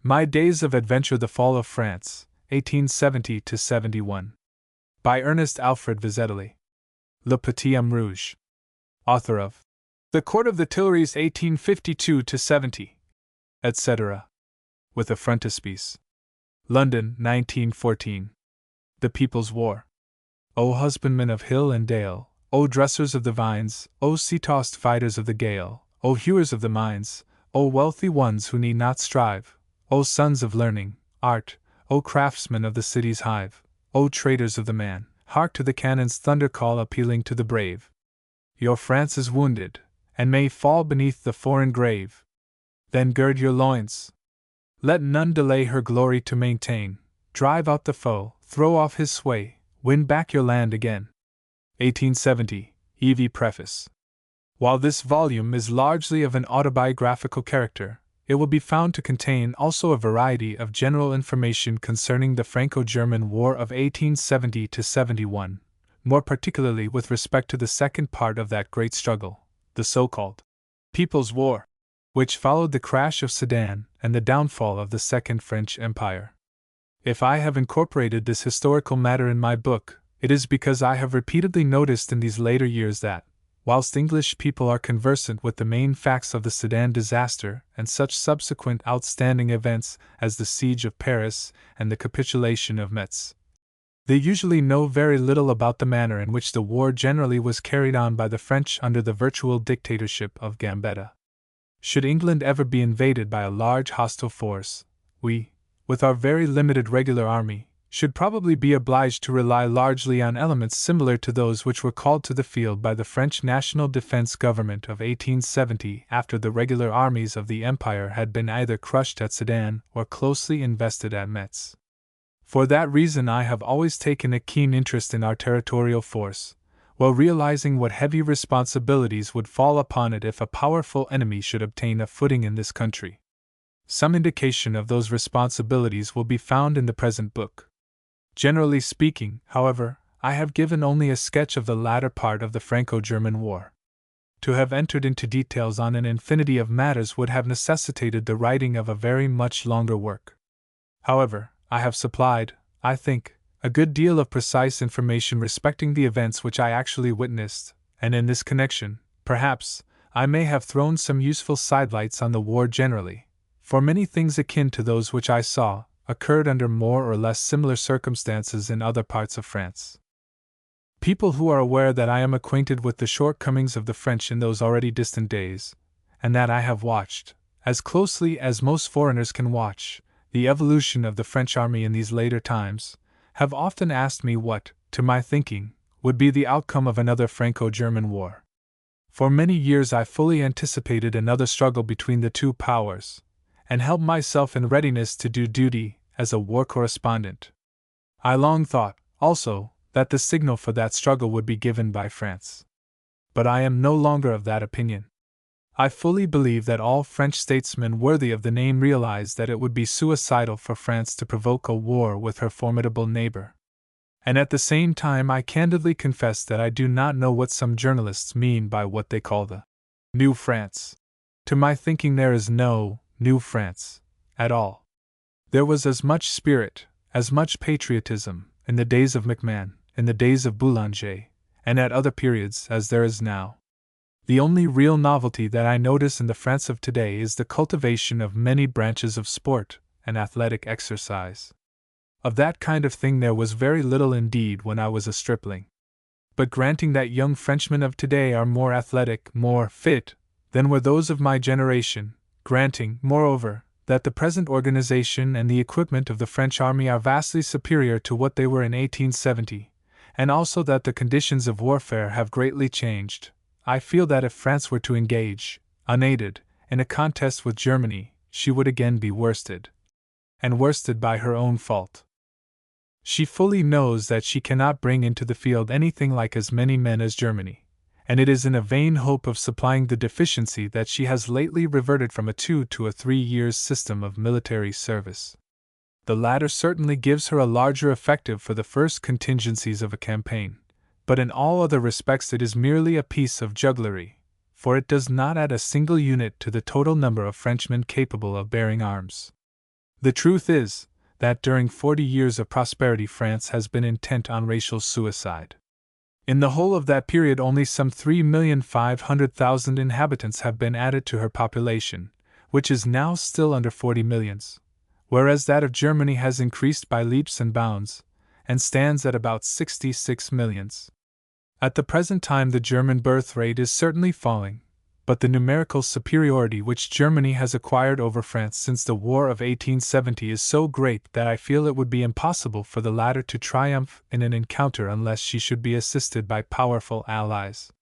My Days of Adventure, The Fall of France, 1870–71. By Ernest Alfred Vizetelly. Le Petit Homme Rouge. Author of The Court of the Tuileries, 1852–70, etc. With a frontispiece. London, 1914. The People's War. O husbandmen of hill and dale, O dressers of the vines, O sea-tossed fighters of the gale, O hewers of the mines, O wealthy ones who need not strive, O sons of learning, art, O craftsmen of the city's hive, O traders of the man, hark to the cannon's thunder call appealing to the brave. Your France is wounded, and may fall beneath the foreign grave. Then gird your loins. Let none delay her glory to maintain. Drive out the foe, throw off his sway, win back your land again. 1870, E.V. Preface. While this volume is largely of an autobiographical character, it will be found to contain also a variety of general information concerning the Franco-German War of 1870–71, more particularly with respect to the second part of that great struggle, the so-called People's War, which followed the crash of Sedan and the downfall of the Second French Empire. If I have incorporated this historical matter in my book, it is because I have repeatedly noticed in these later years that, whilst English people are conversant with the main facts of the Sedan disaster and such subsequent outstanding events as the siege of Paris and the capitulation of Metz, they usually know very little about the manner in which the war generally was carried on by the French under the virtual dictatorship of Gambetta. Should England ever be invaded by a large hostile force, we, with our very limited regular army, should probably be obliged to rely largely on elements similar to those which were called to the field by the French National Defense Government of 1870 after the regular armies of the Empire had been either crushed at Sedan or closely invested at Metz. For that reason I have always taken a keen interest in our territorial force, while realizing what heavy responsibilities would fall upon it if a powerful enemy should obtain a footing in this country. Some indication of those responsibilities will be found in the present book. Generally speaking, however, I have given only a sketch of the latter part of the Franco-German War. To have entered into details on an infinity of matters would have necessitated the writing of a very much longer work. However, I have supplied, I think, a good deal of precise information respecting the events which I actually witnessed, and in this connection, perhaps, I may have thrown some useful sidelights on the war generally, for many things akin to those which I saw occurred under more or less similar circumstances in other parts of France. People who are aware that I am acquainted with the shortcomings of the French in those already distant days, and that I have watched, as closely as most foreigners can watch, the evolution of the French army in these later times, have often asked me what, to my thinking, would be the outcome of another Franco-German war. For many years I fully anticipated another struggle between the two powers, and held myself in readiness to do duty as a war correspondent. I long thought, also, that the signal for that struggle would be given by France. But I am no longer of that opinion. I fully believe that all French statesmen worthy of the name realize that it would be suicidal for France to provoke a war with her formidable neighbor. And at the same time I candidly confess that I do not know what some journalists mean by what they call the New France. To my thinking there is no New France at all. There was as much spirit, as much patriotism, in the days of MacMahon, in the days of Boulanger, and at other periods as there is now. The only real novelty that I notice in the France of today is the cultivation of many branches of sport and athletic exercise. Of that kind of thing there was very little indeed when I was a stripling. But granting that young Frenchmen of today are more athletic, more fit, than were those of my generation, granting, moreover, that the present organization and the equipment of the French army are vastly superior to what they were in 1870, and also that the conditions of warfare have greatly changed, I feel that if France were to engage, unaided, in a contest with Germany, she would again be worsted. And worsted by her own fault. She fully knows that she cannot bring into the field anything like as many men as Germany, and it is in a vain hope of supplying the deficiency that she has lately reverted from a 2 to a 3 years system of military service. The latter certainly gives her a larger effective for the first contingencies of a campaign, but in all other respects it is merely a piece of jugglery, for it does not add a single unit to the total number of Frenchmen capable of bearing arms. The truth is, that during 40 years of prosperity France has been intent on racial suicide. In the whole of that period only some 3,500,000 inhabitants have been added to her population, which is now still under 40 millions, whereas that of Germany has increased by leaps and bounds, and stands at about 66 millions. At the present time the German birth rate is certainly falling, but the numerical superiority which Germany has acquired over France since the War of 1870 is so great that I feel it would be impossible for the latter to triumph in an encounter unless she should be assisted by powerful allies.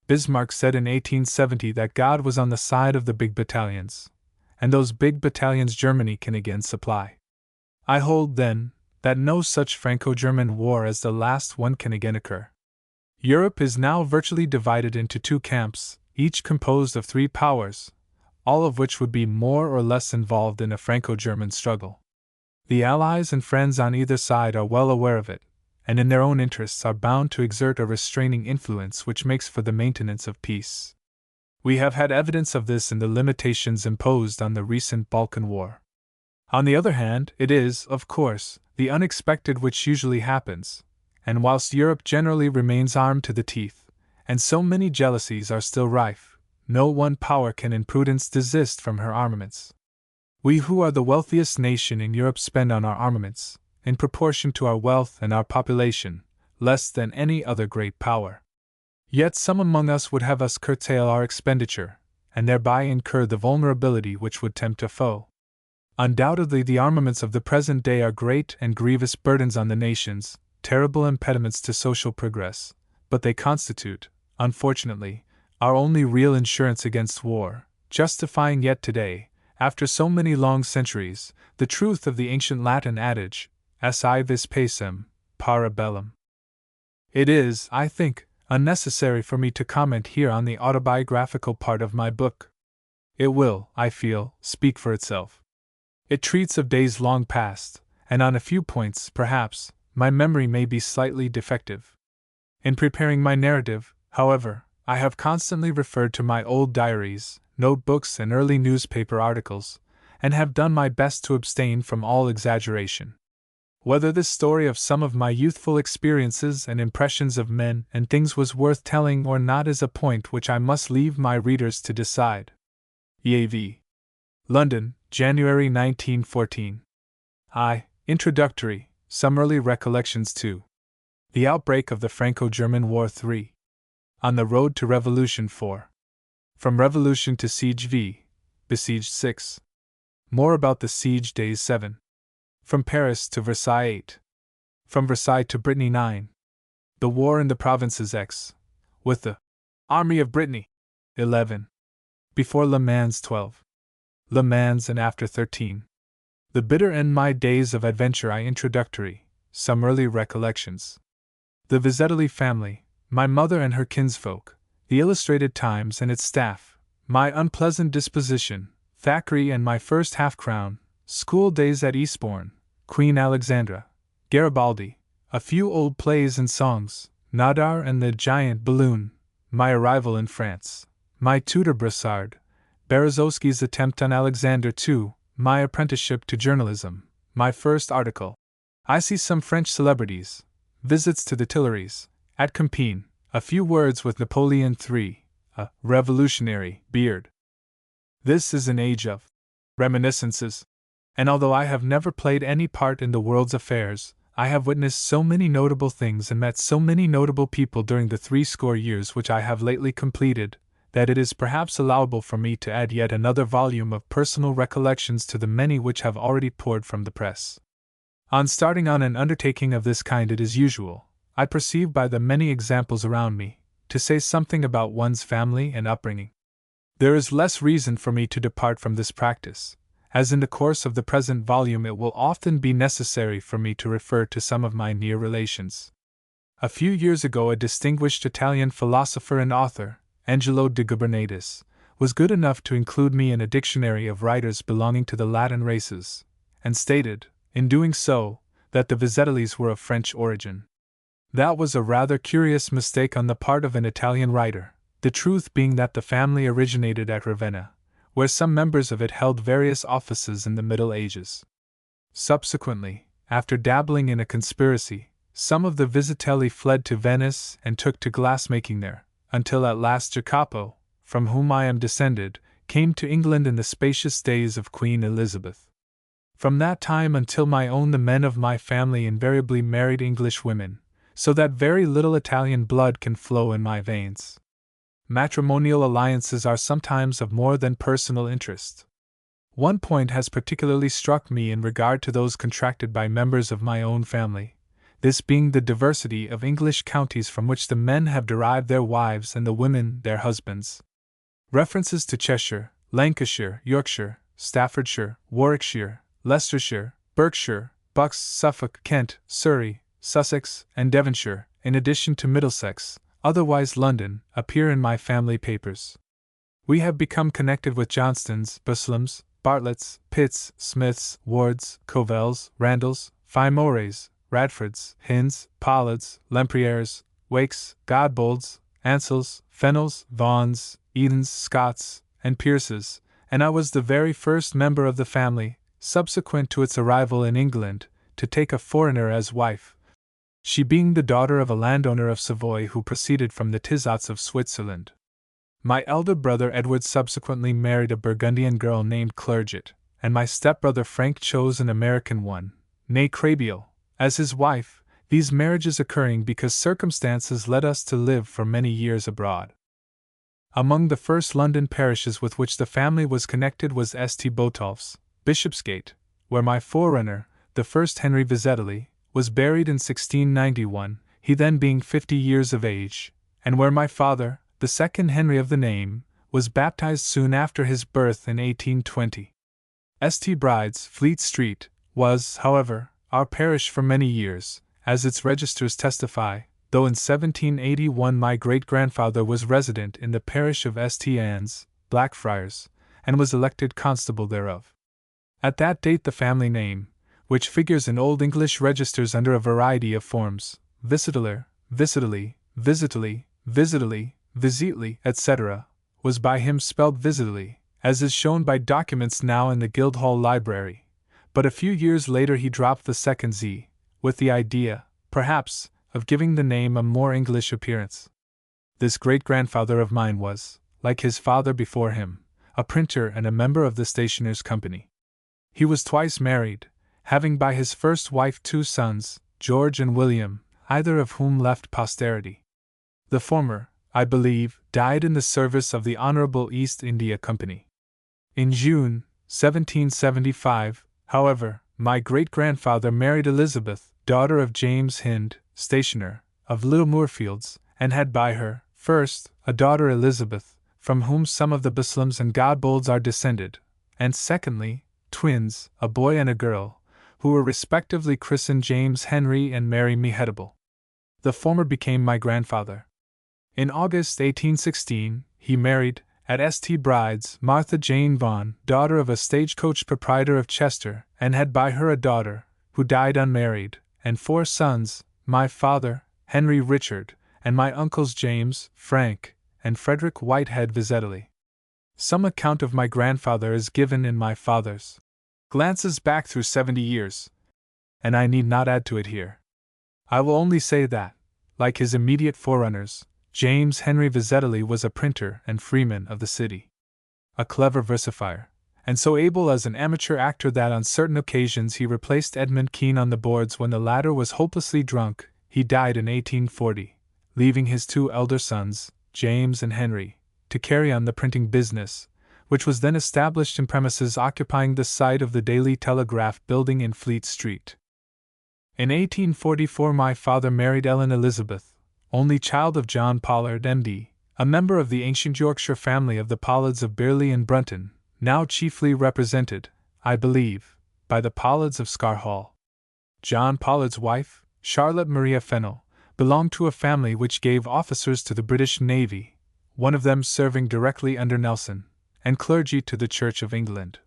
Bismarck said in 1870 that God was on the side of the big battalions, and those big battalions Germany can again supply. I hold, then, that no such Franco-German war as the last one can again occur. Europe is now virtually divided into two camps, each composed of three powers, all of which would be more or less involved in a Franco-German struggle. The allies and friends on either side are well aware of it, and in their own interests are bound to exert a restraining influence which makes for the maintenance of peace. We have had evidence of this in the limitations imposed on the recent Balkan War. On the other hand, it is, of course, the unexpected which usually happens, and whilst Europe generally remains armed to the teeth, and so many jealousies are still rife, no one power can in prudence desist from her armaments. We who are the wealthiest nation in Europe spend on our armaments, in proportion to our wealth and our population, less than any other great power. Yet some among us would have us curtail our expenditure, and thereby incur the vulnerability which would tempt a foe. Undoubtedly the armaments of the present day are great and grievous burdens on the nations, terrible impediments to social progress, but they constitute, unfortunately, our only real insurance against war, justifying yet today, after so many long centuries, the truth of the ancient Latin adage, "Si vis pacem, para bellum." It is, I think, unnecessary for me to comment here on the autobiographical part of my book. It will, I feel, speak for itself. It treats of days long past, and on a few points, perhaps, my memory may be slightly defective. In preparing my narrative, however, I have constantly referred to my old diaries, notebooks, and early newspaper articles, and have done my best to abstain from all exaggeration. Whether this story of some of my youthful experiences and impressions of men and things was worth telling or not is a point which I must leave my readers to decide. E.A.V. London, January 1914. Introductory, some early recollections too. The outbreak of the Franco-German War 3. On the road to Revolution 4. From Revolution to Siege v. Besieged 6. More about the siege days 7. From Paris to Versailles 8. From Versailles to Brittany 9. The war in the provinces X. With the Army of Brittany 11. Before Le Mans 12. Le Mans and after 13. The bitter end my days of adventure. Introductory, some early recollections. The Vizetelly family, my mother and her kinsfolk, the Illustrated Times and its staff, my unpleasant disposition, Thackeray and my first half-crown, school days at Eastbourne, Queen Alexandra, Garibaldi, a few old plays and songs, Nadar and the Giant Balloon, my arrival in France, my tutor Brassard, Berezovsky's attempt on Alexander II, my apprenticeship to journalism, my first article. I see some French celebrities, visits to the Tuileries, at Compiègne, a few words with Napoleon III, a revolutionary beard. This is an age of reminiscences, and although I have never played any part in the world's affairs, I have witnessed so many notable things and met so many notable people during the 60 years which I have lately completed, that it is perhaps allowable for me to add yet another volume of personal recollections to the many which have already poured from the press. On starting on an undertaking of this kind, it is usual, I perceive by the many examples around me, to say something about one's family and upbringing. There is less reason for me to depart from this practice, as in the course of the present volume it will often be necessary for me to refer to some of my near relations. A few years ago a distinguished Italian philosopher and author, Angelo de Gubernatis, was good enough to include me in a dictionary of writers belonging to the Latin races, and stated, in doing so, that the Vizetellis were of French origin. That was a rather curious mistake on the part of an Italian writer, the truth being that the family originated at Ravenna, where some members of it held various offices in the Middle Ages. Subsequently, after dabbling in a conspiracy, some of the Vizetelly fled to Venice and took to glassmaking there, until at last Jacopo, from whom I am descended, came to England in the spacious days of Queen Elizabeth. From that time until my own, the men of my family invariably married English women, so that very little Italian blood can flow in my veins. Matrimonial alliances are sometimes of more than personal interest. One point has particularly struck me in regard to those contracted by members of my own family, this being the diversity of English counties from which the men have derived their wives and the women their husbands. References to Cheshire, Lancashire, Yorkshire, Staffordshire, Warwickshire, Leicestershire, Berkshire, Bucks, Suffolk, Kent, Surrey, Sussex, and Devonshire, in addition to Middlesex, otherwise London, appear in my family papers. We have become connected with Johnstons, Buslems, Bartletts, Pitts, Smiths, Wards, Covels, Randalls, Fimorays, Radfords, Hinds, Pollards, Lemprieres, Wakes, Godbolds, Ansells, Fennels, Vaughans, Edens, Scotts, and Pierces, and I was the very first member of the family, subsequent to its arrival in England, to take a foreigner as wife, she being the daughter of a landowner of Savoy who proceeded from the Tizots of Switzerland. My elder brother Edward subsequently married a Burgundian girl named Clerget, and my stepbrother Frank chose an American one, née Crabiel, as his wife, these marriages occurring because circumstances led us to live for many years abroad. Among the first London parishes with which the family was connected was St. Botolph's, Bishopsgate, where my forerunner, the first Henry Vizetelly, was buried in 1691, he then being 50 years of age, and where my father, the second Henry of the name, was baptized soon after his birth in 1820. St. Bride's, Fleet Street, was, however, our parish for many years, as its registers testify, though in 1781 my great-grandfather was resident in the parish of St. Anne's, Blackfriars, and was elected constable thereof. At that date the family name, which figures in Old English registers under a variety of forms, Vizeteller, Vizetelly, Vizetelly, Vizetelly, Vizetelly, etc., was by him spelled Vizetelly, as is shown by documents now in the Guildhall Library, but a few years later he dropped the second Z, with the idea, perhaps, of giving the name a more English appearance. This great-grandfather of mine was, like his father before him, a printer and a member of the Stationers' Company. He was twice married, having by his first wife 2 sons, George and William, either of whom left posterity. The former, I believe, died in the service of the Honourable East India Company. In June, 1775, however, my great-grandfather married Elizabeth, daughter of James Hind, stationer, of Little Moorfields, and had by her, first, a daughter Elizabeth, from whom some of the Buslems and Godbolds are descended, and secondly, twins, a boy and a girl, who were respectively christened James Henry and Mary Mehetabel. The former became my grandfather. In August 1816, he married, at St. Bride's, Martha Jane Vaughan, daughter of a stagecoach proprietor of Chester, and had by her a daughter, who died unmarried, and 4 sons, my father, Henry Richard, and my uncles James, Frank, and Frederick Whitehead Vizetelly. Some account of my grandfather is given in my father's Glances Back Through 70 Years, and I need not add to it here. I will only say that, like his immediate forerunners, James Henry Vizetelly was a printer and freeman of the city, a clever versifier, and so able as an amateur actor that on certain occasions he replaced Edmund Kean on the boards when the latter was hopelessly drunk. He died in 1840, leaving his 2 elder sons, James and Henry, to carry on the printing business, which was then established in premises occupying the site of the Daily Telegraph building in Fleet Street. In 1844 my father married Ellen Elizabeth, only child of John Pollard, M.D., a member of the ancient Yorkshire family of the Pollards of Bearley and Brunton, now chiefly represented, I believe, by the Pollards of Scarhall. John Pollard's wife, Charlotte Maria Fennel, belonged to a family which gave officers to the British Navy, one of them serving directly under Nelson, and clergy to the Church of England.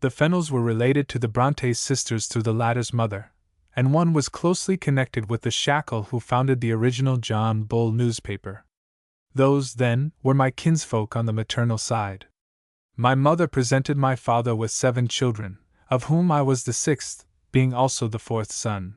The Fennels were related to the Bronte sisters through the latter's mother, and one was closely connected with the Shackle who founded the original John Bull newspaper. Those, then, were my kinsfolk on the maternal side. My mother presented my father with 7 children, of whom I was the 6th, being also the fourth son.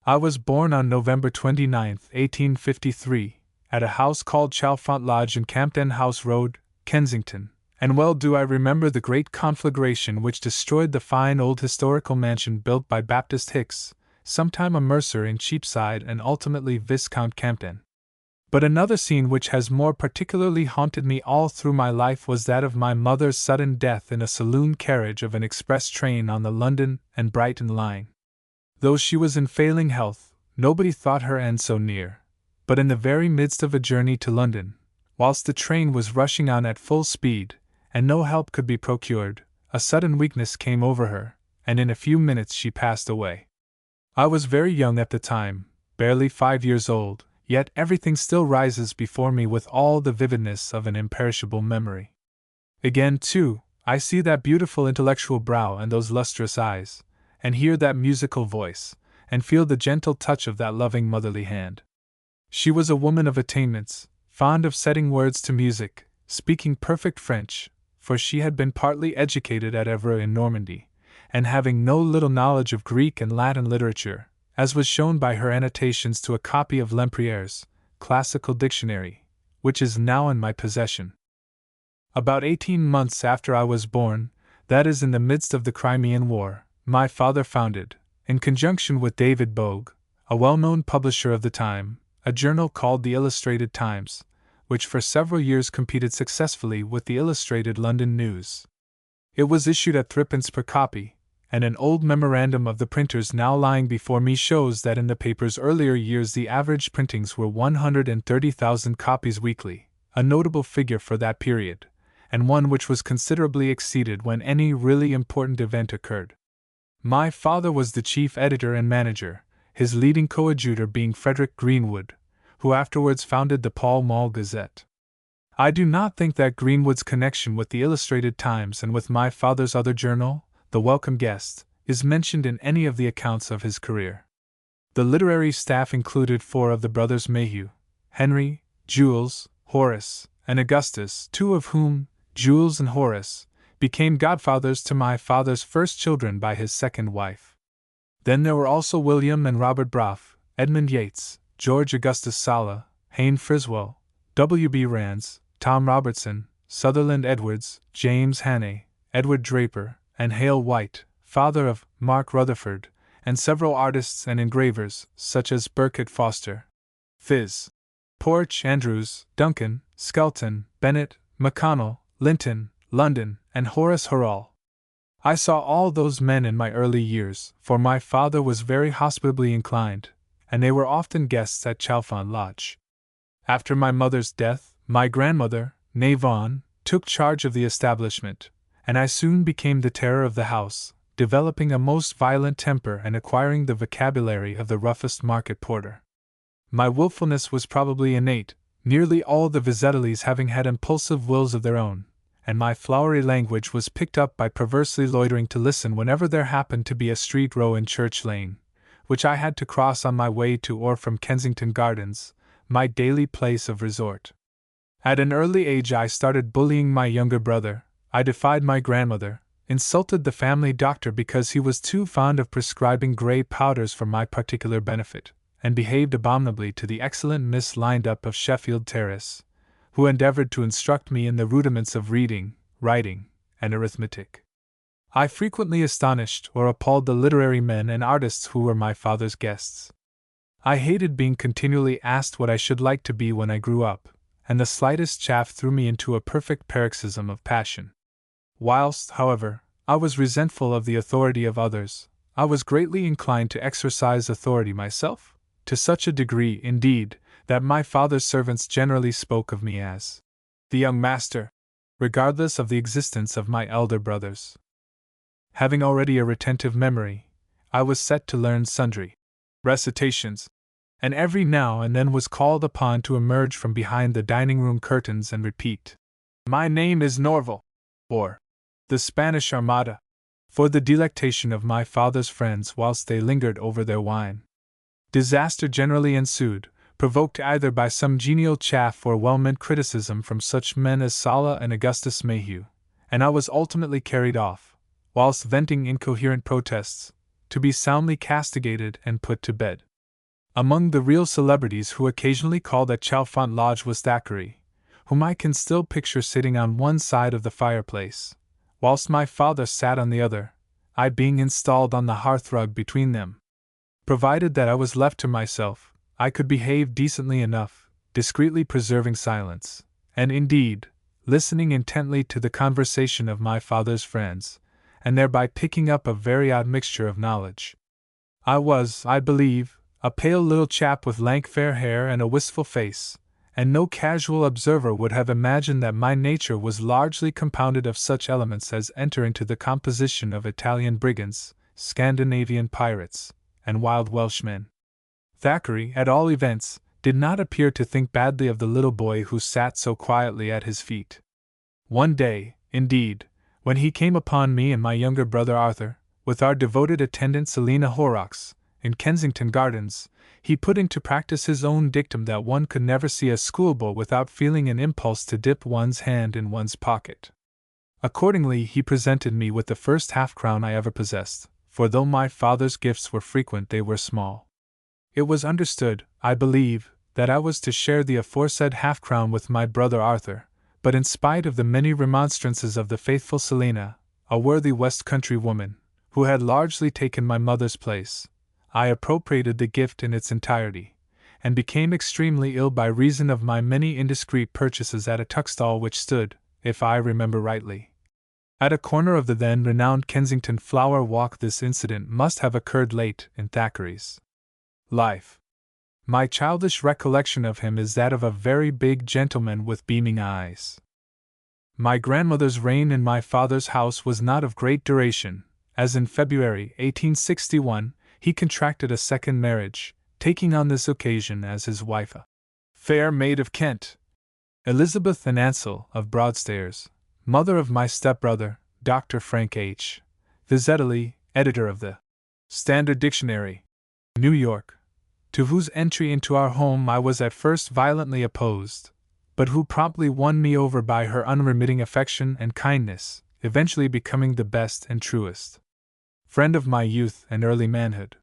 I was born on November 29, 1853, at a house called Chalfont Lodge in Campden House Road, Kensington, and well do I remember the great conflagration which destroyed the fine old historical mansion built by Baptist Hicks, sometime a mercer in Cheapside and ultimately Viscount Campden. But another scene which has more particularly haunted me all through my life was that of my mother's sudden death in a saloon carriage of an express train on the London and Brighton line. Though she was in failing health, nobody thought her end so near, but in the very midst of a journey to London, whilst the train was rushing on at full speed, and no help could be procured, a sudden weakness came over her, and in a few minutes she passed away. I was very young at the time, barely 5 years old, yet everything still rises before me with all the vividness of an imperishable memory. Again, too, I see that beautiful intellectual brow and those lustrous eyes, and hear that musical voice, and feel the gentle touch of that loving motherly hand. She was a woman of attainments, fond of setting words to music, speaking perfect French, for she had been partly educated at Evreux in Normandy, and having no little knowledge of Greek and Latin literature, as was shown by her annotations to a copy of Lempriere's Classical Dictionary, which is now in my possession. About 18 months after I was born, that is in the midst of the Crimean War, my father founded, in conjunction with David Bogue, a well-known publisher of the time, a journal called the Illustrated Times, which for several years competed successfully with the Illustrated London News. It was issued at 3d per copy, and an old memorandum of the printers now lying before me shows that in the paper's earlier years the average printings were 130,000 copies weekly, a notable figure for that period, and one which was considerably exceeded when any really important event occurred. My father was the chief editor and manager, his leading coadjutor being Frederick Greenwood, who afterwards founded the Pall Mall Gazette. I do not think that Greenwood's connection with the Illustrated Times and with my father's other journal, The Welcome Guest, is mentioned in any of the accounts of his career. The literary staff included 4 of the brothers Mayhew, Henry, Jules, Horace, and Augustus, 2 of whom, Jules and Horace, became godfathers to my father's first children by his second wife. Then there were also William and Robert Brough, Edmund Yates, George Augustus Sala, Hayne Friswell, W. B. Rands, Tom Robertson, Sutherland Edwards, James Hannay, Edward Draper, and Hale White, father of Mark Rutherford, and several artists and engravers, such as Burkitt Foster, Phiz, Porch, Andrews, Duncan, Skelton, Bennett, McConnell, Linton, London, and Horace Hurrell. I saw all those men in my early years, for my father was very hospitably inclined, and they were often guests at Chalfont Lodge. After my mother's death, my grandmother, née Vaughan, took charge of the establishment, and I soon became the terror of the house, developing a most violent temper and acquiring the vocabulary of the roughest market porter. My willfulness was probably innate, nearly all the Vizetellys having had impulsive wills of their own, and my flowery language was picked up by perversely loitering to listen whenever there happened to be a street row in Church Lane, which I had to cross on my way to or from Kensington Gardens, my daily place of resort. At an early age I started bullying my younger brother. I defied my grandmother, insulted the family doctor because he was too fond of prescribing grey powders for my particular benefit, and behaved abominably to the excellent Miss Lindup of Sheffield Terrace, who endeavoured to instruct me in the rudiments of reading, writing, and arithmetic. I frequently astonished or appalled the literary men and artists who were my father's guests. I hated being continually asked what I should like to be when I grew up, and the slightest chaff threw me into a perfect paroxysm of passion. Whilst, however, I was resentful of the authority of others, I was greatly inclined to exercise authority myself, to such a degree, indeed, that my father's servants generally spoke of me as the young master, regardless of the existence of my elder brothers. Having already a retentive memory, I was set to learn sundry recitations, and every now and then was called upon to emerge from behind the dining-room curtains and repeat, "My name is Norval," or "The Spanish Armada," for the delectation of my father's friends whilst they lingered over their wine. Disaster generally ensued, provoked either by some genial chaff or well-meant criticism from such men as Sala and Augustus Mayhew, and I was ultimately carried off, whilst venting incoherent protests, to be soundly castigated and put to bed. Among the real celebrities who occasionally called at Chalfont Lodge was Thackeray, whom I can still picture sitting on one side of the fireplace, whilst my father sat on the other, I being installed on the hearthrug between them. Provided that I was left to myself, I could behave decently enough, discreetly preserving silence, and indeed, listening intently to the conversation of my father's friends, and thereby picking up a very odd mixture of knowledge. I was, I believe, a pale little chap with lank fair hair and a wistful face, and no casual observer would have imagined that my nature was largely compounded of such elements as enter into the composition of Italian brigands, Scandinavian pirates, and wild Welshmen. Thackeray, at all events, did not appear to think badly of the little boy who sat so quietly at his feet. One day, indeed, when he came upon me and my younger brother Arthur, with our devoted attendant Selina Horrocks, in Kensington Gardens, he put into practice his own dictum that one could never see a schoolboy without feeling an impulse to dip one's hand in one's pocket. Accordingly, he presented me with the first half-crown I ever possessed, for though my father's gifts were frequent, they were small. It was understood, I believe, that I was to share the aforesaid half-crown with my brother Arthur, but in spite of the many remonstrances of the faithful Selina, a worthy West Country woman, who had largely taken my mother's place, I appropriated the gift in its entirety, and became extremely ill by reason of my many indiscreet purchases at a tuckstall which stood, if I remember rightly, at a corner of the then renowned Kensington Flower Walk. This incident must have occurred late in Thackeray's life. My childish recollection of him is that of a very big gentleman with beaming eyes. My grandmother's reign in my father's house was not of great duration, as in February 1861, he contracted a second marriage, taking on this occasion as his wife a fair maid of Kent, Elizabeth Ann Ansell of Broadstairs, mother of my stepbrother, Dr. Frank H. Vizetelly, editor of the Standard Dictionary, New York, to whose entry into our home I was at first violently opposed, but who promptly won me over by her unremitting affection and kindness, eventually becoming the best and truest friend of my youth and early manhood.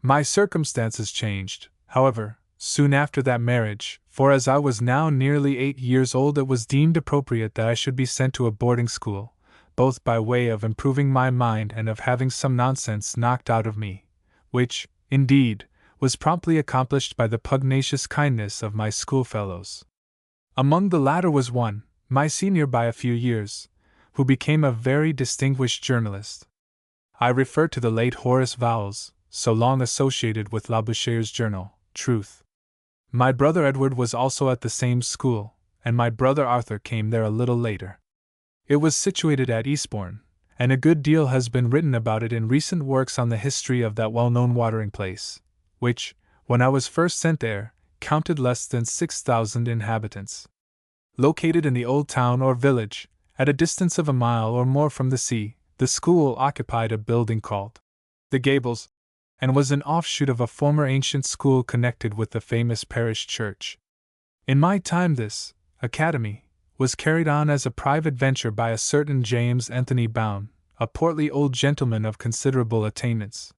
My circumstances changed, however, soon after that marriage, for as I was now nearly 8 years old, it was deemed appropriate that I should be sent to a boarding school, both by way of improving my mind and of having some nonsense knocked out of me, which, indeed, was promptly accomplished by the pugnacious kindness of my schoolfellows. Among the latter was one, my senior by a few years, who became a very distinguished journalist. I refer to the late Horace Vowles, so long associated with Labuchere's journal, Truth. My brother Edward was also at the same school, and my brother Arthur came there a little later. It was situated at Eastbourne, and a good deal has been written about it in recent works on the history of that well-known watering place, which, when I was first sent there, counted less than 6,000 inhabitants. Located in the old town or village, at a distance of a mile or more from the sea, the school occupied a building called the Gables, and was an offshoot of a former ancient school connected with the famous parish church. In my time this academy was carried on as a private venture by a certain James Anthony Bown, a portly old gentleman of considerable attainments.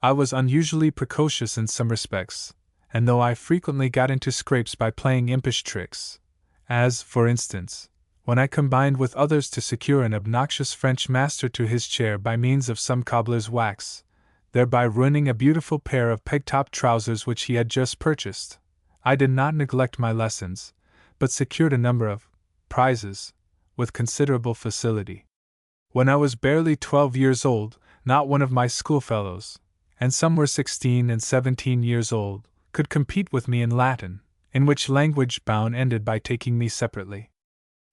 I was unusually precocious in some respects, and though I frequently got into scrapes by playing impish tricks, as, for instance, when I combined with others to secure an obnoxious French master to his chair by means of some cobbler's wax, thereby ruining a beautiful pair of peg-top trousers which he had just purchased, I did not neglect my lessons, but secured a number of prizes with considerable facility. When I was barely 12 years old, not one of my schoolfellows, and some were 16 and 17 years old, could compete with me in Latin, in which language Bown ended by taking me separately.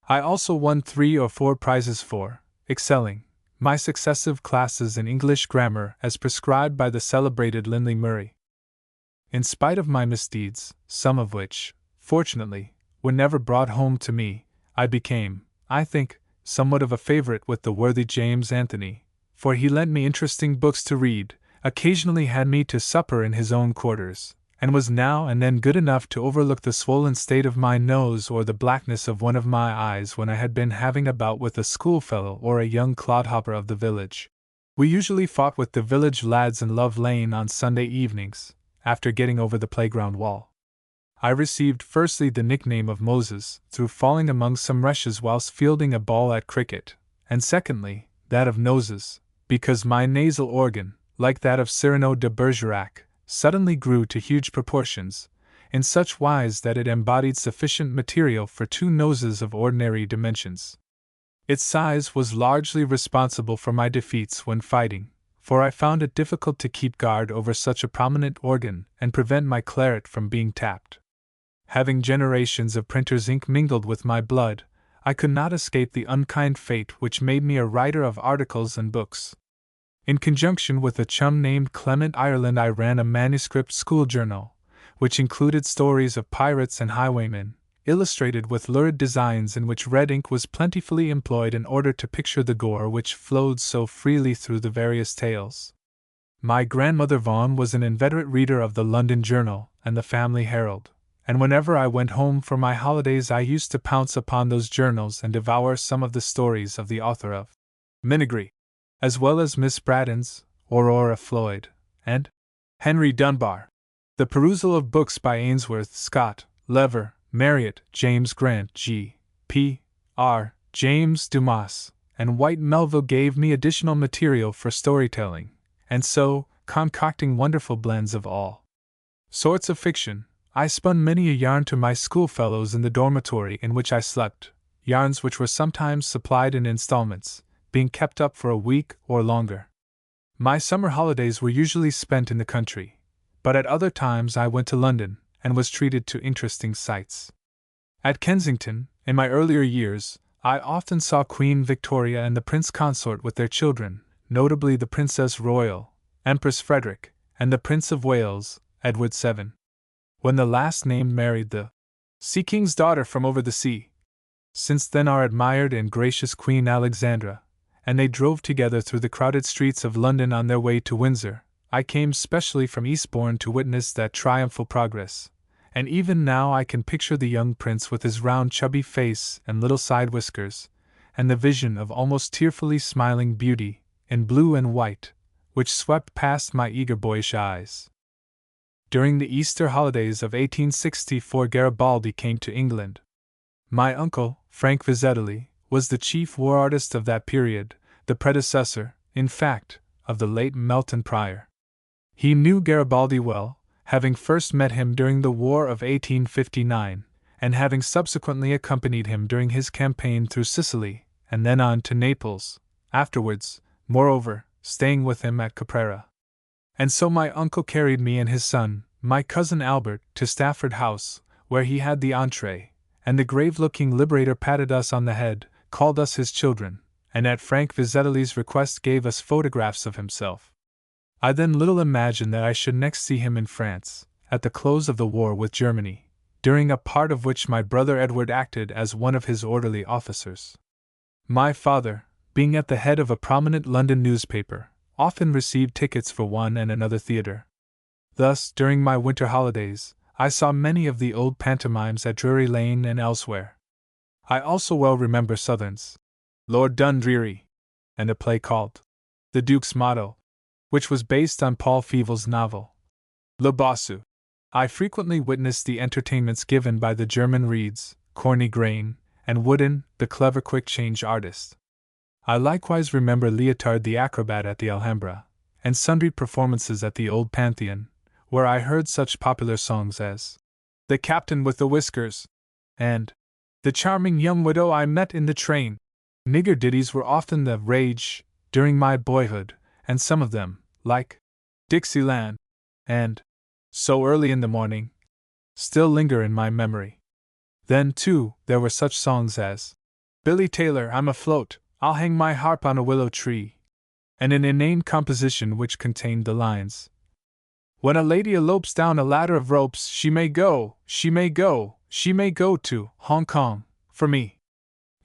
I also won 3 or 4 prizes for excelling my successive classes in English grammar as prescribed by the celebrated Lindley Murray. In spite of my misdeeds, some of which, fortunately, were never brought home to me, I became, I think, somewhat of a favorite with the worthy James Anthony, for he lent me interesting books to read, occasionally had me to supper in his own quarters, and was now and then good enough to overlook the swollen state of my nose or the blackness of one of my eyes when I had been having a bout with a schoolfellow or a young clodhopper of the village. We usually fought with the village lads in Love Lane on Sunday evenings, after getting over the playground wall. I received firstly the nickname of Moses, through falling among some rushes whilst fielding a ball at cricket, and secondly, that of Noses, because my nasal organ, like that of Cyrano de Bergerac, suddenly grew to huge proportions, in such wise that it embodied sufficient material for 2 noses of ordinary dimensions. Its size was largely responsible for my defeats when fighting, for I found it difficult to keep guard over such a prominent organ and prevent my claret from being tapped. Having generations of printer's ink mingled with my blood, I could not escape the unkind fate which made me a writer of articles and books. In conjunction with a chum named Clement Ireland, I ran a manuscript school journal, which included stories of pirates and highwaymen, illustrated with lurid designs in which red ink was plentifully employed in order to picture the gore which flowed so freely through the various tales. My grandmother Vaughan was an inveterate reader of the London Journal and the Family Herald, and whenever I went home for my holidays I used to pounce upon those journals and devour some of the stories of the author of Minigree, as well as Miss Braddon's Aurora Floyd, and Henry Dunbar. The perusal of books by Ainsworth, Scott, Lever, Marriott, James Grant, G. P. R., James Dumas, and White Melville gave me additional material for storytelling, and so, concocting wonderful blends of all sorts of fiction, I spun many a yarn to my schoolfellows in the dormitory in which I slept, yarns which were sometimes supplied in installments, being kept up for a week or longer. My summer holidays were usually spent in the country, but at other times I went to London, and was treated to interesting sights. At Kensington, in my earlier years, I often saw Queen Victoria and the Prince Consort with their children, notably the Princess Royal, Empress Frederick, and the Prince of Wales, Edward VII. When the last named married the Sea King's daughter from over the sea. Since then our admired and gracious Queen Alexandra, and they drove together through the crowded streets of London on their way to Windsor. I came specially from Eastbourne to witness that triumphal progress, and even now I can picture the young prince with his round chubby face and little side whiskers, and the vision of almost tearfully smiling beauty, in blue and white, which swept past my eager boyish eyes. During the Easter holidays of 1864 Garibaldi came to England. My uncle, Frank Vizetelly, was the chief war artist of that period, the predecessor, in fact, of the late Melton Prior. He knew Garibaldi well, having first met him during the War of 1859, and having subsequently accompanied him during his campaign through Sicily, and then on to Naples, afterwards, moreover, staying with him at Caprera. And so my uncle carried me and his son, my cousin Albert, to Stafford House, where he had the entree, and the grave-looking Liberator patted us on the head, called us his children, and at Frank Vizetelly's request gave us photographs of himself. I then little imagined that I should next see him in France, at the close of the war with Germany, during a part of which my brother Edward acted as one of his orderly officers. My father, being at the head of a prominent London newspaper, often received tickets for one and another theatre. Thus, during my winter holidays, I saw many of the old pantomimes at Drury Lane and elsewhere. I also well remember Southern's Lord Dundreary, and a play called The Duke's Motto, which was based on Paul Fievel's novel Le Bossu. I frequently witnessed the entertainments given by the German Reeds, Corny Grain, and Wooden, the clever quick-change artist. I likewise remember Leotard the acrobat at the Alhambra, and sundry performances at the Old Pantheon, where I heard such popular songs as The Captain with the Whiskers, and The Charming Young Widow I Met in the Train. Nigger ditties were often the rage during my boyhood, and some of them, like Dixieland and So Early in the Morning, still linger in my memory. Then, too, there were such songs as Billy Taylor, I'm Afloat, I'll Hang My Harp on a Willow Tree, and an inane composition which contained the lines When a lady elopes down a ladder of ropes, she may go, she may go, she may go to Hong Kong, for me.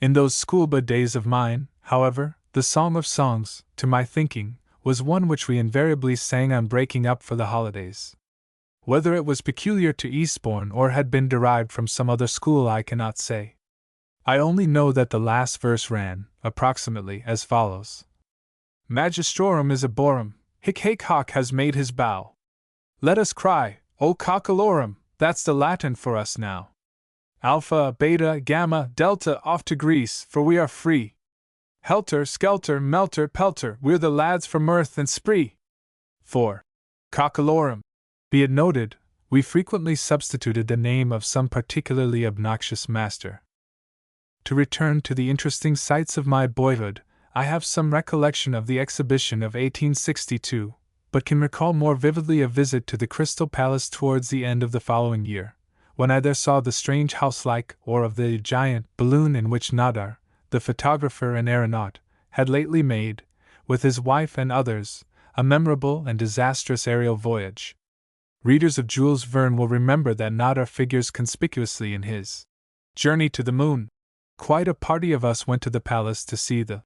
In those schoolboy days of mine, however, the Song of Songs, to my thinking, was one which we invariably sang on breaking up for the holidays. Whether it was peculiar to Eastbourne or had been derived from some other school I cannot say. I only know that the last verse ran, approximately, as follows. Magistrorum is arborum, hic haec hoc has made his bow. Let us cry, O cockalorum, that's the Latin for us now. Alpha, beta, gamma, delta, off to Greece, for we are free. Helter, skelter, melter, pelter, we're the lads for mirth and spree. 4. Cockalorum. Be it noted, we frequently substituted the name of some particularly obnoxious master. To return to the interesting sights of my boyhood, I have some recollection of the exhibition of 1862, but can recall more vividly a visit to the Crystal Palace towards the end of the following year, when I there saw the strange house-like or of the giant balloon in which Nadar, the photographer and aeronaut, had lately made, with his wife and others, a memorable and disastrous aerial voyage. Readers of Jules Verne will remember that Nadar figures conspicuously in his Journey to the Moon. Quite a party of us went to the palace to see the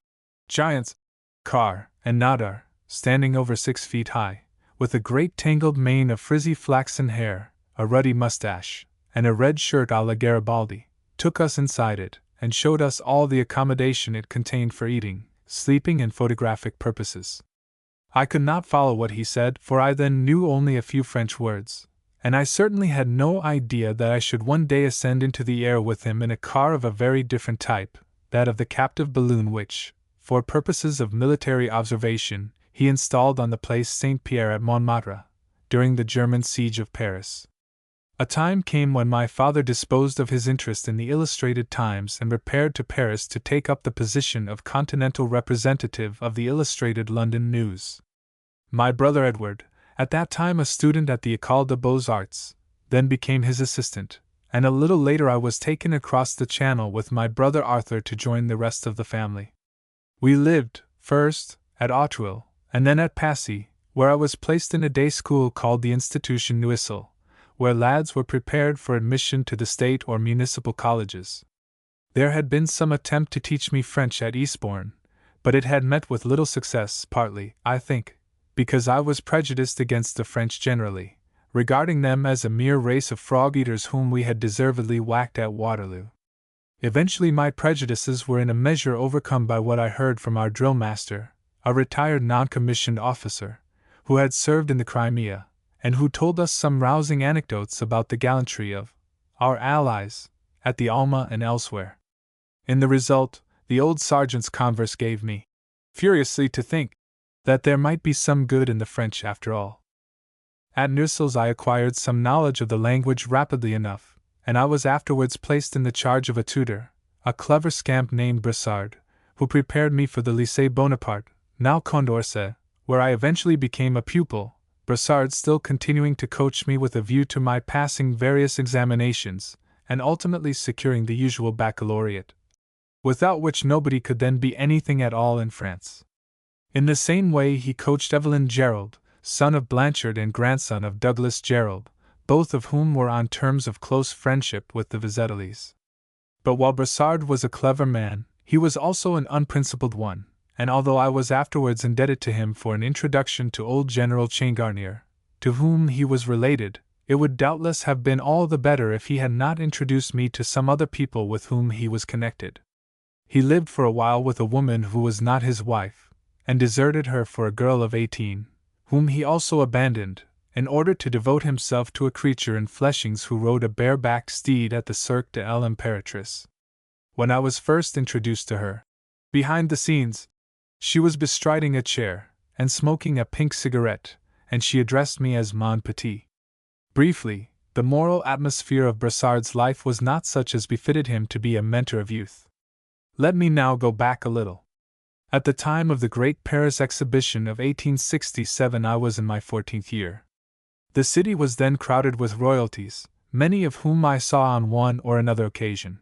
giant's car, and Nadar, standing over 6 feet high, with a great tangled mane of frizzy flaxen hair, a ruddy mustache, and a red shirt a la Garibaldi, took us inside it, and showed us all the accommodation it contained for eating, sleeping, and photographic purposes. I could not follow what he said, for I then knew only a few French words, and I certainly had no idea that I should one day ascend into the air with him in a car of a very different type, that of the captive balloon which, for purposes of military observation, he installed on the Place Saint-Pierre at Montmartre, during the German siege of Paris. A time came when my father disposed of his interest in the Illustrated Times and repaired to Paris to take up the position of continental representative of the Illustrated London News. My brother Edward, at that time a student at the École des Beaux-Arts, then became his assistant, and a little later I was taken across the Channel with my brother Arthur to join the rest of the family. We lived, first, at Auteuil, and then at Passy, where I was placed in a day school called the Institution Noisel, where lads were prepared for admission to the state or municipal colleges. There had been some attempt to teach me French at Eastbourne, but it had met with little success, partly, I think, because I was prejudiced against the French generally, regarding them as a mere race of frog-eaters whom we had deservedly whacked at Waterloo. Eventually my prejudices were in a measure overcome by what I heard from our drill master, a retired non-commissioned officer, who had served in the Crimea, and who told us some rousing anecdotes about the gallantry of our allies at the Alma and elsewhere. In the result, the old sergeant's converse gave me furiously to think that there might be some good in the French after all. At Noisels I acquired some knowledge of the language rapidly enough, and I was afterwards placed in the charge of a tutor, a clever scamp named Bressard, who prepared me for the Lycée Bonaparte, now Condorcet, where I eventually became a pupil, Bressard still continuing to coach me with a view to my passing various examinations, and ultimately securing the usual baccalaureate, without which nobody could then be anything at all in France. In the same way he coached Evelyn Gerald, son of Blanchard and grandson of Douglas Gerald, both of whom were on terms of close friendship with the Vizetellys. But while Bressard was a clever man, he was also an unprincipled one, and although I was afterwards indebted to him for an introduction to old General Changarnier, to whom he was related, it would doubtless have been all the better if he had not introduced me to some other people with whom he was connected. He lived for a while with a woman who was not his wife, and deserted her for a girl of 18, whom he also abandoned, in order to devote himself to a creature in fleshings who rode a bare-backed steed at the Cirque de l'Impératrice. When I was first introduced to her, behind the scenes, she was bestriding a chair, and smoking a pink cigarette, and she addressed me as Mon Petit. Briefly, the moral atmosphere of Bressard's life was not such as befitted him to be a mentor of youth. Let me now go back a little. At the time of the Great Paris Exhibition of 1867 I was in my 14th year. The city was then crowded with royalties, many of whom I saw on one or another occasion.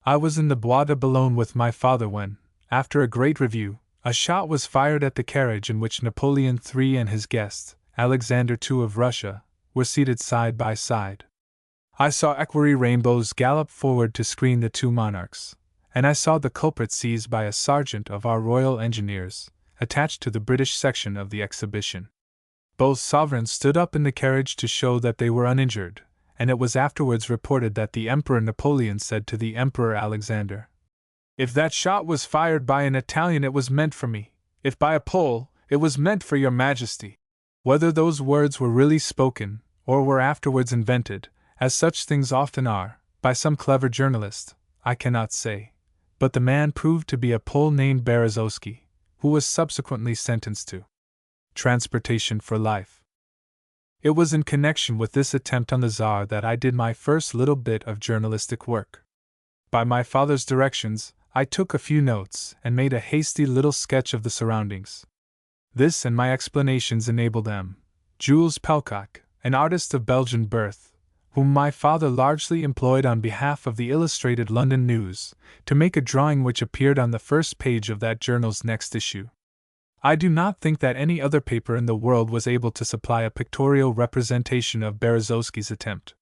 I was in the Bois de Boulogne with my father when, after a great review, a shot was fired at the carriage in which Napoleon III and his guest, Alexander II of Russia, were seated side by side. I saw equerry rainbows gallop forward to screen the two monarchs, and I saw the culprit seized by a sergeant of our Royal Engineers, attached to the British section of the exhibition. Both sovereigns stood up in the carriage to show that they were uninjured, and it was afterwards reported that the Emperor Napoleon said to the Emperor Alexander, "If that shot was fired by an Italian it was meant for me, If by a Pole, it was meant for your Majesty. Whether those words were really spoken, or were afterwards invented, as such things often are, by some clever journalist, I cannot say, but the man proved to be a Pole named Berezowski, who was subsequently sentenced to transportation for life. It was in connection with this attempt on the Tsar that I did my first little bit of journalistic work. By my father's directions, I took a few notes and made a hasty little sketch of the surroundings. This and my explanations enabled M. Jules Pelcock, an artist of Belgian birth, whom my father largely employed on behalf of the Illustrated London News, to make a drawing which appeared on the first page of that journal's next issue. I do not think that any other paper in the world was able to supply a pictorial representation of Berezowski's attempt.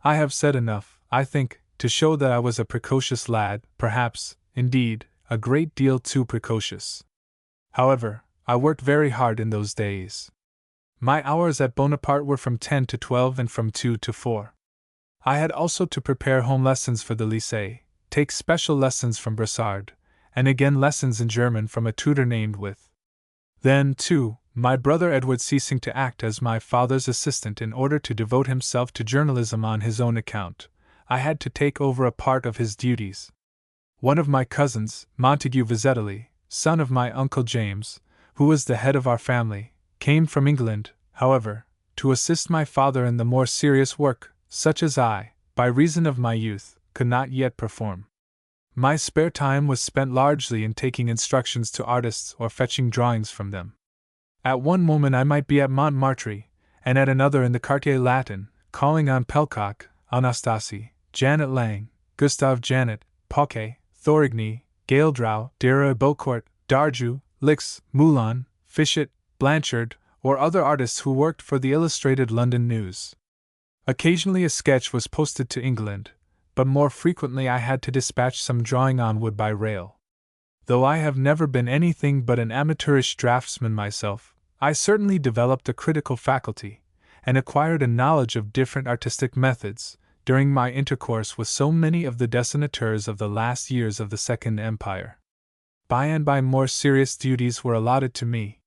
I have said enough, I think, to show that I was a precocious lad, perhaps, indeed, a great deal too precocious. However, I worked very hard in those days. My hours at Bonaparte were from 10 to 12 and from 2 to 4. I had also to prepare home lessons for the lycée, take special lessons from Brossard, and again lessons in German from a tutor named With. Then, too, my brother Edward ceasing to act as my father's assistant in order to devote himself to journalism on his own account, I had to take over a part of his duties. One of my cousins, Montague Vizetelly, son of my Uncle James, who was the head of our family, came from England, however, to assist my father in the more serious work, such as I, by reason of my youth, could not yet perform. My spare time was spent largely in taking instructions to artists or fetching drawings from them. At one moment I might be at Montmartre, and at another in the Quartier Latin, calling on Pelcock, Anastasie, Janet Lang, Gustave Janet, Pauquet, Thorigny, Gaildrow, Dera Beaucourt, Darju, Lix, Moulin, Fischet, Blanchard, or other artists who worked for the Illustrated London News. Occasionally a sketch was posted to England, but more frequently I had to dispatch some drawing on wood by rail. Though I have never been anything but an amateurish draftsman myself, I certainly developed a critical faculty, and acquired a knowledge of different artistic methods, during my intercourse with so many of the dessinateurs of the last years of the Second Empire. By and by more serious duties were allotted to me.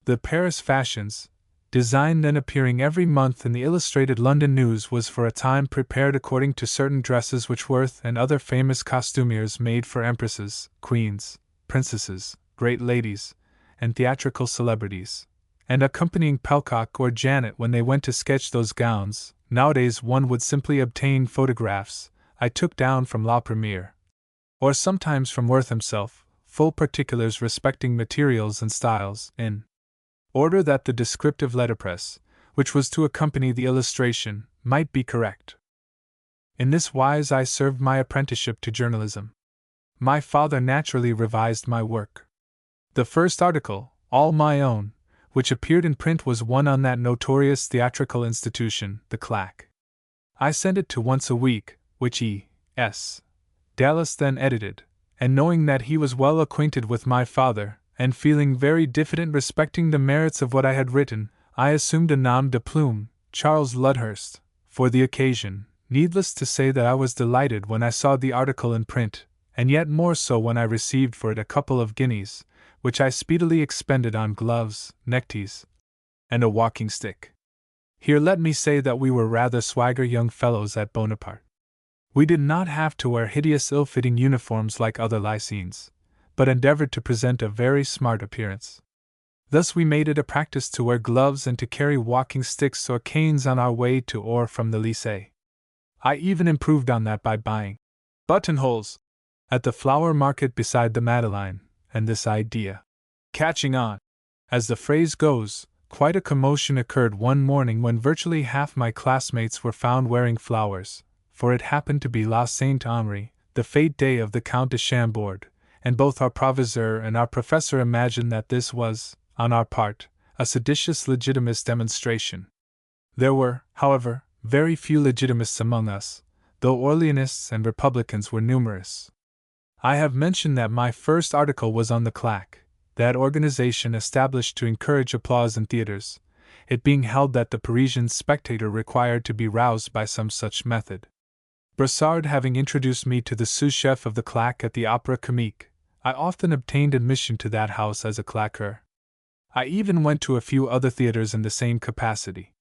The Paris Fashions, design then appearing every month in the Illustrated London News, was for a time prepared according to certain dresses which Worth and other famous costumiers made for empresses, queens, princesses, great ladies, and theatrical celebrities, and accompanying Pelcock or Janet when they went to sketch those gowns. Nowadays one would simply obtain photographs I took down from La Premiere, or sometimes from Worth himself, full particulars respecting materials and styles, in order that the descriptive letterpress, which was to accompany the illustration, might be correct. In this wise I served my apprenticeship to journalism. My father naturally revised my work. The first article, all my own, which appeared in print was one on that notorious theatrical institution, the Claque. I sent it to Once a Week, which E.S. Dallas then edited, and knowing that he was well acquainted with my father, and feeling very diffident respecting the merits of what I had written, I assumed a nom de plume, Charles Ludhurst, for the occasion. Needless to say that I was delighted when I saw the article in print, and yet more so when I received for it a couple of guineas, which I speedily expended on gloves, neckties, and a walking stick. Here let me say that we were rather swagger young fellows at Bonaparte. We did not have to wear hideous ill-fitting uniforms like other lyceens, but endeavored to present a very smart appearance. Thus we made it a practice to wear gloves and to carry walking sticks or canes on our way to or from the lycée. I even improved on that by buying buttonholes at the flower market beside the Madeleine, and this idea catching on, as the phrase goes, quite a commotion occurred one morning when virtually half my classmates were found wearing flowers, for it happened to be La Saint-Henri, the fête day of the Count de Chambord, and both our proviseur and our professor imagined that this was, on our part, a seditious legitimist demonstration. There were, however, very few legitimists among us, though Orleanists and Republicans were numerous. I have mentioned that my first article was on the Claque, that organization established to encourage applause in theaters, it being held that the Parisian spectator required to be roused by some such method. Brossard having introduced me to the sous-chef of the Claque at the Opera Comique, I often obtained admission to that house as a claqueur. I even went to a few other theaters in the same capacity.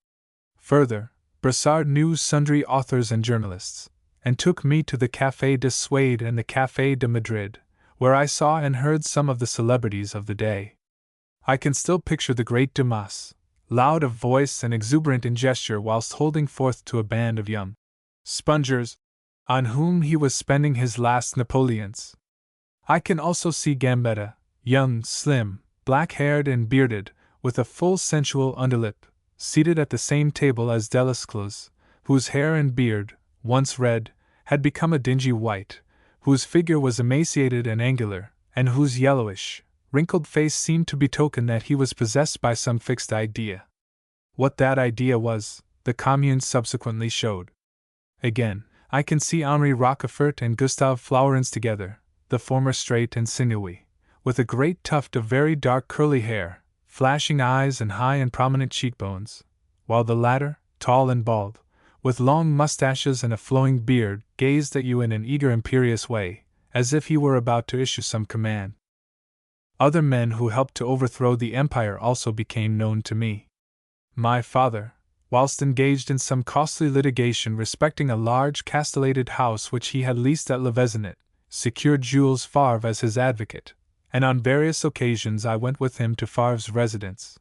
Further, Brossard knew sundry authors and journalists, and took me to the Café de Suede and the Café de Madrid, where I saw and heard some of the celebrities of the day. I can still picture the great Dumas, loud of voice and exuberant in gesture whilst holding forth to a band of young spongers, on whom he was spending his last Napoleons. I can also see Gambetta, young, slim, black-haired and bearded, with a full sensual underlip, seated at the same table as Delescluze, whose hair and beard, once red, had become a dingy white, whose figure was emaciated and angular, and whose yellowish, wrinkled face seemed to betoken that he was possessed by some fixed idea. What that idea was, the Commune subsequently showed. Again, I can see Henri Rochefort and Gustave Flourens together, the former straight and sinewy, with a great tuft of very dark curly hair, flashing eyes and high and prominent cheekbones, while the latter, tall and bald, with long mustaches and a flowing beard, gazed at you in an eager imperious way, as if he were about to issue some command. Other men who helped to overthrow the empire also became known to me. My father, whilst engaged in some costly litigation respecting a large castellated house which he had leased at Le Vésinet, secured Jules Favre as his advocate, and on various occasions I went with him to Favre's residence.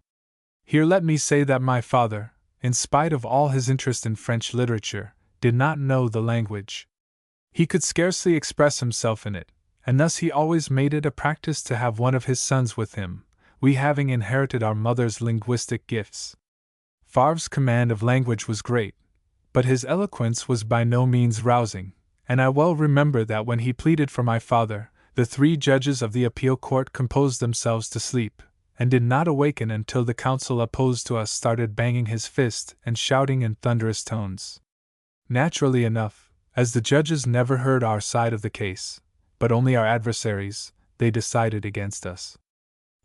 Here let me say that my father, in spite of all his interest in French literature, did not know the language. He could scarcely express himself in it, and thus he always made it a practice to have one of his sons with him, we having inherited our mother's linguistic gifts. Favre's command of language was great, but his eloquence was by no means rousing, and I well remember that when he pleaded for my father, the 3 judges of the appeal court composed themselves to sleep, and did not awaken until the counsel opposed to us started banging his fist and shouting in thunderous tones. Naturally enough, as the judges never heard our side of the case, but only our adversaries', they decided against us.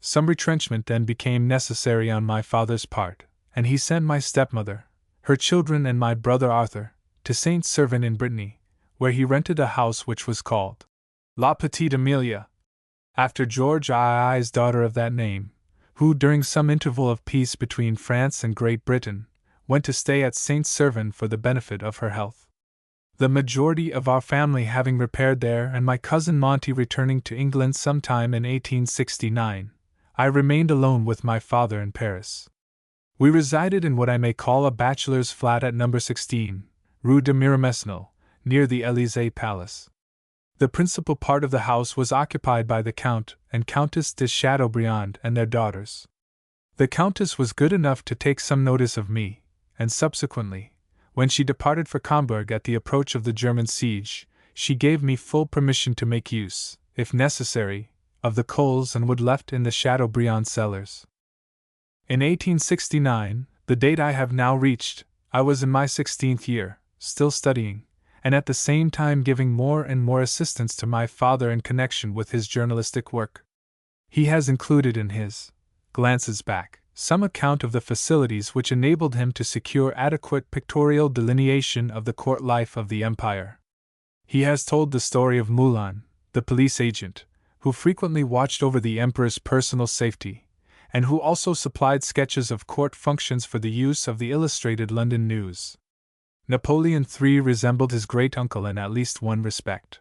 Some retrenchment then became necessary on my father's part, and he sent my stepmother, her children and my brother Arthur, to Saint-Servan in Brittany, where he rented a house which was called La Petite Amelia, after George II's daughter of that name, who during some interval of peace between France and Great Britain, went to stay at Saint-Servan for the benefit of her health. The majority of our family having repaired there and my cousin Monty returning to England sometime in 1869, I remained alone with my father in Paris. We resided in what I may call a bachelor's flat at number 16, Rue de Miromesnil, near the Élysée Palace. The principal part of the house was occupied by the Count and Countess de Chateaubriand and their daughters. The Countess was good enough to take some notice of me, and subsequently, when she departed for Combourg at the approach of the German siege, she gave me full permission to make use, if necessary, of the coals and wood left in the Chateaubriand cellars. In 1869, the date I have now reached, I was in my 16th year, still studying, and at the same time giving more and more assistance to my father in connection with his journalistic work. He has included in his Glances Back some account of the facilities which enabled him to secure adequate pictorial delineation of the court life of the empire. He has told the story of Moulin, the police agent, who frequently watched over the emperor's personal safety, and who also supplied sketches of court functions for the use of the Illustrated London News. Napoleon III resembled his great-uncle in at least one respect.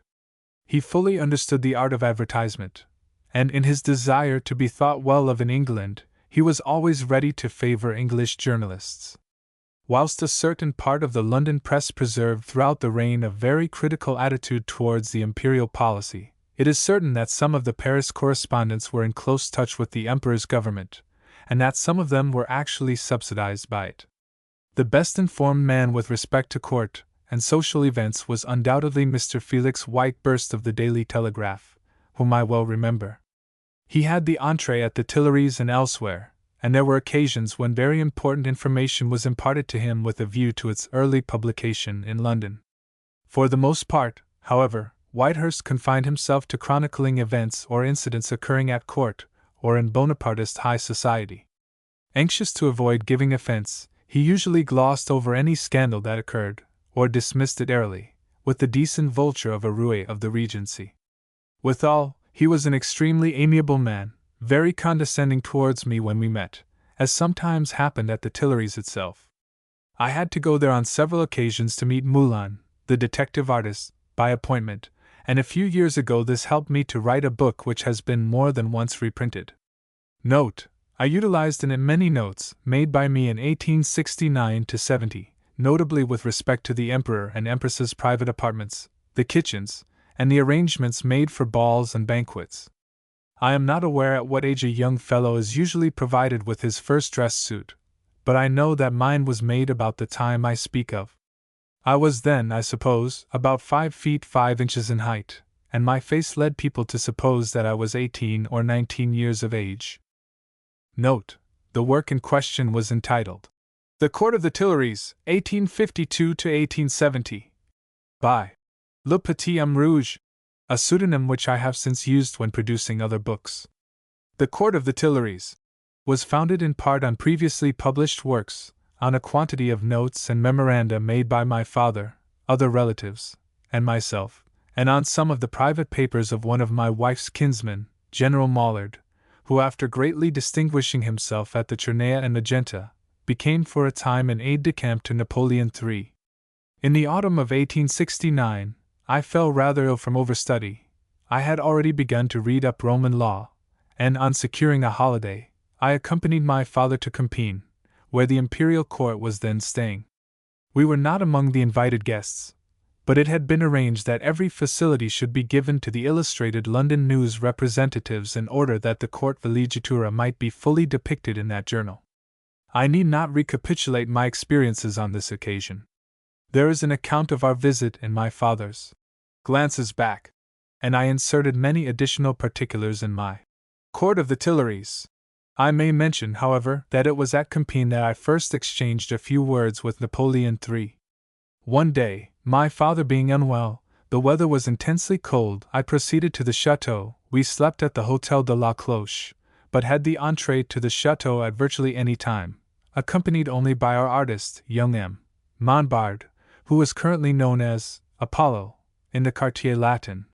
He fully understood the art of advertisement, and in his desire to be thought well of in England, he was always ready to favor English journalists. Whilst a certain part of the London press preserved throughout the reign a very critical attitude towards the imperial policy, it is certain that some of the Paris correspondents were in close touch with the emperor's government, and that some of them were actually subsidized by it. The best informed man with respect to court and social events was undoubtedly Mr. Felix Whiteburst of the Daily Telegraph, whom I well remember. He had the entree at the Tuileries and elsewhere, and there were occasions when very important information was imparted to him with a view to its early publication in London. For the most part, however, Whitehurst confined himself to chronicling events or incidents occurring at court or in Bonapartist high society. Anxious to avoid giving offense, he usually glossed over any scandal that occurred, or dismissed it airily, with the decent vulture of a roué of the Regency. Withal, He was an extremely amiable man, very condescending towards me when we met, as sometimes happened at the Tuileries itself. I had to go there on several occasions to meet Moulin, the detective artist, by appointment, and a few years ago this helped me to write a book which has been more than once reprinted. Note: I utilized in it many notes made by me in 1869 to 70, notably with respect to the Emperor and Empress's private apartments, the kitchens, and the arrangements made for balls and banquets. I am not aware at what age a young fellow is usually provided with his first dress suit, but I know that mine was made about the time I speak of. I was then, I suppose, about 5 feet 5 inches in height, and my face led people to suppose that I was 18 or 19 years of age. Note: the work in question was entitled The Court of the Tuileries, 1852 to 1870, by Le Petit Homme Rouge, a pseudonym which I have since used when producing other books. The Court of the Tuileries was founded in part on previously published works, on a quantity of notes and memoranda made by my father, other relatives, and myself, and on some of the private papers of one of my wife's kinsmen, General Mollard, who, after greatly distinguishing himself at the Chernaya and Magenta, became for a time an aide-de-camp to Napoleon III. In the autumn of 1869, I fell rather ill from overstudy. I had already begun to read up Roman law, and on securing a holiday, I accompanied my father to Compiègne, where the imperial court was then staying. We were not among the invited guests, but it had been arranged that every facility should be given to the Illustrated London News representatives in order that the court villeggiatura might be fully depicted in that journal. I need not recapitulate my experiences on this occasion. There is an account of our visit in my father's Glances Back, and I inserted many additional particulars in my Court of the Tuileries. I may mention, however, that it was at Compiègne that I first exchanged a few words with Napoleon III. One day, my father being unwell, the weather was intensely cold, I proceeded to the chateau. We slept at the Hôtel de la Cloche, but had the entrée to the chateau at virtually any time, accompanied only by our artist, young M. Montbard, who was currently known as Apollo in the Quartier Latin,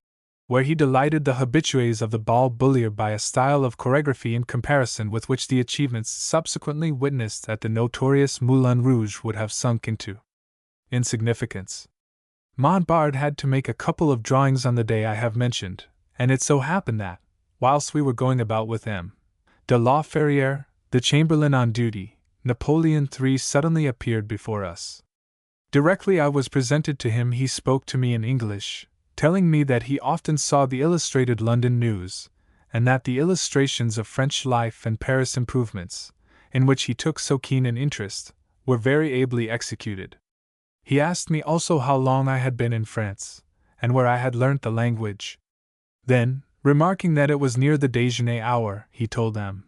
where he delighted the habitués of the Bal Bullier by a style of choreography in comparison with which the achievements subsequently witnessed at the notorious Moulin Rouge would have sunk into insignificance. Montbard had to make a couple of drawings on the day I have mentioned, and it so happened that, whilst we were going about with M. de la Ferrière, the chamberlain on duty, Napoleon III suddenly appeared before us. Directly I was presented to him, he spoke to me in English, telling me that he often saw the Illustrated London News, and that the illustrations of French life and Paris improvements, in which he took so keen an interest, were very ably executed. He asked me also how long I had been in France, and where I had learnt the language. Then, remarking that it was near the déjeuner hour, he told M.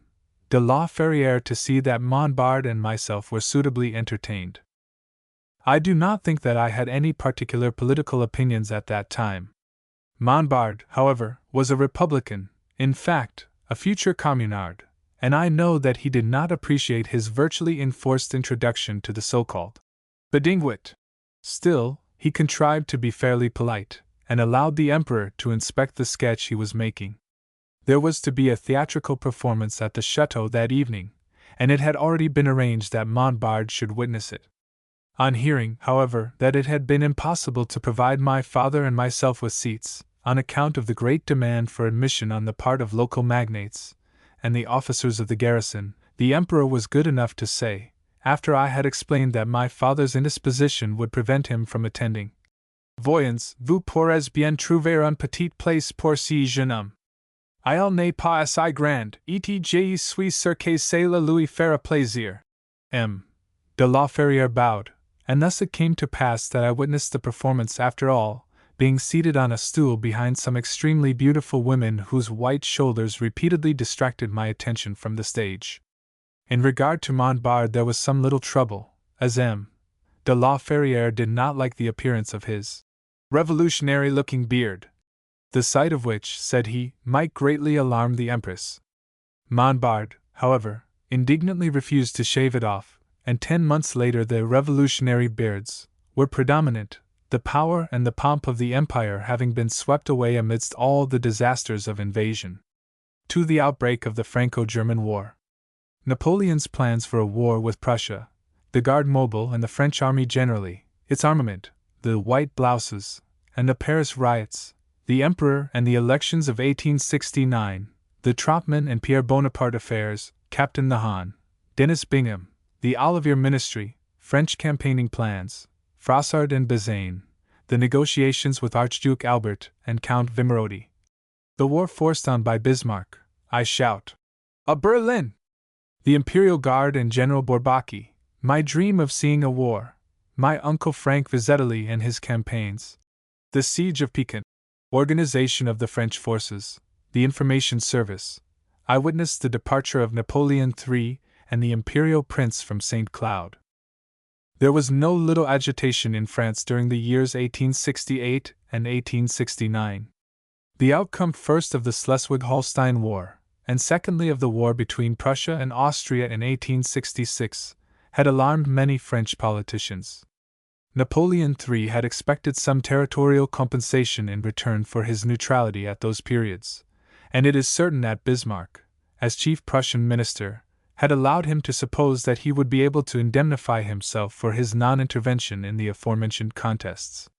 de la Ferrière to see that Montbard and myself were suitably entertained. I do not think that I had any particular political opinions at that time. Montbard, however, was a Republican, in fact, a future communard, and I know that he did not appreciate his virtually enforced introduction to the so-called Bedinguet. Still, he contrived to be fairly polite, and allowed the Emperor to inspect the sketch he was making. There was to be a theatrical performance at the chateau that evening, and it had already been arranged that Montbard should witness it. On hearing, however, that it had been impossible to provide my father and myself with seats, on account of the great demand for admission on the part of local magnates and the officers of the garrison, the Emperor was good enough to say, after I had explained that my father's indisposition would prevent him from attending, Voyons, vous pourrez bien trouver une petite place pour ce jeune homme. Il n'est pas assez grand, et je suis sûr que cela lui fera plaisir. M. de la Ferrière bowed, and thus it came to pass that I witnessed the performance after all, being seated on a stool behind some extremely beautiful women whose white shoulders repeatedly distracted my attention from the stage. In regard to Montbard there was some little trouble, as M. de la Ferrière did not like the appearance of his revolutionary-looking beard, the sight of which, said he, might greatly alarm the Empress. Montbard, however, indignantly refused to shave it off, and 10 months later the revolutionary beards were predominant, the power and the pomp of the empire having been swept away amidst all the disasters of invasion. To the outbreak of the Franco-German War. Napoleon's plans for a war with Prussia, the Garde Mobile and the French army generally, its armament, the white blouses, and the Paris riots, the Emperor and the elections of 1869, the Troppmann and Pierre Bonaparte affairs, Captain Nahon, Denis Bingham, the Olivier ministry, French campaigning plans, Frossard and Bazaine, the negotiations with Archduke Albert and Count Wimerodi. The war forced on by Bismarck, I shout. A Berlin! The Imperial Guard and General Bourbaki, my dream of seeing a war, my uncle Frank Vizetelly and his campaigns. The siege of Pekin, organization of the French forces, the information service. I witnessed the departure of Napoleon III and the Imperial Prince from St. Cloud. There was no little agitation in France during the years 1868 and 1869. The outcome first of the Schleswig-Holstein War, and secondly of the war between Prussia and Austria in 1866, had alarmed many French politicians. Napoleon III had expected some territorial compensation in return for his neutrality at those periods, and it is certain that Bismarck, as chief Prussian minister, had allowed him to suppose that he would be able to indemnify himself for his non-intervention in the aforementioned contests.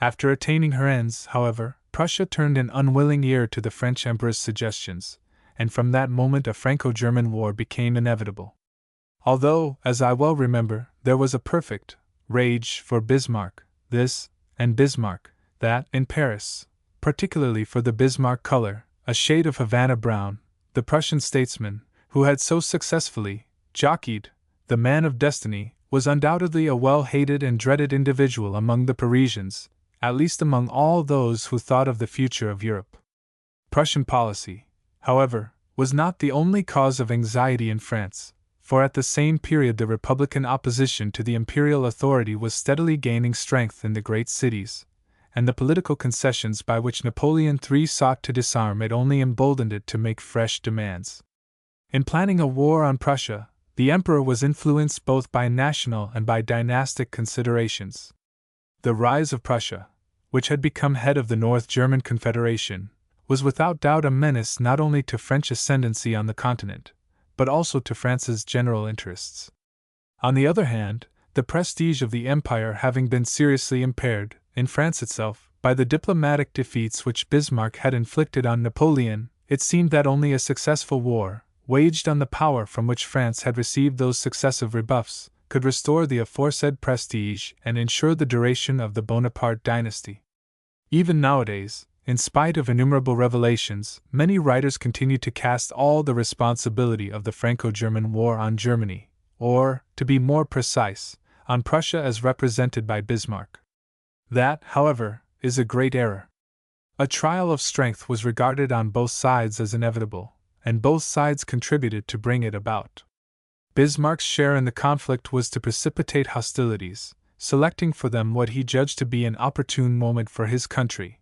After attaining her ends, however, Prussia turned an unwilling ear to the French Emperor's suggestions, and from that moment a Franco-German war became inevitable. Although, as I well remember, there was a perfect rage for Bismarck, this, and Bismarck, that, in Paris, particularly for the Bismarck color, a shade of Havana brown, the Prussian statesman, who had so successfully jockeyed the man of destiny, was undoubtedly a well-hated and dreaded individual among the Parisians, at least among all those who thought of the future of Europe. Prussian policy, however, was not the only cause of anxiety in France, for at the same period the Republican opposition to the imperial authority was steadily gaining strength in the great cities, and the political concessions by which Napoleon III sought to disarm it only emboldened it to make fresh demands. In planning a war on Prussia, the Emperor was influenced both by national and by dynastic considerations. The rise of Prussia, which had become head of the North German Confederation, was without doubt a menace not only to French ascendancy on the continent, but also to France's general interests. On the other hand, the prestige of the empire having been seriously impaired, in France itself, by the diplomatic defeats which Bismarck had inflicted on Napoleon, it seemed that only a successful war, waged on the power from which France had received those successive rebuffs, could restore the aforesaid prestige and ensure the duration of the Bonaparte dynasty. Even nowadays, in spite of innumerable revelations, many writers continue to cast all the responsibility of the Franco-German War on Germany, or, to be more precise, on Prussia as represented by Bismarck. That, however, is a great error. A trial of strength was regarded on both sides as inevitable, and both sides contributed to bring it about. Bismarck's share in the conflict was to precipitate hostilities, selecting for them what he judged to be an opportune moment for his country,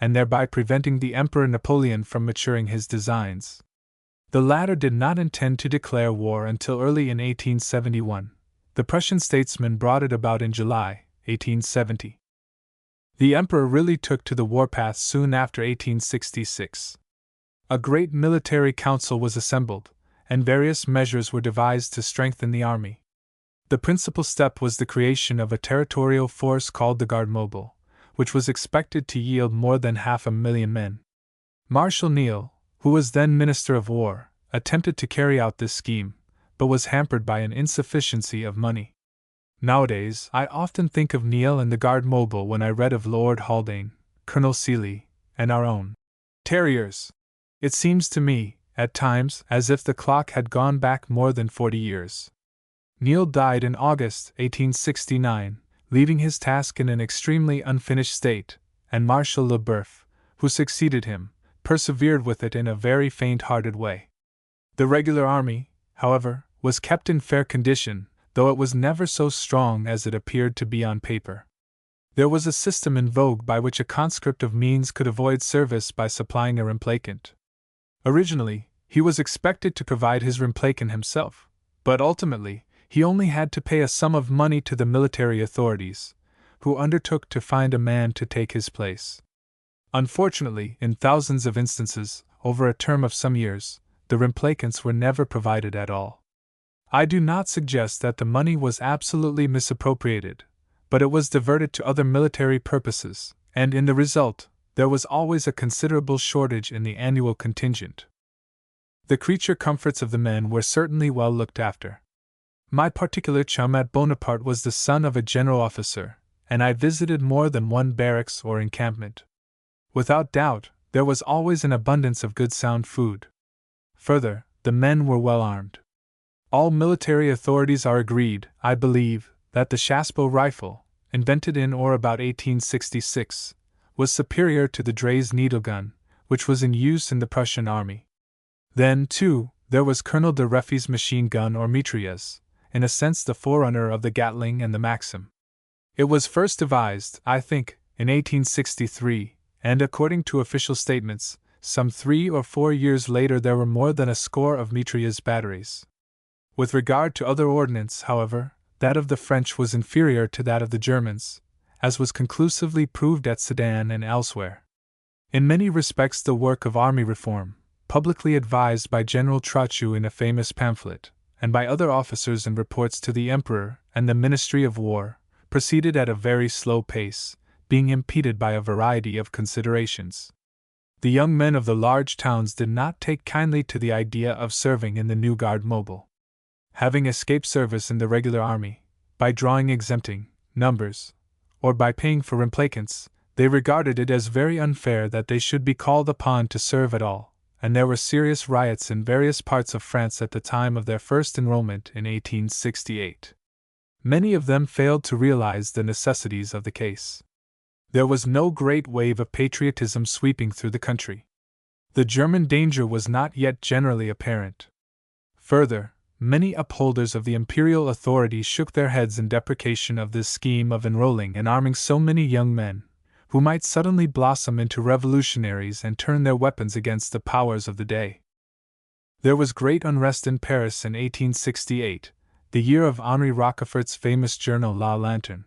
and thereby preventing the Emperor Napoleon from maturing his designs. The latter did not intend to declare war until early in 1871. The Prussian statesman brought it about in July, 1870. The Emperor really took to the warpath soon after 1866. A great military council was assembled, and various measures were devised to strengthen the army. The principal step was the creation of a territorial force called the Garde Mobile, which was expected to yield more than 500,000 men. Marshal Ney, who was then Minister of War, attempted to carry out this scheme, but was hampered by an insufficiency of money. Nowadays, I often think of Ney and the Garde Mobile when I read of Lord Haldane, Colonel Seeley, and our own terriers. It seems to me, at times, as if the clock had gone back more than 40 years. Ney died in August 1869, leaving his task in an extremely unfinished state, and Marshal Lebeuf, who succeeded him, persevered with it in a very faint-hearted way. The regular army, however, was kept in fair condition, though it was never so strong as it appeared to be on paper. There was a system in vogue by which a conscript of means could avoid service by supplying a remplacant. Originally, he was expected to provide his remplacant himself, but ultimately, he only had to pay a sum of money to the military authorities, who undertook to find a man to take his place. Unfortunately, in thousands of instances, over a term of some years, the replicants were never provided at all. I do not suggest that the money was absolutely misappropriated, but it was diverted to other military purposes, and in the result, there was always a considerable shortage in the annual contingent. The creature comforts of the men were certainly well looked after. My particular chum at Bonaparte was the son of a general officer, and I visited more than one barracks or encampment. Without doubt, there was always an abundance of good sound food. Further, the men were well armed. All military authorities are agreed, I believe, that the Chassepot rifle, invented in or about 1866, was superior to the Dreyse needle gun, which was in use in the Prussian army. Then, too, there was Colonel de Reffy's machine gun or mitrailleuse, in a sense the forerunner of the Gatling and the Maxim. It was first devised, I think, in 1863, and according to official statements, some 3 or 4 years later there were more than a score of mitrailleuse batteries. With regard to other ordnance, however, that of the French was inferior to that of the Germans, as was conclusively proved at Sedan and elsewhere. In many respects the work of army reform, publicly advised by General Trochu in a famous pamphlet, and by other officers in reports to the Emperor and the Ministry of War, proceeded at a very slow pace, being impeded by a variety of considerations. The young men of the large towns did not take kindly to the idea of serving in the new Garde Mobile. Having escaped service in the regular army, by drawing exempting numbers, or by paying for replicants, they regarded it as very unfair that they should be called upon to serve at all, and there were serious riots in various parts of France at the time of their first enrollment in 1868. Many of them failed to realize the necessities of the case. There was no great wave of patriotism sweeping through the country. The German danger was not yet generally apparent. Further, many upholders of the imperial authority shook their heads in deprecation of this scheme of enrolling and arming so many young men, who might suddenly blossom into revolutionaries and turn their weapons against the powers of the day. There was great unrest in Paris in 1868, the year of Henri Rochefort's famous journal La Lanterne.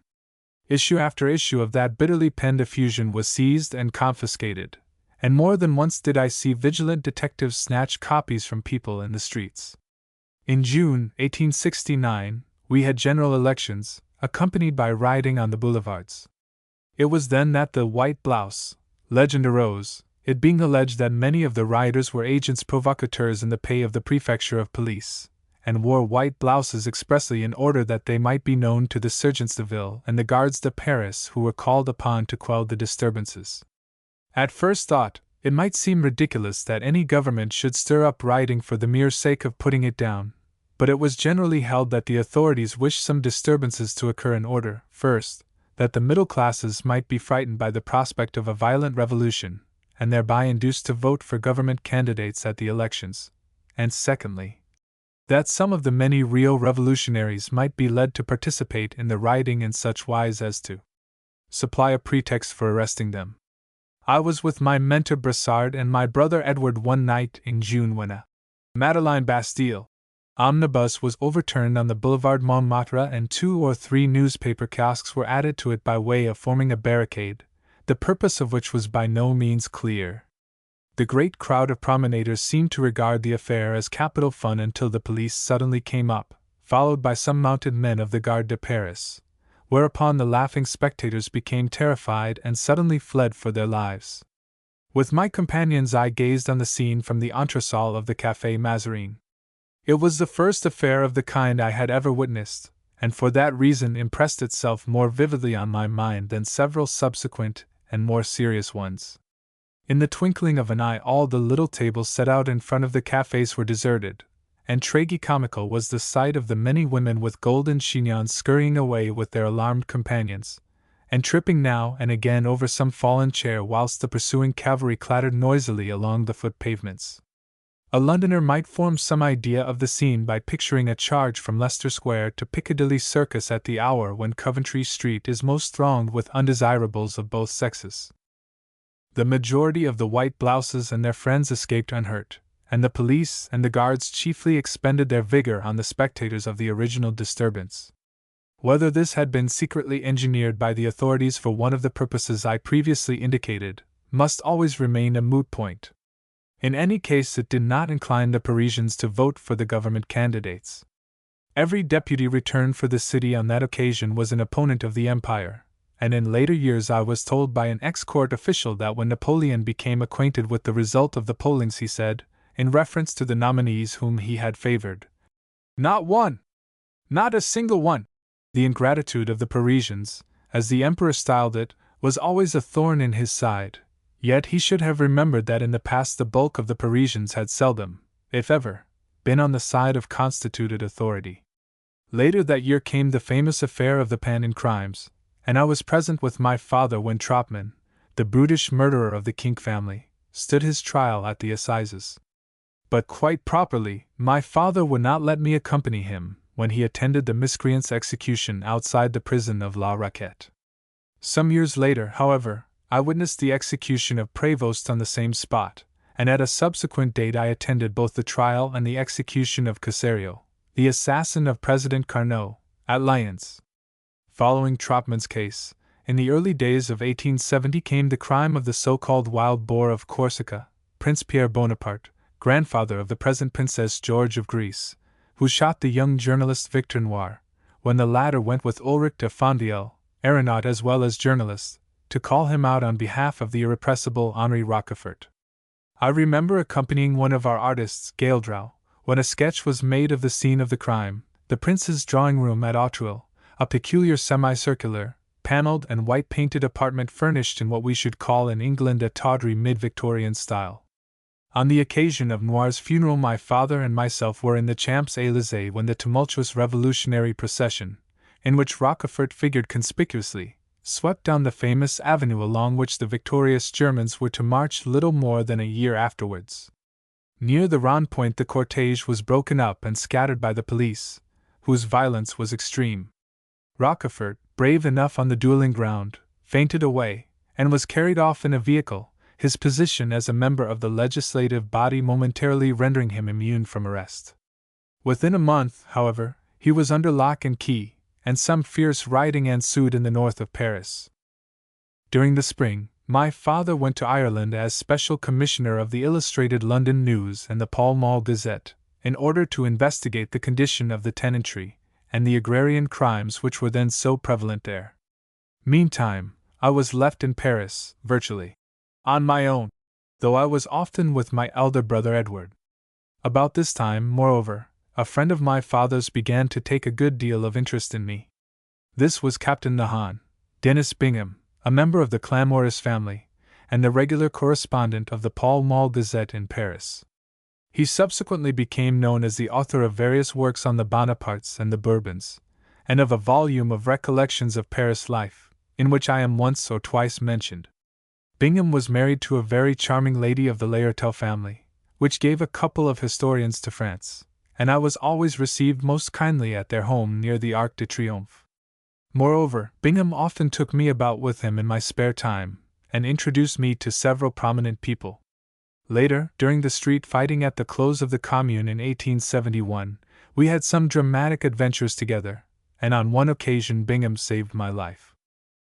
Issue after issue of that bitterly penned effusion was seized and confiscated, and more than once did I see vigilant detectives snatch copies from people in the streets. In June 1869, we had general elections, accompanied by rioting on the boulevards. It was then that the white blouse legend arose, it being alleged that many of the rioters were agents provocateurs in the pay of the prefecture of police, and wore white blouses expressly in order that they might be known to the sergeants de ville and the gardes de Paris who were called upon to quell the disturbances. At first thought, it might seem ridiculous that any government should stir up rioting for the mere sake of putting it down, but it was generally held that the authorities wished some disturbances to occur in order, first, that the middle classes might be frightened by the prospect of a violent revolution, and thereby induced to vote for government candidates at the elections, and secondly, that some of the many real revolutionaries might be led to participate in the rioting in such wise as to supply a pretext for arresting them. I was with my mentor Bressard and my brother Edward one night in June when a Madeleine Bastille omnibus was overturned on the Boulevard Montmartre and 2 or 3 newspaper kiosks were added to it by way of forming a barricade, the purpose of which was by no means clear. The great crowd of promenaders seemed to regard the affair as capital fun until the police suddenly came up, followed by some mounted men of the Garde de Paris, whereupon the laughing spectators became terrified and suddenly fled for their lives. With my companions I gazed on the scene from the entresol of the Café Mazarin. It was the first affair of the kind I had ever witnessed, and for that reason impressed itself more vividly on my mind than several subsequent and more serious ones. In the twinkling of an eye all the little tables set out in front of the cafes were deserted, and tragicomical was the sight of the many women with golden chignons scurrying away with their alarmed companions, and tripping now and again over some fallen chair whilst the pursuing cavalry clattered noisily along the foot pavements. A Londoner might form some idea of the scene by picturing a charge from Leicester Square to Piccadilly Circus at the hour when Coventry Street is most thronged with undesirables of both sexes. The majority of the white blouses and their friends escaped unhurt, and the police and the guards chiefly expended their vigor on the spectators of the original disturbance. Whether this had been secretly engineered by the authorities for one of the purposes I previously indicated, must always remain a moot point. In any case, it did not incline the Parisians to vote for the government candidates. Every deputy returned for the city on that occasion was an opponent of the empire, and in later years I was told by an ex-court official that when Napoleon became acquainted with the result of the pollings, he said, in reference to the nominees whom he had favored, "Not one! Not a single one!" The ingratitude of the Parisians, as the emperor styled it, was always a thorn in his side, yet he should have remembered that in the past the bulk of the Parisians had seldom, if ever, been on the side of constituted authority. Later that year came the famous affair of the Pannin crimes, and I was present with my father when Troppmann, the brutish murderer of the Kink family, stood his trial at the assizes. But quite properly, my father would not let me accompany him when he attended the miscreant's execution outside the prison of La Raquette. Some years later, however, I witnessed the execution of Prévost on the same spot, and at a subsequent date I attended both the trial and the execution of Caserio, the assassin of President Carnot, at Lyons. Following Troppmann's case, in the early days of 1870 came the crime of the so-called wild boar of Corsica, Prince Pierre Bonaparte, grandfather of the present Princess George of Greece, who shot the young journalist Victor Noir, when the latter went with Ulrich de Fondiel, aeronaut as well as journalist, to call him out on behalf of the irrepressible Henri Rochefort. I remember accompanying one of our artists, Gaildrow, when a sketch was made of the scene of the crime, the prince's drawing-room at Auteuil, a peculiar semicircular, panelled and white-painted apartment furnished in what we should call in England a tawdry mid-Victorian style. On the occasion of Noir's funeral my father and myself were in the Champs-Élysées when the tumultuous revolutionary procession, in which Rochefort figured conspicuously, swept down the famous avenue along which the victorious Germans were to march little more than a year afterwards. Near the Rond Point the cortege was broken up and scattered by the police, whose violence was extreme. Rochefort, brave enough on the dueling ground, fainted away, and was carried off in a vehicle, his position as a member of the legislative body momentarily rendering him immune from arrest. Within a month, however, he was under lock and key, and some fierce rioting ensued in the north of Paris. During the spring, my father went to Ireland as special commissioner of the Illustrated London News and the Pall Mall Gazette, in order to investigate the condition of the tenantry and the agrarian crimes which were then so prevalent there. Meantime, I was left in Paris, virtually on my own, though I was often with my elder brother Edward. About this time, moreover, a friend of my father's began to take a good deal of interest in me. This was Captain Nahan, Denis Bingham, a member of the Clamorous family, and the regular correspondent of the Pall Mall Gazette in Paris. He subsequently became known as the author of various works on the Bonapartes and the Bourbons, and of a volume of recollections of Paris life, in which I am once or twice mentioned. Bingham was married to a very charming lady of the Lairetel family, which gave a couple of historians to France, and I was always received most kindly at their home near the Arc de Triomphe. Moreover, Bingham often took me about with him in my spare time, and introduced me to several prominent people. Later, during the street fighting at the close of the Commune in 1871, we had some dramatic adventures together, and on one occasion Bingham saved my life.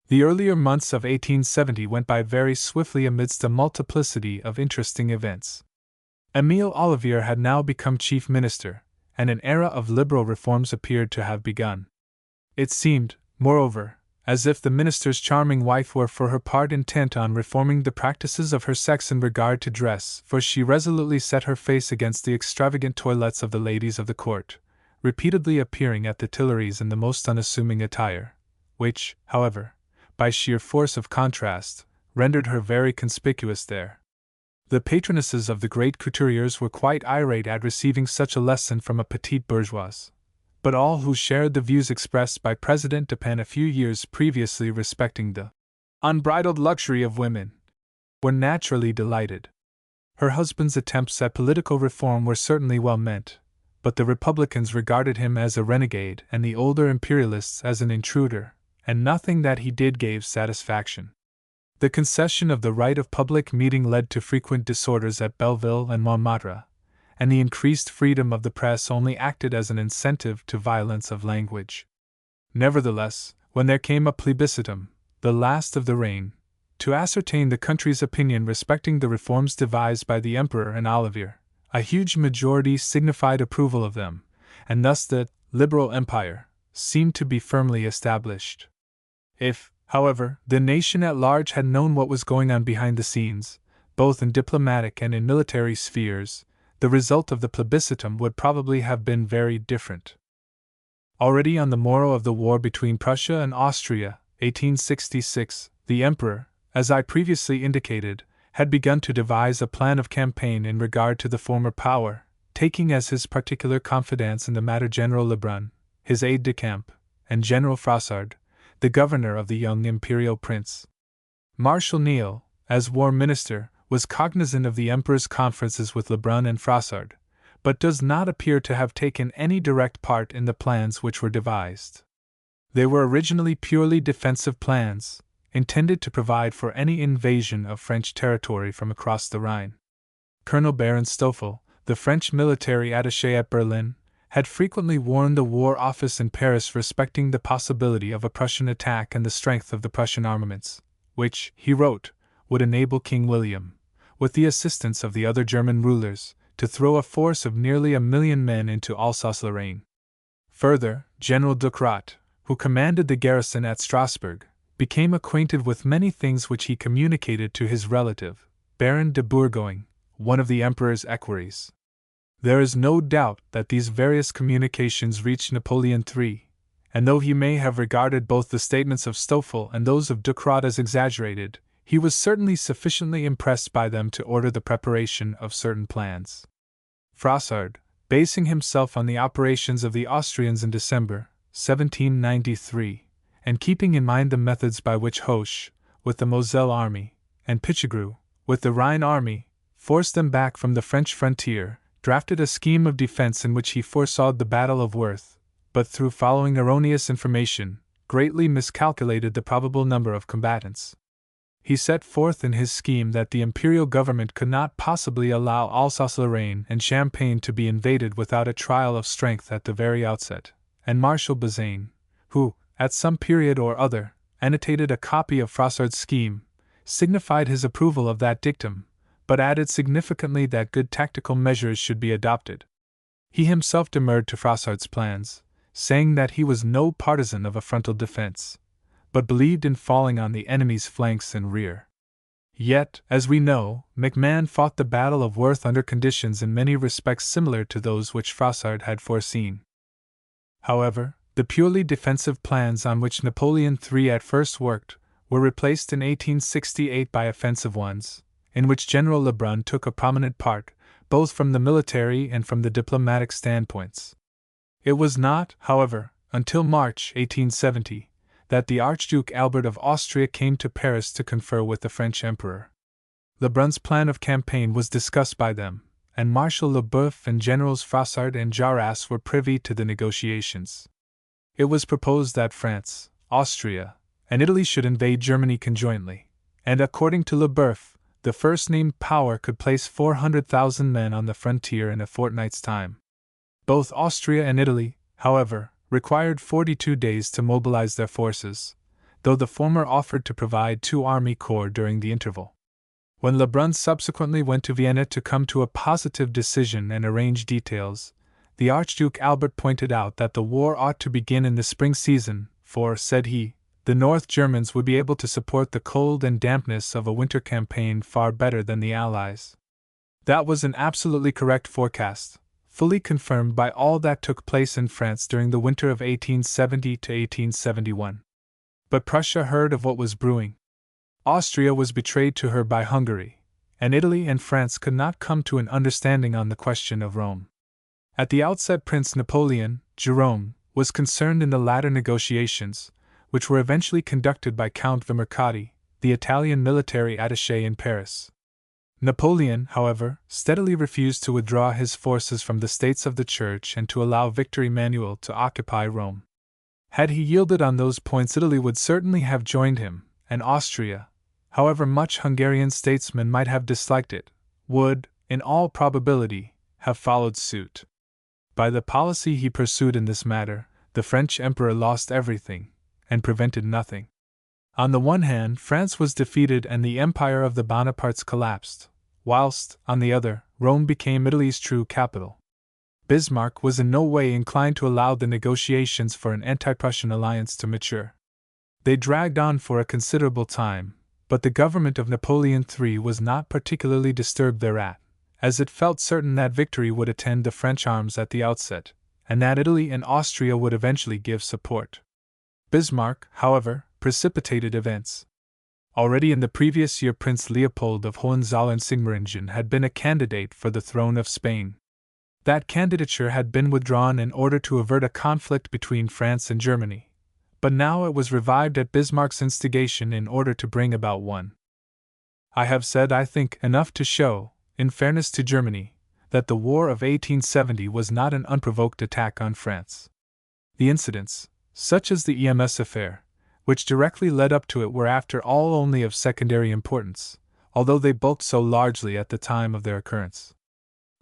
The earlier months of 1870 went by very swiftly amidst a multiplicity of interesting events. Émile Ollivier had now become chief minister, and an era of liberal reforms appeared to have begun. It seemed, moreover, as if the minister's charming wife were for her part intent on reforming the practices of her sex in regard to dress, for she resolutely set her face against the extravagant toilettes of the ladies of the court, repeatedly appearing at the Tuileries in the most unassuming attire, which, however, by sheer force of contrast, rendered her very conspicuous there. The patronesses of the great couturiers were quite irate at receiving such a lesson from a petite bourgeoise, but all who shared the views expressed by President Dupin a few years previously respecting the unbridled luxury of women were naturally delighted. Her husband's attempts at political reform were certainly well meant, but the Republicans regarded him as a renegade and the older imperialists as an intruder, and nothing that he did gave satisfaction. The concession of the right of public meeting led to frequent disorders at Belleville and Montmartre, and the increased freedom of the press only acted as an incentive to violence of language. Nevertheless, when there came a plebiscitum, the last of the reign, to ascertain the country's opinion respecting the reforms devised by the Emperor and Olivier, a huge majority signified approval of them, and thus the liberal empire seemed to be firmly established. If, however, the nation at large had known what was going on behind the scenes, both in diplomatic and in military spheres, the result of the plebiscitum would probably have been very different. Already on the morrow of the war between Prussia and Austria, 1866, the Emperor, as I previously indicated, had begun to devise a plan of campaign in regard to the former power, taking as his particular confidants in the matter General Lebrun, his aide-de-camp, and General Frossard, the governor of the young imperial prince. Marshal Ney, as war minister, was cognizant of the Emperor's conferences with Lebrun and Frossard, but does not appear to have taken any direct part in the plans which were devised. They were originally purely defensive plans, intended to provide for any invasion of French territory from across the Rhine. Colonel Baron Stoffel, the French military attaché at Berlin, had frequently warned the War Office in Paris respecting the possibility of a Prussian attack and the strength of the Prussian armaments, which, he wrote, would enable King William, with the assistance of the other German rulers, to throw a force of nearly 1,000,000 men into Alsace-Lorraine. Further, General Ducrot, who commanded the garrison at Strasbourg, became acquainted with many things which he communicated to his relative, Baron de Bourgogne, one of the Emperor's equerries. There is no doubt that these various communications reached Napoleon III, and though he may have regarded both the statements of Stoffel and those of Ducrot as exaggerated, he was certainly sufficiently impressed by them to order the preparation of certain plans. Frossard, basing himself on the operations of the Austrians in December 1793, and keeping in mind the methods by which Hoche, with the Moselle army, and Pichegru, with the Rhine army, forced them back from the French frontier, drafted a scheme of defense in which he foresaw the Battle of Worth, but through following erroneous information, greatly miscalculated the probable number of combatants. He set forth in his scheme that the imperial government could not possibly allow Alsace-Lorraine and Champagne to be invaded without a trial of strength at the very outset, and Marshal Bazaine, who, at some period or other, annotated a copy of Frossard's scheme, signified his approval of that dictum, but added significantly that good tactical measures should be adopted. He himself demurred to Frossard's plans, saying that he was no partisan of a frontal defense, but believed in falling on the enemy's flanks and rear. Yet, as we know, MacMahon fought the Battle of Worth under conditions in many respects similar to those which Frossard had foreseen. However, the purely defensive plans on which Napoleon III at first worked were replaced in 1868 by offensive ones, in which General Lebrun took a prominent part, both from the military and from the diplomatic standpoints. It was not, however, until March 1870 that the Archduke Albert of Austria came to Paris to confer with the French Emperor. Lebrun's plan of campaign was discussed by them, and Marshal Leboeuf and Generals Frossard and Jarras were privy to the negotiations. It was proposed that France, Austria, and Italy should invade Germany conjointly, and according to Leboeuf, the first-named power could place 400,000 men on the frontier in a fortnight's time. Both Austria and Italy, however, required 42 days to mobilize their forces, though the former offered to provide 2 army corps during the interval. When Lebrun subsequently went to Vienna to come to a positive decision and arrange details, the Archduke Albert pointed out that the war ought to begin in the spring season, for, said he, the North Germans would be able to support the cold and dampness of a winter campaign far better than the Allies. That was an absolutely correct forecast, fully confirmed by all that took place in France during the winter of 1870 to 1871. But Prussia heard of what was brewing. Austria was betrayed to her by Hungary, and Italy and France could not come to an understanding on the question of Rome. At the outset Prince Napoleon, Jerome, was concerned in the latter negotiations, which were eventually conducted by Count Vimercati, the Italian military attaché in Paris. Napoleon, however, steadily refused to withdraw his forces from the States of the Church and to allow Victor Emmanuel to occupy Rome. Had he yielded on those points, Italy would certainly have joined him, and Austria, however much Hungarian statesmen might have disliked it, would, in all probability, have followed suit. By the policy he pursued in this matter, the French emperor lost everything, and prevented nothing. On the one hand, France was defeated and the empire of the Bonapartes collapsed, whilst, on the other, Rome became Italy's true capital. Bismarck was in no way inclined to allow the negotiations for an anti-Prussian alliance to mature. They dragged on for a considerable time, but the government of Napoleon III was not particularly disturbed thereat, as it felt certain that victory would attend the French arms at the outset, and that Italy and Austria would eventually give support. Bismarck, however, precipitated events. Already in the previous year, Prince Leopold of Hohenzollern-Sigmaringen had been a candidate for the throne of Spain. That candidature had been withdrawn in order to avert a conflict between France and Germany, but now it was revived at Bismarck's instigation in order to bring about one. I have said, I think, enough to show, in fairness to Germany, that the War of 1870 was not an unprovoked attack on France. The incidents, such as the EMS affair, which directly led up to it, were after all only of secondary importance, although they bulked so largely at the time of their occurrence.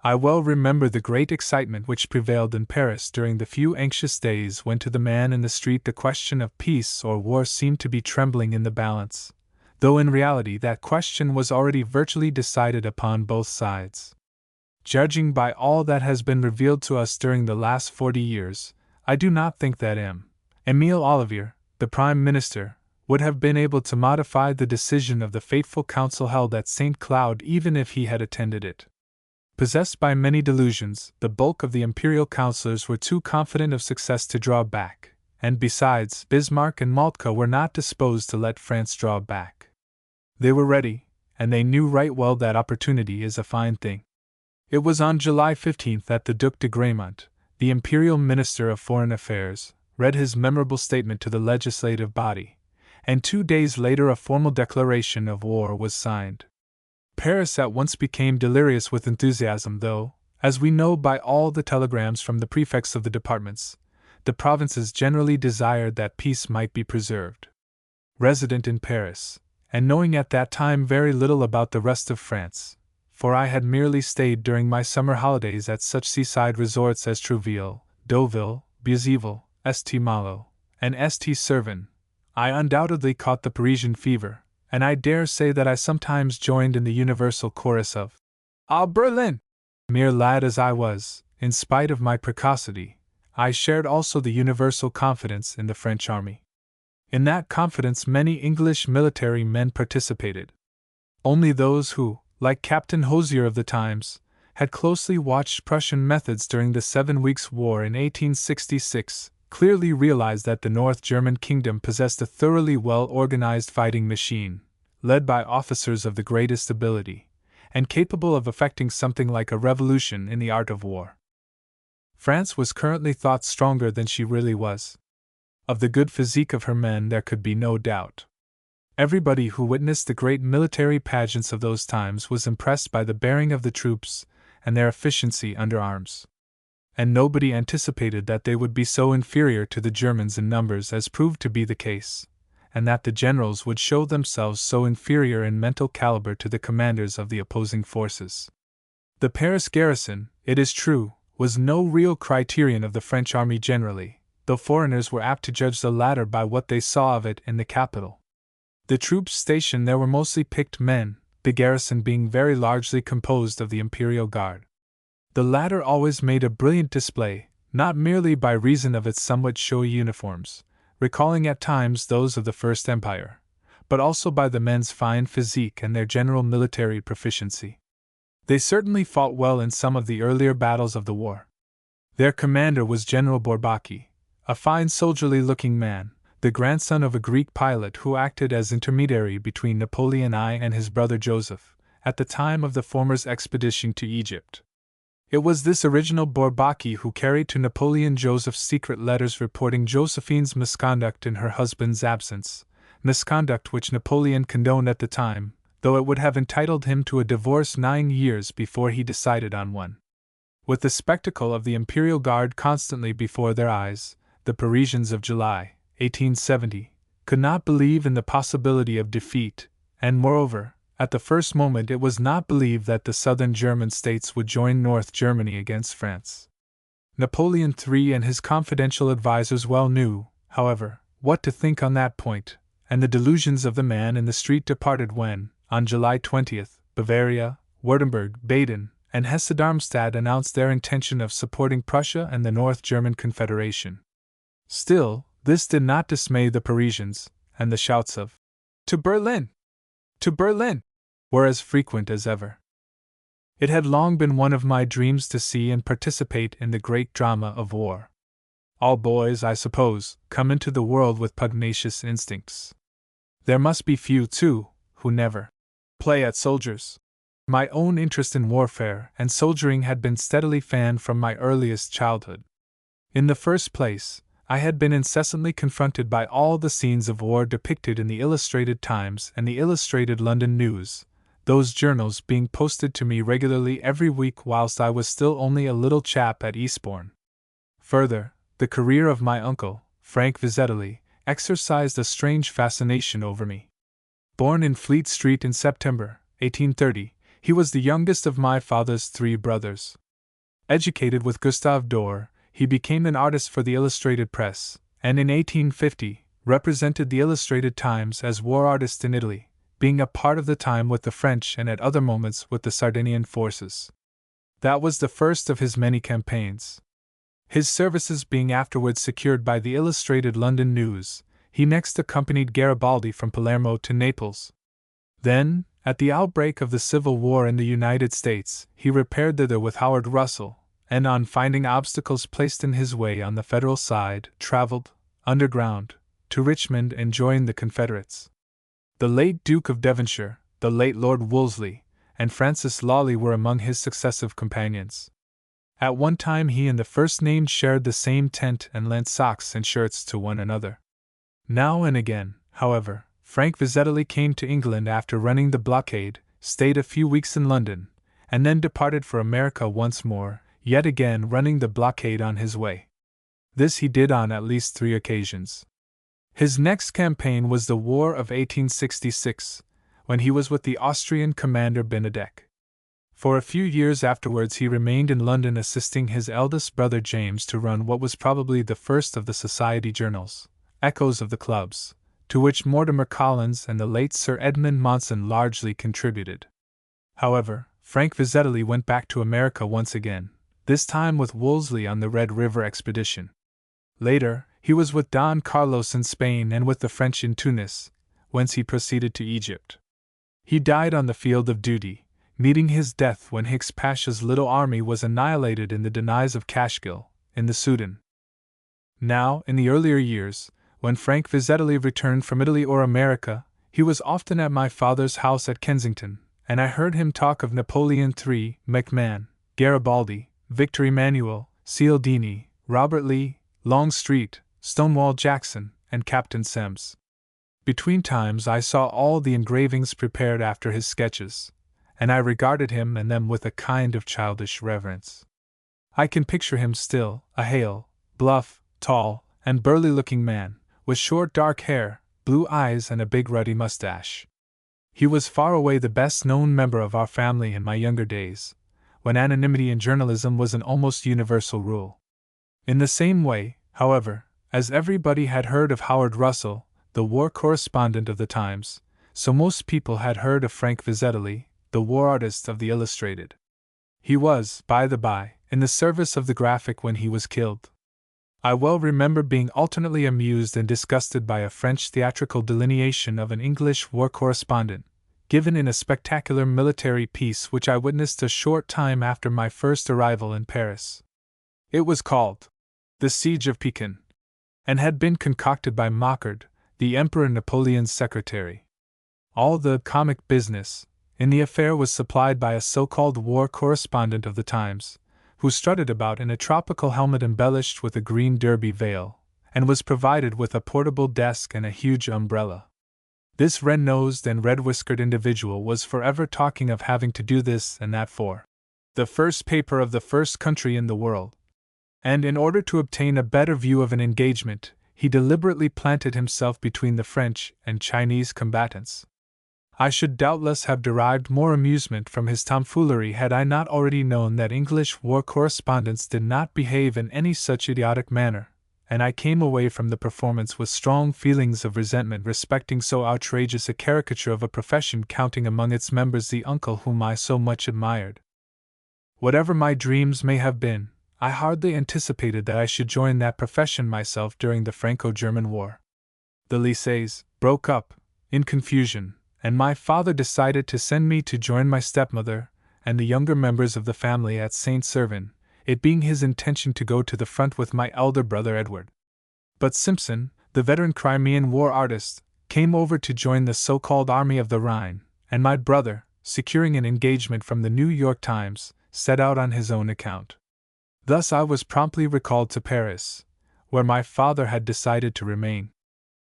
I well remember the great excitement which prevailed in Paris during the few anxious days when to the man in the street the question of peace or war seemed to be trembling in the balance, though in reality that question was already virtually decided upon both sides. Judging by all that has been revealed to us during the last 40 years, I do not think that Émile Ollivier, the Prime Minister, would have been able to modify the decision of the fateful council held at St. Cloud even if he had attended it. Possessed by many delusions, the bulk of the imperial councillors were too confident of success to draw back, and besides, Bismarck and Moltke were not disposed to let France draw back. They were ready, and they knew right well that opportunity is a fine thing. It was on July 15 that the Duc de Gramont, the imperial Minister of Foreign Affairs, read his memorable statement to the legislative body, and 2 days later a formal declaration of war was signed. Paris at once became delirious with enthusiasm, though, as we know by all the telegrams from the prefects of the departments, the provinces generally desired that peace might be preserved. Resident in Paris, and knowing at that time very little about the rest of France, for I had merely stayed during my summer holidays at such seaside resorts as Trouville, Deauville, Beuzeville, St. Malo, and St. Servan, I undoubtedly caught the Parisian fever, and I dare say that I sometimes joined in the universal chorus of "Ah, Berlin!" Mere lad as I was, in spite of my precocity, I shared also the universal confidence in the French army. In that confidence many English military men participated. Only those who, like Captain Hosier of the Times, had closely watched Prussian methods during the 7 Weeks' War in 1866, clearly realized that the North German kingdom possessed a thoroughly well-organized fighting machine, led by officers of the greatest ability, and capable of effecting something like a revolution in the art of war. France was currently thought stronger than she really was. Of the good physique of her men there could be no doubt. Everybody who witnessed the great military pageants of those times was impressed by the bearing of the troops and their efficiency under arms. And nobody anticipated that they would be so inferior to the Germans in numbers as proved to be the case, and that the generals would show themselves so inferior in mental caliber to the commanders of the opposing forces. The Paris garrison, it is true, was no real criterion of the French army generally, though foreigners were apt to judge the latter by what they saw of it in the capital. The troops stationed there were mostly picked men, the garrison being very largely composed of the Imperial Guard. The latter always made a brilliant display, not merely by reason of its somewhat showy uniforms, recalling at times those of the First Empire, but also by the men's fine physique and their general military proficiency. They certainly fought well in some of the earlier battles of the war. Their commander was General Bourbaki, a fine soldierly-looking man, the grandson of a Greek pilot who acted as intermediary between Napoleon I and his brother Joseph, at the time of the former's expedition to Egypt. It was this original Bourbaki who carried to Napoleon Joseph's secret letters reporting Josephine's misconduct in her husband's absence, misconduct which Napoleon condoned at the time, though it would have entitled him to a divorce 9 years before he decided on one. With the spectacle of the Imperial Guard constantly before their eyes, the Parisians of July, 1870, could not believe in the possibility of defeat, and moreover, at the first moment it was not believed that the southern German states would join North Germany against France. Napoleon III and his confidential advisers well knew, however, what to think on that point, and the delusions of the man in the street departed when, on July 20th, Bavaria, Württemberg, Baden, and Hesse-Darmstadt announced their intention of supporting Prussia and the North German Confederation. Still, this did not dismay the Parisians, and the shouts of "To Berlin! To Berlin!" were as frequent as ever. It had long been one of my dreams to see and participate in the great drama of war. All boys, I suppose, come into the world with pugnacious instincts. There must be few, too, who never play at soldiers. My own interest in warfare and soldiering had been steadily fanned from my earliest childhood. In the first place, I had been incessantly confronted by all the scenes of war depicted in the Illustrated Times and the Illustrated London News, those journals being posted to me regularly every week whilst I was still only a little chap at Eastbourne. Further, the career of my uncle, Frank Vizetelly, exercised a strange fascination over me. Born in Fleet Street in September 1830, he was the youngest of my father's 3 brothers. Educated with Gustave Doré, he became an artist for the Illustrated Press, and in 1850 represented the Illustrated Times as war artist in Italy, being a part of the time with the French and at other moments with the Sardinian forces. That was the first of his many campaigns. His services being afterwards secured by the Illustrated London News, he next accompanied Garibaldi from Palermo to Naples. Then, at the outbreak of the Civil War in the United States, he repaired thither with Howard Russell, and on finding obstacles placed in his way on the Federal side, traveled, underground, to Richmond and joined the Confederates. The late Duke of Devonshire, the late Lord Wolseley, and Francis Lawley were among his successive companions. At one time he and the first named shared the same tent and lent socks and shirts to one another. Now and again, however, Frank Vizetelly came to England after running the blockade, stayed a few weeks in London, and then departed for America once more, yet again running the blockade on his way. This he did on at least 3 occasions. His next campaign was the War of 1866, when he was with the Austrian commander Benedek. For a few years afterwards he remained in London assisting his eldest brother James to run what was probably the first of the society journals, Echoes of the Clubs, to which Mortimer Collins and the late Sir Edmund Monson largely contributed. However, Frank Vizetelly went back to America once again, this time with Wolseley on the Red River expedition. Later, he was with Don Carlos in Spain and with the French in Tunis, whence he proceeded to Egypt. He died on the field of duty, meeting his death when Hicks Pasha's little army was annihilated in the Denies of Kashgil, in the Sudan. Now, in the earlier years, when Frank Vizetelly returned from Italy or America, he was often at my father's house at Kensington, and I heard him talk of Napoleon III, MacMahon, Garibaldi, Victor Emmanuel, Cialdini, Robert Lee, Longstreet, Stonewall Jackson, and Captain Semmes. Between times I saw all the engravings prepared after his sketches, and I regarded him and them with a kind of childish reverence. I can picture him still, a hale, bluff, tall, and burly-looking man, with short dark hair, blue eyes and a big ruddy mustache. He was far away the best-known member of our family in my younger days, when anonymity in journalism was an almost universal rule. In the same way, however, as everybody had heard of Howard Russell, the war correspondent of the Times, so most people had heard of Frank Vizetelly, the war artist of the Illustrated. He was, by the by, in the service of the Graphic when he was killed. I well remember being alternately amused and disgusted by a French theatrical delineation of an English war correspondent, given in a spectacular military piece which I witnessed a short time after my first arrival in Paris. It was called The Siege of Pekin, and had been concocted by Mockerd, the Emperor Napoleon's secretary. All the comic business in the affair was supplied by a so-called war correspondent of the Times, who strutted about in a tropical helmet embellished with a green derby veil, and was provided with a portable desk and a huge umbrella. This red-nosed and red-whiskered individual was forever talking of having to do this and that for the first paper of the first country in the world, and in order to obtain a better view of an engagement, he deliberately planted himself between the French and Chinese combatants. I should doubtless have derived more amusement from his tomfoolery had I not already known that English war correspondents did not behave in any such idiotic manner, and I came away from the performance with strong feelings of resentment respecting so outrageous a caricature of a profession counting among its members the uncle whom I so much admired. Whatever my dreams may have been, I hardly anticipated that I should join that profession myself during the Franco-German War. The lycées broke up, in confusion, and my father decided to send me to join my stepmother and the younger members of the family at St. Servan, it being his intention to go to the front with my elder brother Edward. But Simpson, the veteran Crimean War artist, came over to join the so-called Army of the Rhine, and my brother, securing an engagement from the New York Times, set out on his own account. Thus I was promptly recalled to Paris, where my father had decided to remain.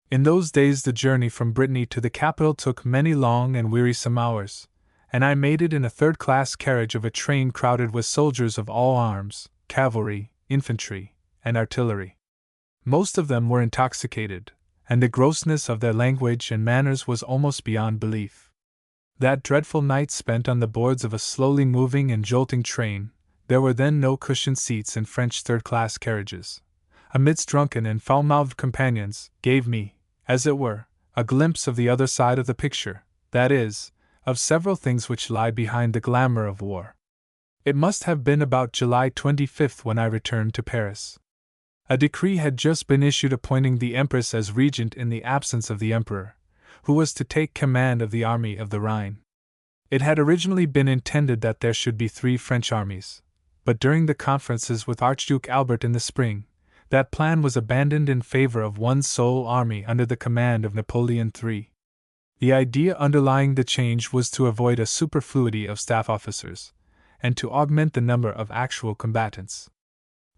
In those days the journey from Brittany to the capital took many long and wearisome hours, and I made it in a third-class carriage of a train crowded with soldiers of all arms, cavalry, infantry, and artillery. Most of them were intoxicated, and the grossness of their language and manners was almost beyond belief. That dreadful night spent on the boards of a slowly moving and jolting train, there were then no cushioned seats in French third-class carriages, amidst drunken and foul-mouthed companions, gave me, as it were, a glimpse of the other side of the picture, that is, of several things which lie behind the glamour of war. It must have been about July 25th when I returned to Paris. A decree had just been issued appointing the Empress as regent in the absence of the Emperor, who was to take command of the Army of the Rhine. It had originally been intended that there should be 3 French armies, but during the conferences with Archduke Albert in the spring, that plan was abandoned in favor of one sole army under the command of Napoleon III. The idea underlying the change was to avoid a superfluity of staff officers, and to augment the number of actual combatants.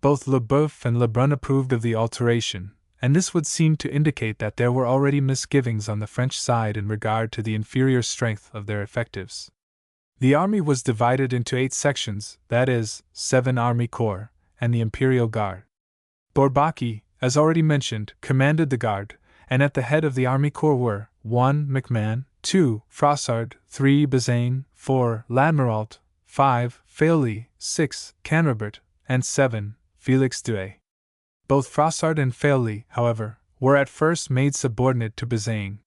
Both Leboeuf and Lebrun approved of the alteration, and this would seem to indicate that there were already misgivings on the French side in regard to the inferior strength of their effectives. The army was divided into 8 sections, that is, 7 army corps, and the Imperial Guard. Bourbaki, as already mentioned, commanded the Guard, and at the head of the army corps were 1. MacMahon, 2. Frossard, 3. Bazaine, 4. Ladmirault, 5. Fairlie, 6. Canrobert, and 7. Félix Douay. Both Frossard and Fairlie, however, were at first made subordinate to Bazaine.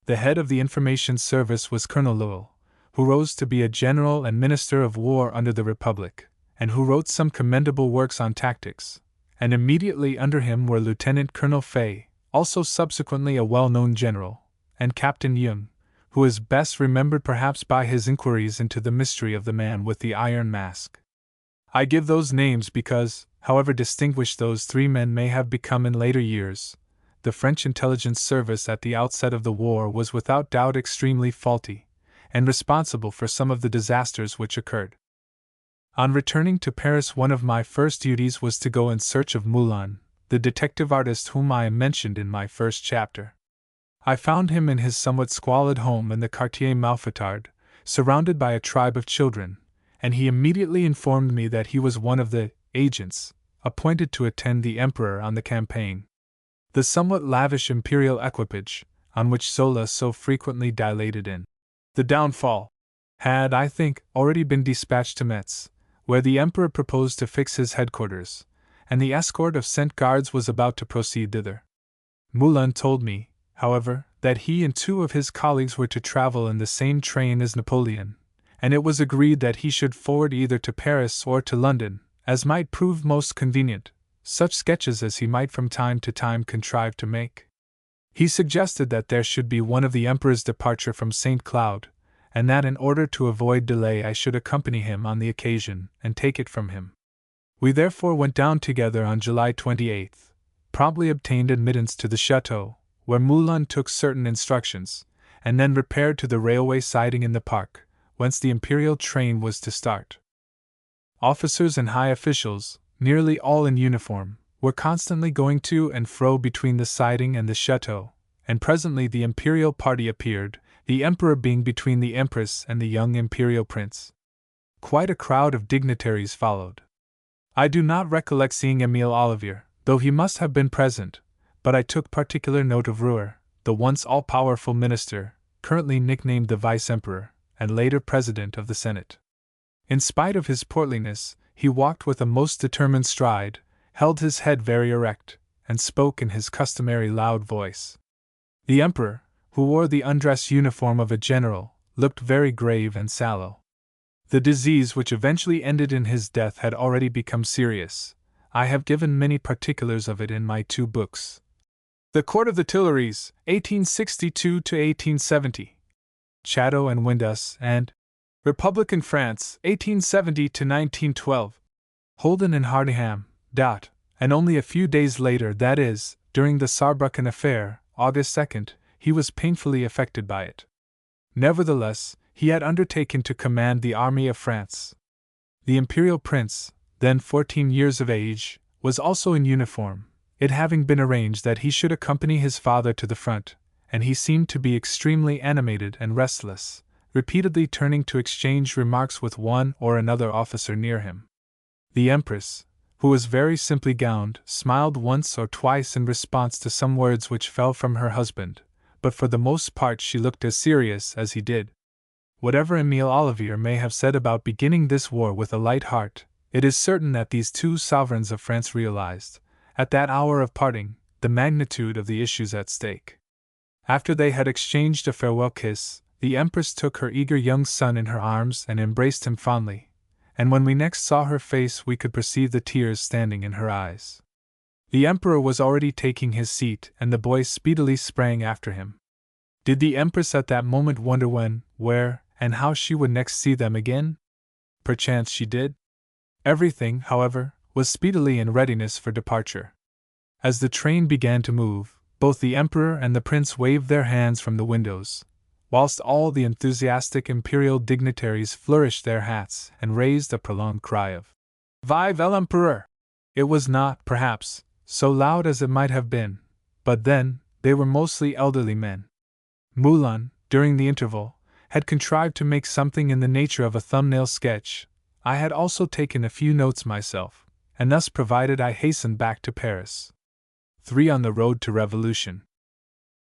The head of the information service was Colonel Lowell, who rose to be a general and minister of war under the Republic, and who wrote some commendable works on tactics, and immediately under him were Lieutenant Colonel Fay, also subsequently a well-known general, and Captain Young, who is best remembered perhaps by his inquiries into the mystery of the man with the iron mask. I give those names because, however distinguished those 3 men may have become in later years, the French intelligence service at the outset of the war was without doubt extremely faulty, and responsible for some of the disasters which occurred. On returning to Paris, one of my first duties was to go in search of Moulin, the detective artist whom I mentioned in my first chapter. I found him in his somewhat squalid home in the Quartier Malfatard, surrounded by a tribe of children, and he immediately informed me that he was one of the agents appointed to attend the Emperor on the campaign. The somewhat lavish imperial equipage, on which Zola so frequently dilated in The Downfall, had, I think, already been dispatched to Metz, where the Emperor proposed to fix his headquarters, and the escort of sent guards was about to proceed thither. Moulin told me, however, that he and 2 of his colleagues were to travel in the same train as Napoleon, and it was agreed that he should forward either to Paris or to London, as might prove most convenient, such sketches as he might from time to time contrive to make. He suggested that there should be one of the Emperor's departure from St. Cloud, and that in order to avoid delay I should accompany him on the occasion and take it from him. We therefore went down together on July 28th, promptly obtained admittance to the chateau, where Moulin took certain instructions, and then repaired to the railway siding in the park, whence the imperial train was to start. Officers and high officials, nearly all in uniform, were constantly going to and fro between the siding and the chateau, and presently the imperial party appeared, the Emperor being between the Empress and the young imperial prince. Quite a crowd of dignitaries followed. I do not recollect seeing Émile Olivier, though he must have been present, but I took particular note of Rouher, the once all-powerful minister, currently nicknamed the Vice-Emperor, and later President of the Senate. In spite of his portliness, he walked with a most determined stride, held his head very erect, and spoke in his customary loud voice. The Emperor, who wore the undress uniform of a general, looked very grave and sallow. The disease which eventually ended in his death had already become serious. I have given many particulars of it in my 2 books. The Court of the Tuileries, 1862 to 1870. Chatto and Windus, and Republican France, 1870 to 1912. Holden and Hardingham, and only a few days later, that is, during the Saarbrücken affair, August 2nd, he was painfully affected by it. Nevertheless, he had undertaken to command the army of France. The imperial prince, then 14 years of age, was also in uniform, it having been arranged that he should accompany his father to the front, and he seemed to be extremely animated and restless, repeatedly turning to exchange remarks with one or another officer near him. The Empress, who was very simply gowned, smiled once or twice in response to some words which fell from her husband, but for the most part she looked as serious as he did. Whatever Émile Ollivier may have said about beginning this war with a light heart, it is certain that these 2 sovereigns of France realized, at that hour of parting, the magnitude of the issues at stake. After they had exchanged a farewell kiss, the Empress took her eager young son in her arms and embraced him fondly, and when we next saw her face we could perceive the tears standing in her eyes. The Emperor was already taking his seat, and the boy speedily sprang after him. Did the Empress at that moment wonder when, where, and how she would next see them again? Perchance she did. Everything, however, was speedily in readiness for departure. As the train began to move, both the Emperor and the Prince waved their hands from the windows, whilst all the enthusiastic imperial dignitaries flourished their hats and raised a prolonged cry of "Vive l'Empereur!" It was not, perhaps, so loud as it might have been, but then, they were mostly elderly men. Moulin, during the interval, had contrived to make something in the nature of a thumbnail sketch. I had also taken a few notes myself, and thus provided I hastened back to Paris. 3 on the road to revolution.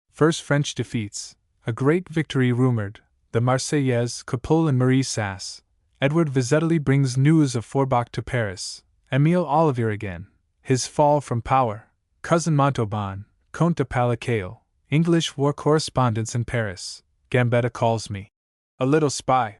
First French defeats, a great victory rumored, the Marseillaise, Capole and Marie Sass. Edward Vizetelly brings news of Forbach to Paris. Émile Ollivier again, his fall from power. Cousin Montauban, Comte de Palacio, English war correspondence in Paris. Gambetta calls me a little spy.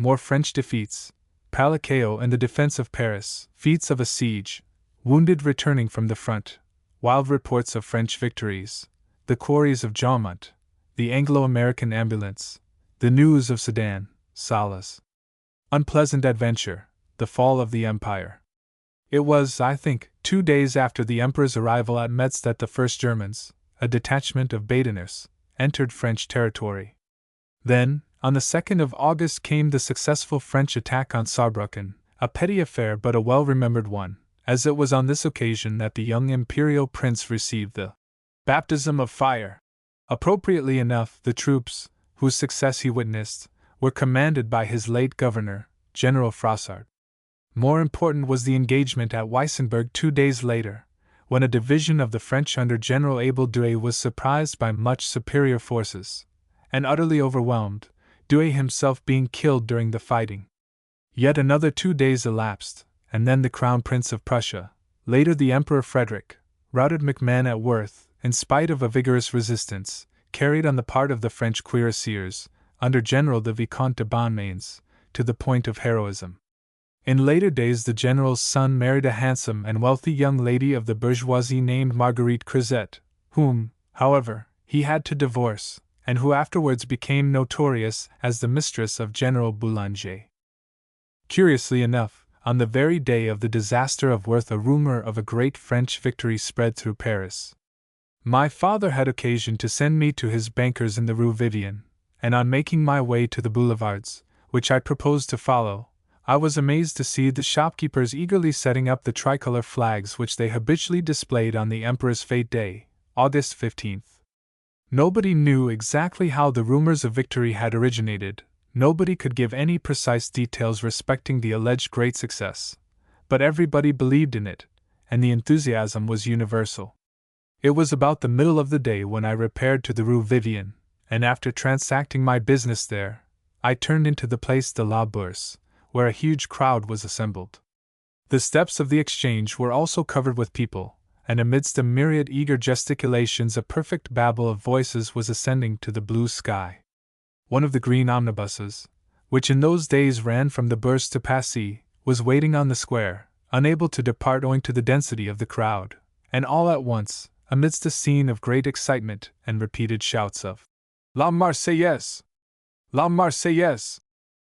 More French defeats. Palacio and the defense of Paris. Feats of a siege. Wounded returning from the front. Wild reports of French victories. The quarries of Jaumont. The Anglo-American ambulance. The news of Sedan. Salas. Unpleasant adventure. The fall of the Empire. It was, I think, 2 days after the Emperor's arrival at Metz that the first Germans, a detachment of Badiners, entered French territory. Then, on the 2nd of August came the successful French attack on Saarbrücken, a petty affair but a well-remembered one, as it was on this occasion that the young imperial prince received the baptism of fire. Appropriately enough, the troops, whose success he witnessed, were commanded by his late governor, General Frossard. More important was the engagement at Weissenberg 2 days later, when a division of the French under General Abel Douay was surprised by much superior forces, and utterly overwhelmed, Douay himself being killed during the fighting. Yet another 2 days elapsed, and then the Crown Prince of Prussia, later the Emperor Frederick, routed MacMahon at Worth, in spite of a vigorous resistance, carried on the part of the French cuirassiers, under General the Vicomte de Bonmains, to the point of heroism. In later days the general's son married a handsome and wealthy young lady of the bourgeoisie named Marguerite Crozet, whom, however, he had to divorce, and who afterwards became notorious as the mistress of General Boulanger. Curiously enough, on the very day of the disaster of Worth a rumor of a great French victory spread through Paris. My father had occasion to send me to his bankers in the Rue Vivienne, and on making my way to the boulevards, which I proposed to follow, I was amazed to see the shopkeepers eagerly setting up the tricolor flags which they habitually displayed on the Emperor's fête day, August 15th. Nobody knew exactly how the rumors of victory had originated, nobody could give any precise details respecting the alleged great success, but everybody believed in it, and the enthusiasm was universal. It was about the middle of the day when I repaired to the Rue Vivienne, and after transacting my business there, I turned into the Place de la Bourse, where a huge crowd was assembled. The steps of the exchange were also covered with people, and amidst a myriad eager gesticulations a perfect babel of voices was ascending to the blue sky. One of the green omnibuses, which in those days ran from the Bourse to Passy, was waiting on the square, unable to depart owing to the density of the crowd, and all at once, amidst a scene of great excitement and repeated shouts of La Marseillaise! La Marseillaise!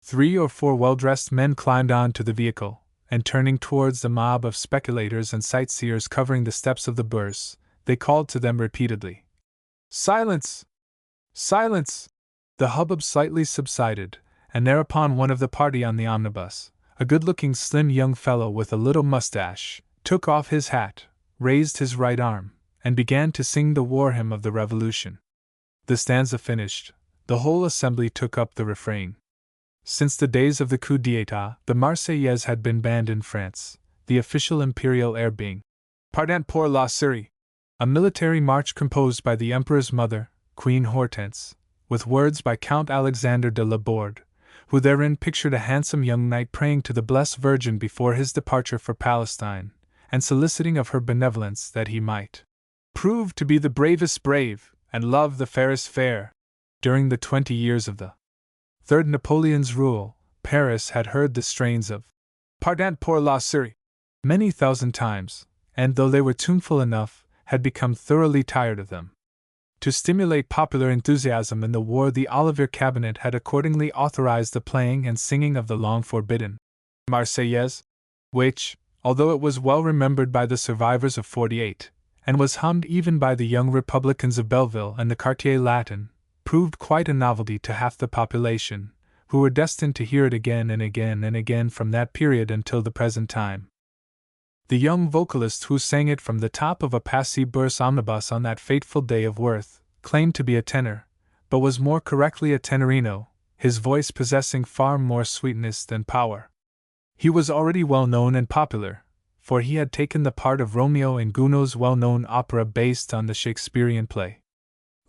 3 or 4 well-dressed men climbed on to the vehicle, and turning towards the mob of speculators and sightseers covering the steps of the Bourse, they called to them repeatedly, Silence! Silence! The hubbub slightly subsided, and thereupon one of the party on the omnibus, a good-looking slim young fellow with a little mustache, took off his hat, raised his right arm, and began to sing the war hymn of the Revolution. The stanza finished, the whole assembly took up the refrain. Since the days of the coup d'état, the Marseillaise had been banned in France, the official imperial air being Pardon pour la Syrie, a military march composed by the Emperor's mother, Queen Hortense, with words by Count Alexander de Laborde, who therein pictured a handsome young knight praying to the Blessed Virgin before his departure for Palestine, and soliciting of her benevolence that he might prove to be the bravest brave, and love the fairest fair. During the 20 years of the Third Napoleon's rule, Paris had heard the strains of Pardon pour la Syrie many thousand times, and though they were tuneful enough, had become thoroughly tired of them. To stimulate popular enthusiasm in the war, the Olivier cabinet had accordingly authorized the playing and singing of the long-forbidden Marseillaise, which, although it was well remembered by the survivors of '48, and was hummed even by the young Republicans of Belleville and the Quartier Latin, proved quite a novelty to half the population, who were destined to hear it again and again and again from that period until the present time. The young vocalist who sang it from the top of a Passy Bourse omnibus on that fateful day of Worth claimed to be a tenor, but was more correctly a tenorino, his voice possessing far more sweetness than power. He was already well known and popular, for he had taken the part of Romeo in Gounod's well-known opera based on the Shakespearean play.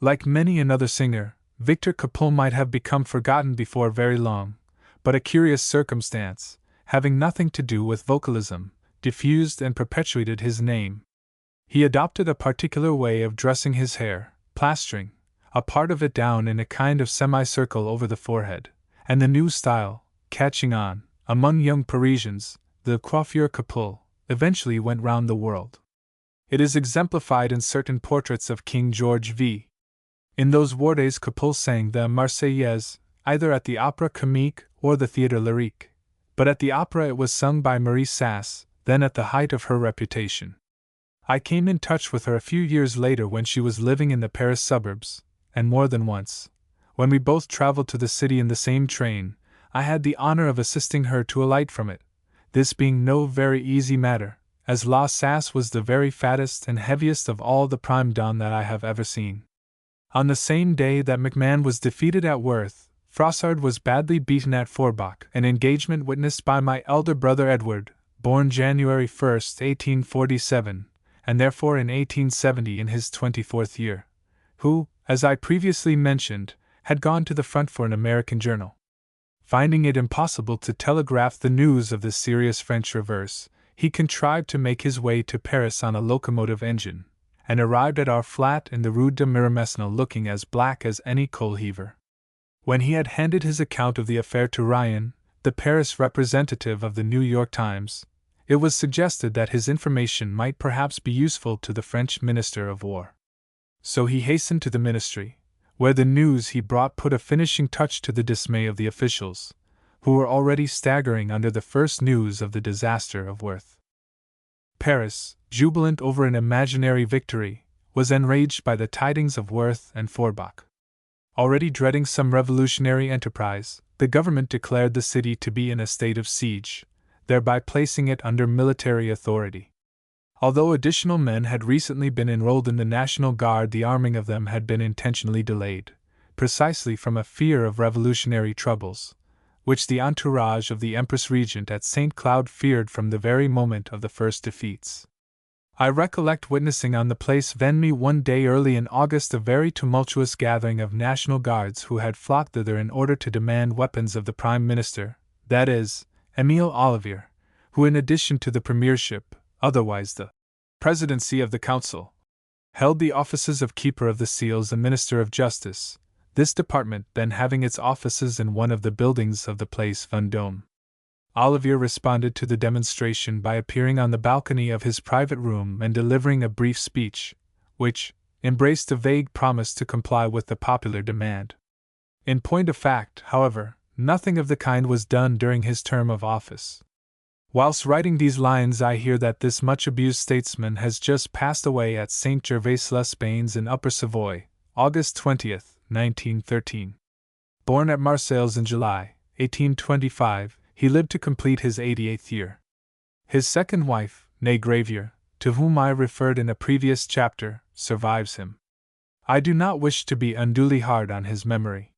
Like many another singer, Victor Capul might have become forgotten before very long, but a curious circumstance, having nothing to do with vocalism, diffused and perpetuated his name. He adopted a particular way of dressing his hair, plastering a part of it down in a kind of semicircle over the forehead, and the new style, catching on among young Parisians, the coiffure Capul, eventually went round the world. It is exemplified in certain portraits of King George V. In those war days Capul sang the Marseillaise, either at the Opera Comique or the Théâtre Lyrique, but at the opera it was sung by Marie Sass, then at the height of her reputation. I came in touch with her a few years later when she was living in the Paris suburbs, and more than once, when we both traveled to the city in the same train, I had the honor of assisting her to alight from it, this being no very easy matter, as La Sasse was the very fattest and heaviest of all the prime dons that I have ever seen. On the same day that MacMahon was defeated at Worth, Froissart was badly beaten at Forbach, an engagement witnessed by my elder brother Edward, born January 1, 1847, and therefore in 1870 in his 24th year, who, as I previously mentioned, had gone to the front for an American journal. Finding it impossible to telegraph the news of this serious French reverse, he contrived to make his way to Paris on a locomotive engine, and arrived at our flat in the Rue de Miromesnil looking as black as any coal heaver. When he had handed his account of the affair to Ryan, the Paris representative of the New York Times, it was suggested that his information might perhaps be useful to the French Minister of War. So he hastened to the ministry, where the news he brought put a finishing touch to the dismay of the officials, who were already staggering under the first news of the disaster of Worth. Paris, jubilant over an imaginary victory, was enraged by the tidings of Worth and Forbach. Already dreading some revolutionary enterprise, the government declared the city to be in a state of siege, thereby placing it under military authority. Although additional men had recently been enrolled in the National Guard, the arming of them had been intentionally delayed, precisely from a fear of revolutionary troubles, which the entourage of the Empress Regent at St. Cloud feared from the very moment of the first defeats. I recollect witnessing on the Place Vendôme one day early in August a very tumultuous gathering of National Guards who had flocked thither in order to demand weapons of the Prime Minister, that is, Émile Olivier, who in addition to the premiership, otherwise the presidency of the Council, held the offices of Keeper of the Seals and Minister of Justice, this department then having its offices in one of the buildings of the Place Vendôme. Olivier responded to the demonstration by appearing on the balcony of his private room and delivering a brief speech, which embraced a vague promise to comply with the popular demand. In point of fact, however, nothing of the kind was done during his term of office. Whilst writing these lines, I hear that this much abused statesman has just passed away at Saint Gervais-les-Bains in Upper Savoy, August 20th, 1913. Born at Marseilles in July, 1825, he lived to complete his 88th year. His second wife, née Gravier, to whom I referred in a previous chapter, survives him. I do not wish to be unduly hard on his memory.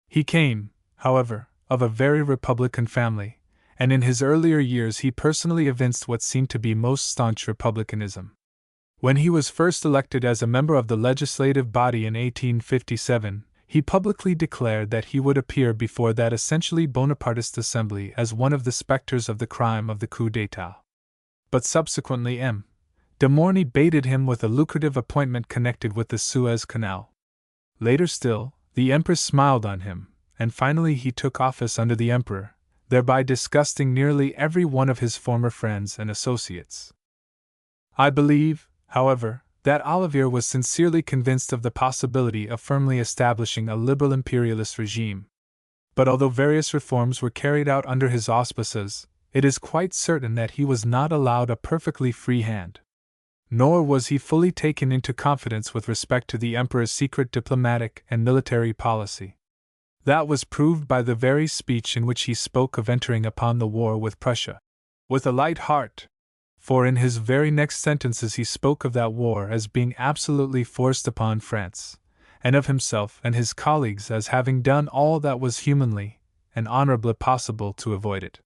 He came, however, of a very republican family, and in his earlier years he personally evinced what seemed to be most staunch republicanism. When he was first elected as a member of the legislative body in 1857, he publicly declared that he would appear before that essentially Bonapartist assembly as one of the specters of the crime of the coup d'état. But subsequently M. de Morny baited him with a lucrative appointment connected with the Suez Canal. Later still, the Empress smiled on him, and finally he took office under the Emperor, thereby disgusting nearly every one of his former friends and associates. I believe, however, that Olivier was sincerely convinced of the possibility of firmly establishing a liberal imperialist regime. But although various reforms were carried out under his auspices, it is quite certain that he was not allowed a perfectly free hand. Nor was he fully taken into confidence with respect to the Emperor's secret diplomatic and military policy. That was proved by the very speech in which he spoke of entering upon the war with Prussia, with a light heart. For in his very next sentences he spoke of that war as being absolutely forced upon France, and of himself and his colleagues as having done all that was humanly and honorably possible to avoid it.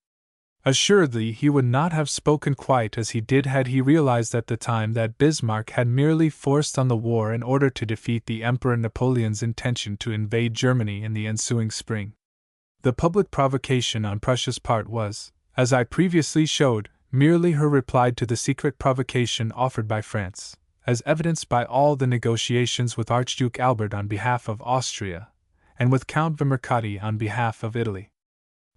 Assuredly he would not have spoken quite as he did had he realized at the time that Bismarck had merely forced on the war in order to defeat the Emperor Napoleon's intention to invade Germany in the ensuing spring. The public provocation on Prussia's part was, as I previously showed, merely her reply to the secret provocation offered by France, as evidenced by all the negotiations with Archduke Albert on behalf of Austria, and with Count Vimercati on behalf of Italy.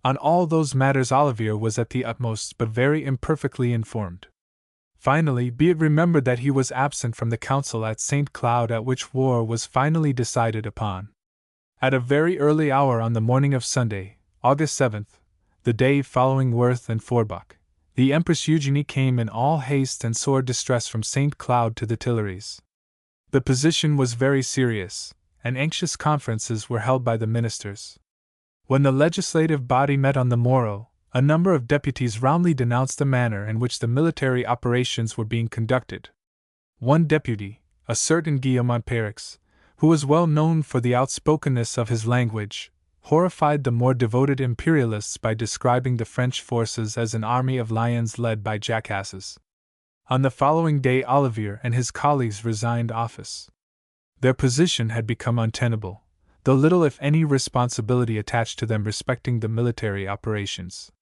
On all those matters Olivier was at the utmost but very imperfectly informed. Finally, be it remembered that he was absent from the council at St. Cloud at which war was finally decided upon. At a very early hour on the morning of Sunday, August 7th, the day following Worth and Forbach, the Empress Eugenie came in all haste and sore distress from St. Cloud to the Tuileries. The position was very serious, and anxious conferences were held by the ministers. When the legislative body met on the morrow, a number of deputies roundly denounced the manner in which the military operations were being conducted. One deputy, a certain Guillaume Périx, who was well known for the outspokenness of his language, horrified the more devoted imperialists by describing the French forces as an army of lions led by jackasses. On the following day Olivier and his colleagues resigned office. Their position had become untenable, though little if any responsibility attached to them respecting the military operations.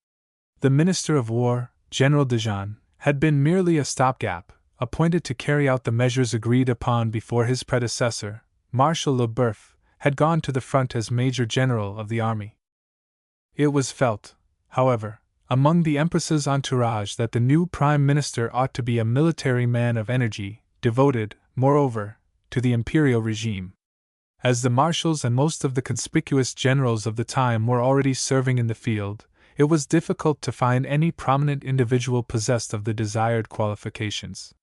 The Minister of War, General Dejean, had been merely a stopgap, appointed to carry out the measures agreed upon before his predecessor, Marshal Lebeuf, had gone to the front as Major General of the army. It was felt, however, among the Empress's entourage that the new Prime Minister ought to be a military man of energy, devoted, moreover, to the imperial regime. As the marshals and most of the conspicuous generals of the time were already serving in the field, it was difficult to find any prominent individual possessed of the desired qualifications.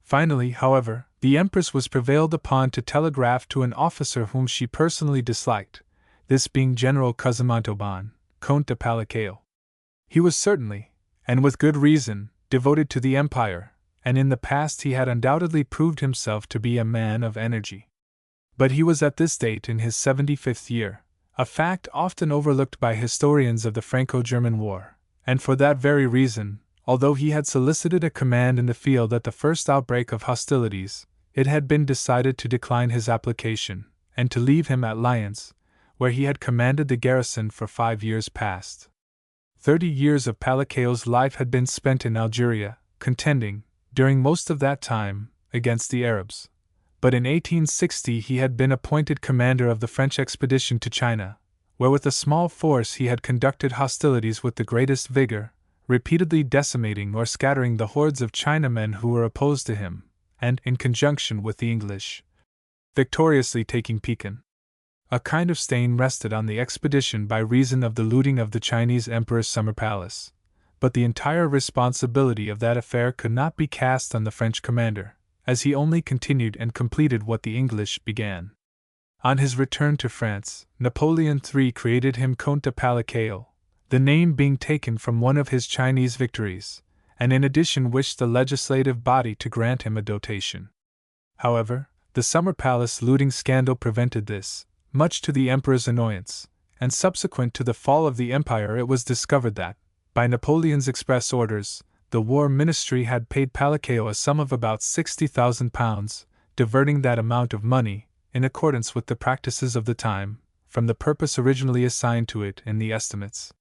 Finally, however, the Empress was prevailed upon to telegraph to an officer whom she personally disliked, this being General Cousin-Montauban, Comte de Palacio. He was certainly, and with good reason, devoted to the Empire, and in the past he had undoubtedly proved himself to be a man of energy. But he was at this date in his 75th year, a fact often overlooked by historians of the Franco-German War, and for that very reason, Although he had solicited a command in the field at the first outbreak of hostilities, it had been decided to decline his application, and to leave him at Lyons, where he had commanded the garrison for 5 years past. 30 years of Palacao's life had been spent in Algeria, contending, during most of that time, against the Arabs. But in 1860 he had been appointed commander of the French expedition to China, where with a small force he had conducted hostilities with the greatest vigor, repeatedly decimating or scattering the hordes of Chinamen who were opposed to him, and, in conjunction with the English, victoriously taking Pekin. A kind of stain rested on the expedition by reason of the looting of the Chinese emperor's summer palace, but the entire responsibility of that affair could not be cast on the French commander, as he only continued and completed what the English began. On his return to France, Napoleon III created him Comte de Palacao, the name being taken from one of his Chinese victories, and in addition wished the legislative body to grant him a dotation. However, the summer palace looting scandal prevented this, much to the emperor's annoyance, and subsequent to the fall of the empire it was discovered that, by Napoleon's express orders, the War Ministry had paid Palacao a sum of about £60,000, diverting that amount of money, in accordance with the practices of the time, from the purpose originally assigned to it in the estimates.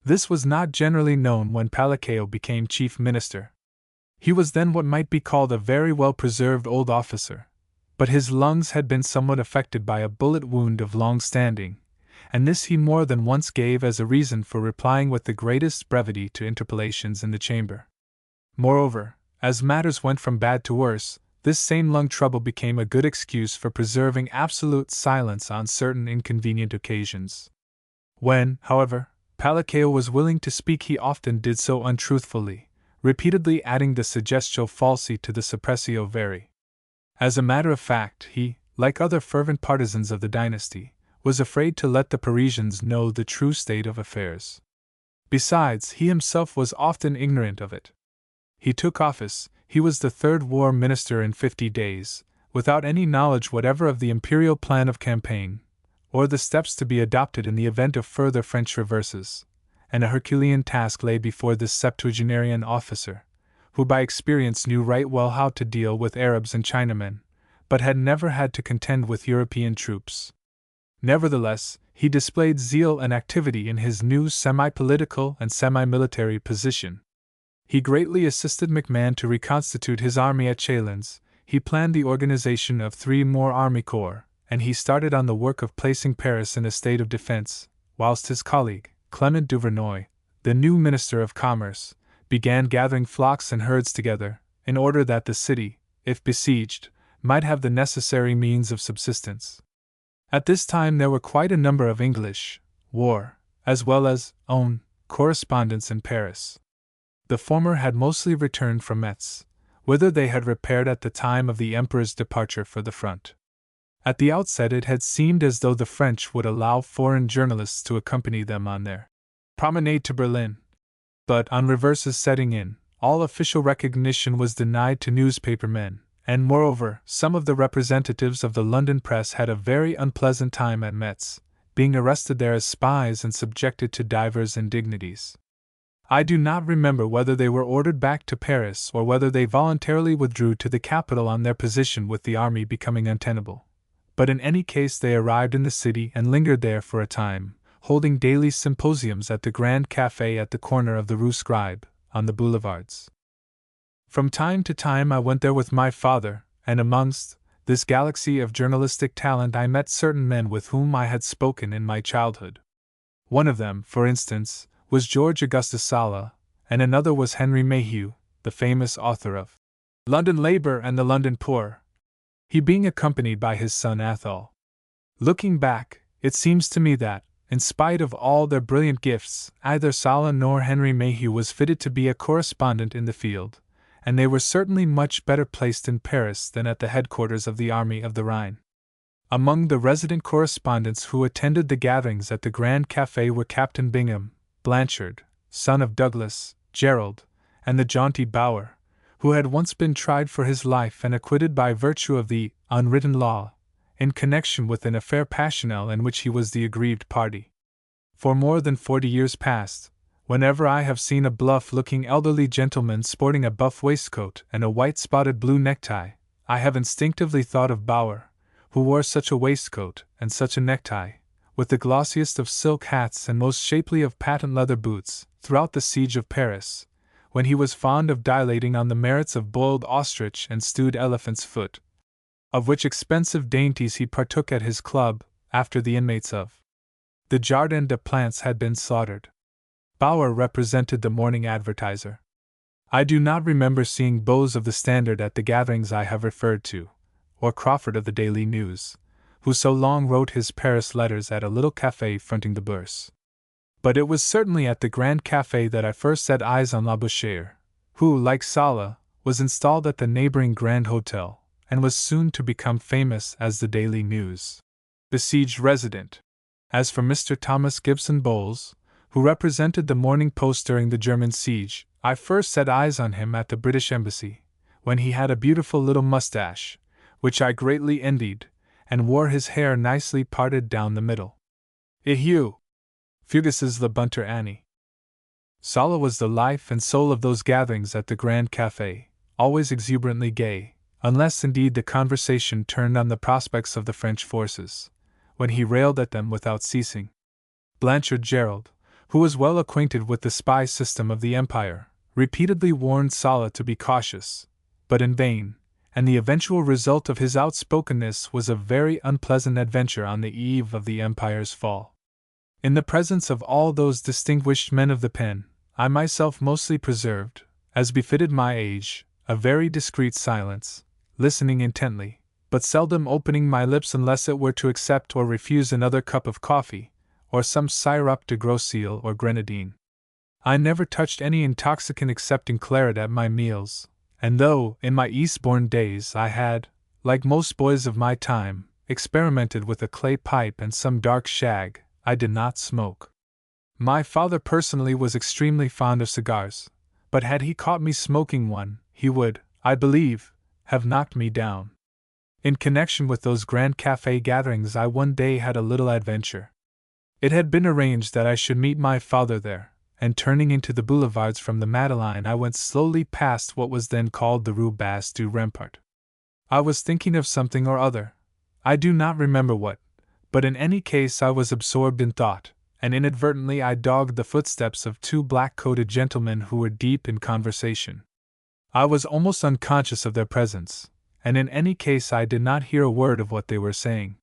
This was not generally known when Palacao became chief minister. He was then what might be called a very well-preserved old officer, but his lungs had been somewhat affected by a bullet wound of long standing, and this he more than once gave as a reason for replying with the greatest brevity to interpellations in the chamber. Moreover, as matters went from bad to worse, this same lung trouble became a good excuse for preserving absolute silence on certain inconvenient occasions. When, however, Palacao was willing to speak, he often did so untruthfully, repeatedly adding the suggestio falsi to the suppressio veri. As a matter of fact, he, like other fervent partisans of the dynasty, was afraid to let the Parisians know the true state of affairs. Besides, he himself was often ignorant of it. He took office, he was the third war minister in 50 days, without any knowledge whatever of the imperial plan of campaign, or the steps to be adopted in the event of further French reverses, and a Herculean task lay before this septuagenarian officer, who by experience knew right well how to deal with Arabs and Chinamen, but had never had to contend with European troops. Nevertheless, he displayed zeal and activity in his new semi-political and semi-military position. He greatly assisted MacMahon to reconstitute his army at Chalons, he planned the organization of 3 more army corps, and he started on the work of placing Paris in a state of defense, whilst his colleague, Clement Duvernoy, the new Minister of Commerce, began gathering flocks and herds together, in order that the city, if besieged, might have the necessary means of subsistence. At this time there were quite a number of English, war, as well as own, correspondents in Paris. The former had mostly returned from Metz, whither they had repaired at the time of the Emperor's departure for the front. At the outset it had seemed as though the French would allow foreign journalists to accompany them on their promenade to Berlin. But, on reverses setting in, all official recognition was denied to newspaper men, and moreover, some of the representatives of the London press had a very unpleasant time at Metz, being arrested there as spies and subjected to divers indignities. I do not remember whether they were ordered back to Paris or whether they voluntarily withdrew to the capital on their position with the army becoming untenable. But in any case they arrived in the city and lingered there for a time, holding daily symposiums at the Grand Café at the corner of the Rue Scribe, on the boulevards. From time to time I went there with my father, and amongst this galaxy of journalistic talent I met certain men with whom I had spoken in my childhood. One of them, for instance, was George Augustus Sala, and another was Henry Mayhew, the famous author of London Labour and the London Poor, he being accompanied by his son Athol. Looking back, it seems to me that, in spite of all their brilliant gifts, neither Sala nor Henry Mayhew was fitted to be a correspondent in the field, and they were certainly much better placed in Paris than at the headquarters of the Army of the Rhine. Among the resident correspondents who attended the gatherings at the Grand Café were Captain Bingham, Blanchard, son of Douglas, Gerald, and the jaunty Bower, who had once been tried for his life and acquitted by virtue of the unwritten law, in connection with an affair passionnel in which he was the aggrieved party. For more than 40 years past, whenever I have seen a bluff-looking elderly gentleman sporting a buff waistcoat and a white spotted blue necktie, I have instinctively thought of Bauer, who wore such a waistcoat and such a necktie, with the glossiest of silk hats and most shapely of patent leather boots, throughout the siege of Paris, when he was fond of dilating on the merits of boiled ostrich and stewed elephant's foot, of which expensive dainties he partook at his club, after the inmates of the Jardin des Plantes had been slaughtered. Bauer represented the Morning Advertiser. I do not remember seeing Bose of the Standard at the gatherings I have referred to, or Crawford of the Daily News, who so long wrote his Paris letters at a little café fronting the Bourse. But it was certainly at the Grand Café that I first set eyes on Labouchere, who, like Sala, was installed at the neighboring Grand Hotel, and was soon to become famous as the Daily News besieged resident. As for Mr. Thomas Gibson Bowles, who represented the Morning Post during the German siege, I first set eyes on him at the British Embassy, when he had a beautiful little mustache, which I greatly envied, and wore his hair nicely parted down the middle. Eheu! Fugaces le bunter Annie. Sala was the life and soul of those gatherings at the Grand Café, always exuberantly gay, unless indeed the conversation turned on the prospects of the French forces, when he railed at them without ceasing. Blanchard Gerald, who was well acquainted with the spy system of the Empire, repeatedly warned Sala to be cautious, but in vain, and the eventual result of his outspokenness was a very unpleasant adventure on the eve of the Empire's fall. In the presence of all those distinguished men of the pen, I myself mostly preserved, as befitted my age, a very discreet silence, listening intently, but seldom opening my lips unless it were to accept or refuse another cup of coffee, or some sirop de Grosseil or grenadine. I never touched any intoxicant excepting claret at my meals, and though, in my Eastbourne days, I had, like most boys of my time, experimented with a clay pipe and some dark shag, I did not smoke. My father personally was extremely fond of cigars, but had he caught me smoking one, he would, I believe, have knocked me down. In connection with those Grand Café gatherings I one day had a little adventure. It had been arranged that I should meet my father there, and turning into the boulevards from the Madeleine I went slowly past what was then called the Rue Basse du Rempart. I was thinking of something or other, I do not remember what, but in any case I was absorbed in thought, and inadvertently I dogged the footsteps of two black-coated gentlemen who were deep in conversation. I was almost unconscious of their presence, and in any case I did not hear a word of what they were saying.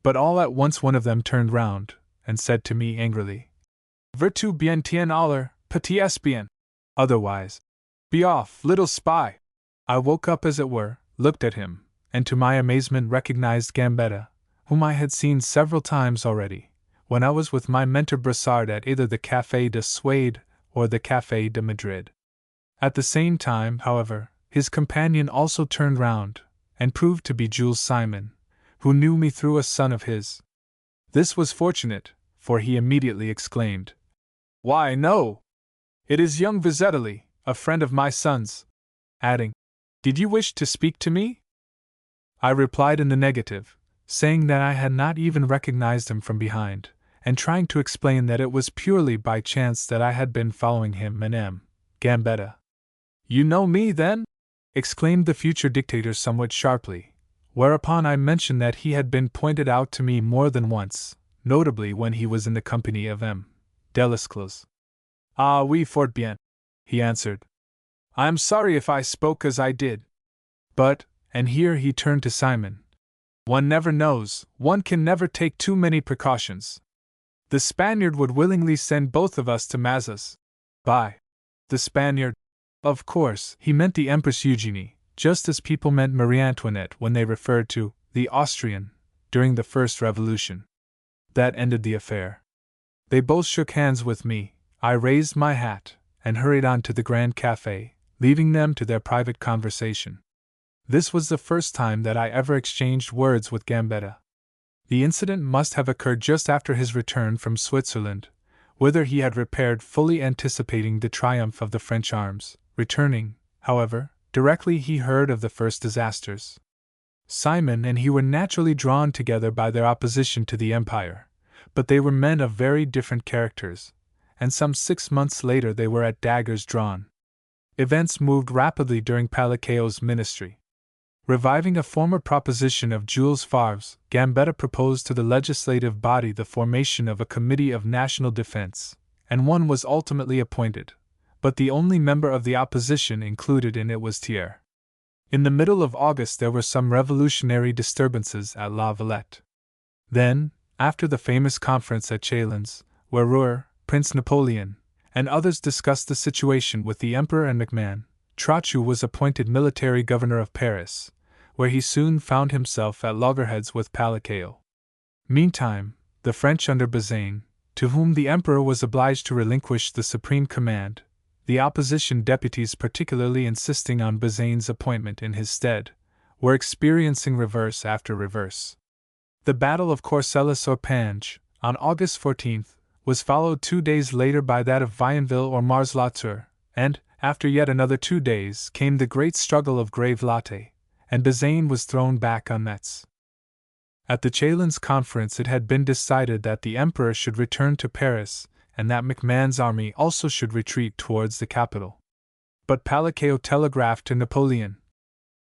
But all at once one of them turned round, and said to me angrily, "Veux-tu bien tien aller, petit espion?" Otherwise, "Be off, little spy!" I woke up as it were, looked at him, and to my amazement recognized Gambetta, whom I had seen several times already, when I was with my mentor Brassard at either the Café de Suède or the Café de Madrid. At the same time, however, his companion also turned round, and proved to be Jules Simon, who knew me through a son of his. This was fortunate, for he immediately exclaimed, "Why, no! It is young Vizetelly, a friend of my son's," adding, "Did you wish to speak to me?" I replied in the negative, saying that I had not even recognized him from behind, and trying to explain that it was purely by chance that I had been following him and Gambetta. "You know me, then?" exclaimed the future dictator somewhat sharply, whereupon I mentioned that he had been pointed out to me more than once, notably when he was in the company of Delesclos. "Ah oui, fort bien," he answered. "I am sorry if I spoke as I did. But," and here he turned to Simon, "one never knows, one can never take too many precautions. The Spaniard would willingly send both of us to Mazas." By the Spaniard, of course, he meant the Empress Eugenie, just as people meant Marie Antoinette when they referred to the Austrian during the First Revolution. That ended the affair. They both shook hands with me, I raised my hat, and hurried on to the Grand Café, leaving them to their private conversation. This was the first time that I ever exchanged words with Gambetta. The incident must have occurred just after his return from Switzerland, whither he had repaired fully anticipating the triumph of the French arms, returning, however, directly he heard of the first disasters. Simon and he were naturally drawn together by their opposition to the Empire, but they were men of very different characters, and some 6 months later they were at daggers drawn. Events moved rapidly during Palacao's ministry. Reviving a former proposition of Jules Favre's, Gambetta proposed to the legislative body the formation of a Committee of National Defense, and one was ultimately appointed, but the only member of the opposition included in it was Thiers. In the middle of August there were some revolutionary disturbances at La Valette. Then, after the famous conference at Chalons, where Ruhr, Prince Napoleon, and others discussed the situation with the Emperor and MacMahon, Trochu was appointed military governor of Paris, where he soon found himself at loggerheads with Palacao. Meantime, the French under Bazaine, to whom the Emperor was obliged to relinquish the supreme command, the opposition deputies particularly insisting on Bazaine's appointment in his stead, were experiencing reverse after reverse. The Battle of Courcelles-sur-Pange, on August 14th, was followed 2 days later by that of Vionville or Mars-la-Tour, and, after yet another 2 days, came the great struggle of Grave-Latte, and Bazaine was thrown back on Metz. At the Chalons conference it had been decided that the Emperor should return to Paris, and that MacMahon's army also should retreat towards the capital. But Palacao telegraphed to Napoleon,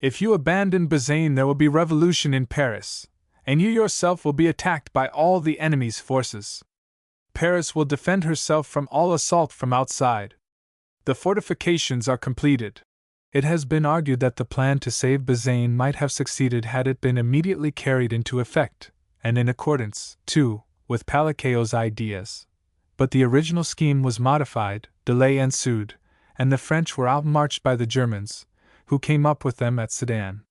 "If you abandon Bazaine there will be revolution in Paris, and you yourself will be attacked by all the enemy's forces. Paris will defend herself from all assault from outside. The fortifications are completed." It has been argued that the plan to save Bazaine might have succeeded had it been immediately carried into effect, and in accordance, too, with Palacao's ideas. But the original scheme was modified, delay ensued, and the French were outmarched by the Germans, who came up with them at Sedan.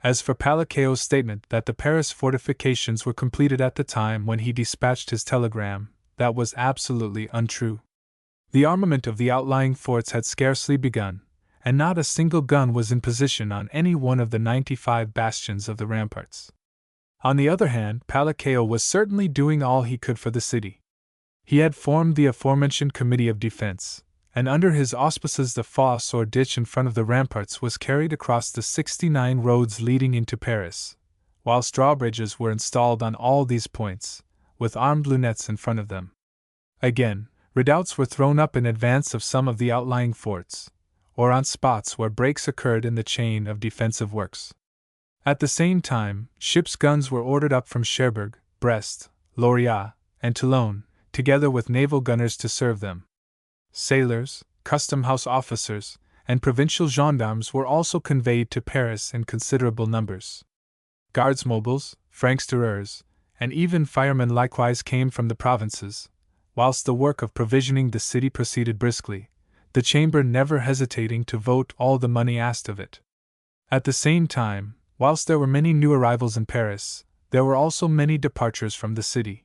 As for Palacao's statement that the Paris fortifications were completed at the time when he dispatched his telegram, that was absolutely untrue. The armament of the outlying forts had scarcely begun, and not a single gun was in position on any one of the 95 bastions of the ramparts. On the other hand, Palacao was certainly doing all he could for the city. He had formed the aforementioned Committee of Defense, and under his auspices the fosse or ditch in front of the ramparts was carried across the 69 roads leading into Paris, whilst drawbridges were installed on all these points, with armed lunettes in front of them. Again, redoubts were thrown up in advance of some of the outlying forts, or on spots where breaks occurred in the chain of defensive works. At the same time, ships' guns were ordered up from Cherbourg, Brest, Lorient, and Toulon, together with naval gunners to serve them. Sailors, custom-house officers, and provincial gendarmes were also conveyed to Paris in considerable numbers. Guards mobiles, francs-tireurs, and even firemen likewise came from the provinces, whilst the work of provisioning the city proceeded briskly, the Chamber never hesitating to vote all the money asked of it. At the same time, whilst there were many new arrivals in Paris, there were also many departures from the city.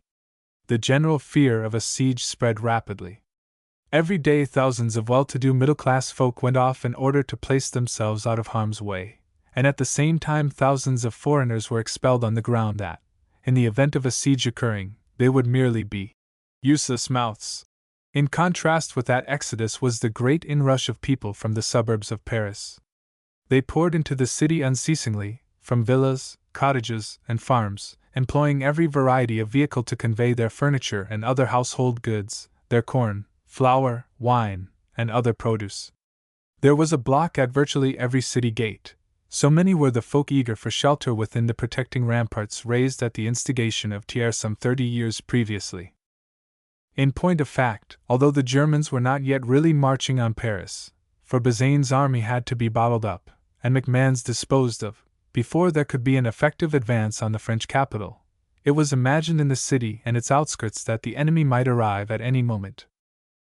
The general fear of a siege spread rapidly. Every day thousands of well-to-do middle-class folk went off in order to place themselves out of harm's way, and at the same time thousands of foreigners were expelled on the ground that, in the event of a siege occurring, they would merely be useless mouths. In contrast with that exodus was the great inrush of people from the suburbs of Paris. They poured into the city unceasingly, from villas, cottages, and farms, employing every variety of vehicle to convey their furniture and other household goods, their corn, flour, wine, and other produce. There was a block at virtually every city gate, so many were the folk eager for shelter within the protecting ramparts raised at the instigation of Thiers some 30 years previously. In point of fact, although the Germans were not yet really marching on Paris, for Bazaine's army had to be bottled up, and MacMahon's disposed of, before there could be an effective advance on the French capital, it was imagined in the city and its outskirts that the enemy might arrive at any moment.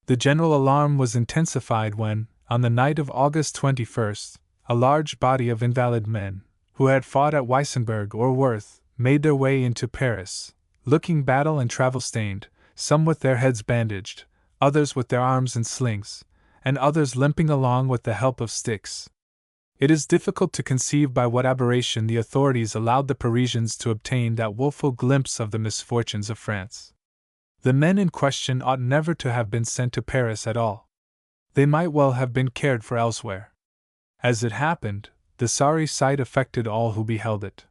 The general alarm was intensified when, on the night of August 21st, a large body of invalid men, who had fought at Weissenberg or Worth, made their way into Paris, looking battle and travel-stained, some with their heads bandaged, others with their arms in slings, and others limping along with the help of sticks. It is difficult to conceive by what aberration the authorities allowed the Parisians to obtain that woeful glimpse of the misfortunes of France. The men in question ought never to have been sent to Paris at all. They might well have been cared for elsewhere. As it happened, the sorry sight affected all who beheld it.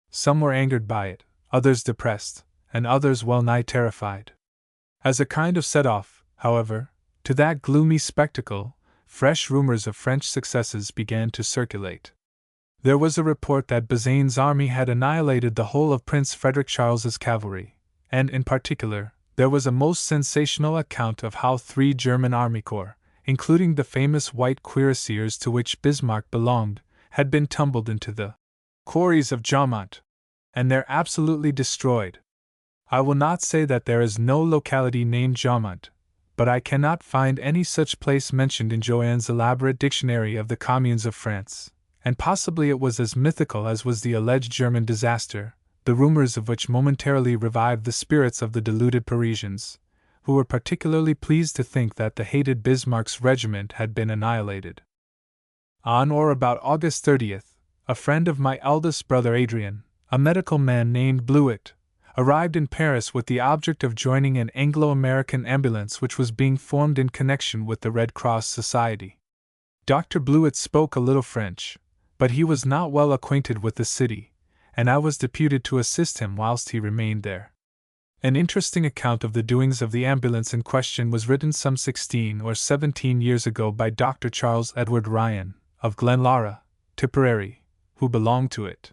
Some were angered by it, others depressed, and others well-nigh terrified. As a kind of set-off, However, to that gloomy spectacle, fresh rumors of French successes began to circulate. There was a report that Bazaine's army had annihilated the whole of Prince Frederick Charles's cavalry, and in particular, there was a most sensational account of how 3 German army corps, including the famous white cuirassiers to which Bismarck belonged, had been tumbled into the quarries of Jaumont, and there absolutely destroyed. I will not say that there is no locality named Jaumont, but I cannot find any such place mentioned in Joanne's elaborate dictionary of the communes of France, and possibly it was as mythical as was the alleged German disaster, the rumors of which momentarily revived the spirits of the deluded Parisians, who were particularly pleased to think that the hated Bismarck's regiment had been annihilated. On or about August 30th, a friend of my eldest brother Adrian, a medical man named Blewett, arrived in Paris with the object of joining an Anglo-American ambulance which was being formed in connection with the Red Cross Society. Dr. Blewett spoke a little French, but he was not well acquainted with the city, and I was deputed to assist him whilst he remained there. An interesting account of the doings of the ambulance in question was written some 16 or 17 years ago by Dr. Charles Edward Ryan, of Glenlara, Tipperary, who belonged to it.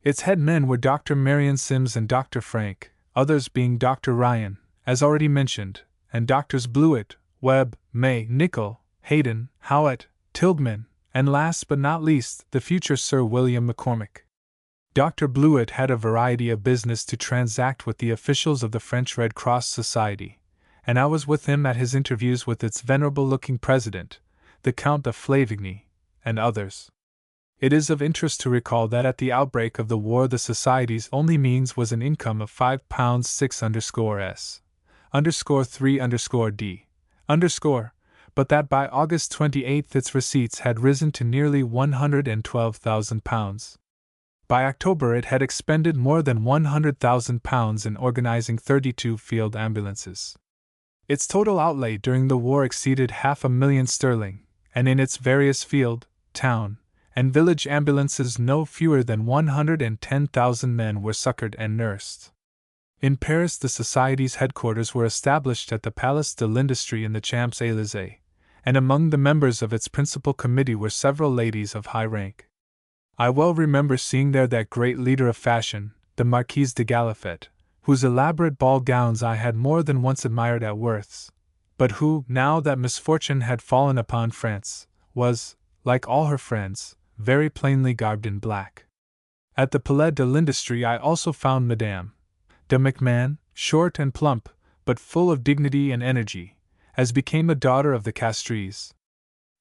Its head men were Dr. Marion Sims and Dr. Frank, others being Dr. Ryan, as already mentioned, and Drs. Blewett, Webb, May, Nichol, Hayden, Howett, Tilghman, and last but not least, the future Sir William McCormick. Dr. Blewett had a variety of business to transact with the officials of the French Red Cross Society, and I was with him at his interviews with its venerable-looking president, the Count of Flavigny, and others. It is of interest to recall that at the outbreak of the war the Society's only means was an income of £5 6_s_3_d_, but that by August 28 its receipts had risen to nearly £112,000. By October it had expended more than £100,000 in organizing 32 field ambulances. Its total outlay during the war exceeded £500,000, and in its various field, town, and village ambulances no fewer than 110,000 men were succored and nursed. In Paris the Society's headquarters were established at the Place de l'Industrie in the Champs-Élysées, and among the members of its principal committee were several ladies of high rank. I well remember seeing there that great leader of fashion, the Marquise de Galifet, whose elaborate ball gowns I had more than once admired at Worth's, but who, now that misfortune had fallen upon France, was, like all her friends, very plainly garbed in black. At the Palais de l'Industrie I also found Madame de McMahon, short and plump, but full of dignity and energy, as became a daughter of the Castries.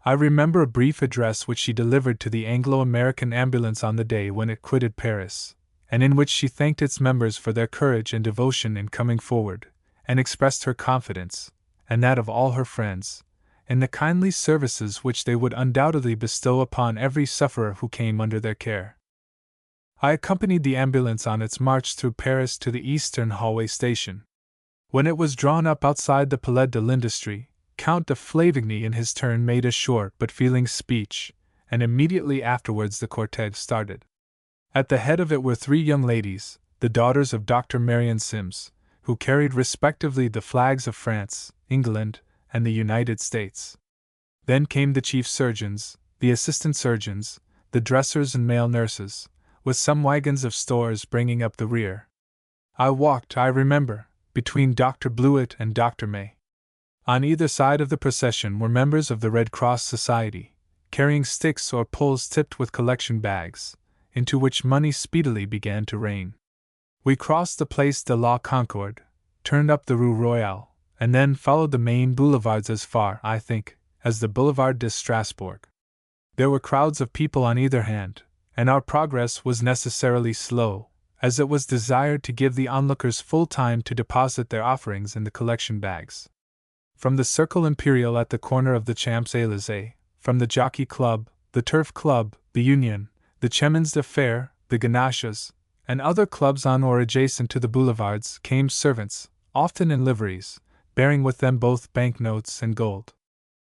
I remember a brief address which she delivered to the Anglo-American ambulance on the day when it quitted Paris, and in which she thanked its members for their courage and devotion in coming forward, and expressed her confidence, and that of all her friends, in the kindly services which they would undoubtedly bestow upon every sufferer who came under their care. I accompanied the ambulance on its march through Paris to the Eastern Hallway station. When it was drawn up outside the Palais de l'Industrie, Count de Flavigny in his turn made a short but feeling speech, and immediately afterwards the cortege started. At the head of it were 3 young ladies, the daughters of Dr. Marion Sims, who carried respectively the flags of France, England, and the United States. Then came the chief surgeons, the assistant surgeons, the dressers and male nurses, with some wagons of stores bringing up the rear. I walked, I remember, between Dr. Blewett and Dr. May. On either side of the procession were members of the Red Cross Society, carrying sticks or poles tipped with collection bags, into which money speedily began to rain. We crossed the Place de la Concorde, turned up the Rue Royale, and then followed the main boulevards as far, I think, as the Boulevard de Strasbourg. There were crowds of people on either hand, and our progress was necessarily slow, as it was desired to give the onlookers full time to deposit their offerings in the collection bags. From the Cercle Imperial at the corner of the Champs-Élysées, from the Jockey Club, the Turf Club, the Union, the Chemins de Fer, the Ganachas, and other clubs on or adjacent to the boulevards came servants, often in liveries, bearing with them both banknotes and gold.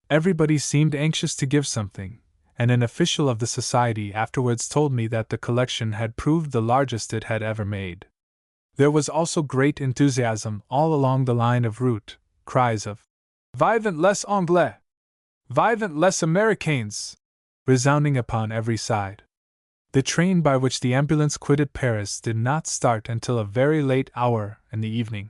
Everybody seemed anxious to give something, and an official of the society afterwards told me that the collection had proved the largest it had ever made. There was also great enthusiasm all along the line of route, cries of Vivent les Anglais! Vivent les Américains! Resounding upon every side. The train by which the ambulance quitted Paris did not start until a very late hour in the evening.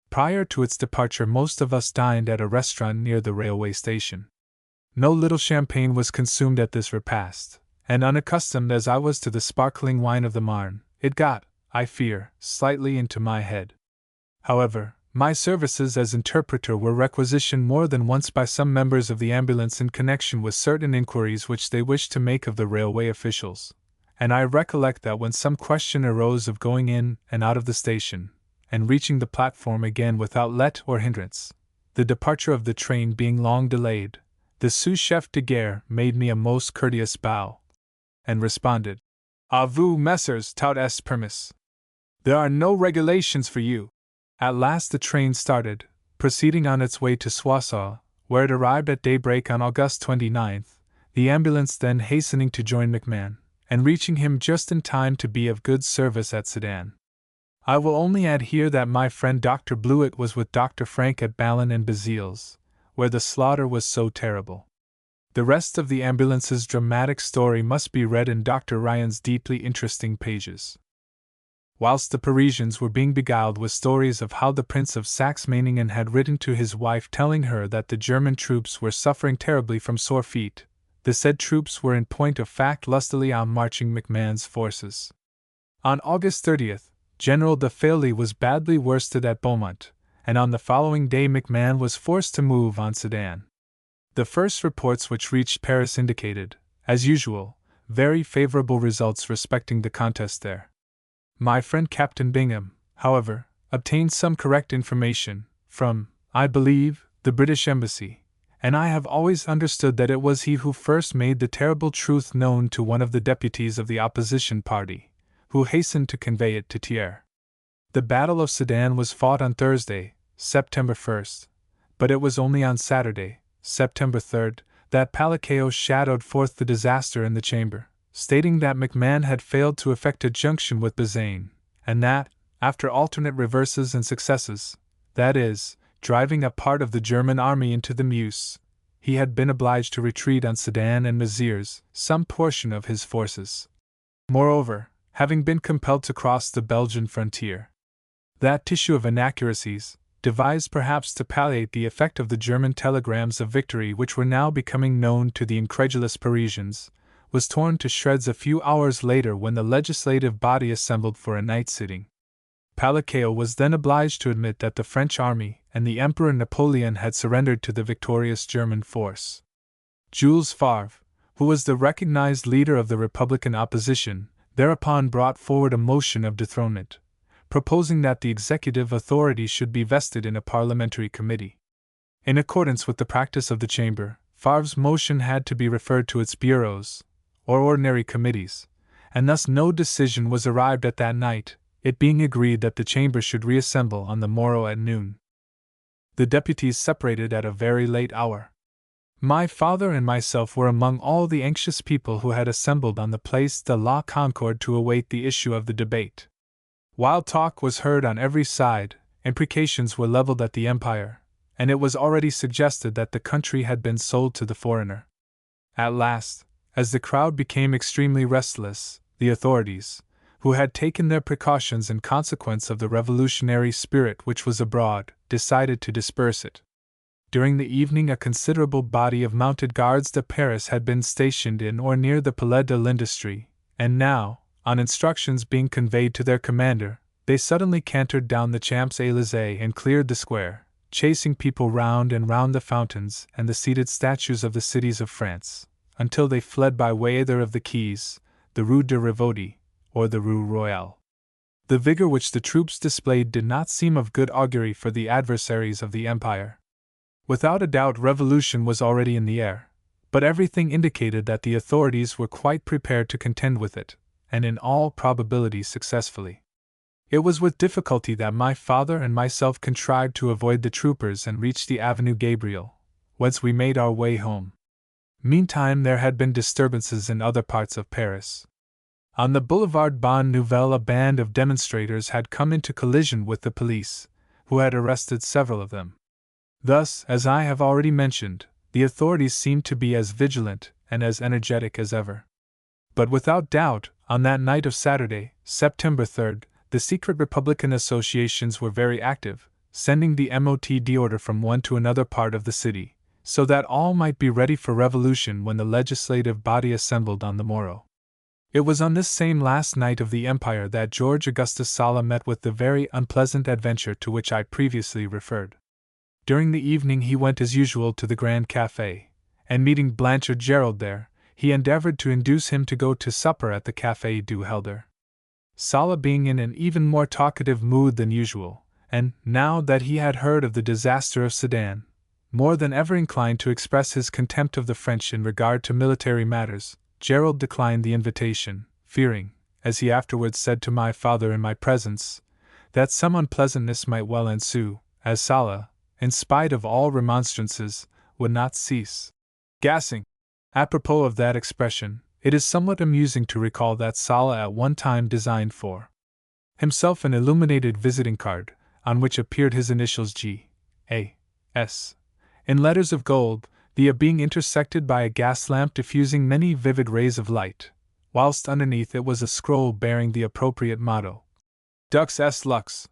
Prior to its departure, most of us dined at a restaurant near the railway station. No little champagne was consumed at this repast, and unaccustomed as I was to the sparkling wine of the Marne, it got, I fear, slightly into my head. However, my services as interpreter were requisitioned more than once by some members of the ambulance in connection with certain inquiries which they wished to make of the railway officials, and I recollect that when some question arose of going in and out of the station, and reaching the platform again without let or hindrance, the departure of the train being long delayed, the sous-chef de gare made me a most courteous bow, and responded, "A vous, messieurs, tout est permis. There are no regulations for you." At last the train started, proceeding on its way to Soissons, where it arrived at daybreak on August 29th, the ambulance then hastening to join McMahon, and reaching him just in time to be of good service at Sedan. I will only add here that my friend Dr. Blewett was with Dr. Frank at Ballon and Bazille's, where the slaughter was so terrible. The rest of the ambulance's dramatic story must be read in Dr. Ryan's deeply interesting pages. Whilst the Parisians were being beguiled with stories of how the Prince of Saxe-Meiningen had written to his wife telling her that the German troops were suffering terribly from sore feet, the said troops were in point of fact lustily outmarching McMahon's forces. On August 30th, General de Failly was badly worsted at Beaumont, and on the following day McMahon was forced to move on Sedan. The first reports which reached Paris indicated, as usual, very favorable results respecting the contest there. My friend Captain Bingham, however, obtained some correct information from, I believe, the British Embassy, and I have always understood that it was he who first made the terrible truth known to one of the deputies of the opposition party, who hastened to convey it to Thiers. The Battle of Sedan was fought on Thursday, September 1st, but it was only on Saturday, September 3rd, that Palacio shadowed forth the disaster in the chamber, stating that McMahon had failed to effect a junction with Bazaine, and that, after alternate reverses and successes, that is, driving a part of the German army into the Meuse, he had been obliged to retreat on Sedan and Mézières, some portion of his forces. Moreover, having been compelled to cross the Belgian frontier, that tissue of inaccuracies, devised perhaps to palliate the effect of the German telegrams of victory which were now becoming known to the incredulous Parisians, was torn to shreds a few hours later when the legislative body assembled for a night sitting. Palacio was then obliged to admit that the French army and the Emperor Napoleon had surrendered to the victorious German force. Jules Favre, who was the recognized leader of the Republican opposition, thereupon brought forward a motion of dethronement, proposing that the executive authority should be vested in a parliamentary committee. In accordance with the practice of the Chamber, Favre's motion had to be referred to its bureaus, or ordinary committees, and thus no decision was arrived at that night, it being agreed that the Chamber should reassemble on the morrow at noon. The deputies separated at a very late hour. My father and myself were among all the anxious people who had assembled on the Place de la Concorde to await the issue of the debate. Wild talk was heard on every side, imprecations were leveled at the Empire, and it was already suggested that the country had been sold to the foreigner. At last, as the crowd became extremely restless, the authorities, who had taken their precautions in consequence of the revolutionary spirit which was abroad, decided to disperse it. During the evening a considerable body of mounted guards de Paris had been stationed in or near the Palais de l'Industrie, and now, on instructions being conveyed to their commander, they suddenly cantered down the Champs-Élysées and cleared the square, chasing people round and round the fountains and the seated statues of the cities of France, until they fled by way either of the quays, the Rue de Rivoli, or the Rue Royale. The vigor which the troops displayed did not seem of good augury for the adversaries of the Empire. Without a doubt revolution was already in the air, but everything indicated that the authorities were quite prepared to contend with it, and in all probability successfully. It was with difficulty that my father and myself contrived to avoid the troopers and reach the Avenue Gabriel, whence we made our way home. Meantime there had been disturbances in other parts of Paris. On the Boulevard Bonne Nouvelle a band of demonstrators had come into collision with the police, who had arrested several of them. Thus, as I have already mentioned, the authorities seemed to be as vigilant and as energetic as ever. But without doubt, on that night of Saturday, September 3rd, the secret Republican associations were very active, sending the MOTD order from one to another part of the city, so that all might be ready for revolution when the legislative body assembled on the morrow. It was on this same last night of the Empire that George Augustus Sala met with the very unpleasant adventure to which I previously referred. During the evening he went as usual to the Grand Café, and meeting Blanchard Gerald there, he endeavored to induce him to go to supper at the Café du Helder. Sala being in an even more talkative mood than usual, and, now that he had heard of the disaster of Sedan, more than ever inclined to express his contempt of the French in regard to military matters, Gerald declined the invitation, fearing, as he afterwards said to my father in my presence, that some unpleasantness might well ensue, as Sala, in spite of all remonstrances, would not cease gassing. Apropos of that expression, it is somewhat amusing to recall that Sala at one time designed for himself an illuminated visiting card, on which appeared his initials G. A. S. in letters of gold, the A being intersected by a gas lamp diffusing many vivid rays of light, whilst underneath it was a scroll bearing the appropriate motto, Dux est lux.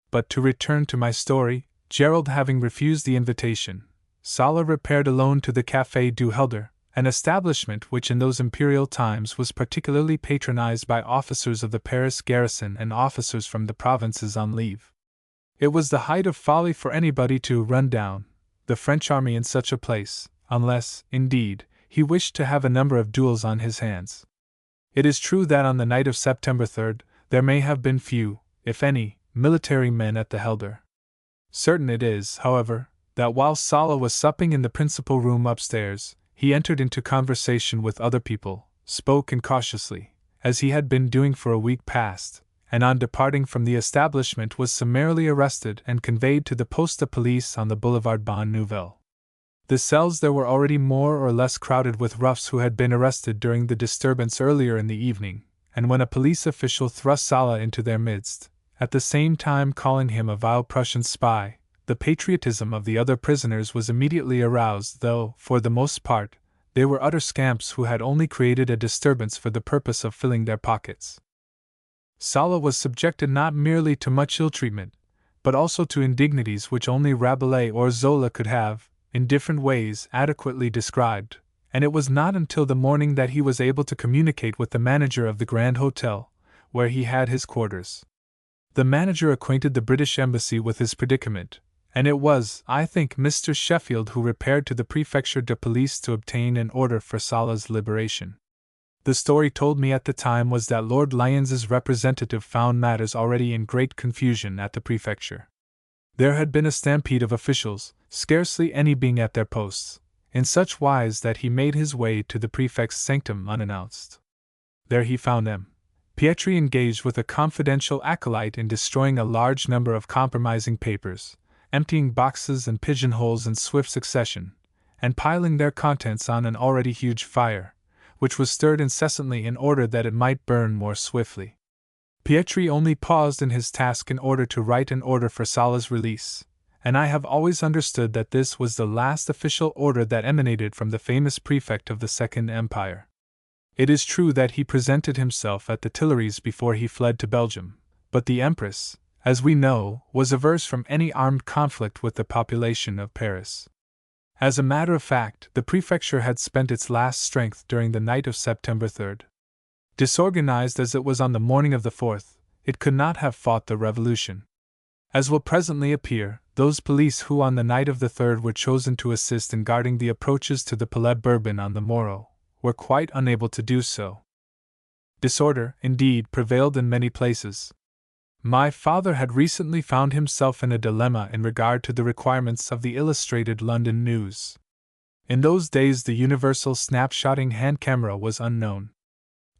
But to return to my story, Gerald having refused the invitation, Sala repaired alone to the Café du Helder, an establishment which in those imperial times was particularly patronized by officers of the Paris garrison and officers from the provinces on leave. It was the height of folly for anybody to run down the French army in such a place, unless, indeed, he wished to have a number of duels on his hands. It is true that on the night of September 3rd, there may have been few, if any, military men at the Helder. Certain it is, however, that while Sala was supping in the principal room upstairs, he entered into conversation with other people, spoke incautiously, as he had been doing for a week past, and on departing from the establishment was summarily arrested and conveyed to the poste de police on the boulevard Bonne Nouvelle. The cells there were already more or less crowded with roughs who had been arrested during the disturbance earlier in the evening, and when a police official thrust Sala into their midst, at the same time calling him a vile Prussian spy, the patriotism of the other prisoners was immediately aroused, though, for the most part, they were utter scamps who had only created a disturbance for the purpose of filling their pockets. Sala was subjected not merely to much ill treatment, but also to indignities which only Rabelais or Zola could have, in different ways, adequately described, and it was not until the morning that he was able to communicate with the manager of the Grand Hotel, where he had his quarters. The manager acquainted the British Embassy with his predicament, and it was, I think, Mr. Sheffield who repaired to the Prefecture de Police to obtain an order for Sala's liberation. The story told me at the time was that Lord Lyons's representative found matters already in great confusion at the prefecture. There had been a stampede of officials, scarcely any being at their posts, in such wise that he made his way to the prefect's sanctum unannounced. There he found M. Pietri engaged with a confidential acolyte in destroying a large number of compromising papers, emptying boxes and pigeonholes in swift succession, and piling their contents on an already huge fire, which was stirred incessantly in order that it might burn more swiftly. Pietri only paused in his task in order to write an order for Sala's release, and I have always understood that this was the last official order that emanated from the famous prefect of the Second Empire. It is true that he presented himself at the Tuileries before he fled to Belgium, but the Empress, as we know, was averse from any armed conflict with the population of Paris. As a matter of fact, the prefecture had spent its last strength during the night of September 3rd. Disorganized as it was on the morning of the 4th, it could not have fought the revolution. As will presently appear, those police who on the night of the 3rd were chosen to assist in guarding the approaches to the Palais Bourbon on the morrow, were quite unable to do so. Disorder, indeed, prevailed in many places. My father had recently found himself in a dilemma in regard to the requirements of the Illustrated London News. In those days the universal snapshotting hand camera was unknown.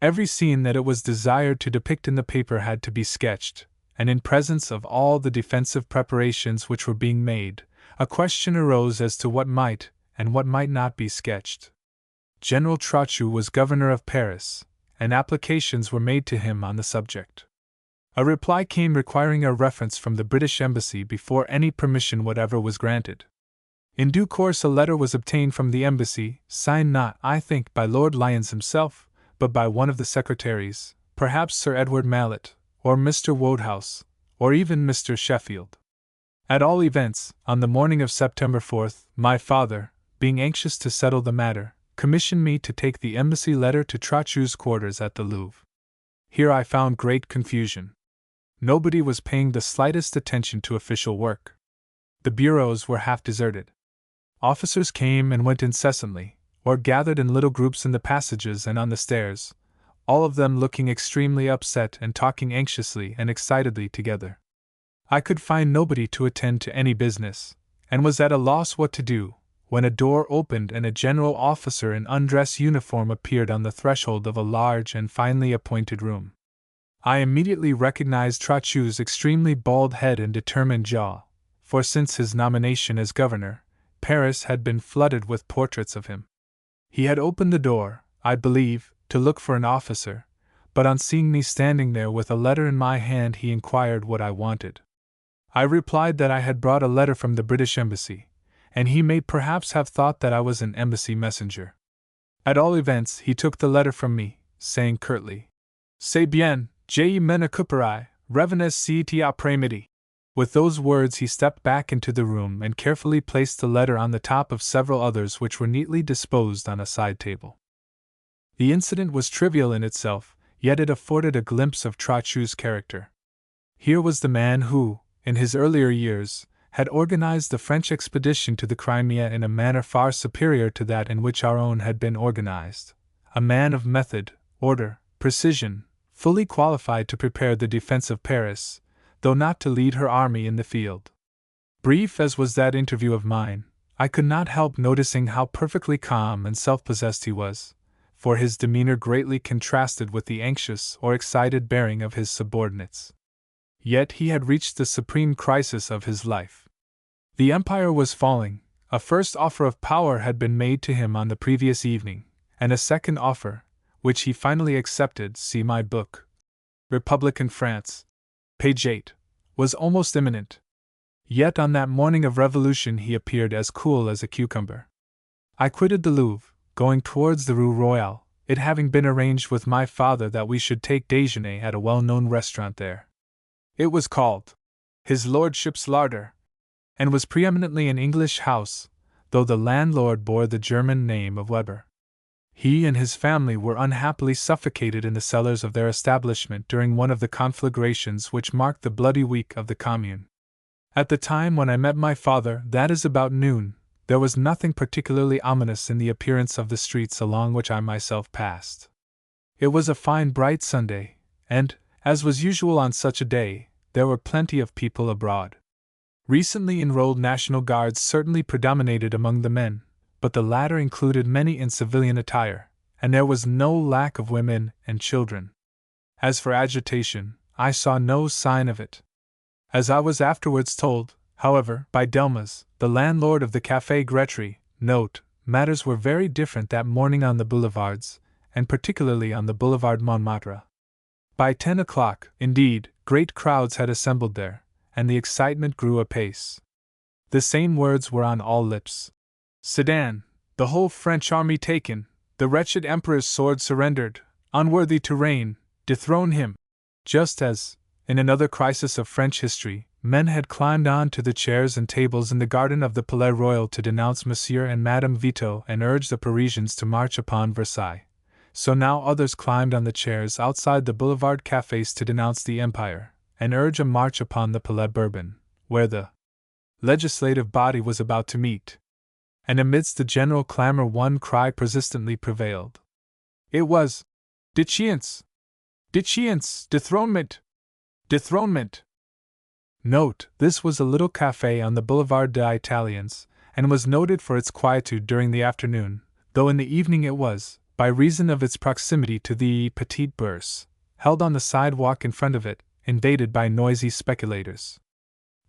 Every scene that it was desired to depict in the paper had to be sketched, and in presence of all the defensive preparations which were being made, a question arose as to what might and what might not be sketched. General Trochu was governor of Paris, and applications were made to him on the subject. A reply came requiring a reference from the British Embassy before any permission whatever was granted. In due course a letter was obtained from the embassy, signed not, I think, by Lord Lyons himself, but by one of the secretaries, perhaps Sir Edward Mallet, or Mr. Wodehouse, or even Mr. Sheffield. At all events, on the morning of September 4th, my father, being anxious to settle the matter, commissioned me to take the embassy letter to Trochu's quarters at the Louvre. Here I found great confusion. Nobody was paying the slightest attention to official work. The bureaus were half deserted. Officers came and went incessantly, or gathered in little groups in the passages and on the stairs, all of them looking extremely upset and talking anxiously and excitedly together. I could find nobody to attend to any business, and was at a loss what to do, when a door opened and a general officer in undress uniform appeared on the threshold of a large and finely appointed room. I immediately recognized Trochu's extremely bald head and determined jaw, for since his nomination as governor, Paris had been flooded with portraits of him. He had opened the door, I believe, to look for an officer, but on seeing me standing there with a letter in my hand he inquired what I wanted. I replied that I had brought a letter from the British Embassy, and he may perhaps have thought that I was an embassy messenger. At all events, he took the letter from me, saying curtly, "C'est bien, je m'en occuperai, revenez cet après-midi." With those words he stepped back into the room and carefully placed the letter on the top of several others which were neatly disposed on a side table. The incident was trivial in itself, yet it afforded a glimpse of Trochu's character. Here was the man who, in his earlier years, had organized the French expedition to the Crimea in a manner far superior to that in which our own had been organized, a man of method, order, precision, fully qualified to prepare the defense of Paris, though not to lead her army in the field. Brief as was that interview of mine, I could not help noticing how perfectly calm and self-possessed he was, for his demeanor greatly contrasted with the anxious or excited bearing of his subordinates. Yet he had reached the supreme crisis of his life. The empire was falling, a first offer of power had been made to him on the previous evening, and a second offer, which he finally accepted, see my book, Republican France, page 8, was almost imminent. Yet on that morning of revolution he appeared as cool as a cucumber. I quitted the Louvre, going towards the Rue Royale, it having been arranged with my father that we should take déjeuner at a well-known restaurant there. It was called His Lordship's Larder, and was preeminently an English house, though the landlord bore the German name of Weber. He and his family were unhappily suffocated in the cellars of their establishment during one of the conflagrations which marked the bloody week of the Commune. At the time when I met my father, that is about noon, there was nothing particularly ominous in the appearance of the streets along which I myself passed. It was a fine bright Sunday, and, as was usual on such a day, there were plenty of people abroad. Recently enrolled National Guards certainly predominated among the men, but the latter included many in civilian attire, and there was no lack of women and children. As for agitation, I saw no sign of it. As I was afterwards told, however, by Delmas, the landlord of the Café Grétry, matters were very different that morning on the boulevards, and particularly on the Boulevard Montmartre. By 10 o'clock, indeed, great crowds had assembled there, and the excitement grew apace. The same words were on all lips. Sedan, the whole French army taken, the wretched emperor's sword surrendered, unworthy to reign, dethrone him. Just as, in another crisis of French history, men had climbed on to the chairs and tables in the garden of the Palais Royal to denounce Monsieur and Madame Veto and urge the Parisians to march upon Versailles, so now others climbed on the chairs outside the boulevard cafés to denounce the Empire, and urge a march upon the Palais Bourbon, where the legislative body was about to meet. And amidst the general clamor one cry persistently prevailed. It was, "Déchéance! Déchéance! Dethronement! Dethronement!" This was a little café on the Boulevard des Italiens, and was noted for its quietude during the afternoon, though in the evening it was, by reason of its proximity to the Petite Bourse, held on the sidewalk in front of it, invaded by noisy speculators.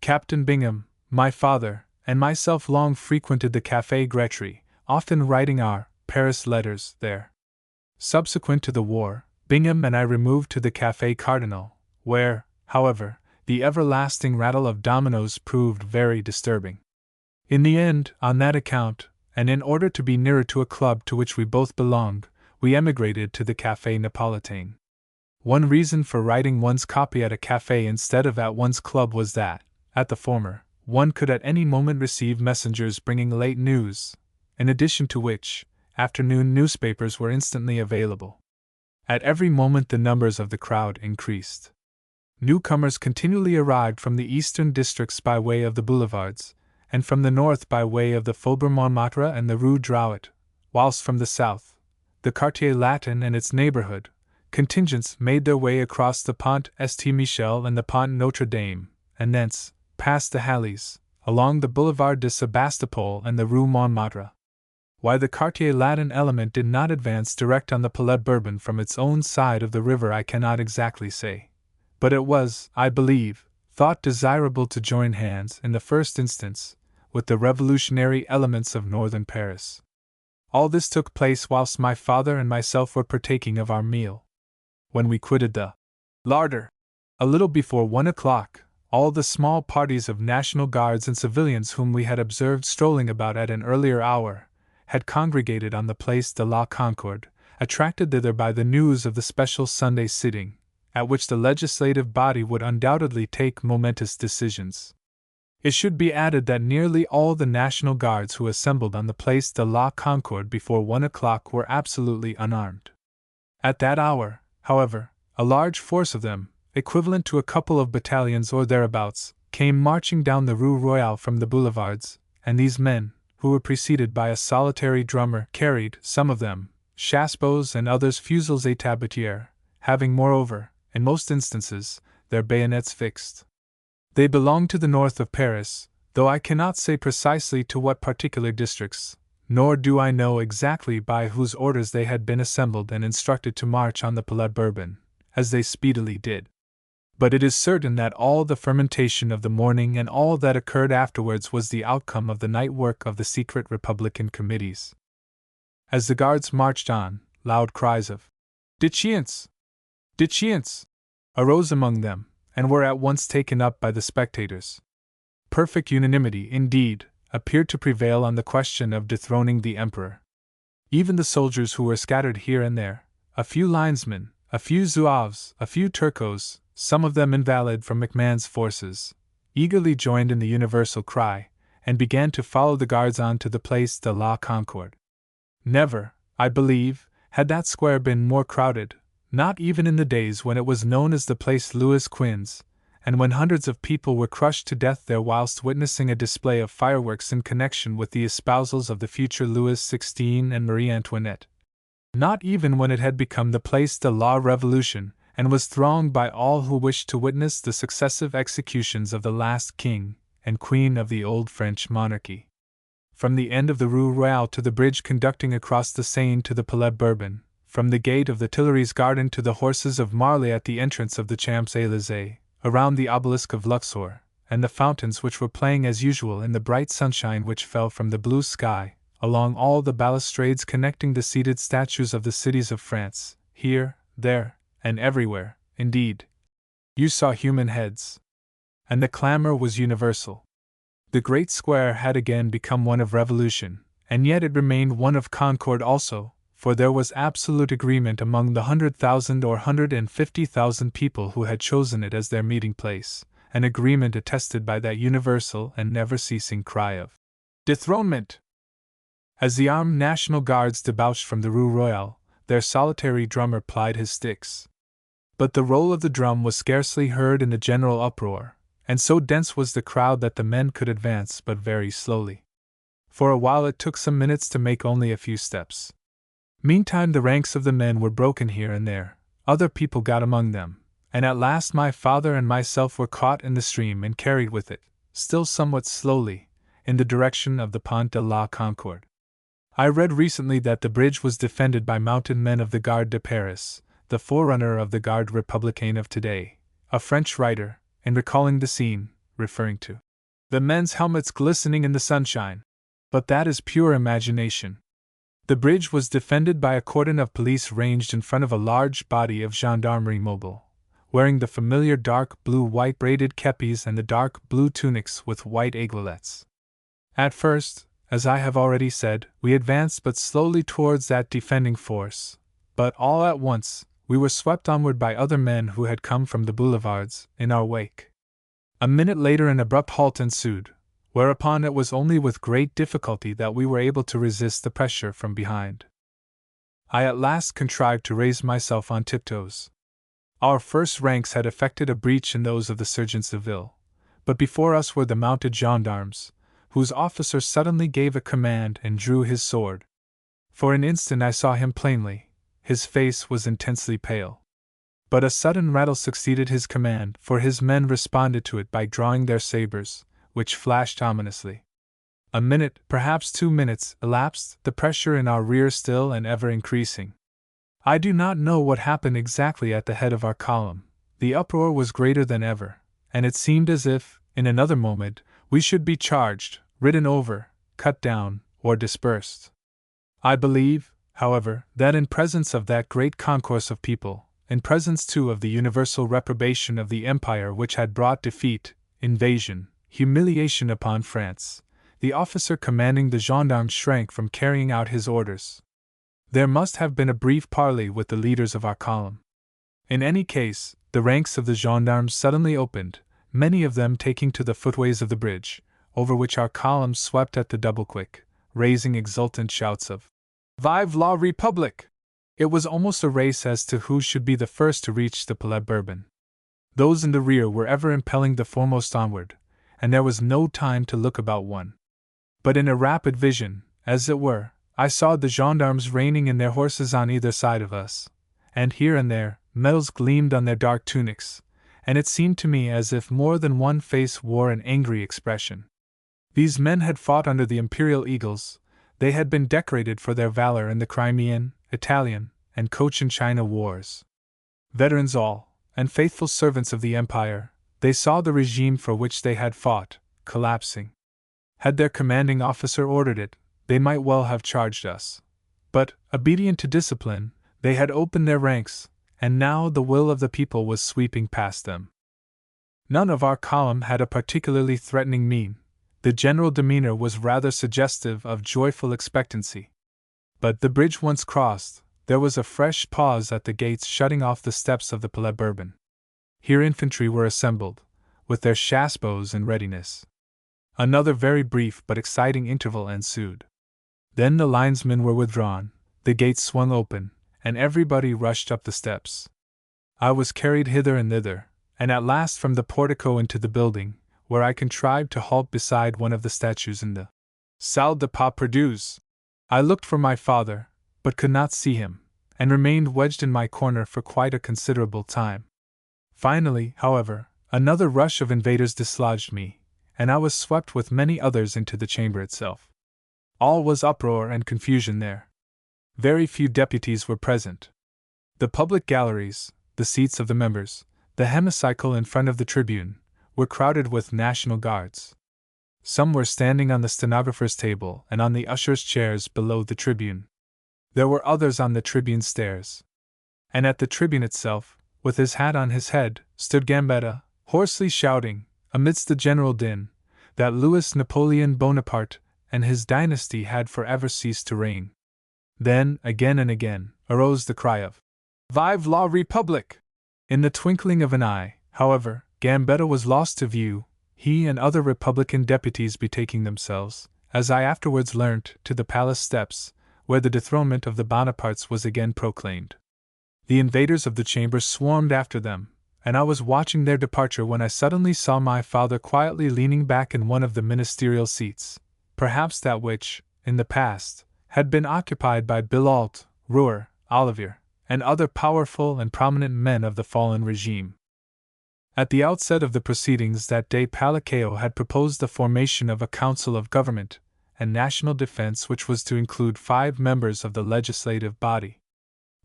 Captain Bingham, my father, and myself long frequented the Café Grétry, often writing our Paris letters there. Subsequent to the war, Bingham and I removed to the Café Cardinal, where, However, the everlasting rattle of dominoes proved very disturbing. In the end, on that account, and in order to be nearer to a club to which we both belonged, we emigrated to the Café Napolitain. One reason for writing one's copy at a café instead of at one's club was that, at the former, one could at any moment receive messengers bringing late news, in addition to which, afternoon newspapers were instantly available. At every moment the numbers of the crowd increased. Newcomers continually arrived from the eastern districts by way of the boulevards, and from the north by way of the Faubourg Montmartre and the Rue Drouot, whilst from the south, the Quartier Latin and its neighborhood, contingents made their way across the Pont St. Michel and the Pont Notre Dame, and thence, past the Halles, along the Boulevard de Sebastopol and the Rue Montmartre. Why the Quartier Latin element did not advance direct on the Palais Bourbon from its own side of the river I cannot exactly say. But it was, I believe, thought desirable to join hands, in the first instance, with the revolutionary elements of northern Paris. All this took place whilst my father and myself were partaking of our meal. When we quitted the larder, a little before 1 o'clock, all the small parties of National Guards and civilians whom we had observed strolling about at an earlier hour had congregated on the Place de la Concorde, attracted thither by the news of the special Sunday sitting, at which the legislative body would undoubtedly take momentous decisions. It should be added that nearly all the National Guards who assembled on the Place de la Concorde before 1 o'clock were absolutely unarmed. At that hour, however, a large force of them, equivalent to a couple of battalions or thereabouts, came marching down the Rue Royale from the boulevards, and these men, who were preceded by a solitary drummer, carried, some of them, chassepots and others fusils et tabatières, having moreover, in most instances, their bayonets fixed. They belonged to the north of Paris, though I cannot say precisely to what particular districts, nor do I know exactly by whose orders they had been assembled and instructed to march on the Palais Bourbon, as they speedily did. But it is certain that all the fermentation of the morning and all that occurred afterwards was the outcome of the night work of the secret Republican committees. As the guards marched on, loud cries of "Déchéance! Déchéance!" arose among them, and were at once taken up by the spectators. Perfect unanimity, indeed, appeared to prevail on the question of dethroning the emperor. Even the soldiers who were scattered here and there, a few linesmen, a few zouaves, a few turcos, some of them invalid from MacMahon's forces, eagerly joined in the universal cry, and began to follow the guards on to the Place de la Concorde. Never, I believe, had that square been more crowded, not even in the days when it was known as the Place Louis Quinze, and when hundreds of people were crushed to death there whilst witnessing a display of fireworks in connection with the espousals of the future Louis XVI and Marie Antoinette. Not even when it had become the Place de la Révolution, and was thronged by all who wished to witness the successive executions of the last king and queen of the old French monarchy. From the end of the Rue Royale to the bridge conducting across the Seine to the Palais Bourbon, from the gate of the Tuileries garden to the horses of Marly at the entrance of the Champs-Élysées, around the obelisk of Luxor, and the fountains which were playing as usual in the bright sunshine which fell from the blue sky, along all the balustrades connecting the seated statues of the cities of France, here, there, and everywhere, indeed, you saw human heads. And the clamor was universal. The great square had again become one of revolution, and yet it remained one of concord also, for there was absolute agreement among the 100,000 or 150,000 people who had chosen it as their meeting place, an agreement attested by that universal and never-ceasing cry of dethronement. As the armed National Guards debouched from the Rue Royale, their solitary drummer plied his sticks. But the roll of the drum was scarcely heard in the general uproar, and so dense was the crowd that the men could advance but very slowly. For a while it took some minutes to make only a few steps. Meantime the ranks of the men were broken here and there, other people got among them, and at last my father and myself were caught in the stream and carried with it, still somewhat slowly, in the direction of the Pont de la Concorde. I read recently that the bridge was defended by mounted men of the Garde de Paris, the forerunner of the Garde Républicaine of today. A French writer, in recalling the scene, referring to the men's helmets glistening in the sunshine. But that is pure imagination. The bridge was defended by a cordon of police ranged in front of a large body of gendarmerie mobile, wearing the familiar dark blue-white braided kepis and the dark blue tunics with white aiguillettes. At first, as I have already said, we advanced but slowly towards that defending force, but all at once, we were swept onward by other men who had come from the boulevards, in our wake. A minute later an abrupt halt ensued, whereupon it was only with great difficulty that we were able to resist the pressure from behind. I at last contrived to raise myself on tiptoes. Our first ranks had effected a breach in those of the sergeants de ville, but before us were the mounted gendarmes, whose officer suddenly gave a command and drew his sword. For an instant I saw him plainly. His face was intensely pale. But a sudden rattle succeeded his command, for his men responded to it by drawing their sabers, which flashed ominously. A minute, perhaps 2 minutes, elapsed, the pressure in our rear still and ever increasing. I do not know what happened exactly at the head of our column. The uproar was greater than ever, and it seemed as if, in another moment, we should be charged, ridden over, cut down, or dispersed. I believe, however, that in presence of that great concourse of people, in presence too of the universal reprobation of the empire which had brought defeat, invasion, humiliation upon France, the officer commanding the gendarmes shrank from carrying out his orders. There must have been a brief parley with the leaders of our column. In any case, the ranks of the gendarmes suddenly opened, many of them taking to the footways of the bridge, over which our column swept at the double-quick, raising exultant shouts of "Vive la République!" It was almost a race as to who should be the first to reach the Palais Bourbon. Those in the rear were ever impelling the foremost onward, and there was no time to look about one. But in a rapid vision, as it were, I saw the gendarmes reining in their horses on either side of us, and here and there, medals gleamed on their dark tunics, and it seemed to me as if more than one face wore an angry expression. These men had fought under the imperial eagles, they had been decorated for their valor in the Crimean, Italian, and Cochin China wars. Veterans all, and faithful servants of the empire, they saw the regime for which they had fought, collapsing. Had their commanding officer ordered it, they might well have charged us. But, obedient to discipline, they had opened their ranks, and now the will of the people was sweeping past them. None of our column had a particularly threatening mien. The general demeanor was rather suggestive of joyful expectancy. But the bridge once crossed, there was a fresh pause at the gates shutting off the steps of the Palais Bourbon. Here infantry were assembled, with their chassepots in readiness. Another very brief but exciting interval ensued. Then the linesmen were withdrawn, the gates swung open, and everybody rushed up the steps. I was carried hither and thither, and at last from the portico into the building, where I contrived to halt beside one of the statues in the Salle des Pas Perdus. I looked for my father, but could not see him, and remained wedged in my corner for quite a considerable time. Finally, however, another rush of invaders dislodged me, and I was swept with many others into the chamber itself. All was uproar and confusion there. Very few deputies were present. The public galleries, the seats of the members, the hemicycle in front of the tribune, were crowded with National Guards. Some were standing on the stenographer's table and on the ushers' chairs below the tribune. There were others on the tribune stairs. And at the tribune itself, with his hat on his head, stood Gambetta, hoarsely shouting, amidst the general din, that Louis Napoleon Bonaparte and his dynasty had forever ceased to reign. Then, again and again, arose the cry of "Vive la République!" In the twinkling of an eye, however, Gambetta was lost to view, he and other Republican deputies betaking themselves, as I afterwards learnt, to the palace steps, where the dethronement of the Bonapartes was again proclaimed. The invaders of the chamber swarmed after them, and I was watching their departure when I suddenly saw my father quietly leaning back in one of the ministerial seats, perhaps that which, in the past, had been occupied by Billault, Rouher, Olivier, and other powerful and prominent men of the fallen regime. At the outset of the proceedings that day Palacio had proposed the formation of a Council of Government and National Defense which was to include 5 members of the legislative body.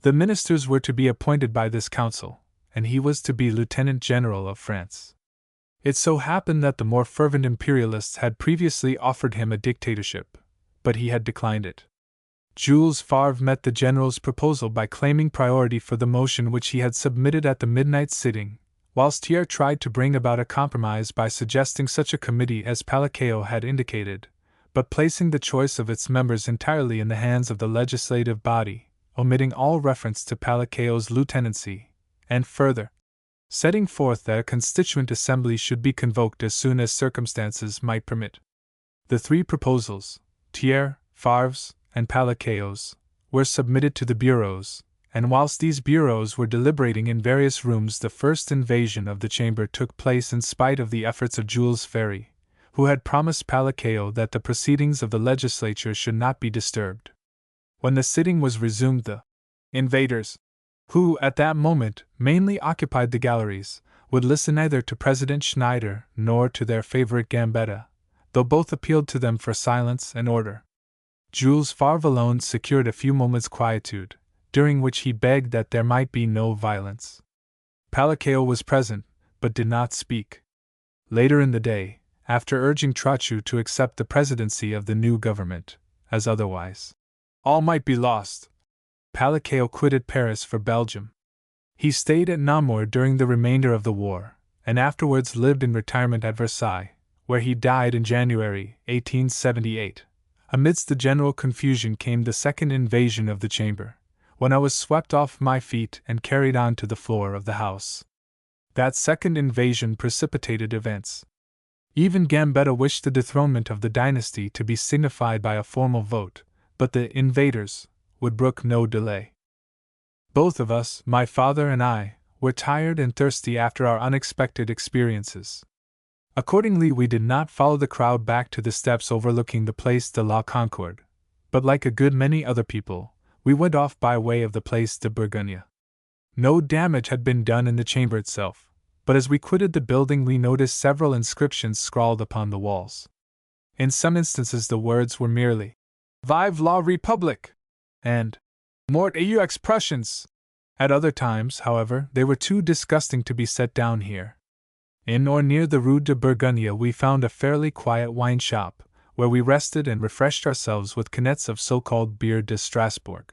The ministers were to be appointed by this council, and he was to be Lieutenant General of France. It so happened that the more fervent imperialists had previously offered him a dictatorship, but he had declined it. Jules Favre met the general's proposal by claiming priority for the motion which he had submitted at the midnight sitting, whilst Thiers tried to bring about a compromise by suggesting such a committee as Palacio had indicated, but placing the choice of its members entirely in the hands of the legislative body, omitting all reference to Palacio's lieutenancy, and further, setting forth that a constituent assembly should be convoked as soon as circumstances might permit. The three proposals, Thiers, Favre's, and Palacio's, were submitted to the bureaus, and whilst these bureaus were deliberating in various rooms, the first invasion of the chamber took place in spite of the efforts of Jules Ferry, who had promised Palacio that the proceedings of the legislature should not be disturbed. When the sitting was resumed, the invaders, who at that moment mainly occupied the galleries, would listen neither to President Schneider nor to their favorite Gambetta, though both appealed to them for silence and order. Jules Favre alone secured a few moments' quietude, during which he begged that there might be no violence. Palacio was present, but did not speak. Later in the day, after urging Trochu to accept the presidency of the new government, as otherwise all might be lost, Palacio quitted Paris for Belgium. He stayed at Namur during the remainder of the war, and afterwards lived in retirement at Versailles, where he died in January 1878. Amidst the general confusion came the second invasion of the chamber, when I was swept off my feet and carried on to the floor of the house. That second invasion precipitated events. Even Gambetta wished the dethronement of the dynasty to be signified by a formal vote, but the invaders would brook no delay. Both of us, my father and I, were tired and thirsty after our unexpected experiences. Accordingly, we did not follow the crowd back to the steps overlooking the Place de la Concorde, but like a good many other people, we went off by way of the Place de Bourgogne. No damage had been done in the chamber itself, but as we quitted the building we noticed several inscriptions scrawled upon the walls. In some instances the words were merely, "Vive la République!" and "Mort aux Prussians!" At other times, however, they were too disgusting to be set down here. In or near the Rue de Bourgogne we found a fairly quiet wine shop, where we rested and refreshed ourselves with canettes of so-called beer de Strasbourg.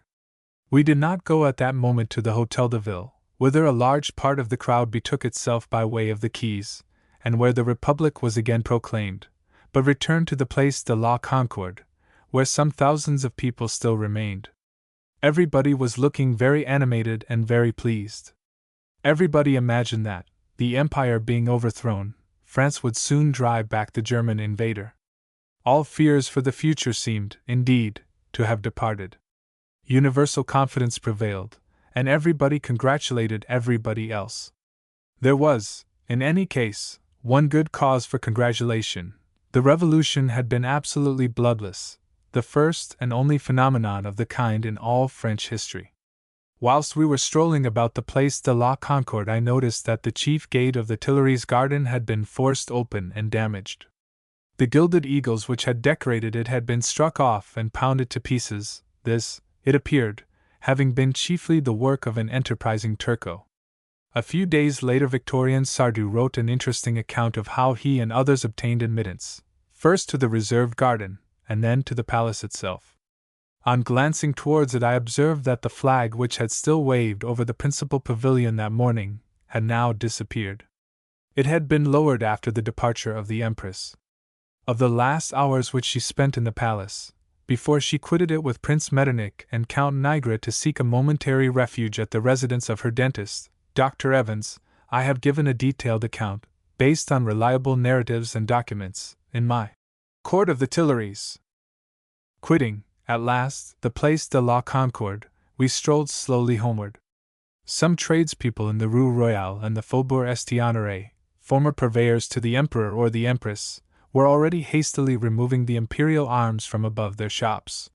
We did not go at that moment to the Hôtel de Ville, whither a large part of the crowd betook itself by way of the quays, and where the Republic was again proclaimed, but returned to the Place de la Concorde, where some thousands of people still remained. Everybody was looking very animated and very pleased. Everybody imagined that, the Empire being overthrown, France would soon drive back the German invader. All fears for the future seemed, indeed, to have departed. Universal confidence prevailed, and everybody congratulated everybody else. There was, in any case, one good cause for congratulation. The revolution had been absolutely bloodless, the first and only phenomenon of the kind in all French history. Whilst we were strolling about the Place de la Concorde, I noticed that the chief gate of the Tuileries garden had been forced open and damaged. The gilded eagles which had decorated it had been struck off and pounded to pieces, this, it appeared, having been chiefly the work of an enterprising Turco. A few days later Victorien Sardou wrote an interesting account of how he and others obtained admittance, first to the reserved garden, and then to the palace itself. On glancing towards it I observed that the flag which had still waved over the principal pavilion that morning had now disappeared. It had been lowered after the departure of the Empress. Of the last hours which she spent in the palace, before she quitted it with Prince Metternich and Count Nigra to seek a momentary refuge at the residence of her dentist, Dr. Evans, I have given a detailed account, based on reliable narratives and documents, in my Court of the Tuileries. Quitting, at last, the Place de la Concorde, we strolled slowly homeward. Some tradespeople in the Rue Royale and the Faubourg Estionneret, former purveyors to the Emperor or the Empress, were already hastily removing the imperial arms from above their shops.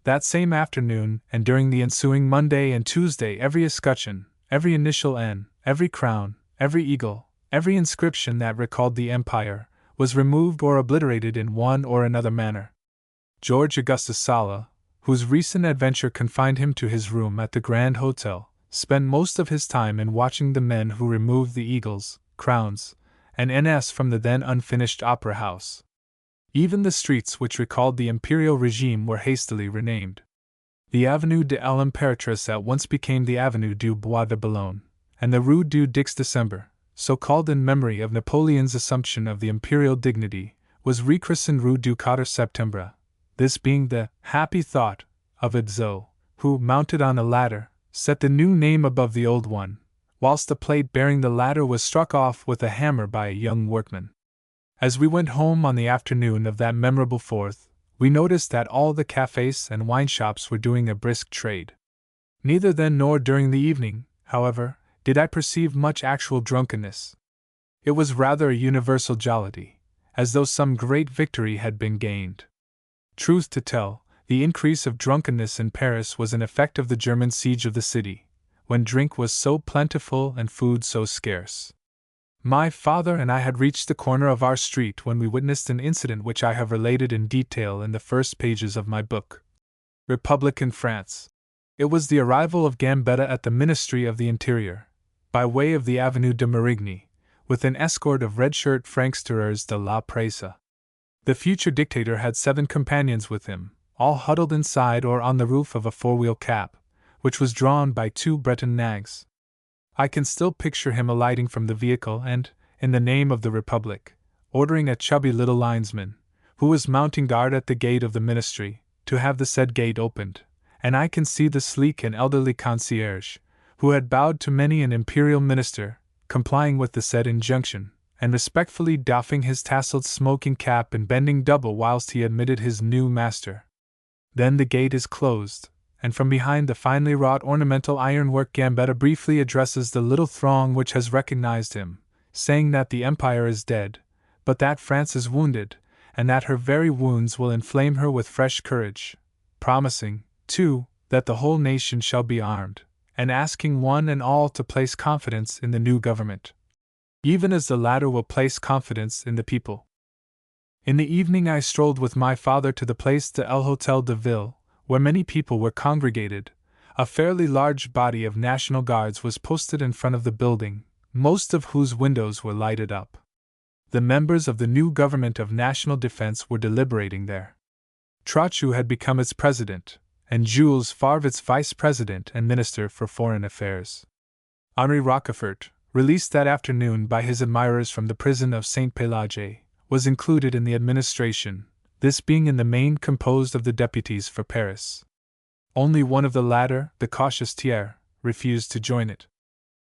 That same afternoon, and during the ensuing Monday and Tuesday, every escutcheon, every initial N, every crown, every eagle, every inscription that recalled the Empire, was removed or obliterated in one or another manner. George Augustus Sala, whose recent adventure confined him to his room at the Grand Hotel, spent most of his time in watching the men who removed the eagles, crowns, and NS from the then unfinished Opera House. Even the streets which recalled the imperial regime were hastily renamed. The Avenue de l'Impératrice at once became the Avenue du Bois de Boulogne, and the Rue du Dix Décembre, so called in memory of Napoleon's assumption of the imperial dignity, was rechristened Rue du 4 Septembre, this being the happy thought of Vizetelly, who, mounted on a ladder, set the new name above the old one, whilst the plate bearing the latter was struck off with a hammer by a young workman. As we went home on the afternoon of that memorable 4th, we noticed that all the cafes and wine shops were doing a brisk trade. Neither then nor during the evening, however, did I perceive much actual drunkenness. It was rather a universal jollity, as though some great victory had been gained. Truth to tell, the increase of drunkenness in Paris was an effect of the German siege of the city, when drink was so plentiful and food so scarce. My father and I had reached the corner of our street when we witnessed an incident which I have related in detail in the first pages of my book. Republic in France. It was the arrival of Gambetta at the Ministry of the Interior, by way of the Avenue de Marigny, with an escort of red-shirt franksterers de la Presse. The future dictator had 7 companions with him, all huddled inside or on the roof of a 4-wheel cab, which was drawn by 2 Breton nags. I can still picture him alighting from the vehicle and, in the name of the Republic, ordering a chubby little linesman, who was mounting guard at the gate of the ministry, to have the said gate opened, and I can see the sleek and elderly concierge, who had bowed to many an imperial minister, complying with the said injunction, and respectfully doffing his tasseled smoking cap and bending double whilst he admitted his new master. Then the gate is closed, and from behind the finely wrought ornamental ironwork Gambetta briefly addresses the little throng which has recognized him, saying that the Empire is dead, but that France is wounded, and that her very wounds will inflame her with fresh courage, promising, too, that the whole nation shall be armed, and asking one and all to place confidence in the new government, even as the latter will place confidence in the people. In the evening I strolled with my father to the Place de l'Hôtel de Ville, where many people were congregated. A fairly large body of National Guards was posted in front of the building, most of whose windows were lighted up. The members of the new government of national defense were deliberating there. Trochu had become its president, and Jules Favre its vice-president and minister for foreign affairs. Henri Rochefort, released that afternoon by his admirers from the prison of Saint-Pélagie, was included in the administration, this being in the main composed of the deputies for Paris. Only one of the latter, the cautious Thiers, refused to join it.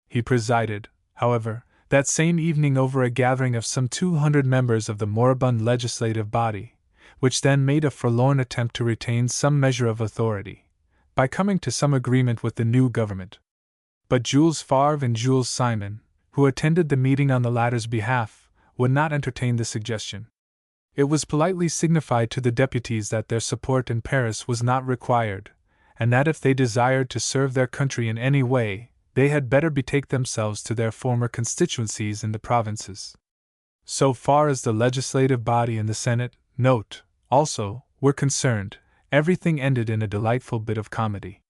He presided, however, that same evening over a gathering of some 200 members of the moribund legislative body, which then made a forlorn attempt to retain some measure of authority, by coming to some agreement with the new government. But Jules Favre and Jules Simon, who attended the meeting on the latter's behalf, would not entertain the suggestion. It was politely signified to the deputies that their support in Paris was not required, and that if they desired to serve their country in any way, they had better betake themselves to their former constituencies in the provinces. So far as the legislative body and the Senate, note, also, were concerned, everything ended in a delightful bit of comedy.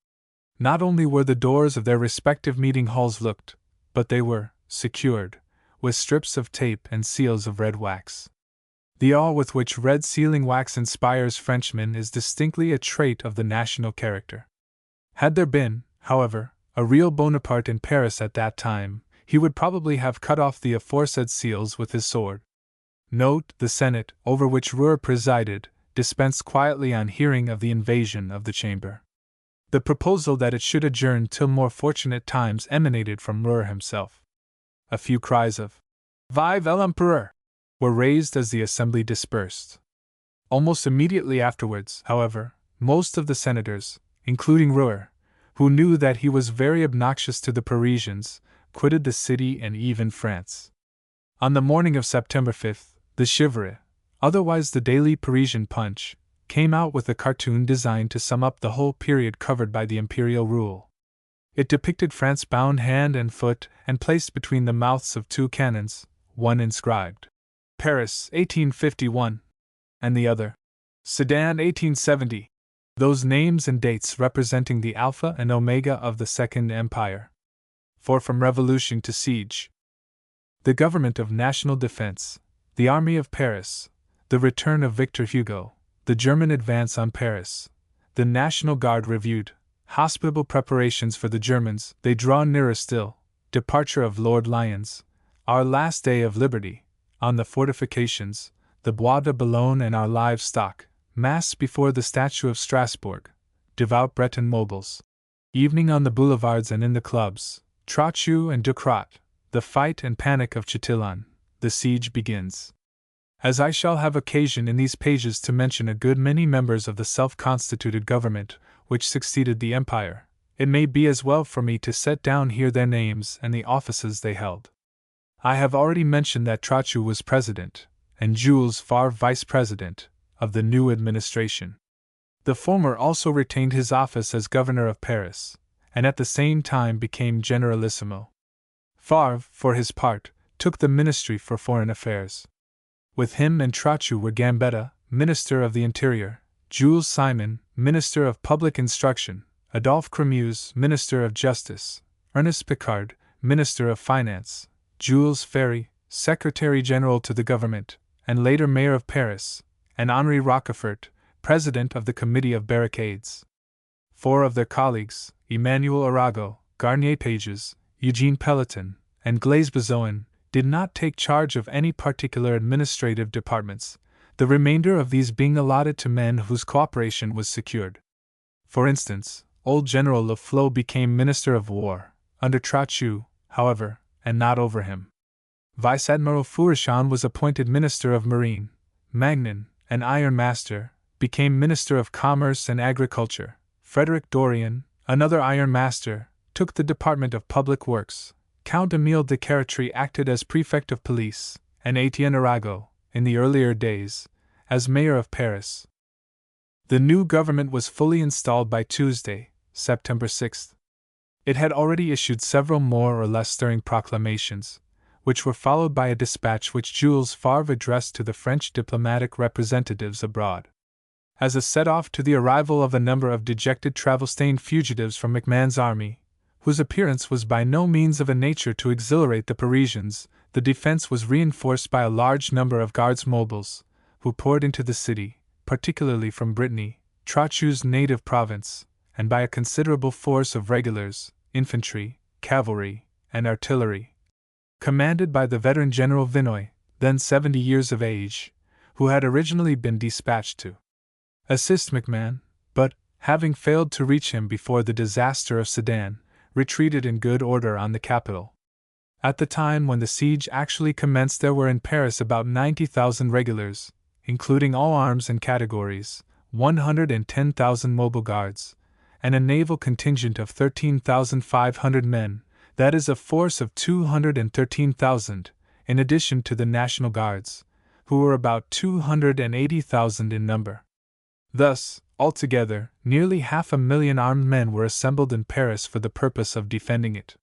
Not only were the doors of their respective meeting halls locked, but they were secured with strips of tape and seals of red wax. The awe with which red sealing wax inspires Frenchmen is distinctly a trait of the national character. Had there been, however, a real Bonaparte in Paris at that time, he would probably have cut off the aforesaid seals with his sword. Note, the Senate, over which Ruhr presided, dispensed quietly on hearing of the invasion of the chamber. The proposal that it should adjourn till more fortunate times emanated from Ruhr himself. A few cries of "Vive l'Empereur!" were raised as the assembly dispersed. Almost immediately afterwards, however, most of the senators, including Ruhr, who knew that he was very obnoxious to the Parisians, quitted the city and even France. On the morning of September 5th, the Chivre, otherwise the Daily Parisian Punch, came out with a cartoon designed to sum up the whole period covered by the imperial rule. It depicted France bound hand and foot and placed between the mouths of 2 cannons, one inscribed Paris 1851, and the other Sedan 1870, those names and dates representing the Alpha and Omega of the Second Empire. For from revolution to siege, the government of national defense, the army of Paris, the return of Victor Hugo, the German advance on Paris, the National Guard reviewed, hospitable preparations for the Germans, they draw nearer still, departure of Lord Lyons, Our last day of liberty, on the fortifications, the Bois de Boulogne and our livestock, Mass before the statue of Strasbourg, devout Breton mobiles. Evening on the boulevards and in the clubs, Trochu and Ducrot, the fight and panic of Chatillon, the siege begins. As I shall have occasion in these pages to mention a good many members of the self-constituted government which succeeded the empire, it may be as well for me to set down here their names and the offices they held. I have already mentioned that Trochu was president, and Jules Favre vice-president, of the new administration. The former also retained his office as governor of Paris, and at the same time became generalissimo. Favre, for his part, took the ministry for foreign affairs. With him and Trochu were Gambetta, minister of the interior, Jules Simon, minister of public instruction, Adolphe Cremuse, minister of justice, Ernest Picard, minister of finance, Jules Ferry, secretary general to the government, and later mayor of Paris, and Henri Rochefort, president of the Committee of Barricades. 4 of their colleagues, Emmanuel Arago, Garnier Pages, Eugene Pelletan, and Glaise Bezoin, did not take charge of any particular administrative departments, the remainder of these being allotted to men whose cooperation was secured. For instance, old General Le Flot became Minister of War, under Trochu, however, and not over him. Vice Admiral Fourchon was appointed Minister of Marine. Magnan, an iron master, became Minister of Commerce and Agriculture. Frederick Dorian, another iron master, took the Department of Public Works. Count Emile de Caratry acted as Prefect of Police, and Etienne Arago, in the earlier days, as Mayor of Paris. The new government was fully installed by Tuesday, September 6th. It had already issued several more or less stirring proclamations, which were followed by a dispatch which Jules Favre addressed to the French diplomatic representatives abroad. As a set-off to the arrival of a number of dejected travel-stained fugitives from MacMahon's army, whose appearance was by no means of a nature to exhilarate the Parisians, the defense was reinforced by a large number of guards mobiles, who poured into the city, particularly from Brittany, Trochu's native province, and by a considerable force of regulars, infantry, cavalry, and artillery, commanded by the veteran General Vinoy, then 70 years of age, who had originally been dispatched to assist MacMahon, but, having failed to reach him before the disaster of Sedan, retreated in good order on the capital. At the time when the siege actually commenced there were in Paris about 90,000 regulars, including all arms and categories, 110,000 mobile guards, and a naval contingent of 13,500 men, that is a force of 213,000, in addition to the National Guards, who were about 280,000 in number. Thus, altogether, nearly 500,000 armed men were assembled in Paris for the purpose of defending it.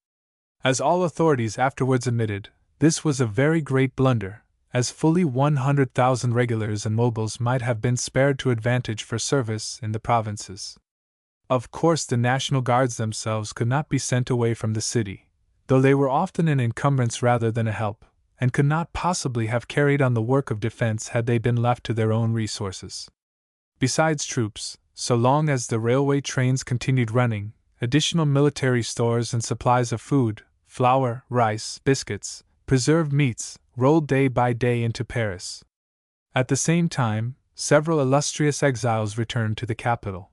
As all authorities afterwards admitted, this was a very great blunder, as fully 100,000 regulars and mobiles might have been spared to advantage for service in the provinces. Of course, the National Guards themselves could not be sent away from the city, though they were often an encumbrance rather than a help, and could not possibly have carried on the work of defense had they been left to their own resources. Besides troops, so long as the railway trains continued running, additional military stores and supplies of food, flour, rice, biscuits, preserved meats, rolled day by day into Paris. At the same time, several illustrious exiles returned to the capital.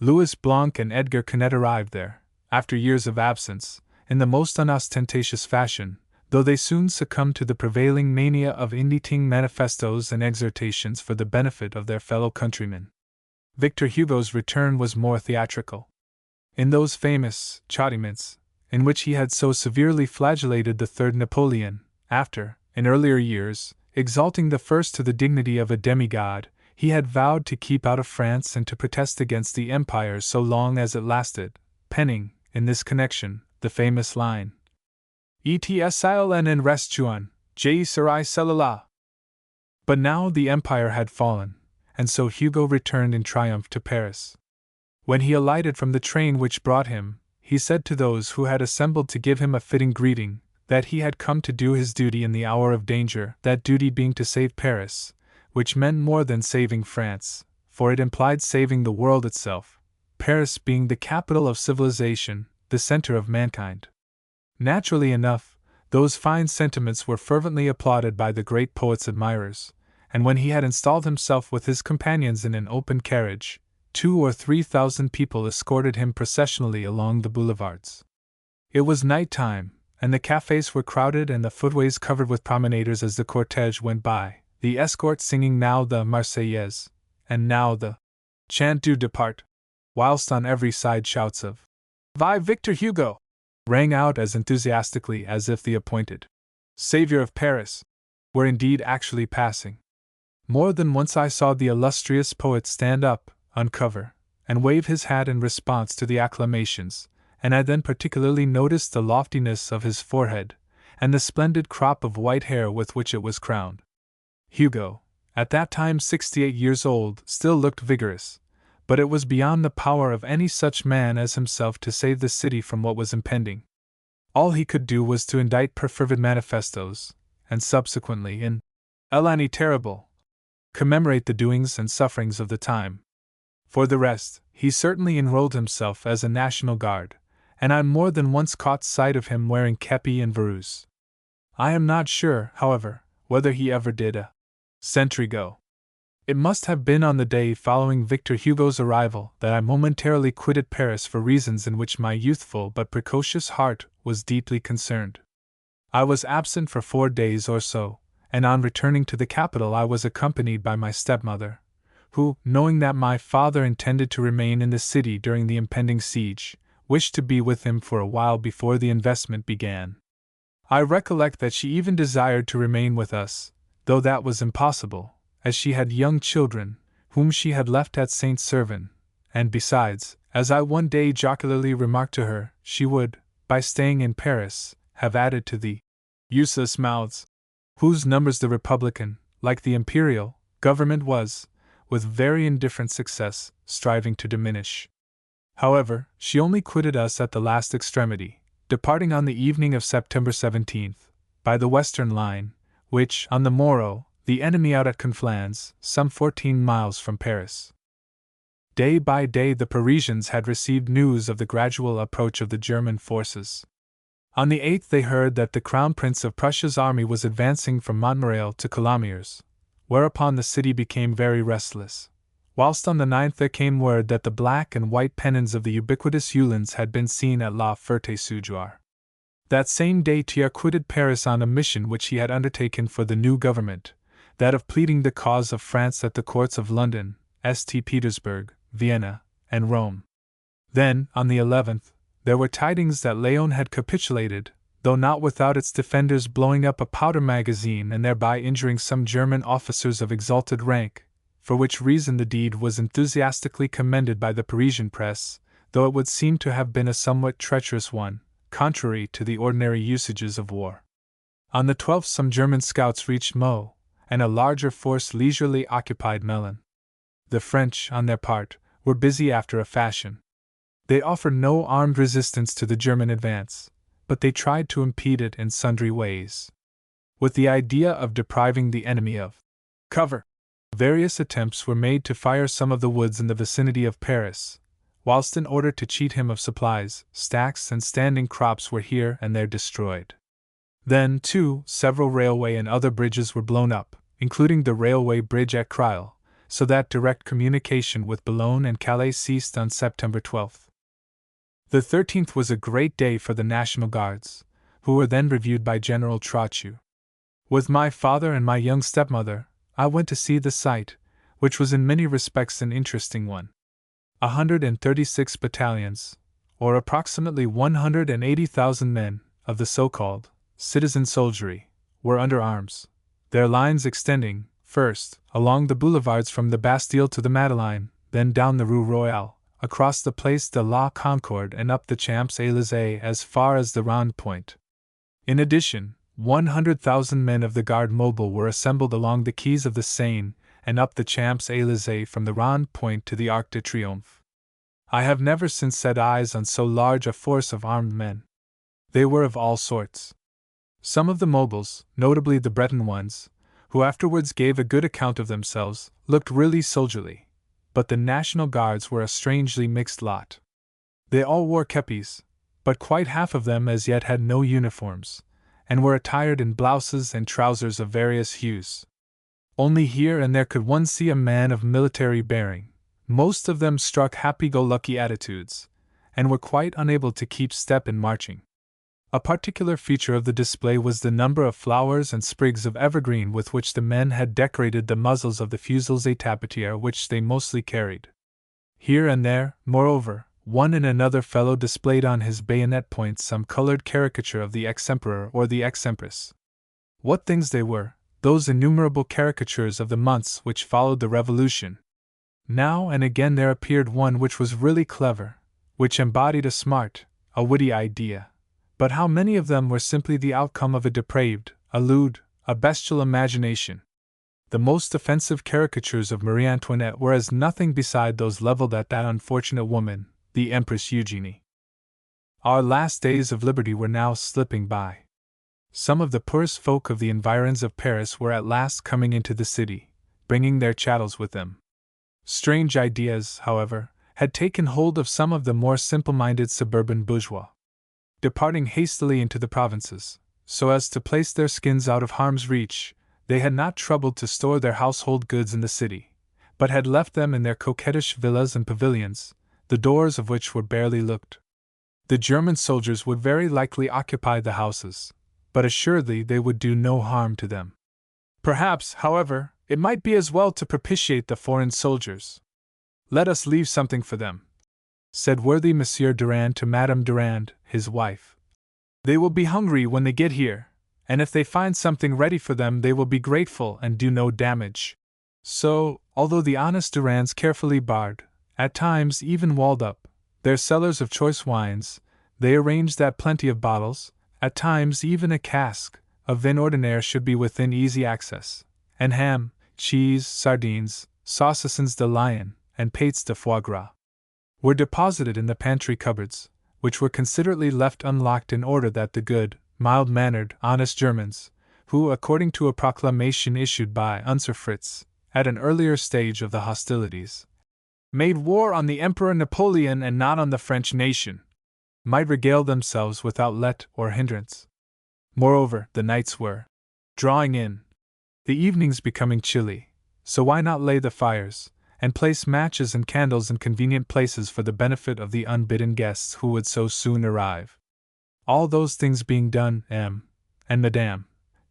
Louis Blanc and Edgar Quinet arrived there, after years of absence, in the most unostentatious fashion, though they soon succumbed to the prevailing mania of inditing manifestos and exhortations for the benefit of their fellow countrymen. Victor Hugo's return was more theatrical. In those famous châtiments, in which he had so severely flagellated the third Napoleon, after, in earlier years, exalting the first to the dignity of a demigod, he had vowed to keep out of France and to protest against the empire so long as it lasted, penning, in this connection, the famous line, Et sil en restuan, je serai celui-là. But now the empire had fallen, and so Hugo returned in triumph to Paris. When he alighted from the train which brought him, he said to those who had assembled to give him a fitting greeting, that he had come to do his duty in the hour of danger, that duty being to save Paris, which meant more than saving France, for it implied saving the world itself, Paris being the capital of civilization, the center of mankind. Naturally enough, Those fine sentiments were fervently applauded by the great poet's admirers, and when he had installed himself with his companions in an open carriage, 2,000 or 3,000 people escorted him processionally along the boulevards. It was night time, and the cafes were crowded and the footways covered with promenaders as the cortege went by, the escort singing now the Marseillaise, and now the Chant du Depart, whilst on every side shouts of Vive Victor Hugo rang out as enthusiastically as if the appointed Savior of Paris were indeed actually passing. More than once I saw the illustrious poet stand up, uncover, and wave his hat in response to the acclamations, and I then particularly noticed the loftiness of his forehead, and the splendid crop of white hair with which it was crowned. Hugo, at that time 68 years old, still looked vigorous, but it was beyond the power of any such man as himself to save the city from what was impending. All he could do was to indite perfervid manifestos, and subsequently, in L'année terrible, commemorate the doings and sufferings of the time. For the rest, he certainly enrolled himself as a National Guard, and I more than once caught sight of him wearing kepi and varouse. I am not sure, however, whether he ever did a sentry go. It must have been on the day following Victor Hugo's arrival that I momentarily quitted Paris for reasons in which my youthful but precocious heart was deeply concerned. I was absent for 4 days or so, and on returning to the capital I was accompanied by my stepmother, who, knowing that my father intended to remain in the city during the impending siege, wished to be with him for a while before the investment began. I recollect that she even desired to remain with us, though that was impossible, as she had young children, whom she had left at Saint Servan, and besides, as I one day jocularly remarked to her, she would, by staying in Paris, have added to the useless mouths, whose numbers the Republican, like the Imperial, government was, with very indifferent success, striving to diminish. However, she only quitted us at the last extremity, departing on the evening of September 17th, by the western line, which, on the morrow, the enemy out at Conflans, some 14 miles from Paris. Day by day the Parisians had received news of the gradual approach of the German forces. On the 8th they heard that the Crown Prince of Prussia's army was advancing from Montmirail to Coulommiers, whereupon the city became very restless, whilst on the 9th there came word that the black and white pennons of the ubiquitous Uhlans had been seen at La Ferté-sous-Jouarre. That same day Thiers quitted Paris on a mission which he had undertaken for the new government, that of pleading the cause of France at the courts of London, St. Petersburg, Vienna, and Rome. Then, on the 11th, there were tidings that Laon had capitulated, though not without its defenders blowing up a powder magazine and thereby injuring some German officers of exalted rank, for which reason the deed was enthusiastically commended by the Parisian press, though it would seem to have been a somewhat treacherous one, contrary to the ordinary usages of war. On the 12th some German scouts reached Meaux, and a larger force leisurely occupied Melun. The French, on their part, were busy after a fashion. They offered no armed resistance to the German advance, but they tried to impede it in sundry ways. With the idea of depriving the enemy of cover, various attempts were made to fire some of the woods in the vicinity of Paris, whilst in order to cheat him of supplies, stacks and standing crops were here and there destroyed. Then, too, several railway and other bridges were blown up, including the railway bridge at Creil, so that direct communication with Boulogne and Calais ceased on September 12th. The 13th was a great day for the National Guards, who were then reviewed by General Trochu. With my father and my young stepmother, I went to see the sight, which was in many respects an interesting one. 136 battalions, or approximately 180,000 men, of the so-called citizen soldiery, were under arms, their lines extending, first, along the boulevards from the Bastille to the Madeleine, then down the Rue Royale, across the Place de la Concorde and up the Champs-Élysées as far as the Rond Point. In addition, 100,000 men of the Garde Mobile were assembled along the quays of the Seine and up the Champs-Élysées from the Rond Point to the Arc de Triomphe. I have never since set eyes on so large a force of armed men. They were of all sorts. Some of the mobiles, notably the Breton ones, who afterwards gave a good account of themselves, looked really soldierly, but the National Guards were a strangely mixed lot. They all wore kepis, but quite half of them as yet had no uniforms, and were attired in blouses and trousers of various hues. Only here and there could one see a man of military bearing. Most of them struck happy-go-lucky attitudes, and were quite unable to keep step in marching. A particular feature of the display was the number of flowers and sprigs of evergreen with which the men had decorated the muzzles of the fusils et tabatières which they mostly carried. Here and there, moreover, one and another fellow displayed on his bayonet point some colored caricature of the ex-emperor or the ex-empress. What things they were, those innumerable caricatures of the months which followed the Revolution! Now and again there appeared one which was really clever, which embodied a smart, a witty idea. But how many of them were simply the outcome of a depraved, a lewd, a bestial imagination? The most offensive caricatures of Marie Antoinette were as nothing beside those leveled at that unfortunate woman, the Empress Eugenie. Our last days of liberty were now slipping by. Some of the poorest folk of the environs of Paris were at last coming into the city, bringing their chattels with them. Strange ideas, however, had taken hold of some of the more simple-minded suburban bourgeois. Departing hastily into the provinces, so as to place their skins out of harm's reach, they had not troubled to store their household goods in the city, but had left them in their coquettish villas and pavilions, the doors of which were barely looked. The German soldiers would very likely occupy the houses, but assuredly they would do no harm to them. Perhaps, however, it might be as well to propitiate the foreign soldiers. "Let us leave something for them," said worthy Monsieur Durand to Madame Durand, his wife. "They will be hungry when they get here, and if they find something ready for them they will be grateful and do no damage." So, although the honest Durands carefully barred, at times even walled up, their cellars of choice wines, they arranged that plenty of bottles, at times even a cask, of vin ordinaire should be within easy access, and ham, cheese, sardines, saucissons de lion, and pates de foie gras were deposited in the pantry cupboards, which were considerately left unlocked in order that the good, mild-mannered, honest Germans, who, according to a proclamation issued by Unser Fritz, at an earlier stage of the hostilities, made war on the Emperor Napoleon and not on the French nation, might regale themselves without let or hindrance. Moreover, the nights were drawing in, the evenings becoming chilly, so why not lay the fires, and place matches and candles in convenient places for the benefit of the unbidden guests who would so soon arrive? All those things being done, M. and Madame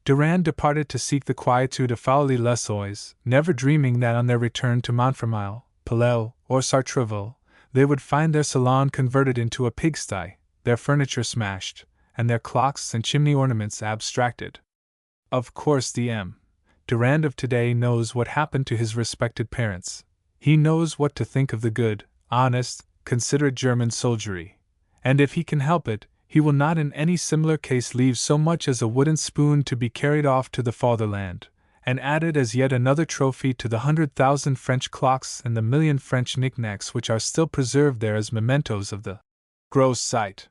Durand departed to seek the quietude of Folies-les-Oies, never dreaming that on their return to Montfermeil, Palais, or Sartreville, they would find their salon converted into a pigsty, their furniture smashed, and their clocks and chimney ornaments abstracted. Of course the M. Durand of today knows what happened to his respected parents. He knows what to think of the good, honest, considerate German soldiery, and if he can help it, he will not in any similar case leave so much as a wooden spoon to be carried off to the fatherland, and added as yet another trophy to the 100,000 French clocks and the million French knickknacks which are still preserved there as mementos of the gross sight.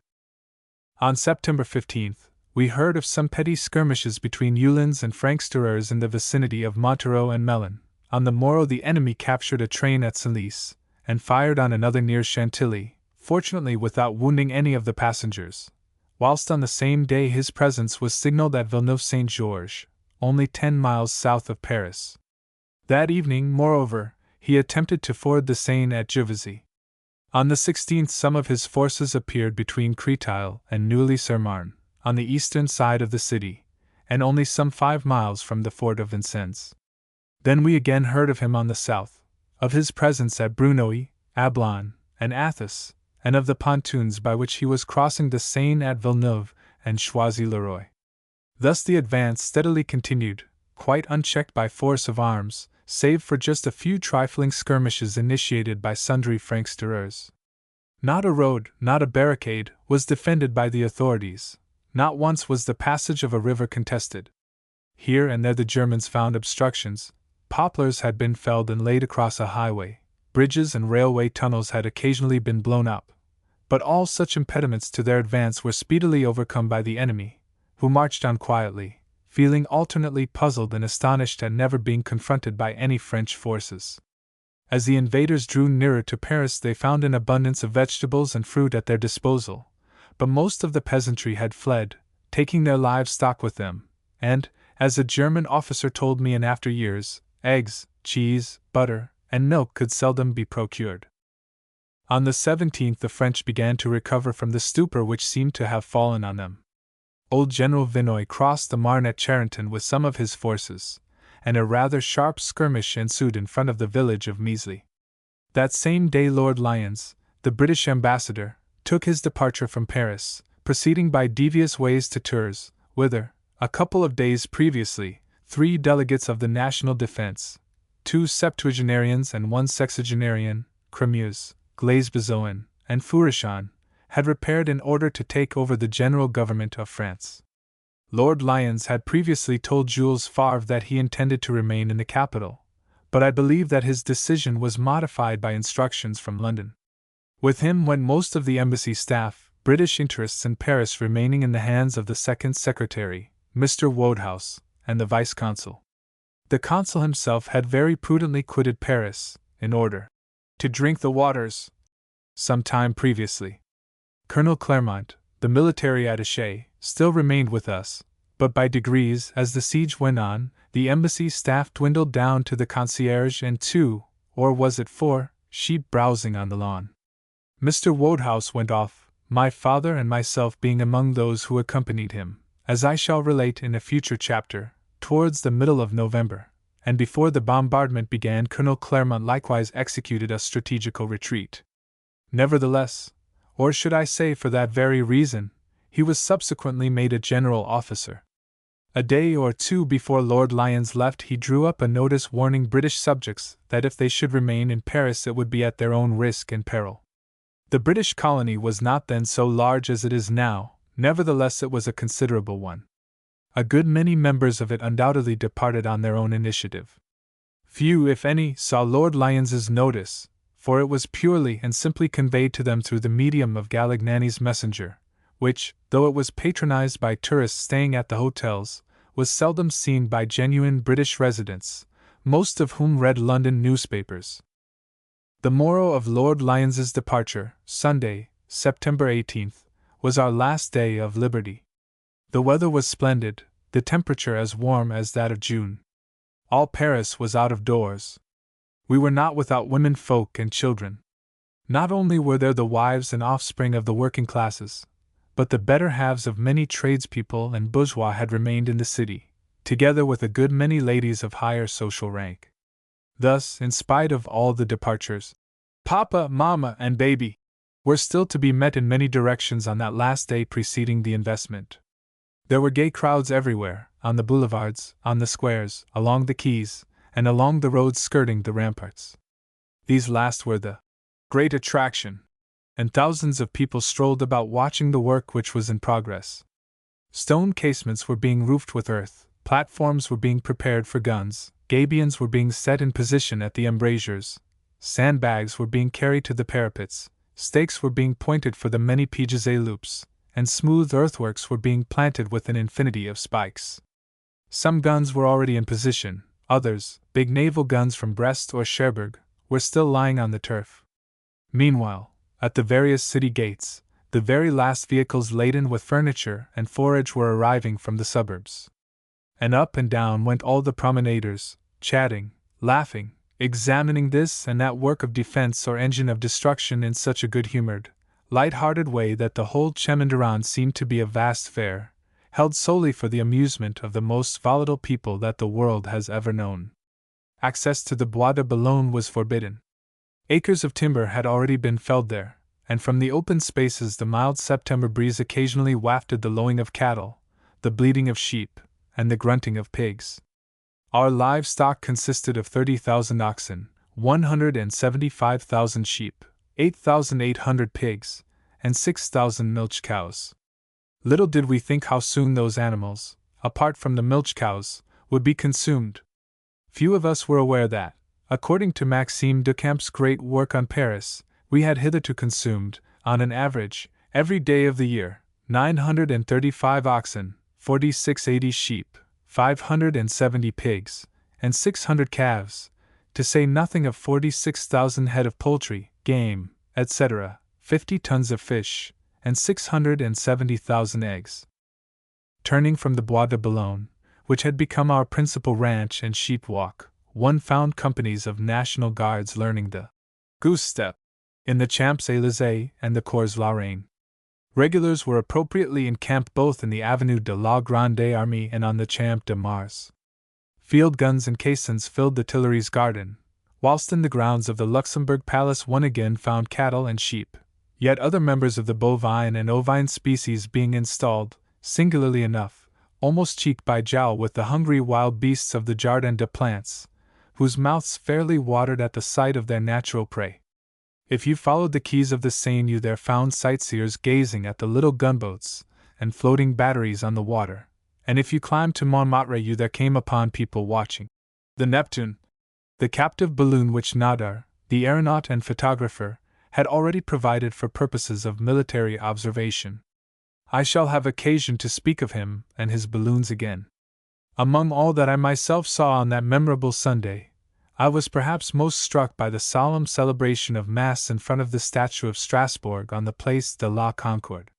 On September 15th, we heard of some petty skirmishes between Uhlans and Franksterers in the vicinity of Montereau and Melun. On the morrow the enemy captured a train at Senlis, and fired on another near Chantilly, fortunately without wounding any of the passengers, whilst on the same day his presence was signaled at Villeneuve-Saint-Georges, only 10 miles south of Paris. That evening, moreover, he attempted to ford the Seine at Juvisy. On the 16th some of his forces appeared between Créteil and Neuilly-sur-Marne, on the eastern side of the city, and only some 5 miles from the fort of Vincennes. Then we again heard of him on the south, of his presence at Bruneuil, Ablon, and Athos, and of the pontoons by which he was crossing the Seine at Villeneuve and Choisy-le-Roi. Thus the advance steadily continued, quite unchecked by force of arms, save for just a few trifling skirmishes initiated by sundry Franksterers. Not a road, not a barricade, was defended by the authorities. Not once was the passage of a river contested. Here and there the Germans found obstructions. Poplars had been felled and laid across a highway, bridges and railway tunnels had occasionally been blown up, but all such impediments to their advance were speedily overcome by the enemy, who marched on quietly, feeling alternately puzzled and astonished at never being confronted by any French forces. As the invaders drew nearer to Paris they found an abundance of vegetables and fruit at their disposal, but most of the peasantry had fled, taking their livestock with them, and, as a German officer told me in after years, eggs, cheese, butter, and milk could seldom be procured. On the 17th the French began to recover from the stupor which seemed to have fallen on them. Old General Vinoy crossed the Marne at Charenton with some of his forces, and a rather sharp skirmish ensued in front of the village of Measley. That same day Lord Lyons, the British ambassador, took his departure from Paris, proceeding by devious ways to Tours, whither, a couple of days previously, 3 delegates of the National Defense, 2 septuagenarians and 1 sexagenarian, Crémieux, Glaise-Bezoin, and Fourichamp, had repaired in order to take over the general government of France. Lord Lyons had previously told Jules Favre that he intended to remain in the capital, but I believe that his decision was modified by instructions from London. With him went most of the embassy staff, British interests in Paris remaining in the hands of the Second Secretary, Mr. Wodehouse, and the Vice-Consul. The Consul himself had very prudently quitted Paris, in order to drink the waters, some time previously. Colonel Clermont, the military attaché, still remained with us, but by degrees, as the siege went on, the embassy staff dwindled down to the concierge and 2, or was it 4, sheep browsing on the lawn. Mr. Wodehouse went off, my father and myself being among those who accompanied him, as I shall relate in a future chapter, towards the middle of November, and before the bombardment began Colonel Clermont likewise executed a strategical retreat. Nevertheless, or should I say for that very reason, he was subsequently made a general officer. A day or 2 before Lord Lyons left he drew up a notice warning British subjects that if they should remain in Paris it would be at their own risk and peril. The British colony was not then so large as it is now, nevertheless it was a considerable one. A good many members of it undoubtedly departed on their own initiative. Few, if any, saw Lord Lyons's notice, for it was purely and simply conveyed to them through the medium of Galignani's messenger, which, though it was patronized by tourists staying at the hotels, was seldom seen by genuine British residents, most of whom read London newspapers. The morrow of Lord Lyons's departure, Sunday, September 18th, was our last day of liberty. The weather was splendid, the temperature as warm as that of June. All Paris was out of doors. We were not without women folk and children. Not only were there the wives and offspring of the working classes, but the better halves of many tradespeople and bourgeois had remained in the city, together with a good many ladies of higher social rank. Thus, in spite of all the departures, Papa, Mama, and Baby were still to be met in many directions on that last day preceding the investment. There were gay crowds everywhere, on the boulevards, on the squares, along the quays, and along the roads skirting the ramparts. These last were the great attraction, and thousands of people strolled about watching the work which was in progress. Stone casements were being roofed with earth, platforms were being prepared for guns, gabions were being set in position at the embrasures, sandbags were being carried to the parapets, stakes were being pointed for the many pigeons loops, and smooth earthworks were being planted with an infinity of spikes. Some guns were already in position, others, big naval guns from Brest or Cherbourg, were still lying on the turf. Meanwhile, at the various city gates, the very last vehicles laden with furniture and forage were arriving from the suburbs. And up and down went all the promenaders, chatting, laughing, examining this and that work of defense or engine of destruction in such a good-humored, light-hearted way that the whole Chemin-Durand seemed to be a vast fair, held solely for the amusement of the most volatile people that the world has ever known. Access to the Bois de Boulogne was forbidden. Acres of timber had already been felled there, and from the open spaces the mild September breeze occasionally wafted the lowing of cattle, the bleating of sheep, and the grunting of pigs. Our livestock consisted of 30,000 oxen, 175,000 sheep, 8,800 pigs, and 6,000 milch cows. Little did we think how soon those animals, apart from the milch cows, would be consumed. Few of us were aware that, according to Maxime Duchamp's great work on Paris, we had hitherto consumed, on an average, every day of the year, 935 oxen, 4680 sheep, 570 pigs, and 600 calves, to say nothing of 46,000 head of poultry, game, etc., 50 tons of fish, and 670,000 eggs. turning from the Bois de Boulogne, which had become our principal ranch and sheep walk, one found companies of National Guards learning the goose step in the Champs-Élysées and the Cours la Reine. Regulars were appropriately encamped both in the Avenue de la Grande Armée and on the Champ de Mars. Field guns and caissons filled the Tuileries garden, whilst in the grounds of the Luxembourg Palace one again found cattle and sheep, yet other members of the bovine and ovine species being installed, singularly enough, almost cheek by jowl with the hungry wild beasts of the Jardin des Plantes, whose mouths fairly watered at the sight of their natural prey. If you followed the quays of the Seine, you there found sightseers gazing at the little gunboats and floating batteries on the water, and if you climbed to Montmartre, you there came upon people watching the Neptune, the captive balloon which Nadar, the aeronaut and photographer, had already provided for purposes of military observation. I shall have occasion to speak of him and his balloons again. Among all that I myself saw on that memorable Sunday, I was perhaps most struck by the solemn celebration of Mass in front of the statue of Strasbourg on the Place de la Concorde.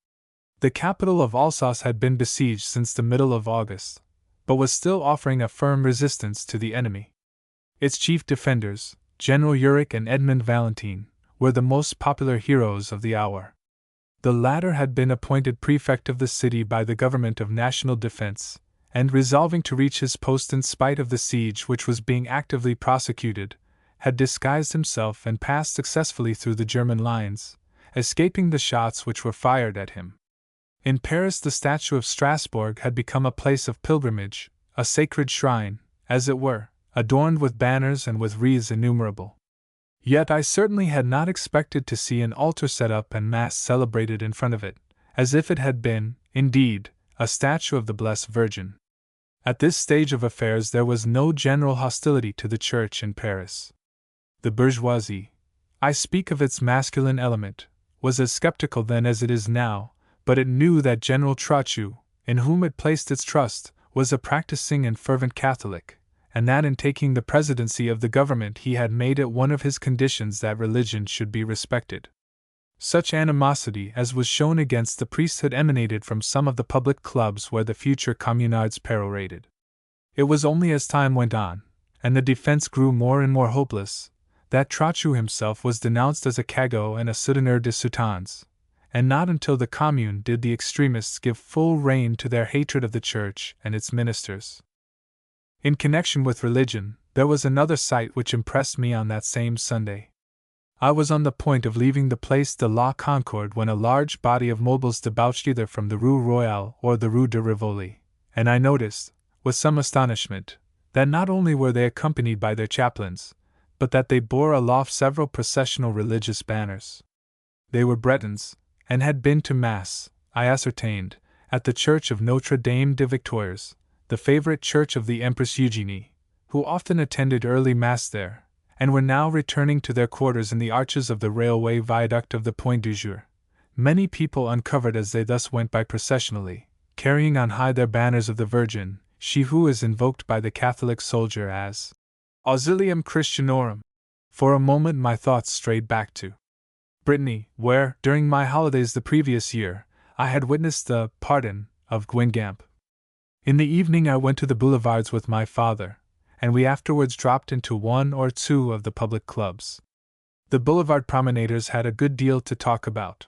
The capital of Alsace had been besieged since the middle of August, but was still offering a firm resistance to the enemy. Its chief defenders, General Uric and Edmond Valentin, were the most popular heroes of the hour. The latter had been appointed prefect of the city by the Government of National Defense, and resolving to reach his post in spite of the siege which was being actively prosecuted, had disguised himself and passed successfully through the German lines, escaping the shots which were fired at him. In Paris, the statue of Strasbourg had become a place of pilgrimage, a sacred shrine, as it were, adorned with banners and with wreaths innumerable. Yet I certainly had not expected to see an altar set up and Mass celebrated in front of it, as if it had been, indeed, a statue of the Blessed Virgin. At this stage of affairs there was no general hostility to the Church in Paris. The bourgeoisie, I speak of its masculine element, was as skeptical then as it is now, but it knew that General Trochu, in whom it placed its trust, was a practicing and fervent Catholic, and that in taking the presidency of the government he had made it one of his conditions that religion should be respected. Such animosity as was shown against the priesthood emanated from some of the public clubs where the future communards perorated. It was only as time went on, and the defense grew more and more hopeless, that Trochu himself was denounced as a cagot and a souteneur de soutans, and not until the Commune did the extremists give full rein to their hatred of the Church and its ministers. In connection with religion, there was another sight which impressed me on that same Sunday. I was on the point of leaving the Place de la Concorde when a large body of mobiles debouched either from the Rue Royale or the Rue de Rivoli, and I noticed, with some astonishment, that not only were they accompanied by their chaplains, but that they bore aloft several processional religious banners. They were Bretons, and had been to Mass, I ascertained, at the church of Notre Dame des Victoires, the favorite church of the Empress Eugénie, who often attended early Mass there, and were now returning to their quarters in the arches of the railway viaduct of the Point du Jour. Many people uncovered as they thus went by processionally, carrying on high their banners of the Virgin, she who is invoked by the Catholic soldier as Auxilium Christianorum. For a moment my thoughts strayed back to Brittany, where, during my holidays the previous year, I had witnessed the pardon of Guingamp. In the evening I went to the boulevards with my father, and we afterwards dropped into one or two of the public clubs. The boulevard promenaders had a good deal to talk about.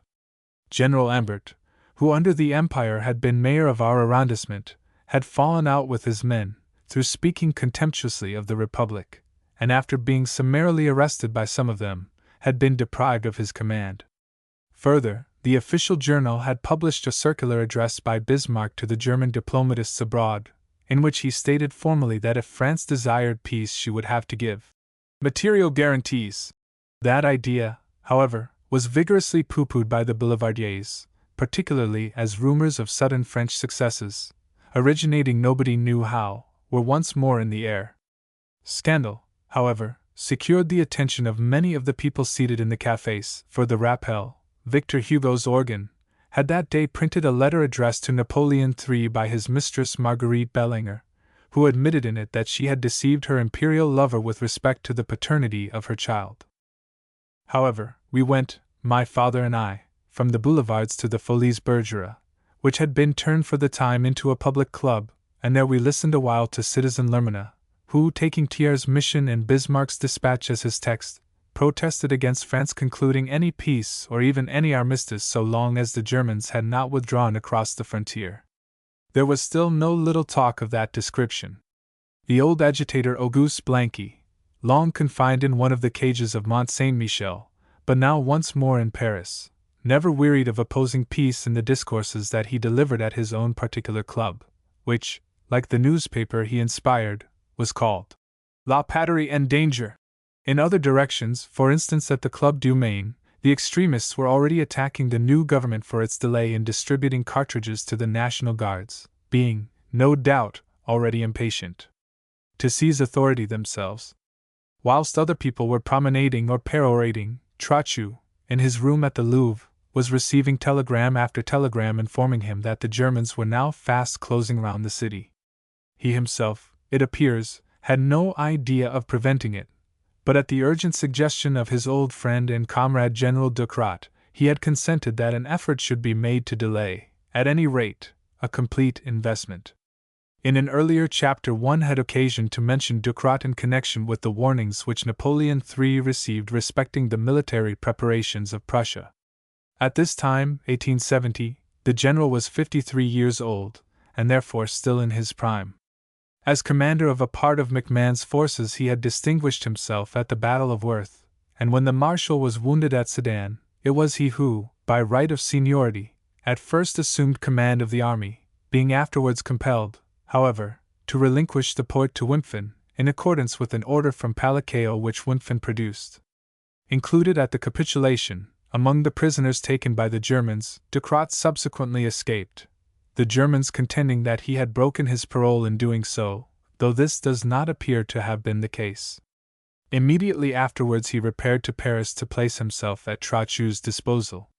General Ambert, who under the Empire had been mayor of our arrondissement, had fallen out with his men, through speaking contemptuously of the Republic, and after being summarily arrested by some of them, had been deprived of his command. Further, the official journal had published a circular addressed by Bismarck to the German diplomatists abroad, in which he stated formally that if France desired peace she would have to give material guarantees. That idea, however, was vigorously pooh-poohed by the boulevardiers, particularly as rumors of sudden French successes, originating nobody knew how, were once more in the air. Scandal, however, secured the attention of many of the people seated in the cafés, for the Rappel, Victor Hugo's organ, had that day printed a letter addressed to Napoleon III by his mistress Marguerite Bellinger, who admitted in it that she had deceived her imperial lover with respect to the paternity of her child. However, we went, my father and I, from the boulevards to the Folies Bergère, which had been turned for the time into a public club, and there we listened a while to Citizen Lermana, who, taking Thiers' mission and Bismarck's dispatch as his text, protested against France concluding any peace or even any armistice so long as the Germans had not withdrawn across the frontier. There was still no little talk of that description. The old agitator Auguste Blanqui, long confined in one of the cages of Mont Saint-Michel, but now once more in Paris, never wearied of opposing peace in the discourses that he delivered at his own particular club, which, like the newspaper he inspired, was called La Patrie en Danger. In other directions, for instance at the Club du Maine, the extremists were already attacking the new government for its delay in distributing cartridges to the National Guards, being, no doubt, already impatient to seize authority themselves. Whilst other people were promenading or perorating, Trochu, in his room at the Louvre, was receiving telegram after telegram informing him that the Germans were now fast closing round the city. He himself, it appears, had no idea of preventing it, but at the urgent suggestion of his old friend and comrade General Ducrot, he had consented that an effort should be made to delay, at any rate, a complete investment. In an earlier chapter one had occasion to mention Ducrot in connection with the warnings which Napoleon III received respecting the military preparations of Prussia. At this time, 1870, the general was 53 years old, and therefore still in his prime. As commander of a part of MacMahon's forces he had distinguished himself at the Battle of Worth, and when the Marshal was wounded at Sedan, it was he who, by right of seniority, at first assumed command of the army, being afterwards compelled, however, to relinquish the port to Wimpfen, in accordance with an order from Palacio which Wimpfen produced. Included at the capitulation, among the prisoners taken by the Germans, Ducrot subsequently escaped, the Germans contending that he had broken his parole in doing so, though this does not appear to have been the case. Immediately afterwards he repaired to Paris to place himself at Trochu's disposal.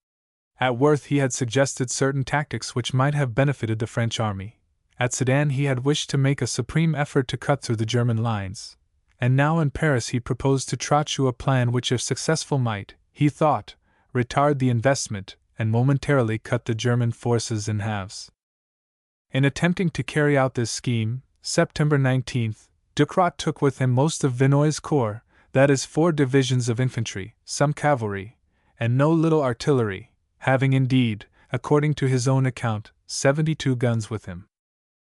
At Worth he had suggested certain tactics which might have benefited the French army. At Sedan he had wished to make a supreme effort to cut through the German lines, and now in Paris he proposed to Trochu a plan which if successful might, he thought, retard the investment and momentarily cut the German forces in halves. In attempting to carry out this scheme, September 19th, Ducrot took with him most of Vinoy's corps, that is 4 divisions of infantry, some cavalry, and no little artillery, having indeed, according to his own account, 72 guns with him.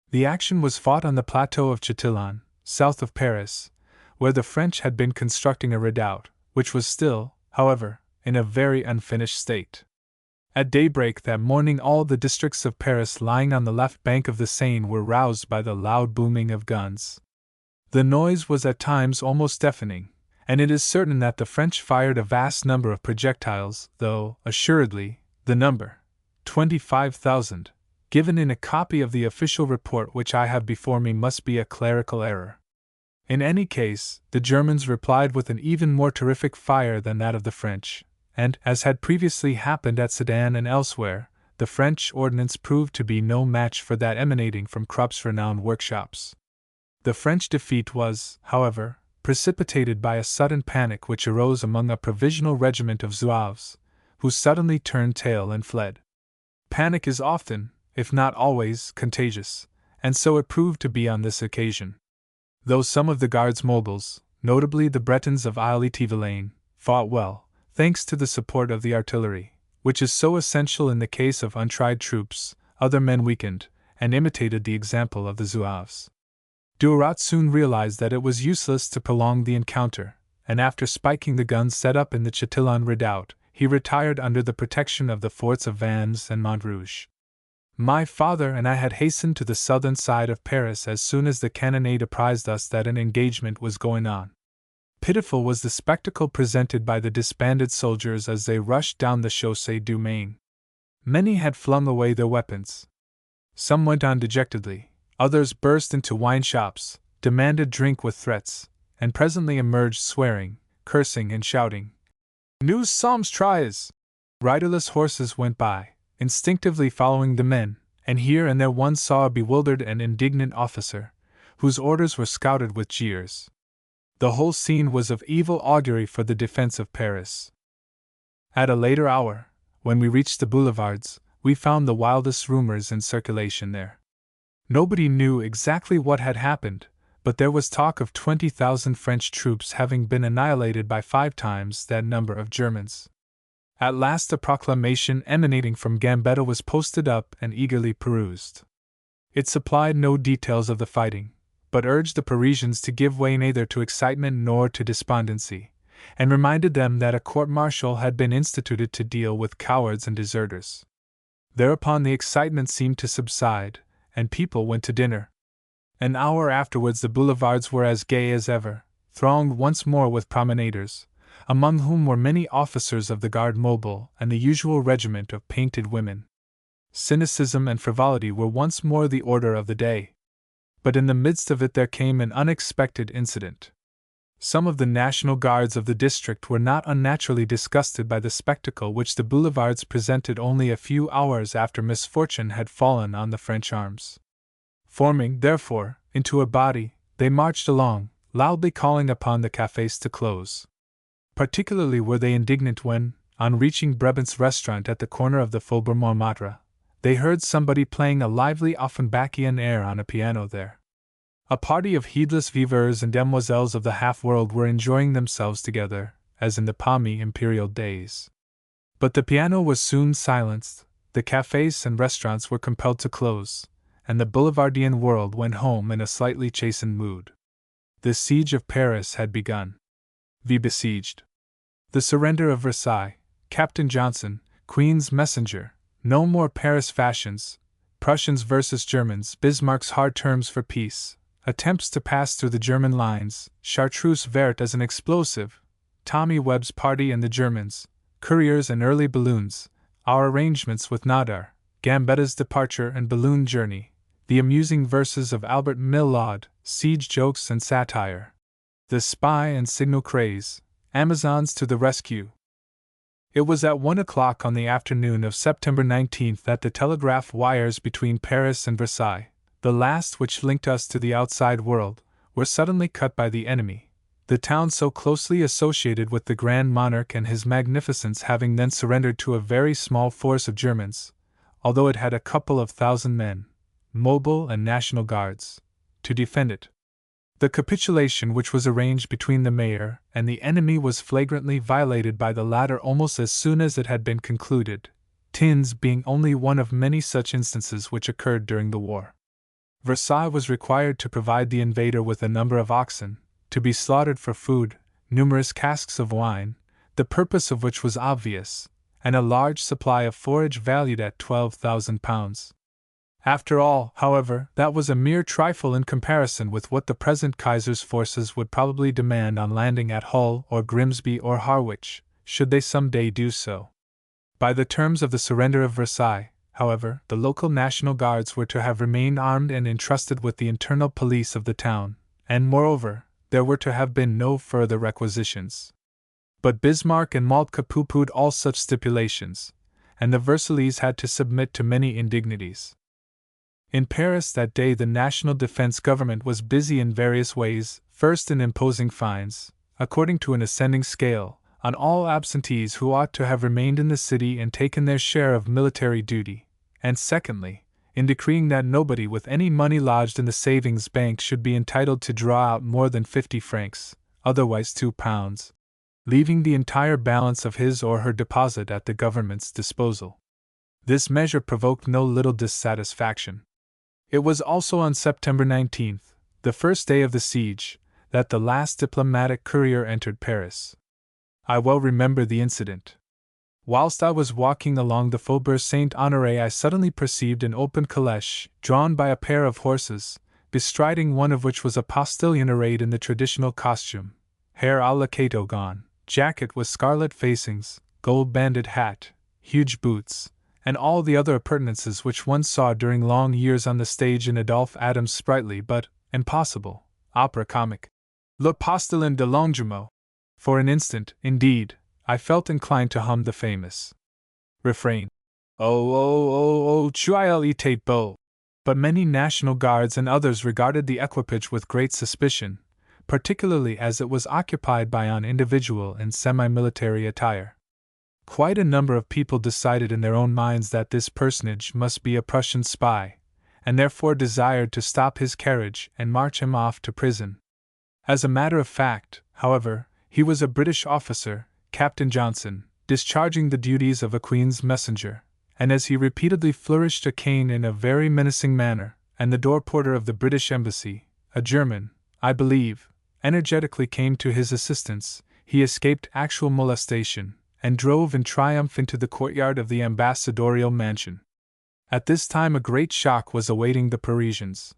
The action was fought on the plateau of Chatillon, south of Paris, where the French had been constructing a redoubt, which was still, however, in a very unfinished state. At daybreak that morning all the districts of Paris lying on the left bank of the Seine were roused by the loud booming of guns. The noise was at times almost deafening, and it is certain that the French fired a vast number of projectiles, though, assuredly, the number, 25,000, given in a copy of the official report which I have before me must be a clerical error. In any case, the Germans replied with an even more terrific fire than that of the French, and, as had previously happened at Sedan and elsewhere, the French ordnance proved to be no match for that emanating from Krupp's renowned workshops. The French defeat was, however, precipitated by a sudden panic which arose among a provisional regiment of Zouaves, who suddenly turned tail and fled. Panic is often, if not always, contagious, and so it proved to be on this occasion. Though some of the Guards Mobiles, notably the Bretons of Ille-et-Vilaine, fought well, thanks to the support of the artillery, which is so essential in the case of untried troops, other men weakened, and imitated the example of the Zouaves. Durat soon realized that it was useless to prolong the encounter, and after spiking the guns set up in the Chatillon redoubt, he retired under the protection of the forts of Vannes and Montrouge. My father and I had hastened to the southern side of Paris as soon as the cannonade apprised us that an engagement was going on. Pitiful was the spectacle presented by the disbanded soldiers as they rushed down the Chaussée du Maine. Many had flung away their weapons. Some went on dejectedly, others burst into wine shops, demanded drink with threats, and presently emerged swearing, cursing, and shouting. Nous sommes traîtres! Riderless horses went by, instinctively following the men, and here and there one saw a bewildered and indignant officer, whose orders were scouted with jeers. The whole scene was of evil augury for the defense of Paris. At a later hour, when we reached the boulevards, we found the wildest rumors in circulation there. Nobody knew exactly what had happened, but there was talk of 20,000 French troops having been annihilated by 5 times that number of Germans. At last a proclamation emanating from Gambetta was posted up and eagerly perused. It supplied no details of the fighting, but urged the Parisians to give way neither to excitement nor to despondency, and reminded them that a court-martial had been instituted to deal with cowards and deserters. Thereupon the excitement seemed to subside, and people went to dinner. An hour afterwards the boulevards were as gay as ever, thronged once more with promenaders, among whom were many officers of the Garde Mobile and the usual regiment of painted women. Cynicism and frivolity were once more the order of the day. But in the midst of it there came an unexpected incident. Some of the National Guards of the district were not unnaturally disgusted by the spectacle which the boulevards presented only a few hours after misfortune had fallen on the French arms. Forming, therefore, into a body, they marched along, loudly calling upon the cafés to close. Particularly were they indignant when, on reaching Brabant's restaurant at the corner of the Faubourg Montmartre, they heard somebody playing a lively Offenbachian air on a piano there. A party of heedless viveurs and demoiselles of the half-world were enjoying themselves together, as in the palmy imperial days. But the piano was soon silenced, the cafés and restaurants were compelled to close, and the boulevardian world went home in a slightly chastened mood. The siege of Paris had begun. We besieged. The surrender of Versailles, Captain Johnson, Queen's messenger, no more Paris fashions, Prussians versus Germans, Bismarck's hard terms for peace, attempts to pass through the German lines, chartreuse verte as an explosive, Tommy Webb's party and the Germans, couriers and early balloons, our arrangements with Nadar, Gambetta's departure and balloon journey, the amusing verses of Albert Millard, siege jokes and satire, the spy and signal craze, Amazons to the rescue. It was at 1 o'clock on the afternoon of September 19th that the telegraph wires between Paris and Versailles, the last which linked us to the outside world, were suddenly cut by the enemy, the town so closely associated with the Grand Monarch and his magnificence having then surrendered to a very small force of Germans, although it had a couple of thousand men, mobile and National Guards, to defend it. The capitulation which was arranged between the mayor and the enemy was flagrantly violated by the latter almost as soon as it had been concluded, Tins being only one of many such instances which occurred during the war. Versailles was required to provide the invader with a number of oxen, to be slaughtered for food, numerous casks of wine, the purpose of which was obvious, and a large supply of forage valued at £12,000. After all, however, that was a mere trifle in comparison with what the present Kaiser's forces would probably demand on landing at Hull or Grimsby or Harwich, should they some day do so. By the terms of the surrender of Versailles, however, the local National Guards were to have remained armed and entrusted with the internal police of the town, and moreover, there were to have been no further requisitions. But Bismarck and Moltke pooh-poohed all such stipulations, and the Versaillese had to submit to many indignities. In Paris that day the National Defense Government was busy in various ways, first in imposing fines, according to an ascending scale, on all absentees who ought to have remained in the city and taken their share of military duty, and secondly, in decreeing that nobody with any money lodged in the savings bank should be entitled to draw out more than 50 francs, otherwise £2, leaving the entire balance of his or her deposit at the government's disposal. This measure provoked no little dissatisfaction. It was also on September 19th, the first day of the siege, that the last diplomatic courier entered Paris. I well remember the incident. Whilst I was walking along the Faubourg Saint-Honoré I suddenly perceived an open calèche, drawn by a pair of horses, bestriding one of which was a postilion arrayed in the traditional costume, hair à la Cato gone, jacket with scarlet facings, gold-banded hat, huge boots, and all the other appurtenances which one saw during long years on the stage in Adolphe Adams' sprightly but impossible opera comique, Le Postillon de Longjumeau. For an instant, indeed, I felt inclined to hum the famous refrain, "Oh, oh, oh, oh, Chuil était beau." But many National Guards and others regarded the equipage with great suspicion, particularly as it was occupied by an individual in semi-military attire. quite a number of people decided in their own minds that this personage must be a Prussian spy, and therefore desired to stop his carriage and march him off to prison. As a matter of fact, however, he was a British officer, Captain Johnson, discharging the duties of a Queen's messenger, and as he repeatedly flourished a cane in a very menacing manner, and the door porter of the British embassy, a German, I believe, energetically came to his assistance, he escaped actual molestation, and drove in triumph into the courtyard of the ambassadorial mansion. At this time a great shock was awaiting the Parisians.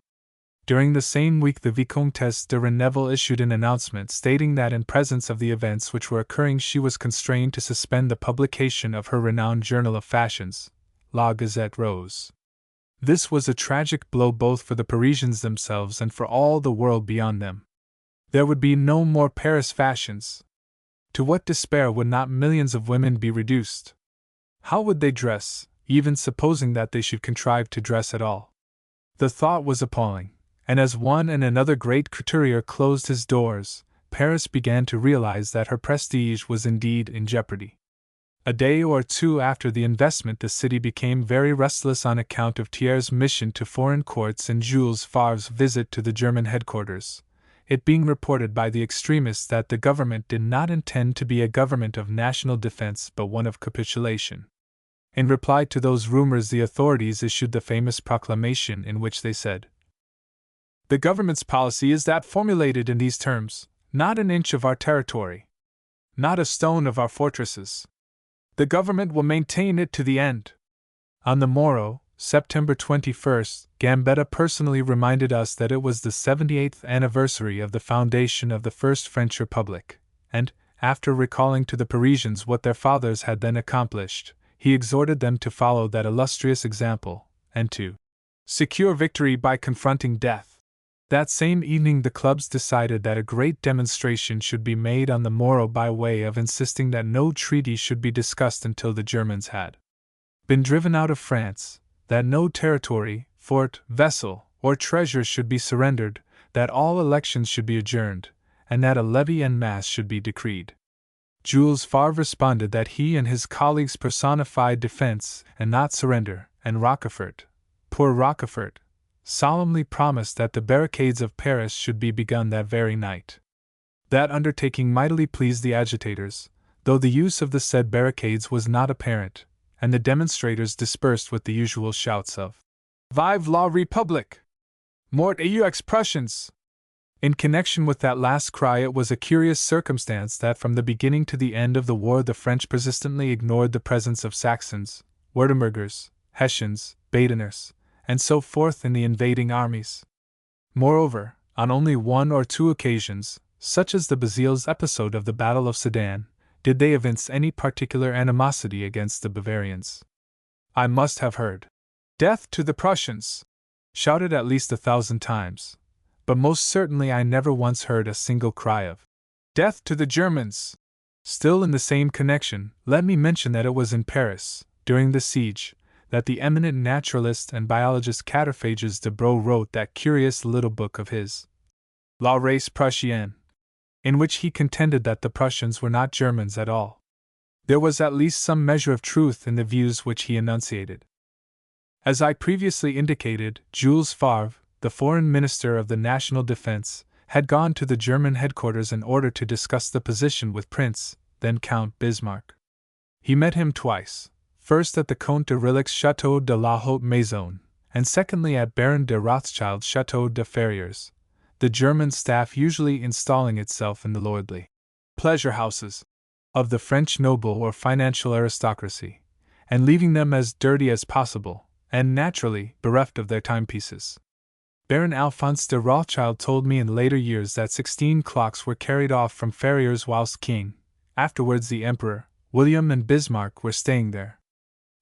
During the same week the Vicomtesse de Reneville issued an announcement stating that in presence of the events which were occurring she was constrained to suspend the publication of her renowned journal of fashions, La Gazette Rose. This was a tragic blow both for the Parisians themselves and for all the world beyond them. There would be no more Paris fashions. To what despair would not millions of women be reduced? How would they dress, even supposing that they should contrive to dress at all? The thought was appalling. And as one and another great couturier closed his doors, Paris began to realize that her prestige was indeed in jeopardy. A day or two after the investment, the city became very restless on account of Thiers' mission to foreign courts and Jules Favre's visit to the German headquarters, it being reported by the extremists that the government did not intend to be a government of national defense but one of capitulation. In reply to those rumors, the authorities issued the famous proclamation in which they said, "The government's policy is that formulated in these terms: not an inch of our territory, not a stone of our fortresses. The government will maintain it to the end." On the morrow, September 21st, Gambetta personally reminded us that it was the 78th anniversary of the foundation of the First French Republic, and, after recalling to the Parisians what their fathers had then accomplished, he exhorted them to follow that illustrious example, and to secure victory by confronting death. That same evening the clubs decided that a great demonstration should be made on the morrow by way of insisting that no treaty should be discussed until the Germans had been driven out of France, that no territory, fort, vessel, or treasure should be surrendered, that all elections should be adjourned, and that a levy en masse should be decreed. Jules Favre responded that he and his colleagues personified defense and not surrender, and Rochefort, poor Rochefort, solemnly promised that the barricades of Paris should be begun that very night. That undertaking mightily pleased the agitators, though the use of the said barricades was not apparent, and the demonstrators dispersed with the usual shouts of "Vive la République! Mort aux Prussians!" In connection with that last cry, it was a curious circumstance that from the beginning to the end of the war the French persistently ignored the presence of Saxons, Württembergers, Hessians, Badeners, and so forth in the invading armies. Moreover, on only one or two occasions, such as the Bazille's episode of the Battle of Sedan, did they evince any particular animosity against the Bavarians. I must have heard "Death to the Prussians!" shouted at least 1,000 times, but most certainly I never once heard a single cry of "Death to the Germans!" Still in the same connection, let me mention that it was in Paris, during the siege, that the eminent naturalist and biologist Cataphages de Bro wrote that curious little book of his, La Race Prussienne, in which he contended that the Prussians were not Germans at all. There was at least some measure of truth in the views which he enunciated. As I previously indicated, Jules Favre, the foreign minister of the national defense, had gone to the German headquarters in order to discuss the position with Prince, then Count Bismarck. He met him twice, first at the Comte de Rillic's Château de la Haute Maison, and secondly at Baron de Rothschild's Château de Ferrières, the German staff usually installing itself in the lordly pleasure houses of the French noble or financial aristocracy, and leaving them as dirty as possible, and naturally bereft of their timepieces. Baron Alphonse de Rothschild told me in later years that 16 clocks were carried off from Ferrières whilst King, afterwards the Emperor, William and Bismarck were staying there.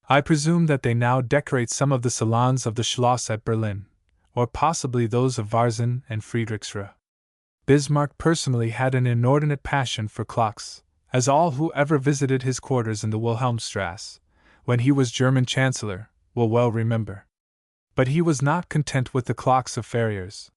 I presume that they now decorate some of the salons of the Schloss at Berlin, or possibly those of Varzin and Friedrichsruhe. Bismarck personally had an inordinate passion for clocks, as all who ever visited his quarters in the Wilhelmstrasse, when he was German Chancellor, will well remember. But he was not content with the clocks of Ferrières.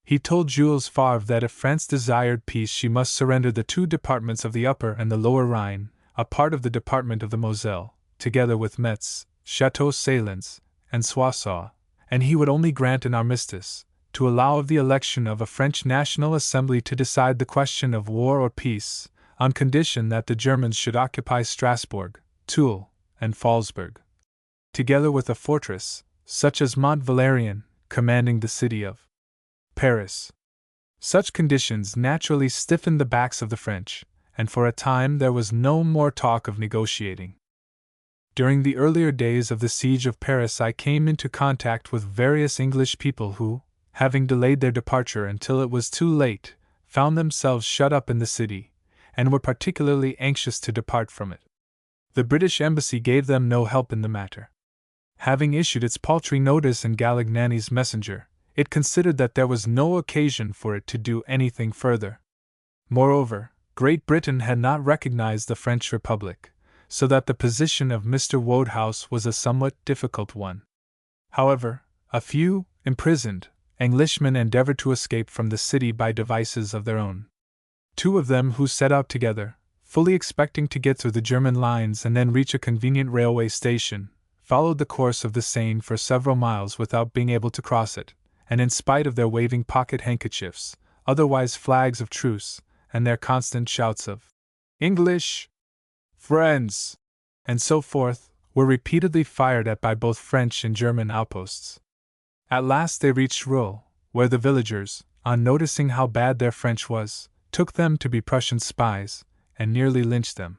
He told Jules Favre that if France desired peace she must surrender the 2 departments of the Upper and the Lower Rhine, a part of the department of the Moselle, together with Metz, Château Salins, and Soissons, and he would only grant an armistice, to allow of the election of a French National Assembly to decide the question of war or peace, on condition that the Germans should occupy Strasbourg, Toul, and Phalsbourg, together with a fortress, such as Mont Valérien, commanding the city of Paris. Such conditions naturally stiffened the backs of the French, and for a time there was no more talk of negotiating. During the earlier days of the siege of Paris I came into contact with various English people who, having delayed their departure until it was too late, found themselves shut up in the city, and were particularly anxious to depart from it. The British Embassy gave them no help in the matter. Having issued its paltry notice in Galignani's messenger, it considered that there was no occasion for it to do anything further. Moreover, Great Britain had not recognized the French Republic, so that the position of Mr. Wodehouse was a somewhat difficult one. However, a few, imprisoned, Englishmen endeavored to escape from the city by devices of their own. 2 of them who set out together, fully expecting to get through the German lines and then reach a convenient railway station, followed the course of the Seine for several miles without being able to cross it, and in spite of their waving pocket handkerchiefs, otherwise flags of truce, and their constant shouts of English friends, and so forth, were repeatedly fired at by both French and German outposts. At last they reached Rouen, where the villagers, on noticing how bad their French was, took them to be Prussian spies, and nearly lynched them.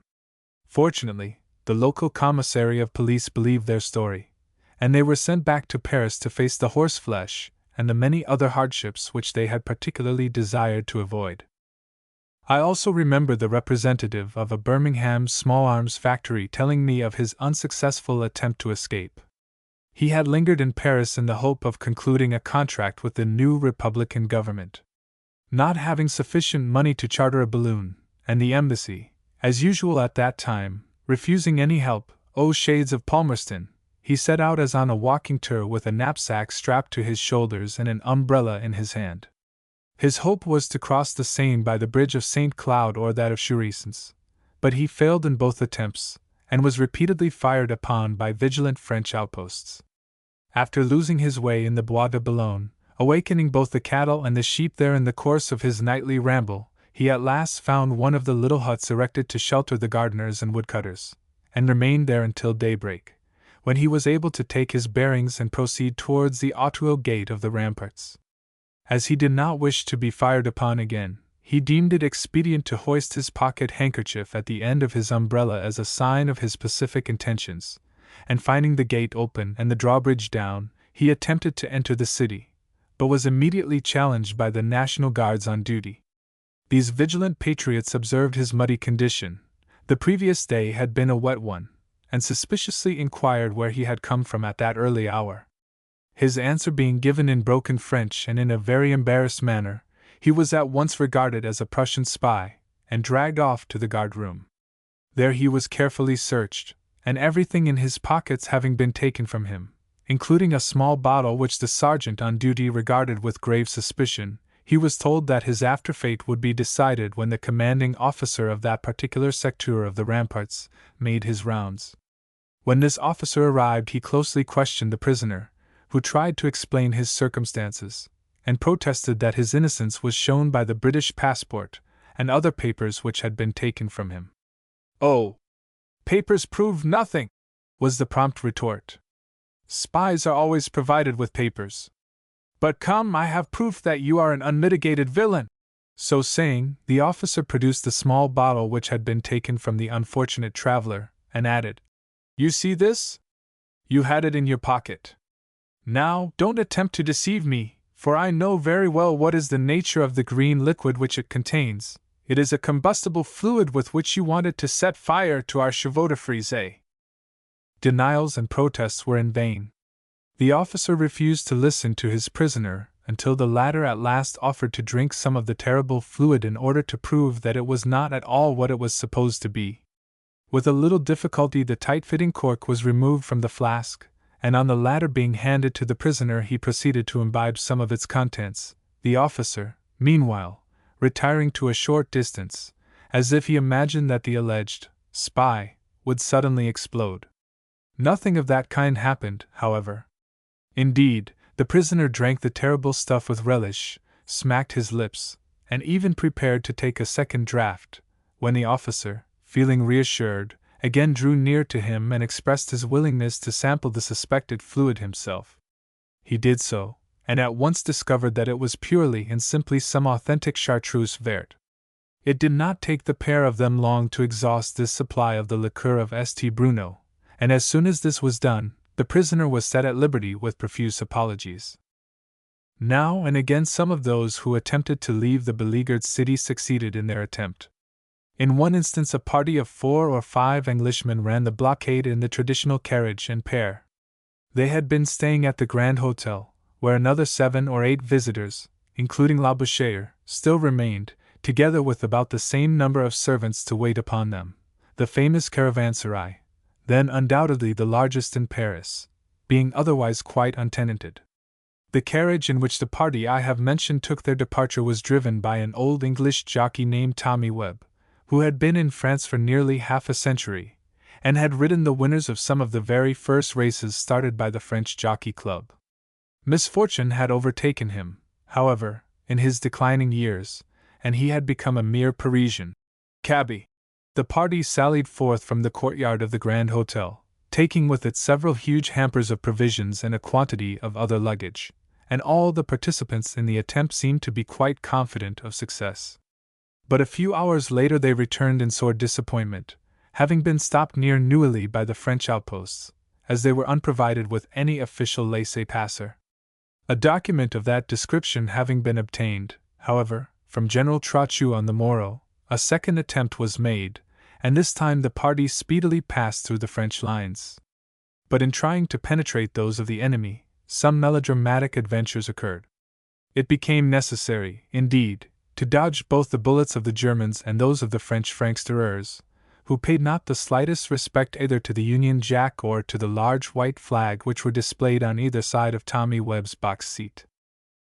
Fortunately, the local commissary of police believed their story, and they were sent back to Paris to face the horseflesh and the many other hardships which they had particularly desired to avoid. I also remember the representative of a Birmingham small arms factory telling me of his unsuccessful attempt to escape. He had lingered in Paris in the hope of concluding a contract with the new Republican government. Not having sufficient money to charter a balloon, and the embassy, as usual at that time, refusing any help, oh shades of Palmerston, he set out as on a walking tour with a knapsack strapped to his shoulders and an umbrella in his hand. His hope was to cross the Seine by the bridge of St. Cloud or that of Cherisons, but he failed in both attempts, and was repeatedly fired upon by vigilant French outposts. After losing his way in the Bois de Boulogne, awakening both the cattle and the sheep there in the course of his nightly ramble, he at last found one of the little huts erected to shelter the gardeners and woodcutters, and remained there until daybreak, when he was able to take his bearings and proceed towards the Auteuil gate of the ramparts. As he did not wish to be fired upon again, he deemed it expedient to hoist his pocket handkerchief at the end of his umbrella as a sign of his pacific intentions, and finding the gate open and the drawbridge down, he attempted to enter the city, but was immediately challenged by the National Guards on duty. These vigilant patriots observed his muddy condition. The previous day had been a wet one, and suspiciously inquired where he had come from at that early hour. His answer being given in broken French and in a very embarrassed manner, he was at once regarded as a Prussian spy, and dragged off to the guard-room. There he was carefully searched, and everything in his pockets having been taken from him, including a small bottle which the sergeant on duty regarded with grave suspicion, he was told that his after fate would be decided when the commanding officer of that particular sector of the ramparts made his rounds. When this officer arrived, he closely questioned the prisoner, who tried to explain his circumstances, and protested that his innocence was shown by the British passport and other papers which had been taken from him. "Oh, papers prove nothing," was the prompt retort. "Spies are always provided with papers. But come, I have proof that you are an unmitigated villain." So saying, the officer produced the small bottle which had been taken from the unfortunate traveler, and added, "You see this? You had it in your pocket. Now, don't attempt to deceive me, for I know very well what is the nature of the green liquid which it contains. It is a combustible fluid with which you wanted to set fire to our chevaux de frise." Denials and protests were in vain. The officer refused to listen to his prisoner until the latter at last offered to drink some of the terrible fluid in order to prove that it was not at all what it was supposed to be. With a little difficulty the tight-fitting cork was removed from the flask, and on the latter being handed to the prisoner he proceeded to imbibe some of its contents, the officer, meanwhile, retiring to a short distance, as if he imagined that the alleged spy, would suddenly explode. Nothing of that kind happened, however. Indeed, the prisoner drank the terrible stuff with relish, smacked his lips, and even prepared to take a second draught, when the officer, feeling reassured, again drew near to him and expressed his willingness to sample the suspected fluid himself. He did so, and at once discovered that it was purely and simply some authentic chartreuse verte. It did not take the pair of them long to exhaust this supply of the liqueur of St. Bruno, and as soon as this was done, the prisoner was set at liberty with profuse apologies. Now and again some of those who attempted to leave the beleaguered city succeeded in their attempt. In one instance a party of 4 or 5 Englishmen ran the blockade in the traditional carriage and pair. They had been staying at the Grand Hotel, where another 7 or 8 visitors, including Labouchere, still remained, together with about the same number of servants to wait upon them, the famous caravanserai, then undoubtedly the largest in Paris, being otherwise quite untenanted. The carriage in which the party I have mentioned took their departure was driven by an old English jockey named Tommy Webb, who had been in France for nearly half a century, and had ridden the winners of some of the very first races started by the French Jockey Club. Misfortune had overtaken him, however, in his declining years, and he had become a mere Parisian cabby. The party sallied forth from the courtyard of the Grand Hotel, taking with it several huge hampers of provisions and a quantity of other luggage, and all the participants in the attempt seemed to be quite confident of success. But a few hours later they returned in sore disappointment, having been stopped near Neuilly by the French outposts, as they were unprovided with any official laissez-passer. A document of that description having been obtained, however, from General Trochu on the morrow, a second attempt was made, and this time the party speedily passed through the French lines. But in trying to penetrate those of the enemy, some melodramatic adventures occurred. It became necessary, indeed, to dodge both the bullets of the Germans and those of the French franctireurs, who paid not the slightest respect either to the Union Jack or to the large white flag which were displayed on either side of Tommy Webb's box seat.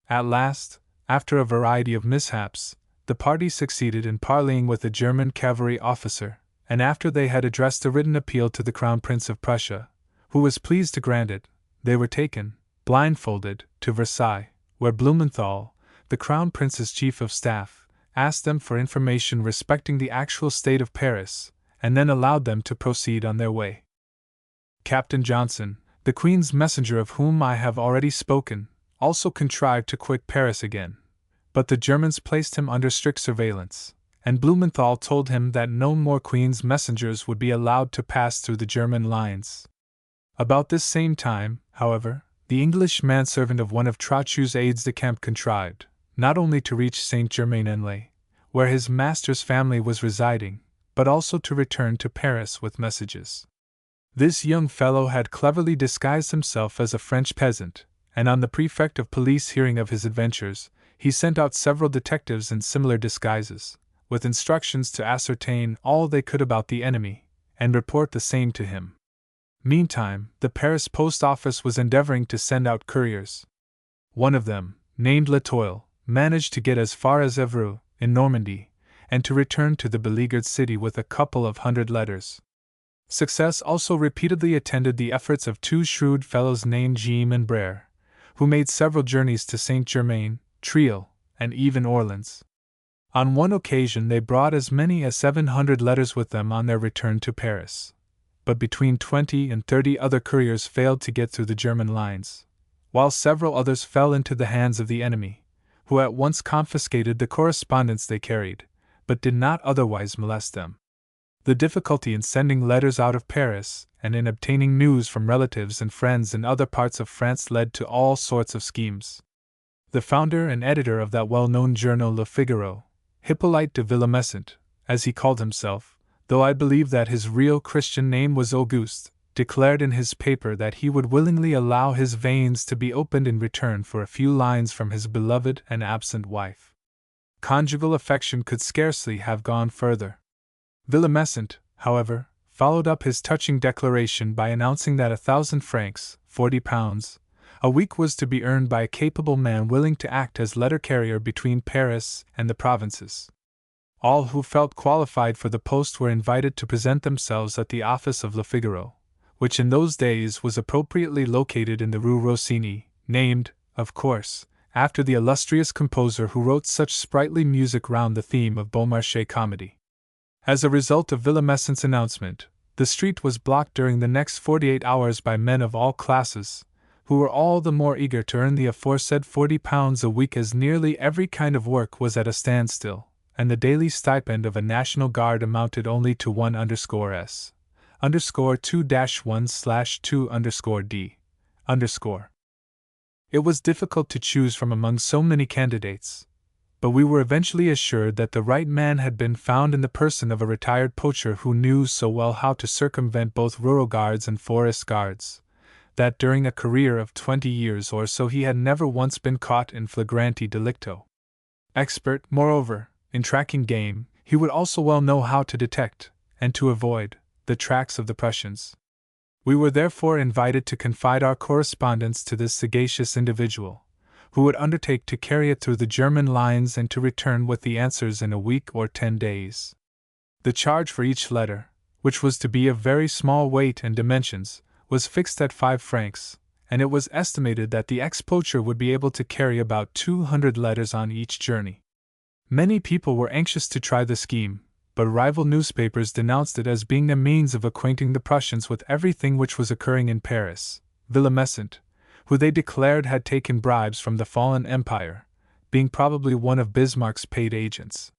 At last, after a variety of mishaps, the party succeeded in parleying with a German cavalry officer, and after they had addressed a written appeal to the Crown Prince of Prussia, who was pleased to grant it, they were taken, blindfolded, to Versailles, where Blumenthal, the Crown Prince's chief of staff, asked them for information respecting the actual state of Paris, and then allowed them to proceed on their way. Captain Johnson, the Queen's messenger of whom I have already spoken, also contrived to quit Paris again, but the Germans placed him under strict surveillance, and Blumenthal told him that no more Queen's messengers would be allowed to pass through the German lines. About this same time, however, the English manservant of one of Trochu's aides-de-camp contrived, not only to reach Saint-Germain-en-Laye, where his master's family was residing, but also to return to Paris with messages. This young fellow had cleverly disguised himself as a French peasant, and on the prefect of police hearing of his adventures, he sent out several detectives in similar disguises, with instructions to ascertain all they could about the enemy, and report the same to him. Meantime, the Paris post office was endeavoring to send out couriers. One of them, named Latoile, managed to get as far as Evreux, in Normandy, and to return to the beleaguered city with a couple of 100 letters. Success also repeatedly attended the efforts of 2 shrewd fellows named Gime and Brere, who made several journeys to Saint-Germain, Triel, and even Orleans. On one occasion they brought as many as 700 letters with them on their return to Paris, but between 20 and 30 other couriers failed to get through the German lines, while several others fell into the hands of the enemy, who at once confiscated the correspondence they carried, but did not otherwise molest them. The difficulty in sending letters out of Paris and in obtaining news from relatives and friends in other parts of France led to all sorts of schemes. The founder and editor of that well-known journal Le Figaro, Hippolyte de Villemessant, as he called himself, though I believe that his real Christian name was Auguste, declared in his paper that he would willingly allow his veins to be opened in return for a few lines from his beloved and absent wife. Conjugal affection could scarcely have gone further. Villemessant, however, followed up his touching declaration by announcing that 1,000 francs, £40, a week was to be earned by a capable man willing to act as letter-carrier between Paris and the provinces. All who felt qualified for the post were invited to present themselves at the office of Le Figaro, which in those days was appropriately located in the Rue Rossini, named, of course, after the illustrious composer who wrote such sprightly music round the theme of Beaumarchais comedy. As a result of Villemessant's announcement, the street was blocked during the next 48 hours by men of all classes, who were all the more eager to earn the aforesaid £40 a week, as nearly every kind of work was at a standstill, and the daily stipend of a National Guard amounted only to 1_s_2-1/2_d_. It was difficult to choose from among so many candidates, but we were eventually assured that the right man had been found in the person of a retired poacher who knew so well how to circumvent both rural guards and forest guards, that during a career of 20 years or so he had never once been caught in flagranti delicto. Expert, moreover, in tracking game, he would also well know how to detect, and to avoid, the tracks of the Prussians. We were therefore invited to confide our correspondence to this sagacious individual, who would undertake to carry it through the German lines and to return with the answers in a week or 10 days. The charge for each letter, which was to be of very small weight and dimensions, was fixed at 5 francs, and it was estimated that the ex-poacher would be able to carry about 200 letters on each journey. Many people were anxious to try the scheme, but rival newspapers denounced it as being a means of acquainting the Prussians with everything which was occurring in Paris. Villemessant, who they declared had taken bribes from the fallen empire, being probably one of Bismarck's paid agents.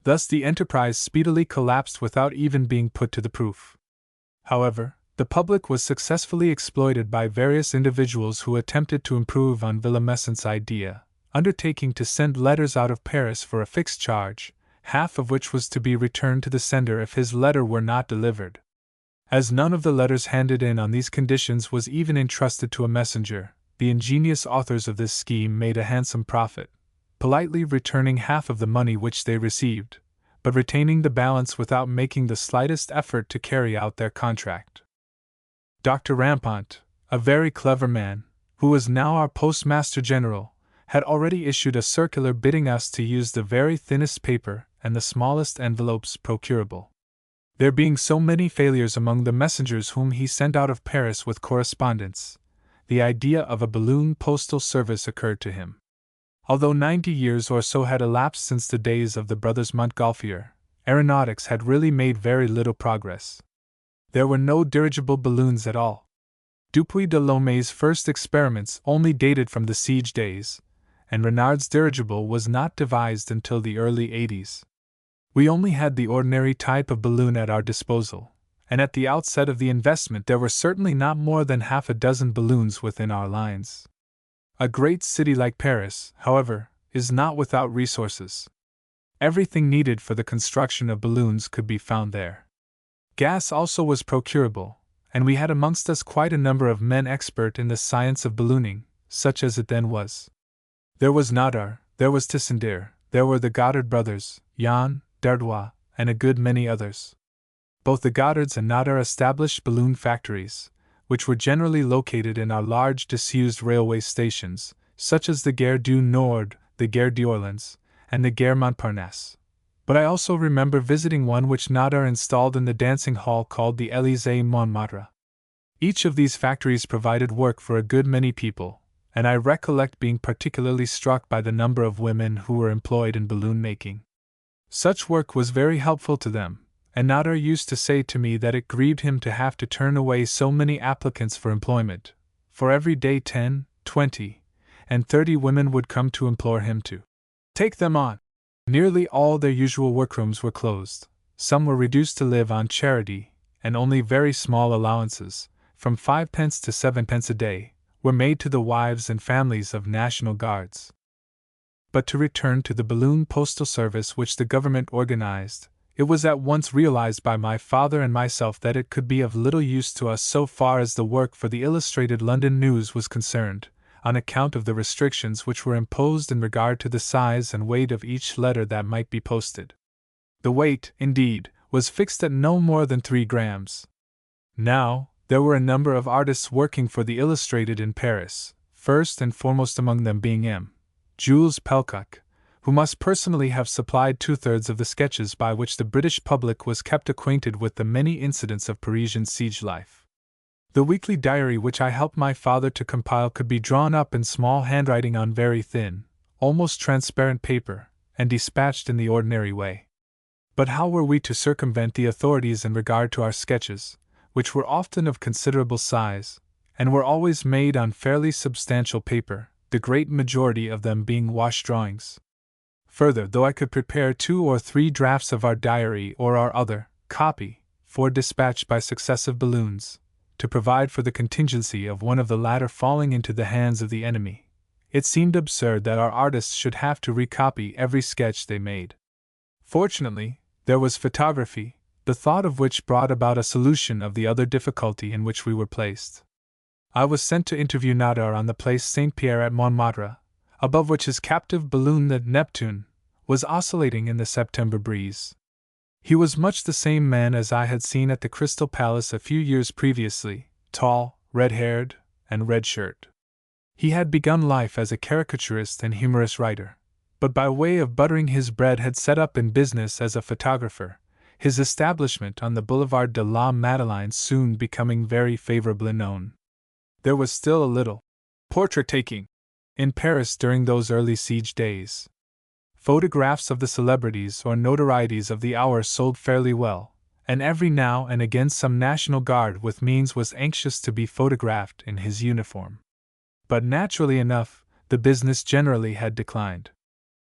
Thus the enterprise speedily collapsed without even being put to the proof. However, the public was successfully exploited by various individuals who attempted to improve on Villemessant's idea, undertaking to send letters out of Paris for a fixed charge, half of which was to be returned to the sender if his letter were not delivered. As none of the letters handed in on these conditions was even entrusted to a messenger, the ingenious authors of this scheme made a handsome profit, politely returning half of the money which they received, but retaining the balance without making the slightest effort to carry out their contract. Dr. Rampont, a very clever man, who was now our Postmaster General, had already issued a circular bidding us to use the very thinnest paper and the smallest envelopes procurable. There being so many failures among the messengers whom he sent out of Paris with correspondence, the idea of a balloon postal service occurred to him. Although 90 years or so had elapsed since the days of the brothers Montgolfier, aeronautics had really made very little progress. There were no dirigible balloons at all. Dupuy de Lomé's first experiments only dated from the siege days, and Renard's dirigible was not devised until the early 80s. We only had the ordinary type of balloon at our disposal, and at the outset of the investment there were certainly not more than half a dozen balloons within our lines. A great city like Paris, however, is not without resources. Everything needed for the construction of balloons could be found there. Gas also was procurable, and we had amongst us quite a number of men expert in the science of ballooning, such as it then was. There was Nadar, there was Tissandier, there were the Goddard brothers, Jan, Dardois, and a good many others. Both the Goddards and Nadar established balloon factories, which were generally located in our large disused railway stations, such as the Gare du Nord, the Gare d'Orléans, and the Gare Montparnasse. But I also remember visiting one which Nadar installed in the dancing hall called the Élysée Montmartre. Each of these factories provided work for a good many people, and I recollect being particularly struck by the number of women who were employed in balloon making. Such work was very helpful to them, and Nadar used to say to me that it grieved him to have to turn away so many applicants for employment, for every day 10, 20, and 30 women would come to implore him to take them on. Nearly all their usual workrooms were closed, some were reduced to live on charity, and only very small allowances, from 5 pence to 7 pence a day, were made to the wives and families of National Guards. But to return to the balloon postal service which the government organized, it was at once realized by my father and myself that it could be of little use to us so far as the work for the Illustrated London News was concerned, on account of the restrictions which were imposed in regard to the size and weight of each letter that might be posted. The weight, indeed, was fixed at no more than 3 grams. Now, there were a number of artists working for the Illustrated in Paris, first and foremost among them being M. Jules Pellecoq, who must personally have supplied 2/3 of the sketches by which the British public was kept acquainted with the many incidents of Parisian siege life. The weekly diary which I helped my father to compile could be drawn up in small handwriting on very thin, almost transparent paper, and dispatched in the ordinary way. But how were we to circumvent the authorities in regard to our sketches, which were often of considerable size, and were always made on fairly substantial paper, the great majority of them being wash drawings? Further, though I could prepare 2 or 3 drafts of our diary or our other copy, for dispatch by successive balloons, to provide for the contingency of one of the latter falling into the hands of the enemy, it seemed absurd that our artists should have to recopy every sketch they made. Fortunately, there was photography, the thought of which brought about a solution of the other difficulty in which we were placed. I was sent to interview Nadar on the Place Saint-Pierre at Montmartre, above which his captive balloon, the Neptune, was oscillating in the September breeze. He was much the same man as I had seen at the Crystal Palace a few years previously, tall, red-haired, and red-shirted. He had begun life as a caricaturist and humorous writer, but by way of buttering his bread had set up in business as a photographer, his establishment on the Boulevard de la Madeleine soon becoming very favorably known. There was still a little portrait-taking in Paris during those early siege days. Photographs of the celebrities or notorieties of the hour sold fairly well, and every now and again some National Guard with means was anxious to be photographed in his uniform. But naturally enough, the business generally had declined.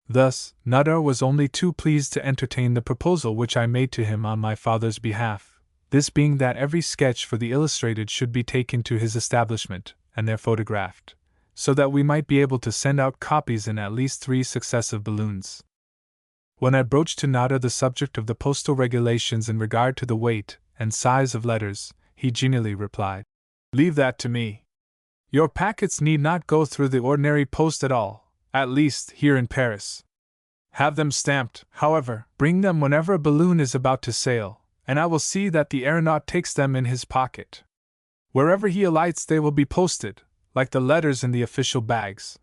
Thus, Nadar was only too pleased to entertain the proposal which I made to him on my father's behalf, this being that every sketch for the Illustrated should be taken to his establishment, and there photographed, so that we might be able to send out copies in at least 3 successive balloons. When I broached to Nadar the subject of the postal regulations in regard to the weight and size of letters, he genially replied, "Leave that to me. Your packets need not go through the ordinary post at all, at least here in Paris. Have them stamped, however, bring them whenever a balloon is about to sail, and I will see that the aeronaut takes them in his pocket. Wherever he alights they will be posted, like the letters in the official bags."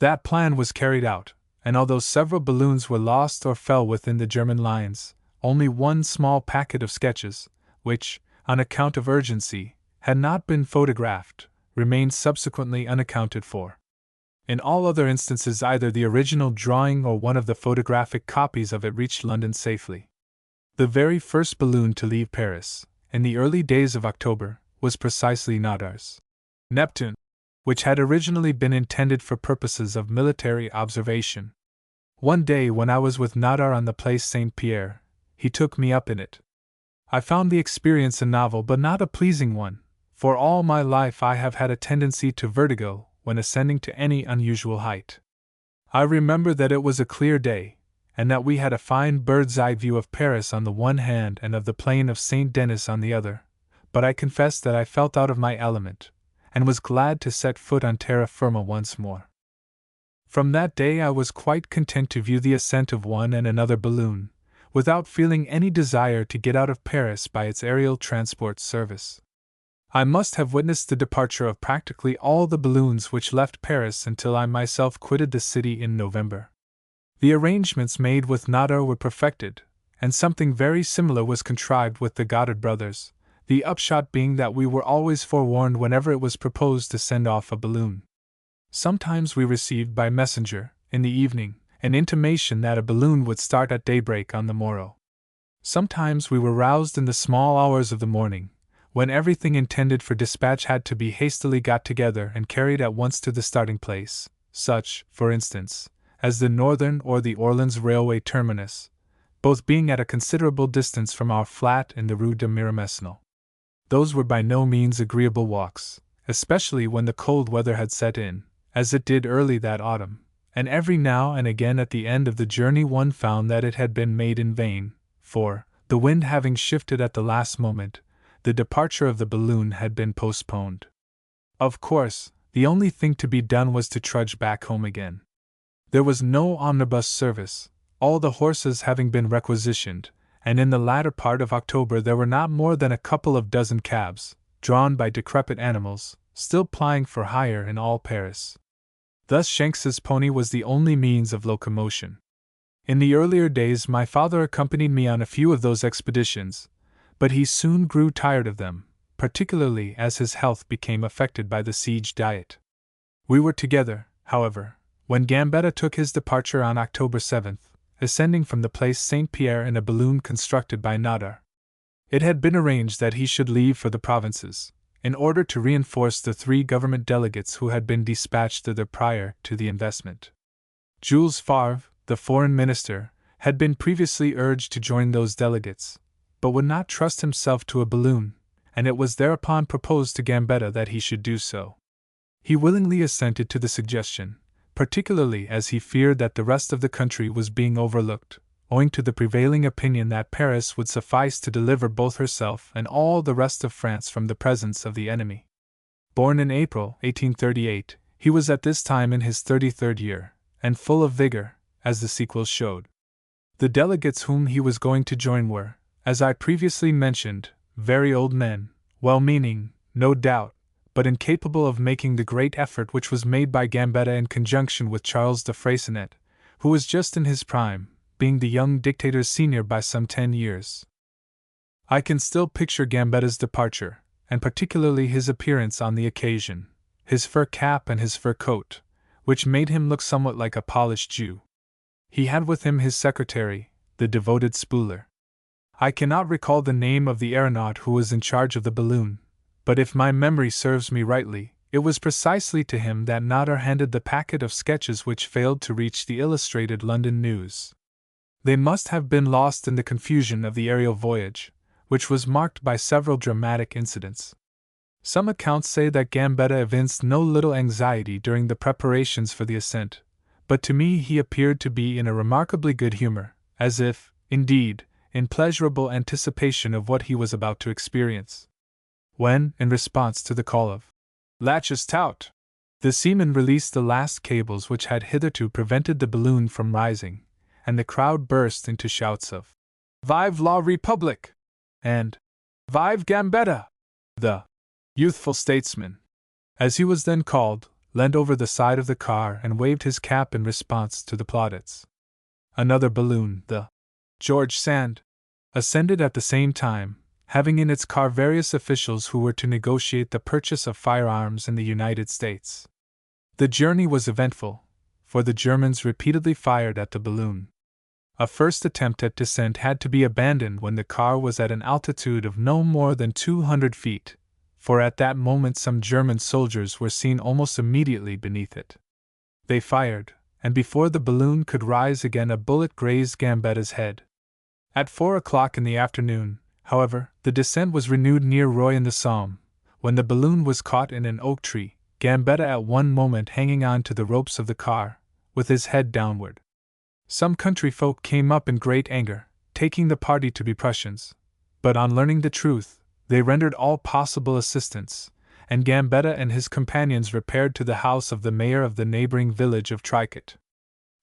That plan was carried out, and although several balloons were lost or fell within the German lines, only one small packet of sketches, which, on account of urgency, had not been photographed, remained subsequently unaccounted for. In all other instances either the original drawing or one of the photographic copies of it reached London safely. The very first balloon to leave Paris, in the early days of October, was precisely Nadar's Neptune, which had originally been intended for purposes of military observation. One day when I was with Nadar on the Place Saint-Pierre, he took me up in it. I found the experience a novel but not a pleasing one, for all my life I have had a tendency to vertigo when ascending to any unusual height. I remember that it was a clear day, and that we had a fine bird's-eye view of Paris on the one hand and of the plain of Saint Denis on the other, but I confess that I felt out of my element, and was glad to set foot on terra firma once more. From that day I was quite content to view the ascent of one and another balloon, without feeling any desire to get out of Paris by its aerial transport service. I must have witnessed the departure of practically all the balloons which left Paris until I myself quitted the city in November. The arrangements made with Nadar were perfected, and something very similar was contrived with the Goddard brothers, the upshot being that we were always forewarned whenever it was proposed to send off a balloon. Sometimes we received by messenger, in the evening, an intimation that a balloon would start at daybreak on the morrow. Sometimes we were roused in the small hours of the morning, when everything intended for dispatch had to be hastily got together and carried at once to the starting place, such, for instance, as the Northern or the Orleans Railway terminus, both being at a considerable distance from our flat in the Rue de Miromesnil. Those were by no means agreeable walks, especially when the cold weather had set in, as it did early that autumn, and every now and again at the end of the journey one found that it had been made in vain, for, the wind having shifted at the last moment, the departure of the balloon had been postponed. Of course, the only thing to be done was to trudge back home again. There was no omnibus service, all the horses having been requisitioned, and in the latter part of October there were not more than a couple of dozen cabs, drawn by decrepit animals, still plying for hire in all Paris. Thus Shanks's pony was the only means of locomotion. In the earlier days my father accompanied me on a few of those expeditions, but he soon grew tired of them, particularly as his health became affected by the siege diet. We were together, however, when Gambetta took his departure on October 7th, ascending from the place St. Pierre in a balloon constructed by Nadar. It had been arranged that he should leave for the provinces, in order to reinforce the 3 government delegates who had been dispatched thither prior to the investment. Jules Favre, the foreign minister, had been previously urged to join those delegates, but would not trust himself to a balloon, and it was thereupon proposed to Gambetta that he should do so. He willingly assented to the suggestion, particularly as he feared that the rest of the country was being overlooked, owing to the prevailing opinion that Paris would suffice to deliver both herself and all the rest of France from the presence of the enemy. Born in April 1838, he was at this time in his 33rd year, and full of vigor, as the sequels showed. The delegates whom he was going to join were, as I previously mentioned, very old men, well-meaning, no doubt, but incapable of making the great effort which was made by Gambetta in conjunction with Charles de Freycinet, who was just in his prime, being the young dictator's senior by some 10 years. I can still picture Gambetta's departure, and particularly his appearance on the occasion, his fur cap and his fur coat, which made him look somewhat like a polished Jew. He had with him his secretary, the devoted Spooler. I cannot recall the name of the aeronaut who was in charge of the balloon, but if my memory serves me rightly, it was precisely to him that Nadar handed the packet of sketches which failed to reach the Illustrated London News. They must have been lost in the confusion of the aerial voyage, which was marked by several dramatic incidents. Some accounts say that Gambetta evinced no little anxiety during the preparations for the ascent, but to me he appeared to be in a remarkably good humor, as if, indeed, in pleasurable anticipation of what he was about to experience. When, in response to the call of "Latches taut," the seamen released the last cables which had hitherto prevented the balloon from rising, and the crowd burst into shouts of "Vive la République!" and "Vive Gambetta!" The youthful statesman, as he was then called, leaned over the side of the car and waved his cap in response to the plaudits. Another balloon, the George Sand, ascended at the same time, having in its car various officials who were to negotiate the purchase of firearms in the United States. The journey was eventful, for the Germans repeatedly fired at the balloon. A first attempt at descent had to be abandoned when the car was at an altitude of no more than 200 feet, for at that moment some German soldiers were seen almost immediately beneath it. They fired, and before the balloon could rise again a bullet grazed Gambetta's head. At 4 o'clock in the afternoon, however, the descent was renewed near Roye-in-the-Somme, when the balloon was caught in an oak tree, Gambetta at one moment hanging on to the ropes of the car, with his head downward. Some country folk came up in great anger, taking the party to be Prussians, but on learning the truth, they rendered all possible assistance, and Gambetta and his companions repaired to the house of the mayor of the neighboring village of Tricot.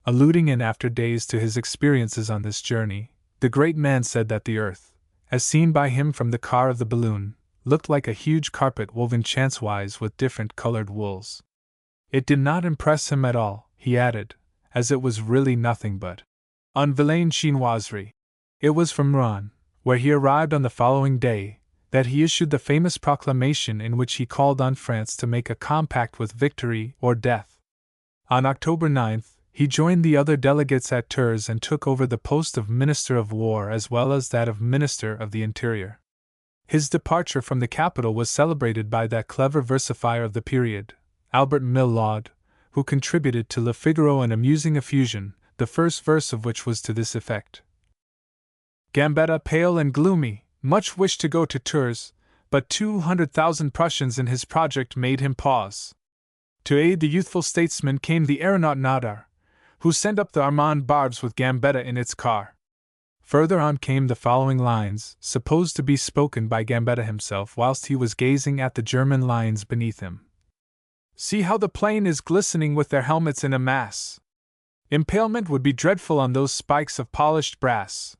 Alluding in after days to his experiences on this journey, the great man said that the earth, as seen by him from the car of the balloon, looked like a huge carpet woven chancewise with different colored wools. It did not impress him at all, he added, as it was really nothing but un vilain chinoiserie. It was from Rouen, where he arrived on the following day, that he issued the famous proclamation in which he called on France to make a compact with victory or death. On October 9th, he joined the other delegates at Tours and took over the post of Minister of War as well as that of Minister of the Interior. His departure from the capital was celebrated by that clever versifier of the period, Albert Millaud, who contributed to Le Figaro an amusing effusion, the first verse of which was to this effect: Gambetta, pale and gloomy, much wished to go to Tours, but 200,000 Prussians in his project made him pause. To aid the youthful statesman came the aeronaut Nadar, who sent up the Armand barbs with Gambetta in its car. Further on came the following lines, supposed to be spoken by Gambetta himself whilst he was gazing at the German lines beneath him. See how the plain is glistening with their helmets in a mass. Impalement would be dreadful on those spikes of polished brass.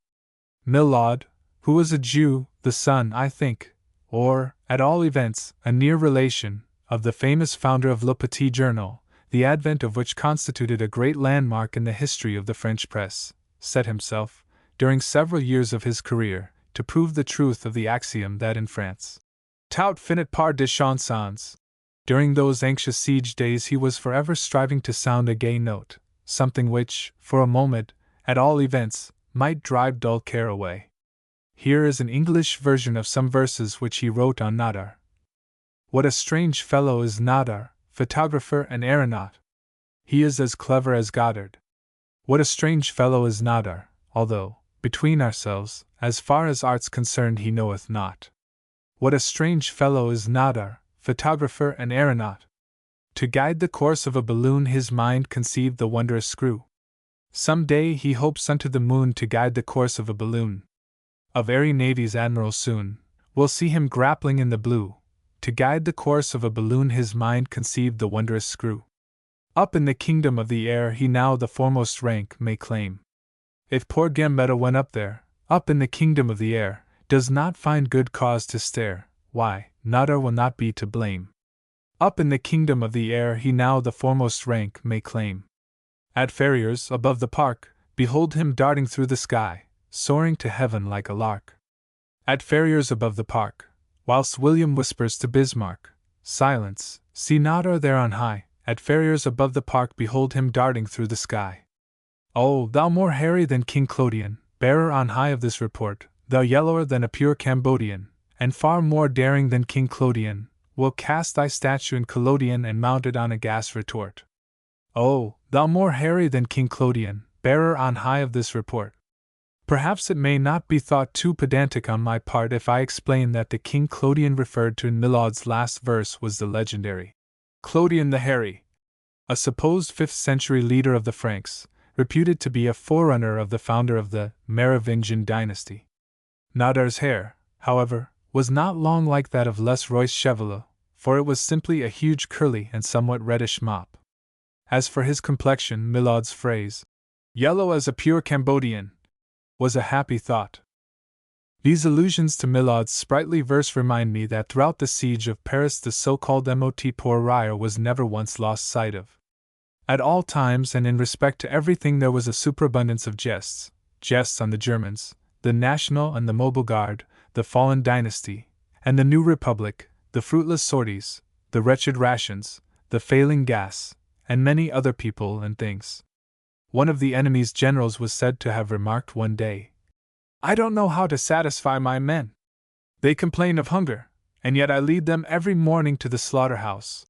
Millaud, who was a Jew, the son, I think, or, at all events, a near relation, of the famous founder of Le Petit Journal, the advent of which constituted a great landmark in the history of the French press, set himself, during several years of his career, to prove the truth of the axiom that in France, tout finit par de chansons. During those anxious siege days he was forever striving to sound a gay note, something which, for a moment, at all events, might drive dull care away. Here is an English version of some verses which he wrote on Nadar. What a strange fellow is Nadar, photographer and aeronaut! He is as clever as Goddard. What a strange fellow is Nadar, although, between ourselves, as far as art's concerned he knoweth not. What a strange fellow is Nadar, photographer and aeronaut! To guide the course of a balloon his mind conceived the wondrous screw. Some day he hopes unto the moon to guide the course of a balloon. Of airy navies admiral soon, we'll see him grappling in the blue. To guide the course of a balloon his mind conceived the wondrous screw. Up in the kingdom of the air he now the foremost rank may claim. If poor Gambetta went up in the kingdom of the air, does not find good cause to stare, why, Nadar will not be to blame. Up in the kingdom of the air he now the foremost rank may claim. At Ferriers, above the park, behold him darting through the sky, soaring to heaven like a lark. At Ferriers above the park, whilst William whispers to Bismarck, silence, see Nadar there on high, at Ferriers above the park behold him darting through the sky. Oh, thou more hairy than King Clodion, bearer on high of this report, thou yellower than a pure Cambodian, and far more daring than King Clodion, will cast thy statue in collodion and mount it on a gas retort. Oh, thou more hairy than King Clodion, bearer on high of this report. Perhaps it may not be thought too pedantic on my part if I explain that the King Clodion referred to in Milhaud's last verse was the legendary Clodion the Hairy, a supposed 5th century leader of the Franks, reputed to be a forerunner of the founder of the Merovingian dynasty. Nadar's hair, however, was not long like that of Les Roy's Chevalier, for it was simply a huge curly and somewhat reddish mop. As for his complexion, Milhaud's phrase, yellow as a pure Cambodian, was a happy thought. These allusions to Milhaud's sprightly verse remind me that throughout the siege of Paris the so-called mot pour rire was never once lost sight of. At all times and in respect to everything there was a superabundance of jests on the Germans, the National and the Mobile Guard, the fallen dynasty, and the new republic, the fruitless sorties, the wretched rations, the failing gas, and many other people and things. One of the enemy's generals was said to have remarked one day, I don't know how to satisfy my men. They complain of hunger, and yet I lead them every morning to the slaughterhouse.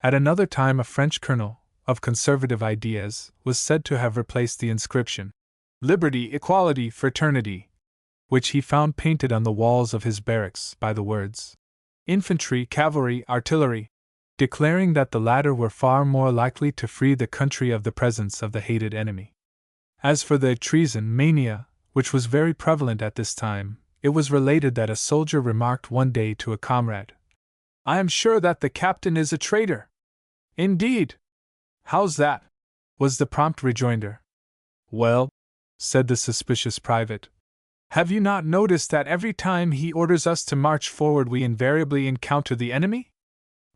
At another time a French colonel, of conservative ideas, was said to have replaced the inscription, Liberty, Equality, Fraternity, which he found painted on the walls of his barracks, by the words, Infantry, Cavalry, Artillery, declaring that the latter were far more likely to free the country of the presence of the hated enemy. As for the treason mania, which was very prevalent at this time, it was related that a soldier remarked one day to a comrade, I am sure that the captain is a traitor. Indeed! How's that? Was the prompt rejoinder. Well, said the suspicious private, have you not noticed that every time he orders us to march forward we invariably encounter the enemy?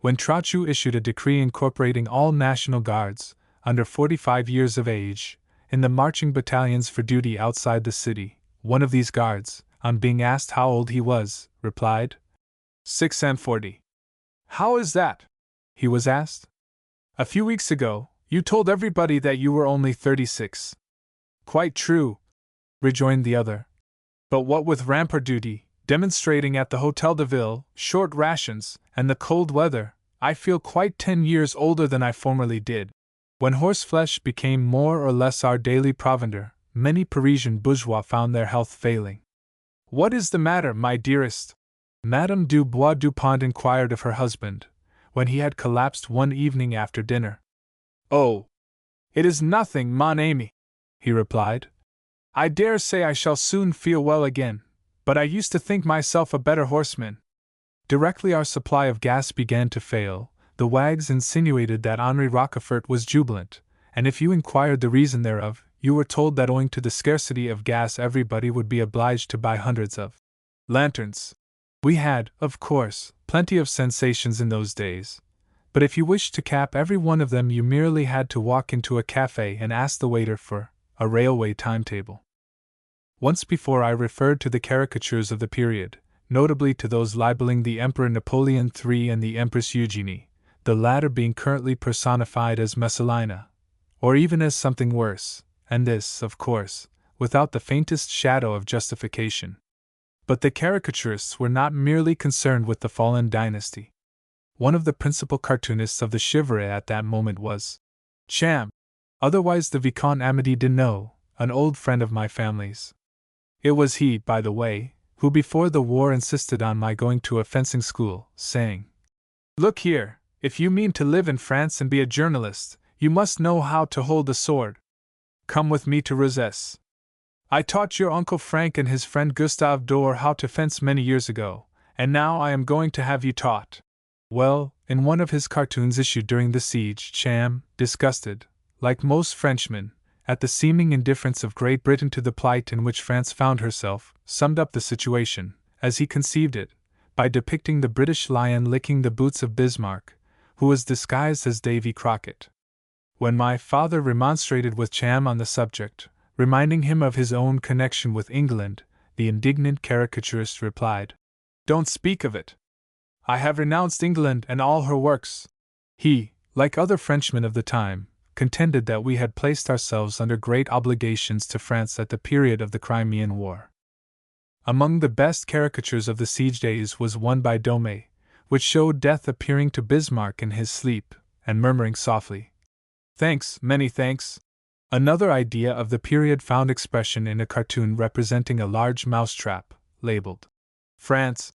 When Trochu issued a decree incorporating all National Guards, under 45 years of age, in the marching battalions for duty outside the city, one of these guards, on being asked how old he was, replied, 46. How is that? He was asked. A few weeks ago, you told everybody that you were only 36. Quite true, rejoined the other. But what with rampart duty, demonstrating at the Hotel de Ville, short rations, and the cold weather, I feel quite 10 years older than I formerly did. When horseflesh became more or less our daily provender, many Parisian bourgeois found their health failing. What is the matter, my dearest? Madame du Bois-Dupont inquired of her husband, when he had collapsed one evening after dinner. Oh, it is nothing, mon ami, he replied. I dare say I shall soon feel well again, but I used to think myself a better horseman. Directly our supply of gas began to fail, the wags insinuated that Henri Rochefort was jubilant, and if you inquired the reason thereof, you were told that owing to the scarcity of gas everybody would be obliged to buy hundreds of lanterns. We had, of course, plenty of sensations in those days. but if you wished to cap every one of them, you merely had to walk into a cafe and ask the waiter for a railway timetable. Once before I referred to the caricatures of the period, notably to those libeling the Emperor Napoleon III and the Empress Eugenie, the latter being currently personified as Messalina, or even as something worse, and this, of course, without the faintest shadow of justification. But the caricaturists were not merely concerned with the fallen dynasty. One of the principal cartoonists of the Chivray at that moment was Cham, otherwise the Vicomte Amédée Deneau, an old friend of my family's. It was he, by the way, who before the war insisted on my going to a fencing school, saying, "Look here, if you mean to live in France and be a journalist, you must know how to hold a sword. Come with me to Rozes. I taught your Uncle Frank and his friend Gustave Dore how to fence many years ago, and now I am going to have you taught." Well, in one of his cartoons issued during the siege, Cham, disgusted, like most Frenchmen, at the seeming indifference of Great Britain to the plight in which France found herself, summed up the situation, as he conceived it, by depicting the British lion licking the boots of Bismarck, who was disguised as Davy Crockett. When my father remonstrated with Cham on the subject, reminding him of his own connection with England, the indignant caricaturist replied, "Don't speak of it. I have renounced England and all her works." He, like other Frenchmen of the time, contended that we had placed ourselves under great obligations to France at the period of the Crimean War. Among the best caricatures of the siege days was one by Domé, which showed Death appearing to Bismarck in his sleep, and murmuring softly, "Thanks, many thanks." Another idea of the period found expression in a cartoon representing a large mousetrap, labeled France,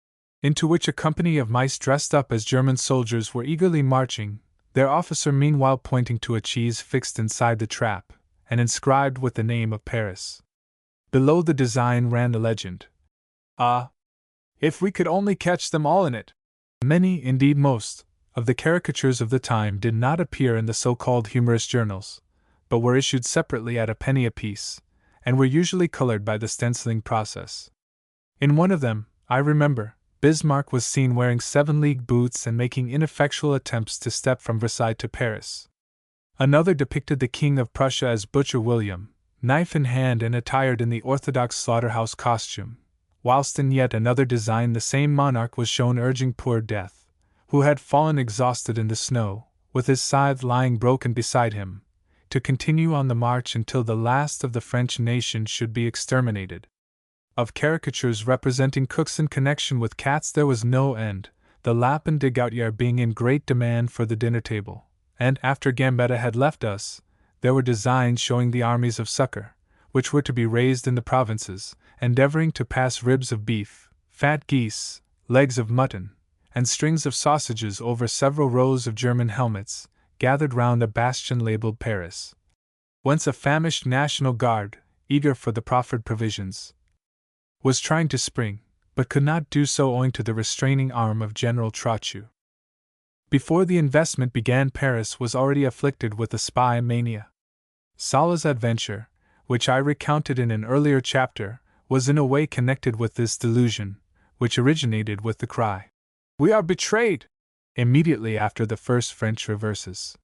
into which a company of mice dressed up as German soldiers were eagerly marching, their officer meanwhile pointing to a cheese fixed inside the trap, and inscribed with the name of Paris. Below the design ran the legend, "Ah, if we could only catch them all in it!" Many, indeed most, of the caricatures of the time did not appear in the so-called humorous journals, but were issued separately at a penny apiece, and were usually colored by the stenciling process. In one of them, I remember, Bismarck was seen wearing 7-league boots and making ineffectual attempts to step from Versailles to Paris. Another depicted the King of Prussia as Butcher William, knife in hand and attired in the orthodox slaughterhouse costume, whilst in yet another design the same monarch was shown urging poor Death, who had fallen exhausted in the snow, with his scythe lying broken beside him, to continue on the march until the last of the French nation should be exterminated. Of caricatures representing cooks in connection with cats there was no end, the Lapin de Gautier being in great demand for the dinner table, and after Gambetta had left us, there were designs showing the armies of succor, which were to be raised in the provinces, endeavoring to pass ribs of beef, fat geese, legs of mutton, and strings of sausages over several rows of German helmets, gathered round a bastion labeled Paris, whence a famished National Guard, eager for the proffered provisions, was trying to spring, but could not do so owing to the restraining arm of General Trochu. Before the investment began, Paris was already afflicted with the spy mania. Sala's adventure, which I recounted in an earlier chapter, was in a way connected with this delusion, which originated with the cry, "We are betrayed!" immediately after the first French reverses.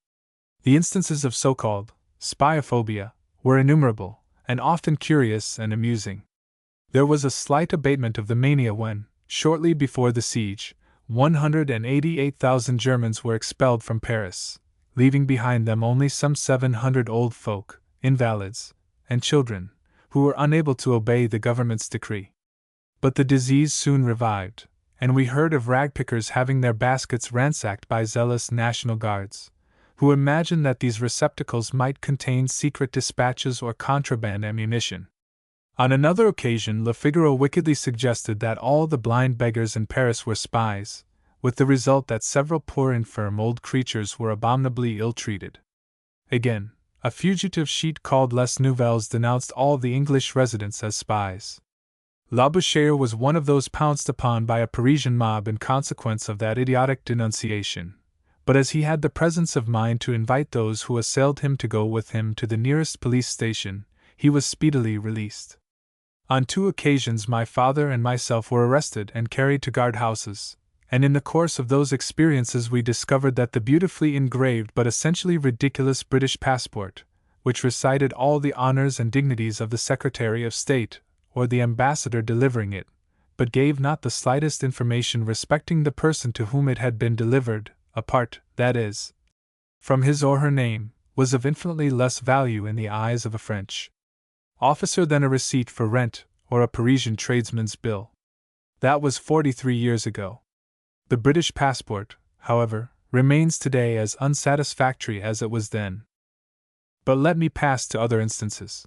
The instances of so-called spyophobia were innumerable, and often curious and amusing. There was a slight abatement of the mania when, shortly before the siege, 188,000 Germans were expelled from Paris, leaving behind them only some 700 old folk, invalids, and children, who were unable to obey the government's decree. But the disease soon revived, and we heard of ragpickers having their baskets ransacked by zealous National Guards, who imagined that these receptacles might contain secret dispatches or contraband ammunition. On another occasion, Le Figaro wickedly suggested that all the blind beggars in Paris were spies, with the result that several poor infirm old creatures were abominably ill-treated. Again, a fugitive sheet called Les Nouvelles denounced all the English residents as spies. Labouchere was one of those pounced upon by a Parisian mob in consequence of that idiotic denunciation, but as he had the presence of mind to invite those who assailed him to go with him to the nearest police station, he was speedily released. On 2 occasions my father and myself were arrested and carried to guard-houses, and in the course of those experiences we discovered that the beautifully engraved but essentially ridiculous British passport, which recited all the honors and dignities of the Secretary of State, or the ambassador delivering it, but gave not the slightest information respecting the person to whom it had been delivered, apart, that is, from his or her name, was of infinitely less value in the eyes of a French officer than a receipt for rent or a Parisian tradesman's bill. That was 43 years ago. The British passport, however, remains today as unsatisfactory as it was then. But let me pass to other instances.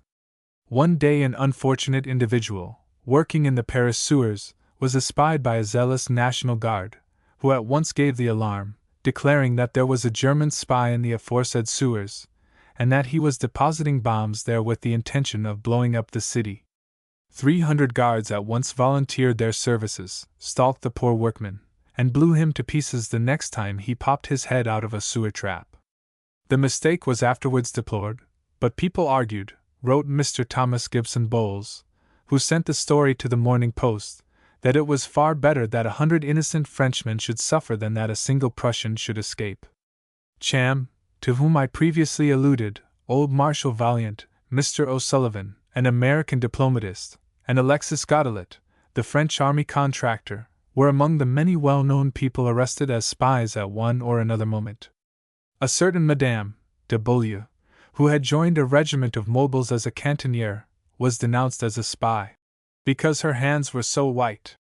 One day an unfortunate individual, working in the Paris sewers, was espied by a zealous National Guard, who at once gave the alarm, declaring that there was a German spy in the aforesaid sewers, and that he was depositing bombs there with the intention of blowing up the city. 300 guards at once volunteered their services, stalked the poor workman, and blew him to pieces the next time he popped his head out of a sewer trap. The mistake was afterwards deplored, but people argued, wrote Mr. Thomas Gibson Bowles, who sent the story to the Morning Post, that it was far better that 100 innocent Frenchmen should suffer than that a single Prussian should escape. Cham, to whom I previously alluded, old Marshal Valiant, Mr. O'Sullivan, an American diplomatist, and Alexis Godelet, the French army contractor, were among the many well-known people arrested as spies at one or another moment. A certain Madame de Beaulieu, who had joined a regiment of mobiles as a cantiniere, was denounced as a spy, because her hands were so white.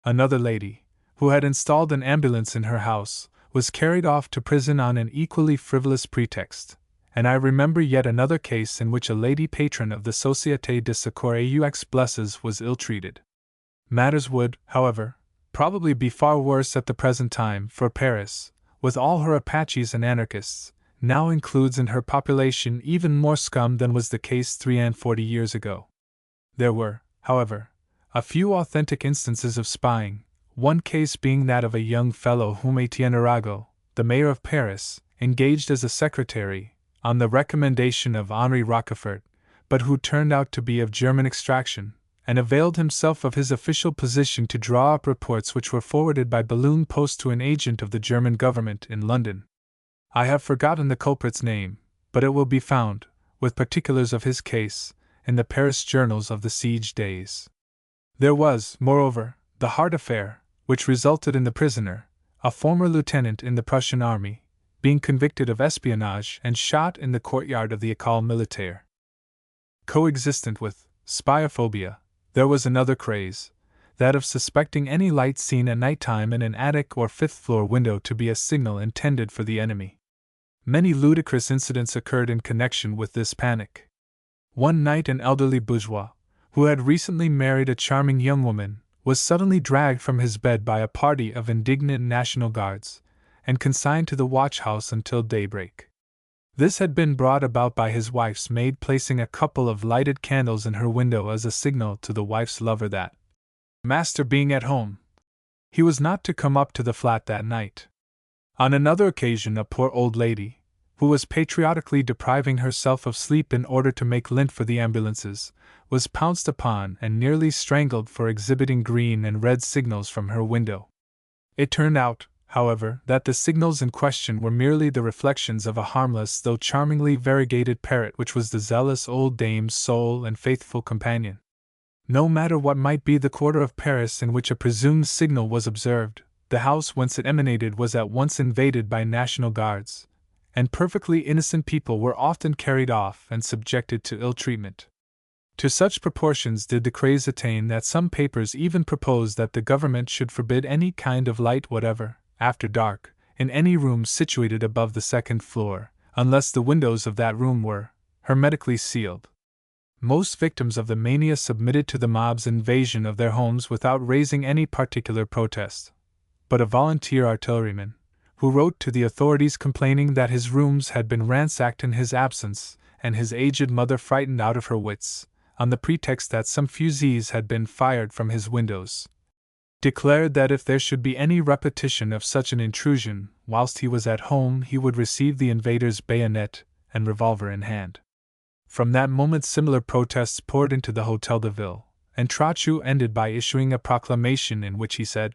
Another lady, who had installed an ambulance in her house, was carried off to prison on an equally frivolous pretext, and I remember yet another case in which a lady patron of the Société de Secours aux Blesses was ill-treated. Matters would, however, probably be far worse at the present time, for Paris, with all her Apaches and anarchists, now includes in her population even more scum than was the case 43 years ago. There were, however, a few authentic instances of spying, one case being that of a young fellow whom Etienne Arago, the mayor of Paris, engaged as a secretary, on the recommendation of Henri Rochefort, but who turned out to be of German extraction, and availed himself of his official position to draw up reports which were forwarded by balloon post to an agent of the German government in London. I have forgotten the culprit's name, but it will be found, with particulars of his case, in the Paris journals of the siege days. There was, moreover, the Hart affair, which resulted in the prisoner, a former lieutenant in the Prussian army, being convicted of espionage and shot in the courtyard of the École Militaire. Coexistent with spyophobia, there was another craze, that of suspecting any light seen at night time in an attic or fifth-floor window to be a signal intended for the enemy. Many ludicrous incidents occurred in connection with this panic. One night an elderly bourgeois, who had recently married a charming young woman, was suddenly dragged from his bed by a party of indignant National Guards, and consigned to the watch-house until daybreak. This had been brought about by his wife's maid placing a couple of lighted candles in her window as a signal to the wife's lover that, master being at home, he was not to come up to the flat that night. On another occasion a poor old lady, who was patriotically depriving herself of sleep in order to make lint for the ambulances, was pounced upon and nearly strangled for exhibiting green and red signals from her window. It turned out, however, that the signals in question were merely the reflections of a harmless though charmingly variegated parrot which was the zealous old dame's sole and faithful companion. No matter what might be the quarter of Paris in which a presumed signal was observed, the house whence it emanated was at once invaded by National Guards, and perfectly innocent people were often carried off and subjected to ill treatment. To such proportions did the craze attain that some papers even proposed that the government should forbid any kind of light whatever, after dark, in any room situated above the second floor, unless the windows of that room were hermetically sealed. Most victims of the mania submitted to the mob's invasion of their homes without raising any particular protest. But a volunteer artilleryman, who wrote to the authorities complaining that his rooms had been ransacked in his absence, and his aged mother frightened out of her wits, on the pretext that some fusées had been fired from his windows, declared that if there should be any repetition of such an intrusion whilst he was at home he would receive the invader's bayonet and revolver in hand. From that moment similar protests poured into the Hôtel de Ville, and Trochu ended by issuing a proclamation in which he said,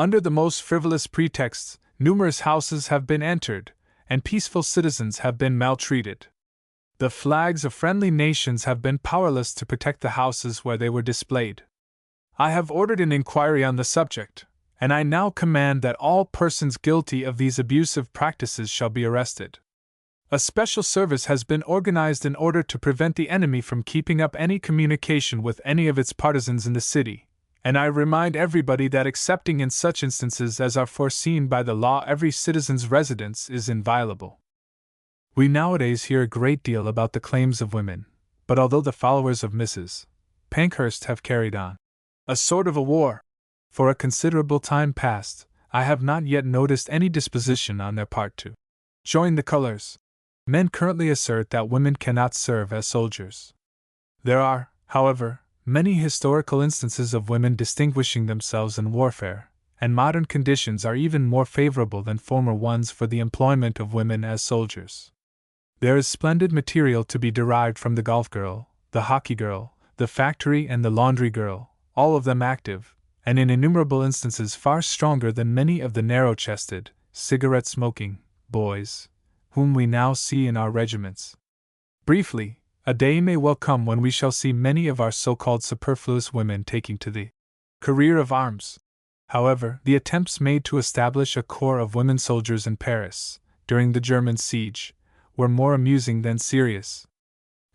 Under the most frivolous pretexts, numerous houses have been entered, and peaceful citizens have been maltreated. The flags of friendly nations have been powerless to protect the houses where they were displayed. I have ordered an inquiry on the subject, and I now command that all persons guilty of these abusive practices shall be arrested. A special service has been organized in order to prevent the enemy from keeping up any communication with any of its partisans in the city, and I remind everybody that excepting in such instances as are foreseen by the law, every citizen's residence is inviolable. We nowadays hear a great deal about the claims of women, but although the followers of Mrs. Pankhurst have carried on a sort of a war for a considerable time past, I have not yet noticed any disposition on their part to join the colors. Men currently assert that women cannot serve as soldiers. There are, however, many historical instances of women distinguishing themselves in warfare, and modern conditions are even more favorable than former ones for the employment of women as soldiers. There is splendid material to be derived from the golf girl, the hockey girl, the factory and the laundry girl, all of them active, and in innumerable instances far stronger than many of the narrow-chested, cigarette-smoking boys whom we now see in our regiments. Briefly, a day may well come when we shall see many of our so-called superfluous women taking to the career of arms. However, the attempts made to establish a corps of women soldiers in Paris, during the German siege, were more amusing than serious.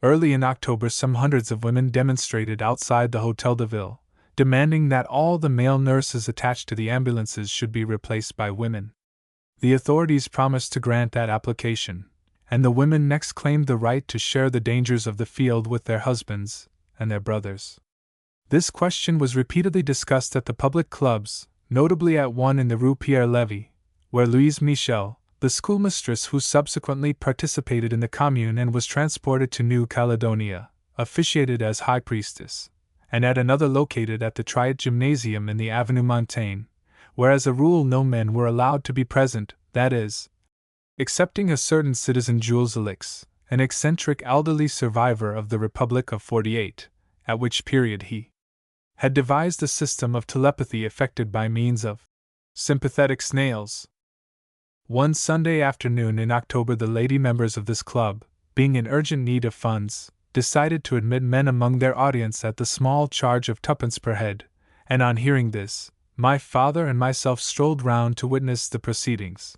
Early in October, some hundreds of women demonstrated outside the Hôtel de Ville, demanding that all the male nurses attached to the ambulances should be replaced by women. The authorities promised to grant that application, and the women next claimed the right to share the dangers of the field with their husbands and their brothers. This question was repeatedly discussed at the public clubs, notably at one in the Rue Pierre-Lévy, where Louise Michel, the schoolmistress who subsequently participated in the Commune and was transported to New Caledonia, officiated as high priestess, and at another located at the Triot Gymnasium in the Avenue Montaigne, where as a rule no men were allowed to be present, that is, excepting a certain citizen Jules Elix, an eccentric elderly survivor of the Republic of '48, at which period he had devised a system of telepathy effected by means of sympathetic snails. One Sunday afternoon in October, the lady members of this club, being in urgent need of funds, decided to admit men among their audience at the small charge of 2d per head, and on hearing this, my father and myself strolled round to witness the proceedings.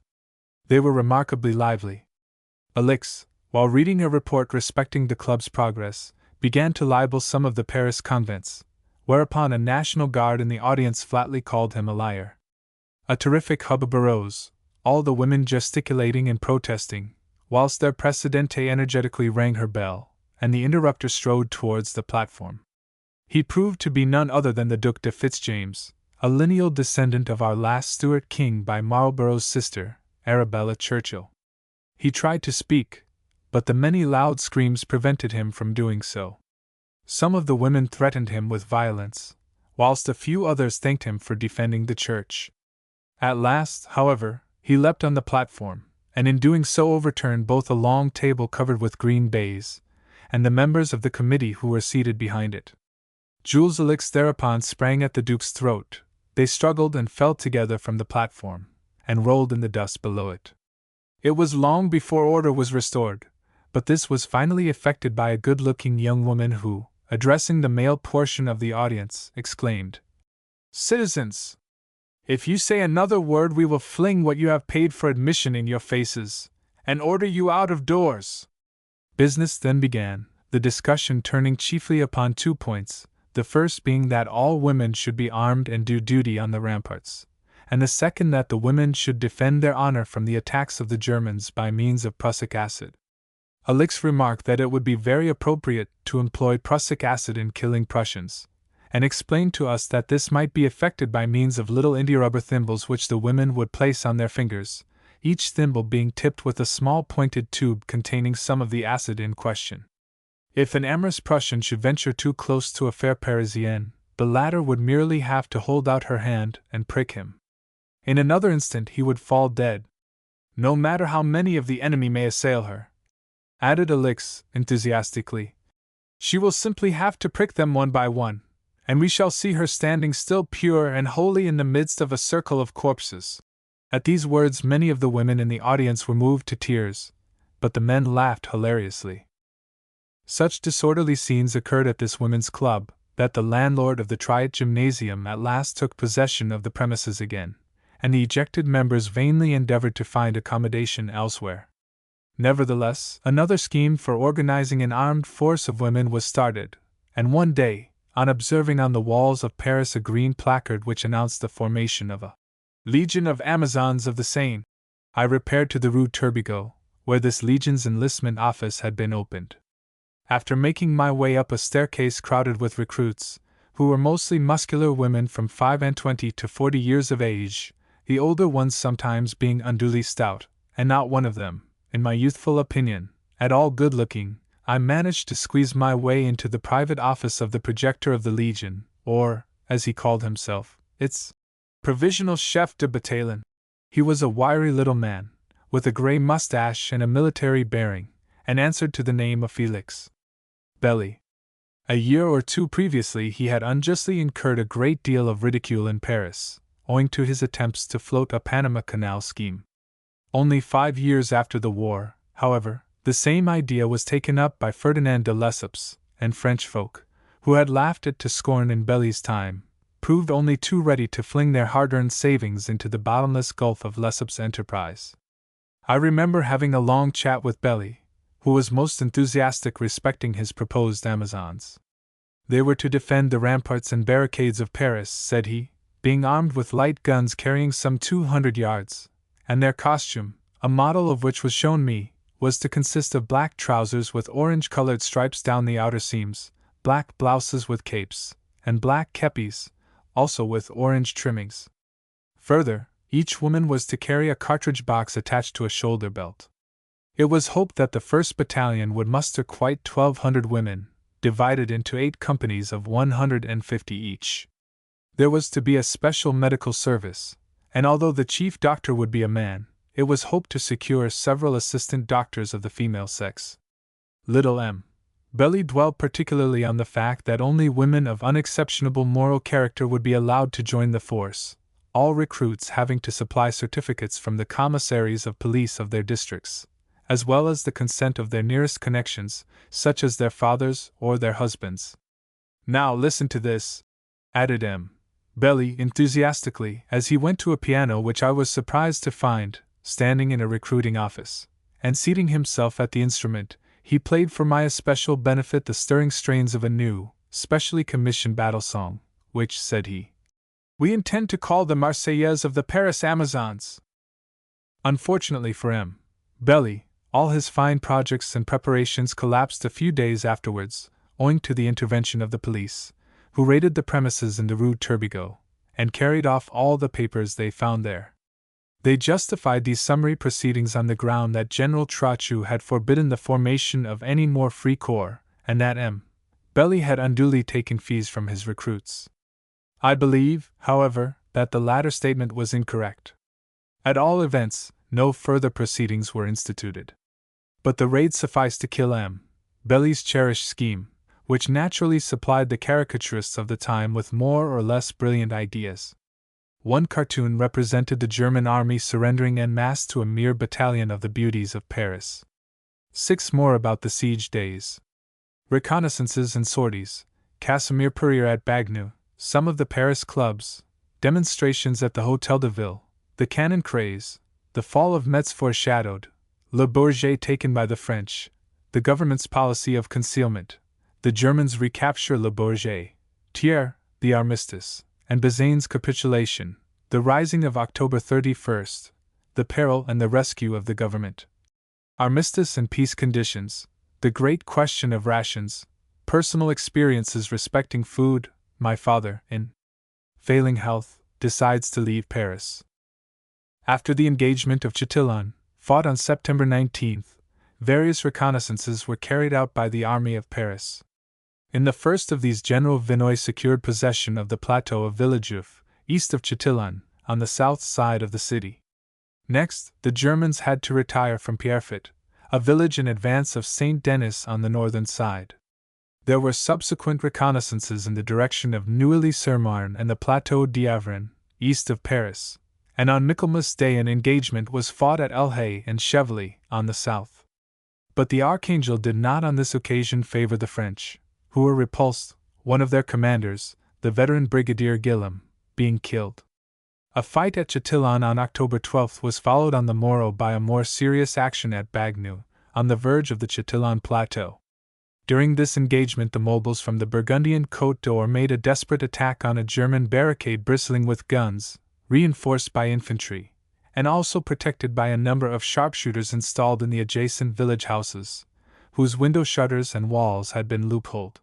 They were remarkably lively. Elix, while reading a report respecting the club's progress, began to libel some of the Paris convents, whereupon a National Guard in the audience flatly called him a liar. A terrific hubbub arose, all the women gesticulating and protesting, whilst their Presidente energetically rang her bell, and the interrupter strode towards the platform. He proved to be none other than the Duc de Fitzjames, a lineal descendant of our last Stuart king by Marlborough's sister, Arabella Churchill. He tried to speak, but the many loud screams prevented him from doing so. Some of the women threatened him with violence, whilst a few others thanked him for defending the church. At last, however, he leapt on the platform, and in doing so overturned both a long table covered with green baize, and the members of the committee who were seated behind it. Jules Elix thereupon sprang at the Duke's throat. They struggled and fell together from the platform, and rolled in the dust below it. It was long before order was restored, but this was finally effected by a good-looking young woman who, addressing the male portion of the audience, exclaimed, "Citizens, if you say another word we will fling what you have paid for admission in your faces, and order you out of doors." Business then began, the discussion turning chiefly upon 2 points, the first being that all women should be armed and do duty on the ramparts, and the second that the women should defend their honor from the attacks of the Germans by means of prussic acid. Elix remarked that it would be very appropriate to employ prussic acid in killing Prussians, and explained to us that this might be effected by means of little india-rubber thimbles which the women would place on their fingers, each thimble being tipped with a small pointed tube containing some of the acid in question. If an amorous Prussian should venture too close to a fair Parisienne, the latter would merely have to hold out her hand and prick him. In another instant he would fall dead. "No matter how many of the enemy may assail her," added Elix enthusiastically, "she will simply have to prick them one by one, and we shall see her standing still pure and holy in the midst of a circle of corpses." At these words many of the women in the audience were moved to tears, but the men laughed hilariously. Such disorderly scenes occurred at this women's club, that the landlord of the Triad Gymnasium at last took possession of the premises again, and the ejected members vainly endeavored to find accommodation elsewhere. Nevertheless, another scheme for organizing an armed force of women was started, and one day, on observing on the walls of Paris a green placard which announced the formation of a Legion of Amazons of the Seine, I repaired to the Rue Turbigo, where this legion's enlistment office had been opened. After making my way up a staircase crowded with recruits, who were mostly muscular women from 25 to 40 years of age, the older ones sometimes being unduly stout, and not one of them, in my youthful opinion, at all good-looking, I managed to squeeze my way into the private office of the projector of the Legion, or, as he called himself, its provisional chef de bataillon. He was a wiry little man, with a grey mustache and a military bearing, and answered to the name of Felix Belly. A year or two previously he had unjustly incurred a great deal of ridicule in Paris, owing to his attempts to float a Panama Canal scheme. Only 5 years after the war, however, the same idea was taken up by Ferdinand de Lesseps, and French folk, who had laughed it to scorn in Belly's time, proved only too ready to fling their hard-earned savings into the bottomless gulf of Lesseps' enterprise. I remember having a long chat with Belly, who was most enthusiastic respecting his proposed Amazons. They were to defend the ramparts and barricades of Paris, said he, being armed with light guns carrying some 200 yards, and their costume, a model of which was shown me, was to consist of black trousers with orange-colored stripes down the outer seams, black blouses with capes, and black kepis, also with orange trimmings. Further, each woman was to carry a cartridge box attached to a shoulder belt. It was hoped that the 1st Battalion would muster quite 1,200 women, divided into 8 companies of 150 each. There was to be a special medical service, and although the chief doctor would be a man, it was hoped to secure several assistant doctors of the female sex. Little M. Belly dwelt particularly on the fact that only women of unexceptionable moral character would be allowed to join the force, all recruits having to supply certificates from the commissaries of police of their districts, as well as the consent of their nearest connections, such as their fathers or their husbands. "Now listen to this," added M. Belly enthusiastically, as he went to a piano which I was surprised to find standing in a recruiting office, and seating himself at the instrument, he played for my especial benefit the stirring strains of a new, specially commissioned battle song, which, said he, "we intend to call the Marseillaise of the Paris Amazons." Unfortunately for M. Belly, all his fine projects and preparations collapsed a few days afterwards, owing to the intervention of the police, who raided the premises in the Rue Turbigo, and carried off all the papers they found there. They justified these summary proceedings on the ground that General Trochu had forbidden the formation of any more free corps, and that M. Belly had unduly taken fees from his recruits. I believe, however, that the latter statement was incorrect. At all events, no further proceedings were instituted. But the raid sufficed to kill M. Belly's cherished scheme, which naturally supplied the caricaturists of the time with more or less brilliant ideas. One cartoon represented the German army surrendering en masse to a mere battalion of the beauties of Paris. 6 more about the siege days. Reconnaissances and sorties, Casimir Purrier at Bagnoux, some of the Paris clubs, demonstrations at the Hôtel de Ville, the cannon craze, the fall of Metz foreshadowed, Le Bourget taken by the French, the government's policy of concealment, the Germans recapture Le Bourget, Thiers, the armistice, and Bazaine's capitulation, the rising of October 31st, the peril and the rescue of the government. Armistice and peace conditions, the great question of rations, personal experiences respecting food, my father, in failing health, decides to leave Paris. After the engagement of Chatillon, fought on September 19th, various reconnaissances were carried out by the army of Paris. In the first of these General Vinoy secured possession of the plateau of Villejuif, east of Chatillon, on the south side of the city. Next, the Germans had to retire from Pierrefitte, a village in advance of Saint-Denis on the northern side. There were subsequent reconnaissances in the direction of Neuilly-sur-Marne and the Plateau d'Avrin, east of Paris, and on Michaelmas Day an engagement was fought at El Hay and Chevilly, on the south. But the Archangel did not on this occasion favor the French, who were repulsed, one of their commanders, the veteran Brigadier Guillaume, being killed. A fight at Chatillon on October 12 was followed on the morrow by a more serious action at Bagnoux, on the verge of the Chatillon Plateau. During this engagement the mobiles from the Burgundian Côte d'Or made a desperate attack on a German barricade bristling with guns, reinforced by infantry, and also protected by a number of sharpshooters installed in the adjacent village houses, whose window shutters and walls had been loopholed.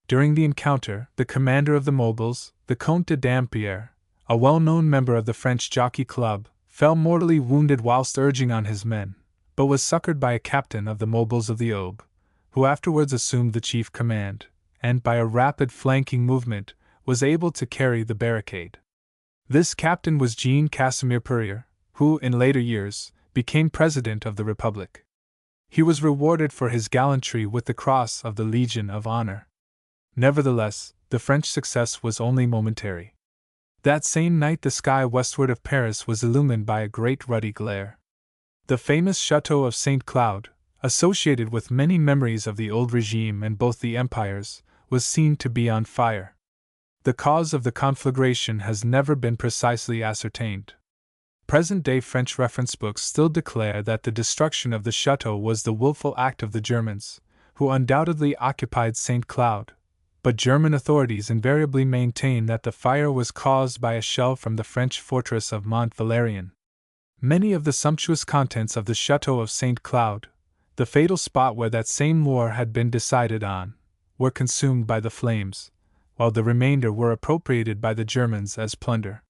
During the encounter, the commander of the mobiles, the Comte de Dampierre, a well-known member of the French Jockey Club, fell mortally wounded whilst urging on his men, but was succored by a captain of the mobiles of the Aube, who afterwards assumed the chief command, and by a rapid flanking movement, was able to carry the barricade. This captain was Jean Casimir Périer, who, in later years, became President of the Republic. He was rewarded for his gallantry with the Cross of the Legion of Honor. Nevertheless, the French success was only momentary. That same night the sky westward of Paris was illumined by a great ruddy glare. The famous Chateau of St. Cloud, associated with many memories of the old regime and both the empires, was seen to be on fire. The cause of the conflagration has never been precisely ascertained. Present-day French reference books still declare that the destruction of the chateau was the willful act of the Germans, who undoubtedly occupied St. Cloud, but German authorities invariably maintain that the fire was caused by a shell from the French fortress of Mont Valérien. Many of the sumptuous contents of the chateau of St. Cloud, the fatal spot where that same war had been decided on, were consumed by the flames, while the remainder were appropriated by the Germans as plunder.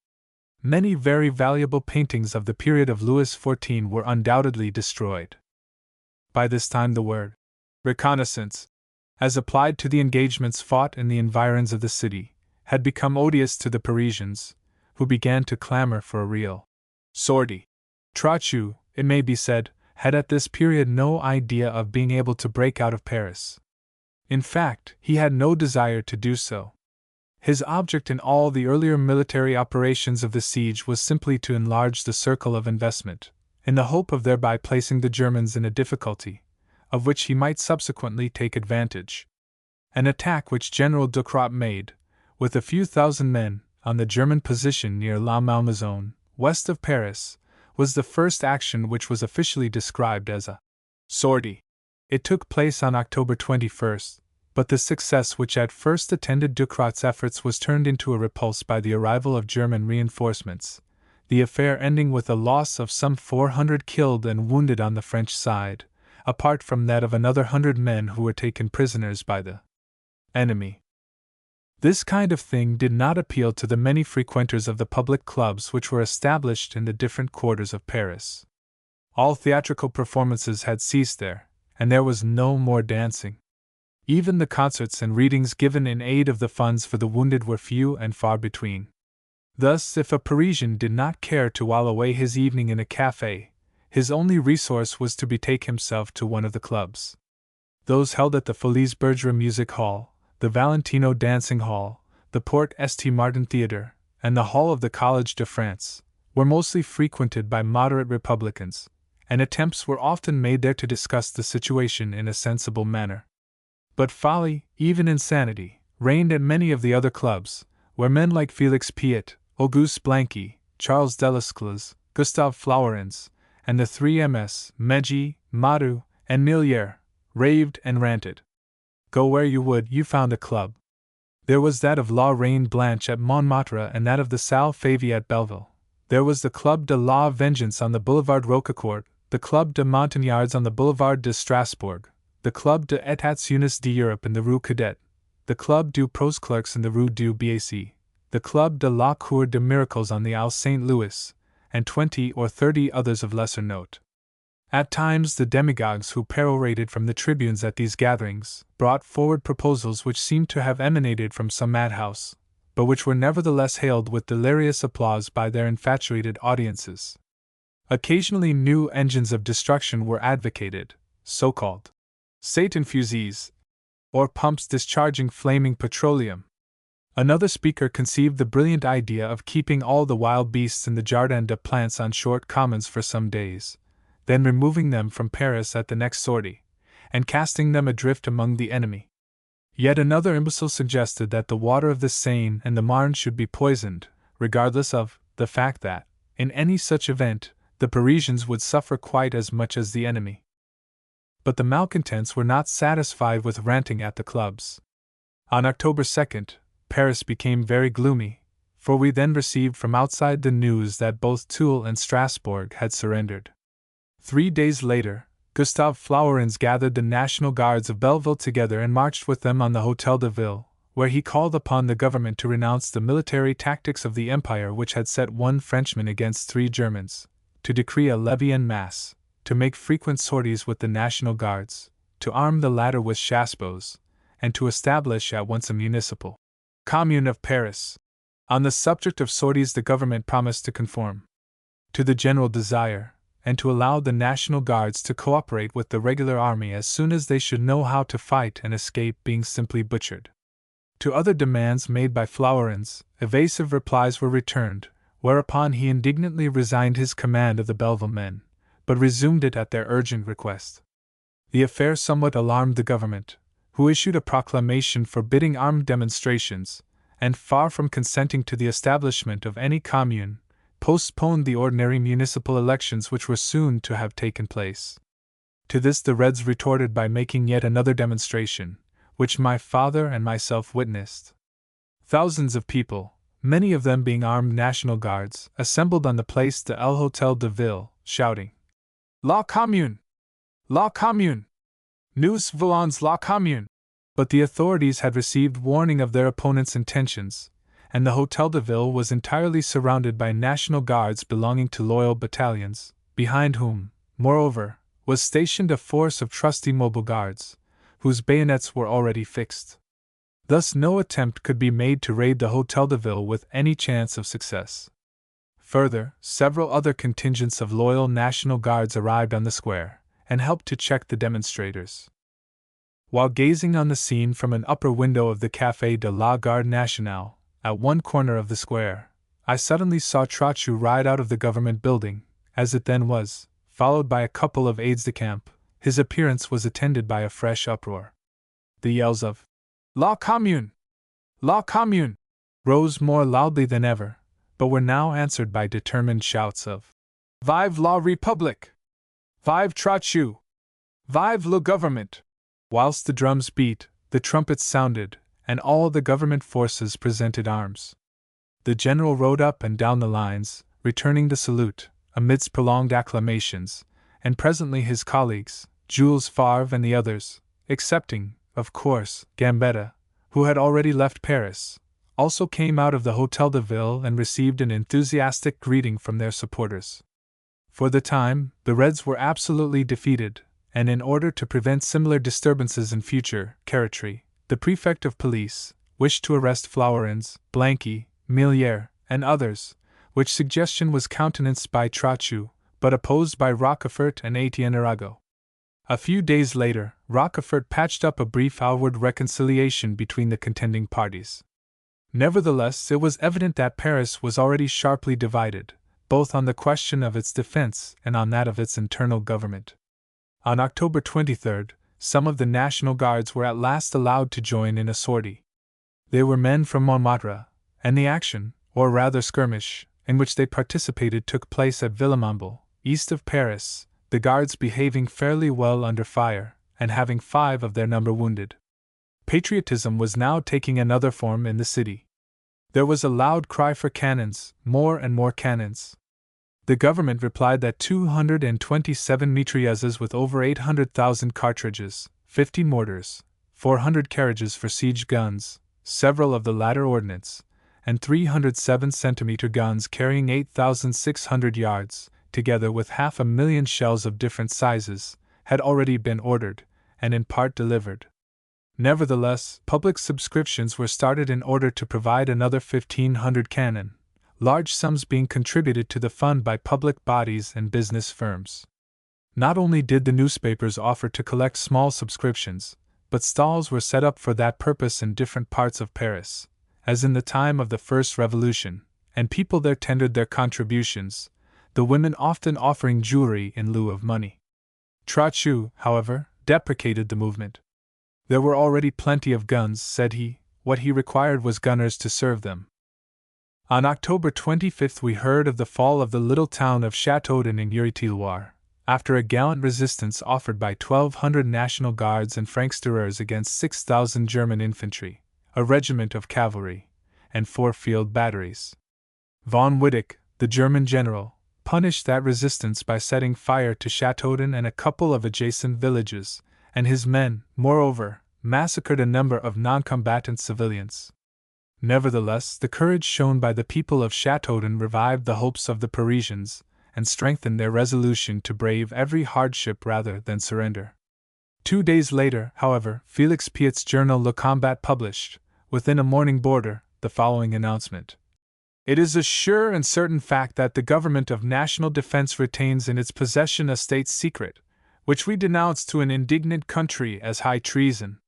Many very valuable paintings of the period of Louis XIV were undoubtedly destroyed. By this time the word reconnaissance, as applied to the engagements fought in the environs of the city, had become odious to the Parisians, who began to clamor for a real sortie. Trochu, it may be said, had at this period no idea of being able to break out of Paris. In fact, he had no desire to do so. His object in all the earlier military operations of the siege was simply to enlarge the circle of investment, in the hope of thereby placing the Germans in a difficulty, of which he might subsequently take advantage. An attack which General Ducrot made, with a few thousand men, on the German position near La Malmaison, west of Paris, was the first action which was officially described as a sortie. It took place on October 21st, but the success which at first attended Ducrot's efforts was turned into a repulse by the arrival of German reinforcements, the affair ending with a loss of some 400 killed and wounded on the French side, apart from that of another 100 men who were taken prisoners by the enemy. This kind of thing did not appeal to the many frequenters of the public clubs which were established in the different quarters of Paris. All theatrical performances had ceased there, and there was no more dancing. Even the concerts and readings given in aid of the funds for the wounded were few and far between. Thus, if a Parisian did not care to while away his evening in a café, his only resource was to betake himself to one of the clubs. Those held at the Folies Bergère Music Hall, the Valentino Dancing Hall, the Porte St. Martin Theatre, and the Hall of the Collège de France, were mostly frequented by moderate Republicans, and attempts were often made there to discuss the situation in a sensible manner. But folly, even insanity, reigned at many of the other clubs, where men like Félix Piet, Auguste Blanqui, Charles Delescluze, Gustave Flourens, and the three MS, Medji, Madu, and Millière, raved and ranted. Go where you would, you found a club. There was that of La Reine Blanche at Montmartre and that of the Salle Favy at Belleville. There was the Club de la Vengeance on the Boulevard Roquecourt, the Club de Montagnards on the Boulevard de Strasbourg, the Club de Etats Unis d'Europe in the Rue Cadet, the Club du Pros Clercs in the Rue du Bac, the Club de la Cour de Miracles on the Isle St. Louis, and 20 or 30 others of lesser note. At times the demagogues who perorated from the tribunes at these gatherings brought forward proposals which seemed to have emanated from some madhouse, but which were nevertheless hailed with delirious applause by their infatuated audiences. Occasionally new engines of destruction were advocated, so-called Satan fusées, or pumps discharging flaming petroleum. Another speaker conceived the brilliant idea of keeping all the wild beasts in the jardin de plantes on short commons for some days, then removing them from Paris at the next sortie, and casting them adrift among the enemy. Yet another imbecile suggested that the water of the Seine and the Marne should be poisoned, regardless of the fact that, in any such event, the Parisians would suffer quite as much as the enemy. But the malcontents were not satisfied with ranting at the clubs. On October 2nd, Paris became very gloomy, for we then received from outside the news that both Toul and Strasbourg had surrendered. 3 days later, Gustave Flourens gathered the National Guards of Belleville together and marched with them on the Hôtel de Ville, where he called upon the government to renounce the military tactics of the Empire which had set 1 Frenchman against 3 Germans, to decree a levy en masse, to make frequent sorties with the National Guards, to arm the latter with chassepots, and to establish at once a municipal commune of Paris. On the subject of sorties the government promised to conform to the general desire, and to allow the National Guards to cooperate with the regular army as soon as they should know how to fight and escape being simply butchered. To other demands made by Flourens, evasive replies were returned, whereupon he indignantly resigned his command of the Belleville men, but resumed it at their urgent request. The affair somewhat alarmed the government, who issued a proclamation forbidding armed demonstrations, and far from consenting to the establishment of any commune, postponed the ordinary municipal elections which were soon to have taken place. To this the Reds retorted by making yet another demonstration, which my father and myself witnessed. Thousands of people, many of them being armed National Guards, assembled on the Place de l'Hôtel de Ville, shouting, "La Commune! La Commune! Nous voulons la Commune!" But the authorities had received warning of their opponents' intentions, and the Hôtel de Ville was entirely surrounded by National Guards belonging to loyal battalions, behind whom, moreover, was stationed a force of trusty mobile guards, whose bayonets were already fixed. Thus no attempt could be made to raid the Hôtel de Ville with any chance of success. Further, several other contingents of loyal National Guards arrived on the square, and helped to check the demonstrators. While gazing on the scene from an upper window of the Café de la Garde Nationale, at one corner of the square, I suddenly saw Trochu ride out of the government building, as it then was, followed by a couple of aides-de-camp. His appearance was attended by a fresh uproar. The yells of "La Commune! La Commune!" rose more loudly than ever, but were now answered by determined shouts of "Vive la République! Vive Trochu! Vive le gouvernement!" Whilst the drums beat, the trumpets sounded, and all the government forces presented arms. The general rode up and down the lines, returning the salute, amidst prolonged acclamations, and presently his colleagues, Jules Favre and the others, excepting, of course, Gambetta, who had already left Paris, also came out of the Hôtel de Ville and received an enthusiastic greeting from their supporters. For the time, the Reds were absolutely defeated, and in order to prevent similar disturbances in future, Carretree, the prefect of police, wished to arrest Flourens, Blanqui, Millière, and others, which suggestion was countenanced by Trochu, but opposed by Rochefort and Etienne Arago. A few days later, Rochefort patched up a brief outward reconciliation between the contending parties. Nevertheless, it was evident that Paris was already sharply divided, both on the question of its defense and on that of its internal government. On October 23, some of the National Guards were at last allowed to join in a sortie. They were men from Montmartre, and the action, or rather skirmish, in which they participated took place at Villemomble, east of Paris, the guards behaving fairly well under fire, and having 5 of their number wounded. Patriotism was now taking another form in the city. There was a loud cry for cannons, more and more cannons. The government replied that 227 mitrailleuses with over 800,000 cartridges, 50 mortars, 400 carriages for siege guns, several of the latter ordnance, and 307 centimeter guns carrying 8,600 yards, together with 500,000 shells of different sizes, had already been ordered, and in part delivered. Nevertheless, public subscriptions were started in order to provide another 1,500 cannon, large sums being contributed to the fund by public bodies and business firms. Not only did the newspapers offer to collect small subscriptions, but stalls were set up for that purpose in different parts of Paris, as in the time of the First Revolution, and people there tendered their contributions, the women often offering jewelry in lieu of money. Trochu, however, deprecated the movement. There were already plenty of guns, said he, what he required was gunners to serve them. On October 25 we heard of the fall of the little town of Châteaudun in Eure-et-Loir, after a gallant resistance offered by 1,200 National Guards and Franksterers against 6,000 German infantry, a regiment of cavalry, and 4 field batteries. Von Wittich, the German general, punished that resistance by setting fire to Châteaudun and a couple of adjacent villages, and his men, moreover, massacred a number of non-combatant civilians. Nevertheless, the courage shown by the people of Châteaudun revived the hopes of the Parisians, and strengthened their resolution to brave every hardship rather than surrender. 2 days later, however, Félix Piet's journal Le Combat published, within a morning border, the following announcement. It is a sure and certain fact that the government of national defense retains in its possession a state secret, which we denounce to an indignant country as high treason.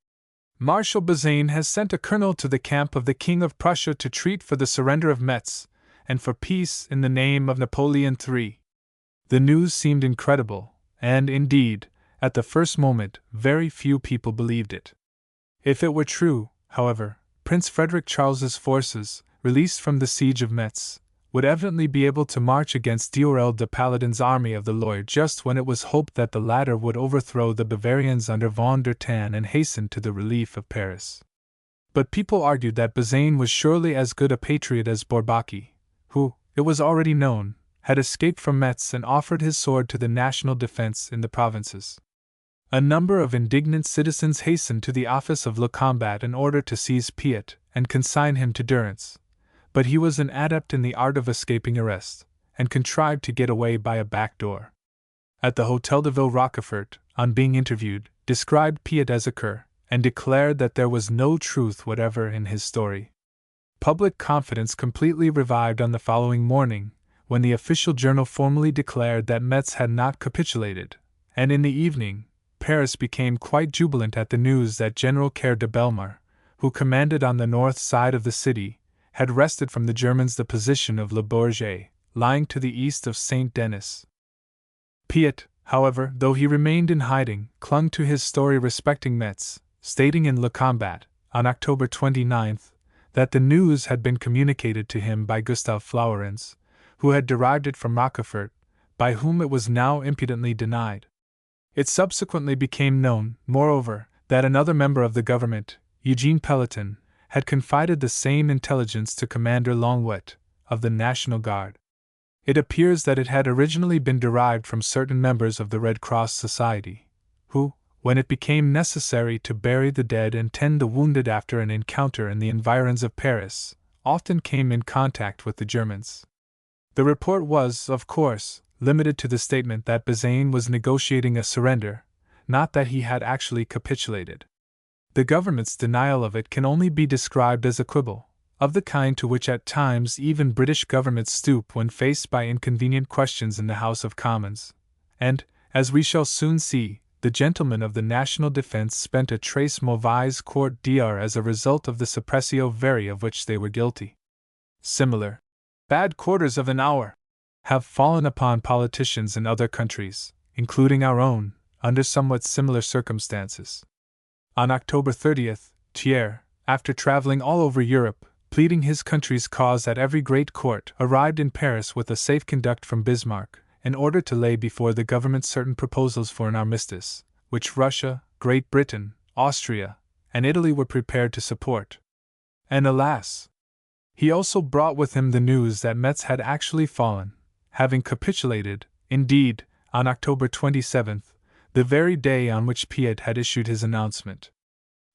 Marshal Bazaine has sent a colonel to the camp of the King of Prussia to treat for the surrender of Metz, and for peace in the name of Napoleon III. The news seemed incredible, and, indeed, at the first moment, very few people believed it. If it were true, however, Prince Frederick Charles's forces, released from the siege of Metz, would evidently be able to march against D'Aurelle de Paladin's army of the Loire just when it was hoped that the latter would overthrow the Bavarians under von der Tann and hasten to the relief of Paris. But people argued that Bazaine was surely as good a patriot as Bourbaki, who, it was already known, had escaped from Metz and offered his sword to the national defense in the provinces. A number of indignant citizens hastened to the office of Le Combat in order to seize Piet and consign him to durance, but he was an adept in the art of escaping arrest, and contrived to get away by a back door. At the Hotel de Ville Rochefort, on being interviewed, described Piet as a cur, and declared that there was no truth whatever in his story. Public confidence completely revived on the following morning, when the official journal formally declared that Metz had not capitulated, and in the evening, Paris became quite jubilant at the news that General Kerr de Belmar, who commanded on the north side of the city, had wrested from the Germans the position of Le Bourget, lying to the east of Saint Denis. Piet, however, though he remained in hiding, clung to his story respecting Metz, stating in Le Combat, on October 29, that the news had been communicated to him by Gustave Flourens, who had derived it from Rochefort, by whom it was now impudently denied. It subsequently became known, moreover, that another member of the government, Eugene Pelletan, had confided the same intelligence to Commander Longuet, of the National Guard. It appears that it had originally been derived from certain members of the Red Cross Society, who, when it became necessary to bury the dead and tend the wounded after an encounter in the environs of Paris, often came in contact with the Germans. The report was, of course, limited to the statement that Bazaine was negotiating a surrender, not that he had actually capitulated. The government's denial of it can only be described as a quibble, of the kind to which at times even British governments stoop when faced by inconvenient questions in the House of Commons, and, as we shall soon see, the gentlemen of the national defense spent a très mauvaise quart d'heure as a result of the suppressio veri of which they were guilty. Similar bad quarters of an hour have fallen upon politicians in other countries, including our own, under somewhat similar circumstances. On October 30th, Thiers, after traveling all over Europe, pleading his country's cause at every great court, arrived in Paris with a safe conduct from Bismarck, in order to lay before the government certain proposals for an armistice, which Russia, Great Britain, Austria, and Italy were prepared to support. And alas! He also brought with him the news that Metz had actually fallen, having capitulated, indeed, on October 27th, the very day on which Piet had issued his announcement.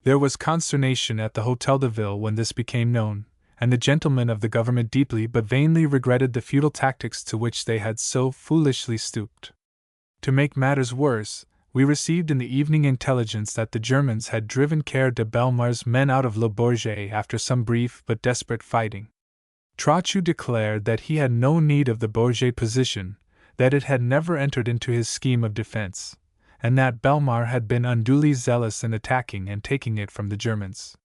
There was consternation at the Hotel de Ville when this became known, and the gentlemen of the government deeply but vainly regretted the futile tactics to which they had so foolishly stooped. To make matters worse, we received in the evening intelligence that the Germans had driven Kerr de Belmar's men out of Le Bourget after some brief but desperate fighting. Trochu declared that he had no need of the Bourget position, that it had never entered into his scheme of defense, and that Belmar had been unduly zealous in attacking and taking it from the Germans.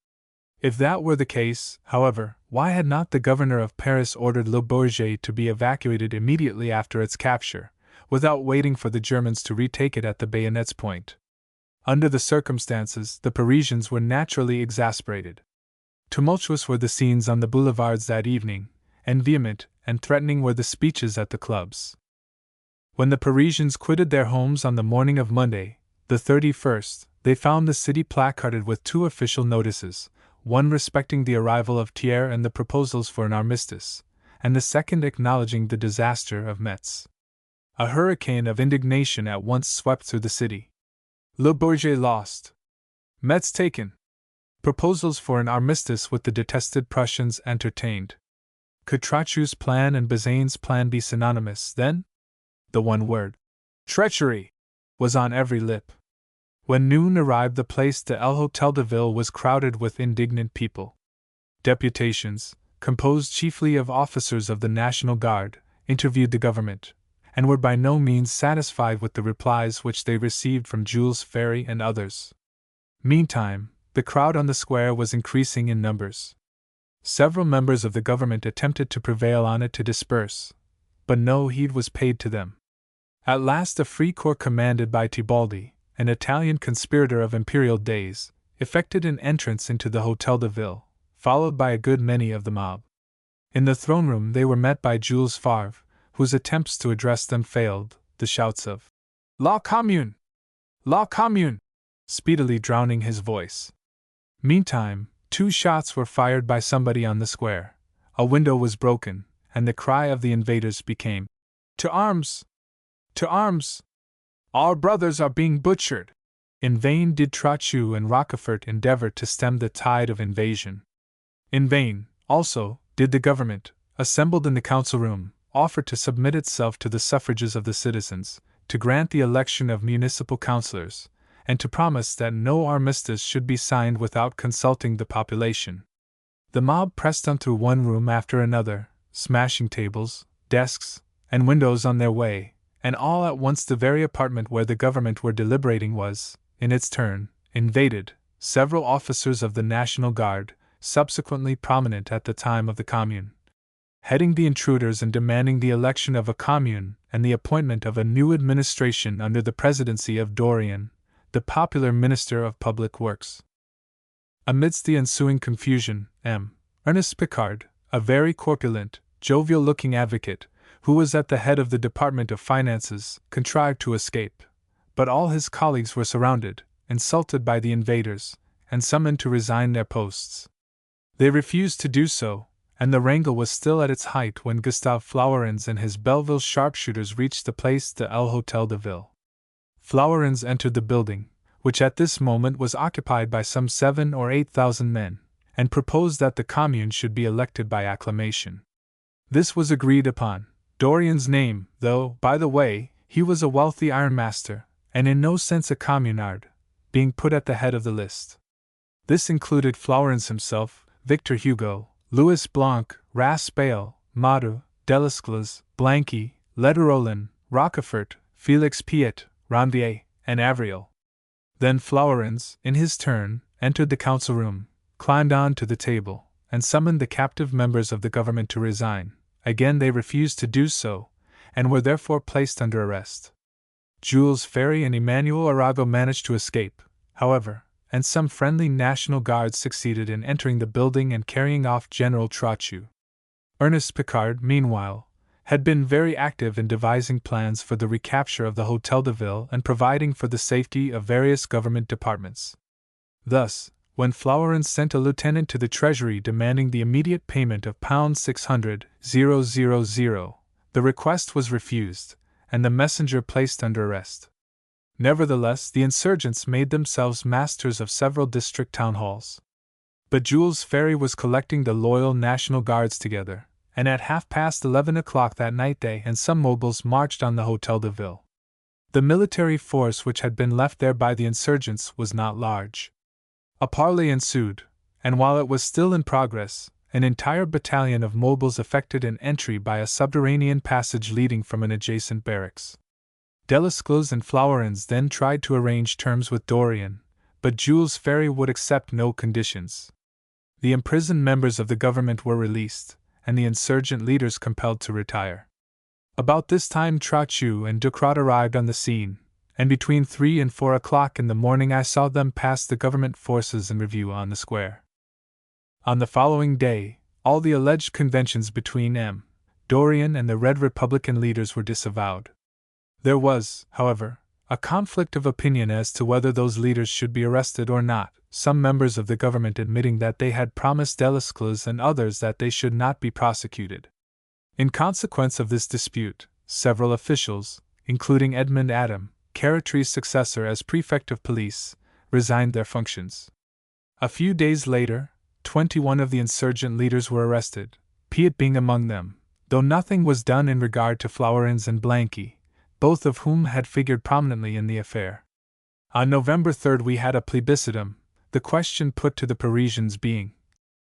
If that were the case, however, why had not the governor of Paris ordered Le Bourget to be evacuated immediately after its capture, without waiting for the Germans to retake it at the bayonet's point? Under the circumstances, the Parisians were naturally exasperated. Tumultuous were the scenes on the boulevards that evening, and vehement and threatening were the speeches at the clubs. When the Parisians quitted their homes on the morning of Monday, the 31st, they found the city placarded with two official notices, one respecting the arrival of Thiers and the proposals for an armistice, and the second acknowledging the disaster of Metz. A hurricane of indignation at once swept through the city. Le Bourget lost. Metz taken. Proposals for an armistice with the detested Prussians entertained. Could Trochu's plan and Bazaine's plan be synonymous, then? The one word, treachery, was on every lip. When noon arrived, the Place de l'Hôtel de Ville was crowded with indignant people. Deputations, composed chiefly of officers of the National Guard, interviewed the government, and were by no means satisfied with the replies which they received from Jules Ferry and others. Meantime, the crowd on the square was increasing in numbers. Several members of the government attempted to prevail on it to disperse, but no heed was paid to them. At last a free corps commanded by Tibaldi, an Italian conspirator of imperial days, effected an entrance into the Hôtel de Ville, followed by a good many of the mob. In the throne room they were met by Jules Favre, whose attempts to address them failed, the shouts of La Commune! La Commune! Speedily drowning his voice. Meantime, 2 shots were fired by somebody on the square, a window was broken, and the cry of the invaders became, "To arms! To arms! Our brothers are being butchered!" In vain did Trochu and Rochefort endeavor to stem the tide of invasion. In vain, also, did the government, assembled in the council room, offer to submit itself to the suffrages of the citizens, to grant the election of municipal councillors, and to promise that no armistice should be signed without consulting the population. The mob pressed on through one room after another, smashing tables, desks, and windows on their way, and all at once the very apartment where the government were deliberating was, in its turn, invaded. Several officers of the National Guard, subsequently prominent at the time of the Commune, heading the intruders and demanding the election of a Commune and the appointment of a new administration under the presidency of Dorian, the popular Minister of Public Works. Amidst the ensuing confusion, Ernest Picard, a very corpulent, jovial-looking advocate, who was at the head of the Department of Finances, contrived to escape, but all his colleagues were surrounded, insulted by the invaders, and summoned to resign their posts. They refused to do so, and the wrangle was still at its height when Gustave Flourens and his Belleville sharpshooters reached the Place de l'Hôtel de Ville. Flourens entered the building, which at this moment was occupied by some 7,000 or 8,000 men, and proposed that the Commune should be elected by acclamation. This was agreed upon. Dorian's name, though, by the way, he was a wealthy ironmaster, and in no sense a communard, being put at the head of the list. This included Flourens himself, Victor Hugo, Louis Blanc, Raspail, Madu, Delescluze, Blanqui, Lederolin, Rochefort, Félix Piet, Ranvier, and Avril. Then Flourens, in his turn, entered the council room, climbed on to the table, and summoned the captive members of the government to resign. Again they refused to do so, and were therefore placed under arrest. Jules Ferry and Emmanuel Arago managed to escape, however, and some friendly National Guards succeeded in entering the building and carrying off General Trochu. Ernest Picard, meanwhile, had been very active in devising plans for the recapture of the Hôtel de Ville and providing for the safety of various government departments. Thus, when Flourens sent a lieutenant to the Treasury demanding the immediate payment of £600,000, the request was refused, and the messenger placed under arrest. Nevertheless, the insurgents made themselves masters of several district town halls. But Jules Ferry was collecting the loyal National Guards together, and at 11:30 that night they and some mobiles marched on the Hôtel de Ville. The military force which had been left there by the insurgents was not large. A parley ensued, and while it was still in progress, an entire battalion of mobiles effected an entry by a subterranean passage leading from an adjacent barracks. Delesclos and Flourens then tried to arrange terms with Dorion, but Jules Ferry would accept no conditions. The imprisoned members of the government were released, and the insurgent leaders compelled to retire. About this time Trochu and Ducrot arrived on the scene, and between 3 and 4 o'clock in the morning I saw them pass the government forces in review on the square. On the following day, all the alleged conventions between M. Dorion and the Red Republican leaders were disavowed. There was, however, a conflict of opinion as to whether those leaders should be arrested or not, some members of the government admitting that they had promised Delesclos and others that they should not be prosecuted. In consequence of this dispute, several officials, including Edmund Adam, Caratry's successor as prefect of police, resigned their functions. A few days later, 21 of the insurgent leaders were arrested, Piet being among them, though nothing was done in regard to Flourens and Blanqui, both of whom had figured prominently in the affair. On November 3 we had a plebiscitum, the question put to the Parisians being,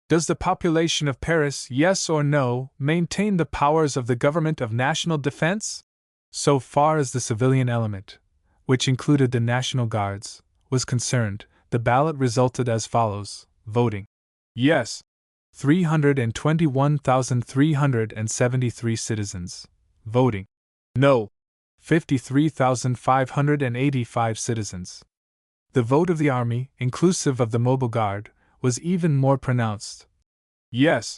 "Does the population of Paris, yes or no, maintain the powers of the government of national defense?" So far as the civilian element, which included the National Guards, was concerned, the ballot resulted as follows: voting yes, 321,373 citizens; voting no, 53,585 citizens. The vote of the army, inclusive of the mobile guard, was even more pronounced. Yes,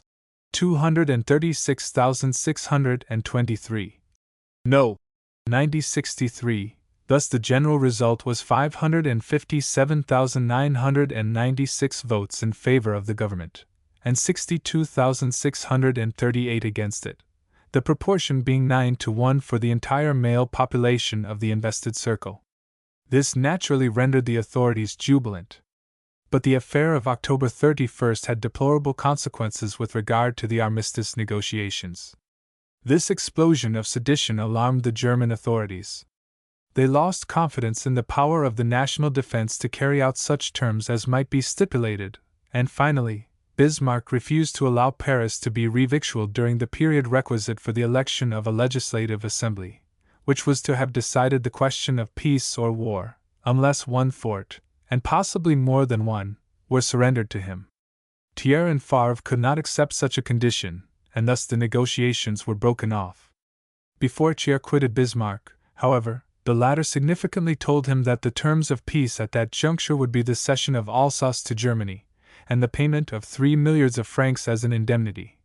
236,623. No, 9063. Thus the general result was 557,996 votes in favor of the government, and 62,638 against it, the proportion being 9-1 for the entire male population of the invested circle. This naturally rendered the authorities jubilant. But the affair of October 31 had deplorable consequences with regard to the armistice negotiations. This explosion of sedition alarmed the German authorities. They lost confidence in the power of the national defense to carry out such terms as might be stipulated, and finally, Bismarck refused to allow Paris to be revictualled during the period requisite for the election of a legislative assembly, which was to have decided the question of peace or war, unless one fort, and possibly more than one, were surrendered to him. Thiers and Favre could not accept such a condition, and thus the negotiations were broken off. Before Thiers quitted Bismarck, however, the latter significantly told him that the terms of peace at that juncture would be the cession of Alsace to Germany, and the payment of 3 milliards of francs as an indemnity,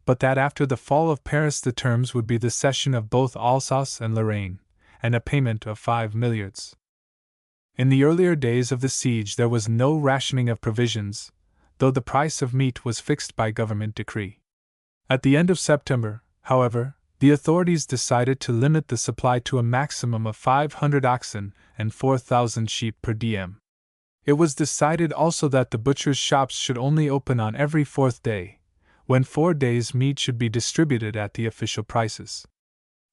but that after the fall of Paris the terms would be the cession of both Alsace and Lorraine, and a payment of 5 milliards. In the earlier days of the siege there was no rationing of provisions, though the price of meat was fixed by government decree. At the end of September, however, the authorities decided to limit the supply to a maximum of 500 oxen and 4,000 sheep per diem. It was decided also that the butchers' shops should only open on every 4th day, when 4 days' meat should be distributed at the official prices.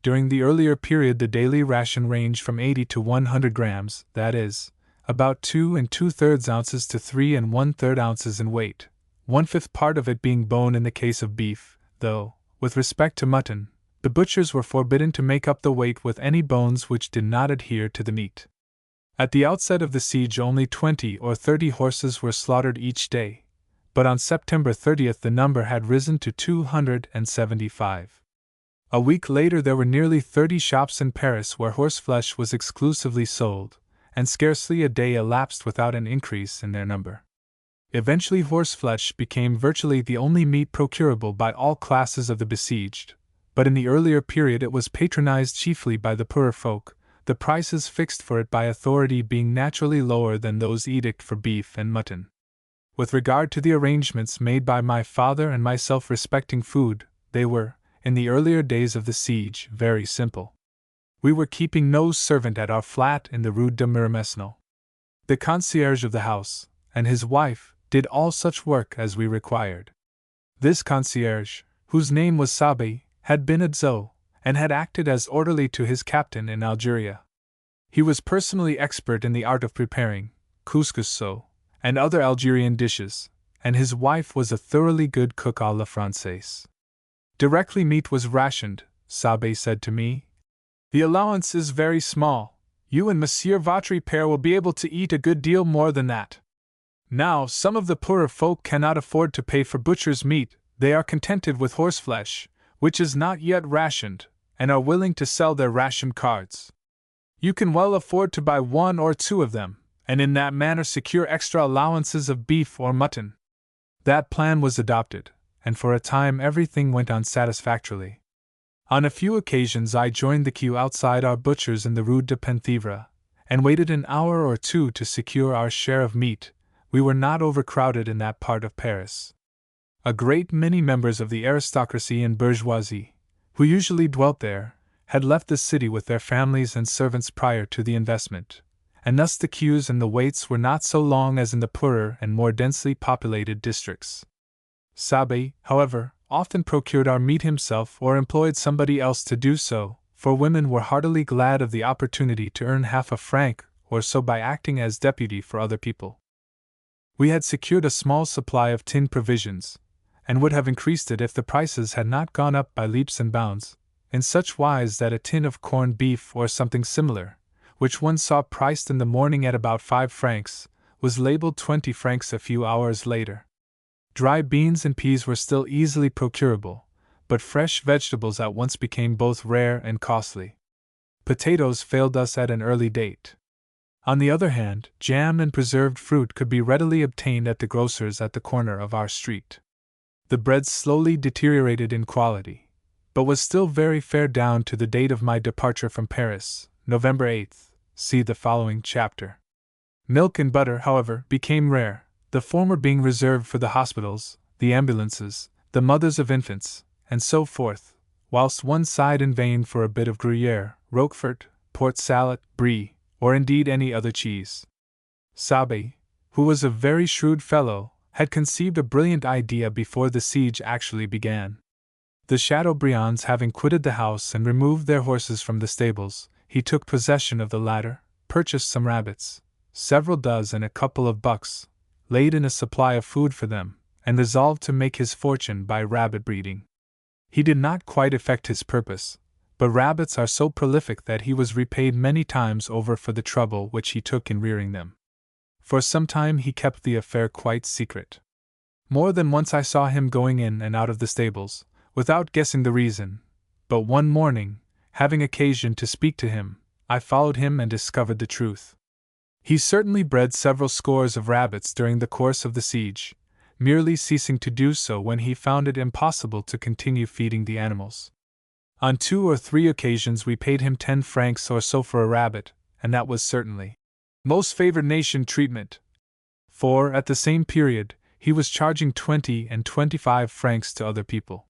During the earlier period the daily ration ranged from 80 to 100 grams, that is, about 2 2/3 ounces to 3 1/3 ounces in weight, 1/5 part of it being bone in the case of beef, though, with respect to mutton, the butchers were forbidden to make up the weight with any bones which did not adhere to the meat. At the outset of the siege only 20 or 30 horses were slaughtered each day, but on September 30 the number had risen to 275. A week later there were nearly 30 shops in Paris where horseflesh was exclusively sold, and scarcely a day elapsed without an increase in their number. Eventually horseflesh became virtually the only meat procurable by all classes of the besieged, but in the earlier period it was patronized chiefly by the poorer folk, the prices fixed for it by authority being naturally lower than those edicted for beef and mutton. With regard to the arrangements made by my father and myself respecting food, they were, in the earlier days of the siege, very simple. We were keeping no servant at our flat in the Rue de Miromesnil. The concierge of the house, and his wife, did all such work as we required. This concierge, whose name was Sabe, had been at Zo, and had acted as orderly to his captain in Algeria. He was personally expert in the art of preparing couscous and other Algerian dishes, and his wife was a thoroughly good cook à la Française. Directly meat was rationed, Sabe said to me, The allowance is very small. You and Monsieur votre père will be able to eat a good deal more than that. Now, some of the poorer folk cannot afford to pay for butcher's meat, they are contented with horseflesh, which is not yet rationed, and are willing to sell their ration cards. You can well afford to buy one or two of them, and in that manner secure extra allowances of beef or mutton. That plan was adopted, and for a time everything went on satisfactorily. On a few occasions I joined the queue outside our butcher's in the Rue de Penthièvre, and waited an hour or two to secure our share of meat. We were not overcrowded in that part of Paris. A great many members of the aristocracy and bourgeoisie, who usually dwelt there, had left the city with their families and servants prior to the investment, and thus the queues and the waits were not so long as in the poorer and more densely populated districts. Sabé, however, often procured our meat himself or employed somebody else to do so, for women were heartily glad of the opportunity to earn half a franc or so by acting as deputy for other people. We had secured a small supply of tinned provisions, and would have increased it if the prices had not gone up by leaps and bounds, in such wise that a tin of corned beef or something similar, which one saw priced in the morning at about 5 francs, was labeled 20 francs a few hours later. Dry beans and peas were still easily procurable, but fresh vegetables at once became both rare and costly. Potatoes failed us at an early date. On the other hand, jam and preserved fruit could be readily obtained at the grocer's at the corner of our street. The bread slowly deteriorated in quality, but was still very fair down to the date of my departure from Paris, November 8th, see the following chapter. Milk and butter, however, became rare, the former being reserved for the hospitals, the ambulances, the mothers of infants, and so forth, whilst one sighed in vain for a bit of Gruyère, Roquefort, port salad, Brie, or indeed any other cheese. Sabé, who was a very shrewd fellow, had conceived a brilliant idea before the siege actually began. The Chateaubriands having quitted the house and removed their horses from the stables, he took possession of the latter, purchased some rabbits, several does and a couple of bucks, laid in a supply of food for them, and resolved to make his fortune by rabbit breeding. He did not quite effect his purpose, but rabbits are so prolific that he was repaid many times over for the trouble which he took in rearing them. For some time he kept the affair quite secret. More than once I saw him going in and out of the stables, without guessing the reason, but one morning, having occasion to speak to him, I followed him and discovered the truth. He certainly bred several scores of rabbits during the course of the siege, merely ceasing to do so when he found it impossible to continue feeding the animals. On 2 or 3 occasions we paid him 10 francs or so for a rabbit, and that was certainly most favored nation treatment. For, at the same period, he was charging 20 and 25 francs to other people.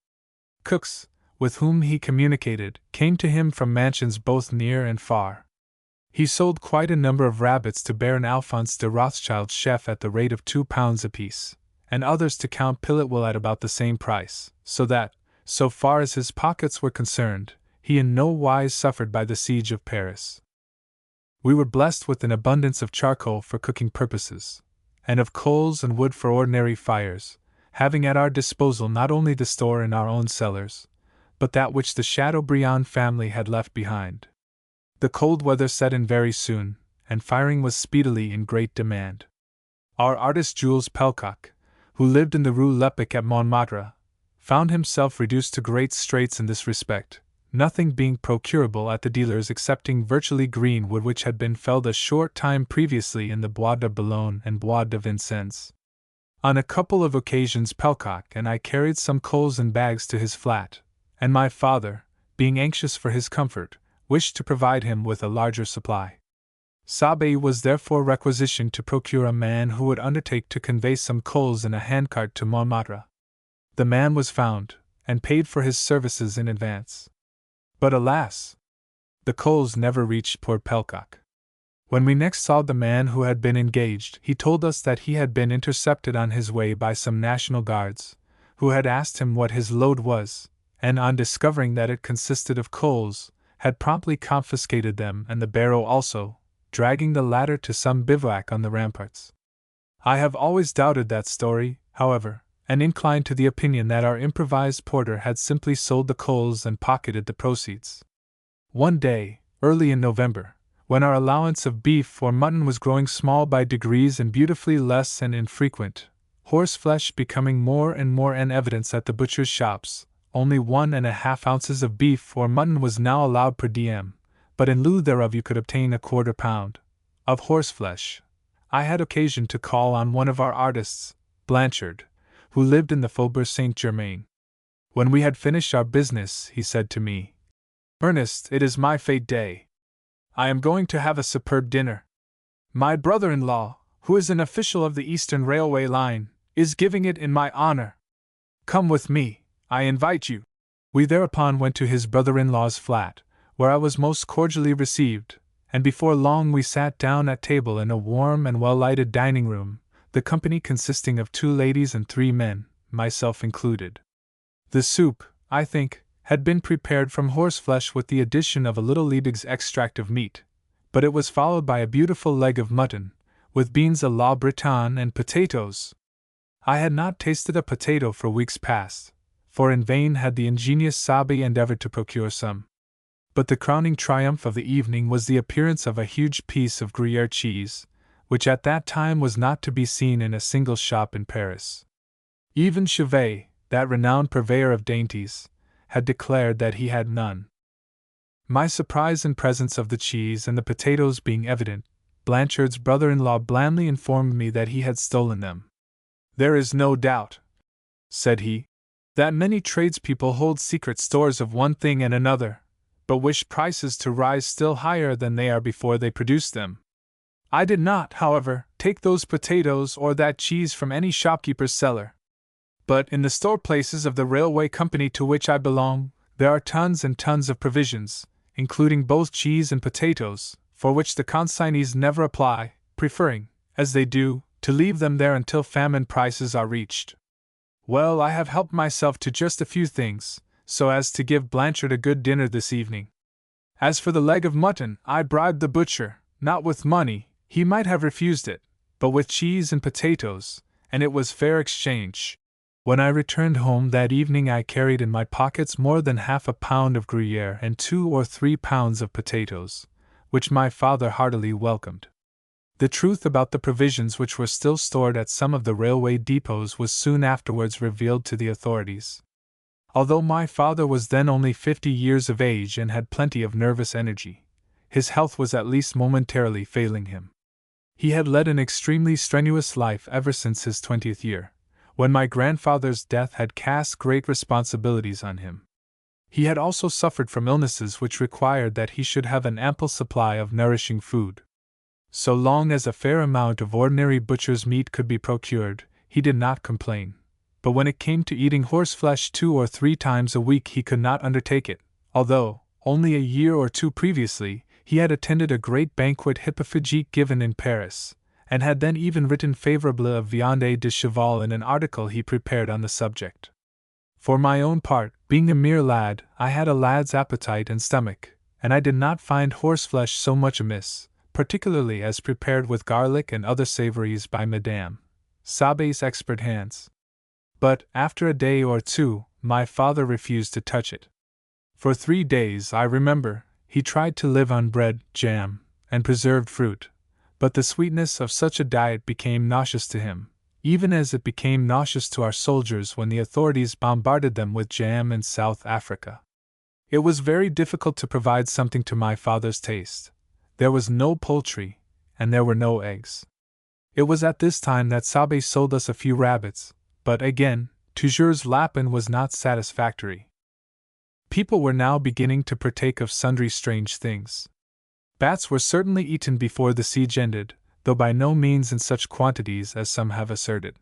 Cooks, with whom he communicated, came to him from mansions both near and far. He sold quite a number of rabbits to Baron Alphonse de Rothschild's chef at the rate of £2 apiece, and others to Count Pilotwell at about the same price, so that, so far as his pockets were concerned, he in no wise suffered by the siege of Paris. We were blessed with an abundance of charcoal for cooking purposes, and of coals and wood for ordinary fires, having at our disposal not only the store in our own cellars, but that which the Chateaubriand family had left behind. The cold weather set in very soon, and firing was speedily in great demand. Our artist Jules Pellecoq, who lived in the Rue Lepic at Montmartre, found himself reduced to great straits in this respect, nothing being procurable at the dealers excepting virtually green wood which had been felled a short time previously in the Bois de Boulogne and Bois de Vincennes. On a couple of occasions Pellecoq and I carried some coals in bags to his flat, and my father, being anxious for his comfort, wished to provide him with a larger supply. Sabé was therefore requisitioned to procure a man who would undertake to convey some coals in a handcart to Montmartre. The man was found, and paid for his services in advance. But alas! The coals never reached poor Pellecoq. When we next saw the man who had been engaged, he told us that he had been intercepted on his way by some National Guards, who had asked him what his load was, and on discovering that it consisted of coals, had promptly confiscated them and the barrow also, dragging the latter to some bivouac on the ramparts. I have always doubted that story, however, and inclined to the opinion that our improvised porter had simply sold the coals and pocketed the proceeds. One day, early in November, when our allowance of beef or mutton was growing small by degrees and beautifully less and infrequent, horseflesh becoming more and more in evidence at the butcher's shops, only 1½ ounces of beef or mutton was now allowed per diem, but in lieu thereof you could obtain a £1/4 of horseflesh. I had occasion to call on one of our artists, Blanchard, who lived in the Faubourg Saint-Germain. When we had finished our business, he said to me, "Ernest, it is my fête day. I am going to have a superb dinner. My brother-in-law, who is an official of the Eastern Railway line, is giving it in my honor. Come with me, I invite you." We thereupon went to his brother-in-law's flat, where I was most cordially received, and before long we sat down at table in a warm and well-lighted dining room, the company consisting of 2 ladies and 3 men, myself included. The soup, I think, had been prepared from horseflesh with the addition of a little Liebig's extract of meat, but it was followed by a beautiful leg of mutton, with beans à la Bretonne and potatoes. I had not tasted a potato for weeks past, for in vain had the ingenious Sabe endeavored to procure some. But the crowning triumph of the evening was the appearance of a huge piece of Gruyère cheese, which at that time was not to be seen in a single shop in Paris. Even Chevet, that renowned purveyor of dainties, had declared that he had none. My surprise in presence of the cheese and the potatoes being evident, Blanchard's brother-in-law blandly informed me that he had stolen them. "There is no doubt," said he, "that many tradespeople hold secret stores of one thing and another, but wish prices to rise still higher than they are before they produce them. I did not, however, take those potatoes or that cheese from any shopkeeper's cellar. But in the store places of the railway company to which I belong, there are tons and tons of provisions, including both cheese and potatoes, for which the consignees never apply, preferring, as they do, to leave them there until famine prices are reached. Well, I have helped myself to just a few things, so as to give Blanchard a good dinner this evening. As for the leg of mutton, I bribed the butcher, not with money, he might have refused it, but with cheese and potatoes, and it was fair exchange. When I returned home that evening I carried in my pockets more than ½ pound of Gruyère and 2 or 3 pounds of potatoes, which my father heartily welcomed. The truth about the provisions which were still stored at some of the railway depots was soon afterwards revealed to the authorities. Although my father was then only 50 years of age and had plenty of nervous energy, his health was at least momentarily failing him. He had led an extremely strenuous life ever since his 20th year, when my grandfather's death had cast great responsibilities on him. He had also suffered from illnesses which required that he should have an ample supply of nourishing food. So long as a fair amount of ordinary butcher's meat could be procured, he did not complain. But when it came to eating horseflesh 2 or 3 times a week he could not undertake it, although, only a year or 2 previously, he had attended a great banquet hippophagique given in Paris, and had then even written favorably of viande de cheval in an article he prepared on the subject. For my own part, being a mere lad, I had a lad's appetite and stomach, and I did not find horseflesh so much amiss, particularly as prepared with garlic and other savories by Madame Sabe's expert hands. But, after a day or 2, my father refused to touch it. For 3 days, I remember, he tried to live on bread, jam, and preserved fruit, but the sweetness of such a diet became nauseous to him, even as it became nauseous to our soldiers when the authorities bombarded them with jam in South Africa. It was very difficult to provide something to my father's taste. There was no poultry, and there were no eggs. It was at this time that Sabe sold us a few rabbits, but again, toujours lapin was not satisfactory. People were now beginning to partake of sundry strange things. Bats were certainly eaten before the siege ended, though by no means in such quantities as some have asserted.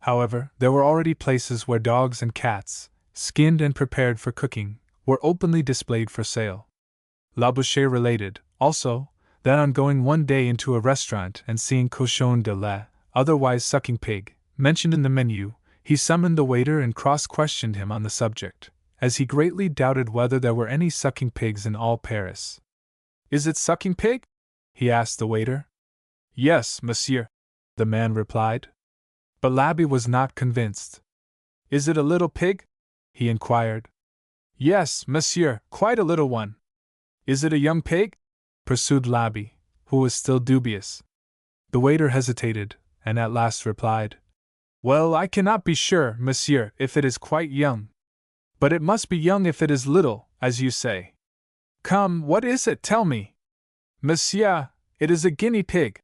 However, there were already places where dogs and cats, skinned and prepared for cooking, were openly displayed for sale. Labouchere related, also, that on going one day into a restaurant and seeing cochon de lait, otherwise sucking pig, mentioned in the menu, he summoned the waiter and cross-questioned him on the subject, as he greatly doubted whether there were any sucking pigs in all Paris. "Is it sucking pig?" he asked the waiter. "Yes, monsieur," the man replied. But l'abbe was not convinced. "Is it a little pig?" he inquired. "Yes, monsieur, quite a little one." Is it a young pig? Pursued Labby, who was still dubious. The waiter hesitated, and at last replied, Well, I cannot be sure, monsieur, if it is quite young. But it must be young if it is little, as you say. Come, what is it? Tell me. Monsieur, it is a guinea pig.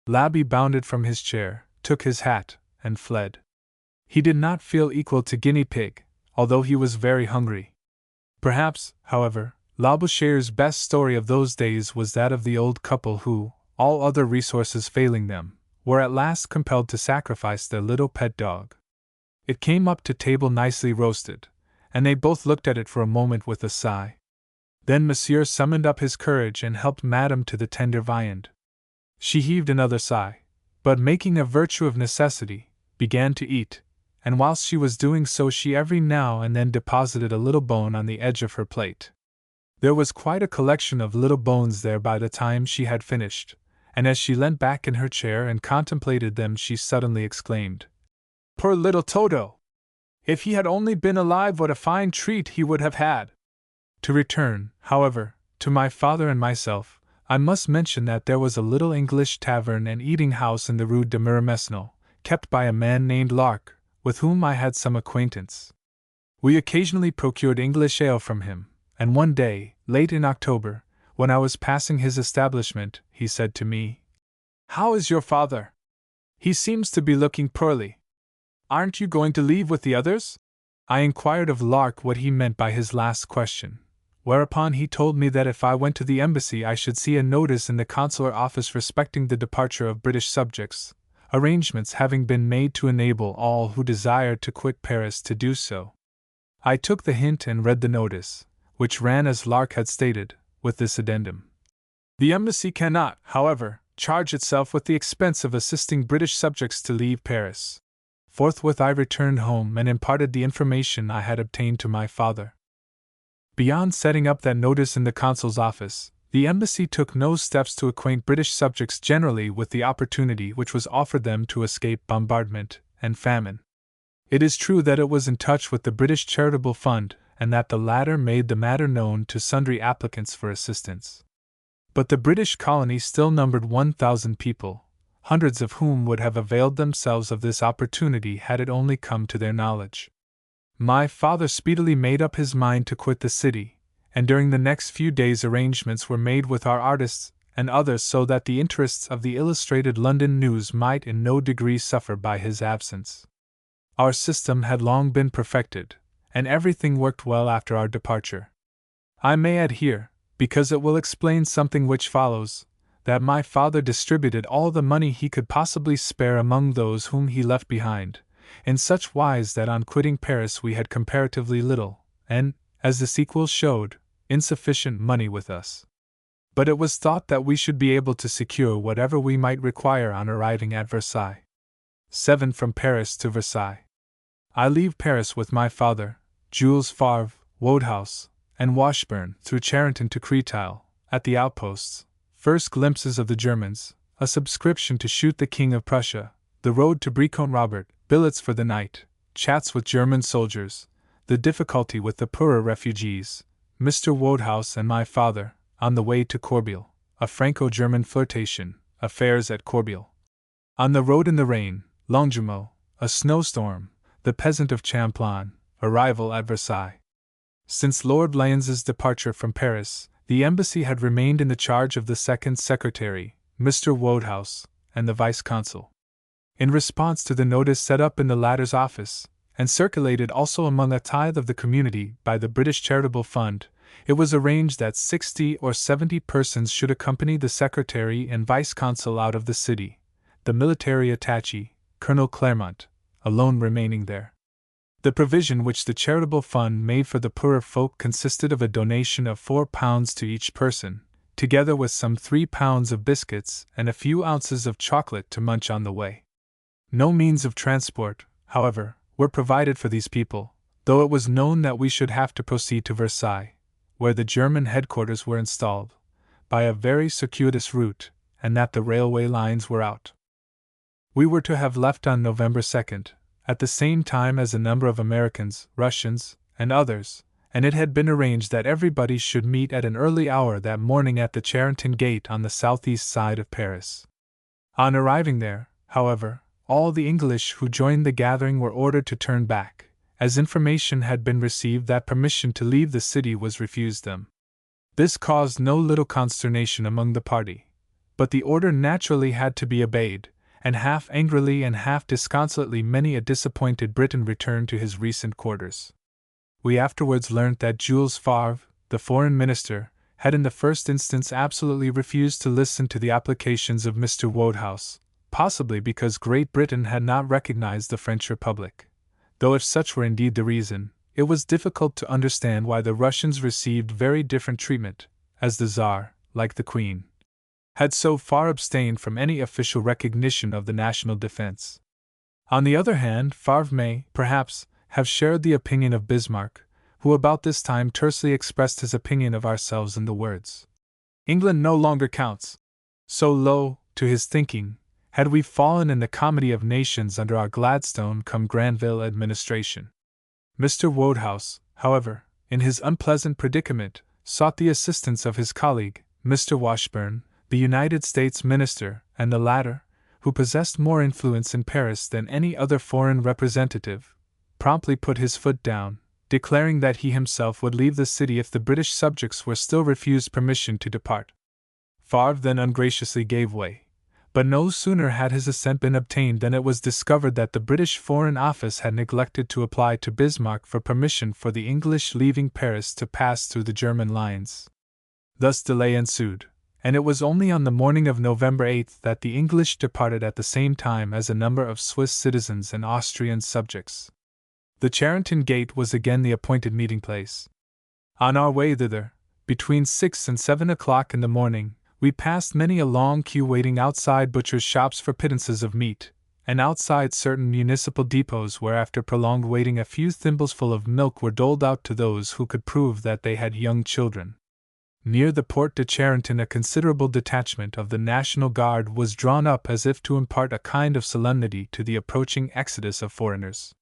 Labby bounded from his chair, took his hat, and fled. He did not feel equal to guinea pig, although he was very hungry. Perhaps, however, Labouschare's best story of those days was that of the old couple who, all other resources failing them, were at last compelled to sacrifice their little pet dog. It came up to table nicely roasted, and they both looked at it for a moment with a sigh. Then Monsieur summoned up his courage and helped Madame to the tender viand. She heaved another sigh, but making a virtue of necessity, began to eat, and whilst she was doing so she every now and then deposited a little bone on the edge of her plate. There was quite a collection of little bones there by the time she had finished, and as she leant back in her chair and contemplated them she suddenly exclaimed, Poor little Toto! If he had only been alive, what a fine treat he would have had! To return, however, to my father and myself, I must mention that there was a little English tavern and eating house in the Rue de Miromesnil, kept by a man named Lark, with whom I had some acquaintance. We occasionally procured English ale from him, and one day, late in October, when I was passing his establishment, he said to me, How is your father? He seems to be looking poorly. Aren't you going to leave with the others? I inquired of Lark what he meant by his last question, whereupon he told me that if I went to the embassy I should see a notice in the consular office respecting the departure of British subjects, arrangements having been made to enable all who desired to quit Paris to do so. I took the hint and read the notice, which ran as Lark had stated, with this addendum. The embassy cannot, however, charge itself with the expense of assisting British subjects to leave Paris. Forthwith I returned home and imparted the information I had obtained to my father. Beyond setting up that notice in the consul's office, the embassy took no steps to acquaint British subjects generally with the opportunity which was offered them to escape bombardment and famine. It is true that it was in touch with the British Charitable Fund, and that the latter made the matter known to sundry applicants for assistance. But the British colony still numbered 1,000 people, hundreds of whom would have availed themselves of this opportunity had it only come to their knowledge. My father speedily made up his mind to quit the city, and during the next few days arrangements were made with our artists and others so that the interests of the Illustrated London News might in no degree suffer by his absence. Our system had long been perfected, and everything worked well after our departure. I may add here, because it will explain something which follows, that my father distributed all the money he could possibly spare among those whom he left behind, in such wise that on quitting Paris we had comparatively little, and, as the sequel showed, insufficient money with us. But it was thought that we should be able to secure whatever we might require on arriving at Versailles. 7 From Paris to Versailles. I leave Paris with my father, Jules Favre, Wodehouse, and Washburn, through Charenton to Créteil, at the outposts, first glimpses of the Germans, a subscription to shoot the King of Prussia, the road to Bricont Robert, billets for the night, chats with German soldiers, the difficulty with the poorer refugees, Mr. Wodehouse and my father, on the way to Corbeil, a Franco-German flirtation, affairs at Corbeil. On the road in the rain, Longjumeau, a snowstorm, the peasant of Champlain, arrival at Versailles. Since Lord Lyons's departure from Paris, the embassy had remained in the charge of the second secretary, Mr. Wodehouse, and the vice-consul. In response to the notice set up in the latter's office, and circulated also among a tithe of the community by the British Charitable Fund, it was arranged that 60 or 70 persons should accompany the secretary and vice-consul out of the city, the military attaché, Colonel Clermont, alone remaining there. The provision which the charitable fund made for the poorer folk consisted of a donation of £4 to each person, together with some £3 of biscuits and a few ounces of chocolate to munch on the way. No means of transport, however, were provided for these people, though it was known that we should have to proceed to Versailles, where the German headquarters were installed, by a very circuitous route, and that the railway lines were out. We were to have left on November 2nd, at the same time as a number of Americans, Russians, and others, and it had been arranged that everybody should meet at an early hour that morning at the Charenton Gate on the southeast side of Paris. On arriving there, however, all the English who joined the gathering were ordered to turn back, as information had been received that permission to leave the city was refused them. This caused no little consternation among the party, but the order naturally had to be obeyed, and half angrily and half disconsolately many a disappointed Briton returned to his recent quarters. We afterwards learnt that Jules Favre, the foreign minister, had in the first instance absolutely refused to listen to the applications of Mr. Wodehouse, possibly because Great Britain had not recognized the French Republic. Though if such were indeed the reason, it was difficult to understand why the Russians received very different treatment, as the Tsar, like the Queen, had so far abstained from any official recognition of the national defense. On the other hand, Favre may, perhaps, have shared the opinion of Bismarck, who about this time tersely expressed his opinion of ourselves in the words, "England no longer counts." So low, to his thinking, had we fallen in the comedy of nations under our Gladstone cum Granville administration. Mr. Wodehouse, however, in his unpleasant predicament, sought the assistance of his colleague, Mr. Washburne, the United States minister, and the latter, who possessed more influence in Paris than any other foreign representative, promptly put his foot down, declaring that he himself would leave the city if the British subjects were still refused permission to depart. Favre then ungraciously gave way, but no sooner had his assent been obtained than it was discovered that the British Foreign Office had neglected to apply to Bismarck for permission for the English leaving Paris to pass through the German lines. Thus delay ensued, and it was only on the morning of November 8 that the English departed at the same time as a number of Swiss citizens and Austrian subjects. The Charenton Gate was again the appointed meeting place. On our way thither, between 6 and 7 o'clock in the morning, we passed many a long queue waiting outside butchers' shops for pittances of meat, and outside certain municipal depots where after prolonged waiting a few thimblesful of milk were doled out to those who could prove that they had young children. Near the Porte de Charenton a considerable detachment of the National Guard was drawn up as if to impart a kind of solemnity to the approaching exodus of foreigners.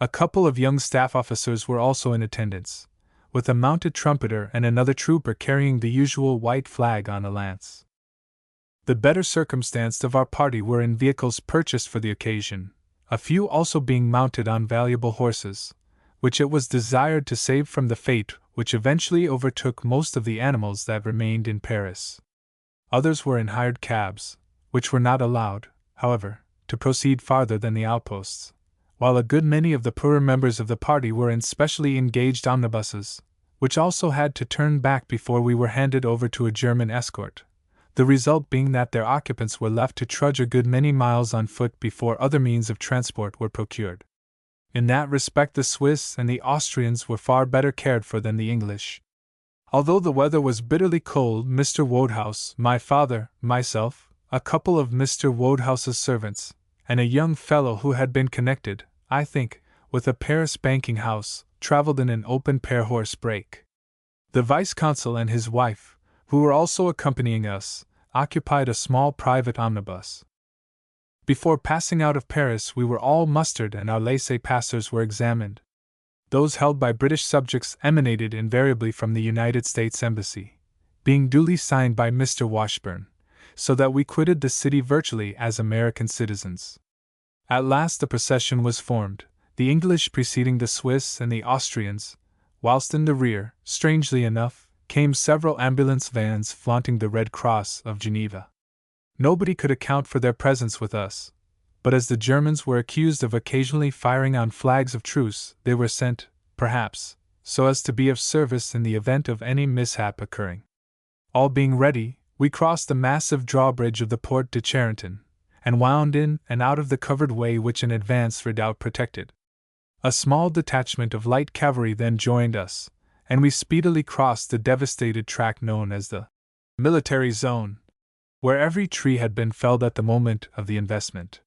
A couple of young staff officers were also in attendance, with a mounted trumpeter and another trooper carrying the usual white flag on a lance. The better circumstanced of our party were in vehicles purchased for the occasion, a few also being mounted on valuable horses, which it was desired to save from the fate which eventually overtook most of the animals that remained in Paris. Others were in hired cabs, which were not allowed, however, to proceed farther than the outposts, while a good many of the poorer members of the party were in specially engaged omnibuses, which also had to turn back before we were handed over to a German escort, the result being that their occupants were left to trudge a good many miles on foot before other means of transport were procured. In that respect the Swiss and the Austrians were far better cared for than the English. Although the weather was bitterly cold, Mr. Wodehouse, my father, myself, a couple of Mr. Wodehouse's servants, and a young fellow who had been connected, I think, with a Paris banking house, traveled in an open pair-horse brake. The vice-consul and his wife, who were also accompanying us, occupied a small private omnibus. Before passing out of Paris we were all mustered and our laissez-passers were examined. Those held by British subjects emanated invariably from the United States Embassy, being duly signed by Mr. Washburne, so that we quitted the city virtually as American citizens. At last the procession was formed, the English preceding the Swiss and the Austrians, whilst in the rear, strangely enough, came several ambulance vans flaunting the Red Cross of Geneva. Nobody could account for their presence with us, but as the Germans were accused of occasionally firing on flags of truce, they were sent, perhaps, so as to be of service in the event of any mishap occurring. All being ready, we crossed the massive drawbridge of the Porte de Charenton, and wound in and out of the covered way which an advanced redoubt protected. A small detachment of light cavalry then joined us, and we speedily crossed the devastated tract known as the military zone, where every tree had been felled at the moment of the investment.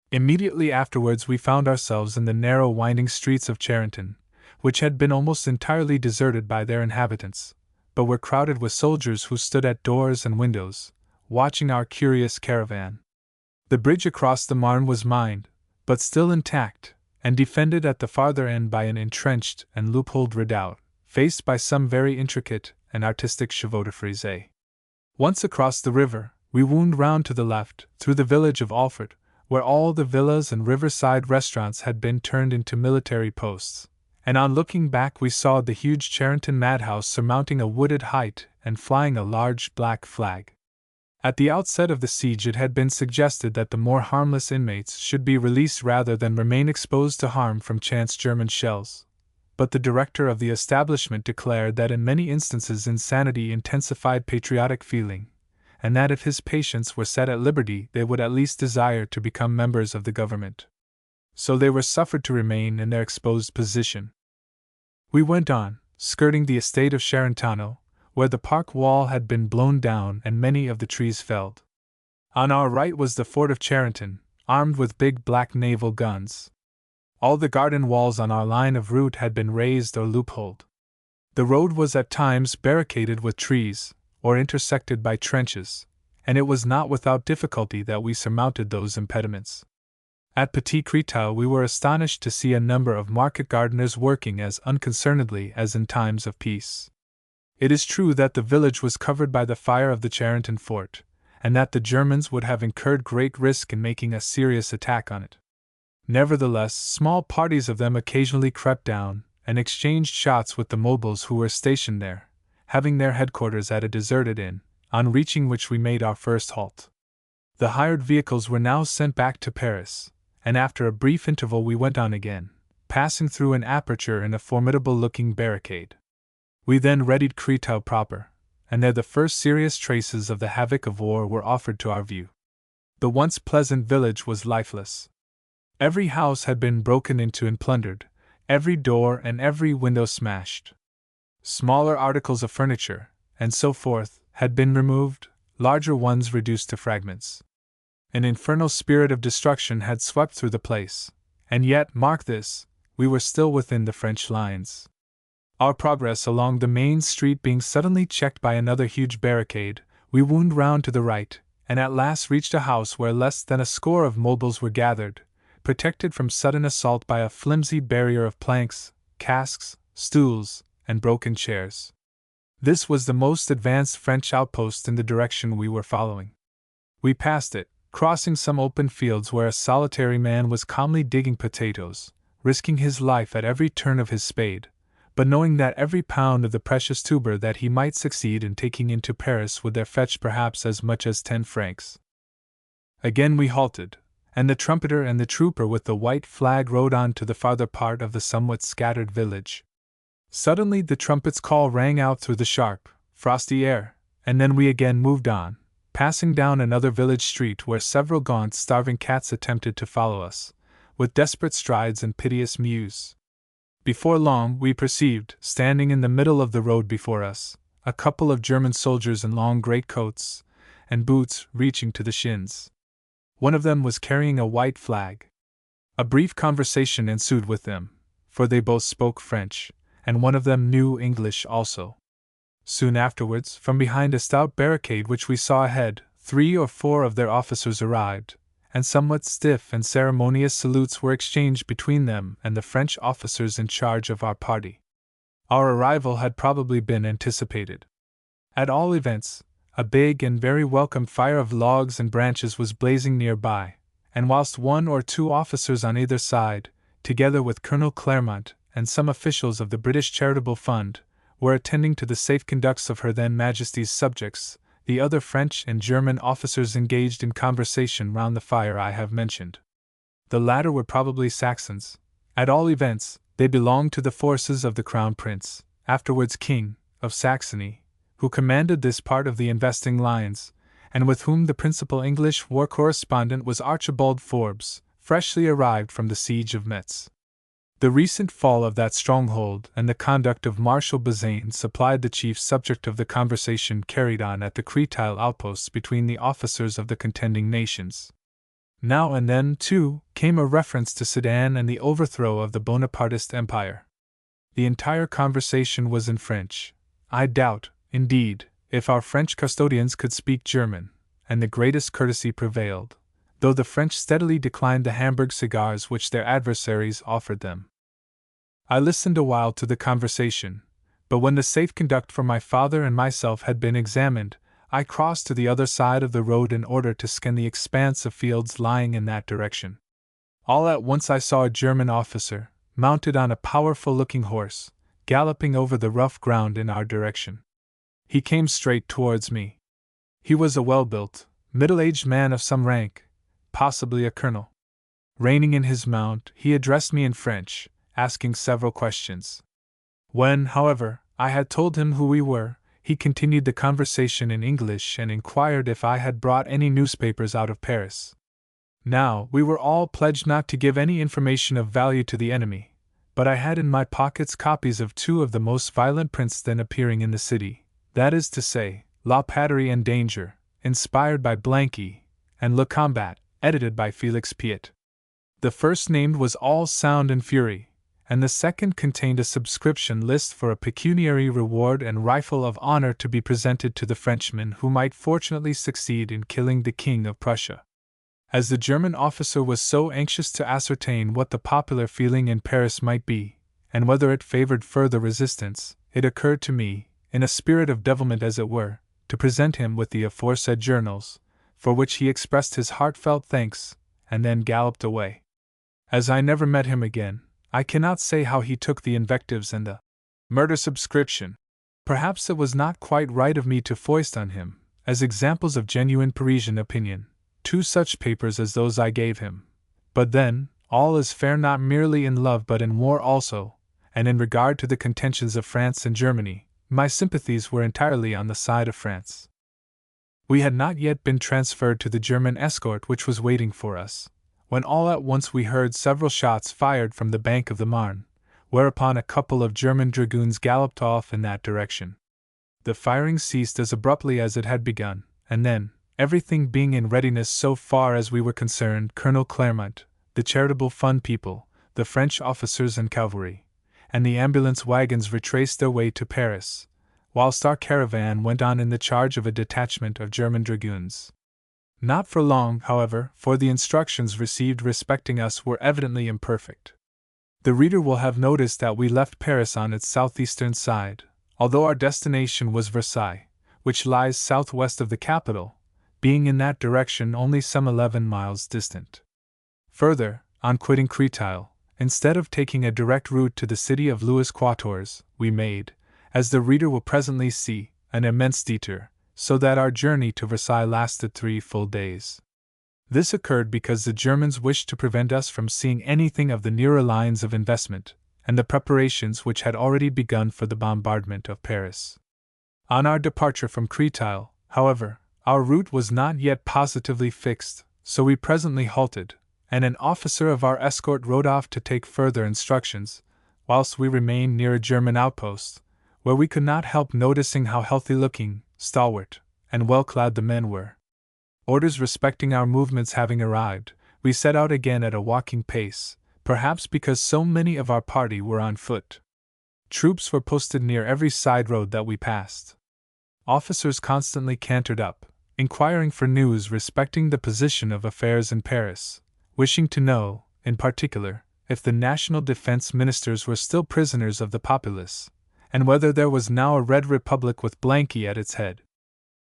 Immediately afterwards we found ourselves in the narrow winding streets of Charenton, which had been almost entirely deserted by their inhabitants, but were crowded with soldiers who stood at doors and windows, watching our curious caravan. The bridge across the Marne was mined, but still intact, and defended at the farther end by an entrenched and loopholed redoubt, faced by some very intricate and artistic chevaux de frise. Once across the river, we wound round to the left, through the village of Alfred, where all the villas and riverside restaurants had been turned into military posts, and on looking back we saw the huge Charenton madhouse surmounting a wooded height and flying a large black flag. At the outset of the siege it had been suggested that the more harmless inmates should be released rather than remain exposed to harm from chance German shells, but the director of the establishment declared that in many instances insanity intensified patriotic feeling, and that if his patients were set at liberty they would at least desire to become members of the government. So they were suffered to remain in their exposed position. We went on, skirting the estate of Charentano, where the park wall had been blown down and many of the trees felled. On our right was the fort of Charenton, armed with big black naval guns. All the garden walls on our line of route had been raised or loopholed. The road was at times barricaded with trees, or intersected by trenches, and it was not without difficulty that we surmounted those impediments. At Petit Créteil we were astonished to see a number of market gardeners working as unconcernedly as in times of peace. It is true that the village was covered by the fire of the Charenton fort, and that the Germans would have incurred great risk in making a serious attack on it. Nevertheless, small parties of them occasionally crept down and exchanged shots with the mobiles who were stationed there, having their headquarters at a deserted inn, on reaching which we made our first halt. The hired vehicles were now sent back to Paris, and after a brief interval we went on again, passing through an aperture in a formidable-looking barricade. We then readied Créteil proper, and there the first serious traces of the havoc of war were offered to our view. The once pleasant village was lifeless. Every house had been broken into and plundered, every door and every window smashed. Smaller articles of furniture, and so forth, had been removed, larger ones reduced to fragments. An infernal spirit of destruction had swept through the place, and yet, mark this, we were still within the French lines. Our progress along the main street being suddenly checked by another huge barricade, we wound round to the right, and at last reached a house where less than a score of mobiles were gathered, protected from sudden assault by a flimsy barrier of planks, casks, stools, and broken chairs. This was the most advanced French outpost in the direction we were following. We passed it, crossing some open fields where a solitary man was calmly digging potatoes, risking his life at every turn of his spade, but knowing that every pound of the precious tuber that he might succeed in taking into Paris would there fetch perhaps as much as 10 francs. Again we halted, and the trumpeter and the trooper with the white flag rode on to the farther part of the somewhat scattered village. Suddenly the trumpet's call rang out through the sharp, frosty air, and then we again moved on, passing down another village street where several gaunt, starving cats attempted to follow us, with desperate strides and piteous mews. Before long, we perceived, standing in the middle of the road before us, a couple of German soldiers in long greatcoats and boots reaching to the shins. One of them was carrying a white flag. A brief conversation ensued with them, for they both spoke French, and one of them knew English also. Soon afterwards, from behind a stout barricade which we saw ahead, 3 or 4 of their officers arrived, and somewhat stiff and ceremonious salutes were exchanged between them and the French officers in charge of our party. Our arrival had probably been anticipated. At all events, a big and very welcome fire of logs and branches was blazing nearby, and whilst 1 or 2 officers on either side, together with Colonel Claremont and some officials of the British Charitable Fund, were attending to the safe conducts of Her then Majesty's subjects, the other French and German officers engaged in conversation round the fire I have mentioned. The latter were probably Saxons. At all events, they belonged to the forces of the Crown Prince, afterwards King, of Saxony, who commanded this part of the investing lines, and with whom the principal English war correspondent was Archibald Forbes, freshly arrived from the siege of Metz. The recent fall of that stronghold and the conduct of Marshal Bazaine supplied the chief subject of the conversation carried on at the Créteil outposts between the officers of the contending nations. Now and then, too, came a reference to Sedan and the overthrow of the Bonapartist Empire. The entire conversation was in French. I doubt, indeed, if our French custodians could speak German, and the greatest courtesy prevailed, though the French steadily declined the Hamburg cigars which their adversaries offered them. I listened a while to the conversation, But when the safe conduct for my father and myself had been examined, I crossed to the other side of the road in order to scan the expanse of fields lying in that direction. All at once I saw a German officer, mounted on a powerful-looking horse, galloping over the rough ground in our direction. He came straight towards me. He was a well-built, middle-aged man of some rank, possibly a colonel. Reining in his mount, he addressed me in French, asking several questions. When, however, I had told him who we were, he continued the conversation in English and inquired if I had brought any newspapers out of Paris. Now, we were all pledged not to give any information of value to the enemy, but I had in my pockets copies of two of the most violent prints then appearing in the city, that is to say, La Patrie and Danger, inspired by Blanqui, and Le Combat, edited by Félix Piet. The first named was all sound and fury, and the second contained a subscription list for a pecuniary reward and rifle of honor to be presented to the Frenchman who might fortunately succeed in killing the King of Prussia. As the German officer was so anxious to ascertain what the popular feeling in Paris might be, and whether it favored further resistance, it occurred to me, in a spirit of devilment as it were, to present him with the aforesaid journals, for which he expressed his heartfelt thanks, and then galloped away. As I never met him again, I cannot say how he took the invectives and the murder subscription. Perhaps it was not quite right of me to foist on him, as examples of genuine Parisian opinion, two such papers as those I gave him. But then, all is fair not merely in love but in war also, and in regard to the contentions of France and Germany, my sympathies were entirely on the side of France. We had not yet been transferred to the German escort which was waiting for us, when all at once we heard several shots fired from the bank of the Marne, whereupon a couple of German dragoons galloped off in that direction. The firing ceased as abruptly as it had begun, and then, everything being in readiness so far as we were concerned, Colonel Clermont, the charitable fund people, the French officers and cavalry, and the ambulance wagons retraced their way to Paris, whilst our caravan went on in the charge of a detachment of German dragoons. Not for long, however, for the instructions received respecting us were evidently imperfect. The reader will have noticed that we left Paris on its southeastern side, although our destination was Versailles, which lies southwest of the capital, being in that direction only some 11 miles distant. Further, on quitting Créteil, instead of taking a direct route to the city of Louis Quatorze, we made, as the reader will presently see, an immense detour, so that our journey to Versailles lasted 3 full days. This occurred because the Germans wished to prevent us from seeing anything of the nearer lines of investment, and the preparations which had already begun for the bombardment of Paris. On our departure from Créteil, however, our route was not yet positively fixed, so we presently halted, and an officer of our escort rode off to take further instructions, whilst we remained near a German outpost, where we could not help noticing how healthy-looking, stalwart, and well-clad the men were. Orders respecting our movements having arrived, we set out again at a walking pace, perhaps because so many of our party were on foot. Troops were posted near every side road that we passed. Officers constantly cantered up, inquiring for news respecting the position of affairs in Paris, wishing to know, in particular, if the national defense ministers were still prisoners of the populace, and whether there was now a Red Republic with Blanqui at its head.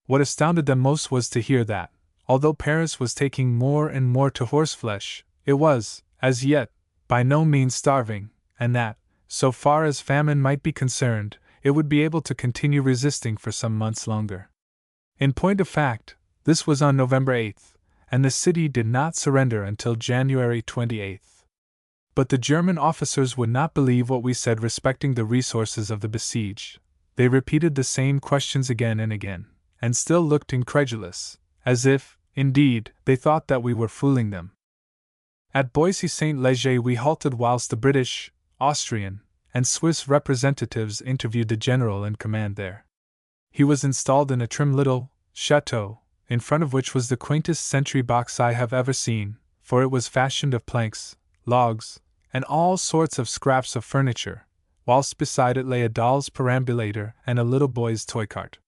What astounded them most was to hear that, although Paris was taking more and more to horseflesh, it was, as yet, by no means starving, and that, so far as famine might be concerned, it would be able to continue resisting for some months longer. In point of fact, this was on November 8th, and the city did not surrender until January 28th. But the German officers would not believe what we said respecting the resources of the besieged. They repeated the same questions again and again, and still looked incredulous, as if, indeed, they thought that we were fooling them. At Boissy-Saint-Léger we halted whilst the British, Austrian, and Swiss representatives interviewed the general in command there. He was installed in a trim little chateau, in front of which was the quaintest sentry box I have ever seen, for it was fashioned of planks, logs, and all sorts of scraps of furniture, whilst beside it lay a doll's perambulator and a little boy's toy cart.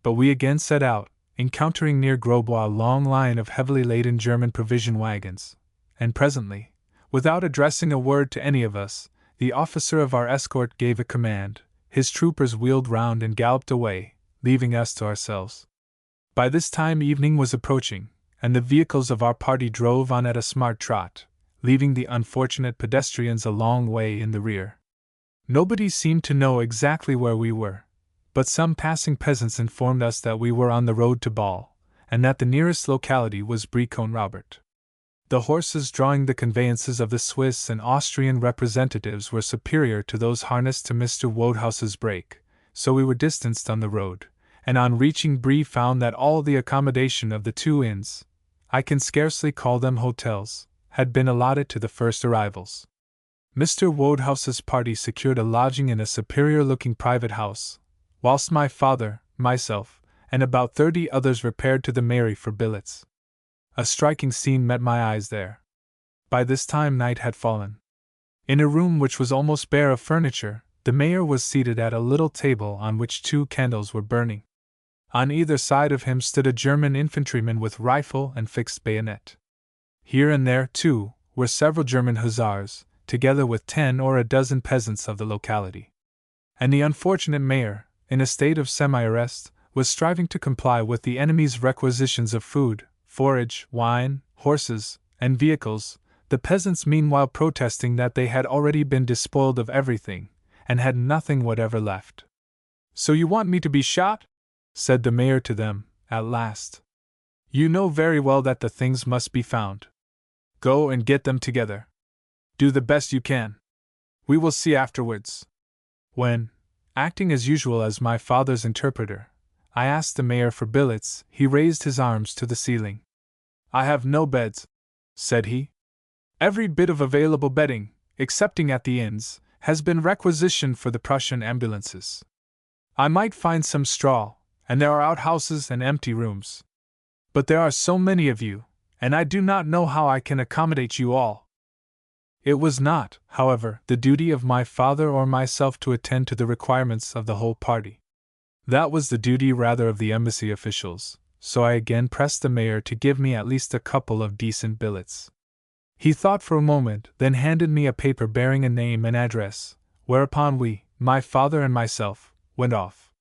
But we again set out, encountering near Grosbois a long line of heavily laden German provision wagons, and presently, without addressing a word to any of us, the officer of our escort gave a command, his troopers wheeled round and galloped away, leaving us to ourselves. By this time evening was approaching, and the vehicles of our party drove on at a smart trot, leaving the unfortunate pedestrians a long way in the rear. Nobody seemed to know exactly where we were, but some passing peasants informed us that we were on the road to Ball, and that the nearest locality was Briecone-Robert. The horses drawing the conveyances of the Swiss and Austrian representatives were superior to those harnessed to Mr. Wodehous's brake, so we were distanced on the road, and on reaching Brie found that all the accommodation of the 2 inns, I can scarcely call them hotels, had been allotted to the first arrivals. Mr. Wodehouse's party secured a lodging in a superior-looking private house, whilst my father, myself, and about 30 others repaired to the mairie for billets. A striking scene met my eyes there. By this time night had fallen. In a room which was almost bare of furniture, the mayor was seated at a little table on which 2 candles were burning. On either side of him stood a German infantryman with rifle and fixed bayonet. Here and there, too, were several German hussars, together with 10 or a dozen peasants of the locality. And the unfortunate mayor, in a state of semi-arrest, was striving to comply with the enemy's requisitions of food, forage, wine, horses, and vehicles, the peasants meanwhile protesting that they had already been despoiled of everything, and had nothing whatever left. "So you want me to be shot?" said the mayor to them, at last. "You know very well that the things must be found. Go and get them together. Do the best you can. We will see afterwards." When, acting as usual as my father's interpreter, I asked the mayor for billets, he raised his arms to the ceiling. "I have no beds," said he. "Every bit of available bedding, excepting at the inns, has been requisitioned for the Prussian ambulances. I might find some straw, and there are outhouses and empty rooms. But there are so many of you, and I do not know how I can accommodate you all." It was not, however, the duty of my father or myself to attend to the requirements of the whole party. That was the duty rather of the embassy officials, so I again pressed the mayor to give me at least a couple of decent billets. He thought for a moment, then handed me a paper bearing a name and address, whereupon we, my father and myself, went off.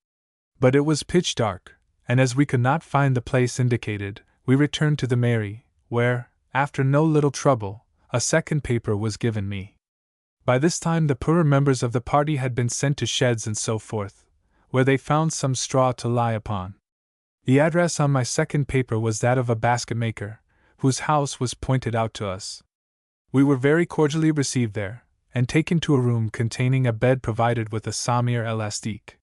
But it was pitch dark, and as we could not find the place indicated, we returned to the mairie, where, after no little trouble, a second paper was given me. By this time the poorer members of the party had been sent to sheds and so forth, where they found some straw to lie upon. The address on my second paper was that of a basket maker, whose house was pointed out to us. We were very cordially received there, and taken to a room containing a bed provided with a Samir elastique.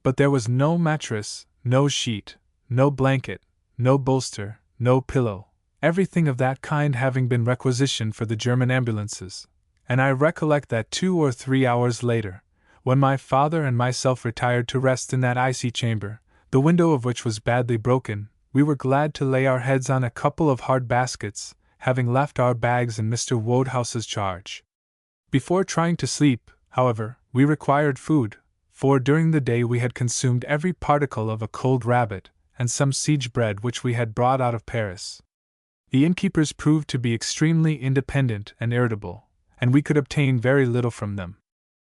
But there was no mattress, no sheet, no blanket, no bolster, no pillow, everything of that kind having been requisitioned for the German ambulances, and I recollect that 2 or 3 hours later, when my father and myself retired to rest in that icy chamber, the window of which was badly broken, we were glad to lay our heads on a couple of hard baskets, having left our bags in Mr. Wodehouse's charge. Before trying to sleep, however, we required food, for during the day we had consumed every particle of a cold rabbit and some siege bread which we had brought out of Paris. The innkeepers proved to be extremely independent and irritable, and we could obtain very little from them.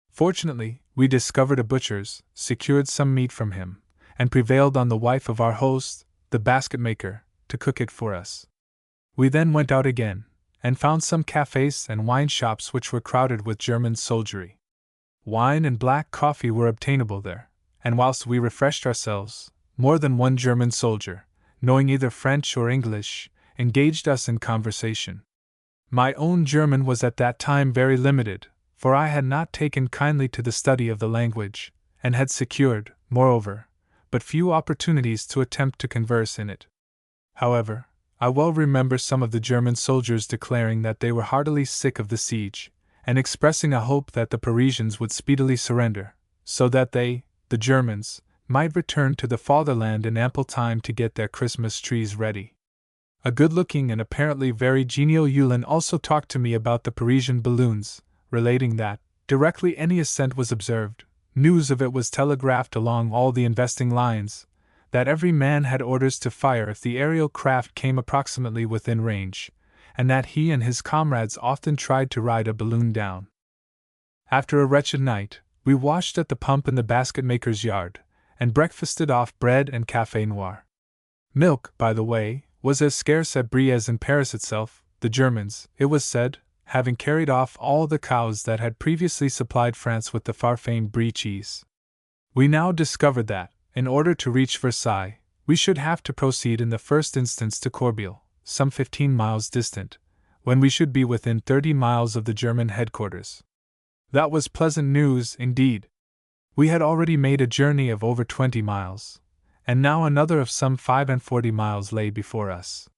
Fortunately, we discovered a butcher's, secured some meat from him, and prevailed on the wife of our host, the basket maker, to cook it for us. We then went out again, and found some cafes and wine shops which were crowded with German soldiery. Wine and black coffee were obtainable there, and whilst we refreshed ourselves, more than one German soldier, knowing either French or English, engaged us in conversation. My own German was at that time very limited, for I had not taken kindly to the study of the language, and had secured, moreover, but few opportunities to attempt to converse in it. However, I well remember some of the German soldiers declaring that they were heartily sick of the siege, and expressing a hope that the Parisians would speedily surrender, so that they, the Germans, might return to the fatherland in ample time to get their Christmas trees ready. A good-looking and apparently very genial Uhlin also talked to me about the Parisian balloons, relating that, directly any ascent was observed, news of it was telegraphed along all the investing lines, that every man had orders to fire if the aerial craft came approximately within range, and that he and his comrades often tried to ride a balloon down. After a wretched night, We washed at the pump in the basket-maker's yard, and breakfasted off bread and café noir. Milk, by the way, was as scarce at Brie as in Paris itself, the Germans, it was said, having carried off all the cows that had previously supplied France with the far-famed Brie cheese. We now discovered that, in order to reach Versailles, we should have to proceed in the first instance to Corbeil, some 15 miles distant, when we should be within 30 miles of the German headquarters. That was pleasant news, indeed. We had already made a journey of over 20 miles, and now another of some 45 miles lay before us.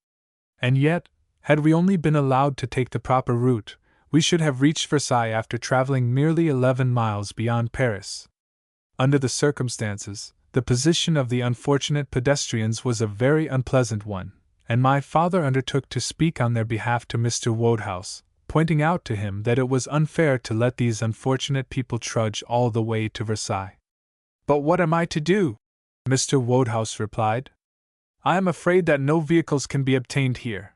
And yet, had we only been allowed to take the proper route, we should have reached Versailles after traveling merely 11 miles beyond Paris. Under the circumstances, the position of the unfortunate pedestrians was a very unpleasant one, and my father undertook to speak on their behalf to Mr. Wodehouse, pointing out to him that it was unfair to let these unfortunate people trudge all the way to Versailles. "But what am I to do?" Mr. Wodehouse replied. "I am afraid that no vehicles can be obtained here."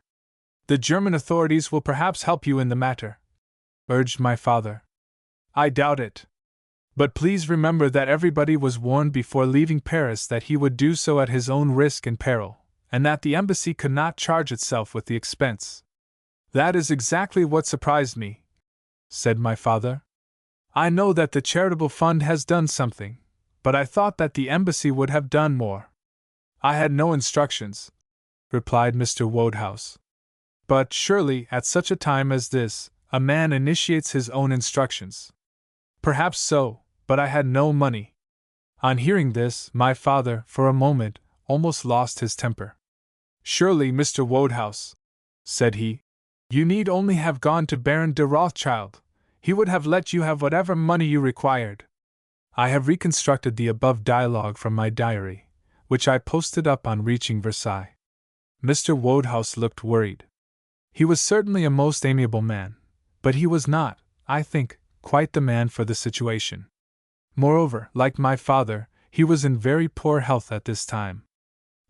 "The German authorities will perhaps help you in the matter," urged my father. "I doubt it. But please remember that everybody was warned before leaving Paris that he would do so at his own risk and peril, and that the embassy could not charge itself with the expense." "That is exactly what surprised me," said my father. "I know that the charitable fund has done something, but I thought that the embassy would have done more." "I had no instructions," replied Mr. Wodehouse. "But surely, at such a time as this, a man initiates his own instructions." "Perhaps so, but I had no money." On hearing this, my father, for a moment, almost lost his temper. "Surely, Mr. Wodehouse," said he, "you need only have gone to Baron de Rothschild. He would have let you have whatever money you required." I have reconstructed the above dialogue from my diary, which I posted up on reaching Versailles. Mr. Wodehouse looked worried. He was certainly a most amiable man, but he was not, I think, quite the man for the situation. Moreover, like my father, he was in very poor health at this time.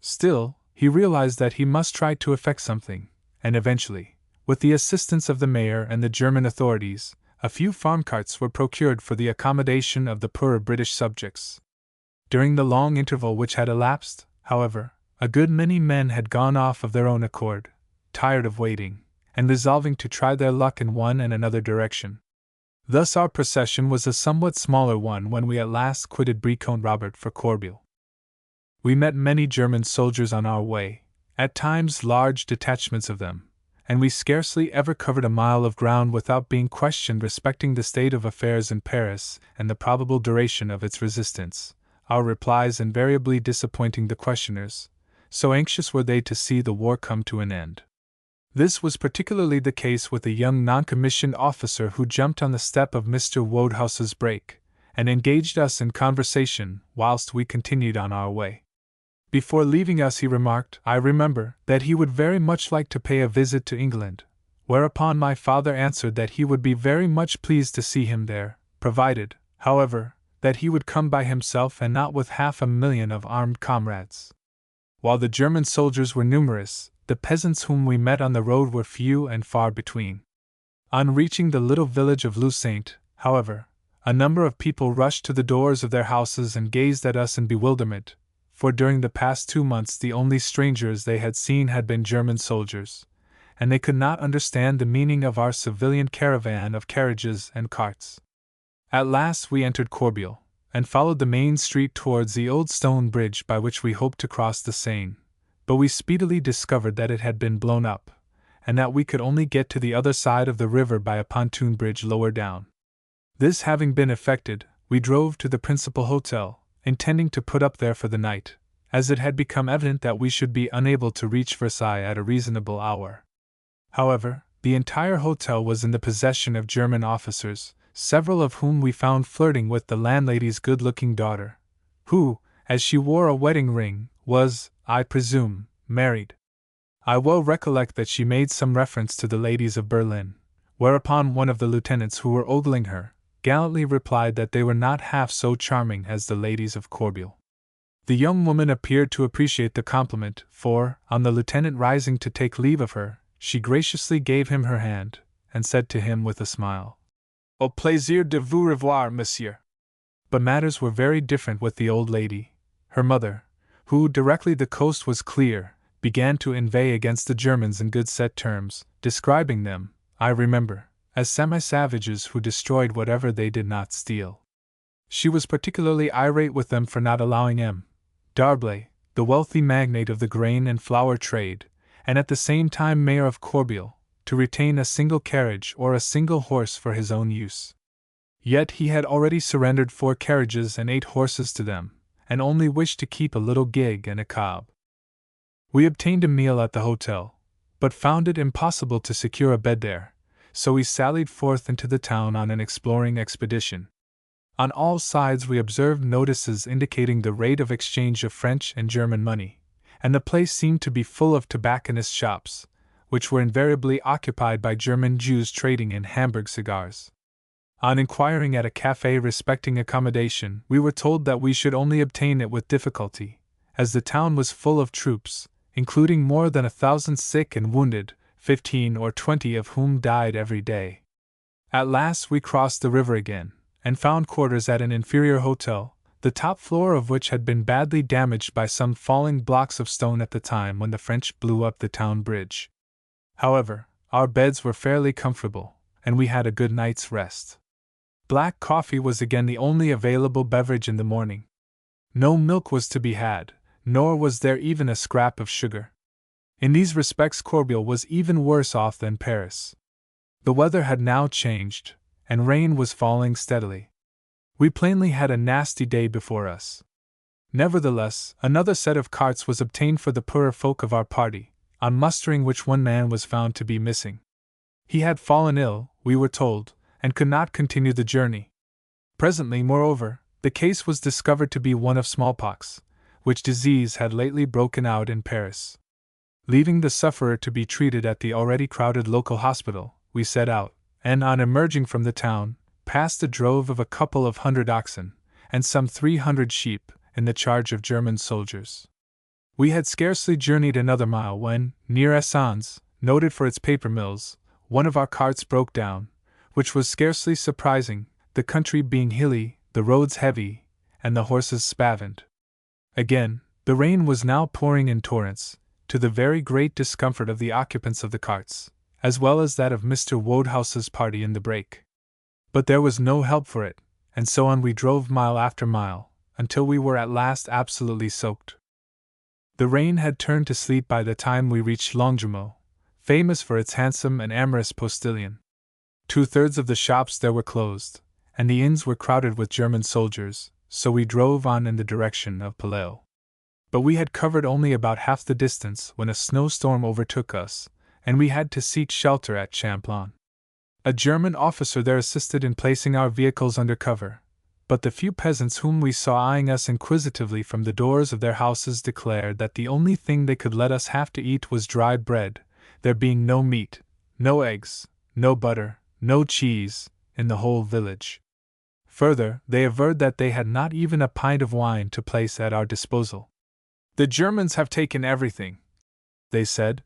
Still, he realized that he must try to effect something, and eventually, with the assistance of the mayor and the German authorities, a few farm carts were procured for the accommodation of the poorer British subjects. During the long interval which had elapsed, however, a good many men had gone off of their own accord, tired of waiting, and resolving to try their luck in one and another direction. Thus our procession was a somewhat smaller one when we at last quitted Brie-Comte-Robert for Corbeil. We met many German soldiers on our way, at times large detachments of them, and we scarcely ever covered a mile of ground without being questioned respecting the state of affairs in Paris and the probable duration of its resistance, our replies invariably disappointing the questioners, so anxious were they to see the war come to an end. This was particularly the case with a young non-commissioned officer who jumped on the step of Mr. Wodehouse's brake, and engaged us in conversation whilst we continued on our way. Before leaving us he remarked, I remember, that he would very much like to pay a visit to England, whereupon my father answered that he would be very much pleased to see him there, provided, however, that he would come by himself and not with 500,000 of armed comrades. While the German soldiers were numerous, the peasants whom we met on the road were few and far between. On reaching the little village of Lusaint, however, a number of people rushed to the doors of their houses and gazed at us in bewilderment, for during the past 2 months the only strangers they had seen had been German soldiers, and they could not understand the meaning of our civilian caravan of carriages and carts. At last we entered Corbeil, and followed the main street towards the old stone bridge by which we hoped to cross the Seine, but we speedily discovered that it had been blown up, and that we could only get to the other side of the river by a pontoon bridge lower down. This having been effected, we drove to the principal hotel, intending to put up there for the night, as it had become evident that we should be unable to reach Versailles at a reasonable hour. However, the entire hotel was in the possession of German officers, several of whom we found flirting with the landlady's good-looking daughter, who, as she wore a wedding ring, was, I presume, married. I well recollect that she made some reference to the ladies of Berlin, whereupon one of the lieutenants who were ogling her gallantly replied that they were not half so charming as the ladies of Corbeil. The young woman appeared to appreciate the compliment, for, on the lieutenant rising to take leave of her, she graciously gave him her hand, and said to him with a smile, Au plaisir de vous revoir, monsieur. But matters were very different with the old lady, her mother, who, directly the coast was clear, began to inveigh against the Germans in good set terms, describing them, I remember, as semi-savages who destroyed whatever they did not steal. She was particularly irate with them for not allowing M. D'Arblay, the wealthy magnate of the grain and flour trade, and at the same time mayor of Corbeil, to retain a single carriage or a single horse for his own use. Yet he had already surrendered 4 carriages and 8 horses to them, and only wished to keep a little gig and a cob. We obtained a meal at the hotel, but found it impossible to secure a bed there, so we sallied forth into the town on an exploring expedition. On all sides we observed notices indicating the rate of exchange of French and German money, and the place seemed to be full of tobacconist shops, which were invariably occupied by German Jews trading in Hamburg cigars. On inquiring at a café respecting accommodation, we were told that we should only obtain it with difficulty, as the town was full of troops, including more than 1,000 sick and wounded, 15 or 20 of whom died every day. At last we crossed the river again, and found quarters at an inferior hotel, the top floor of which had been badly damaged by some falling blocks of stone at the time when the French blew up the town bridge. However, our beds were fairly comfortable, and we had a good night's rest. Black coffee was again the only available beverage in the morning. No milk was to be had, nor was there even a scrap of sugar. In these respects Corbeil was even worse off than Paris. The weather had now changed, and rain was falling steadily. We plainly had a nasty day before us. Nevertheless, another set of carts was obtained for the poorer folk of our party, on mustering which one man was found to be missing. He had fallen ill, we were told, and could not continue the journey. Presently, moreover, the case was discovered to be one of smallpox, which disease had lately broken out in Paris. Leaving the sufferer to be treated at the already crowded local hospital, we set out, and on emerging from the town, passed a drove of a couple of 100 oxen, and some 300 sheep, in the charge of German soldiers. We had scarcely journeyed another mile when, near Essens, noted for its paper mills, one of our carts broke down, which was scarcely surprising, the country being hilly, the roads heavy, and the horses spavined. Again, the rain was now pouring in torrents, to the very great discomfort of the occupants of the carts, as well as that of Mr. Woodhouse's party in the brake. But there was no help for it, and so on we drove mile after mile, until we were at last absolutely soaked. The rain had turned to sleet by the time we reached Longjumeau, famous for its handsome and amorous postilion. 2/3 of the shops there were closed, and the inns were crowded with German soldiers, so we drove on in the direction of Palais. But we had covered only about half the distance when a snowstorm overtook us, and we had to seek shelter at Champlon. A German officer there assisted in placing our vehicles under cover, but the few peasants whom we saw eyeing us inquisitively from the doors of their houses declared that the only thing they could let us have to eat was dried bread, there being no meat, no eggs, no butter, no cheese, in the whole village. Further, they averred that they had not even a pint of wine to place at our disposal. "The Germans have taken everything," they said.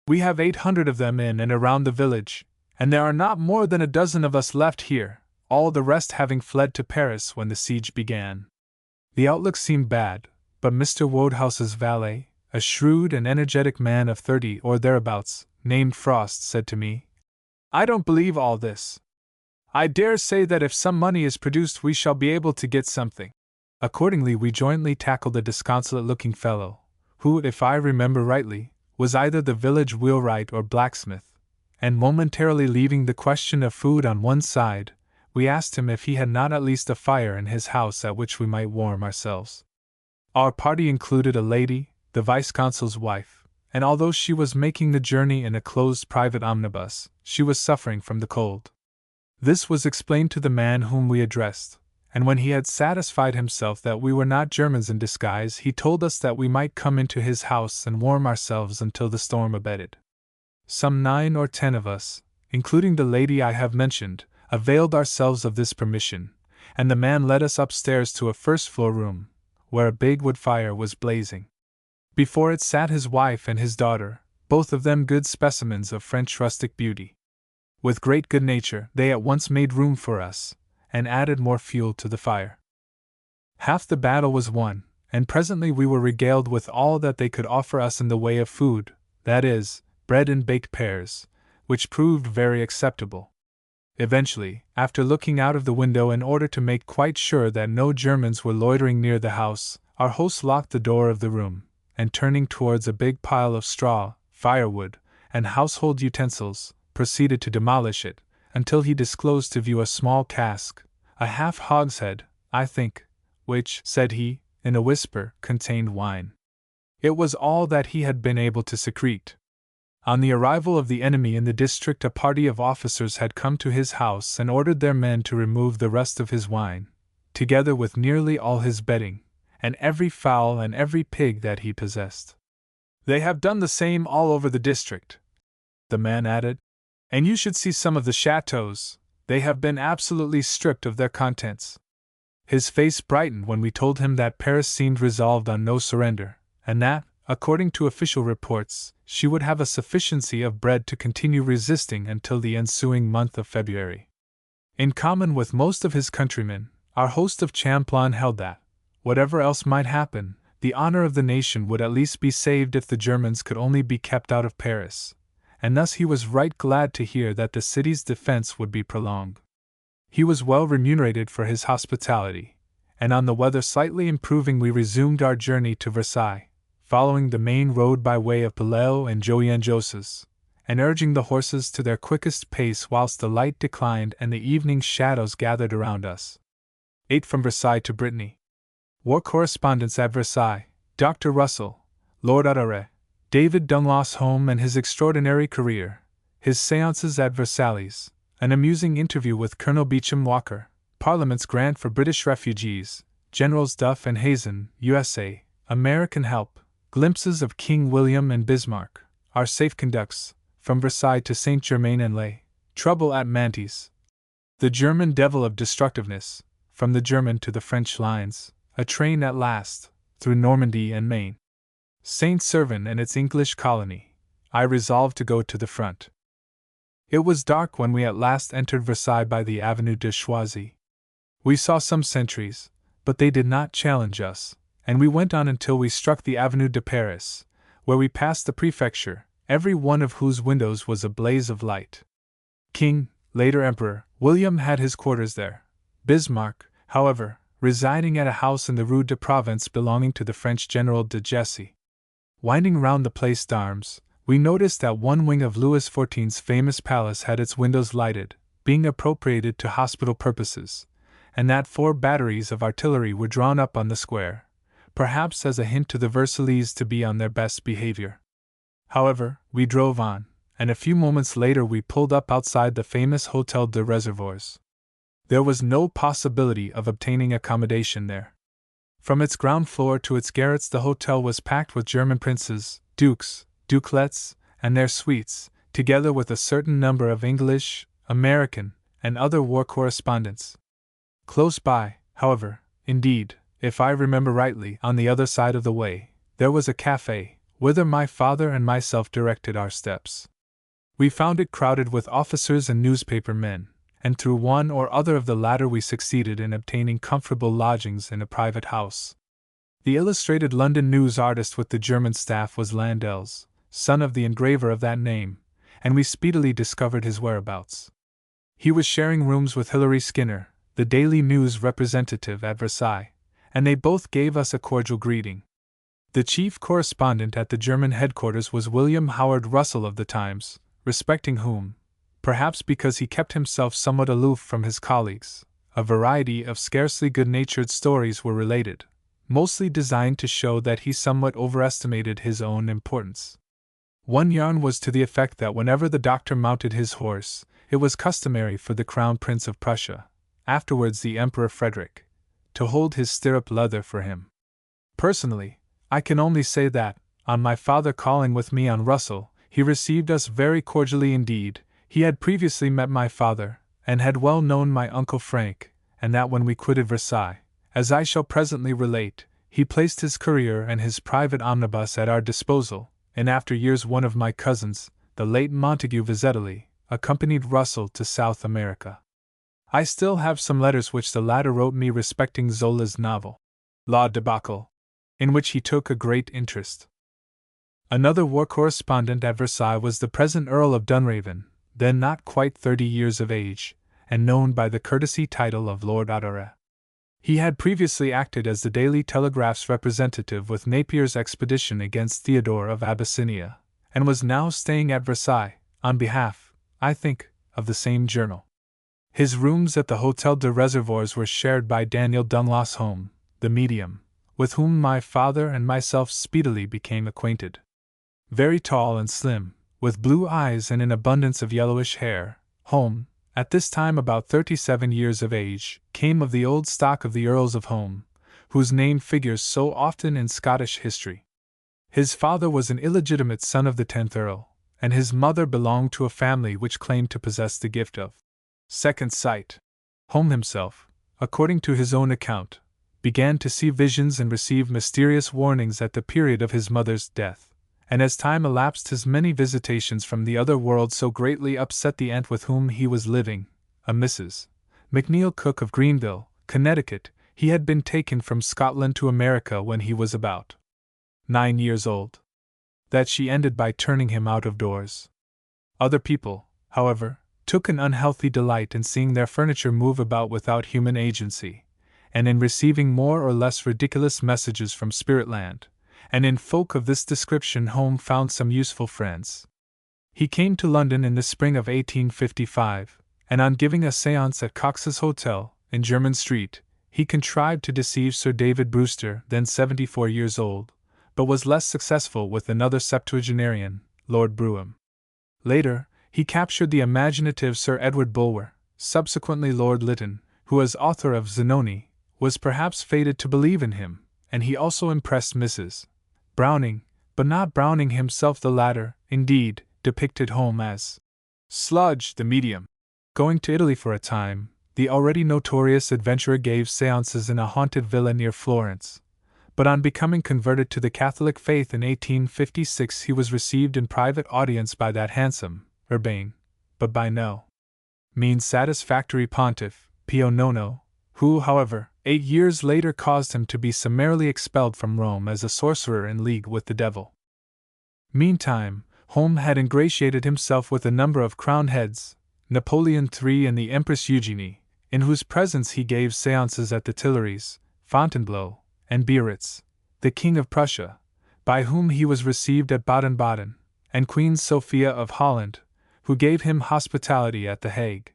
"We have 800 of them in and around the village, and there are not more than a dozen of us left here, all the rest having fled to Paris when the siege began." The outlook seemed bad, but Mr. Woodhouse's valet, a shrewd and energetic man of 30 or thereabouts, named Frost, said to me, "I don't believe all this. I dare say that if some money is produced we shall be able to get something." Accordingly we jointly tackled a disconsolate-looking fellow, who, if I remember rightly, was either the village wheelwright or blacksmith, and momentarily leaving the question of food on one side, we asked him if he had not at least a fire in his house at which we might warm ourselves. Our party included a lady, the vice-consul's wife, and although she was making the journey in a closed private omnibus, she was suffering from the cold. This was explained to the man whom we addressed, and when he had satisfied himself that we were not Germans in disguise, he told us that we might come into his house and warm ourselves until the storm abated. Some 9 or 10 of us, including the lady I have mentioned, availed ourselves of this permission, and the man led us upstairs to a first-floor room, where a big wood fire was blazing. Before it sat his wife and his daughter, both of them good specimens of French rustic beauty. With great good nature, they at once made room for us, and added more fuel to the fire. Half the battle was won, and presently we were regaled with all that they could offer us in the way of food, that is, bread and baked pears, which proved very acceptable. Eventually, after looking out of the window in order to make quite sure that no Germans were loitering near the house, our host locked the door of the room, and turning towards a big pile of straw, firewood, and household utensils, proceeded to demolish it, until he disclosed to view a small cask, a half hogshead, I think, which, said he, in a whisper, contained wine. It was all that he had been able to secrete. On the arrival of the enemy in the district, a party of officers had come to his house and ordered their men to remove the rest of his wine, together with nearly all his bedding, and every fowl and every pig that he possessed. They have done the same all over the district, the man added, and you should see some of the chateaux. They have been absolutely stripped of their contents. His face brightened when we told him that Paris seemed resolved on no surrender, and that, according to official reports, she would have a sufficiency of bread to continue resisting until the ensuing month of February. In common with most of his countrymen, our host of Champlain held that, whatever else might happen, the honor of the nation would at least be saved if the Germans could only be kept out of Paris, and thus he was right glad to hear that the city's defense would be prolonged. He was well remunerated for his hospitality, and on the weather slightly improving we resumed our journey to Versailles, following the main road by way of Palais and Joyenjoses, and urging the horses to their quickest pace whilst the light declined and the evening shadows gathered around us. 8 From Versailles to Brittany. War Correspondence at Versailles, Dr. Russell, Lord Auderet, David Dungloss home and his extraordinary career, his séances at Versailles, an amusing interview with Colonel Beauchamp Walker, Parliament's grant for British refugees, Generals Duff and Hazen, USA, American help, glimpses of King William and Bismarck, our safe conducts, from Versailles to Saint-Germain-en-Laye, trouble at Mantes, the German devil of destructiveness, from the German to the French lines, a train at last, through Normandy and Maine. Saint-Servan and its English colony, I resolved to go to the front. It was dark when we at last entered Versailles by the Avenue de Choisy. We saw some sentries, but they did not challenge us, and we went on until we struck the Avenue de Paris, where we passed the prefecture, every one of whose windows was a blaze of light. King, later Emperor, William had his quarters there. Bismarck, however, residing at a house in the Rue de Provence belonging to the French General de Jesse. Winding round the Place d'Armes, we noticed that one wing of Louis XIV's famous palace had its windows lighted, being appropriated to hospital purposes, and that 4 batteries of artillery were drawn up on the square, perhaps as a hint to the Versaillese to be on their best behavior. However, we drove on, and a few moments later we pulled up outside the famous Hôtel de Réservoirs. There was no possibility of obtaining accommodation there. From its ground floor to its garrets the hotel was packed with German princes, dukes, dukelets, and their suites, together with a certain number of English, American, and other war correspondents. Close by, however, indeed, if I remember rightly, on the other side of the way, there was a café, whither my father and myself directed our steps. We found it crowded with officers and newspaper men, and through one or other of the latter we succeeded in obtaining comfortable lodgings in a private house. The Illustrated London News artist with the German staff was Landels, son of the engraver of that name, and we speedily discovered his whereabouts. He was sharing rooms with Hilary Skinner, the Daily News representative at Versailles, and they both gave us a cordial greeting. The chief correspondent at the German headquarters was William Howard Russell of the Times, respecting whom, perhaps because he kept himself somewhat aloof from his colleagues, a variety of scarcely good-natured stories were related, mostly designed to show that he somewhat overestimated his own importance. One yarn was to the effect that whenever the doctor mounted his horse, it was customary for the Crown Prince of Prussia, afterwards the Emperor Frederick, to hold his stirrup leather for him. Personally, I can only say that, on my father calling with me on Russell, he received us very cordially indeed. He had previously met my father, and had well known my Uncle Frank, and that when we quitted Versailles, as I shall presently relate, he placed his courier and his private omnibus at our disposal. In after years one of my cousins, the late Montague Vizetelly, accompanied Russell to South America. I still have some letters which the latter wrote me respecting Zola's novel. law debacle, in which he took a great interest. Another war correspondent at Versailles was the present Earl of Dunraven, then not quite 30 years of age, and known by the courtesy title of Lord Autoré. He had previously acted as the Daily Telegraph's representative with Napier's expedition against Theodore of Abyssinia, and was now staying at Versailles, on behalf, I think, of the same journal. His rooms at the Hôtel de Reservoirs were shared by Daniel Dunlas Home, the medium, with whom my father and myself speedily became acquainted. Very tall and slim, with blue eyes and an abundance of yellowish hair, Home, at this time about 37 years of age, came of the old stock of the Earls of Home, whose name figures so often in Scottish history. His father was an illegitimate son of the 10th Earl, and his mother belonged to a family which claimed to possess the gift of second sight. Home himself, according to his own account, began to see visions and receive mysterious warnings at the period of his mother's death, and as time elapsed his many visitations from the other world so greatly upset the aunt with whom he was living, a Mrs. McNeill Cook of Greenville, Connecticut. He had been taken from Scotland to America when he was about 9 years old, that she ended by turning him out of doors. Other people, however, took an unhealthy delight in seeing their furniture move about without human agency, and in receiving more or less ridiculous messages from Spiritland, and in folk of this description Home found some useful friends. He came to London in the spring of 1855, and on giving a séance at Cox's Hotel, in Jermyn Street, he contrived to deceive Sir David Brewster, then 74 years old, but was less successful with another septuagenarian, Lord Brougham. Later, he captured the imaginative Sir Edward Bulwer, subsequently Lord Lytton, who as author of Zanoni, was perhaps fated to believe in him, and he also impressed Mrs. Browning, but not Browning himself. The latter, indeed, depicted Home as Sludge the medium. Going to Italy for a time, the already notorious adventurer gave séances in a haunted villa near Florence, but on becoming converted to the Catholic faith in 1856 he was received in private audience by that handsome, urbane, but by no means satisfactory pontiff, Pio IX, who, however, 8 years later caused him to be summarily expelled from Rome as a sorcerer in league with the devil. Meantime, Home had ingratiated himself with a number of crowned heads, Napoleon III and the Empress Eugenie, in whose presence he gave séances at the Tuileries, Fontainebleau, and Biarritz, the King of Prussia, by whom he was received at Baden-Baden, and Queen Sophia of Holland, who gave him hospitality at The Hague.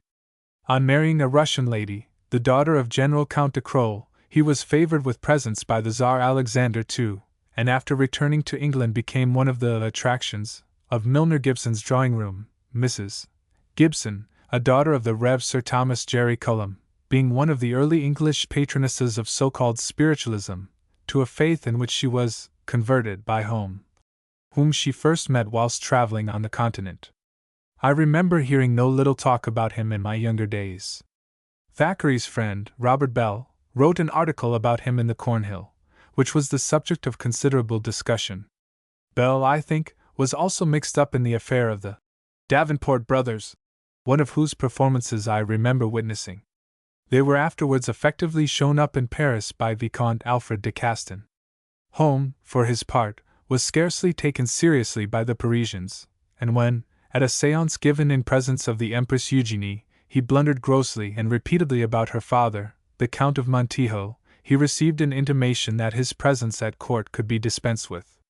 On marrying a Russian lady, the daughter of General Count de Crozes, he was favored with presents by the Tsar Alexander II, and after returning to England became one of the attractions of Milner Gibson's drawing-room. Mrs. Gibson, a daughter of the Rev. Sir Thomas Jerry Cullum, being one of the early English patronesses of so-called spiritualism, to a faith in which she was converted by Home, whom she first met whilst travelling on the continent. I remember hearing no little talk about him in my younger days. Thackeray's friend, Robert Bell, wrote an article about him in the Cornhill, which was the subject of considerable discussion. Bell, I think, was also mixed up in the affair of the Davenport brothers, one of whose performances I remember witnessing. They were afterwards effectively shown up in Paris by Vicomte Alfred de Castan. Home, for his part, was scarcely taken seriously by the Parisians, and when, at a séance given in presence of the Empress Eugenie, he blundered grossly and repeatedly about her father, the Count of Montijo, he received an intimation that his presence at court could be dispensed with.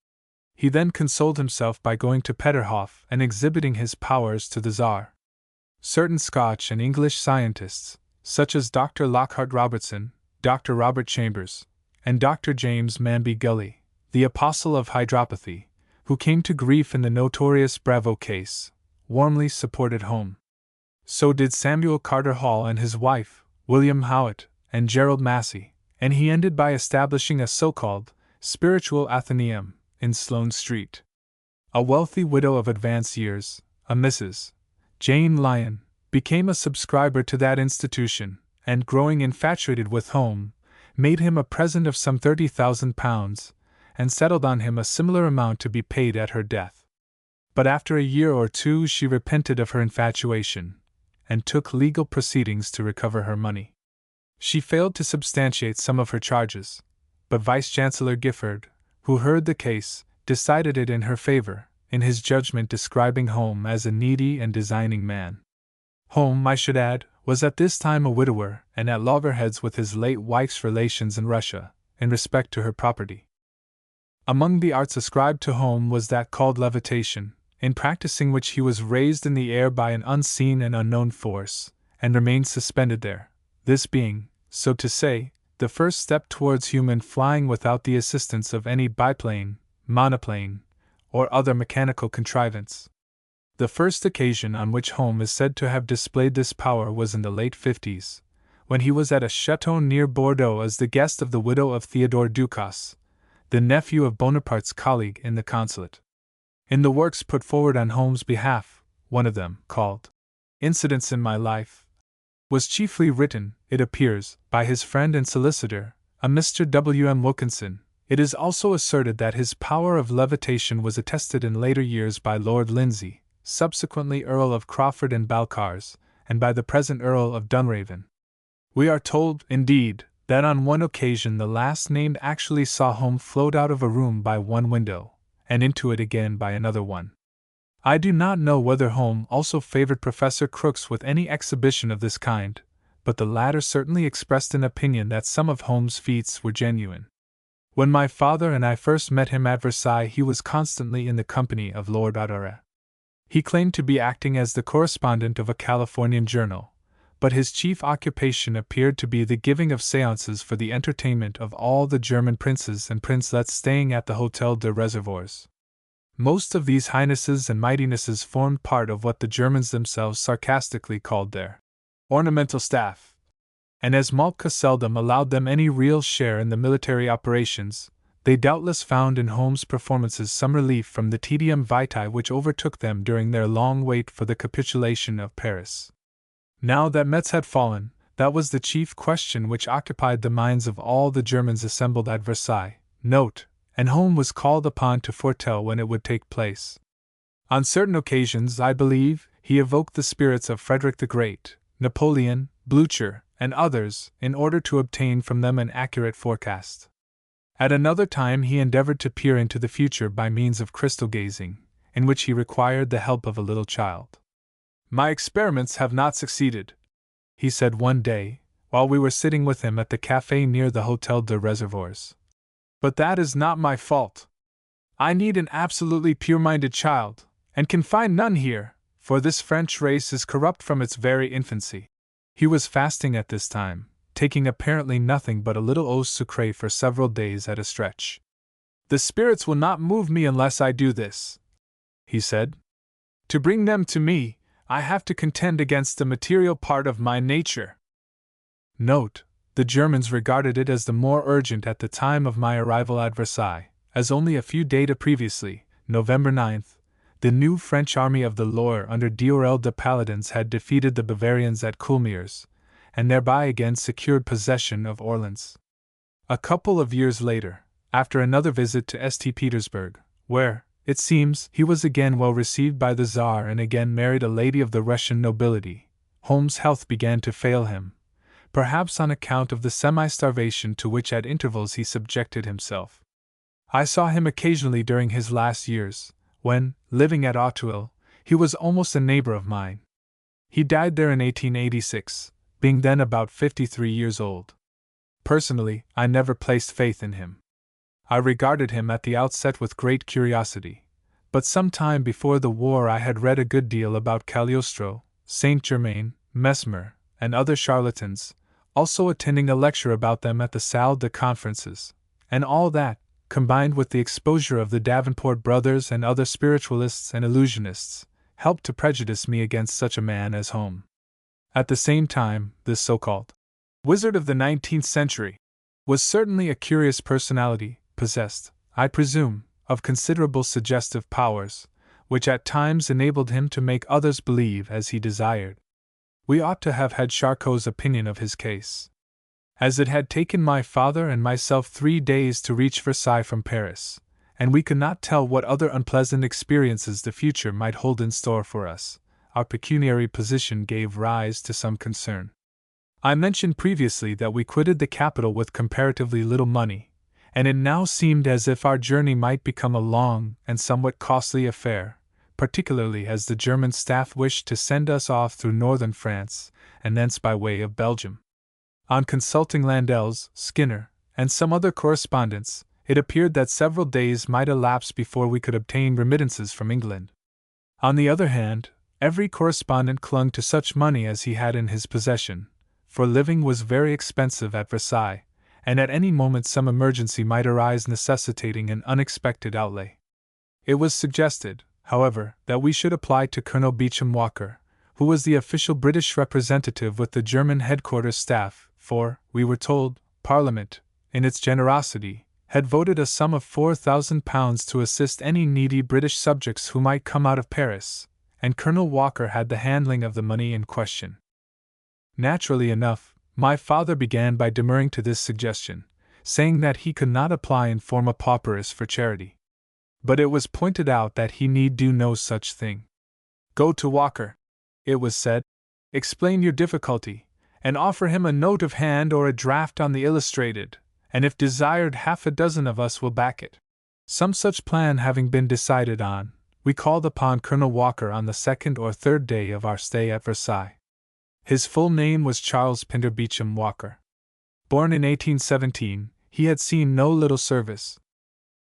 He then consoled himself by going to Peterhof and exhibiting his powers to the Tsar. Certain Scotch and English scientists, such as Dr. Lockhart Robertson, Dr. Robert Chambers, and Dr. James Manby Gully, the apostle of hydropathy, who came to grief in the notorious Bravo case, warmly supported Home. So did Samuel Carter Hall and his wife, William Howitt, and Gerald Massey, and he ended by establishing a so-called spiritual Athenaeum in Sloane Street. A wealthy widow of advanced years, a Mrs. Jane Lyon, became a subscriber to that institution, and growing infatuated with Home, made him a present of some £30,000, and settled on him a similar amount to be paid at her death. But after a year or two she repented of her infatuation, and took legal proceedings to recover her money. She failed to substantiate some of her charges, but Vice-Chancellor Giffard, who heard the case, decided it in her favor, in his judgment describing Home as a needy and designing man. Home, I should add, was at this time a widower and at loggerheads with his late wife's relations in Russia, in respect to her property. Among the arts ascribed to Home was that called levitation, in practicing which he was raised in the air by an unseen and unknown force, and remained suspended there, this being, so to say, the first step towards human flying without the assistance of any biplane, monoplane, or other mechanical contrivance. The first occasion on which Home is said to have displayed this power was in the late 50s, when he was at a chateau near Bordeaux as the guest of the widow of Theodore Ducasse, the nephew of Bonaparte's colleague in the consulate. In the works put forward on Home's behalf, one of them, called Incidents in My Life, was chiefly written, it appears, by his friend and solicitor, a Mr. W. M. Wilkinson. It is also asserted that his power of levitation was attested in later years by Lord Lindsay, subsequently Earl of Crawford and Balcarres, and by the present Earl of Dunraven. We are told, indeed, that on one occasion the last named actually saw Home float out of a room by one window, and into it again by another one. I do not know whether Home also favored Professor Crooks with any exhibition of this kind, but the latter certainly expressed an opinion that some of Home's feats were genuine. When my father and I first met him at Versailles, he was constantly in the company of Lord Auderet. He claimed to be acting as the correspondent of a Californian journal, but his chief occupation appeared to be the giving of séances for the entertainment of all the German princes and princelets staying at the Hôtel des Reservoirs. Most of these highnesses and mightinesses formed part of what the Germans themselves sarcastically called their ornamental staff, and as Moltke seldom allowed them any real share in the military operations, they doubtless found in Home's performances some relief from the tedium vitae which overtook them during their long wait for the capitulation of Paris. Now that Metz had fallen, that was the chief question which occupied the minds of all the Germans assembled at Versailles. Note, and Home was called upon to foretell when it would take place. On certain occasions, I believe, he evoked the spirits of Frederick the Great, Napoleon, Blücher, and others, in order to obtain from them an accurate forecast. At another time he endeavored to peer into the future by means of crystal gazing, in which he required the help of a little child. "My experiments have not succeeded," he said one day, while we were sitting with him at the café near the Hôtel des Reservoirs. "But that is not my fault. I need an absolutely pure-minded child, and can find none here, for this French race is corrupt from its very infancy." He was fasting at this time, taking apparently nothing but a little eau sucrée for several days at a stretch. "The spirits will not move me unless I do this," he said. "To bring them to me, I have to contend against the material part of my nature." Note, the Germans regarded it as the more urgent at the time of my arrival at Versailles, as only a few days previously, November 9th, the new French army of the Loire under Diorel de Paladins had defeated the Bavarians at Coulmiers, and thereby again secured possession of Orleans. A couple of years later, after another visit to St. Petersburg, where, it seems, he was again well received by the Tsar and again married a lady of the Russian nobility, Home's health began to fail him, perhaps on account of the semi-starvation to which at intervals he subjected himself. I saw him occasionally during his last years, when, living at Auteuil, he was almost a neighbor of mine. He died there in 1886, being then about 53 years old. Personally, I never placed faith in him. I regarded him at the outset with great curiosity, but some time before the war I had read a good deal about Cagliostro, Saint Germain, Mesmer, and other charlatans, also attending a lecture about them at the Salle de Conferences, and all that, combined with the exposure of the Davenport brothers and other spiritualists and illusionists, helped to prejudice me against such a man as Home. At the same time, this so-called wizard of the 19th century was certainly a curious personality, possessed, I presume, of considerable suggestive powers, which at times enabled him to make others believe as he desired. We ought to have had Charcot's opinion of his case. As it had taken my father and myself 3 days to reach Versailles from Paris, and we could not tell what other unpleasant experiences the future might hold in store for us, our pecuniary position gave rise to some concern. I mentioned previously that we quitted the capital with comparatively little money, and it now seemed as if our journey might become a long and somewhat costly affair, particularly as the German staff wished to send us off through northern France, and thence by way of Belgium. On consulting Landel's, Skinner, and some other correspondents, it appeared that several days might elapse before we could obtain remittances from England. On the other hand, every correspondent clung to such money as he had in his possession, for living was very expensive at Versailles, and at any moment some emergency might arise necessitating an unexpected outlay. It was suggested, however, that we should apply to Colonel Beauchamp Walker, who was the official British representative with the German headquarters staff, for, we were told, Parliament, in its generosity, had voted a sum of £4,000 to assist any needy British subjects who might come out of Paris, and Colonel Walker had the handling of the money in question. Naturally enough, my father began by demurring to this suggestion, saying that he could not apply in forma pauperis for charity. But it was pointed out that he need do no such thing. Go to Walker, it was said, explain your difficulty, and offer him a note of hand or a draft on the Illustrated, and if desired 6 of us will back it. Some such plan having been decided on, we called upon Colonel Walker on the 2nd or 3rd day of our stay at Versailles. His full name was Charles Pinter Beauchamp Walker. Born in 1817, he had seen no little service.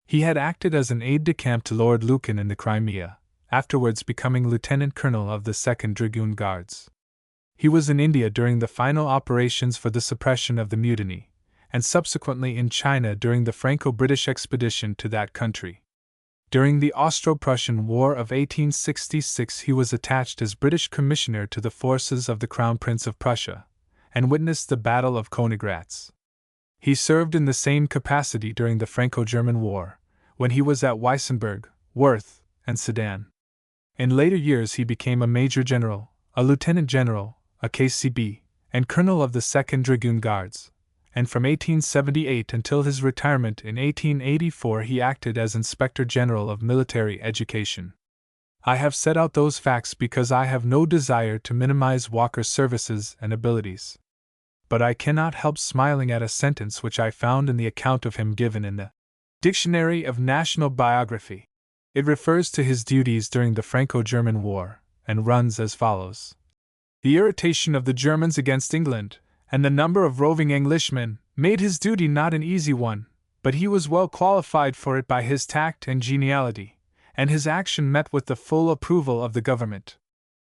He had acted as an aide-de-camp to Lord Lucan in the Crimea, afterwards becoming lieutenant colonel of the 2nd Dragoon Guards. He was in India during the final operations for the suppression of the mutiny, and subsequently in China during the Franco-British expedition to that country. During the Austro-Prussian War of 1866 he was attached as British Commissioner to the forces of the Crown Prince of Prussia, and witnessed the Battle of Königgrätz. He served in the same capacity during the Franco-German War, when he was at Weissenberg, Worth, and Sedan. In later years he became a Major General, a Lieutenant General, a KCB, and Colonel of the 2nd Dragoon Guards, and from 1878 until his retirement in 1884 he acted as Inspector General of Military Education. I have set out those facts because I have no desire to minimize Walker's services and abilities. But I cannot help smiling at a sentence which I found in the account of him given in the Dictionary of National Biography. It refers to his duties during the Franco-German War, and runs as follows. The irritation of the Germans against England, and the number of roving Englishmen, made his duty not an easy one, but he was well qualified for it by his tact and geniality, and his action met with the full approval of the government.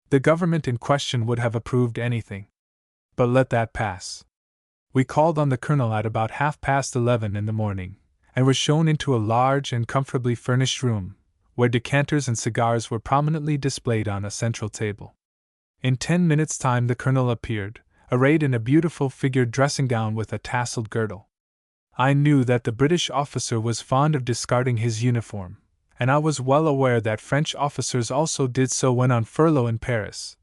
The government in question would have approved anything. But let that pass. We called on the colonel at about 11:30 in the morning, and were shown into a large and comfortably furnished room, where decanters and cigars were prominently displayed on a central table. In 10 minutes' time the colonel appeared, arrayed in a beautiful figured dressing-gown with a tasseled girdle. I knew that the British officer was fond of discarding his uniform, and I was well aware that French officers also did so when on furlough in Paris,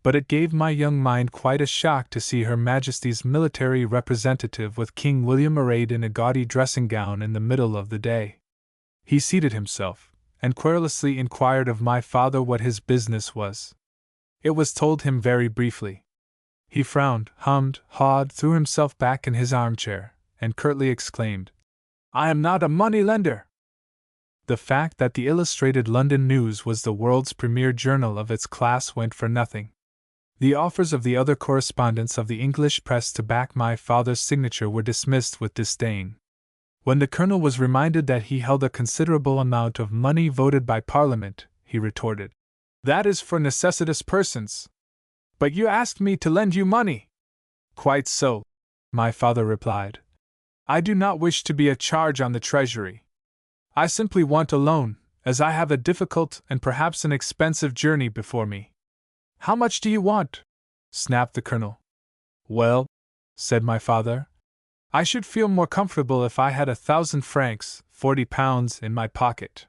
but it gave my young mind quite a shock to see Her Majesty's military representative with King William arrayed in a gaudy dressing-gown in the middle of the day. He seated himself, and querulously inquired of my father what his business was. It was told him very briefly. He frowned, hummed, hawed, threw himself back in his armchair, and curtly exclaimed, "I am not a money-lender!" The fact that the Illustrated London News was the world's premier journal of its class went for nothing. The offers of the other correspondents of the English press to back my father's signature were dismissed with disdain. When the colonel was reminded that he held a considerable amount of money voted by Parliament, he retorted, "That is for necessitous persons. But you asked me to lend you money." "Quite so," my father replied. "I do not wish to be a charge on the treasury. I simply want a loan, as I have a difficult and perhaps an expensive journey before me." "How much do you want?" snapped the colonel. "Well," said my father, "I should feel more comfortable if I had 1,000 francs, £40, in my pocket."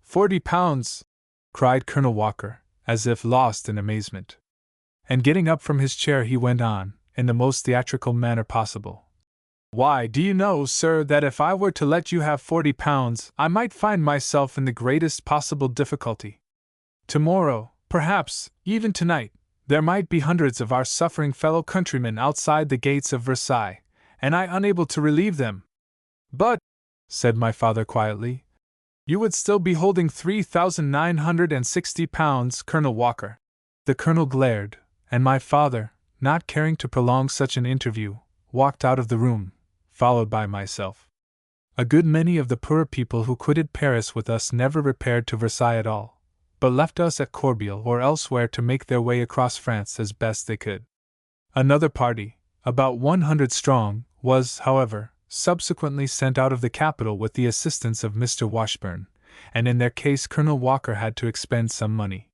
"£40!" cried Colonel Walker, as if lost in amazement. And getting up from his chair he went on, in the most theatrical manner possible. "Why, do you know, sir, that if I were to let you have £40, I might find myself in the greatest possible difficulty. Tomorrow, perhaps, even tonight, there might be hundreds of our suffering fellow countrymen outside the gates of Versailles, and I unable to relieve them. But," said my father quietly, you would still be holding £3,960, Colonel Walker. The colonel glared, and my father, not caring to prolong such an interview, walked out of the room, followed by myself. A good many of the poorer people who quitted Paris with us never repaired to Versailles at all, but left us at Corbeil or elsewhere to make their way across France as best they could. Another party, about 100 strong, was, however, subsequently sent out of the capital with the assistance of Mr. Washburne, and in their case Colonel Walker had to expend some money.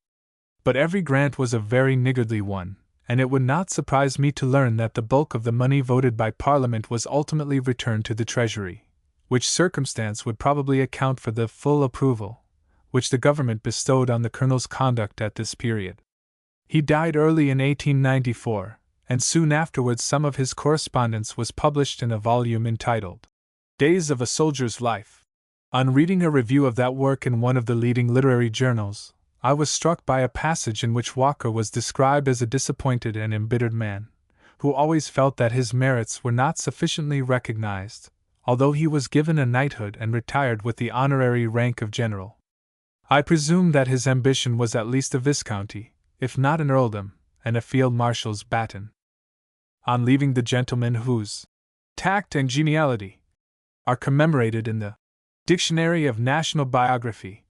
But every grant was a very niggardly one, and it would not surprise me to learn that the bulk of the money voted by Parliament was ultimately returned to the Treasury, which circumstance would probably account for the full approval which the government bestowed on the colonel's conduct at this period. He died early in 1894, and soon afterwards some of his correspondence was published in a volume entitled Days of a Soldier's Life. On reading a review of that work in one of the leading literary journals, I was struck by a passage in which Walker was described as a disappointed and embittered man, who always felt that his merits were not sufficiently recognized, although he was given a knighthood and retired with the honorary rank of general. I presume that his ambition was at least a viscounty, if not an earldom, and a field marshal's baton. On leaving the gentleman whose tact and geniality are commemorated in the Dictionary of National Biography,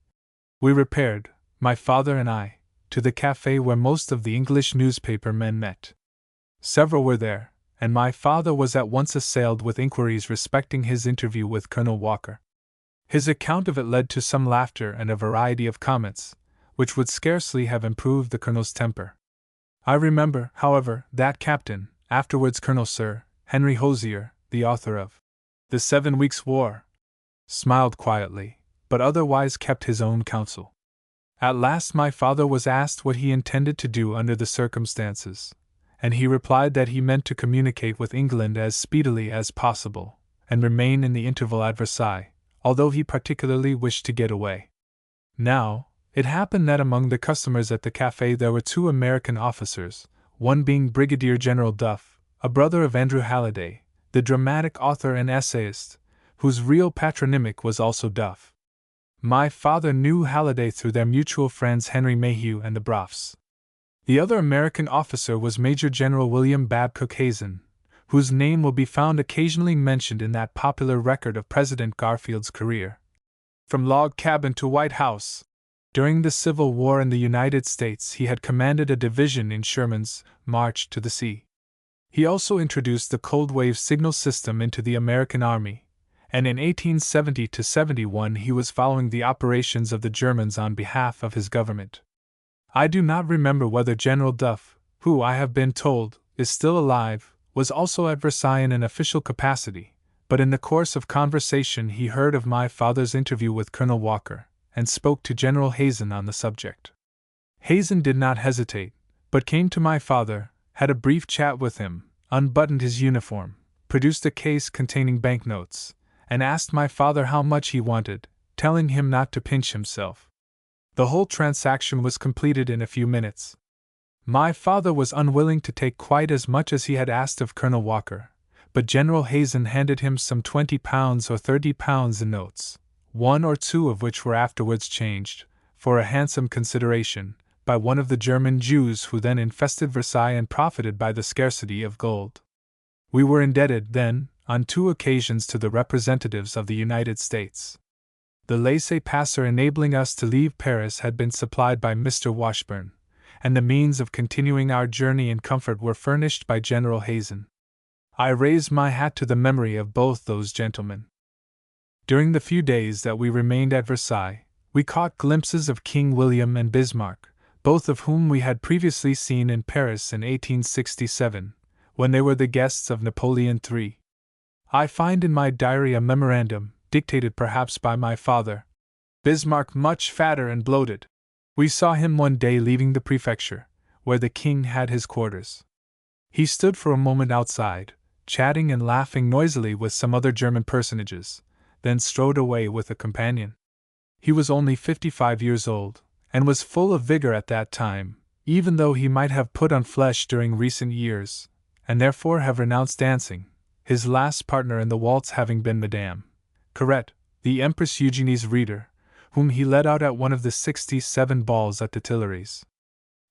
we repaired, my father and I, to the café where most of the English newspaper men met. Several were there, and my father was at once assailed with inquiries respecting his interview with Colonel Walker. His account of it led to some laughter and a variety of comments, which would scarcely have improved the colonel's temper. I remember, however, that Captain, afterwards Colonel Sir Henry Hosier, the author of The 7 Weeks' War, smiled quietly, but otherwise kept his own counsel. At last my father was asked what he intended to do under the circumstances, and he replied that he meant to communicate with England as speedily as possible, and remain in the interval at Versailles, although he particularly wished to get away. Now, it happened that among the customers at the café there were 2 American officers, one being Brigadier General Duff, a brother of Andrew Halliday, the dramatic author and essayist, whose real patronymic was also Duff. My father knew Halliday through their mutual friends Henry Mayhew and the Brought's. The other American officer was Major General William Babcock Hazen, whose name will be found occasionally mentioned in that popular record of President Garfield's career. From log cabin to White House, during the Civil War in the United States he had commanded a division in Sherman's March to the Sea. He also introduced the cold wave signal system into the American Army, and in 1870–71 he was following the operations of the Germans on behalf of his government. I do not remember whether General Duff, who I have been told is still alive, was also at Versailles in an official capacity, but in the course of conversation he heard of my father's interview with Colonel Walker, and spoke to General Hazen on the subject. Hazen did not hesitate, but came to my father, had a brief chat with him, unbuttoned his uniform, produced a case containing banknotes, and asked my father how much he wanted, telling him not to pinch himself. The whole transaction was completed in a few minutes. My father was unwilling to take quite as much as he had asked of Colonel Walker, but General Hazen handed him some £20 or £30 in notes, 1 or 2 of which were afterwards changed, for a handsome consideration, by one of the German Jews who then infested Versailles and profited by the scarcity of gold. We were indebted, then, on 2 occasions to the representatives of the United States. The laissez-passer enabling us to leave Paris had been supplied by Mr. Washburne, and the means of continuing our journey in comfort were furnished by General Hazen. I raise my hat to the memory of both those gentlemen. During the few days that we remained at Versailles, we caught glimpses of King William and Bismarck, both of whom we had previously seen in Paris in 1867, when they were the guests of Napoleon III. I find in my diary a memorandum, dictated perhaps by my father. Bismarck much fatter and bloated. We saw him one day leaving the prefecture, where the king had his quarters. He stood for a moment outside, chatting and laughing noisily with some other German personages, then strode away with a companion. He was only 55 years old, and was full of vigor at that time, even though he might have put on flesh during recent years, and therefore have renounced dancing, his last partner in the waltz having been Madame Carrette, the Empress Eugenie's reader, whom he led out at one of the 67 balls at the Tuileries.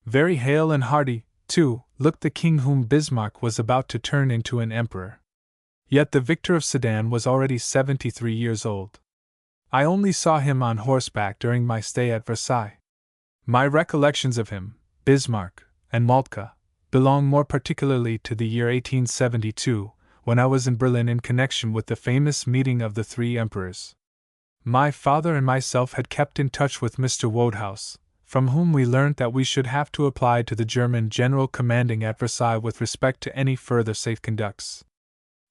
Very hale and hearty, too, looked the king whom Bismarck was about to turn into an emperor. Yet the victor of Sedan was already 73 years old. I only saw him on horseback during my stay at Versailles. My recollections of him, Bismarck, and Moltke belong more particularly to the year 1872, when I was in Berlin in connection with the famous meeting of the three emperors. My father and myself had kept in touch with Mr. Wodehouse, from whom we learnt that we should have to apply to the German general commanding at Versailles with respect to any further safe conducts.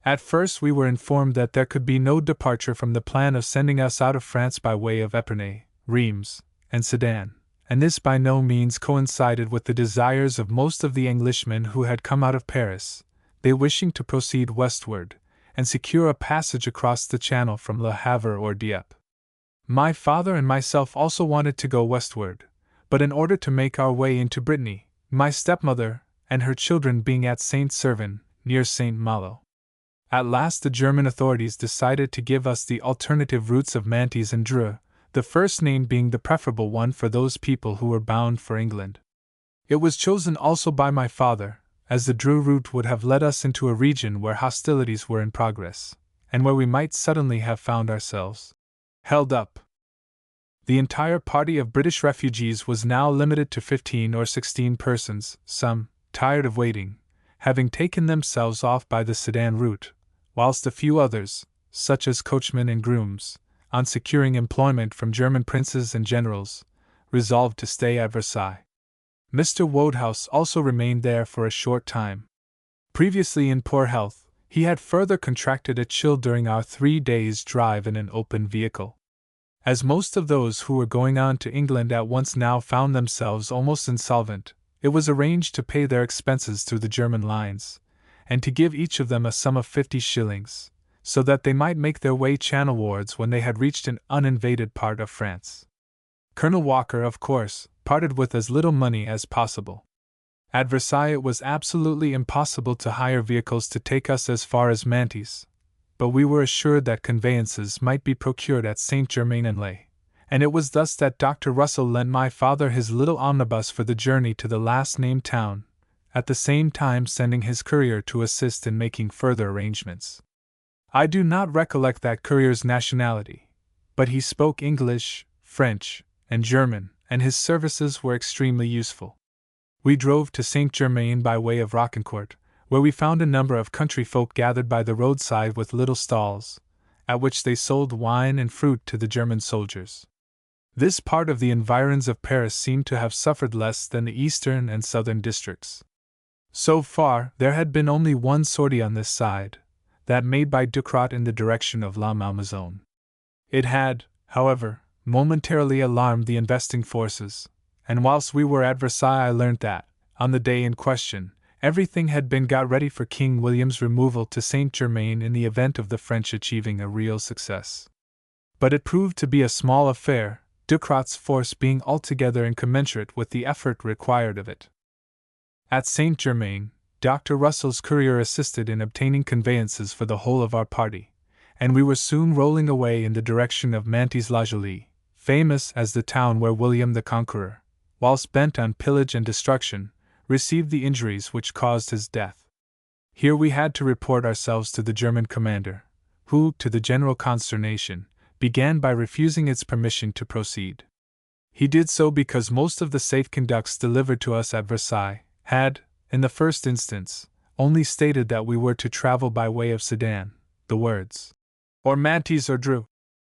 At first we were informed that there could be no departure from the plan of sending us out of France by way of Epernay, Reims, and Sedan, and this by no means coincided with the desires of most of the Englishmen who had come out of Paris, they wishing to proceed westward, and secure a passage across the Channel from Le Havre or Dieppe. My father and myself also wanted to go westward, but in order to make our way into Brittany, my stepmother and her children being at Saint-Servan, near Saint-Malo. At last the German authorities decided to give us the alternative routes of Mantes and Dreux, the first named being the preferable one for those people who were bound for England. It was chosen also by my father, as the Dreux route would have led us into a region where hostilities were in progress, and where we might suddenly have found ourselves held up. The entire party of British refugees was now limited to 15 or 16 persons, some, tired of waiting, having taken themselves off by the Sedan route, whilst a few others, such as coachmen and grooms, on securing employment from German princes and generals, resolved to stay at Versailles. Mr. Wodehouse also remained there for a short time. Previously in poor health, he had further contracted a chill during our 3 days' drive in an open vehicle. As most of those who were going on to England at once now found themselves almost insolvent, it was arranged to pay their expenses through the German lines, and to give each of them a sum of 50 shillings, so that they might make their way Channelwards when they had reached an uninvaded part of France. Colonel Walker, of course, parted with as little money as possible. At Versailles it was absolutely impossible to hire vehicles to take us as far as Mantes, but we were assured that conveyances might be procured at Saint-Germain-en-Laye, and it was thus that Dr. Russell lent my father his little omnibus for the journey to the last-named town, at the same time sending his courier to assist in making further arrangements. I do not recollect that courier's nationality, but he spoke English, French, and German, and his services were extremely useful. We drove to Saint-Germain by way of Roquencourt, where we found a number of country folk gathered by the roadside with little stalls, at which they sold wine and fruit to the German soldiers. This part of the environs of Paris seemed to have suffered less than the eastern and southern districts. So far, there had been only one sortie on this side, that made by Ducrot in the direction of La Malmaison. It had, however, momentarily alarmed the investing forces, and whilst we were at Versailles I learnt that, on the day in question, everything had been got ready for King William's removal to Saint-Germain in the event of the French achieving a real success. But it proved to be a small affair, Ducrot's force being altogether incommensurate with the effort required of it. At Saint-Germain, Dr. Russell's courier assisted in obtaining conveyances for the whole of our party, and we were soon rolling away in the direction of Mantes-la-Jolie, famous as the town where William the Conqueror, whilst bent on pillage and destruction, received the injuries which caused his death. Here we had to report ourselves to the German commander, who, to the general consternation, began by refusing its permission to proceed. He did so because most of the safe conducts delivered to us at Versailles had, in the first instance, only stated that we were to travel by way of Sedan, the words, or Mantes or Dreux,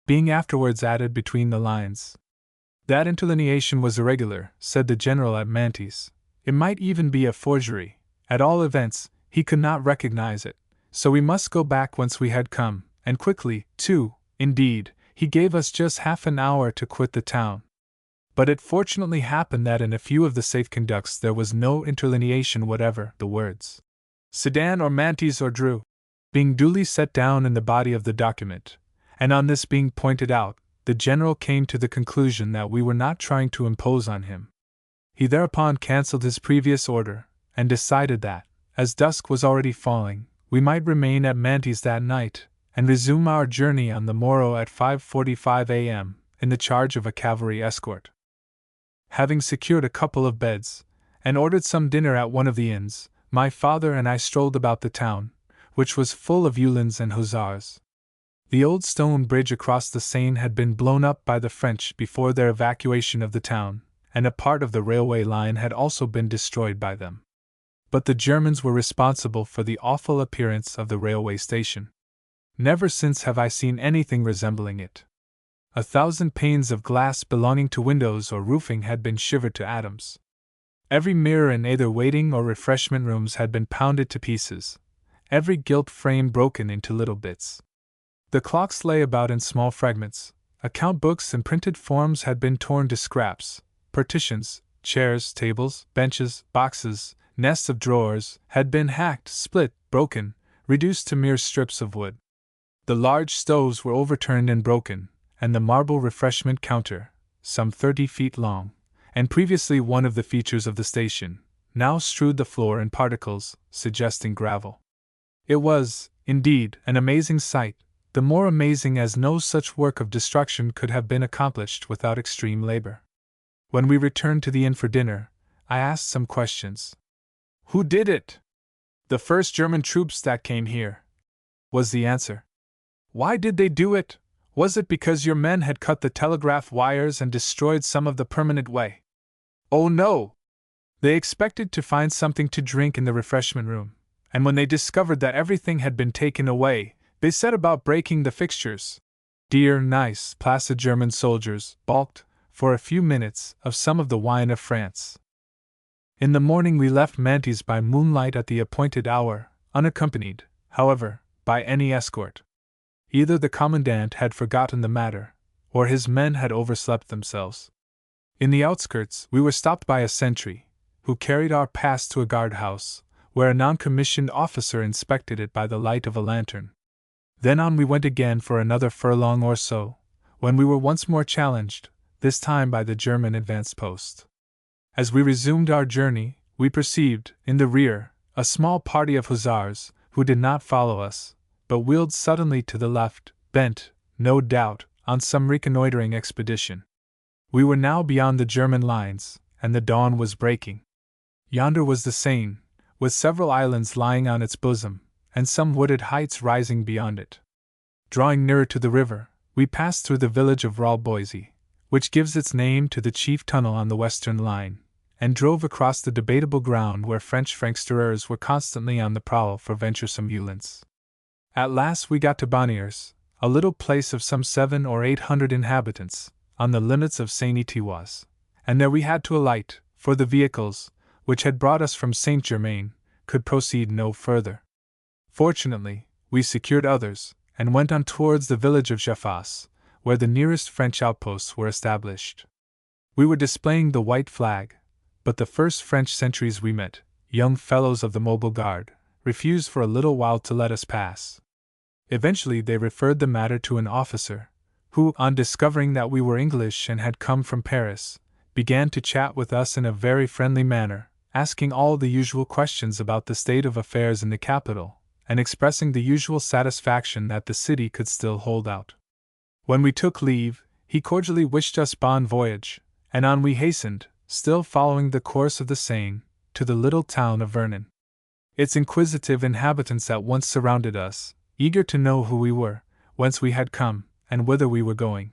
being afterwards added between the lines. That interlineation was irregular, said the general at Mantes. It might even be a forgery. At all events, he could not recognize it, so we must go back whence we had come, and quickly, too. Indeed, he gave us just half an hour to quit the town. But it fortunately happened that in a few of the safe conducts there was no interlineation whatever, the words Sedan or Mantes or Dreux being duly set down in the body of the document, and on this being pointed out, the general came to the conclusion that we were not trying to impose on him. He thereupon cancelled his previous order, and decided that, as dusk was already falling, we might remain at Mantes that night, and resume our journey on the morrow at 5:45 a.m., in the charge of a cavalry escort. Having secured a couple of beds, and ordered some dinner at one of the inns, my father and I strolled about the town, which was full of Uhlans and hussars. The old stone bridge across the Seine had been blown up by the French before their evacuation of the town, and a part of the railway line had also been destroyed by them. But the Germans were responsible for the awful appearance of the railway station. Never since have I seen anything resembling it. 1,000 panes of glass belonging to windows or roofing had been shivered to atoms. Every mirror in either waiting or refreshment rooms had been pounded to pieces, every gilt frame broken into little bits. The clocks lay about in small fragments, account books and printed forms had been torn to scraps, partitions, chairs, tables, benches, boxes, nests of drawers, had been hacked, split, broken, reduced to mere strips of wood. The large stoves were overturned and broken, and the marble refreshment counter, some 30 feet long, and previously one of the features of the station, now strewed the floor in particles, suggesting gravel. It was, indeed, an amazing sight, the more amazing as no such work of destruction could have been accomplished without extreme labor. When we returned to the inn for dinner, I asked some questions. "Who did it?" "The first German troops that came here," was the answer. "Why did they do it? Was it because your men had cut the telegraph wires and destroyed some of the permanent way?" "Oh no! They expected to find something to drink in the refreshment room, and when they discovered that everything had been taken away, they set about breaking the fixtures." Dear, nice, placid German soldiers, balked, for a few minutes, of some of the wine of France. In the morning we left Mantes by moonlight at the appointed hour, unaccompanied, however, by any escort. Either the commandant had forgotten the matter, or his men had overslept themselves. In the outskirts we were stopped by a sentry, who carried our pass to a guardhouse, where a non-commissioned officer inspected it by the light of a lantern. Then on we went again for another furlong or so, when we were once more challenged, this time by the German advance post. As we resumed our journey, we perceived, in the rear, a small party of hussars, who did not follow us, but wheeled suddenly to the left, bent, no doubt, on some reconnoitering expedition. We were now beyond the German lines, and the dawn was breaking. Yonder was the Seine, with several islands lying on its bosom, and some wooded heights rising beyond it. Drawing nearer to the river, we passed through the village of Ralboise, which gives its name to the chief tunnel on the western line, and drove across the debatable ground where French franctireurs were constantly on the prowl for venturesome Uhlans. At last we got to Bonniers, a little place of some 700 or 800 inhabitants, on the limits of Seine-et-Thouars, and there we had to alight, for the vehicles, which had brought us from Saint-Germain, could proceed no further. Fortunately, we secured others, and went on towards the village of Jaffas, where the nearest French outposts were established. We were displaying the white flag, but the first French sentries we met, young fellows of the Mobile Guard, refused for a little while to let us pass. Eventually they referred the matter to an officer, who, on discovering that we were English and had come from Paris, began to chat with us in a very friendly manner, asking all the usual questions about the state of affairs in the capital, and expressing the usual satisfaction that the city could still hold out. When we took leave, he cordially wished us bon voyage, and on we hastened, still following the course of the Seine, to the little town of Vernon. Its inquisitive inhabitants at once surrounded us, eager to know who we were, whence we had come, and whither we were going.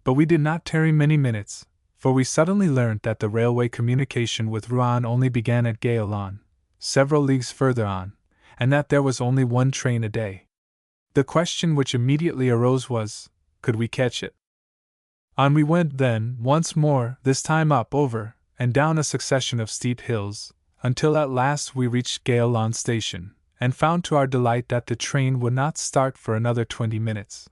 But we did not tarry many minutes, for we suddenly learnt that the railway communication with Rouen only began at Gaillon, several leagues further on, and that there was only one train a day. The question which immediately arose was, could we catch it? On we went then, once more, this time up, over, and down a succession of steep hills, until at last we reached Gaillon station, and found to our delight that the train would not start for another 20 minutes.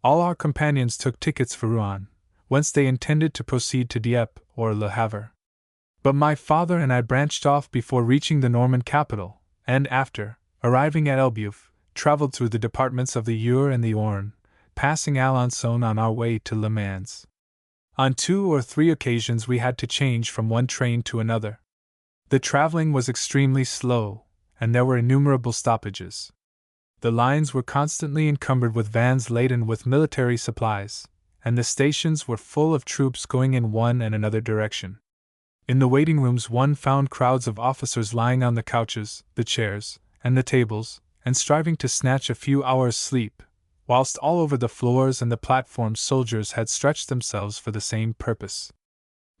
All our companions took tickets for Rouen, whence they intended to proceed to Dieppe or Le Havre. But my father and I branched off before reaching the Norman capital, and after arriving at Elbeuf, travelled through the departments of the Eure and the Orne, passing Alençon on our way to Le Mans. On 2 or 3 occasions we had to change from one train to another. The travelling was extremely slow, and there were innumerable stoppages. The lines were constantly encumbered with vans laden with military supplies, and the stations were full of troops going in one and another direction. In the waiting rooms one found crowds of officers lying on the couches, the chairs, and the tables, and striving to snatch a few hours' sleep, whilst all over the floors and the platforms soldiers had stretched themselves for the same purpose.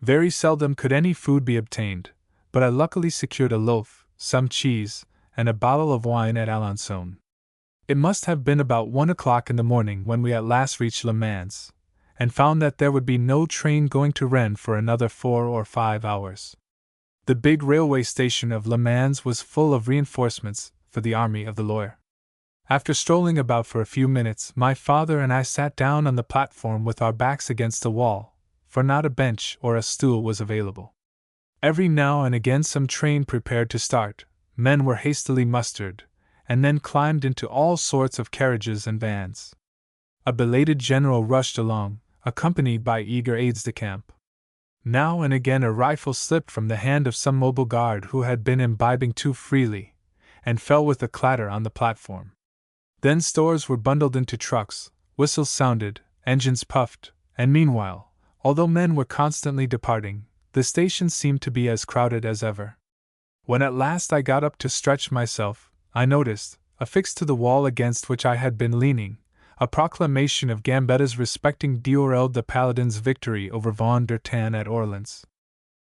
Very seldom could any food be obtained, but I luckily secured a loaf, some cheese, and a bottle of wine at Alençon. It must have been about 1 o'clock in the morning when we at last reached Le Mans, and found that there would be no train going to Rennes for another 4 or 5 hours. The big railway station of Le Mans was full of reinforcements for the army of the Loire. After strolling about for a few minutes, my father and I sat down on the platform with our backs against the wall, for not a bench or a stool was available. Every now and again some train prepared to start, men were hastily mustered, and then climbed into all sorts of carriages and vans. A belated general rushed along, accompanied by eager aides-de-camp. Now and again a rifle slipped from the hand of some mobile guard who had been imbibing too freely, and fell with a clatter on the platform. Then stores were bundled into trucks, whistles sounded, engines puffed, and meanwhile, although men were constantly departing, the station seemed to be as crowded as ever. When at last I got up to stretch myself, I noticed, affixed to the wall against which I had been leaning, a proclamation of Gambetta's respecting Diorel de Paladin's victory over Von der Tan at Orleans.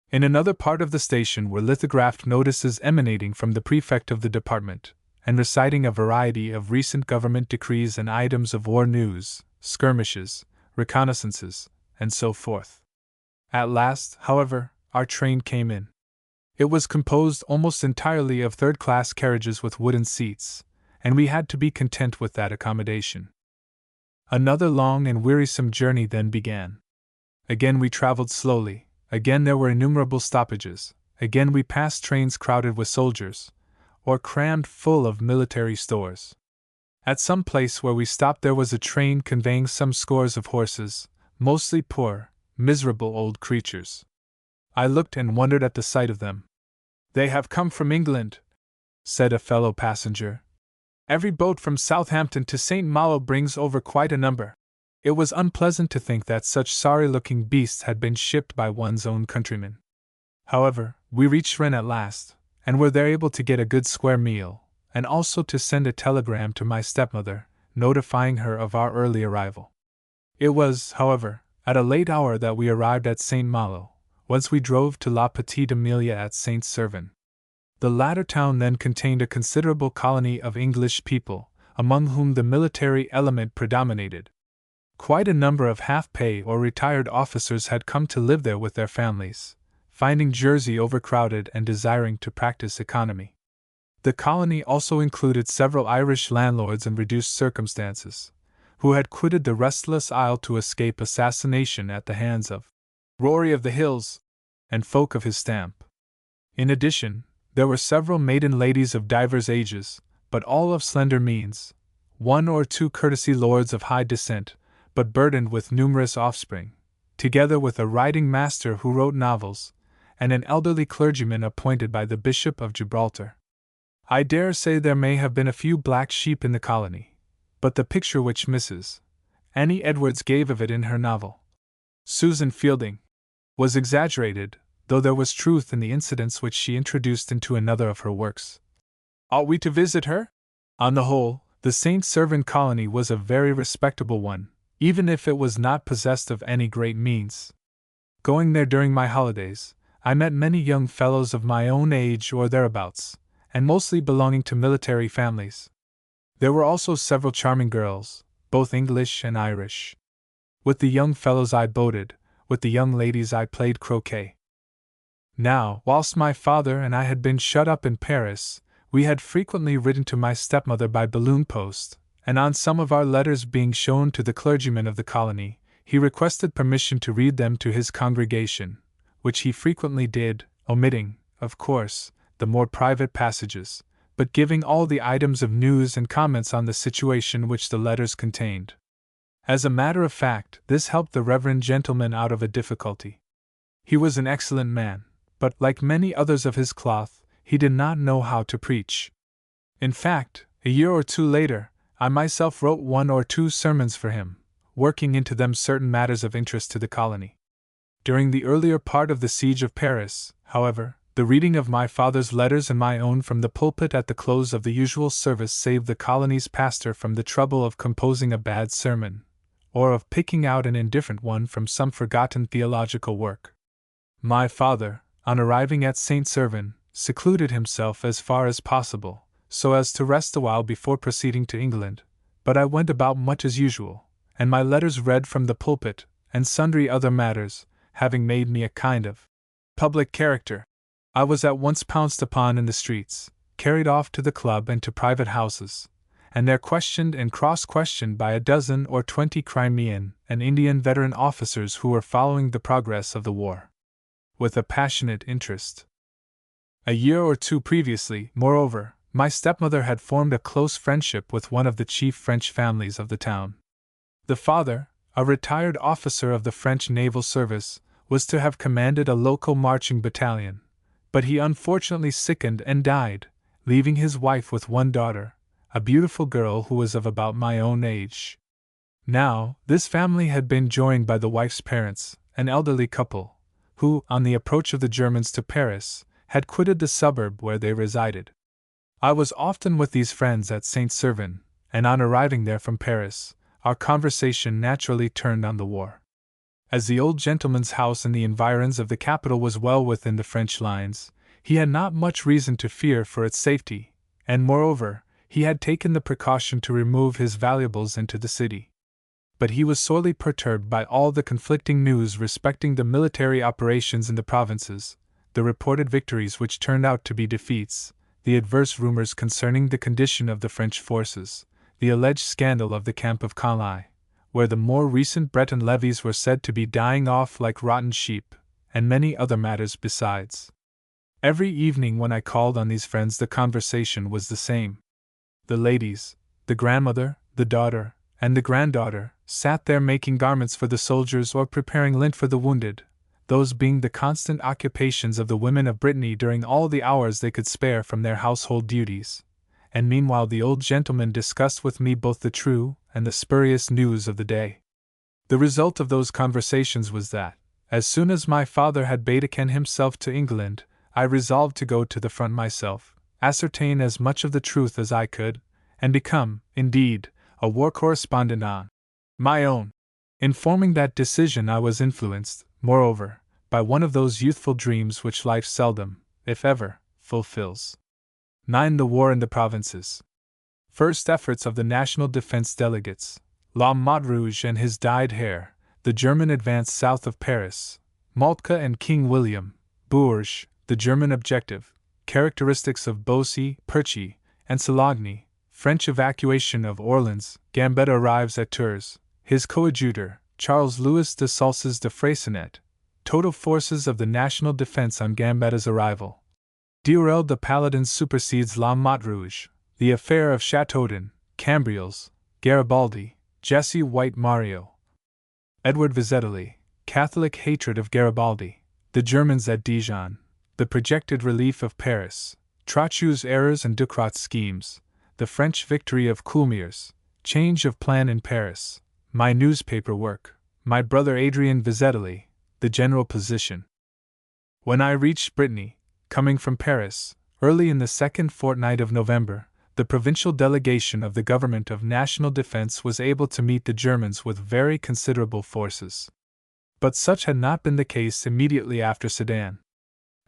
In another part of the station were lithographed notices emanating from the prefect of the department, and reciting a variety of recent government decrees and items of war news, skirmishes, reconnaissances, and so forth. At last, however, our train came in. It was composed almost entirely of third-class carriages with wooden seats, and we had to be content with that accommodation. Another long and wearisome journey then began. Again we traveled slowly, again there were innumerable stoppages, again we passed trains crowded with soldiers, or crammed full of military stores. At some place where we stopped there was a train conveying some scores of horses, mostly poor, miserable old creatures. I looked and wondered at the sight of them. "They have come from England," said a fellow passenger. "Every boat from Southampton to St. Malo brings over quite a number." It was unpleasant to think that such sorry-looking beasts had been shipped by one's own countrymen. However, we reached Rennes at last, and were there able to get a good square meal, and also to send a telegram to my stepmother, notifying her of our early arrival. It was, however, at a late hour that we arrived at St. Malo, whence we drove to La Petite Amelia at St. Servan. The latter town then contained a considerable colony of English people, among whom the military element predominated. Quite a number of half-pay or retired officers had come to live there with their families, finding Jersey overcrowded and desiring to practice economy. The colony also included several Irish landlords in reduced circumstances, who had quitted the restless isle to escape assassination at the hands of Rory of the Hills and folk of his stamp. In addition, there were several maiden ladies of divers ages, but all of slender means, 1 or 2 courtesy lords of high descent, but burdened with numerous offspring, together with a writing master who wrote novels, and an elderly clergyman appointed by the Bishop of Gibraltar. I dare say there may have been a few black sheep in the colony, but the picture which Mrs. Annie Edwards gave of it in her novel, Susan Fielding, was exaggerated, though there was truth in the incidents which she introduced into another of her works. Ought we to visit her? On the whole, the St. Servan colony was a very respectable one, even if it was not possessed of any great means. Going there during my holidays, I met many young fellows of my own age or thereabouts, and mostly belonging to military families. There were also several charming girls, both English and Irish. With the young fellows I boated, with the young ladies I played croquet. Now, whilst my father and I had been shut up in Paris, we had frequently written to my stepmother by balloon post, and on some of our letters being shown to the clergyman of the colony, he requested permission to read them to his congregation, which he frequently did, omitting, of course, the more private passages, but giving all the items of news and comments on the situation which the letters contained. As a matter of fact, this helped the reverend gentleman out of a difficulty. He was an excellent man, but, like many others of his cloth, he did not know how to preach. In fact, A year or two later, I myself wrote 1 or 2 sermons for him, working into them certain matters of interest to the colony. During the earlier part of the siege of Paris, however, the reading of my father's letters and my own from the pulpit at the close of the usual service saved the colony's pastor from the trouble of composing a bad sermon, or of picking out an indifferent one from some forgotten theological work. My father, on arriving at St. Servan, secluded himself as far as possible, so as to rest a while before proceeding to England, but I went about much as usual, and my letters read from the pulpit, and sundry other matters, having made me a kind of public character. I was at once pounced upon in the streets, carried off to the club and to private houses, and there questioned and cross-questioned by a dozen or 20 Crimean and Indian veteran officers who were following the progress of the war with a passionate interest. A year or 2 previously, moreover, my stepmother had formed a close friendship with one of the chief French families of the town. The father, a retired officer of the French naval service, was to have commanded a local marching battalion, but he unfortunately sickened and died, leaving his wife with 1 daughter, a beautiful girl who was of about my own age. Now, this family had been joined by the wife's parents, an elderly couple, who, on the approach of the Germans to Paris, had quitted the suburb where they resided. I was often with these friends at St. Servan, and on arriving there from Paris, our conversation naturally turned on the war. As the old gentleman's house in the environs of the capital was well within the French lines, he had not much reason to fear for its safety, and moreover, he had taken the precaution to remove his valuables into the city. But he was sorely perturbed by all the conflicting news respecting the military operations in the provinces, the reported victories which turned out to be defeats, the adverse rumors concerning the condition of the French forces, the alleged scandal of the camp of Calais, where the more recent Breton levies were said to be dying off like rotten sheep, and many other matters besides. Every evening when I called on these friends the conversation was the same. The ladies, the grandmother, the daughter, and the granddaughter, sat there making garments for the soldiers or preparing lint for the wounded, those being the constant occupations of the women of Brittany during all the hours they could spare from their household duties, and meanwhile the old gentleman discussed with me both the true and the spurious news of the day. The result of those conversations was that, as soon as my father had betaken himself to England, I resolved to go to the front myself, ascertain as much of the truth as I could, and become, indeed, a war correspondent on my own. In forming that decision I was influenced, moreover, by one of those youthful dreams which life seldom, if ever, fulfills. 9. The war in the provinces. First efforts of the national defense delegates, La Montrouge and his dyed hair, the German advance south of Paris, Moltke and King William, Bourges, the German objective, characteristics of Bossy, Perchy, and Sologny, French evacuation of Orleans, Gambetta arrives at Tours, his coadjutor, Charles Louis de Salces de Freycinet, total forces of the national defense on Gambetta's arrival. Diorel de Paladin supersedes La Montrouge, the affair of Chateaudun, Cambrils, Garibaldi, Jesse White Mario. Edward Vizetelly, Catholic hatred of Garibaldi, the Germans at Dijon, the projected relief of Paris, Trochu's errors and Ducrot's schemes, the French victory of Coulmiers, change of plan in Paris, my newspaper work, my brother Adrien Vizetelly, the general position. When I reached Brittany, coming from Paris, early in the 2nd fortnight of November, the provincial delegation of the Government of National Defense was able to meet the Germans with very considerable forces. But such had not been the case immediately after Sedan.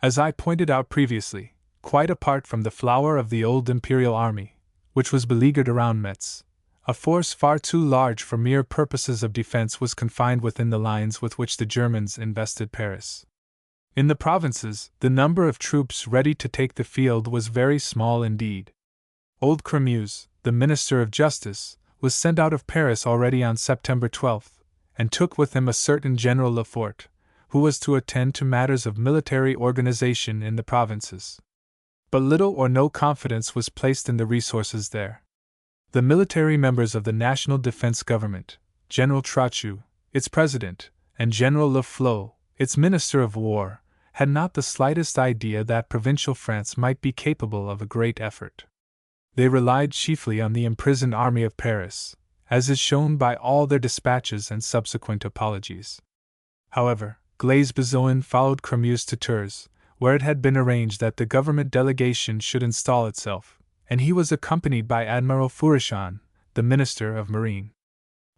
As I pointed out previously, quite apart from the flower of the old imperial army, which was beleaguered around Metz, a force far too large for mere purposes of defense was confined within the lines with which the Germans invested Paris. In the provinces, the number of troops ready to take the field was very small indeed. Old Cremeuse, the Minister of Justice, was sent out of Paris already on September 12, and took with him a certain General Lefort, who was to attend to matters of military organization in the provinces. But little or no confidence was placed in the resources there. The military members of the National Defense Government, General Trochu, its president, and General Laflot, its Minister of War, had not the slightest idea that provincial France might be capable of a great effort. They relied chiefly on the imprisoned army of Paris, as is shown by all their dispatches and subsequent apologies. However, Glaise-Bezoin followed Crémieux to Tours, where it had been arranged that the government delegation should install itself, and he was accompanied by Admiral Fourichamp, the Minister of Marine.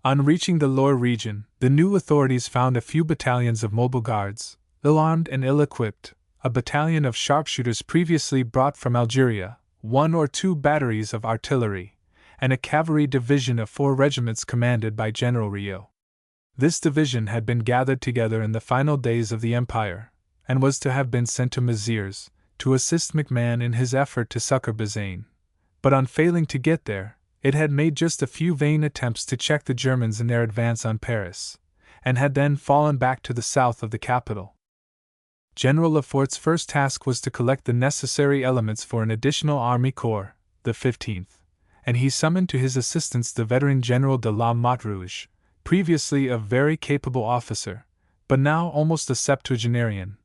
On reaching the Loire region, the new authorities found a few battalions of mobile guards, ill-armed and ill-equipped, a battalion of sharpshooters previously brought from Algeria, 1 or 2 batteries of artillery, and a cavalry division of 4 regiments commanded by General Rieux. This division had been gathered together in the final days of the Empire, and was to have been sent to Mézières, to assist MacMahon in his effort to succor Bazaine. But on failing to get there, it had made just a few vain attempts to check the Germans in their advance on Paris, and had then fallen back to the south of the capital. General Lefort's first task was to collect the necessary elements for an additional army corps, the 15th, and he summoned to his assistance the veteran General de la Motte-Rouge, previously a very capable officer, but now almost a septuagenarian,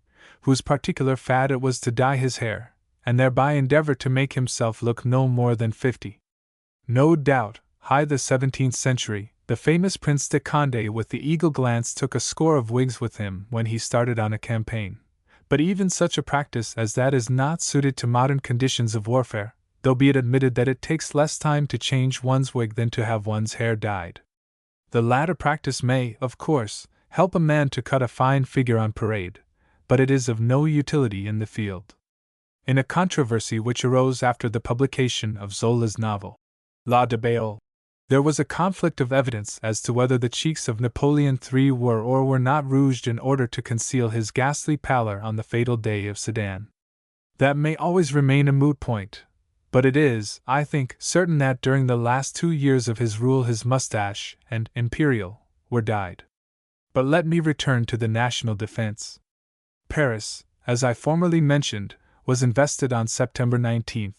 whose particular fad it was to dye his hair, and thereby endeavor to make himself look no more than 50. No doubt, high the 17th century, the famous Prince de Condé with the eagle glance took a score of wigs with him when he started on a campaign. But even such a practice as that is not suited to modern conditions of warfare, though be it admitted that it takes less time to change one's wig than to have one's hair dyed. The latter practice may, of course, help a man to cut a fine figure on parade, but it is of no utility in the field. In a controversy which arose after the publication of Zola's novel, La Déballe, there was a conflict of evidence as to whether the cheeks of Napoleon III were or were not rouged in order to conceal his ghastly pallor on the fatal day of Sedan. That may always remain a moot point, but it is, I think, certain that during the last 2 years of his rule his mustache and imperial were dyed. But let me return to the national defense. Paris, as I formerly mentioned, was invested on September 19th.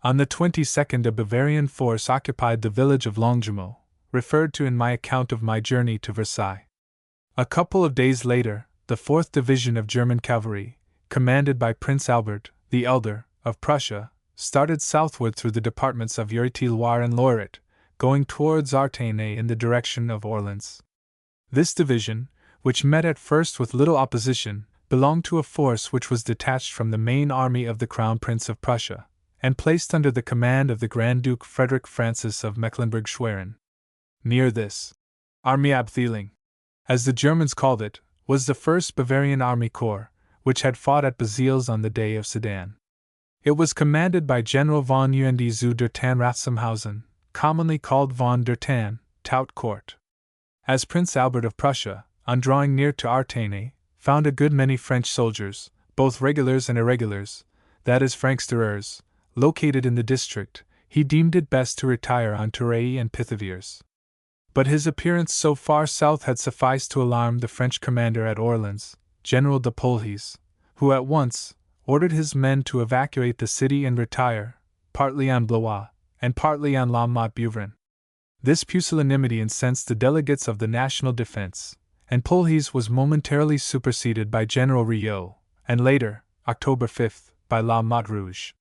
On the 22nd a Bavarian force occupied the village of Longjumeau, referred to in my account of my journey to Versailles. A couple of days later, the 4th Division of German cavalry, commanded by Prince Albert, the Elder, of Prussia, started southward through the departments of Eure-et-Loir and Loiret, going towards Arthenay in the direction of Orleans. This division, which met at first with little opposition, belonged to a force which was detached from the main army of the Crown Prince of Prussia, and placed under the command of the Grand Duke Frederick Francis of Mecklenburg-Schwerin. Near this Armeeabteilung, as the Germans called it, was the 1st Bavarian Army Corps, which had fought at Bazilles on the day of Sedan. It was commanded by General von Uende zu der Tann Ratsamhausen, commonly called von der Tann, Tout Court. As Prince Albert of Prussia, on drawing near to Arthenay, found a good many French soldiers, both regulars and irregulars, that is Franctireurs, located in the district, he deemed it best to retire on Tourreilles and Pithiviers. But his appearance so far south had sufficed to alarm the French commander at Orleans, General de Polhees, who at once ordered his men to evacuate the city and retire, partly on Blois, and partly on La Motte-Beuvrin. This pusillanimity incensed the delegates of the national defense, and Polhees was momentarily superseded by General Rieux, and later, October 5, by La Motte-Rouge.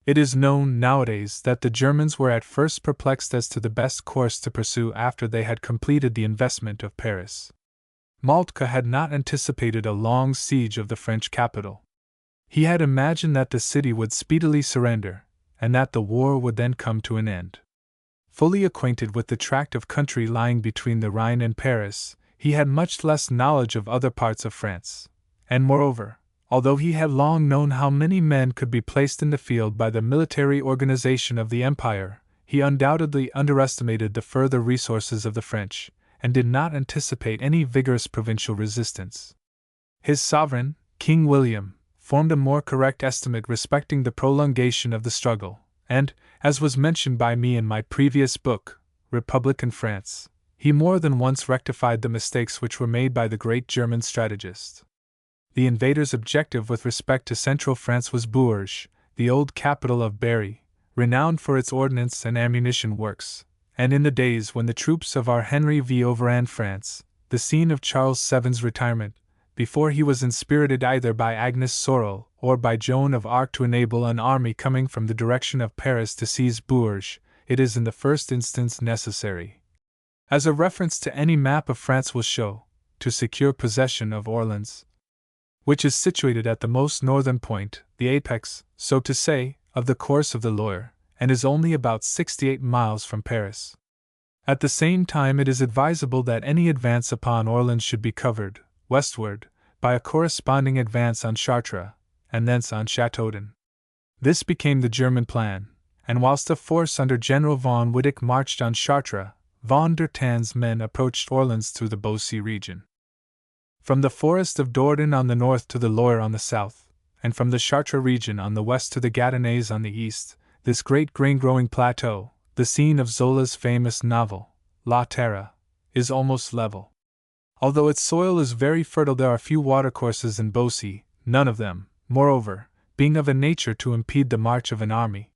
It is known nowadays that the Germans were at first perplexed as to the best course to pursue after they had completed the investment of Paris. Moltke had not anticipated a long siege of the French capital. He had imagined that the city would speedily surrender, and that the war would then come to an end. Fully acquainted with the tract of country lying between the Rhine and Paris, he had much less knowledge of other parts of France, and moreover, although he had long known how many men could be placed in the field by the military organization of the Empire, he undoubtedly underestimated the further resources of the French, and did not anticipate any vigorous provincial resistance. His sovereign, King William, formed a more correct estimate respecting the prolongation of the struggle, and, as was mentioned by me in my previous book, Republican France, he more than once rectified the mistakes which were made by the great German strategist. The invaders' objective with respect to central France was Bourges, the old capital of Berry, renowned for its ordnance and ammunition works, and in the days when the troops of our Henry V overran France, the scene of Charles VII's retirement, before he was inspirited either by Agnes Sorel or by Joan of Arc to enable an army coming from the direction of Paris to seize Bourges, it is in the first instance necessary, as a reference to any map of France will show, to secure possession of Orleans, which is situated at the most northern point, the apex, so to say, of the course of the Loire, and is only about 68 miles from Paris. At the same time, it is advisable that any advance upon Orleans should be covered, westward, by a corresponding advance on Chartres, and thence on Châteaudun. This became the German plan, and whilst a force under General von Wittich marched on Chartres, von der Tann's men approached Orleans through the Beaussy region. From the forest of Dordogne on the north to the Loire on the south, and from the Chartres region on the west to the Gâtinais on the east, this great grain-growing plateau, the scene of Zola's famous novel, La Terre, is almost level. Although its soil is very fertile, there are few watercourses in Beaussy, none of them, moreover, being of a nature to impede the march of an army.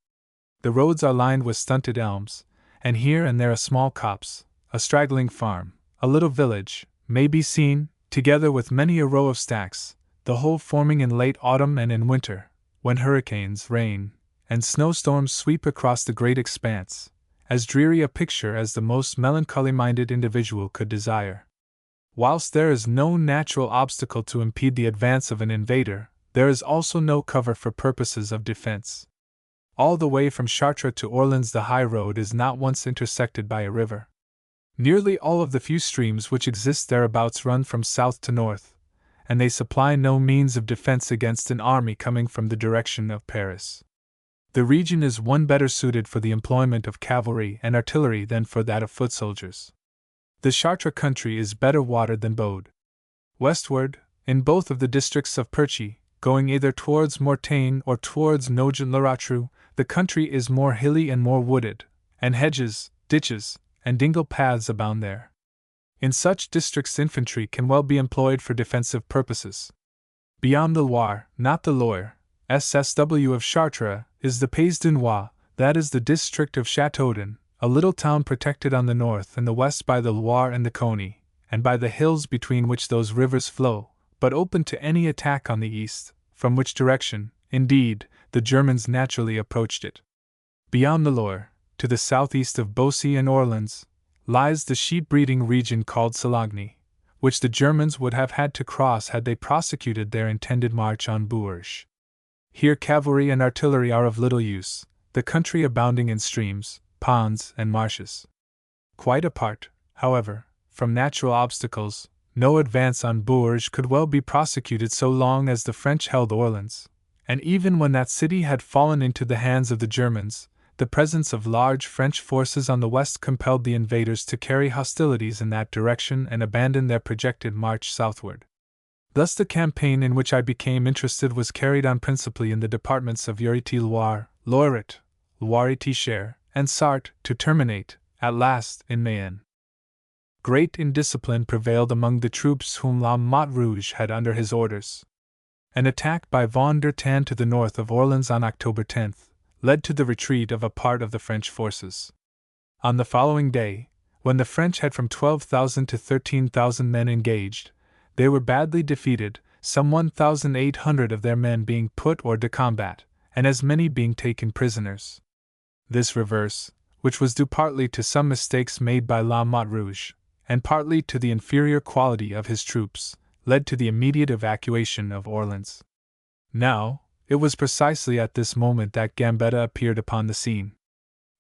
The roads are lined with stunted elms, and here and there a small copse, a straggling farm, a little village, may be seen, together with many a row of stacks, the whole forming in late autumn and in winter, when hurricanes, rain, and snowstorms sweep across the great expanse, as dreary a picture as the most melancholy-minded individual could desire. Whilst there is no natural obstacle to impede the advance of an invader, there is also no cover for purposes of defense. All the way from Chartres to Orleans the high road is not once intersected by a river. Nearly all of the few streams which exist thereabouts run from south to north, and they supply no means of defense against an army coming from the direction of Paris. The region is one better suited for the employment of cavalry and artillery than for that of foot soldiers. The Chartres country is better watered than Baude. Westward, in both of the districts of Perchy, going either towards Mortagne or towards Nogent-le-Rotrou, the country is more hilly and more wooded, and hedges, ditches, and dingle paths abound there. In such districts infantry can well be employed for defensive purposes. Beyond the Loire, not the Loire, SSW of Chartres, is the Pays du Noir, that is the district of Châteaudun, a little town protected on the north and the west by the Loire and the Coney, and by the hills between which those rivers flow, but open to any attack on the east, from which direction, indeed, the Germans naturally approached it. Beyond the Loire, to the southeast of Beaussy and Orleans, lies the sheep-breeding region called Salogny, which the Germans would have had to cross had they prosecuted their intended march on Bourges. Here cavalry and artillery are of little use, the country abounding in streams, ponds, and marshes. Quite apart, however, from natural obstacles, no advance on Bourges could well be prosecuted so long as the French held Orleans, and even when that city had fallen into the hands of the Germans, the presence of large French forces on the west compelled the invaders to carry hostilities in that direction and abandon their projected march southward. Thus the campaign in which I became interested was carried on principally in the departments of Ure-et-Loire, Loiret, Loire-et-Cher, and Sarthe, to terminate, at last, in Mayenne. Great indiscipline prevailed among the troops whom La Motte Rouge had under his orders. An attack by von der Tann to the north of Orleans on October 10th led to the retreat of a part of the French forces. On the following day, when the French had from 12,000 to 13,000 men engaged, they were badly defeated, some 1,800 of their men being put hors de combat, and as many being taken prisoners. This reverse, which was due partly to some mistakes made by La Motte Rouge, and partly to the inferior quality of his troops, led to the immediate evacuation of Orleans. Now, it was precisely at this moment that Gambetta appeared upon the scene.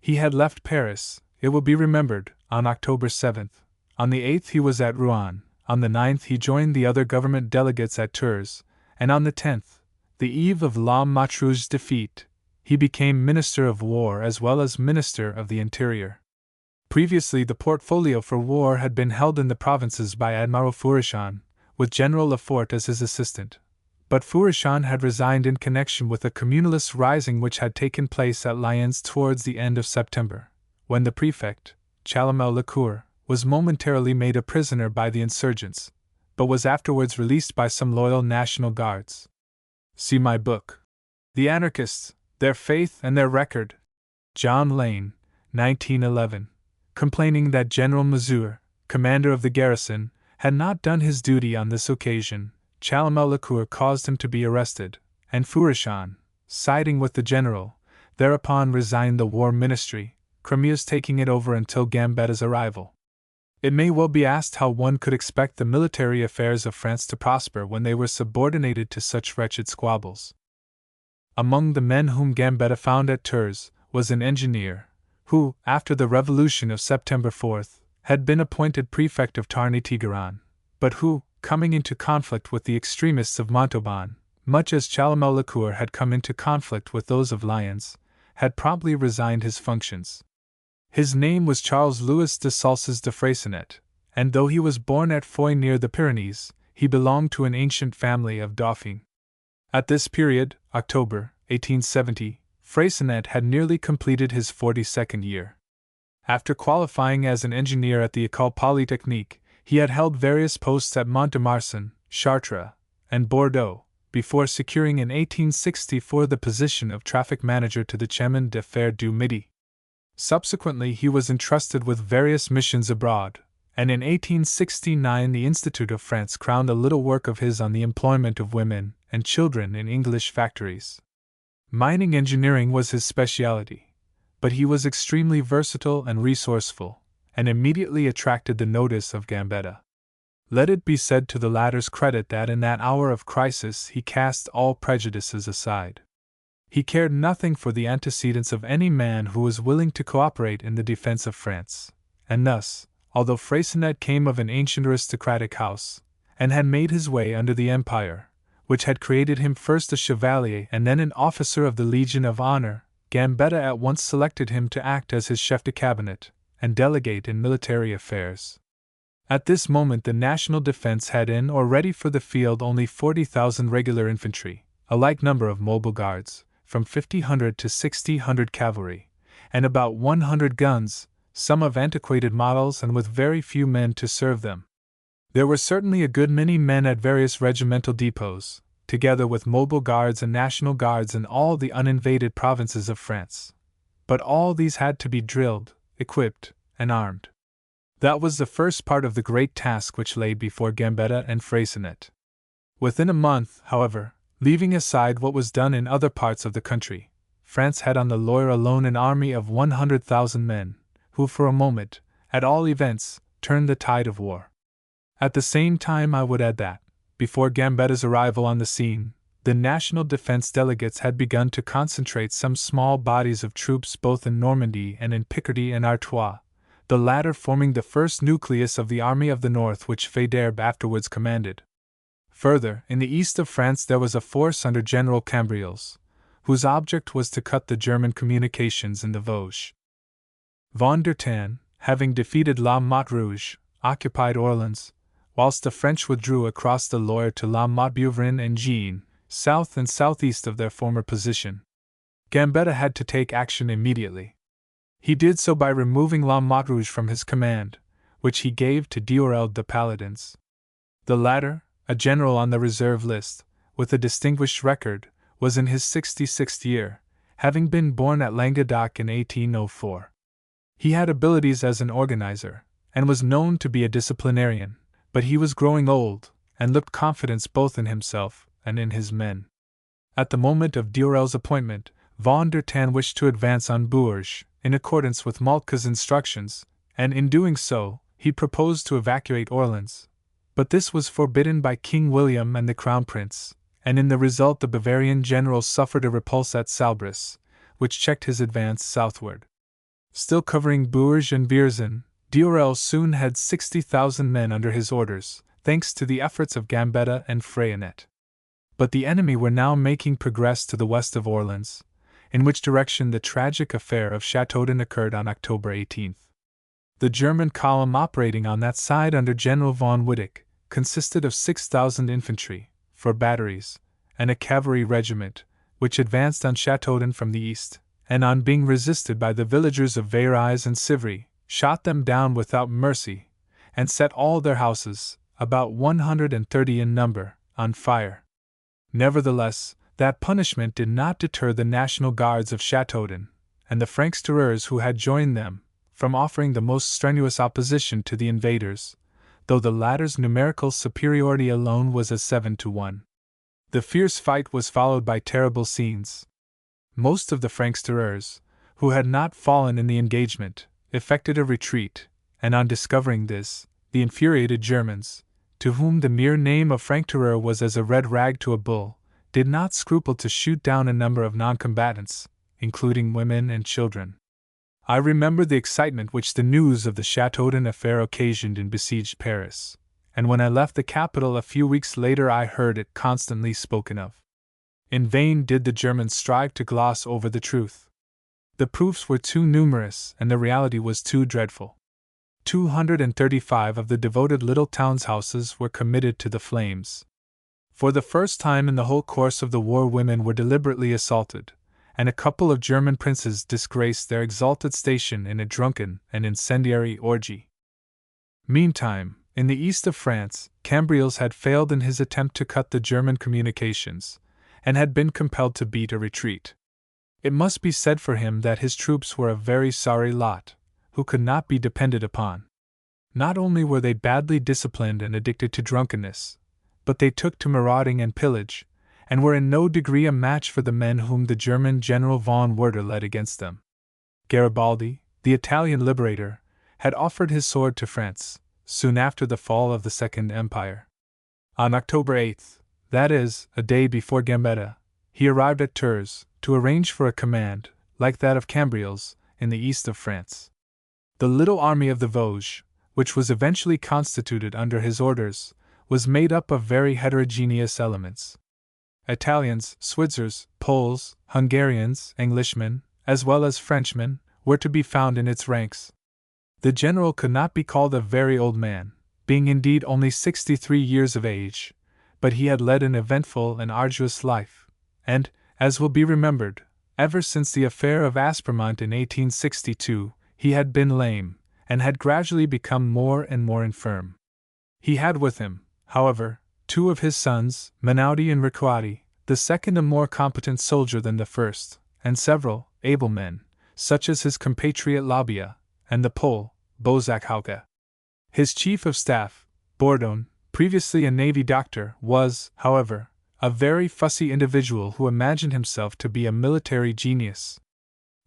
He had left Paris, it will be remembered, on October 7th. On the 8th he was at Rouen, on the 9th he joined the other government delegates at Tours, and on the 10th, the eve of La Motte Rouge's defeat, he became Minister of War as well as Minister of the Interior. Previously the portfolio for war had been held in the provinces by Admiral Fourrichon, with General Lefort as his assistant, but Fourrichon had resigned in connection with a communalist rising which had taken place at Lyons towards the end of September, when the prefect, Chalamel-Lecour, was momentarily made a prisoner by the insurgents, but was afterwards released by some loyal National Guards. See my book, The Anarchists, Their Faith and Their Record. John Lane, 1911, complaining that General Mazure, commander of the garrison, had not done his duty on this occasion, Chalmel-Lacour caused him to be arrested, and Fourishan, siding with the general, thereupon resigned the war ministry, Cremieux taking it over until Gambetta's arrival. It may well be asked how one could expect the military affairs of France to prosper when they were subordinated to such wretched squabbles. Among the men whom Gambetta found at Tours was an engineer, who, after the revolution of September 4th, had been appointed prefect of Tarn-et-Tigaran, but who, coming into conflict with the extremists of Montauban, much as Chalmel-Lacour had come into conflict with those of Lyons, had promptly resigned his functions. His name was Charles Louis de Salces de Freycinet, and though he was born at Foy near the Pyrenees, he belonged to an ancient family of Dauphin. At this period, October 1870, Freycinet had nearly completed his 42nd year. After qualifying as an engineer at the École Polytechnique, he had held various posts at Mont-de-Marsan, Chartres, and Bordeaux, before securing in 1864 the position of traffic manager to the Chemin de Fer du Midi. Subsequently, he was entrusted with various missions abroad, and in 1869 the Institute of France crowned a little work of his on the employment of women and children in English factories. Mining engineering was his specialty, but he was extremely versatile and resourceful, and immediately attracted the notice of Gambetta. Let it be said to the latter's credit that in that hour of crisis he cast all prejudices aside. He cared nothing for the antecedents of any man who was willing to cooperate in the defense of France, and thus, although Freycinet came of an ancient aristocratic house, and had made his way under the Empire, which had created him first a chevalier and then an officer of the Legion of Honor, Gambetta at once selected him to act as his chef de cabinet and delegate in military affairs. At this moment the national defense had in or ready for the field only 40,000 regular infantry, a like number of mobile guards, from 50,000 to 60,000 cavalry, and about 100 guns, some of antiquated models and with very few men to serve them. There were certainly a good many men at various regimental depots, together with mobile guards and national guards in all the uninvaded provinces of France. But all these had to be drilled, equipped, and armed. That was the first part of the great task which lay before Gambetta and Freycinet. Within a month, however, leaving aside what was done in other parts of the country, France had on the Loire alone an army of 100,000 men, who for a moment, at all events, turned the tide of war. At the same time I would add that, before Gambetta's arrival on the scene, the national defense delegates had begun to concentrate some small bodies of troops both in Normandy and in Picardy and Artois, the latter forming the first nucleus of the Army of the North which Faidherbe afterwards commanded. Further, in the east of France there was a force under General Cambriels, whose object was to cut the German communications in the Vosges. Von der Tan, having defeated La Motte Rouge, occupied Orleans, whilst the French withdrew across the Loire to La Motte Bouvrin and Gien, south and southeast of their former position. Gambetta had to take action immediately. He did so by removing La Motte Rouge from his command, which he gave to Diorel de Paladins. The latter, a general on the reserve list, with a distinguished record, was in his 66th year, having been born at Languedoc in 1804. He had abilities as an organizer, and was known to be a disciplinarian, but he was growing old, and looked confidence both in himself and in his men. At the moment of Diorel's appointment, Von der Tan wished to advance on Bourges, in accordance with Moltke's instructions, and in doing so, he proposed to evacuate Orleans. But this was forbidden by King William and the Crown Prince, and in the result the Bavarian general suffered a repulse at Salbris, which checked his advance southward. Still covering Bourges and Vierzon, Diorel soon had 60,000 men under his orders, thanks to the efforts of Gambetta and Freycinet. But the enemy were now making progress to the west of Orleans, in which direction the tragic affair of Châteaudun occurred on October 18th. The German column operating on that side under General von Wittek consisted of 6,000 infantry, 4 batteries, and a cavalry regiment, which advanced on Châteaudun from the east, and on being resisted by the villagers of Veyriez and Civry, shot them down without mercy, and set all their houses, about 130 in number, on fire. Nevertheless, that punishment did not deter the National Guards of Châteaudun, and the Francs-Tireurs who had joined them, from offering the most strenuous opposition to the invaders, though the latter's numerical superiority alone was as 7-1. The fierce fight was followed by terrible scenes. Most of the Franksterers, who had not fallen in the engagement, effected a retreat, and on discovering this, the infuriated Germans, to whom the mere name of Frankterer was as a red rag to a bull, did not scruple to shoot down a number of non-combatants, including women and children. I remember the excitement which the news of the Chateaudun affair occasioned in besieged Paris, and when I left the capital a few weeks later I heard it constantly spoken of. In vain did the Germans strive to gloss over the truth. The proofs were too numerous and the reality was too dreadful. 235 of the devoted little town's houses were committed to the flames. For the first time in the whole course of the war women were deliberately assaulted, and a couple of German princes disgraced their exalted station in a drunken and incendiary orgy. Meantime, in the east of France, Cambriels had failed in his attempt to cut the German communications, and had been compelled to beat a retreat. It must be said for him that his troops were a very sorry lot, who could not be depended upon. Not only were they badly disciplined and addicted to drunkenness, but they took to marauding and pillage, and were in no degree a match for the men whom the German General von Werder led against them. Garibaldi, the Italian liberator, had offered his sword to France, soon after the fall of the Second Empire. On October 8th, that is, a day before Gambetta, he arrived at Tours, to arrange for a command, like that of Cambriels, in the east of France. The little army of the Vosges, which was eventually constituted under his orders, was made up of very heterogeneous elements. Italians, Switzers, Poles, Hungarians, Englishmen, as well as Frenchmen, were to be found in its ranks. The general could not be called a very old man, being indeed only 63 years of age, but he had led an eventful and arduous life, and, as will be remembered, ever since the affair of Aspremont in 1862, he had been lame, and had gradually become more and more infirm. He had with him, however, two of his sons, Menoudi and Ricoati, the second a more competent soldier than the first, and several able men, such as his compatriot Labia, and the Pole, Bozak-Hauke. His chief of staff, Bourdon, previously a navy doctor, was, however, a very fussy individual who imagined himself to be a military genius.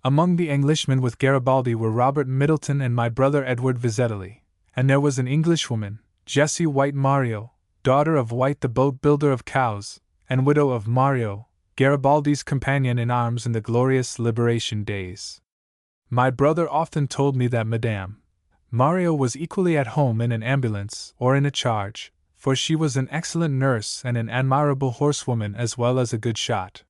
Among the Englishmen with Garibaldi were Robert Middleton and my brother Edward Vizetelly, and there was an Englishwoman, Jessie White Mario, daughter of White the boat builder of Cowes, and widow of Mario, Garibaldi's companion in arms in the glorious liberation days. My brother often told me that Madame Mario was equally at home in an ambulance or in a charge, for she was an excellent nurse and an admirable horsewoman as well as a good shot.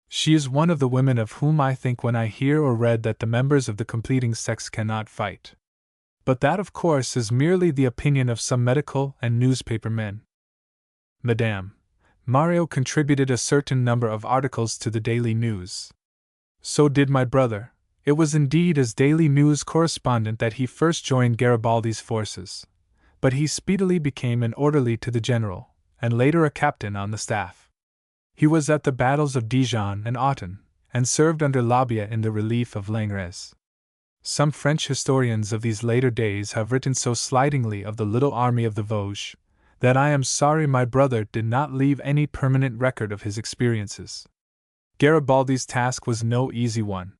She is one of the women of whom I think when I hear or read that the members of the completing sex cannot fight. But that, of course, is merely the opinion of some medical and newspaper men. Madame Mario contributed a certain number of articles to the Daily News. So did my brother. It was indeed as Daily News correspondent that he first joined Garibaldi's forces, but he speedily became an orderly to the general, and later a captain on the staff. He was at the battles of Dijon and Autun, and served under Labia in the relief of Langres. Some French historians of these later days have written so slightingly of the little army of the Vosges, that I am sorry my brother did not leave any permanent record of his experiences. Garibaldi's task was no easy one.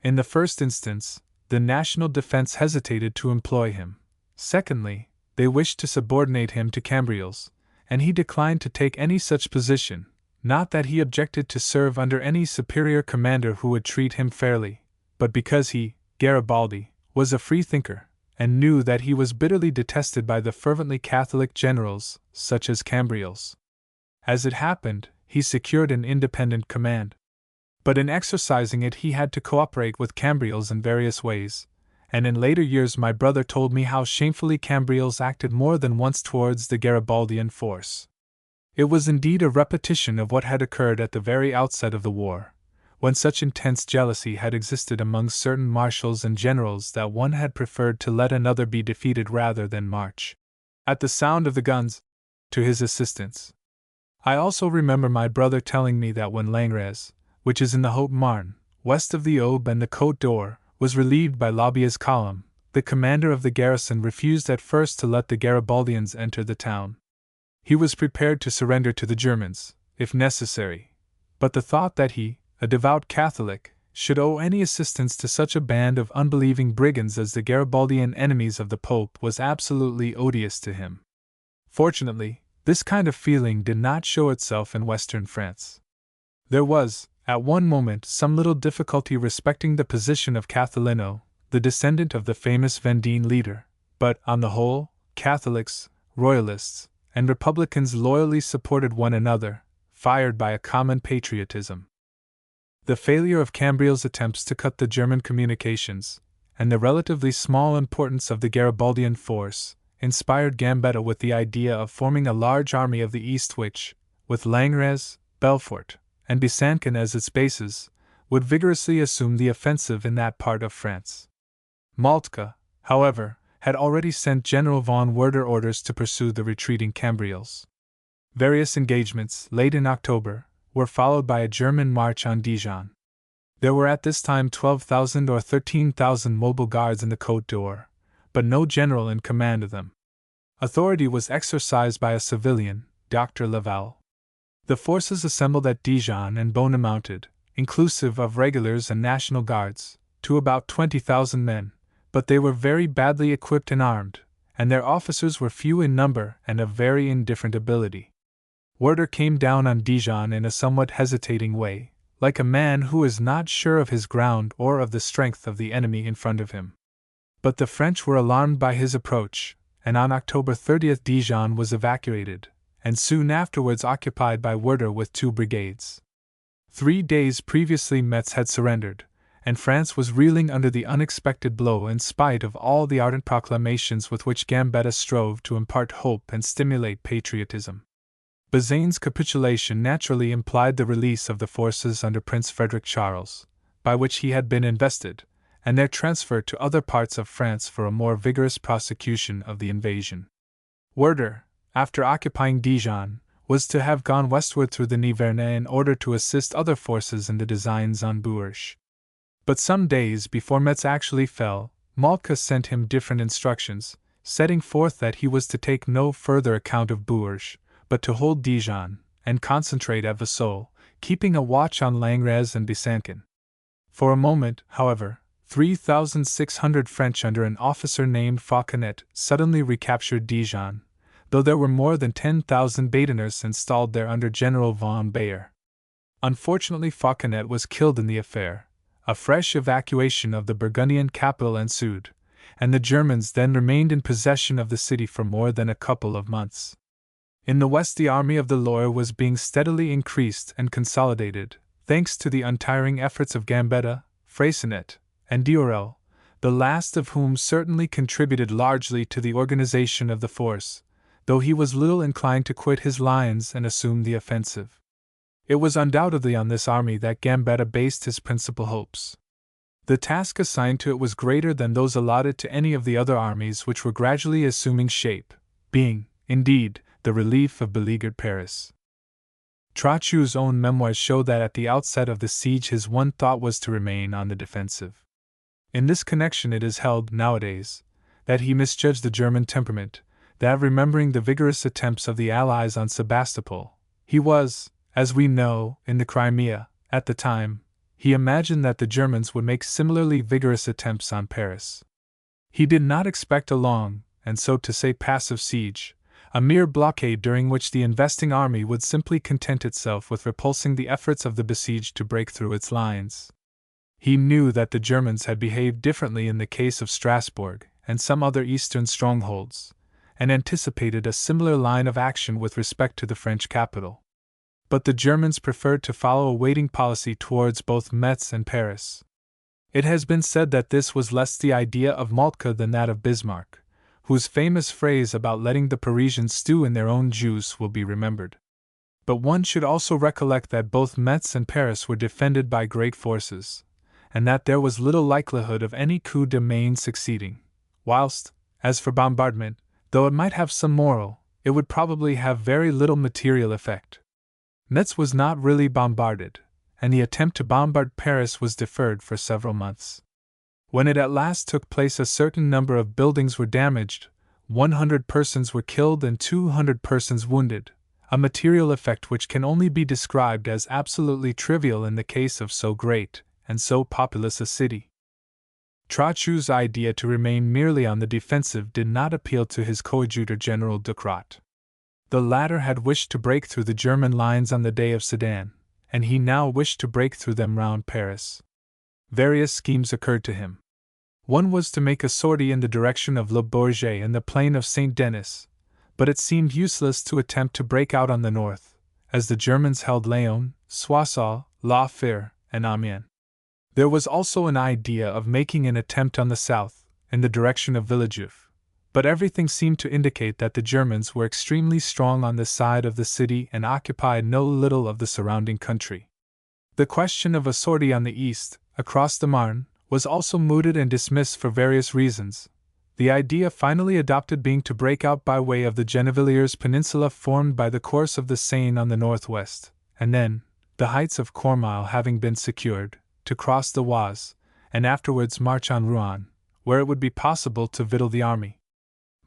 In the first instance, the national defense hesitated to employ him. Secondly, they wished to subordinate him to Cambriels, and he declined to take any such position, not that he objected to serve under any superior commander who would treat him fairly, but because he, Garibaldi, was a free-thinker, and knew that he was bitterly detested by the fervently Catholic generals, such as Cambriels. As it happened, he secured an independent command. But in exercising it he had to cooperate with Cambriels in various ways, and in later years my brother told me how shamefully Cambriels acted more than once towards the Garibaldian force. It was indeed a repetition of what had occurred at the very outset of the war, when such intense jealousy had existed among certain marshals and generals that one had preferred to let another be defeated rather than march, at the sound of the guns, to his assistance. I also remember my brother telling me that when Langres, which is in the Haute-Marne, west of the Aube and the Côte d'Or, was relieved by Labia's column, the commander of the garrison refused at first to let the Garibaldians enter the town. He was prepared to surrender to the Germans, if necessary, but the thought that he, a devout Catholic, should owe any assistance to such a band of unbelieving brigands as the Garibaldian enemies of the Pope was absolutely odious to him. Fortunately, this kind of feeling did not show itself in western France. There was, at one moment, some little difficulty respecting the position of Cathalino, the descendant of the famous Vendine leader, but, on the whole, Catholics, Royalists, and Republicans loyally supported one another, fired by a common patriotism. The failure of Cambriel's attempts to cut the German communications, and the relatively small importance of the Garibaldian force, inspired Gambetta with the idea of forming a large army of the East which, with Langres, Belfort, and Bisançon as its bases, would vigorously assume the offensive in that part of France. Moltke, however, had already sent General von Werder orders to pursue the retreating Cambriels. Various engagements, late in October, were followed by a German march on Dijon. There were at this time 12,000 or 13,000 mobile guards in the Côte d'Or, but no general in command of them. Authority was exercised by a civilian, Dr. Laval. The forces assembled at Dijon and Beaune amounted, inclusive of regulars and National Guards, to about 20,000 men, but they were very badly equipped and armed, and their officers were few in number and of very indifferent ability. Werder came down on Dijon in a somewhat hesitating way, like a man who is not sure of his ground or of the strength of the enemy in front of him. But the French were alarmed by his approach, and on October 30 Dijon was evacuated, and soon afterwards occupied by Werder with 2 brigades. 3 days previously Metz had surrendered, and France was reeling under the unexpected blow in spite of all the ardent proclamations with which Gambetta strove to impart hope and stimulate patriotism. Bazaine's capitulation naturally implied the release of the forces under Prince Frederick Charles, by which he had been invested, and their transfer to other parts of France for a more vigorous prosecution of the invasion. Werder, after occupying Dijon, was to have gone westward through the Nivernais in order to assist other forces in the designs on Bourges. But some days before Metz actually fell, Moltke sent him different instructions, setting forth that he was to take no further account of Bourges, but to hold Dijon, and concentrate at Vesoul, keeping a watch on Langres and Bisançon. For a moment, however, 3,600 French under an officer named Fauconnet suddenly recaptured Dijon, though there were more than 10,000 Badeners installed there under General von Baer. Unfortunately, Fauconnet was killed in the affair. A fresh evacuation of the Burgundian capital ensued, and the Germans then remained in possession of the city for more than a couple of months. In the west, the army of the Loire was being steadily increased and consolidated, thanks to the untiring efforts of Gambetta, Freycinet, and Diorel, the last of whom certainly contributed largely to the organization of the force, though he was little inclined to quit his lines and assume the offensive. It was undoubtedly on this army that Gambetta based his principal hopes. The task assigned to it was greater than those allotted to any of the other armies which were gradually assuming shape, being, indeed, the relief of beleaguered Paris. Trochu's own memoirs show that at the outset of the siege his one thought was to remain on the defensive. In this connection it is held, nowadays, that he misjudged the German temperament, that remembering the vigorous attempts of the Allies on Sebastopol, he was, as we know, in the Crimea, at the time, he imagined that the Germans would make similarly vigorous attempts on Paris. He did not expect a long, and so to say passive siege, a mere blockade during which the investing army would simply content itself with repulsing the efforts of the besieged to break through its lines. He knew that the Germans had behaved differently in the case of Strasbourg and some other eastern strongholds, and anticipated a similar line of action with respect to the French capital. But the Germans preferred to follow a waiting policy towards both Metz and Paris. It has been said that this was less the idea of Moltke than that of Bismarck, whose famous phrase about letting the Parisians stew in their own juice will be remembered. But one should also recollect that both Metz and Paris were defended by great forces, and that there was little likelihood of any coup de main succeeding, whilst, as for bombardment, though it might have some moral, it would probably have very little material effect. Metz was not really bombarded, and the attempt to bombard Paris was deferred for several months. When it at last took place, a certain number of buildings were damaged, 100 persons were killed and 200 persons wounded, a material effect which can only be described as absolutely trivial in the case of so great and so populous a city. Trochu's idea to remain merely on the defensive did not appeal to his coadjutor General Ducrot. The latter had wished to break through the German lines on the day of Sedan, and he now wished to break through them round Paris. Various schemes occurred to him. One was to make a sortie in the direction of Le Bourget and the plain of Saint Denis, but it seemed useless to attempt to break out on the north, as the Germans held Laon, Soissons, La Fère, and Amiens. There was also an idea of making an attempt on the south, in the direction of Villejuif, but everything seemed to indicate that the Germans were extremely strong on this side of the city and occupied no little of the surrounding country. The question of a sortie on the east, across the Marne, was also mooted and dismissed for various reasons, the idea finally adopted being to break out by way of the Gennevilliers Peninsula formed by the course of the Seine on the northwest, and then, the heights of Cormile having been secured, to cross the Oise, and afterwards march on Rouen, where it would be possible to victual the army.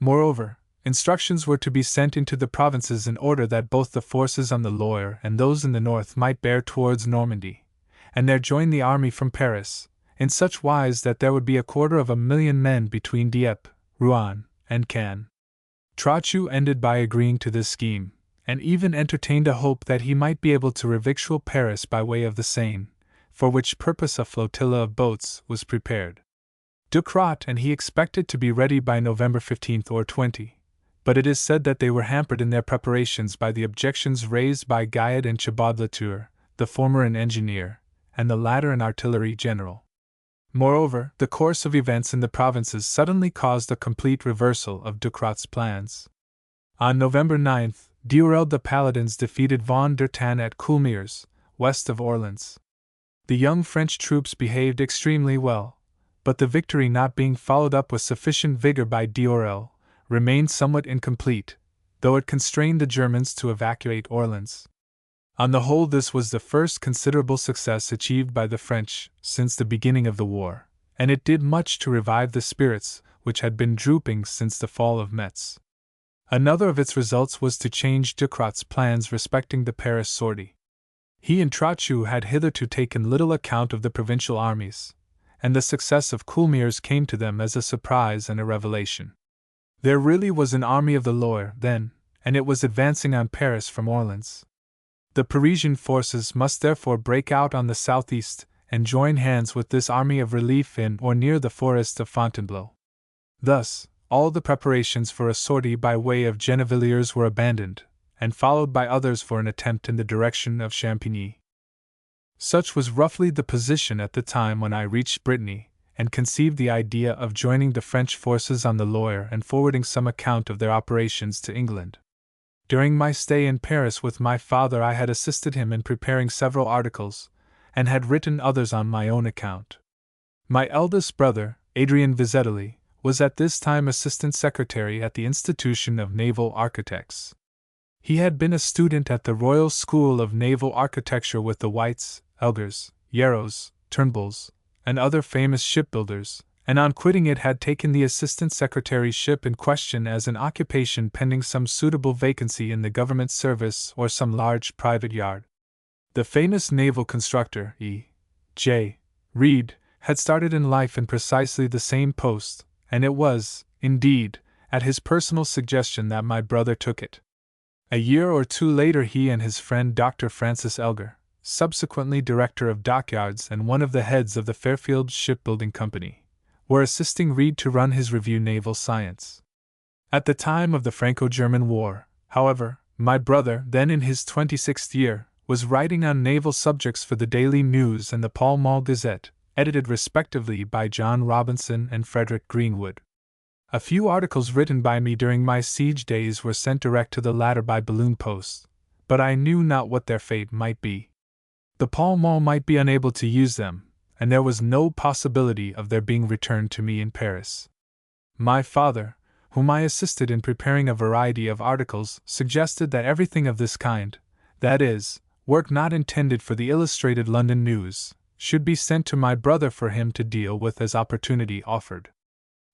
Moreover, instructions were to be sent into the provinces in order that both the forces on the Loire and those in the north might bear towards Normandy, and there join the army from Paris, in such wise that there would be 250,000 men between Dieppe, Rouen, and Caen. Trochu ended by agreeing to this scheme, and even entertained a hope that he might be able to revictual Paris by way of the Seine, for which purpose a flotilla of boats was prepared. Ducrot and he expected to be ready by November 15 or 20, but it is said that they were hampered in their preparations by the objections raised by Guyot and Chabod-Latour, the former an engineer, and the latter an artillery general. Moreover, the course of events in the provinces suddenly caused a complete reversal of Ducrot's plans. On November 9, Duerel the Paladins defeated Von der Tann at Coulmiers, west of Orleans. The young French troops behaved extremely well, but the victory not being followed up with sufficient vigor by Duerel, remained somewhat incomplete, though it constrained the Germans to evacuate Orleans. On the whole, this was the first considerable success achieved by the French since the beginning of the war, and it did much to revive the spirits which had been drooping since the fall of Metz. Another of its results was to change Ducrot's plans respecting the Paris sortie. He and Trochu had hitherto taken little account of the provincial armies, and the success of Coulmiers came to them as a surprise and a revelation. There really was an army of the Loire, then, and it was advancing on Paris from Orleans. The Parisian forces must therefore break out on the southeast and join hands with this army of relief in or near the forest of Fontainebleau. Thus, all the preparations for a sortie by way of Gennevilliers were abandoned, and followed by others for an attempt in the direction of Champigny. Such was roughly the position at the time when I reached Brittany, and conceived the idea of joining the French forces on the Loire and forwarding some account of their operations to England. During my stay in Paris with my father, I had assisted him in preparing several articles, and had written others on my own account. My eldest brother, Adrien Vizetelly, was at this time assistant secretary at the Institution of Naval Architects. He had been a student at the Royal School of Naval Architecture with the Whites, Elgers, Yarrows, Turnbulls, and other famous shipbuilders, and on quitting it had taken the assistant secretaryship in question as an occupation pending some suitable vacancy in the government service or some large private yard. The famous naval constructor, E.J. Reed, had started in life in precisely the same post, and it was, indeed, at his personal suggestion that my brother took it. A year or two later he and his friend Dr. Francis Elgar, subsequently director of dockyards and one of the heads of the Fairfield Shipbuilding Company, were assisting Reed to run his review Naval Science. At the time of the Franco-German War, however, my brother, then in his 26th year, was writing on naval subjects for the Daily News and the Pall Mall Gazette, edited respectively by John Robinson and Frederick Greenwood. A few articles written by me during my siege days were sent direct to the latter by balloon post, but I knew not what their fate might be. The Pall Mall might be unable to use them, and there was no possibility of their being returned to me in Paris. My father, whom I assisted in preparing a variety of articles, suggested that everything of this kind, that is, work not intended for the Illustrated London News, should be sent to my brother for him to deal with as opportunity offered.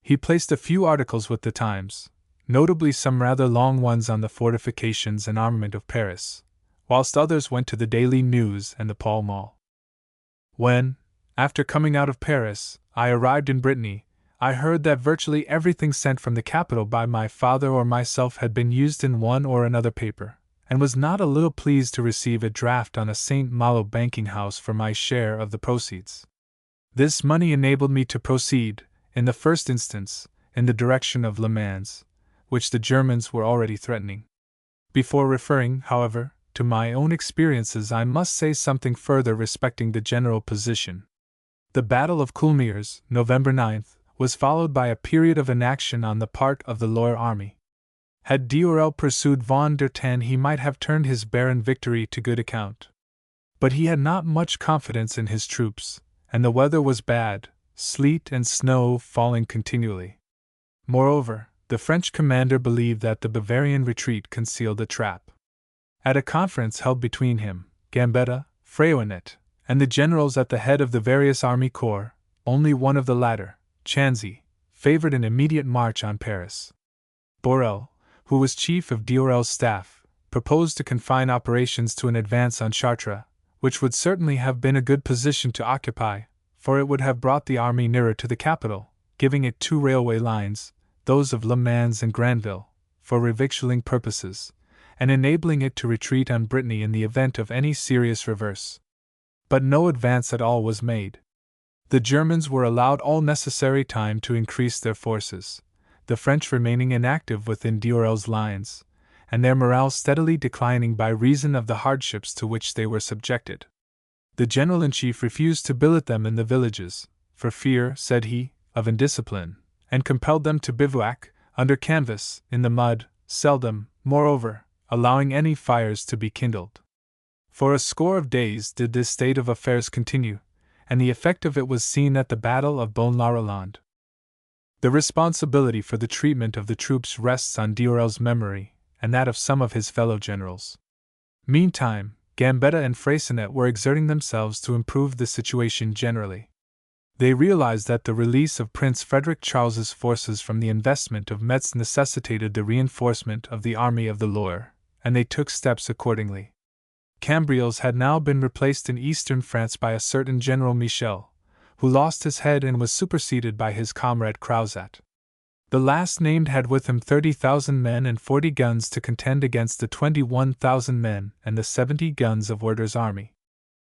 He placed a few articles with the Times, notably some rather long ones on the fortifications and armament of Paris, whilst others went to the Daily News and the Pall Mall. When, after coming out of Paris, I arrived in Brittany, I heard that virtually everything sent from the capital by my father or myself had been used in one or another paper, and was not a little pleased to receive a draft on a St. Malo banking house for my share of the proceeds. This money enabled me to proceed, in the first instance, in the direction of Le Mans, which the Germans were already threatening. Before referring, however, to my own experiences, I must say something further respecting the general position. The Battle of Coulmiers, November 9th, was followed by a period of inaction on the part of the Loire army. Had Diorel pursued Von der Tan, he might have turned his barren victory to good account. But he had not much confidence in his troops, and the weather was bad, sleet and snow falling continually. Moreover, the French commander believed that the Bavarian retreat concealed a trap. At a conference held between him, Gambetta, Freycinet, and the generals at the head of the various army corps, only one of the latter, Chanzy, favored an immediate march on Paris. Borel, who was chief of Diorel's staff, proposed to confine operations to an advance on Chartres, which would certainly have been a good position to occupy, for it would have brought the army nearer to the capital, giving it 2 railway lines, those of Le Mans and Granville, for revictualling purposes, and enabling it to retreat on Brittany in the event of any serious reverse. But no advance at all was made. The Germans were allowed all necessary time to increase their forces, the French remaining inactive within Diorel's lines, and their morale steadily declining by reason of the hardships to which they were subjected. The general-in-chief refused to billet them in the villages, for fear, said he, of indiscipline, and compelled them to bivouac, under canvas, in the mud, seldom, moreover, allowing any fires to be kindled. For a score of days did this state of affairs continue, and the effect of it was seen at the Battle of Beaune-la-Rolande. The responsibility for the treatment of the troops rests on Diorel's memory, and that of some of his fellow generals. Meantime, Gambetta and Freycinet were exerting themselves to improve the situation generally. They realized that the release of Prince Frederick Charles's forces from the investment of Metz necessitated the reinforcement of the army of the Loire, and they took steps accordingly. Cambriels had now been replaced in eastern France by a certain General Michel, who lost his head and was superseded by his comrade Crozat. The last named had with him 30,000 men and 40 guns to contend against the 21,000 men and the 70 guns of Werder's army.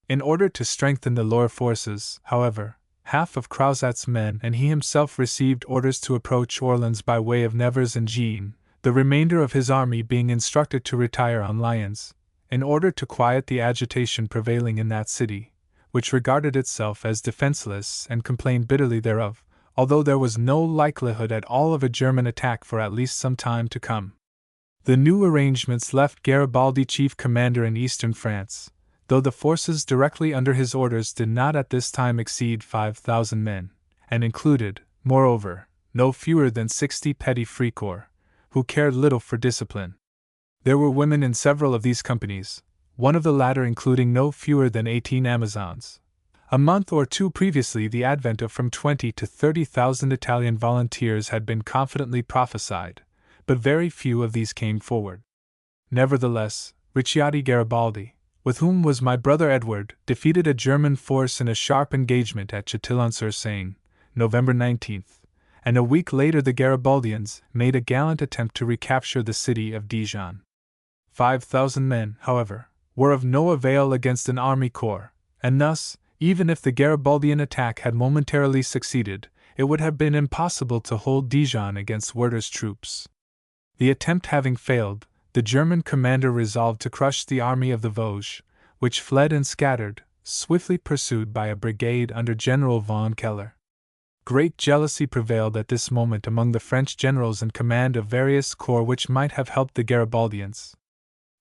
In order to strengthen the Loire forces, however, half of Crozat's men and he himself received orders to approach Orleans by way of Nevers and Gien, the remainder of his army being instructed to retire on Lyons, in order to quiet the agitation prevailing in that city, which regarded itself as defenseless and complained bitterly thereof, although there was no likelihood at all of a German attack for at least some time to come. The new arrangements left Garibaldi chief commander in eastern France, though the forces directly under his orders did not at this time exceed 5,000 men, and included, moreover, no fewer than 60 petty fricours, who cared little for discipline. There were women in several of these companies, one of the latter including no fewer than 18 Amazons. A month or two previously, the advent of from 20 to 30,000 Italian volunteers had been confidently prophesied, but very few of these came forward. Nevertheless, Ricciati Garibaldi, with whom was my brother Edward, defeated a German force in a sharp engagement at Chatillon-sur-Seine, November 19th, and a week later the Garibaldians made a gallant attempt to recapture the city of Dijon. 5,000 men, however, were of no avail against an army corps, and thus, even if the Garibaldian attack had momentarily succeeded, it would have been impossible to hold Dijon against Werder's troops. The attempt having failed, the German commander resolved to crush the army of the Vosges, which fled and scattered, swiftly pursued by a brigade under General von Keller. Great jealousy prevailed at this moment among the French generals in command of various corps which might have helped the Garibaldians.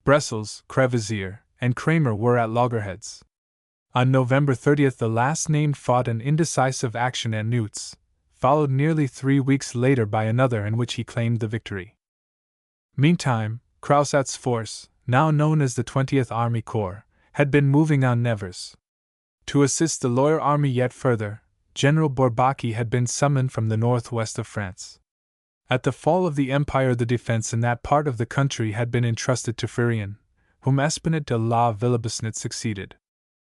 Bressels, Crevisier, and Kramer were at loggerheads. On November 30th the last named fought an indecisive action at Neutz, followed nearly 3 weeks later by another in which he claimed the victory. Meantime, Crozat's force, now known as the 20th Army Corps, had been moving on Nevers. To assist the loyal army yet further, General Bourbaki had been summoned from the northwest of France. At the fall of the Empire, the defense in that part of the country had been entrusted to Furian, whom Espinet de la Villebesnet succeeded.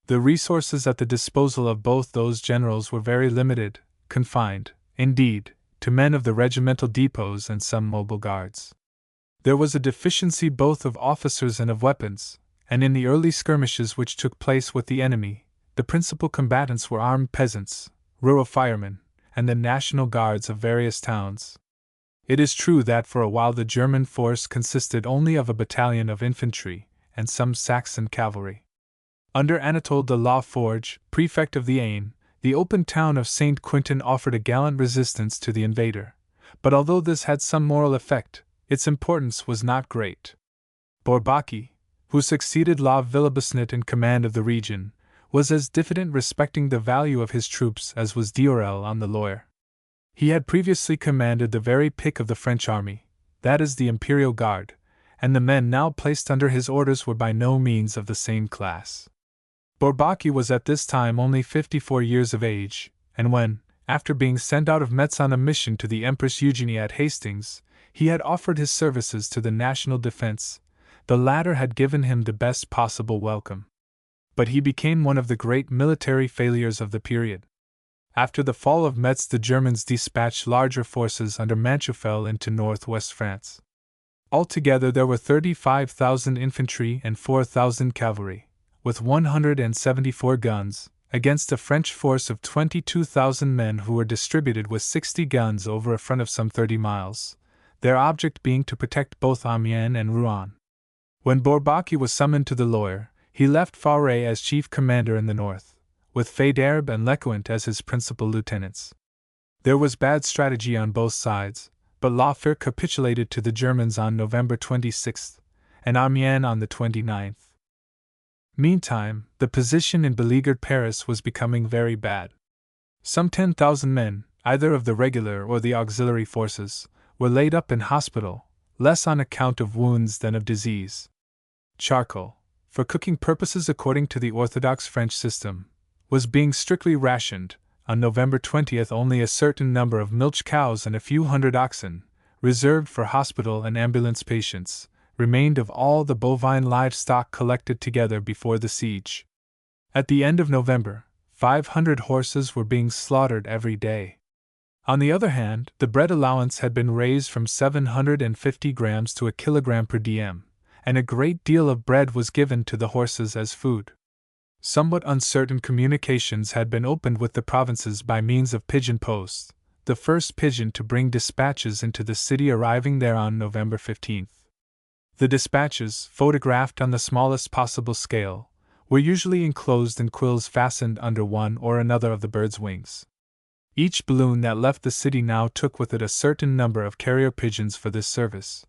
The resources at the disposal of both those generals were very limited, confined, indeed, to men of the regimental depots and some mobile guards. There was a deficiency both of officers and of weapons, and in the early skirmishes which took place with the enemy, the principal combatants were armed peasants, rural firemen, and the National Guards of various towns. It is true that for a while the German force consisted only of a battalion of infantry and some Saxon cavalry. Under Anatole de la Forge, prefect of the Aisne, the open town of Saint Quentin offered a gallant resistance to the invader, but although this had some moral effect, its importance was not great. Bourbaki, who succeeded La Villebesnet in command of the region, was as diffident respecting the value of his troops as was Diorel on the Loire. He had previously commanded the very pick of the French army, that is the Imperial Guard, and the men now placed under his orders were by no means of the same class. Bourbaki was at this time only 54 years of age, and when, after being sent out of Metz on a mission to the Empress Eugenie at Hastings, he had offered his services to the national defense, the latter had given him the best possible welcome. But he became one of the great military failures of the period. After the fall of Metz, the Germans dispatched larger forces under Manchoufel into northwest France. Altogether there were 35,000 infantry and 4,000 cavalry, with 174 guns, against a French force of 22,000 men who were distributed with 60 guns over a front of some 30 miles, their object being to protect both Amiens and Rouen. When Bourbaki was summoned to the Loire, he left Faure as chief commander in the north, with Faidherbe and Lecointe as his principal lieutenants. There was bad strategy on both sides, but La Fère capitulated to the Germans on November 26, and Amiens on the 29th. Meantime, the position in beleaguered Paris was becoming very bad. Some 10,000 men, either of the regular or the auxiliary forces, were laid up in hospital, less on account of wounds than of disease. Charcoal, for cooking purposes according to the orthodox French system, was being strictly rationed. On November 20th only a certain number of milch cows and a few hundred oxen, reserved for hospital and ambulance patients, remained of all the bovine livestock collected together before the siege. At the end of November, 500 horses were being slaughtered every day. On the other hand, the bread allowance had been raised from 750 grams to a kilogram per diem, and a great deal of bread was given to the horses as food. Somewhat uncertain communications had been opened with the provinces by means of pigeon posts, the first pigeon to bring dispatches into the city arriving there on November 15th. The dispatches, photographed on the smallest possible scale, were usually enclosed in quills fastened under one or another of the bird's wings. Each balloon that left the city now took with it a certain number of carrier pigeons for this service.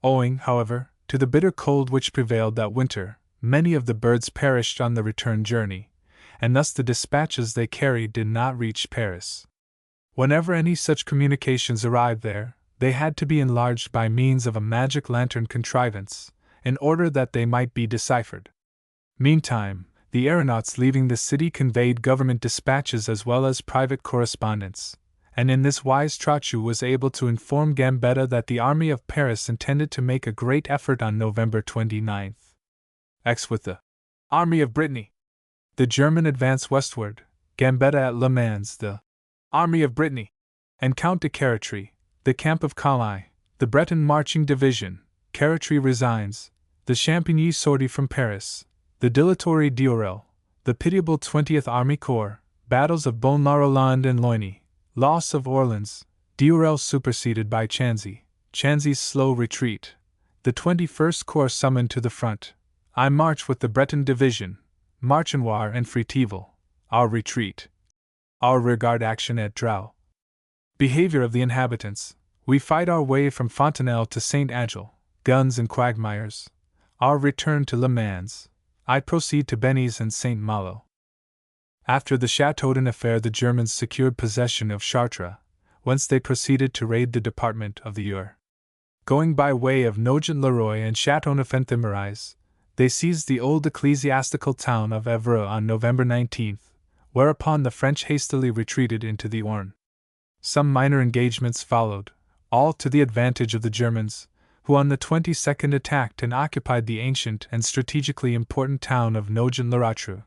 Owing, however, to the bitter cold which prevailed that winter, many of the birds perished on the return journey, and thus the dispatches they carried did not reach Paris. Whenever any such communications arrived there, they had to be enlarged by means of a magic lantern contrivance, in order that they might be deciphered. Meantime, the aeronauts leaving the city conveyed government dispatches as well as private correspondence, and in this wise Trochu was able to inform Gambetta that the army of Paris intended to make a great effort on November 29th. With the Army of Brittany. The German advance westward, Gambetta at Le Mans, the Army of Brittany, and Count de Caratry, the camp of Calais, the Breton marching division, Caratry resigns, the Champigny sortie from Paris, the dilatory Diorel, the pitiable 20th Army Corps, battles of Bonne-la-Rolande and Loigny, loss of Orleans, Diorel superseded by Chanzy, Chanzy's slow retreat, the 21st Corps summoned to the front. I march with the Breton division, Marchenoir and Fritival, our retreat. Our rearguard action at Dreux. Behavior of the inhabitants. We fight our way from Fontenelle to Saint Angel, guns and quagmires. Our return to Le Mans. I proceed to Benny's and Saint Malo. After the Châteaudun affair, the Germans secured possession of Chartres, whence they proceeded to raid the department of the Eure. Going by way of Nogent-le-Roi and Châteauneuf-en-Thimerais, they seized the old ecclesiastical town of Evreux on November 19, whereupon the French hastily retreated into the Orne. Some minor engagements followed, all to the advantage of the Germans, who on the 22nd attacked and occupied the ancient and strategically important town of Nogent-le-Rotrou,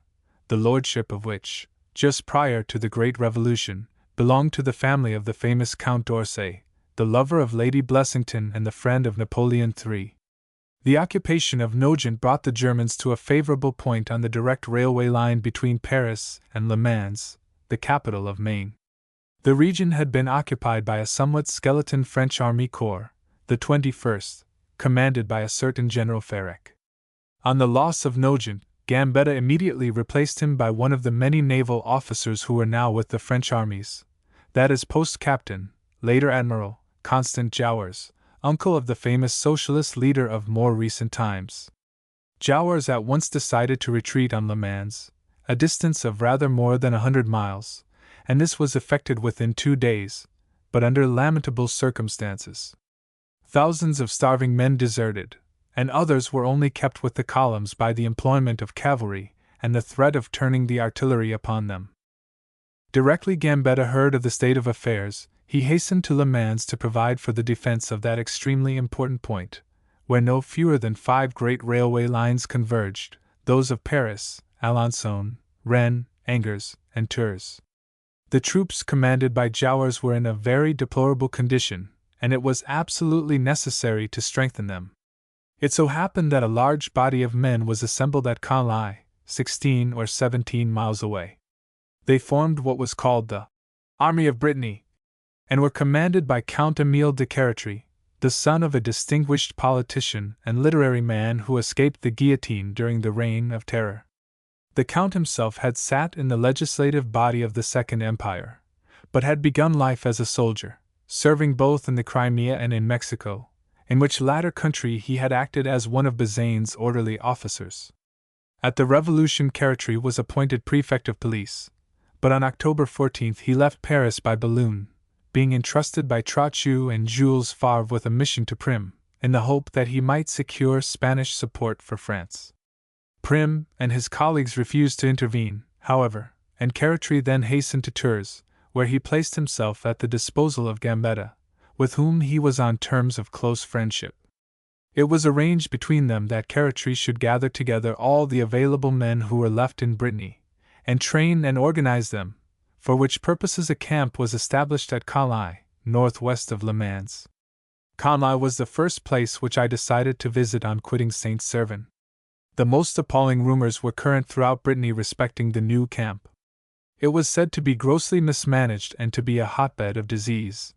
the lordship of which, just prior to the Great Revolution, belonged to the family of the famous Count d'Orsay, the lover of Lady Blessington and the friend of Napoleon III. The occupation of Nogent brought the Germans to a favorable point on the direct railway line between Paris and Le Mans, the capital of Maine. The region had been occupied by a somewhat skeleton French army corps, the 21st, commanded by a certain General Ferrec. On the loss of Nogent, Gambetta immediately replaced him by one of the many naval officers who were now with the French armies, that is Post-Captain, later Admiral, Constant Jouars, uncle of the famous socialist leader of more recent times. Jouars at once decided to retreat on Le Mans, a distance of rather more than 100 miles, and this was effected within 2 days, but under lamentable circumstances. Thousands of starving men deserted, and others were only kept with the columns by the employment of cavalry and the threat of turning the artillery upon them. Directly Gambetta heard of the state of affairs, he hastened to Le Mans to provide for the defense of that extremely important point, where no fewer than 5 great railway lines converged, those of Paris, Alençon, Rennes, Angers, and Tours. The troops commanded by Jouars were in a very deplorable condition, and it was absolutely necessary to strengthen them. It so happened that a large body of men was assembled at Canlay, 16 or 17 miles away. They formed what was called the Army of Brittany, and were commanded by Count Émile de Caratry, the son of a distinguished politician and literary man who escaped the guillotine during the Reign of Terror. The Count himself had sat in the legislative body of the Second Empire, but had begun life as a soldier, serving both in the Crimea and in Mexico, in which latter country he had acted as one of Bazaine's orderly officers. At the Revolution Caratry was appointed prefect of police, but on October 14 he left Paris by balloon, being entrusted by Trochu and Jules Favre with a mission to Prim, in the hope that he might secure Spanish support for France. Prim and his colleagues refused to intervene, however, and Caratry then hastened to Tours, where he placed himself at the disposal of Gambetta, with whom he was on terms of close friendship. It was arranged between them that Caratry should gather together all the available men who were left in Brittany, and train and organize them, for which purposes a camp was established at Canlay, northwest of Le Mans. Canlay was the first place which I decided to visit on quitting Saint-Servan. The most appalling rumors were current throughout Brittany respecting the new camp. It was said to be grossly mismanaged and to be a hotbed of disease.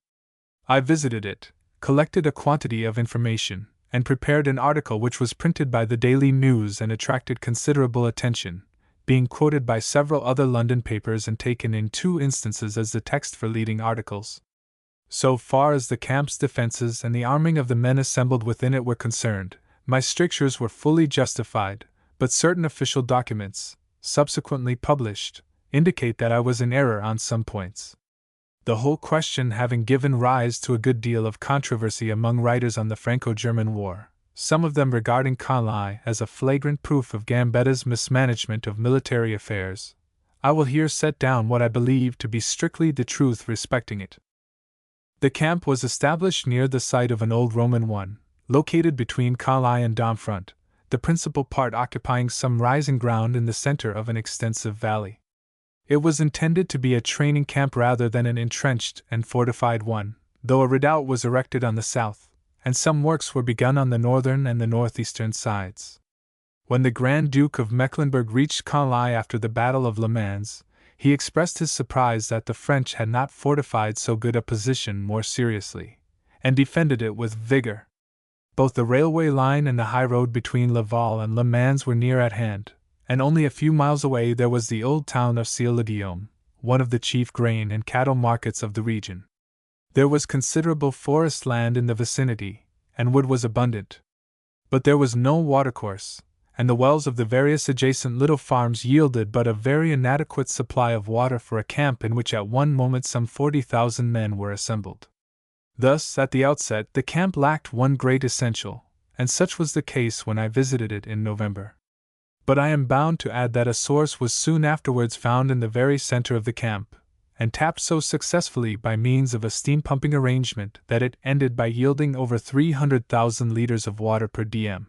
I visited it, collected a quantity of information, and prepared an article which was printed by the Daily News and attracted considerable attention, being quoted by several other London papers and taken in 2 instances as the text for leading articles. So far as the camp's defenses and the arming of the men assembled within it were concerned, my strictures were fully justified, but certain official documents, subsequently published, indicate that I was in error on some points. The whole question having given rise to a good deal of controversy among writers on the Franco-German War, some of them regarding Canlay as a flagrant proof of Gambetta's mismanagement of military affairs, I will here set down what I believe to be strictly the truth respecting it. The camp was established near the site of an old Roman one, located between Canlay and Domfront, the principal part occupying some rising ground in the center of an extensive valley. It was intended to be a training camp rather than an entrenched and fortified one, though a redoubt was erected on the south, and some works were begun on the northern and the northeastern sides. When the Grand Duke of Mecklenburg reached Canlay after the Battle of Le Mans, he expressed his surprise that the French had not fortified so good a position more seriously, and defended it with vigor. Both the railway line and the high road between Laval and Le Mans were near at hand, and only a few miles away there was the old town of Ciel-le-Guillaume, one of the chief grain and cattle markets of the region. There was considerable forest land in the vicinity, and wood was abundant. But there was no watercourse, and the wells of the various adjacent little farms yielded but a very inadequate supply of water for a camp in which at one moment some 40,000 men were assembled. Thus, at the outset, the camp lacked one great essential, and such was the case when I visited it in November. But I am bound to add that a source was soon afterwards found in the very center of the camp, and tapped so successfully by means of a steam pumping arrangement that it ended by yielding over 300,000 liters of water per dm.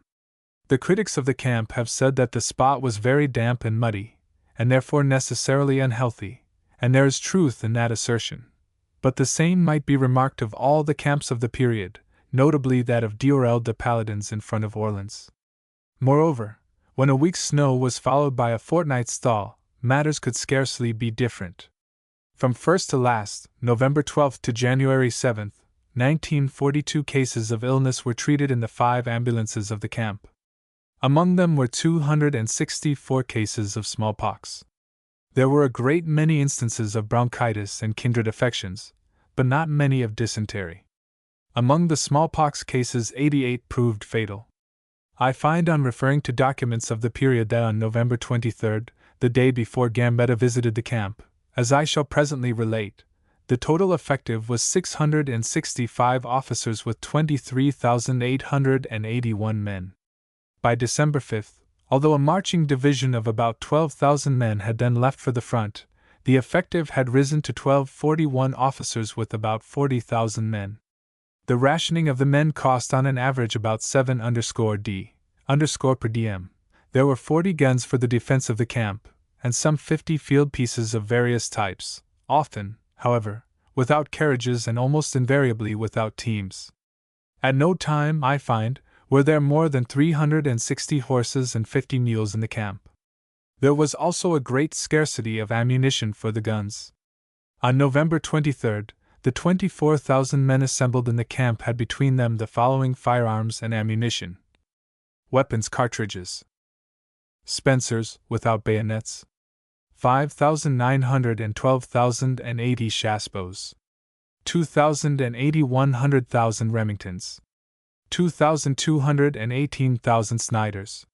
The critics of the camp have said that the spot was very damp and muddy, and therefore necessarily unhealthy, and there is truth in that assertion. But the same might be remarked of all the camps of the period, notably that of Diorel de Paladins in front of Orleans. Moreover, when a week's snow was followed by a fortnight's thaw, matters could scarcely be different. From first to last, November 12th to January 7th, 1942 cases of illness were treated in the 5 ambulances of the camp. Among them were 264 cases of smallpox. There were a great many instances of bronchitis and kindred affections, but not many of dysentery. Among the smallpox cases, 88 proved fatal. I find on referring to documents of the period that on November 23, the day before Gambetta visited the camp, as I shall presently relate, the total effective was 665 officers with 23,881 men. By December 5, although a marching division of about 12,000 men had then left for the front, the effective had risen to 1,241 officers with about 40,000 men. The rationing of the men cost on an average about 7_d_ per diem. There were 40 guns for the defense of the camp, and some 50 field pieces of various types, often, however, without carriages and almost invariably without teams. At no time, I find, were there more than 360 horses and 50 mules in the camp. There was also a great scarcity of ammunition for the guns. On November 23, the 24,000 men assembled in the camp had between them the following firearms and ammunition: weapons cartridges: Spencers, without bayonets, 5,900 and 12,080 Chassepôts, 2,080 100,000 Remingtons, 2,200 and 18,000 Snyders,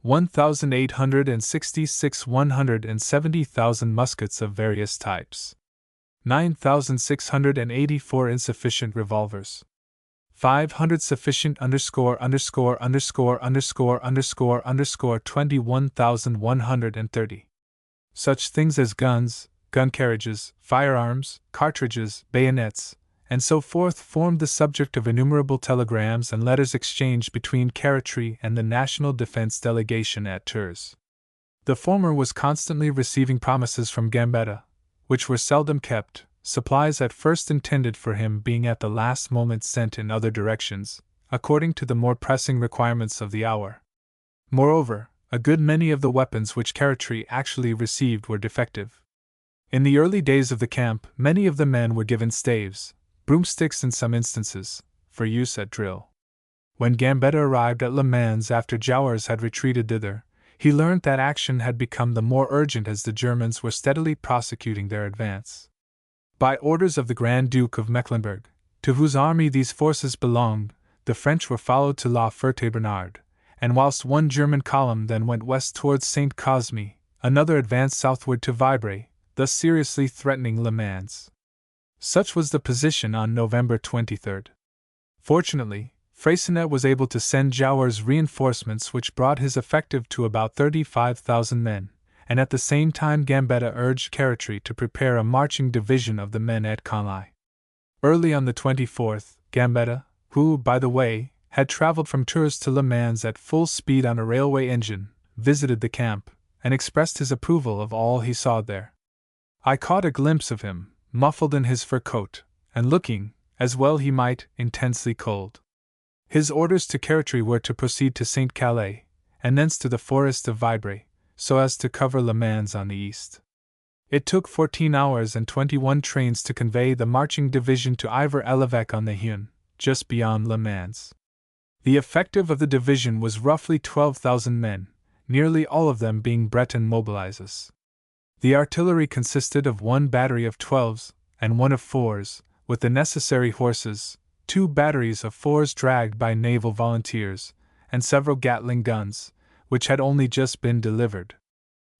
1,866 170,000 muskets of various types, 9,684 insufficient revolvers, 500 sufficient 21,130. Such things as guns, gun carriages, firearms, cartridges, bayonets, and so forth formed the subject of innumerable telegrams and letters exchanged between Carotry and the National Defense Delegation at Tours. The former was constantly receiving promises from Gambetta, which were seldom kept, supplies at first intended for him being at the last moment sent in other directions, according to the more pressing requirements of the hour. Moreover, a good many of the weapons which Carotry actually received were defective. In the early days of the camp, many of the men were given staves, broomsticks in some instances, for use at drill. When Gambetta arrived at Le Mans after Jouars had retreated thither, he learned that action had become the more urgent as the Germans were steadily prosecuting their advance. By orders of the Grand Duke of Mecklenburg, to whose army these forces belonged, the French were followed to La Ferté-Bernard, and whilst one German column then went west towards St. Cosme, another advanced southward to Vibré, thus seriously threatening Le Mans. Such was the position on November 23. Fortunately, Freycinet was able to send Jouars reinforcements which brought his effective to about 35,000 men, and at the same time Gambetta urged Carotry to prepare a marching division of the men at Conly. Early on the 24th, Gambetta, who, by the way, had travelled from Tours to Le Mans at full speed on a railway engine, visited the camp, and expressed his approval of all he saw there. I caught a glimpse of him, muffled in his fur coat, and looking, as well he might, intensely cold. His orders to Carotry were to proceed to St. Calais, and thence to the forest of Vibré, so as to cover Le Mans on the east. It took 14 hours and 21 trains to convey the marching division to Ivry-l'Évêque on the Huon, just beyond Le Mans. The effective of the division was roughly 12,000 men, nearly all of them being Breton mobilizes. The artillery consisted of one battery of 12s and one of 4s, with the necessary horses, 2 batteries of 4s dragged by naval volunteers, and several Gatling guns, which had only just been delivered.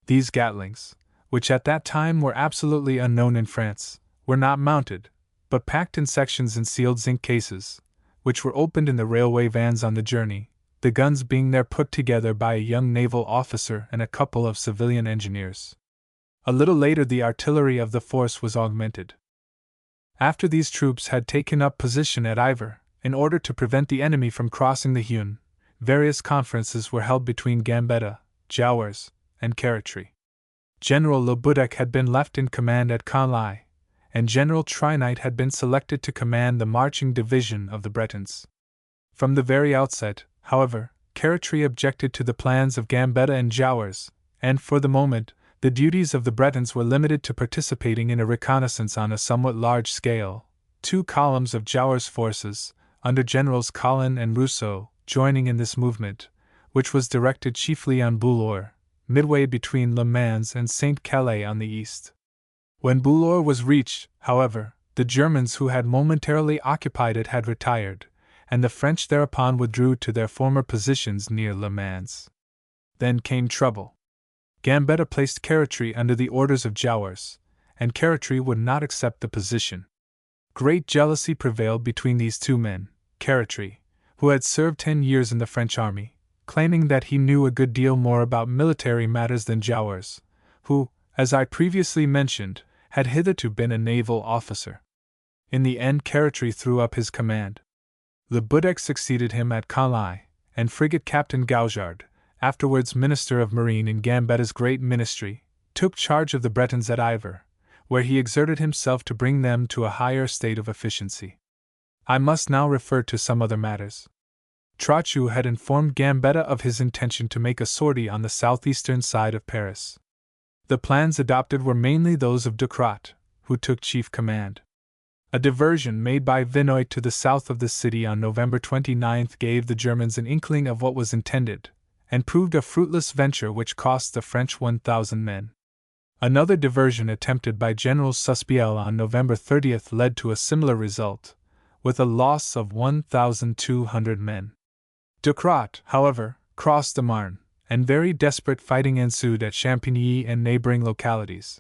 These Gatlings, which at that time were absolutely unknown in France, were not mounted, but packed in sections in sealed zinc cases, which were opened in the railway vans on the journey, the guns being there put together by a young naval officer and a couple of civilian engineers. A little later the artillery of the force was augmented. After these troops had taken up position at Ivor, in order to prevent the enemy from crossing the Hune, various conferences were held between Gambetta, Jowers, and Carritree. General Le Boudec had been left in command at Conly, and General Trinite had been selected to command the marching division of the Bretons. From the very outset, however, Carritree objected to the plans of Gambetta and Jowers, and for the moment, the duties of the Bretons were limited to participating in a reconnaissance on a somewhat large scale, 2 columns of Jowers' forces, under Generals Collin and Rousseau, joining in this movement, which was directed chiefly on Boulogne, midway between Le Mans and St. Calais on the east. When Boulogne was reached, however, the Germans who had momentarily occupied it had retired, and the French thereupon withdrew to their former positions near Le Mans. Then came trouble. Gambetta placed Carritree under the orders of Jowers, and Carritree would not accept the position. Great jealousy prevailed between these two men, Carritree, who had served 10 years in the French army, claiming that he knew a good deal more about military matters than Jowers, who, as I previously mentioned, had hitherto been a naval officer. In the end Carritree threw up his command. Le Boudec succeeded him at Conly, and frigate Captain Gaujard, afterwards Minister of Marine in Gambetta's great ministry, took charge of the Bretons at Ivor, where he exerted himself to bring them to a higher state of efficiency. I must now refer to some other matters. Trochu had informed Gambetta of his intention to make a sortie on the southeastern side of Paris. The plans adopted were mainly those of Ducrot, who took chief command. A diversion made by Vinoy to the south of the city on November 29 gave the Germans an inkling of what was intended, and proved a fruitless venture which cost the French 1,000 men. Another diversion attempted by General Suspiel on November 30 led to a similar result, with a loss of 1,200 men. Ducrot, however, crossed the Marne, and very desperate fighting ensued at Champigny and neighboring localities.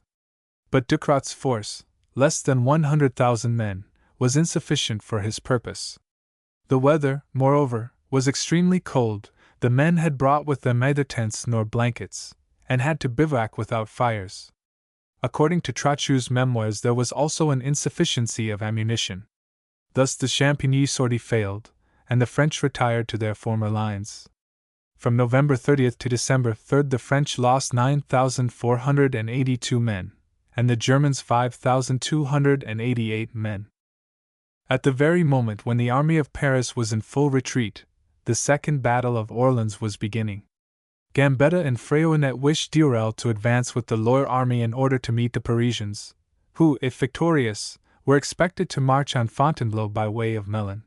But Ducrot's force, less than 100,000 men, was insufficient for his purpose. The weather, moreover, was extremely cold. The men had brought with them neither tents nor blankets, and had to bivouac without fires. According to Trochu's memoirs, there was also an insufficiency of ammunition. Thus the Champigny sortie failed, and the French retired to their former lines. From November 30 to December 3 the French lost 9,482 men, and the Germans 5,288 men. At the very moment when the army of Paris was in full retreat, the Second Battle of Orleans was beginning. Gambetta and Frayonet wished Durel to advance with the Loire army in order to meet the Parisians, who, if victorious, were expected to march on Fontainebleau by way of Melun.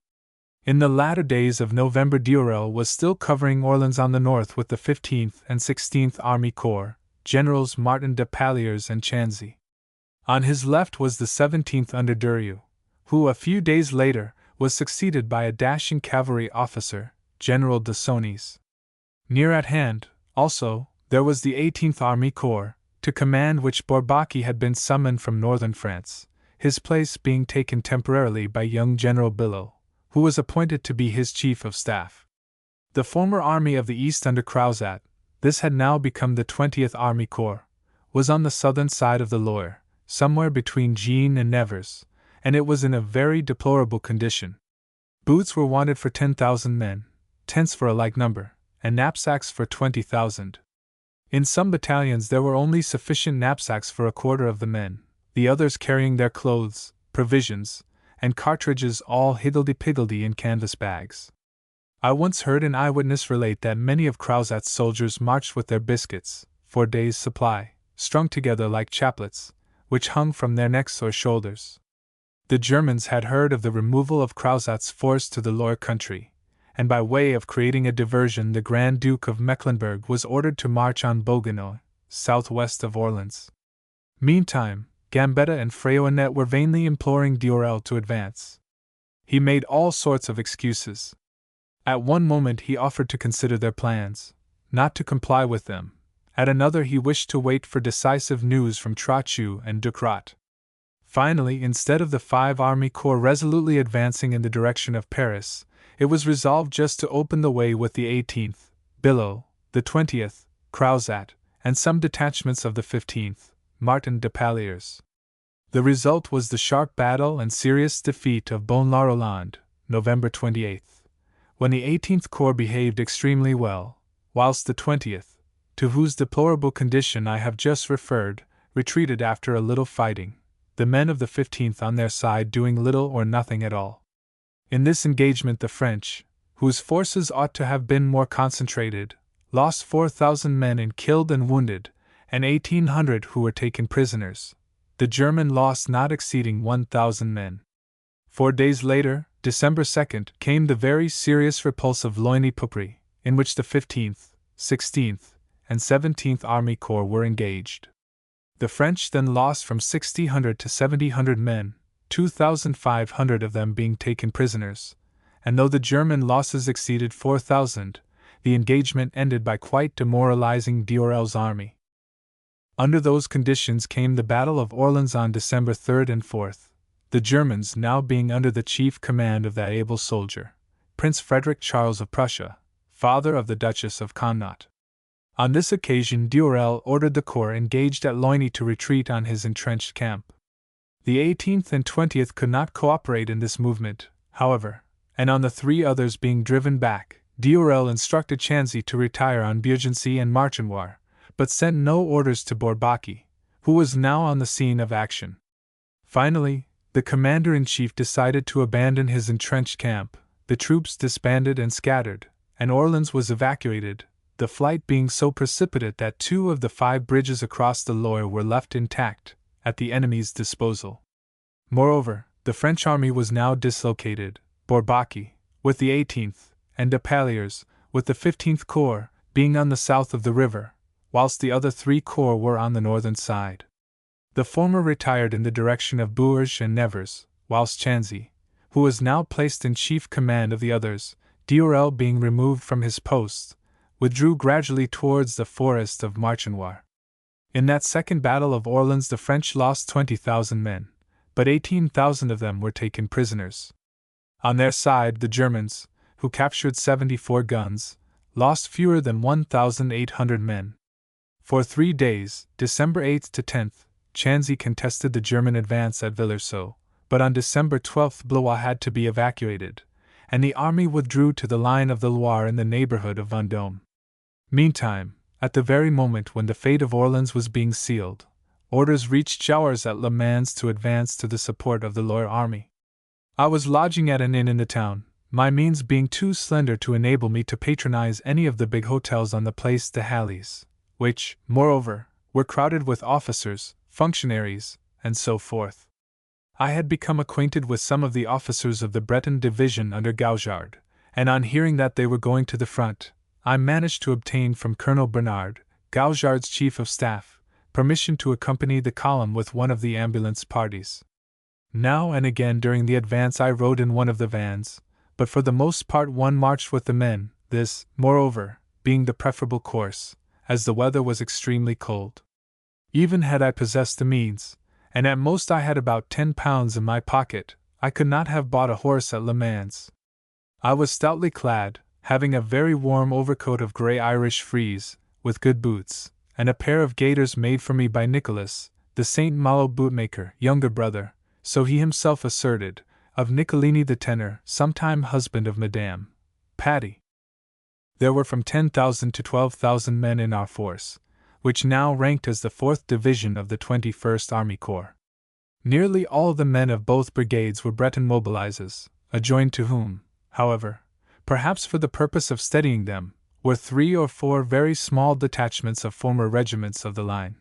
In the latter days of November Durel was still covering Orleans on the north with the 15th and 16th Army Corps, Generals Martin de Palliers and Chanzy. On his left was the 17th under Durieu, who a few days later was succeeded by a dashing cavalry officer, General de Sonis. Near at hand, also, there was the 18th Army Corps, to command which Bourbaki had been summoned from northern France, his place being taken temporarily by young General Billot, who was appointed to be his chief of staff. The former army of the East under Crozat, this had now become the 20th Army Corps, was on the southern side of the Loire, somewhere between Gien and Nevers, and it was in a very deplorable condition. Boots were wanted for 10,000 men, tents for a like number, and knapsacks for 20,000. In some battalions there were only sufficient knapsacks for a quarter of the men, the others carrying their clothes, provisions, and cartridges all higgledy-piggledy in canvas bags. I once heard an eyewitness relate that many of Crozat's soldiers marched with their biscuits, for a day's supply, strung together like chaplets, which hung from their necks or shoulders. The Germans had heard of the removal of Crozat's force to the Loire country, and by way of creating a diversion the Grand Duke of Mecklenburg was ordered to march on Beaugenot, southwest of Orleans. Meantime, Gambetta and Frayonet were vainly imploring Durel to advance. He made all sorts of excuses. At one moment he offered to consider their plans, not to comply with them. At another he wished to wait for decisive news from Trochu and Ducrot. Finally, instead of the 5 Army Corps resolutely advancing in the direction of Paris, it was resolved just to open the way with the 18th, Billow, the 20th, Crozat, and some detachments of the 15th, Martin de Palliers. The result was the sharp battle and serious defeat of Bonne-la-Rolande, November 28, when the 18th Corps behaved extremely well, whilst the 20th, to whose deplorable condition I have just referred, retreated after a little fighting, the men of the 15th on their side doing little or nothing at all. In this engagement the French, whose forces ought to have been more concentrated, lost 4,000 men in killed and wounded, and 1,800 who were taken prisoners, the German loss not exceeding 1,000 men. 4 days later, December 2nd, came the very serious repulse of Loigny-Poupry, in which the 15th, 16th, and 17th Army Corps were engaged. The French then lost from 600 to 700 men, 2,500 of them being taken prisoners, and though the German losses exceeded 4,000, the engagement ended by quite demoralizing Diorel's army. Under those conditions came the Battle of Orleans on December 3rd and 4th, the Germans now being under the chief command of that able soldier, Prince Frederick Charles of Prussia, father of the Duchess of Connaught. On this occasion Diorel ordered the corps engaged at Loigny to retreat on his entrenched camp. The 18th and 20th could not cooperate in this movement, however, and on the 3 others being driven back, Diorel instructed Chanzy to retire on Beaugency and Marchenoir, but sent no orders to Bourbaki, who was now on the scene of action. Finally, the commander-in-chief decided to abandon his entrenched camp, the troops disbanded and scattered, and Orleans was evacuated, the flight being so precipitate that 2 of the 5 bridges across the Loire were left intact, at the enemy's disposal. Moreover, the French army was now dislocated, Bourbaki, with the 18th, and de Palliers, with the 15th Corps, being on the south of the river, whilst the other 3 corps were on the northern side. The former retired in the direction of Bourges and Nevers, whilst Chanzy, who was now placed in chief command of the others, Diorel being removed from his post, withdrew gradually towards the forest of Marchenoir. In that second battle of Orleans the French lost 20,000 men, but 18,000 of them were taken prisoners. On their side the Germans, who captured 74 guns, lost fewer than 1,800 men. For 3 days, December 8th to 10th, Chanzy contested the German advance at Villerceau, but on December 12th Blois had to be evacuated, and the army withdrew to the line of the Loire in the neighborhood of Vendôme. Meantime, at the very moment when the fate of Orleans was being sealed, orders reached Jouars at Le Mans to advance to the support of the Loire army. I was lodging at an inn in the town, my means being too slender to enable me to patronize any of the big hotels on the Place des Halles, which, moreover, were crowded with officers, functionaries, and so forth. I had become acquainted with some of the officers of the Breton division under Gaujard, and on hearing that they were going to the front, I managed to obtain from Colonel Bernard, Gaujard's chief of staff, permission to accompany the column with one of the ambulance parties. Now and again during the advance I rode in one of the vans, but for the most part one marched with the men, this, moreover, being the preferable course, as the weather was extremely cold. Even had I possessed the means, and at most I had about 10 pounds in my pocket, I could not have bought a horse at Le Mans. I was stoutly clad, having a very warm overcoat of grey Irish frieze, with good boots, and a pair of gaiters made for me by Nicholas, the St. Malo bootmaker, younger brother, so he himself asserted, of Niccolini the tenor, sometime husband of Madame Patty. There were from 10,000 to 12,000 men in our force, which now ranked as the 4th Division of the 21st Army Corps. Nearly all the men of both brigades were Breton mobilizes, adjoined to whom, however, perhaps for the purpose of steadying them, were 3 or 4 very small detachments of former regiments of the line.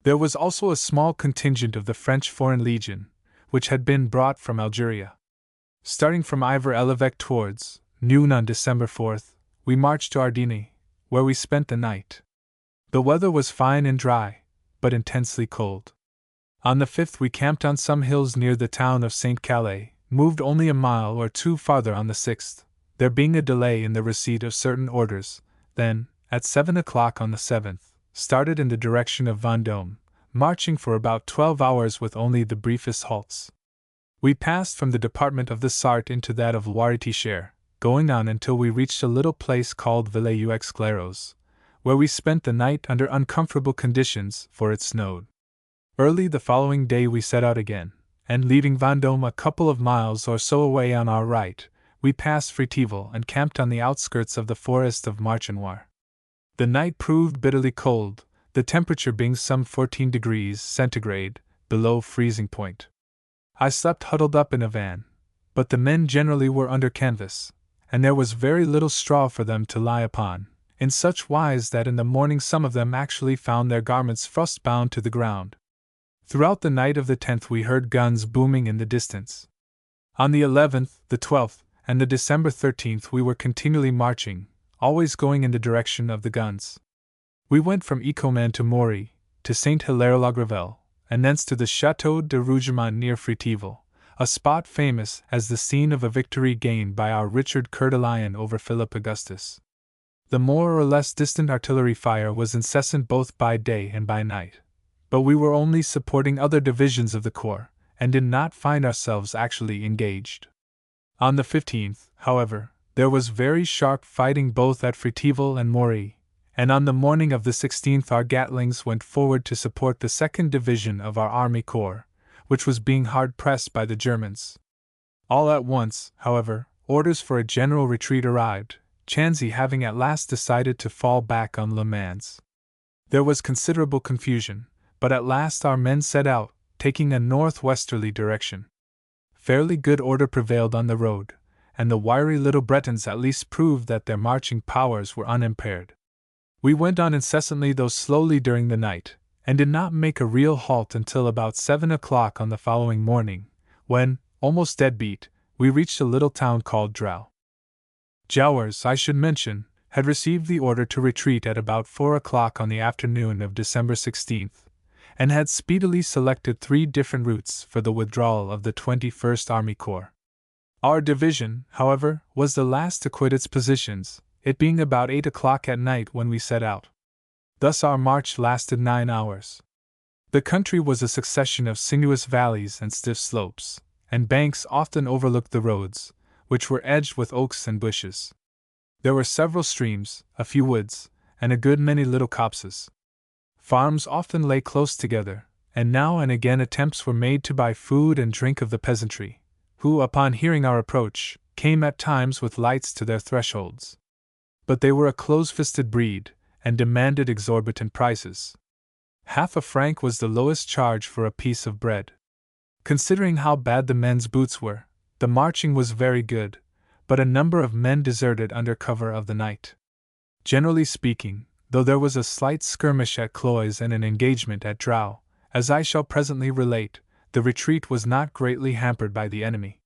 There was also a small contingent of the French Foreign Legion, which had been brought from Algeria. Starting from Ivry-l'Évêque towards noon on December 4th, we marched to Ardeny, where we spent the night. The weather was fine and dry, but intensely cold. On the 5th we camped on some hills near the town of St. Calais, moved only a mile or 2 farther on the 6th, there being a delay in the receipt of certain orders, then, at 7 o'clock on the 7th, started in the direction of Vendôme, marching for about 12 hours with only the briefest halts. We passed from the department of the Sarthe into that of Loire-et-Cher, going on until we reached a little place called Villers-aux-Clairos, where we spent the night under uncomfortable conditions, for it snowed. Early the following day we set out again, and leaving Vendôme a couple of miles or so away on our right, we passed Fritiville and camped on the outskirts of the forest of Marchenoir. The night proved bitterly cold, the temperature being some 14 degrees centigrade below freezing point. I slept huddled up in a van, but the men generally were under canvas, and there was very little straw for them to lie upon, in such wise that in the morning some of them actually found their garments frost-bound to the ground. Throughout the night of the 10th we heard guns booming in the distance. On the 11th, the 12th, and the December 13th we were continually marching, always going in the direction of the guns. We went from Ecoman to Mory, to Saint-Hilaire-la-Gravelle, and thence to the Château de Rougemont near Fritiville, a spot famous as the scene of a victory gained by our Richard Coeur de Lion over Philip Augustus. The more or less distant artillery fire was incessant both by day and by night, but we were only supporting other divisions of the corps, and did not find ourselves actually engaged. On the 15th, however, there was very sharp fighting both at Fritiville and Mory, and on the morning of the 16th our Gatlings went forward to support the 2nd Division of our Army Corps, which was being hard pressed by the Germans. All at once, however, orders for a general retreat arrived, Chanzy having at last decided to fall back on Le Mans. There was considerable confusion, but at last our men set out, taking a northwesterly direction. Fairly good order prevailed on the road, and the wiry little Bretons at least proved that their marching powers were unimpaired. We went on incessantly though slowly during the night, and did not make a real halt until about 7 o'clock on the following morning, when, almost dead beat, we reached a little town called Dreux. Jouwers, I should mention, had received the order to retreat at about 4 o'clock on the afternoon of December 16th, and had speedily selected 3 different routes for the withdrawal of the 21st Army Corps. Our division, however, was the last to quit its positions, it being about 8 o'clock at night when we set out. Thus our march lasted 9 hours. The country was a succession of sinuous valleys and stiff slopes, and banks often overlooked the roads, which were edged with oaks and bushes. There were several streams, a few woods, and a good many little copses. Farms often lay close together, and now and again attempts were made to buy food and drink of the peasantry, who, upon hearing our approach, came at times with lights to their thresholds. But they were a close-fisted breed, and demanded exorbitant prices. Half a franc was the lowest charge for a piece of bread. Considering how bad the men's boots were, the marching was very good, but a number of men deserted under cover of the night. Generally speaking, though there was a slight skirmish at Cloyes and an engagement at Dreux, as I shall presently relate, the retreat was not greatly hampered by the enemy.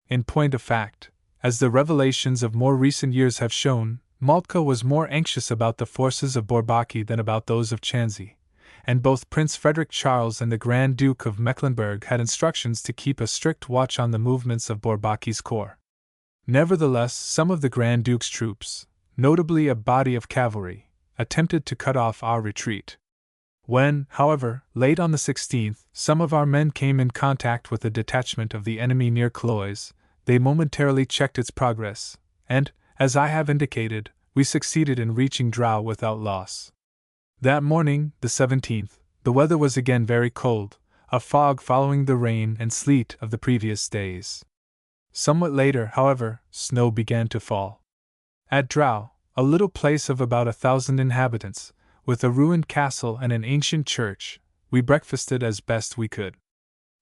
In point of fact, as the revelations of more recent years have shown, Moltke was more anxious about the forces of Bourbaki than about those of Chanzy, and both Prince Frederick Charles and the Grand Duke of Mecklenburg had instructions to keep a strict watch on the movements of Bourbaki's corps. Nevertheless, some of the Grand Duke's troops, notably a body of cavalry, attempted to cut off our retreat. When, however, late on the 16th, some of our men came in contact with a detachment of the enemy near Cloyes, they momentarily checked its progress, and, as I have indicated, we succeeded in reaching Dreux without loss. That morning, the 17th, the weather was again very cold, a fog following the rain and sleet of the previous days. Somewhat later, however, snow began to fall. At Dreux, a little place of about 1,000 inhabitants, with a ruined castle and an ancient church, we breakfasted as best we could.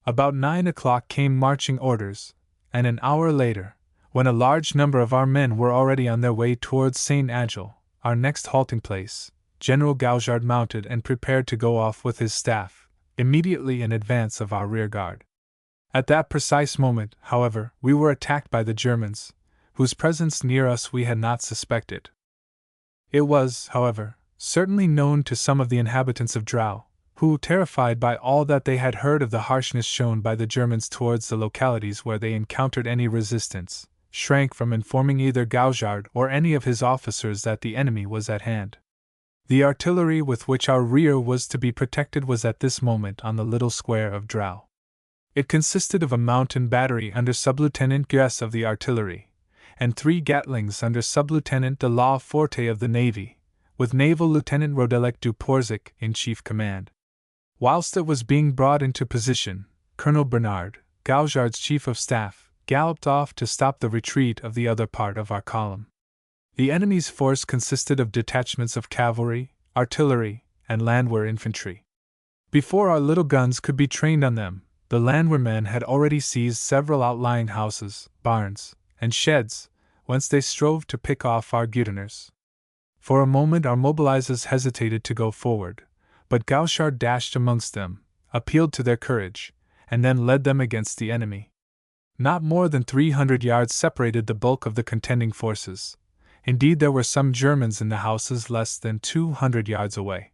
About 9 o'clock came marching orders, and an hour later, when a large number of our men were already on their way towards Saint-Agile, our next halting place, General Gaujard mounted and prepared to go off with his staff, immediately in advance of our rearguard. At that precise moment, however, we were attacked by the Germans, whose presence near us we had not suspected. It was, however, certainly known to some of the inhabitants of Dreux, who, terrified by all that they had heard of the harshness shown by the Germans towards the localities where they encountered any resistance, shrank from informing either Gaujard or any of his officers that the enemy was at hand. The artillery with which our rear was to be protected was at this moment on the little square of Dreux. It consisted of a mountain battery under Sub-Lieutenant Guess of the artillery, and 3 Gatlings under Sub-Lieutenant de la Forte of the Navy, with Naval Lieutenant Rodelec du Porzic in chief command. Whilst it was being brought into position, Colonel Bernard, Gouchard's chief of staff, galloped off to stop the retreat of the other part of our column. The enemy's force consisted of detachments of cavalry, artillery, and landwehr infantry. Before our little guns could be trained on them, the landwehr men had already seized several outlying houses, barns, and sheds, whence they strove to pick off our Guteners. For a moment our mobilizers hesitated to go forward, but Gouchard dashed amongst them, appealed to their courage, and then led them against the enemy. Not more than 300 yards separated the bulk of the contending forces. Indeed, there were some Germans in the houses less than 200 yards away.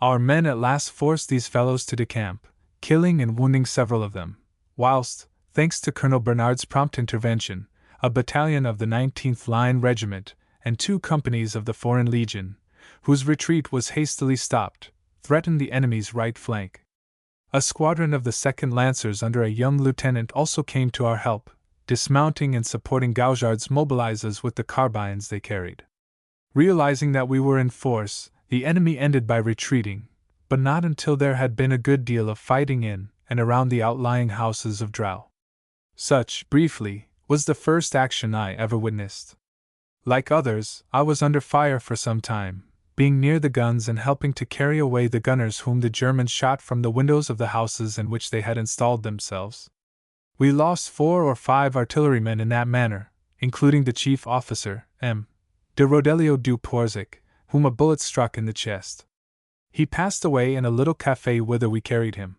Our men at last forced these fellows to decamp, killing and wounding several of them, whilst, thanks to Colonel Bernard's prompt intervention, a battalion of the 19th Line Regiment and 2 companies of the Foreign Legion, whose retreat was hastily stopped, threatened the enemy's right flank. A squadron of the 2nd Lancers under a young lieutenant also came to our help, dismounting and supporting Gouchard's mobilizers with the carbines they carried. Realizing that we were in force, the enemy ended by retreating, but not until there had been a good deal of fighting in and around the outlying houses of Drow. Such, briefly, was the first action I ever witnessed. Like others, I was under fire for some time, being near the guns and helping to carry away the gunners whom the Germans shot from the windows of the houses in which they had installed themselves. We lost 4 or 5 artillerymen in that manner, including the chief officer, M. de Rodelio du Porzic, whom a bullet struck in the chest. He passed away in a little café whither we carried him.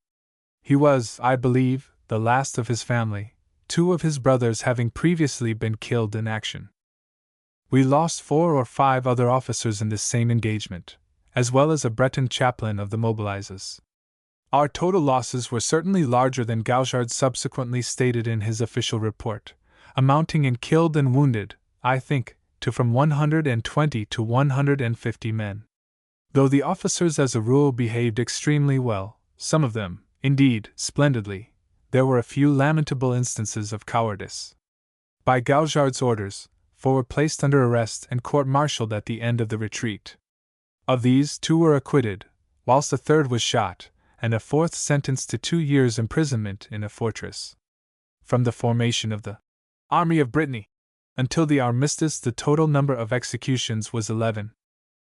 He was, I believe, the last of his family, 2 of his brothers having previously been killed in action. We lost 4 or 5 other officers in this same engagement, as well as a Breton chaplain of the mobilizers. Our total losses were certainly larger than Gouchard subsequently stated in his official report, amounting in killed and wounded, I think, to from 120 to 150 men. Though the officers as a rule behaved extremely well, some of them, indeed, splendidly, there were a few lamentable instances of cowardice. By Gouchard's orders, 4 were placed under arrest and court-martialed at the end of the retreat. Of these, 2 were acquitted, whilst a 3rd was shot, and a 4th sentenced to 2 years' imprisonment in a fortress. From the formation of the Army of Brittany until the armistice, the total number of executions was 11.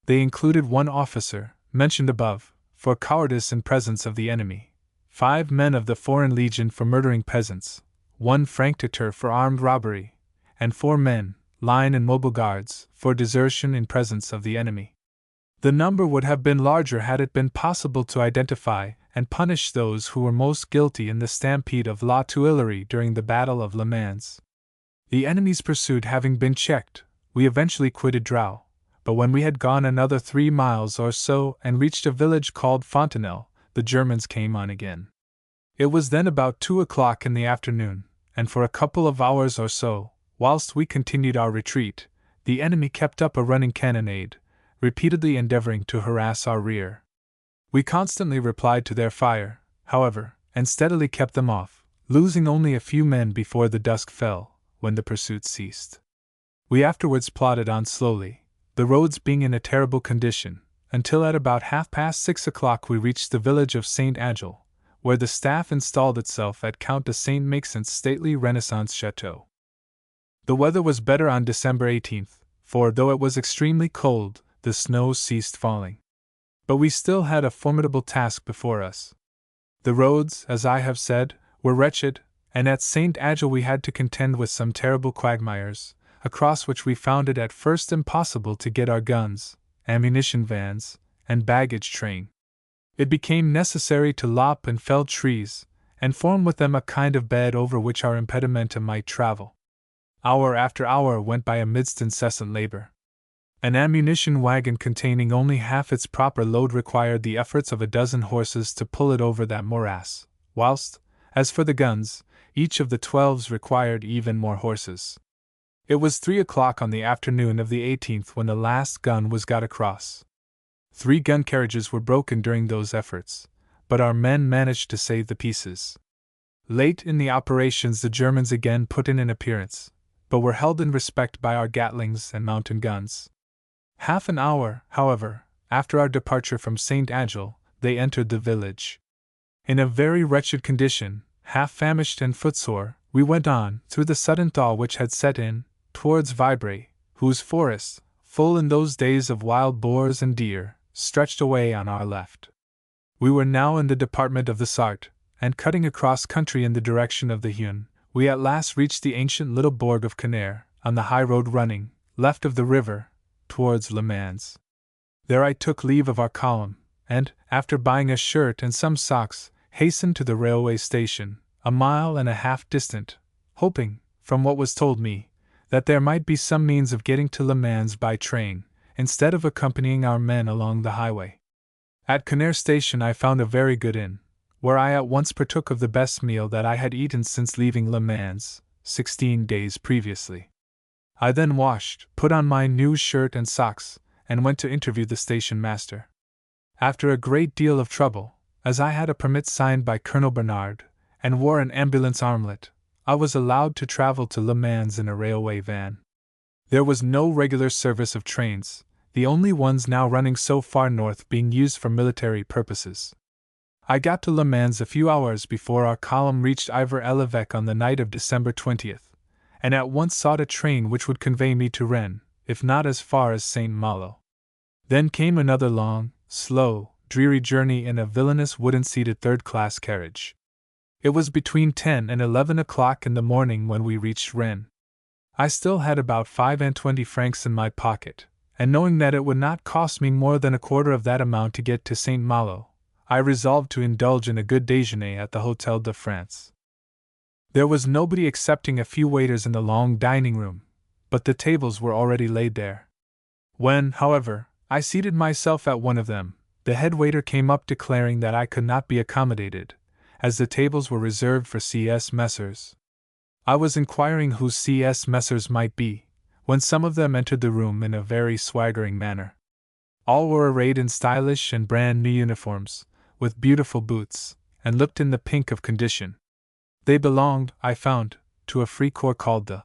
They included 1 officer, mentioned above, for cowardice in presence of the enemy, 5 men of the Foreign Legion for murdering peasants, 1 Franc-tireur for armed robbery, and 4 men, line and mobile guards, for desertion in presence of the enemy. The number would have been larger had it been possible to identify and punish those who were most guilty in the stampede of La Tuileries during the Battle of Le Mans. The enemy's pursuit having been checked, we eventually quitted Drow, but when we had gone another 3 miles or so and reached a village called Fontenelle, the Germans came on again. It was then about 2 o'clock in the afternoon, and for a couple of hours or so, whilst we continued our retreat, the enemy kept up a running cannonade, repeatedly endeavoring to harass our rear. We constantly replied to their fire, however, and steadily kept them off, losing only a few men before the dusk fell, when the pursuit ceased. We afterwards plodded on slowly, the roads being in a terrible condition, until at about 6:30 o'clock we reached the village of Saint Agile, where the staff installed itself at Count de Saint Maxent's stately Renaissance chateau. The weather was better on December 18th, for though it was extremely cold, the snow ceased falling. But we still had a formidable task before us. The roads, as I have said, were wretched, and at Saint Agile we had to contend with some terrible quagmires, across which we found it at first impossible to get our guns, ammunition vans, and baggage train. It became necessary to lop and fell trees, and form with them a kind of bed over which our impedimenta might travel. Hour after hour went by amidst incessant labor. An ammunition wagon containing only half its proper load required the efforts of a dozen horses to pull it over that morass, whilst, as for the guns, each of the 12s required even more horses. It was 3 o'clock on the afternoon of the 18th when the last gun was got across. 3 gun carriages were broken during those efforts, but our men managed to save the pieces. Late in the operations the Germans again put in an appearance, but were held in respect by our Gatlings and mountain guns. Half an hour, however, after our departure from St. Angel, they entered the village. In a very wretched condition, half famished and footsore, we went on, through the sudden thaw which had set in, towards Vibrae, whose forests, full in those days of wild boars and deer, stretched away on our left. We were now in the department of the Sarthe, and cutting across country in the direction of the Huon, we at last reached the ancient little Bourg of Canaire, on the high road running, left of the river, towards Le Mans. There I took leave of our column, and, after buying a shirt and some socks, hastened to the railway station, a mile and a half distant, hoping, from what was told me, that there might be some means of getting to Le Mans by train, instead of accompanying our men along the highway. At Canaire station I found a very good inn, where I at once partook of the best meal that I had eaten since leaving Le Mans, 16 days previously. I then washed, put on my new shirt and socks, and went to interview the station master. After a great deal of trouble, as I had a permit signed by Colonel Bernard, and wore an ambulance armlet, I was allowed to travel to Le Mans in a railway van. There was no regular service of trains, the only ones now running so far north being used for military purposes. I got to Le Mans a few hours before our column reached Ivry-l'Évêque on the night of December 20th, and at once sought a train which would convey me to Rennes, if not as far as St. Malo. Then came another long, slow, dreary journey in a villainous wooden-seated third-class carriage. It was between 10 and 11 o'clock in the morning when we reached Rennes. I still had about 25 francs in my pocket, and knowing that it would not cost me more than a quarter of that amount to get to St. Malo, I resolved to indulge in a good déjeuner at the Hôtel de France. There was nobody excepting a few waiters in the long dining-room, but the tables were already laid there. When, however, I seated myself at one of them, the head waiter came up declaring that I could not be accommodated, as the tables were reserved for C.S. Messrs. I was inquiring who C.S. Messrs. might be, when some of them entered the room in a very swaggering manner. All were arrayed in stylish and brand-new uniforms, with beautiful boots, and looked in the pink of condition. They belonged, I found, to a free corps called the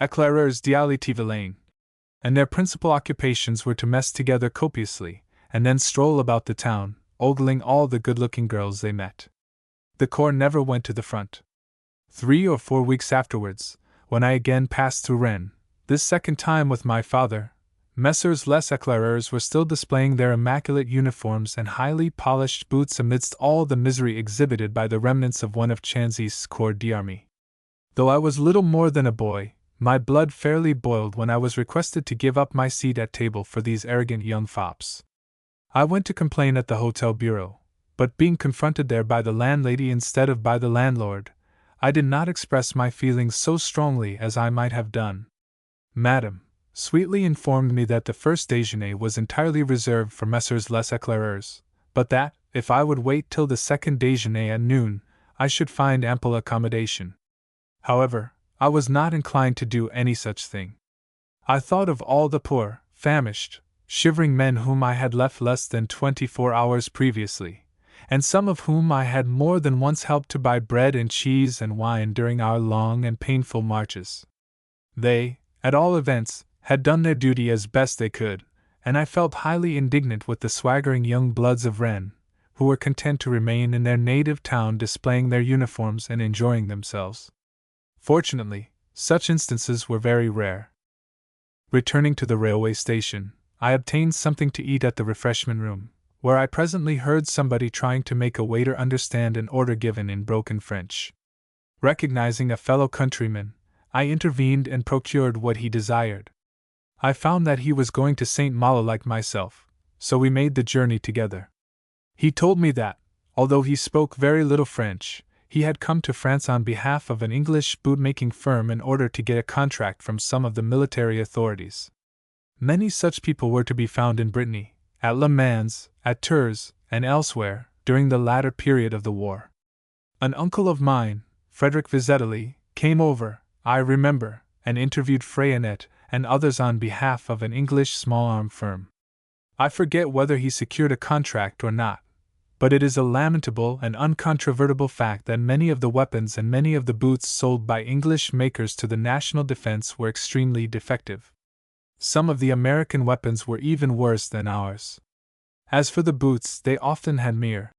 Éclaireurs d'Élite Vilaine, and their principal occupations were to mess together copiously, and then stroll about the town, ogling all the good-looking girls they met. The corps never went to the front. 3 or 4 weeks afterwards, when I again passed through Rennes, this second time with my father, Messrs. Les Éclaireurs were still displaying their immaculate uniforms and highly polished boots amidst all the misery exhibited by the remnants of one of Chanzy's corps d'armée. Though I was little more than a boy, my blood fairly boiled when I was requested to give up my seat at table for these arrogant young fops. I went to complain at the hotel bureau, but being confronted there by the landlady instead of by the landlord, I did not express my feelings so strongly as I might have done. Madame sweetly informed me that the first déjeuner was entirely reserved for Messrs. Les Éclaireurs, but that, if I would wait till the second déjeuner at noon, I should find ample accommodation. However, I was not inclined to do any such thing. I thought of all the poor, famished, shivering men whom I had left less than 24 hours previously, and some of whom I had more than once helped to buy bread and cheese and wine during our long and painful marches. They, at all events, had done their duty as best they could, and I felt highly indignant with the swaggering young bloods of Rennes, who were content to remain in their native town displaying their uniforms and enjoying themselves. Fortunately, such instances were very rare. Returning to the railway station, I obtained something to eat at the refreshment room, where I presently heard somebody trying to make a waiter understand an order given in broken French. Recognizing a fellow countryman, I intervened and procured what he desired. I found that he was going to St. Malo like myself, so we made the journey together. He told me that, although he spoke very little French, he had come to France on behalf of an English boot-making firm in order to get a contract from some of the military authorities. Many such people were to be found in Brittany, at Le Mans, at Tours, and elsewhere, during the latter period of the war. An uncle of mine, Frederick Vizetelly, came over, I remember, and interviewed Frayanet and others on behalf of an English small-arm firm. I forget whether he secured a contract or not, but it is a lamentable and uncontrovertible fact that many of the weapons and many of the boots sold by English makers to the national defense were extremely defective. Some of the American weapons were even worse than ours. As for the boots, they often had mere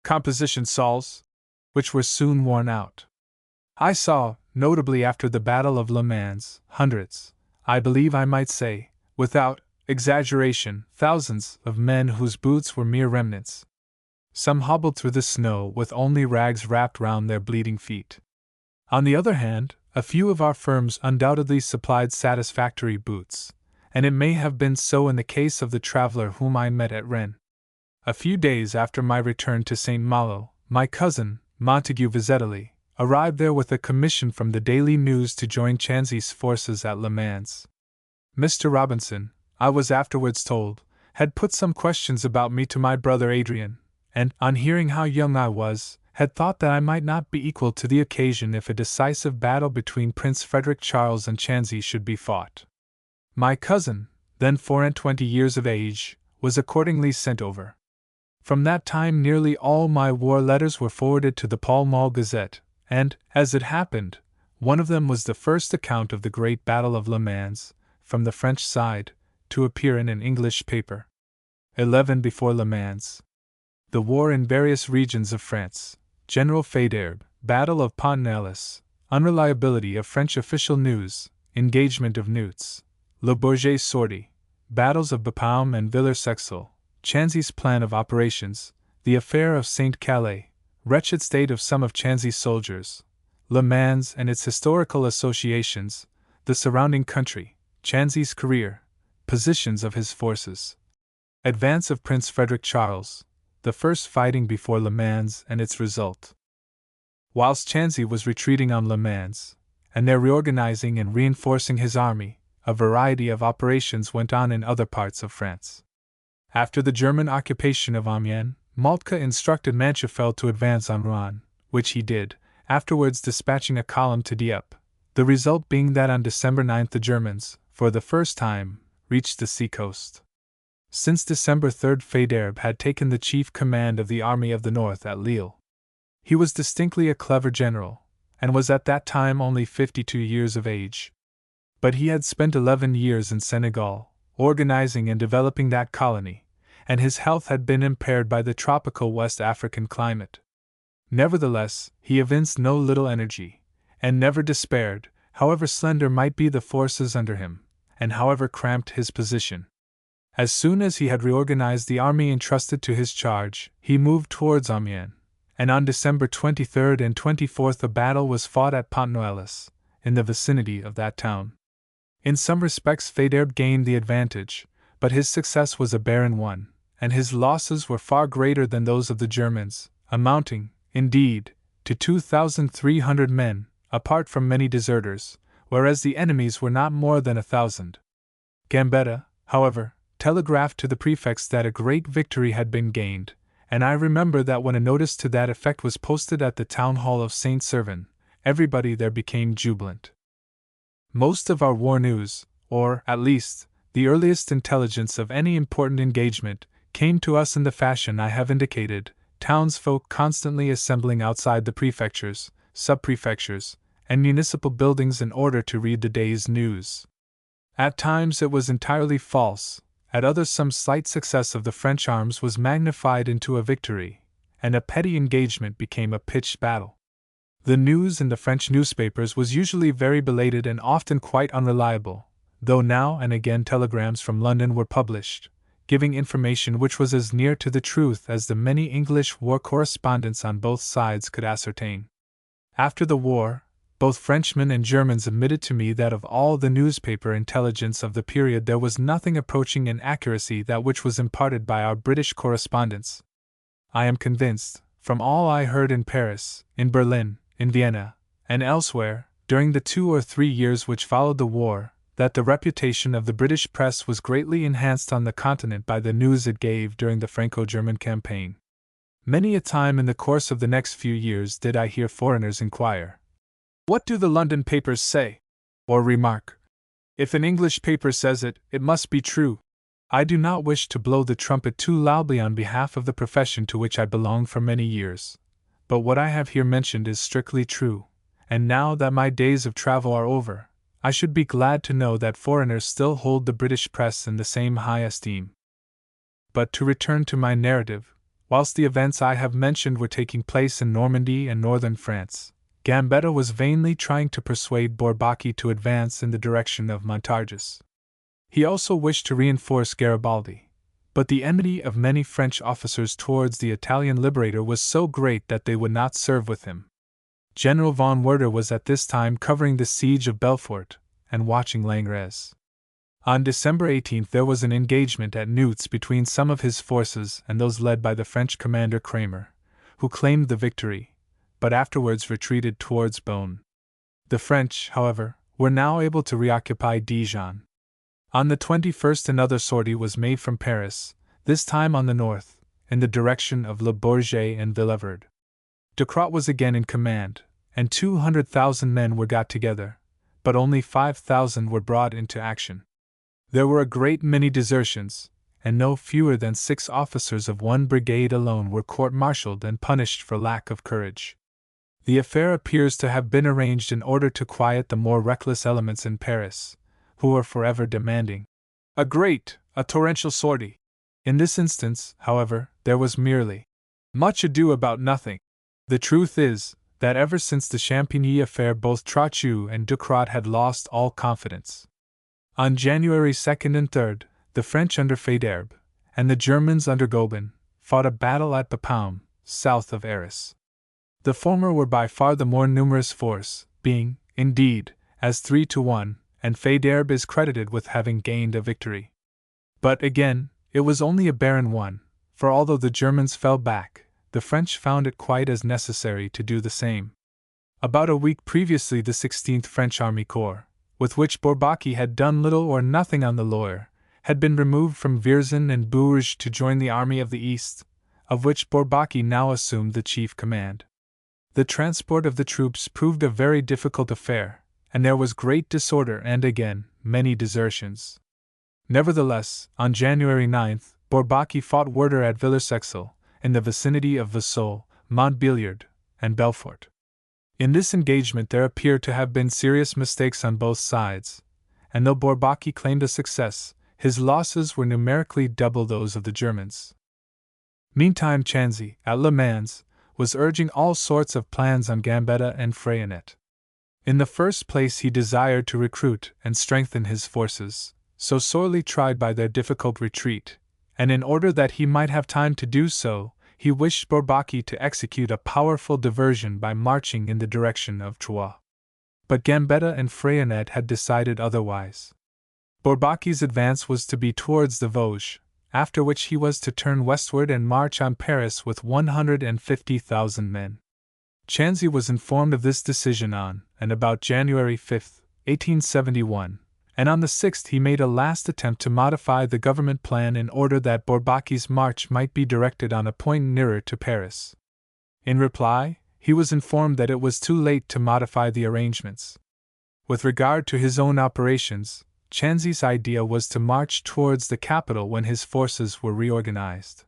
composition soles, which were soon worn out. I saw, notably after the Battle of Le Mans, hundreds, I believe I might say, without exaggeration, thousands of men whose boots were mere remnants. Some hobbled through the snow with only rags wrapped round their bleeding feet. On the other hand, a few of our firms undoubtedly supplied satisfactory boots, and it may have been so in the case of the traveler whom I met at Rennes. A few days after my return to St. Malo, my cousin, Montague Vizetelly, arrived there with a commission from the Daily News to join Chanzy's forces at Le Mans. Mr. Robinson, I was afterwards told, had put some questions about me to my brother Adrian, and, on hearing how young I was, had thought that I might not be equal to the occasion if a decisive battle between Prince Frederick Charles and Chanzy should be fought. My cousin, then 24 years of age, was accordingly sent over. From that time nearly all my war letters were forwarded to the Pall Mall Gazette, and, as it happened, one of them was the first account of the great Battle of Le Mans, from the French side, to appear in an English paper. 11 Before Le Mans. The war in various regions of France. General Faidherbe, Battle of Pont-Neuf, unreliability of French official news, engagement of Neuts, Le Bourget sortie, battles of Bapaume and Villers-Sexel, Chanzy's plan of operations, the affair of St. Calais, wretched state of some of Chanzy's soldiers, Le Mans and its historical associations, the surrounding country, Chanzy's career, positions of his forces, advance of Prince Frederick Charles, the first fighting before Le Mans and its result. Whilst Chanzy was retreating on Le Mans, and there reorganizing and reinforcing his army, a variety of operations went on in other parts of France. After the German occupation of Amiens, Moltke instructed Manchefeld to advance on Rouen, which he did, afterwards dispatching a column to Dieppe, the result being that on December 9 the Germans, for the first time, reached the sea-coast. Since December 3 Faidherbe had taken the chief command of the Army of the North at Lille. He was distinctly a clever general, and was at that time only 52 years of age. But he had spent 11 years in Senegal, organizing and developing that colony, and his health had been impaired by the tropical West African climate. Nevertheless, he evinced no little energy, and never despaired, however slender might be the forces under him, and however cramped his position. As soon as he had reorganized the army entrusted to his charge, he moved towards Amiens, and on December 23 and 24 a battle was fought at Pont-Neuf, in the vicinity of that town. In some respects Faidherbe gained the advantage, but his success was a barren one, and his losses were far greater than those of the Germans, amounting, indeed, to 2,300 men, apart from many deserters, whereas the enemies were not more than 1,000. Gambetta, however, telegraphed to the prefects that a great victory had been gained, and I remember that when a notice to that effect was posted at the town hall of Saint Servan, everybody there became jubilant. Most of our war news, or, at least, the earliest intelligence of any important engagement, came to us in the fashion I have indicated, townsfolk constantly assembling outside the prefectures, sub-prefectures, and municipal buildings in order to read the day's news. At times it was entirely false, at others some slight success of the French arms was magnified into a victory, and a petty engagement became a pitched battle. The news in the French newspapers was usually very belated and often quite unreliable, though now and again telegrams from London were published, giving information which was as near to the truth as the many English war correspondents on both sides could ascertain. After the war, both Frenchmen and Germans admitted to me that of all the newspaper intelligence of the period there was nothing approaching in accuracy that which was imparted by our British correspondents. I am convinced, from all I heard in Paris, in Berlin, in Vienna, and elsewhere, during the 2 or 3 years which followed the war, that the reputation of the British press was greatly enhanced on the continent by the news it gave during the Franco-German campaign. Many a time in the course of the next few years did I hear foreigners inquire, "What do the London papers say?" or remark, "If an English paper says it, it must be true." I do not wish to blow the trumpet too loudly on behalf of the profession to which I belonged for many years, but what I have here mentioned is strictly true, and now that my days of travel are over, I should be glad to know that foreigners still hold the British press in the same high esteem. But to return to my narrative, whilst the events I have mentioned were taking place in Normandy and northern France, Gambetta was vainly trying to persuade Bourbaki to advance in the direction of Montargis. He also wished to reinforce Garibaldi, but the enmity of many French officers towards the Italian liberator was so great that they would not serve with him. General von Werder was at this time covering the siege of Belfort and watching Langres. On December 18th there was an engagement at Neutz between some of his forces and those led by the French commander Kramer, who claimed the victory, but afterwards retreated towards Beaune. The French, however, were now able to reoccupy Dijon. On the 21st another sortie was made from Paris, this time on the north, in the direction of Le Bourget and Villaverde. Ducrot was again in command, and 200,000 men were got together, but only 5,000 were brought into action. There were a great many desertions, and no fewer than 6 officers of one brigade alone were court-martialed and punished for lack of courage. The affair appears to have been arranged in order to quiet the more reckless elements in Paris, who were forever demanding a torrential sortie. In this instance, however, there was merely much ado about nothing. The truth is, that ever since the Champigny affair both Trochu and Ducrot had lost all confidence. On January 2nd and 3rd, the French under Faidherbe, and the Germans under Goeben, fought a battle at Bapaume, south of Arras. The former were by far the more numerous force, being, indeed, as 3-1, and Faidherbe is credited with having gained a victory. But again, it was only a barren one, for although the Germans fell back, the French found it quite as necessary to do the same. About a week previously the 16th French Army Corps, with which Bourbaki had done little or nothing on the Loire, had been removed from Vierzon and Bourges to join the Army of the East, of which Bourbaki now assumed the chief command. The transport of the troops proved a very difficult affair, and there was great disorder and again, many desertions. Nevertheless, on January 9th, Bourbaki fought Werder at Villers-Sexel, in the vicinity of Vesoul, Montbéliard, and Belfort. In this engagement there appear to have been serious mistakes on both sides, and though Bourbaki claimed a success, his losses were numerically double those of the Germans. Meantime Chanzy, at Le Mans, was urging all sorts of plans on Gambetta and Frayanet. In the first place he desired to recruit and strengthen his forces, so sorely tried by their difficult retreat, and in order that he might have time to do so, he wished Bourbaki to execute a powerful diversion by marching in the direction of Troyes. But Gambetta and Frayanet had decided otherwise. Bourbaki's advance was to be towards the Vosges, after which he was to turn westward and march on Paris with 150,000 men. Chanzy was informed of this decision on and about January 5, 1871, and on the 6th he made a last attempt to modify the government plan in order that Bourbaki's march might be directed on a point nearer to Paris. In reply, he was informed that it was too late to modify the arrangements. With regard to his own operations, Chanzy's idea was to march towards the capital when his forces were reorganized.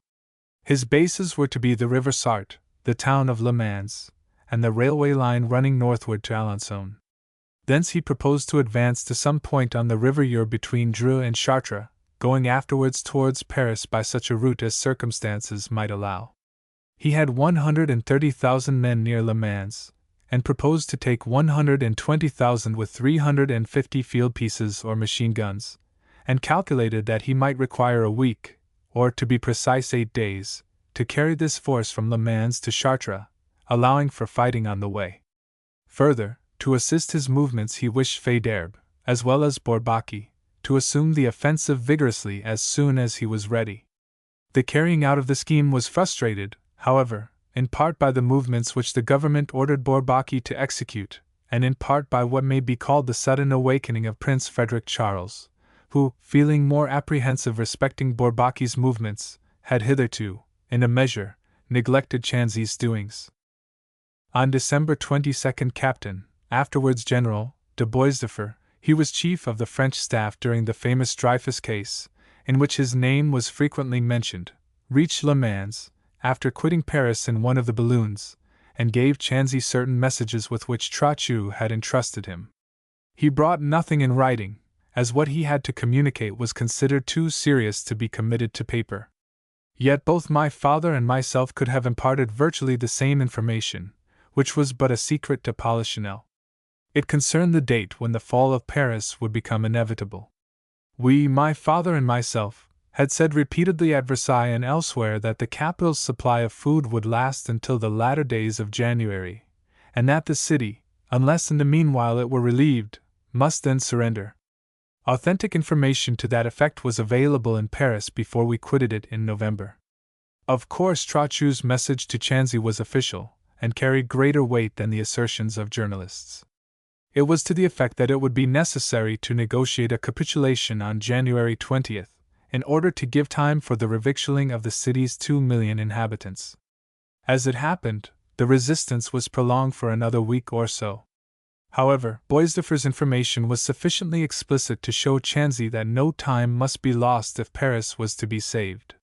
His bases were to be the river Sarthe, the town of Le Mans, and the railway line running northward to Alençon. Thence he proposed to advance to some point on the river Eure between Dreux and Chartres, going afterwards towards Paris by such a route as circumstances might allow. He had 130,000 men near Le Mans, and proposed to take 120,000 with 350 field pieces or machine guns, and calculated that he might require a week, or to be precise 8 days, to carry this force from Le Mans to Chartres, allowing for fighting on the way. Further, to assist his movements he wished Faidherbe, as well as Bourbaki, to assume the offensive vigorously as soon as he was ready. The carrying out of the scheme was frustrated, however, in part by the movements which the government ordered Bourbaki to execute, and in part by what may be called the sudden awakening of Prince Frederick Charles, who, feeling more apprehensive respecting Bourbaki's movements, had hitherto, in a measure, neglected Chanzy's doings. On December 22 Captain, afterwards General, de Boisdeffre, he was chief of the French staff during the famous Dreyfus case, in which his name was frequently mentioned, reached Le Mans, after quitting Paris in one of the balloons, and gave Chanzy certain messages with which Trochu had entrusted him. He brought nothing in writing, as what he had to communicate was considered too serious to be committed to paper. Yet both my father and myself could have imparted virtually the same information, which was but a secret to Polichinelle. It concerned the date when the fall of Paris would become inevitable. We, my father and myself, had said repeatedly at Versailles and elsewhere that the capital's supply of food would last until the latter days of January, and that the city, unless in the meanwhile it were relieved, must then surrender. Authentic information to that effect was available in Paris before we quitted it in November. Of course, Trochu's message to Chanzy was official, and carried greater weight than the assertions of journalists. It was to the effect that it would be necessary to negotiate a capitulation on January 20th, in order to give time for the revictualling of the city's 2 million inhabitants. As it happened, the resistance was prolonged for another week or so. However, Boisdeffer's information was sufficiently explicit to show Chanzy that no time must be lost if Paris was to be saved.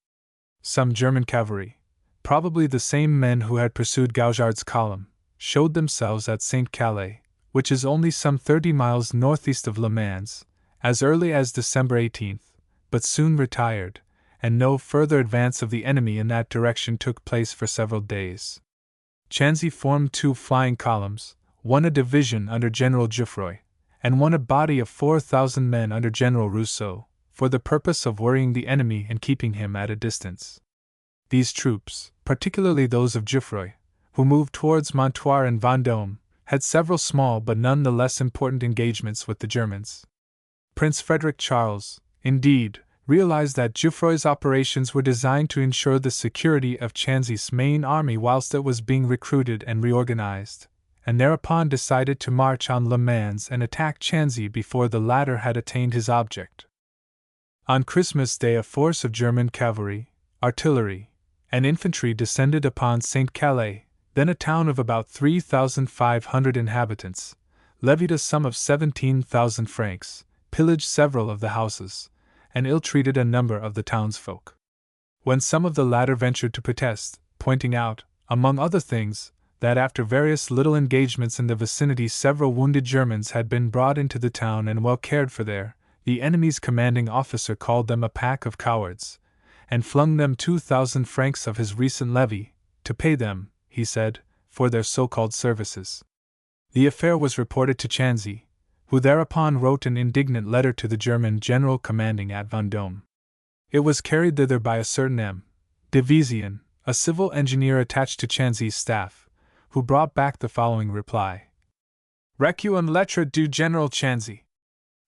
Some German cavalry, probably the same men who had pursued Gouchard's column, showed themselves at St. Calais, which is only some 30 miles northeast of Le Mans, as early as December 18th, but soon retired, and no further advance of the enemy in that direction took place for several days. Chanzy formed 2 flying columns, one a division under General Jouffroy, and one a body of 4,000 men under General Rousseau, for the purpose of worrying the enemy and keeping him at a distance. These troops, particularly those of Jouffroy, who moved towards Montoire and Vendôme, had several small but none the less important engagements with the Germans. Prince Frederick Charles, indeed, realized that Jouffroy's operations were designed to ensure the security of Chanzy's main army whilst it was being recruited and reorganized, and thereupon decided to march on Le Mans and attack Chanzy before the latter had attained his object. On Christmas Day a force of German cavalry, artillery, and infantry descended upon St. Calais, then a town of about 3,500 inhabitants, levied a sum of 17,000 francs, pillaged several of the houses, and ill-treated a number of the townsfolk. When some of the latter ventured to protest, pointing out, among other things, that after various little engagements in the vicinity several wounded Germans had been brought into the town and well cared for there, the enemy's commanding officer called them a pack of cowards, and flung them 2,000 francs of his recent levy, to pay them, he said, for their so-called services. The affair was reported to Chanzy, who thereupon wrote an indignant letter to the German general commanding at Vendôme. It was carried thither by a certain M. de Vizian, a civil engineer attached to Chanzy's staff, who brought back the following reply. Recu en lettre du General Chanzy.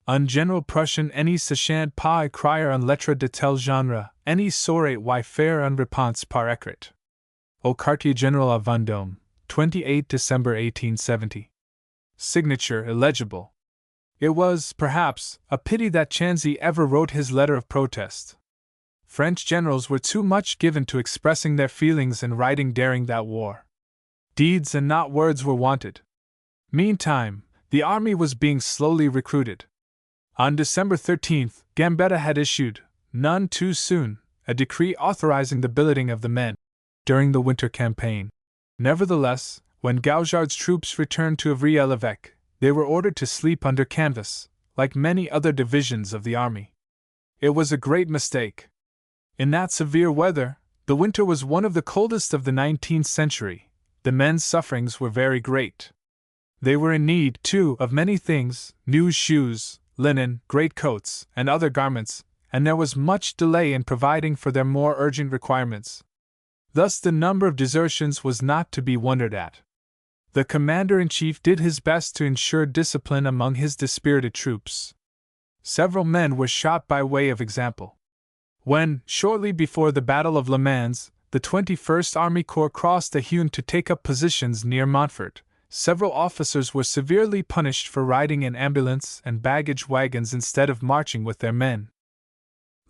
Un General Prussian any sachant pas écrire en lettre de tel genre, any saurait y faire une réponse par écrit. Au Quartier General à Vendôme, 28 December 1870. Signature illegible. It was, perhaps, a pity that Chanzy ever wrote his letter of protest. French generals were too much given to expressing their feelings in writing during that war. Deeds and not words were wanted. Meantime, the army was being slowly recruited. On December 13th, Gambetta had issued, none too soon, a decree authorizing the billeting of the men during the winter campaign. Nevertheless, when Gouchard's troops returned to Ivry-l'Évêque, they were ordered to sleep under canvas, like many other divisions of the army. It was a great mistake. In that severe weather, the winter was one of the coldest of the 19th century. The men's sufferings were very great. They were in need, too, of many things, new shoes, linen, greatcoats, and other garments, and there was much delay in providing for their more urgent requirements. Thus the number of desertions was not to be wondered at. The commander-in-chief did his best to ensure discipline among his dispirited troops. Several men were shot by way of example. When, shortly before the Battle of Le Mans, the 21st Army Corps crossed the Huon to take up positions near Montfort, several officers were severely punished for riding in ambulance and baggage wagons instead of marching with their men.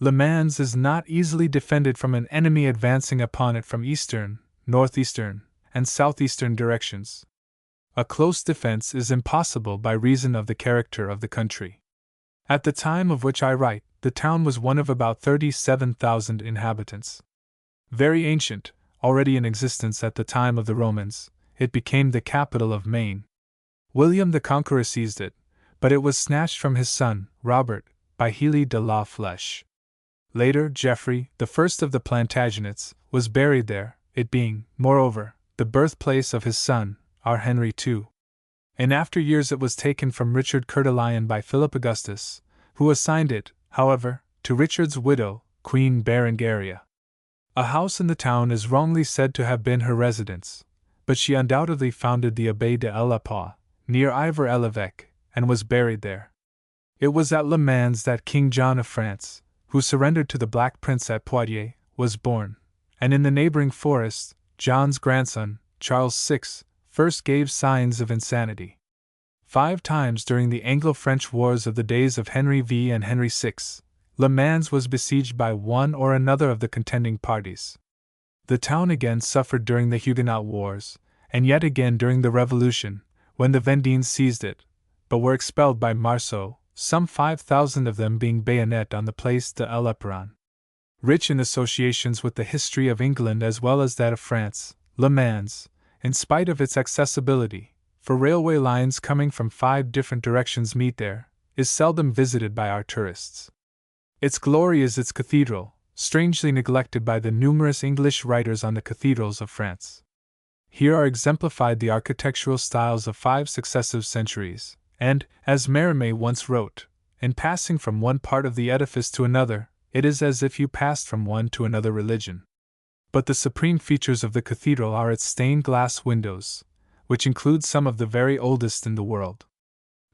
Le Mans is not easily defended from an enemy advancing upon it from eastern, northeastern, and southeastern directions. A close defense is impossible by reason of the character of the country. At the time of which I write, the town was one of about 37,000 inhabitants. Very ancient, already in existence at the time of the Romans, it became the capital of Maine. William the Conqueror seized it, but it was snatched from his son, Robert, by Helie de la Flèche. Later, Geoffrey, the first of the Plantagenets, was buried there, it being, moreover, the birthplace of his son, our Henry II. In after years it was taken from Richard Coeur de Lion by Philip Augustus, who assigned it, however, to Richard's widow, Queen Berengaria. A house in the town is wrongly said to have been her residence, but she undoubtedly founded the Abbaye de la Paix, near Ivry-l'Évêque, and was buried there. It was at Le Mans that King John of France, who surrendered to the Black Prince at Poitiers, was born, and in the neighboring forest, John's grandson, Charles VI, first gave signs of insanity. 5 times during the Anglo-French wars of the days of Henry V and Henry VI, Le Mans was besieged by one or another of the contending parties. The town again suffered during the Huguenot Wars, and yet again during the Revolution, when the Vendéens seized it, but were expelled by Marceau, some 5,000 of them being bayoneted on the Place de l'Éperon. Rich in associations with the history of England as well as that of France, Le Mans, in spite of its accessibility, for railway lines coming from 5 different directions meet there, is seldom visited by our tourists. Its glory is its cathedral, strangely neglected by the numerous English writers on the cathedrals of France. Here are exemplified the architectural styles of 5 successive centuries, and, as Mérimée once wrote, in passing from one part of the edifice to another, it is as if you passed from one to another religion. But the supreme features of the cathedral are its stained glass windows, which include some of the very oldest in the world.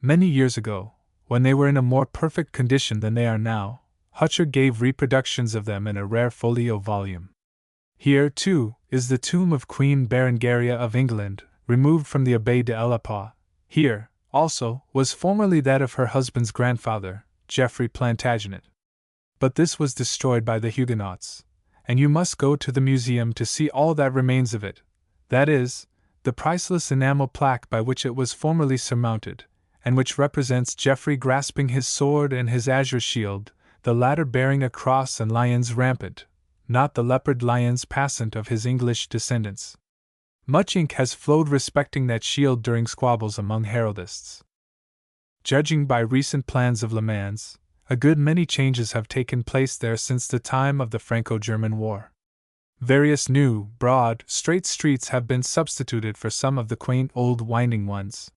Many years ago, when they were in a more perfect condition than they are now, Hutcher gave reproductions of them in a rare folio volume. Here, too, is the tomb of Queen Berengaria of England, removed from the Abbaye de la Paix. Here, also, was formerly that of her husband's grandfather, Geoffrey Plantagenet. But this was destroyed by the Huguenots, and you must go to the museum to see all that remains of it, that is, the priceless enamel plaque by which it was formerly surmounted, and which represents Geoffrey grasping his sword and his azure shield, the latter bearing a cross and lions rampant, not the leopard lions passant of his English descendants. Much ink has flowed respecting that shield during squabbles among heraldists. Judging by recent plans of Le Mans, a good many changes have taken place there since the time of the Franco-German War. Various new, broad, straight streets have been substituted for some of the quaint old winding ones.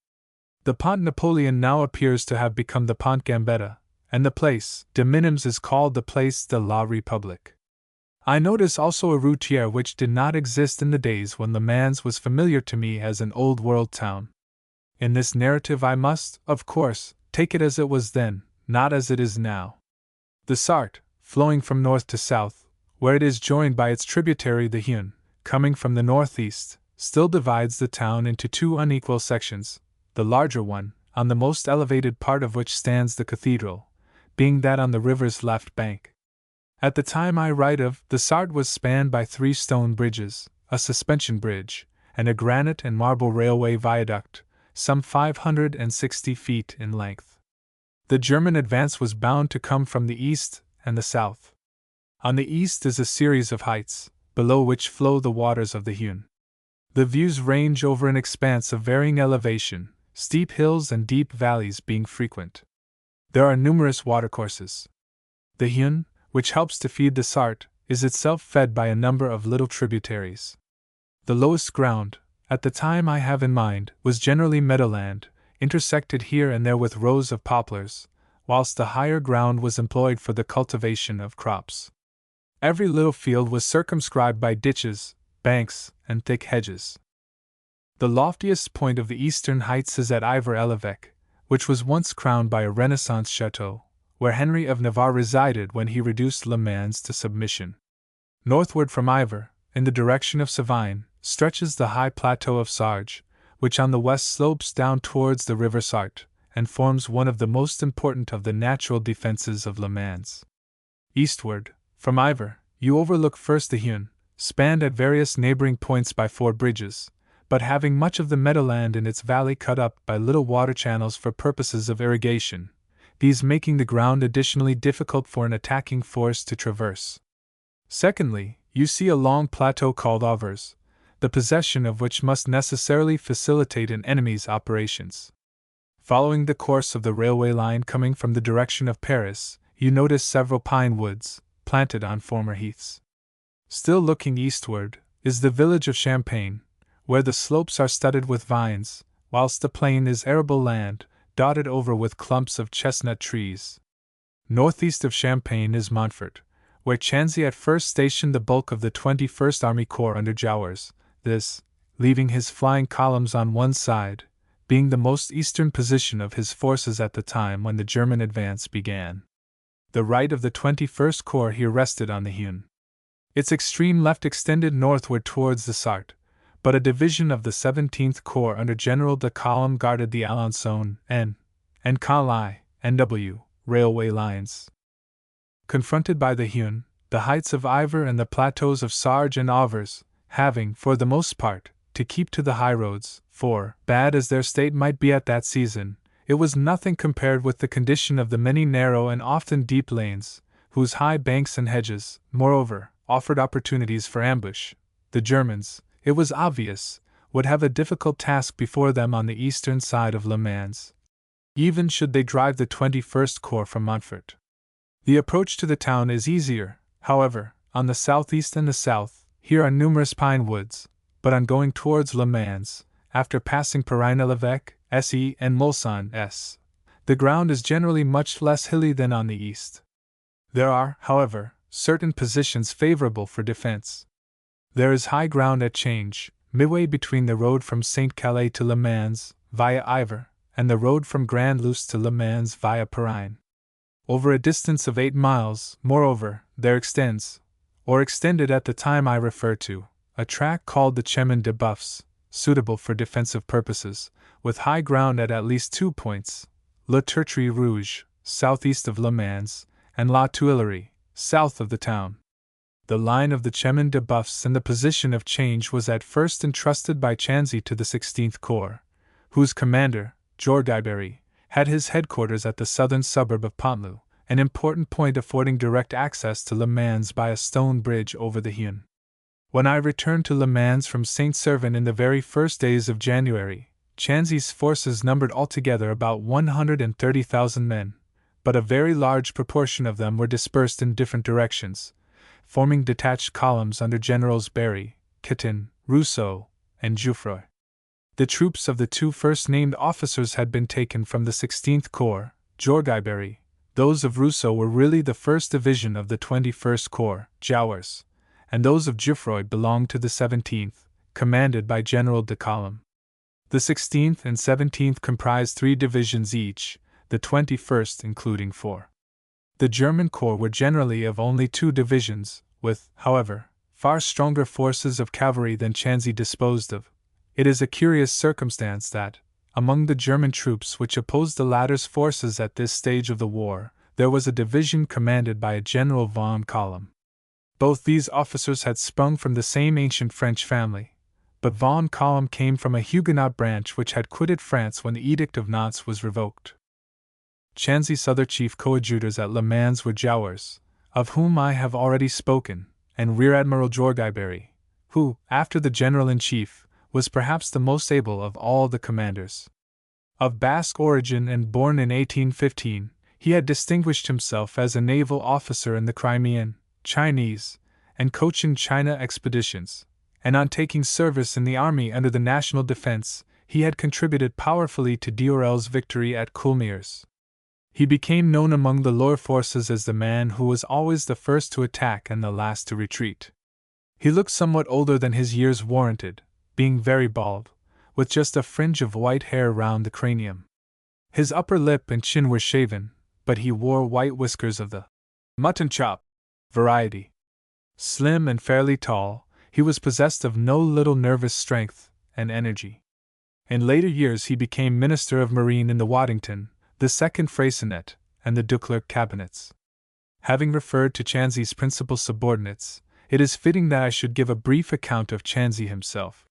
The Pont Napoleon now appears to have become the Pont Gambetta, and the Place de Minims is called the Place de la République. I notice also a routière which did not exist in the days when Le Mans was familiar to me as an old-world town. In this narrative I must, of course, take it as it was then, not as it is now. The Sarthe, flowing from north to south, where it is joined by its tributary the Yonne, coming from the northeast, still divides the town into 2 unequal sections, the larger one, on the most elevated part of which stands the cathedral, being that on the river's left bank. At the time I write of, the Sarthe was spanned by 3 stone bridges, a suspension bridge, and a granite and marble railway viaduct, some 560 feet in length. The German advance was bound to come from the east and the south. On the east is a series of heights, below which flow the waters of the Yonne. The views range over an expanse of varying elevation, steep hills and deep valleys being frequent. There are numerous watercourses. The Yonne, which helps to feed the Sarthe, is itself fed by a number of little tributaries. The lowest ground, at the time I have in mind, was generally meadowland, intersected here and there with rows of poplars, whilst the higher ground was employed for the cultivation of crops. Every little field was circumscribed by ditches, banks, and thick hedges. The loftiest point of the eastern heights is at Ivry-l'Évêque, which was once crowned by a Renaissance chateau, where Henry of Navarre resided when he reduced Le Mans to submission. Northward from Ivry, in the direction of Savine, stretches the high plateau of Sarge, which on the west slopes down towards the river Sarthe, and forms one of the most important of the natural defenses of Le Mans. Eastward, from Ivry, you overlook first the Yonne, spanned at various neighboring points by 4 bridges, but having much of the meadowland in its valley cut up by little water channels for purposes of irrigation, these making the ground additionally difficult for an attacking force to traverse. Secondly, you see a long plateau called Auvers, the possession of which must necessarily facilitate an enemy's operations. Following the course of the railway line coming from the direction of Paris, you notice several pine woods, planted on former heaths. Still looking eastward is the village of Champagne, where the slopes are studded with vines, whilst the plain is arable land, dotted over with clumps of chestnut trees. Northeast of Champagne is Montfort, where Chanzy at first stationed the bulk of the 21st Army Corps under Jouwers, this, leaving his flying columns on one side, being the most eastern position of his forces at the time when the German advance began. The right of the 21st Corps here rested on the Huon. Its extreme left extended northward towards the Sarthe, but a division of the 17th Corps under General de Colomb guarded the Alençon and Calais NW railway lines. Confronted by the Huon, the heights of Ivre and the plateaus of Sarge and Auvers, having, for the most part, to keep to the highroads, for, bad as their state might be at that season, it was nothing compared with the condition of the many narrow and often deep lanes, whose high banks and hedges, moreover, offered opportunities for ambush. The Germans, it was obvious, would have a difficult task before them on the eastern side of Le Mans, even should they drive the 21st Corps from Montfort. The approach to the town is easier, however, on the southeast and the south. Here are numerous pine woods, but on going towards Le Mans, after passing Perrin-l'Evêque, Se and Mulsanne, S, the ground is generally much less hilly than on the east. There are, however, certain positions favorable for defense. There is high ground at Change, midway between the road from St. Calais to Le Mans, via Ivre, and the road from Grand-Luce to Le Mans via Perrin. Over a distance of 8 miles, moreover, there extends, or extended at the time I refer to, a track called the Chemin de Buffs, suitable for defensive purposes, with high ground at least 2 points, Le Tertre Rouge, southeast of Le Mans, and La Tuilerie, south of the town. The line of the Chemin de Buffs and the position of Change was at first entrusted by Chanzy to the 16th Corps, whose commander, Jorgaiberry, had his headquarters at the southern suburb of Pontloup, an important point affording direct access to Le Mans by a stone bridge over the Huon. When I returned to Le Mans from Saint-Servan in the very first days of January, Chanzy's forces numbered altogether about 130,000 men, but a very large proportion of them were dispersed in different directions, forming detached columns under Generals Berry, Quetin, Rousseau, and Jouffroy. The troops of the 2 first-named officers had been taken from the 16th Corps, Jorgaiberry. Those of Rousseau were really the 1st Division of the 21st Corps, Jouwers, and those of Jouffroy belonged to the 17th, commanded by General de Colomb. The 16th and 17th comprised 3 divisions each, the 21st including 4. The German corps were generally of only 2 divisions, with, however, far stronger forces of cavalry than Chanzy disposed of. It is a curious circumstance that, among the German troops which opposed the latter's forces at this stage of the war, there was a division commanded by a General von Colomb. Both these officers had sprung from the same ancient French family, but von Colomb came from a Huguenot branch which had quitted France when the Edict of Nantes was revoked. Chanzy's other chief coadjutors at Le Mans were Jouwers, of whom I have already spoken, and Rear Admiral Jorgaiberry, who, after the General-in-Chief, was perhaps the most able of all the commanders. Of Basque origin and born in 1815, he had distinguished himself as a naval officer in the Crimean, Chinese, and Cochin China expeditions, and on taking service in the army under the National Defense, he had contributed powerfully to Diorel's victory at Coulmiers. He became known among the lower forces as the man who was always the first to attack and the last to retreat. He looked somewhat older than his years warranted, being very bald, with just a fringe of white hair round the cranium. His upper lip and chin were shaven, but he wore white whiskers of the mutton chop variety. Slim and fairly tall, he was possessed of no little nervous strength and energy. In later years he became Minister of Marine in the Waddington, the 2nd Freycinet, and the Duclerc cabinets. Having referred to Chanzy's principal subordinates, it is fitting that I should give a brief account of Chanzy himself.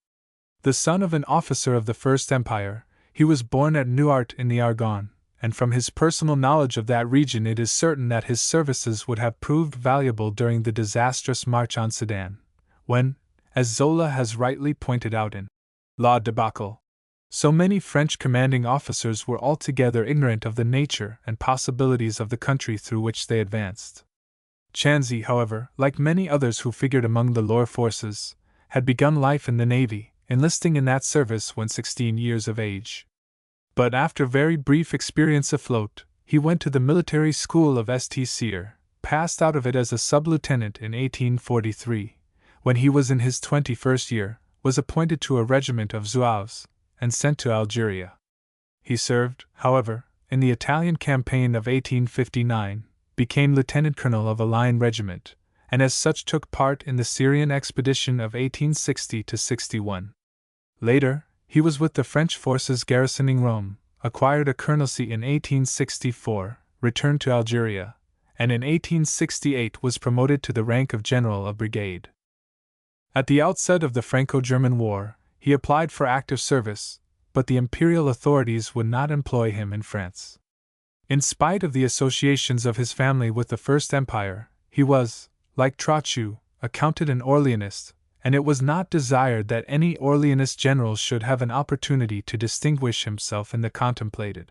The son of an officer of the First Empire, he was born at Nouart in the Argonne, and from his personal knowledge of that region it is certain that his services would have proved valuable during the disastrous march on Sedan, when, as Zola has rightly pointed out in La Debacle, so many French commanding officers were altogether ignorant of the nature and possibilities of the country through which they advanced. Chanzy, however, like many others who figured among the lower forces, had begun life in the Navy, enlisting in that service when 16 years of age. But after very brief experience afloat, he went to the military school of St. Cyr, passed out of it as a sub-lieutenant in 1843, when he was in his 21st year, was appointed to a regiment of Zouaves, and sent to Algeria. He served, however, in the Italian campaign of 1859, became lieutenant colonel of a line regiment, and as such took part in the Syrian expedition of 1860–61. Later, he was with the French forces garrisoning Rome, acquired a colonelcy in 1864, returned to Algeria, and in 1868 was promoted to the rank of general of brigade. At the outset of the Franco-German War, he applied for active service, but the imperial authorities would not employ him in France. In spite of the associations of his family with the First Empire, he was, like Trochu, accounted an Orleanist, and it was not desired that any Orleanist general should have an opportunity to distinguish himself in the contemplated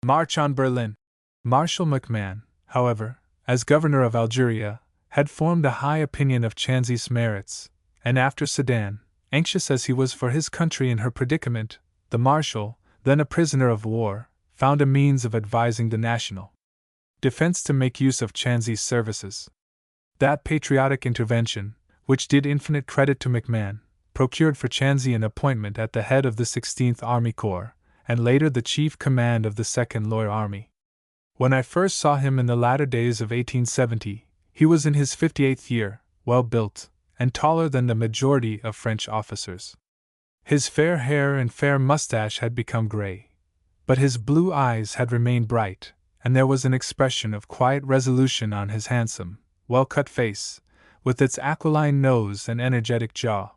march on Berlin. Marshal MacMahon, however, as governor of Algeria, had formed a high opinion of Chanzy's merits, and after Sedan, anxious as he was for his country in her predicament, the Marshal, then a prisoner of war, found a means of advising the national defense to make use of Chanzy's services. That patriotic intervention, which did infinite credit to MacMahon, procured for Chanzy an appointment at the head of the 16th Army Corps, and later the chief command of the 2nd Loire Army. When I first saw him in the latter days of 1870, he was in his 58th year, well built, and taller than the majority of French officers. His fair hair and fair mustache had become gray, but his blue eyes had remained bright, and there was an expression of quiet resolution on his handsome, well-cut face, with its aquiline nose and energetic jaw.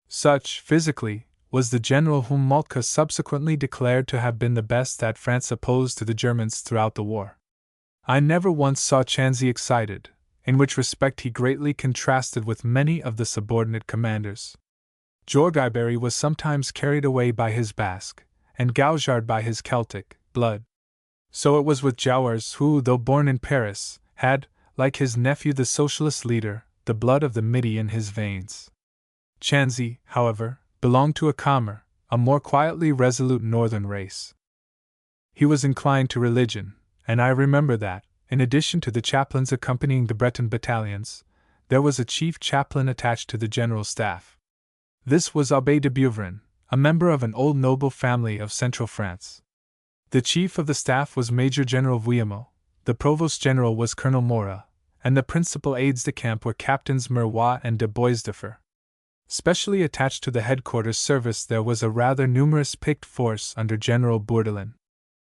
Such, physically, was the general whom Moltke subsequently declared to have been the best that France opposed to the Germans throughout the war. I never once saw Chanzy excited, in which respect he greatly contrasted with many of the subordinate commanders. Jorgaiberry was sometimes carried away by his Basque, and Gaujard by his Celtic, blood. So it was with Jouars, who, though born in Paris, had, like his nephew the socialist leader, the blood of the Midi in his veins. Chanzy, however, belonged to a calmer, a more quietly resolute northern race. He was inclined to religion, and I remember that, in addition to the chaplains accompanying the Breton battalions, there was a chief chaplain attached to the general staff. This was Abbé de Beuvrin, a member of an old noble family of central France. The chief of the staff was Major General Vuillemot, the provost general was Colonel Mora, and the principal aides-de-camp were Captains Merroy and de Boisdefer. Specially attached to the headquarters service there was a rather numerous picked force under General Bourdelin.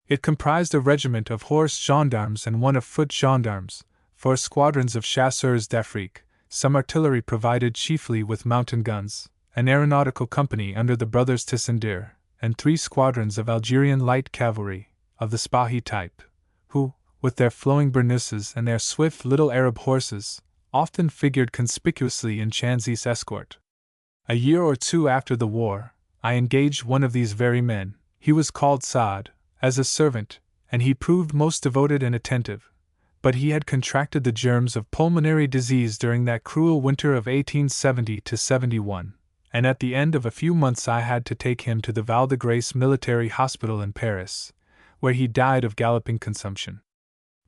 It comprised a regiment of horse gendarmes and one of foot gendarmes, 4 squadrons of chasseurs d'Afrique, some artillery provided chiefly with mountain guns, an aeronautical company under the brothers Tissandier, and 3 squadrons of Algerian light cavalry, of the Spahi type, who, with their flowing burnouses and their swift little Arab horses, often figured conspicuously in Chanzy's escort. A year or two after the war, I engaged one of these very men, he was called Saad, as a servant, and he proved most devoted and attentive, but he had contracted the germs of pulmonary disease during that cruel winter of 1870–71, and at the end of a few months I had to take him to the Val de Grace military hospital in Paris, where he died of galloping consumption.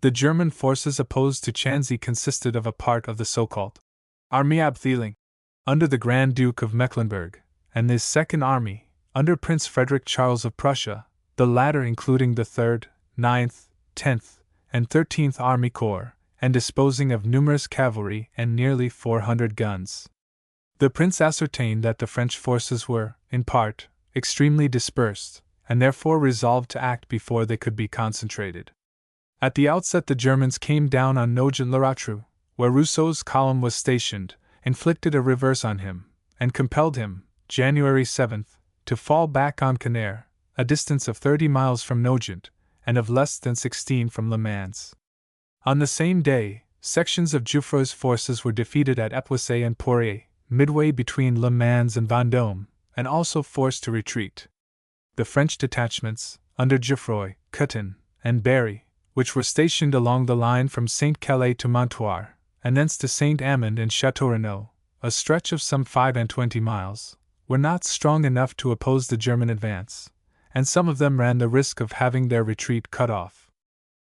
The German forces opposed to Chanzy consisted of a part of the so-called Armee Abteilung, under the Grand Duke of Mecklenburg, and his Second Army, under Prince Frederick Charles of Prussia, the latter including the 3rd, 9th, 10th, and 13th Army Corps, and disposing of numerous cavalry and nearly 400 guns. The prince ascertained that the French forces were, in part, extremely dispersed, and therefore resolved to act before they could be concentrated. At the outset the Germans came down on Nogent-le-Rotrou, where Rousseau's column was stationed, inflicted a reverse on him, and compelled him, January 7th, to fall back on Cannaire, a distance of 30 miles from Nogent, and of less than 16 from Le Mans. On the same day, sections of Jouffroy's forces were defeated at Epoisset and Poirier, midway between Le Mans and Vendôme, and also forced to retreat. The French detachments, under Jouffroy, Coutin, and Berry, which were stationed along the line from St. Calais to Montoire, and thence to St. Amand and Château Renaud, a stretch of some 25 miles, were not strong enough to oppose the German advance, and some of them ran the risk of having their retreat cut off.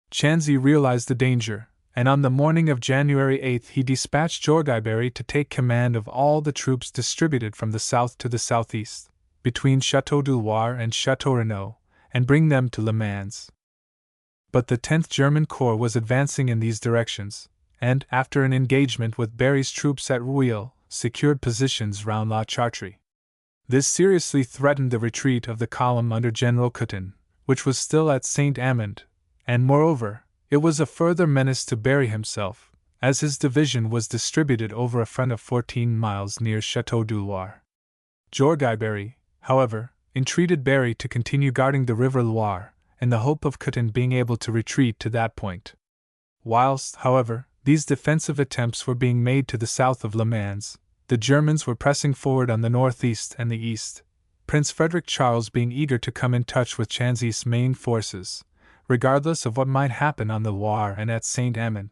Chanzy realized the danger, and on the morning of January 8 he dispatched Jorgaiberry to take command of all the troops distributed from the south to the southeast, between Château du Loir and Château Renaud, and bring them to Le Mans. But the 10th German Corps was advancing in these directions, and, after an engagement with Berry's troops at Rueil, secured positions round La Chartreuse. This seriously threatened the retreat of the column under General Coutin, which was still at St. Amand, and moreover, it was a further menace to Berry himself, as his division was distributed over a front of 14 miles near Château du Loir. Jorgaiberry, however, entreated Berry to continue guarding the river Loire, in the hope of Coutin being able to retreat to that point. Whilst, however, these defensive attempts were being made to the south of Le Mans, the Germans were pressing forward on the northeast and the east, Prince Frederick Charles being eager to come in touch with Chanzy's main forces, regardless of what might happen on the Loire and at St. Amand.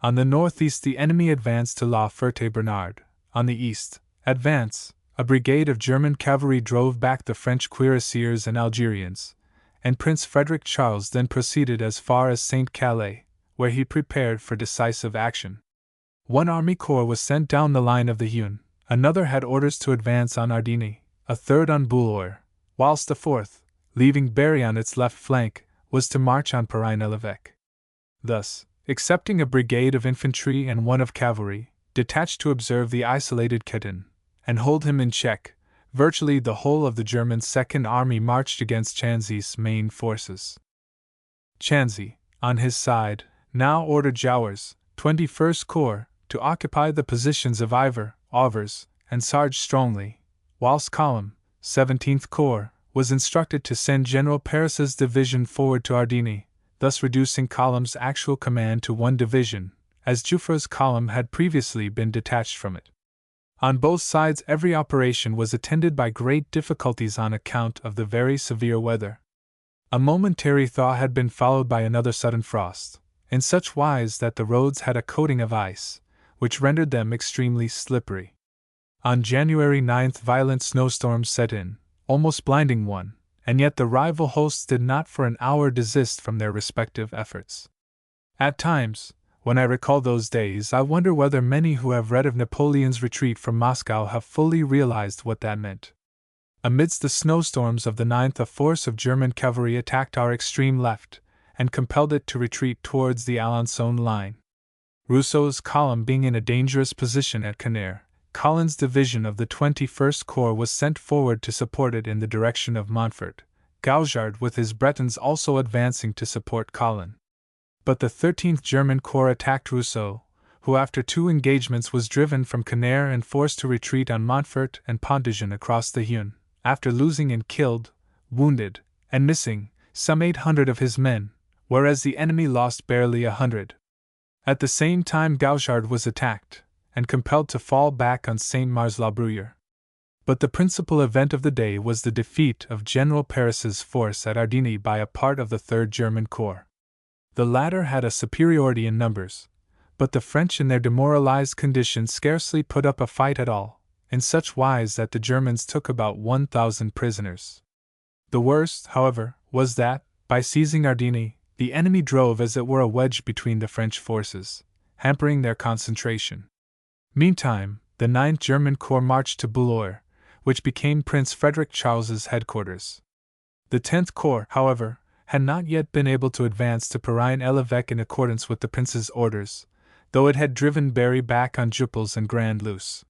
On the northeast the enemy advanced to La Ferté-Bernard. On the east, advance, a brigade of German cavalry drove back the French cuirassiers and Algerians, and Prince Frederick Charles then proceeded as far as St. Calais, where he prepared for decisive action. One army corps was sent down the line of the Yonne, another had orders to advance on Ardeny, a third on Boulogne, whilst a fourth, leaving Berry on its left flank, was to march on Paray-l'Évêque. Thus, excepting a brigade of infantry and one of cavalry, detached to observe the isolated Coutin, and hold him in check, virtually the whole of the German Second Army marched against Chanzy's main forces. Chanzy, on his side, now ordered Jouwer's 21st Corps to occupy the positions of Ivre, Auvers, and Sarge strongly, whilst Column, 17th Corps, was instructed to send General Paris's division forward to Ardeny, thus reducing Column's actual command to one division, as Jouffroy's column had previously been detached from it. On both sides every operation was attended by great difficulties on account of the very severe weather. A momentary thaw had been followed by another sudden frost, in such wise that the roads had a coating of ice, which rendered them extremely slippery. On January 9 violent snowstorms set in, almost blinding one, and yet the rival hosts did not for an hour desist from their respective efforts. At times, when I recall those days, I wonder whether many who have read of Napoleon's retreat from Moscow have fully realized what that meant. Amidst the snowstorms of the 9th, a force of German cavalry attacked our extreme left, and compelled it to retreat towards the Alençon line. Rousseau's column being in a dangerous position at Cannaire, Collins' division of the 21st Corps was sent forward to support it in the direction of Montfort, Gouchard with his Bretons also advancing to support Collin. But the 13th German Corps attacked Rousseau, who after 2 engagements was driven from Cannaire and forced to retreat on Montfort and Pontdijon across the Yonne, after losing in killed, wounded, and missing some 800 of his men, whereas the enemy lost barely 100. At the same time Gouchard was attacked, and compelled to fall back on Saint-Mars-la-Bruyere. But the principal event of the day was the defeat of General Paris's force at Ardeny by a part of the 3rd German Corps. The latter had a superiority in numbers, but the French in their demoralized condition scarcely put up a fight at all, in such wise that the Germans took about 1,000 prisoners. The worst, however, was that, by seizing Ardeny, the enemy drove as it were a wedge between the French forces, hampering their concentration. Meantime, the 9th German Corps marched to Boulogne, which became Prince Frederick Charles's headquarters. The 10th Corps, however, had not yet been able to advance to Paray-l'Évêque in accordance with the prince's orders, though it had driven Berry back on Jupels and Grand Luce.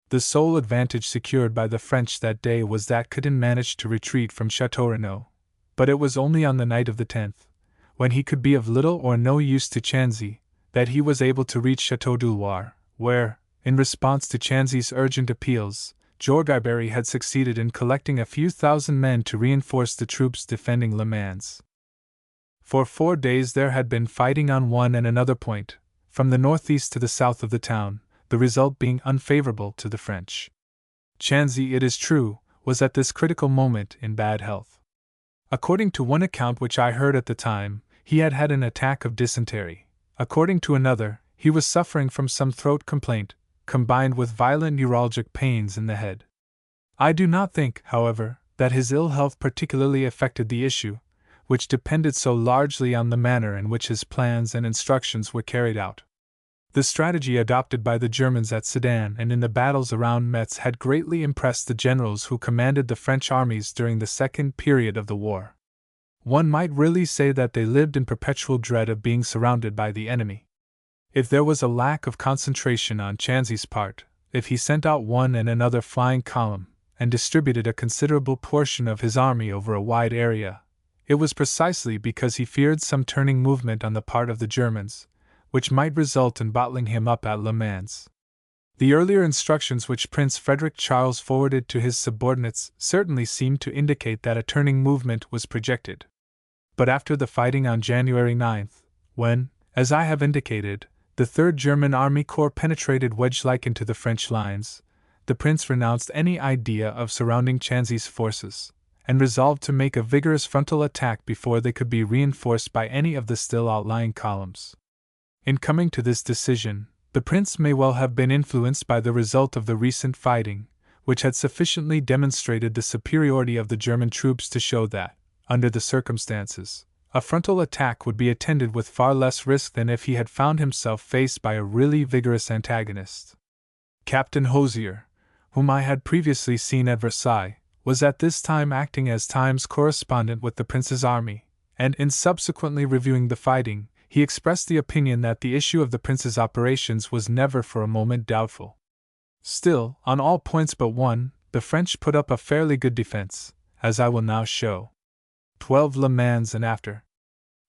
The sole advantage secured by the French that day was that Coutin managed to retreat from Château Renaud, but it was only on the night of the 10th, when he could be of little or no use to Chanzy, that he was able to reach Château du Loir, where, in response to Chanzy's urgent appeals, Jorgaiberry had succeeded in collecting a few thousand men to reinforce the troops defending Le Mans. For 4 days there had been fighting on one and another point, from the northeast to the south of the town, the result being unfavorable to the French. Chanzy, it is true, was at this critical moment in bad health. According to one account which I heard at the time, he had had an attack of dysentery. According to another, he was suffering from some throat complaint, combined with violent neuralgic pains in the head. I do not think, however, that his ill health particularly affected the issue, which depended so largely on the manner in which his plans and instructions were carried out. The strategy adopted by the Germans at Sedan and in the battles around Metz had greatly impressed the generals who commanded the French armies during the second period of the war. One might really say that they lived in perpetual dread of being surrounded by the enemy. If there was a lack of concentration on Chanzy's part, if he sent out one and another flying column, and distributed a considerable portion of his army over a wide area, it was precisely because he feared some turning movement on the part of the Germans, which might result in bottling him up at Le Mans. The earlier instructions which Prince Frederick Charles forwarded to his subordinates certainly seemed to indicate that a turning movement was projected. But after the fighting on January 9th, when, as I have indicated, the 3rd German Army Corps penetrated wedge-like into the French lines, the prince renounced any idea of surrounding Chanzy's forces, and resolved to make a vigorous frontal attack before they could be reinforced by any of the still outlying columns. In coming to this decision, the prince may well have been influenced by the result of the recent fighting, which had sufficiently demonstrated the superiority of the German troops to show that, under the circumstances, a frontal attack would be attended with far less risk than if he had found himself faced by a really vigorous antagonist. Captain Hosier, whom I had previously seen at Versailles, was at this time acting as Times correspondent with the prince's army, and in subsequently reviewing the fighting, he expressed the opinion that the issue of the prince's operations was never for a moment doubtful. Still, on all points but one, the French put up a fairly good defense, as I will now show. 12 Le Mans and after.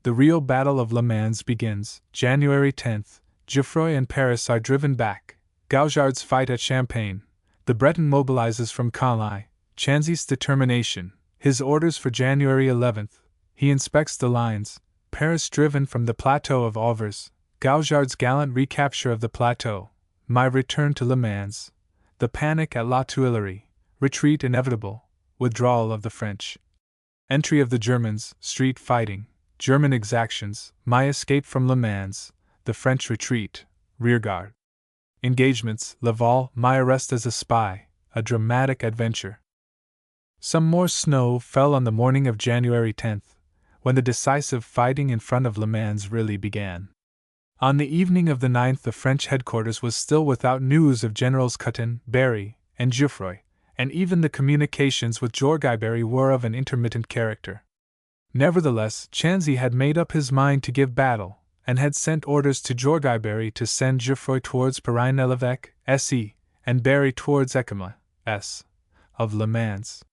The real Battle of Le Mans begins, January 10th. Geoffroy and Paris are driven back. Goujards fight at Champagne. The Breton mobilizes from Canlay. Chanzy's determination. His orders for January 11th. He inspects the lines. Paris driven from the plateau of Auvers. Goujards' gallant recapture of the plateau. My return to Le Mans. The panic at La Tuileries. Retreat inevitable. Withdrawal of the French. Entry of the Germans. Street fighting. German exactions. My escape from Le Mans. The French retreat. Rearguard. Engagements. Laval. My arrest as a spy. A dramatic adventure. Some more snow fell on the morning of January 10th, when the decisive fighting in front of Le Mans really began. On the evening of the 9th, the French headquarters was still without news of Generals Couthon, Berry, and Geoffroy, and even the communications with Jorgaiberry were of an intermittent character. Nevertheless, Chanzy had made up his mind to give battle, and had sent orders to Jorgaiberry to send Geoffroy towards Paray-l'Évêque, S.E., and Berry towards Écume, S. of Le Mans.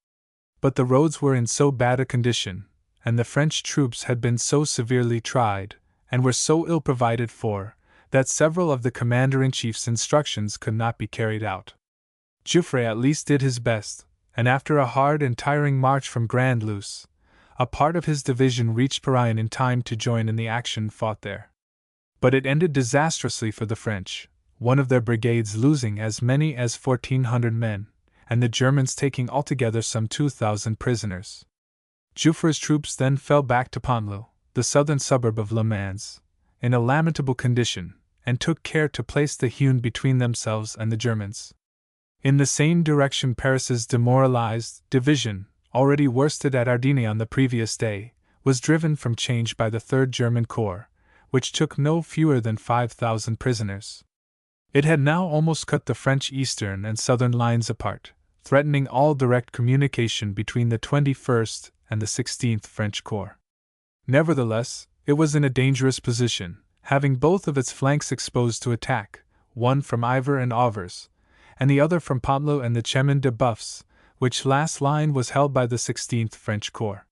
But the roads were in so bad a condition, and the French troops had been so severely tried, and were so ill provided for, that several of the commander-in-chief's instructions could not be carried out. Geoffroy at least did his best, and after a hard and tiring march from Grand-Luce, a part of his division reached Paray in time to join in the action fought there. But it ended disastrously for the French, one of their brigades losing as many as 1,400 men, and the Germans taking altogether some 2,000 prisoners. Geoffroy's troops then fell back to Pontlow, the southern suburb of Le Mans, in a lamentable condition, and took care to place the Hune between themselves and the Germans. In the same direction, Paris's demoralized division, already worsted at Ardines on the previous day, was driven from Change by the 3rd German Corps, which took no fewer than 5,000 prisoners. It had now almost cut the French eastern and southern lines apart, threatening all direct communication between the 21st and the 16th French Corps. Nevertheless, it was in a dangerous position, having both of its flanks exposed to attack, one from Ivres and Auvers, and the other from Pontlow and the Chemin de Buffs, which last line was held by the 16th French Corps.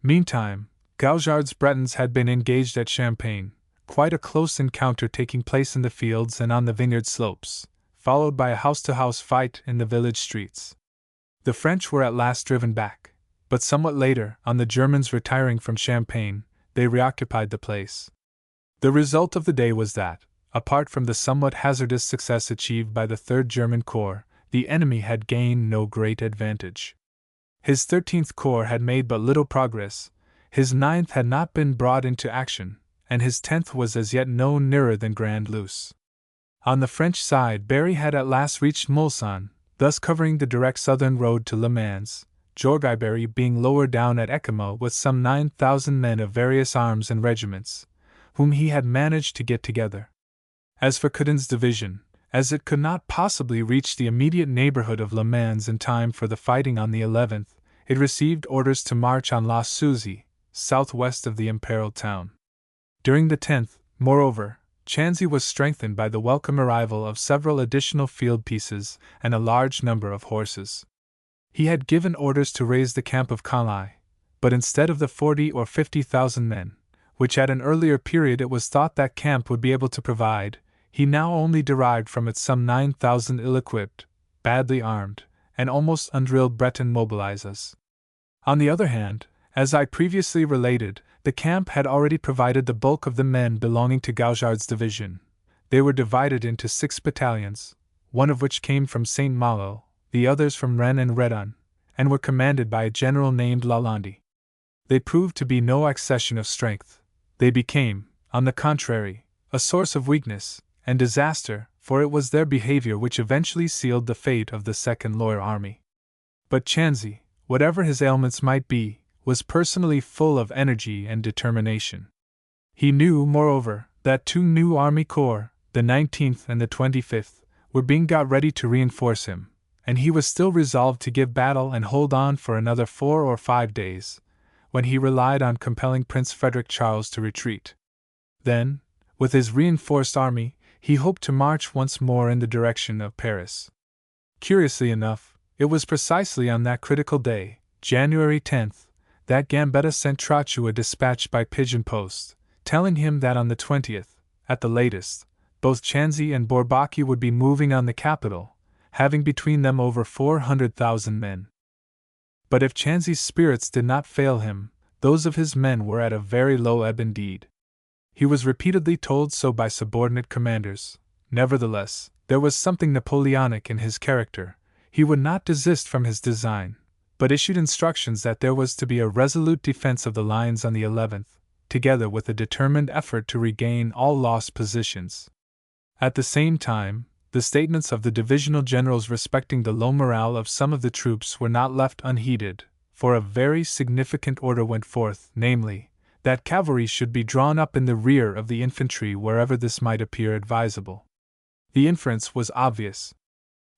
Meantime, Goujards' Bretons had been engaged at Champagne, quite a close encounter taking place in the fields and on the vineyard slopes, followed by a house-to-house fight in the village streets. The French were at last driven back, but somewhat later, on the Germans retiring from Champagne, they reoccupied the place. The result of the day was that, apart from the somewhat hazardous success achieved by the 3rd German Corps, the enemy had gained no great advantage. His 13th Corps had made but little progress, his 9th had not been brought into action, and his 10th was as yet no nearer than Grand-Luce. On the French side, Berry had at last reached Mulsanne, thus covering the direct southern road to Le Mans, Jorgaiberry being lower down at Ekimo with some 9,000 men of various arms and regiments, whom he had managed to get together. As for Coudon's division, as it could not possibly reach the immediate neighborhood of Le Mans in time for the fighting on the 11th, it received orders to march on La Suzy, southwest of the imperiled town. During the 10th, moreover, Chanzy was strengthened by the welcome arrival of several additional field pieces and a large number of horses. He had given orders to raise the camp of Canlai, but instead of the 40 or 50,000 men, which at an earlier period it was thought that camp would be able to provide, he now only derived from it some 9,000 ill-equipped, badly armed, and almost undrilled Breton mobilizers. On the other hand, as I previously related, the camp had already provided the bulk of the men belonging to Gauchard's division. They were divided into 6 battalions, one of which came from Saint Malo, the others from Rennes and Redon, and were commanded by a general named Lalande. They proved to be no accession of strength. They became, on the contrary, a source of weakness and disaster, for it was their behavior which eventually sealed the fate of the Second Loire Army. But Chanzy, whatever his ailments might be, was personally full of energy and determination. He knew, moreover, that 2 new army corps, the 19th and the 25th, were being got ready to reinforce him, and he was still resolved to give battle and hold on for another 4 or 5 days, when he relied on compelling Prince Frederick Charles to retreat. Then, with his reinforced army, he hoped to march once more in the direction of Paris. Curiously enough, it was precisely on that critical day, January 10th, that Gambetta sent Trottieu a dispatch by pigeon post, telling him that on the 20th, at the latest, both Chanzy and Bourbaki would be moving on the capital, having between them over 400,000 men. But if Chanzy's spirits did not fail him, those of his men were at a very low ebb indeed. He was repeatedly told so by subordinate commanders. Nevertheless, there was something Napoleonic in his character. He would not desist from his design, but issued instructions that there was to be a resolute defense of the lines on the 11th, together with a determined effort to regain all lost positions. At the same time, the statements of the divisional generals respecting the low morale of some of the troops were not left unheeded, for a very significant order went forth, namely, that cavalry should be drawn up in the rear of the infantry wherever this might appear advisable. The inference was obvious.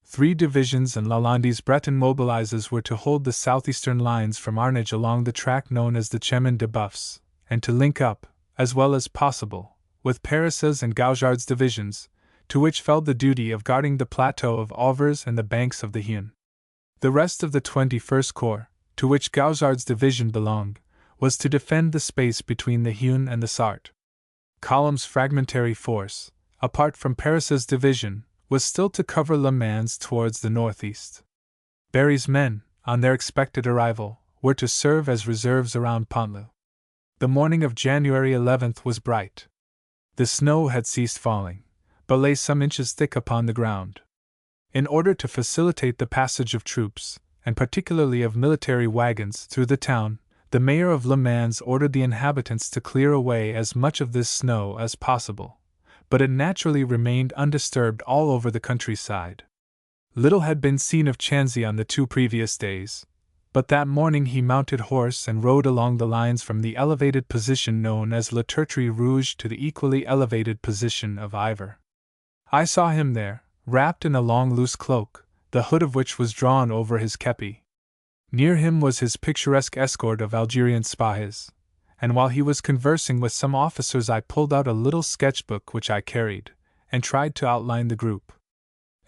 3 divisions and Lalande's Breton mobilizers were to hold the southeastern lines from Arnage along the track known as the Chemin de Buffs, and to link up, as well as possible, with Paris's and Gauchard's divisions, to which fell the duty of guarding the plateau of Auvers and the banks of the Huon. The rest of the 21st Corps, to which Gauchard's division belonged, was to defend the space between the Huon and the Sarthe. Colom's fragmentary force, apart from Paris's division, was still to cover Le Mans towards the northeast. Berry's men, on their expected arrival, were to serve as reserves around Pontloup. The morning of January 11th was bright. The snow had ceased falling, but lay some inches thick upon the ground. In order to facilitate the passage of troops, and particularly of military wagons, through the town, the mayor of Le Mans ordered the inhabitants to clear away as much of this snow as possible, but it naturally remained undisturbed all over the countryside. Little had been seen of Chanzy on the 2 previous days, but that morning he mounted horse and rode along the lines from the elevated position known as La Tertrie Rouge to the equally elevated position of Ivor. I saw him there, wrapped in a long loose cloak, the hood of which was drawn over his kepi. Near him was his picturesque escort of Algerian spies, and while he was conversing with some officers I pulled out a little sketchbook which I carried, and tried to outline the group.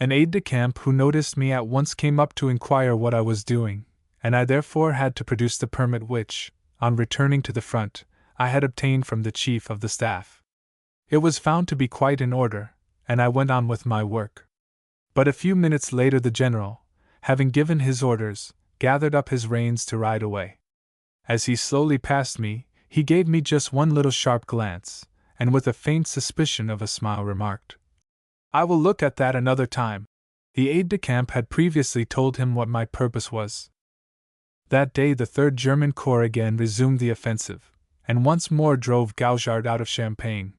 An aide-de-camp who noticed me at once came up to inquire what I was doing, and I therefore had to produce the permit which, on returning to the front, I had obtained from the chief of the staff. It was found to be quite in order, and I went on with my work. But a few minutes later the general, having given his orders, gathered up his reins to ride away. As he slowly passed me, He gave me just one little sharp glance, and with a faint suspicion of a smile remarked, "I will look at that another time." The aide-de-camp had previously told him what my purpose was. That day the 3rd German Corps again resumed the offensive, and once more drove Gouchard out of Champagne.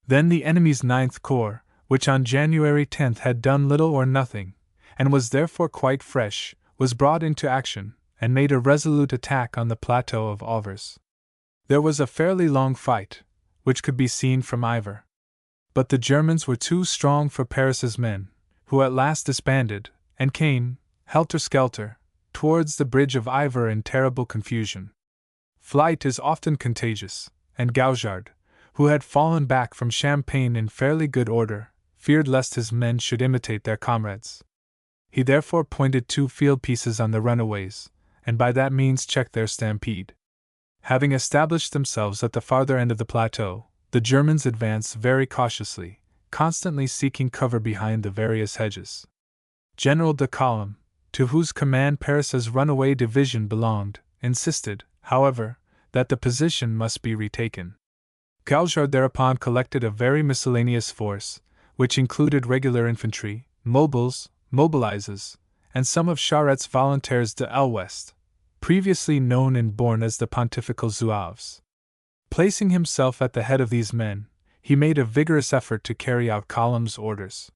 Then the enemy's 9th Corps, which on January 10th had done little or nothing, and was therefore quite fresh, was brought into action, and made a resolute attack on the plateau of Auvers. There was a fairly long fight, which could be seen from Ivers. But the Germans were too strong for Paris's men, who at last disbanded, and came, helter-skelter, towards the bridge of Ivers in terrible confusion. Flight is often contagious, and Gouchard, who had fallen back from Champagne in fairly good order, feared lest his men should imitate their comrades. He therefore pointed 2 field pieces on the runaways, and by that means checked their stampede. Having established themselves at the farther end of the plateau, the Germans advanced very cautiously, constantly seeking cover behind the various hedges. General de Colomb, to whose command Paris's runaway division belonged, insisted, however, that the position must be retaken. Gouchard thereupon collected a very miscellaneous force, which included regular infantry, mobiles, mobilizes, and some of Charrette's volontaires de l'Ouest, previously known in Borne as the Pontifical Zouaves. Placing himself at the head of these men, he made a vigorous effort to carry out Colomb's orders.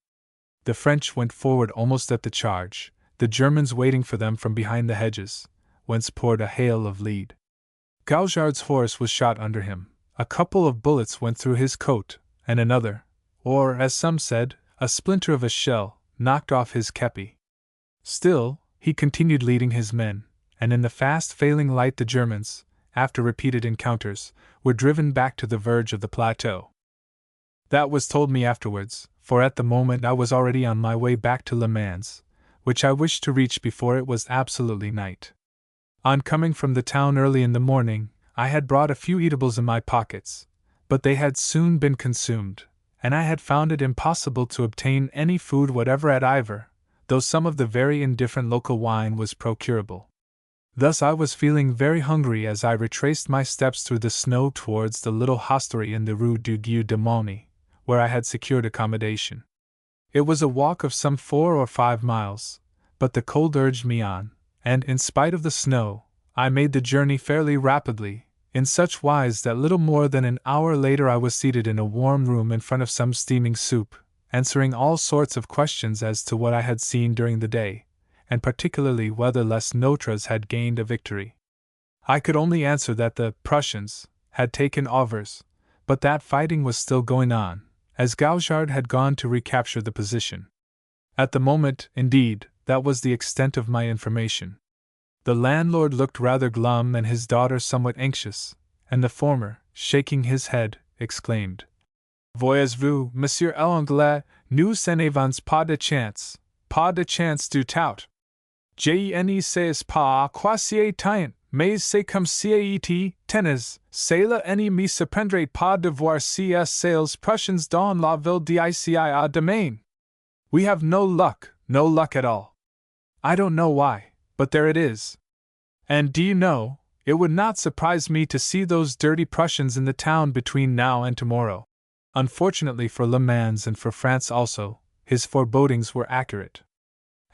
The French went forward almost at the charge, the Germans waiting for them from behind the hedges, whence poured a hail of lead. Gouchard's horse was shot under him, a couple of bullets went through his coat, and another, or, as some said, a splinter of a shell, knocked off his kepi. Still, he continued leading his men, and in the fast failing light the Germans, after repeated encounters, were driven back to the verge of the plateau. That was told me afterwards, for at the moment I was already on my way back to Le Mans, which I wished to reach before it was absolutely night. On coming from the town early in the morning, I had brought a few eatables in my pockets, but they had soon been consumed, and I had found it impossible to obtain any food whatever at Ivers, though some of the very indifferent local wine was procurable. Thus I was feeling very hungry as I retraced my steps through the snow towards the little hostelry in the Rue du Gueux de Mauny, where I had secured accommodation. It was a walk of some 4 or 5 miles, but the cold urged me on, and in spite of the snow, I made the journey fairly rapidly, in such wise that little more than an hour later I was seated in a warm room in front of some steaming soup, answering all sorts of questions as to what I had seen during the day, and particularly whether Les Notres had gained a victory. I could only answer that the Prussians had taken Auvers, but that fighting was still going on, as Gouchard had gone to recapture the position. At the moment, indeed, that was the extent of my information. The landlord looked rather glum and his daughter somewhat anxious, and the former, shaking his head, exclaimed, "Voyez-vous, Monsieur l'Anglais, nous n'avons pas de chance du tout. Je ne sais pas à quoi c'est tient, mais c'est comme si tenez, c'est l'ennemi se prendrait pas de voir si ces Prussians dans la ville d'ici à demain. We have no luck at all. I don't know why, but there it is. And do you know, it would not surprise me to see those dirty Prussians in the town between now and tomorrow." Unfortunately for Le Mans and for France also, his forebodings were accurate.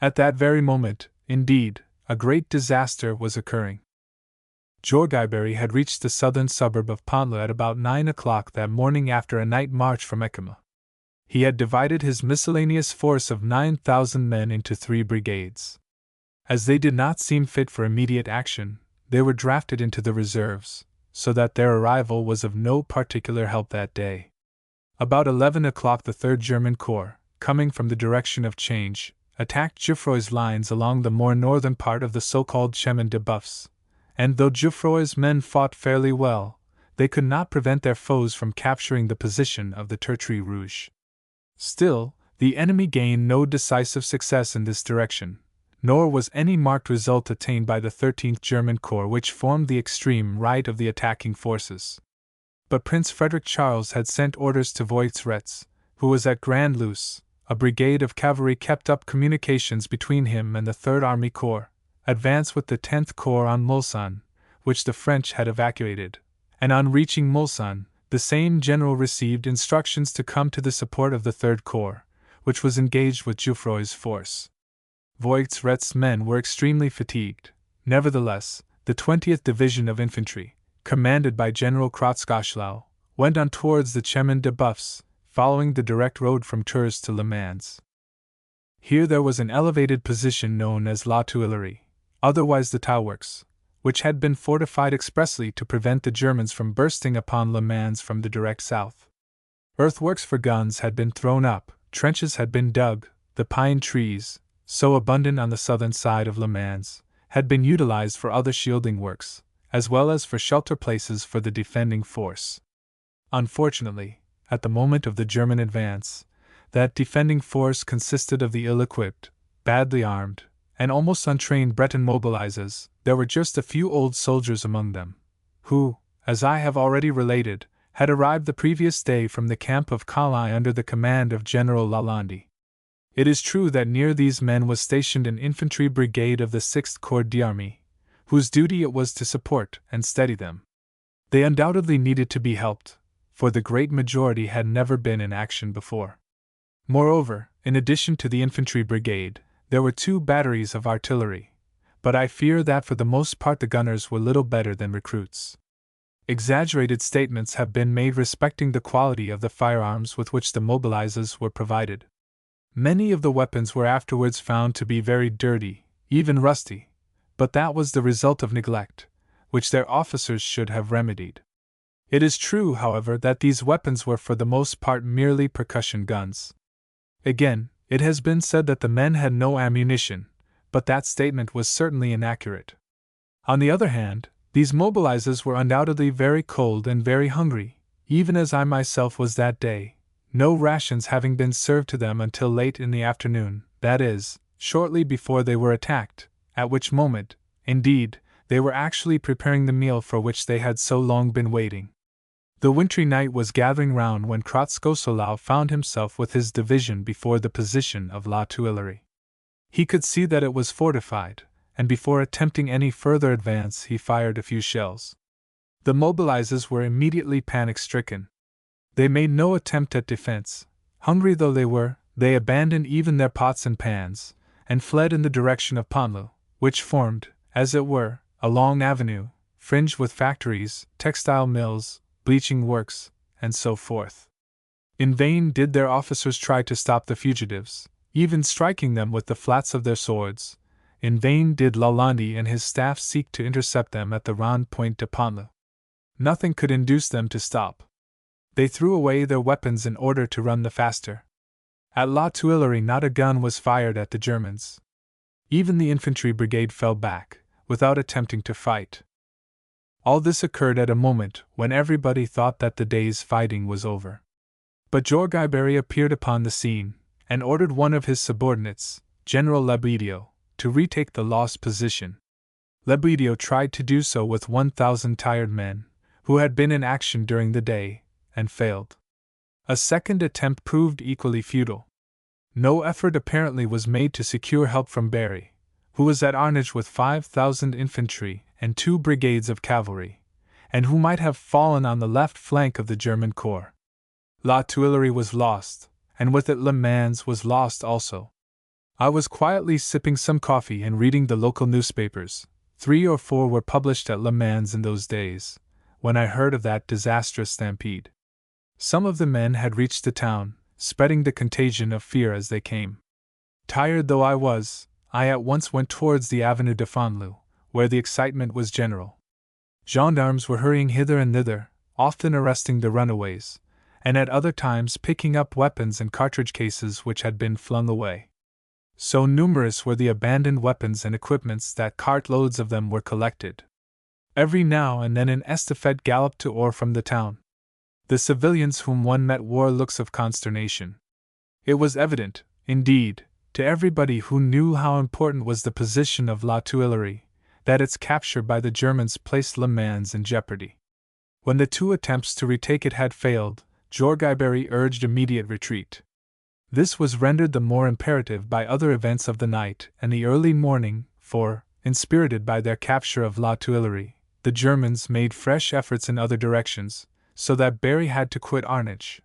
At that very moment, indeed, a great disaster was occurring. Jorgaiberry had reached the southern suburb of Pontleux at about 9 o'clock that morning after a night march from Ekema. He had divided his miscellaneous force of 9,000 men into 3 brigades. As they did not seem fit for immediate action, they were drafted into the reserves, so that their arrival was of no particular help that day. About 11 o'clock the 3rd German Corps, coming from the direction of Change, attacked Jouffroy's lines along the more northern part of the so-called Chemin de Buffs, and though Jouffroy's men fought fairly well, they could not prevent their foes from capturing the position of the Tertre Rouge. Still, the enemy gained no decisive success in this direction, nor was any marked result attained by the 13th German Corps, which formed the extreme right of the attacking forces. But Prince Frederick Charles had sent orders to Voigt-Retz, who was at Grand Luce. A brigade of cavalry kept up communications between him and the 3rd Army Corps, advance with the 10th Corps on Mulsanne, which the French had evacuated, and on reaching Mulsanne, the same general received instructions to come to the support of the Third Corps, which was engaged with Jouffroy's force. Voigt's men were extremely fatigued. Nevertheless, the 20th Division of Infantry, commanded by General Kratzkoschlau, went on towards the Chemin de Buffs, following the direct road from Tours to Le Mans. Here there was an elevated position known as La Tuilerie, otherwise the Tile Works, which had been fortified expressly to prevent the Germans from bursting upon Le Mans from the direct south. Earthworks for guns had been thrown up, trenches had been dug, the pine trees, so abundant on the southern side of Le Mans, had been utilized for other shielding works, as well as for shelter places for the defending force. Unfortunately, at the moment of the German advance, that defending force consisted of the ill-equipped, badly armed, and almost untrained Breton mobilizers. There were just a few old soldiers among them, who, as I have already related, had arrived the previous day from the camp of Calais under the command of General Lalande. It is true that near these men was stationed an infantry brigade of the 6th Corps d'Armée, whose duty it was to support and steady them. They undoubtedly needed to be helped, for the great majority had never been in action before. Moreover, in addition to the infantry brigade, there were 2 batteries of artillery, but I fear that for the most part the gunners were little better than recruits. Exaggerated statements have been made respecting the quality of the firearms with which the mobilizers were provided. Many of the weapons were afterwards found to be very dirty, even rusty, but that was the result of neglect, which their officers should have remedied. It is true, however, that these weapons were for the most part merely percussion guns. Again, it has been said that the men had no ammunition, but that statement was certainly inaccurate. On the other hand, these mobilizers were undoubtedly very cold and very hungry, even as I myself was that day, no rations having been served to them until late in the afternoon, that is, shortly before they were attacked, at which moment, indeed, they were actually preparing the meal for which they had so long been waiting. The wintry night was gathering round when Kratzkoschlau found himself with his division before the position of La Tuilerie. He could see that it was fortified, and before attempting any further advance he fired a few shells. The mobilizers were immediately panic-stricken. They made no attempt at defense. Hungry though they were, they abandoned even their pots and pans, and fled in the direction of Pontlow, which formed, as it were, a long avenue, fringed with factories, textile mills, bleaching works, and so forth. In vain did their officers try to stop the fugitives, even striking them with the flats of their swords. In vain did Lalande and his staff seek to intercept them at the Rond Point de Pontlow. Nothing could induce them to stop. They threw away their weapons in order to run the faster. At La Tuilerie not a gun was fired at the Germans. Even the infantry brigade fell back, without attempting to fight. All this occurred at a moment when everybody thought that the day's fighting was over. But Jorgai Berry appeared upon the scene, and ordered one of his subordinates, General Lebedeau, to retake the lost position. Lebedeau tried to do so with 1,000 tired men, who had been in action during the day, and failed. A second attempt proved equally futile. No effort apparently was made to secure help from Berry, who was at Arnage with 5,000 infantry and 2 brigades of cavalry, and who might have fallen on the left flank of the German corps. La Tuilerie was lost, and with it Le Mans was lost also. I was quietly sipping some coffee and reading the local newspapers. 3 or 4 were published at Le Mans in those days, when I heard of that disastrous stampede. Some of the men had reached the town, spreading the contagion of fear as they came. Tired though I was, I at once went towards the Avenue de Fontloy, where the excitement was general. Gendarmes were hurrying hither and thither, often arresting the runaways, and at other times picking up weapons and cartridge cases which had been flung away. So numerous were the abandoned weapons and equipments that cartloads of them were collected. Every now and then an estafette galloped to or from the town. The civilians whom one met wore looks of consternation. It was evident, indeed, to everybody who knew how important was the position of La Tuilerie, that its capture by the Germans placed Le Mans in jeopardy. When the 2 attempts to retake it had failed, Jorgai Berry urged immediate retreat. This was rendered the more imperative by other events of the night and the early morning, for, inspirited by their capture of La Tuilerie, the Germans made fresh efforts in other directions, so that Berry had to quit Arnage,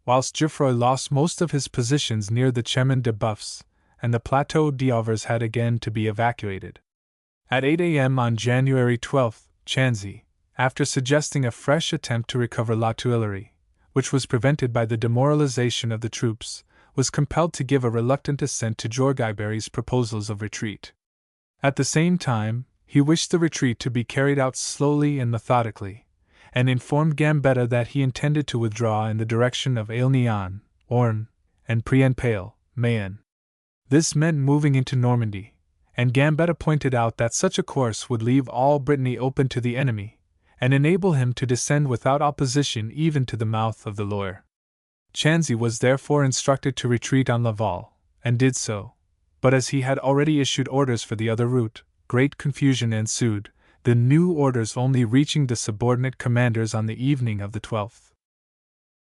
whilst Geoffroy lost most of his positions near the Chemin de Buffs, and the Plateau d'Auvers had again to be evacuated. At 8 a.m. on January 12, Chanzy, after suggesting a fresh attempt to recover La Tuilerie, which was prevented by the demoralization of the troops, was compelled to give a reluctant assent to Jorgaiberry's proposals of retreat. At the same time, he wished the retreat to be carried out slowly and methodically, and informed Gambetta that he intended to withdraw in the direction of Aulnay-en, Orne, and Prien-Pale, Mayenne. This meant moving into Normandy, and Gambetta pointed out that such a course would leave all Brittany open to the enemy, and enable him to descend without opposition even to the mouth of the Loire. Chanzy was therefore instructed to retreat on Laval, and did so, but as he had already issued orders for the other route, great confusion ensued, the new orders only reaching the subordinate commanders on the evening of the 12th.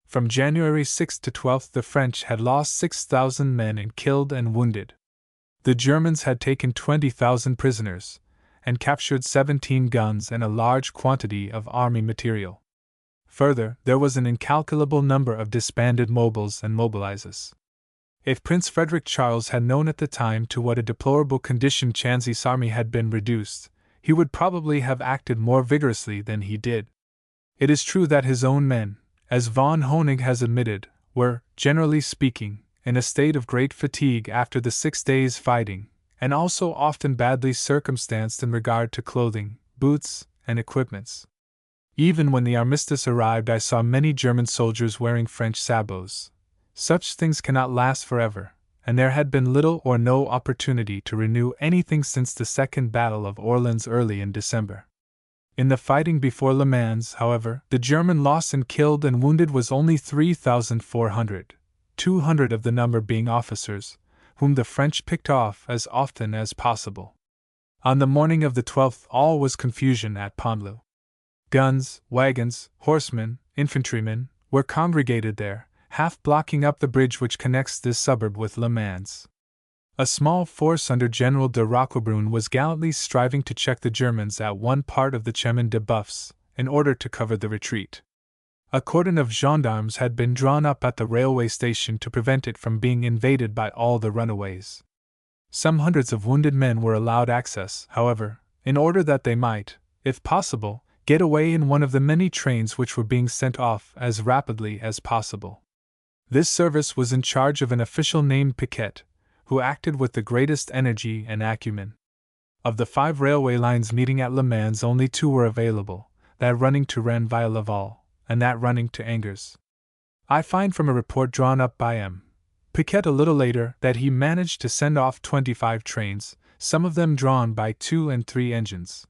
From January 6 to 12 the French had lost 6,000 men in killed and wounded. The Germans had taken 20,000 prisoners, and captured 17 guns and a large quantity of army material. Further, there was an incalculable number of disbanded mobiles and mobilizes. If Prince Frederick Charles had known at the time to what a deplorable condition Chanzy's army had been reduced, he would probably have acted more vigorously than he did. It is true that his own men, as von Honig has admitted, were, generally speaking, in a state of great fatigue after the 6 days' fighting, and also often badly circumstanced in regard to clothing, boots, and equipments. Even when the armistice arrived, I saw many German soldiers wearing French sabots. Such things cannot last forever, and there had been little or no opportunity to renew anything since the Second Battle of Orleans early in December. In the fighting before Le Mans, however, the German loss in killed and wounded was only 3,400, 200 of the number being officers, whom the French picked off as often as possible. On the morning of the 12th all was confusion at Pontloup. Guns, wagons, horsemen, infantrymen, were congregated there, half blocking up the bridge which connects this suburb with Le Mans. A small force under General de Roquebrune was gallantly striving to check the Germans at one part of the Chemin de Buffs, in order to cover the retreat. A cordon of gendarmes had been drawn up at the railway station to prevent it from being invaded by all the runaways. Some hundreds of wounded men were allowed access, however, in order that they might, if possible, get away in one of the many trains which were being sent off as rapidly as possible. This service was in charge of an official named Piquet, who acted with the greatest energy and acumen. Of the 5 railway lines meeting at Le Mans, only 2 were available, that running to Rennes via Laval, and that running to Angers. I find from a report drawn up by M. Piquet a little later that he managed to send off 25 trains, some of them drawn by 2 and 3 engines.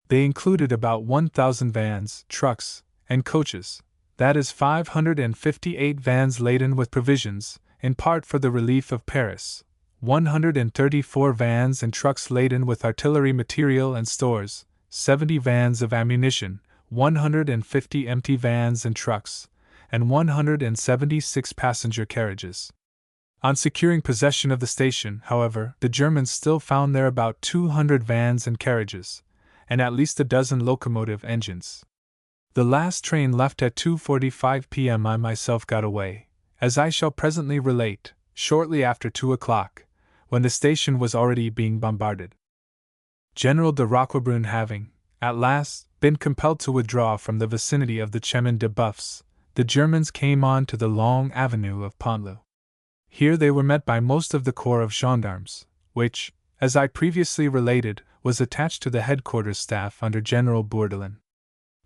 They included about 1,000 vans, trucks, and coaches, that is 558 vans laden with provisions, in part for the relief of Paris, 134 vans and trucks laden with artillery material and stores, 70 vans of ammunition, 150 empty vans and trucks, and 176 passenger carriages. On securing possession of the station, however, the Germans still found there about 200 vans and carriages, and at least a dozen locomotive engines. The last train left at 2:45 p.m. I myself got away, as I shall presently relate, shortly after 2 o'clock, when the station was already being bombarded. General de Roquebrune having, at last, been compelled to withdraw from the vicinity of the Chemin de Buffs, the Germans came on to the long avenue of Pontloup. Here they were met by most of the corps of gendarmes, which, as I previously related, was attached to the headquarters staff under General Bourdelin.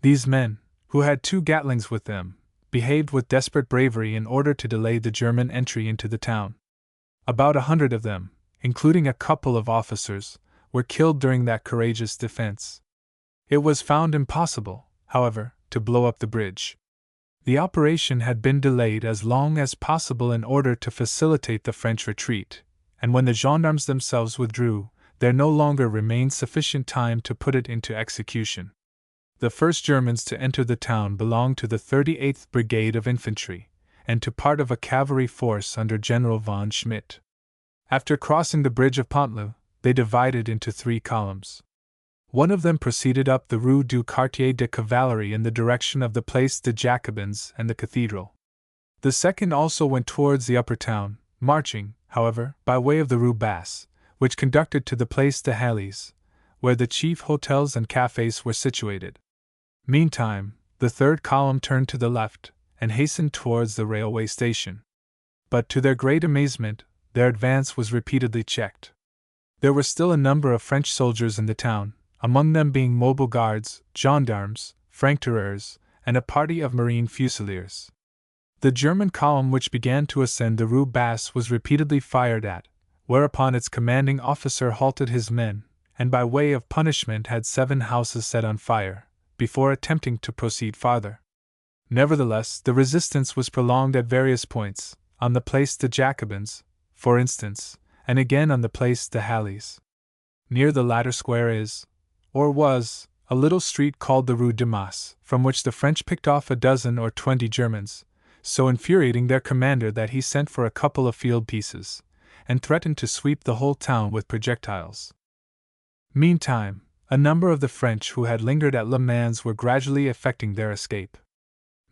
These men, who had 2 Gatlings with them, behaved with desperate bravery in order to delay the German entry into the town. About 100 of them, including a couple of officers, were killed during that courageous defense. It was found impossible, however, to blow up the bridge. The operation had been delayed as long as possible in order to facilitate the French retreat, and when the gendarmes themselves withdrew, there no longer remained sufficient time to put it into execution. The first Germans to enter the town belonged to the 38th Brigade of Infantry, and to part of a cavalry force under General von Schmidt. After crossing the bridge of Pontloup, they divided into 3 columns. One of them proceeded up the Rue du Quartier de Cavalerie in the direction of the Place des Jacobins and the cathedral. The second also went towards the upper town, marching, however, by way of the Rue Basse, which conducted to the Place des Halles, where the chief hotels and cafes were situated. Meantime, the third column turned to the left, and hastened towards the railway station. But to their great amazement, their advance was repeatedly checked. There were still a number of French soldiers in the town, among them being mobile guards, gendarmes, franc-tireurs, and a party of marine fusiliers. The German column which began to ascend the Rue Basse was repeatedly fired at, whereupon its commanding officer halted his men, and by way of punishment had 7 houses set on fire, before attempting to proceed farther. Nevertheless, the resistance was prolonged at various points, on the Place des Jacobins, for instance, and again on the Place des Halles. Near the latter square is, or was, a little street called the Rue Damas, from which the French picked off a dozen or 20 Germans, so infuriating their commander that he sent for a couple of field pieces, and threatened to sweep the whole town with projectiles. Meantime, a number of the French who had lingered at Le Mans were gradually effecting their escape.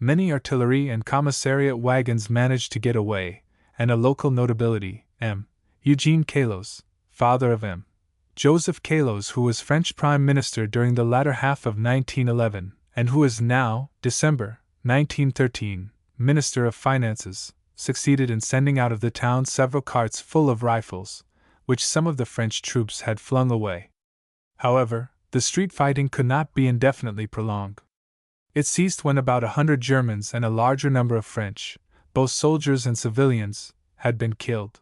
Many artillery and commissariat wagons managed to get away, and a local notability, M. Eugene Calos, father of M. Joseph Calos, who was French Prime Minister during the latter half of 1911, and who is now, December 1913, Minister of Finances, succeeded in sending out of the town several carts full of rifles, which some of the French troops had flung away. However, the street fighting could not be indefinitely prolonged. It ceased when about 100 Germans and a larger number of French, both soldiers and civilians, had been killed.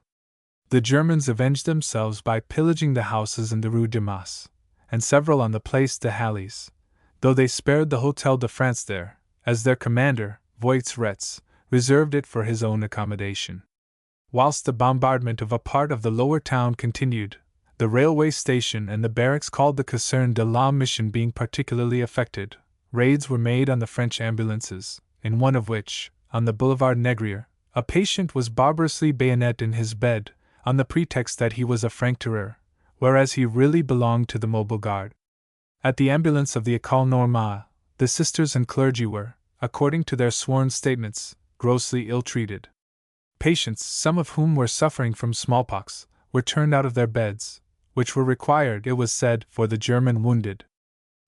The Germans avenged themselves by pillaging the houses in the Rue Damas, and several on the Place des Halles, though they spared the Hotel de France there, as their commander, Voigt Retz, reserved it for his own accommodation. Whilst the bombardment of a part of the lower town continued, the railway station and the barracks called the Caserne de la Mission being particularly affected, raids were made on the French ambulances, in one of which, on the Boulevard Négrier, a patient was barbarously bayoneted in his bed, on the pretext that he was a franc-tireur, whereas he really belonged to the mobile guard. At the ambulance of the École Normale, the sisters and clergy were, according to their sworn statements, grossly ill-treated. Patients, some of whom were suffering from smallpox, were turned out of their beds, which were required, it was said, for the German wounded.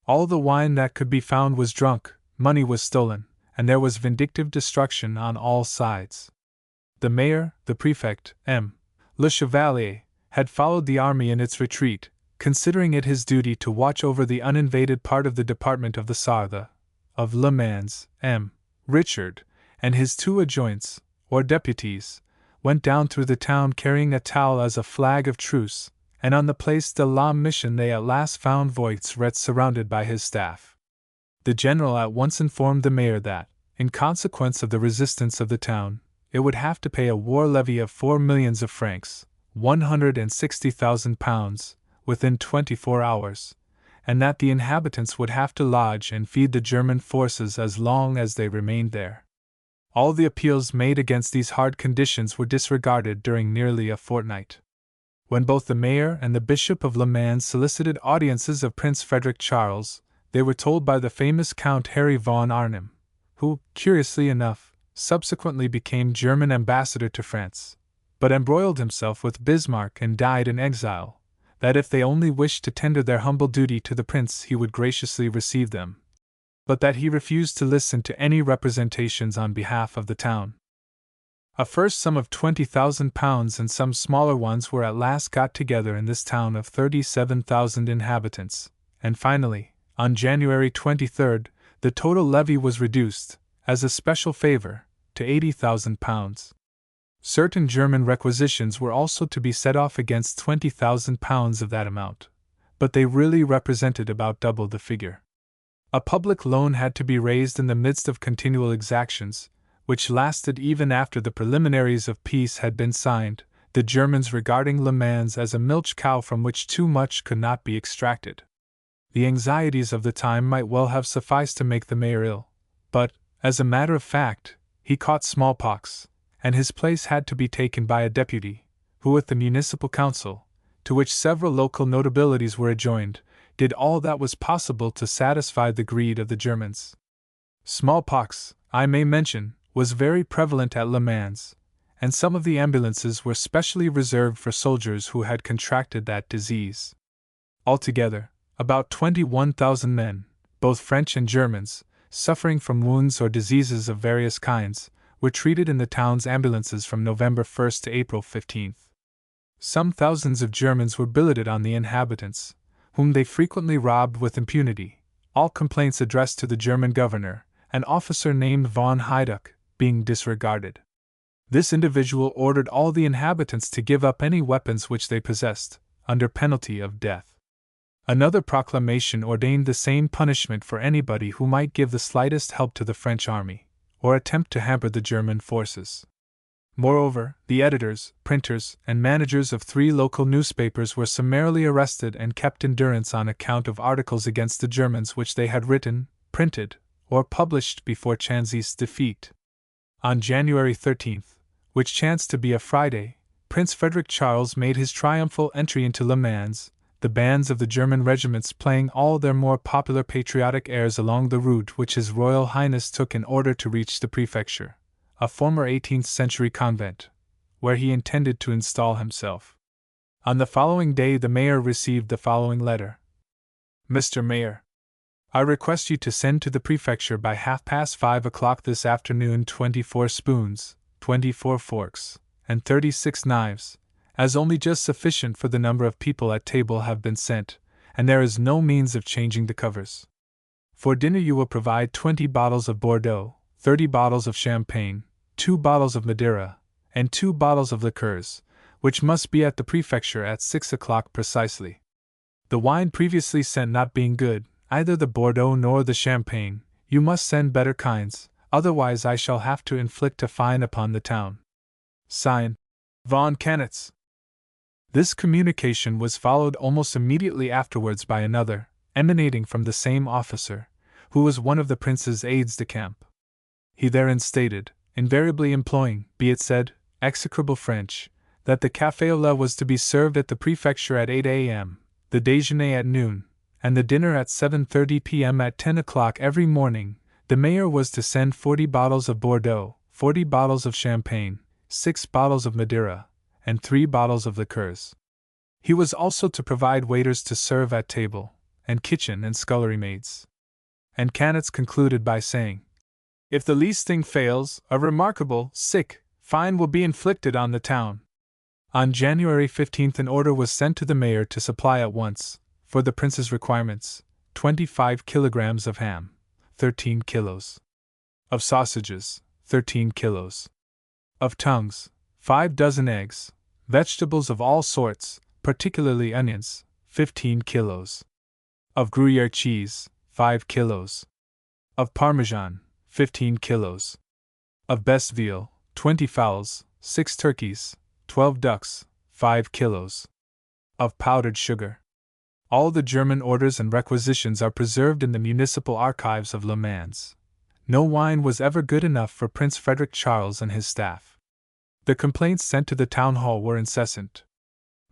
All the wine that could be found was drunk, money was stolen, and there was vindictive destruction on all sides. The mayor, the prefect, M. Le Chevalier, had followed the army in its retreat, considering it his duty to watch over the uninvaded part of the department of the Sarthe, of Le Mans. M. Richard, and his 2 adjoints, or deputies, went down through the town carrying a towel as a flag of truce, and on the Place de la Mission they at last found Voigt Retz surrounded by his staff. The general at once informed the mayor that, in consequence of the resistance of the town, it would have to pay a war levy of 4 millions of francs, £160,000, within 24 hours, and that the inhabitants would have to lodge and feed the German forces as long as they remained there. All the appeals made against these hard conditions were disregarded during nearly a fortnight. When both the mayor and the Bishop of Le Mans solicited audiences of Prince Frederick Charles, they were told by the famous Count Harry von Arnim, who, curiously enough, subsequently became German ambassador to France, but embroiled himself with Bismarck and died in exile, that if they only wished to tender their humble duty to the prince he would graciously receive them, but that he refused to listen to any representations on behalf of the town. A first sum of £20,000 and some smaller ones were at last got together in this town of 37,000 inhabitants, and finally, on January 23, the total levy was reduced, as a special favour, to £80,000. Certain German requisitions were also to be set off against £20,000 of that amount, but they really represented about double the figure. A public loan had to be raised in the midst of continual exactions, which lasted even after the preliminaries of peace had been signed, the Germans regarding Le Mans as a milch cow from which too much could not be extracted. The anxieties of the time might well have sufficed to make the mayor ill, but, as a matter of fact, he caught smallpox, and his place had to be taken by a deputy, who with the municipal council, to which several local notabilities were adjoined, did all that was possible to satisfy the greed of the Germans. Smallpox, I may mention, was very prevalent at Le Mans, and some of the ambulances were specially reserved for soldiers who had contracted that disease. Altogether, about 21,000 men, both French and Germans, suffering from wounds or diseases of various kinds, were treated in the town's ambulances from November 1st to April 15th. Some thousands of Germans were billeted on the inhabitants, whom they frequently robbed with impunity, all complaints addressed to the German governor, an officer named von Heiduck, being disregarded. This individual ordered all the inhabitants to give up any weapons which they possessed, under penalty of death. Another proclamation ordained the same punishment for anybody who might give the slightest help to the French army, or attempt to hamper the German forces. Moreover, the editors, printers, and managers of 3 local newspapers were summarily arrested and kept in durance on account of articles against the Germans which they had written, printed, or published before Chanzy's defeat. On January 13th, which chanced to be a Friday, Prince Frederick Charles made his triumphal entry into Le Mans, the bands of the German regiments playing all their more popular patriotic airs along the route which His Royal Highness took in order to reach the prefecture, a former 18th-century convent, where he intended to install himself. On the following day the mayor received the following letter. Mr. Mayor, I request you to send to the prefecture by 5:30 this afternoon 24 spoons, 24 forks, and 36 knives, as only just sufficient for the number of people at table have been sent, and there is no means of changing the covers. For dinner you will provide 20 bottles of Bordeaux, 30 bottles of champagne, 2 bottles of Madeira, and 2 bottles of liqueurs, which must be at the prefecture at 6 o'clock precisely. The wine previously sent not being good, either the Bordeaux nor the champagne, you must send better kinds, otherwise I shall have to inflict a fine upon the town. Signed, von Kanitz. This communication was followed almost immediately afterwards by another, emanating from the same officer, who was one of the prince's aides-de-camp. He therein stated, invariably employing, be it said, execrable French, that the café au lait was to be served at the prefecture at 8 a.m., the déjeuner at noon, and the dinner at 7:30 p.m. At 10 o'clock every morning. The mayor was to send 40 bottles of Bordeaux, 40 bottles of champagne, 6 bottles of Madeira, and 3 bottles of liqueurs. He was also to provide waiters to serve at table, and kitchen and scullery maids. And Kanitz concluded by saying, if the least thing fails, a remarkable, fine will be inflicted on the town. On January 15th an order was sent to the mayor to supply at once, for the prince's requirements, 25 kilograms of ham, 13 kilos. Of sausages, 13 kilos. Of tongues, 5 dozen eggs, vegetables of all sorts, particularly onions, 15 kilos. Of Gruyere cheese, 5 kilos. Of Parmesan, 15 kilos. Of best veal, 20 fowls, 6 turkeys, 12 ducks, 5 kilos. Of powdered sugar. All the German orders and requisitions are preserved in the municipal archives of Le Mans. No wine was ever good enough for Prince Frederick Charles and his staff. The complaints sent to the town hall were incessant.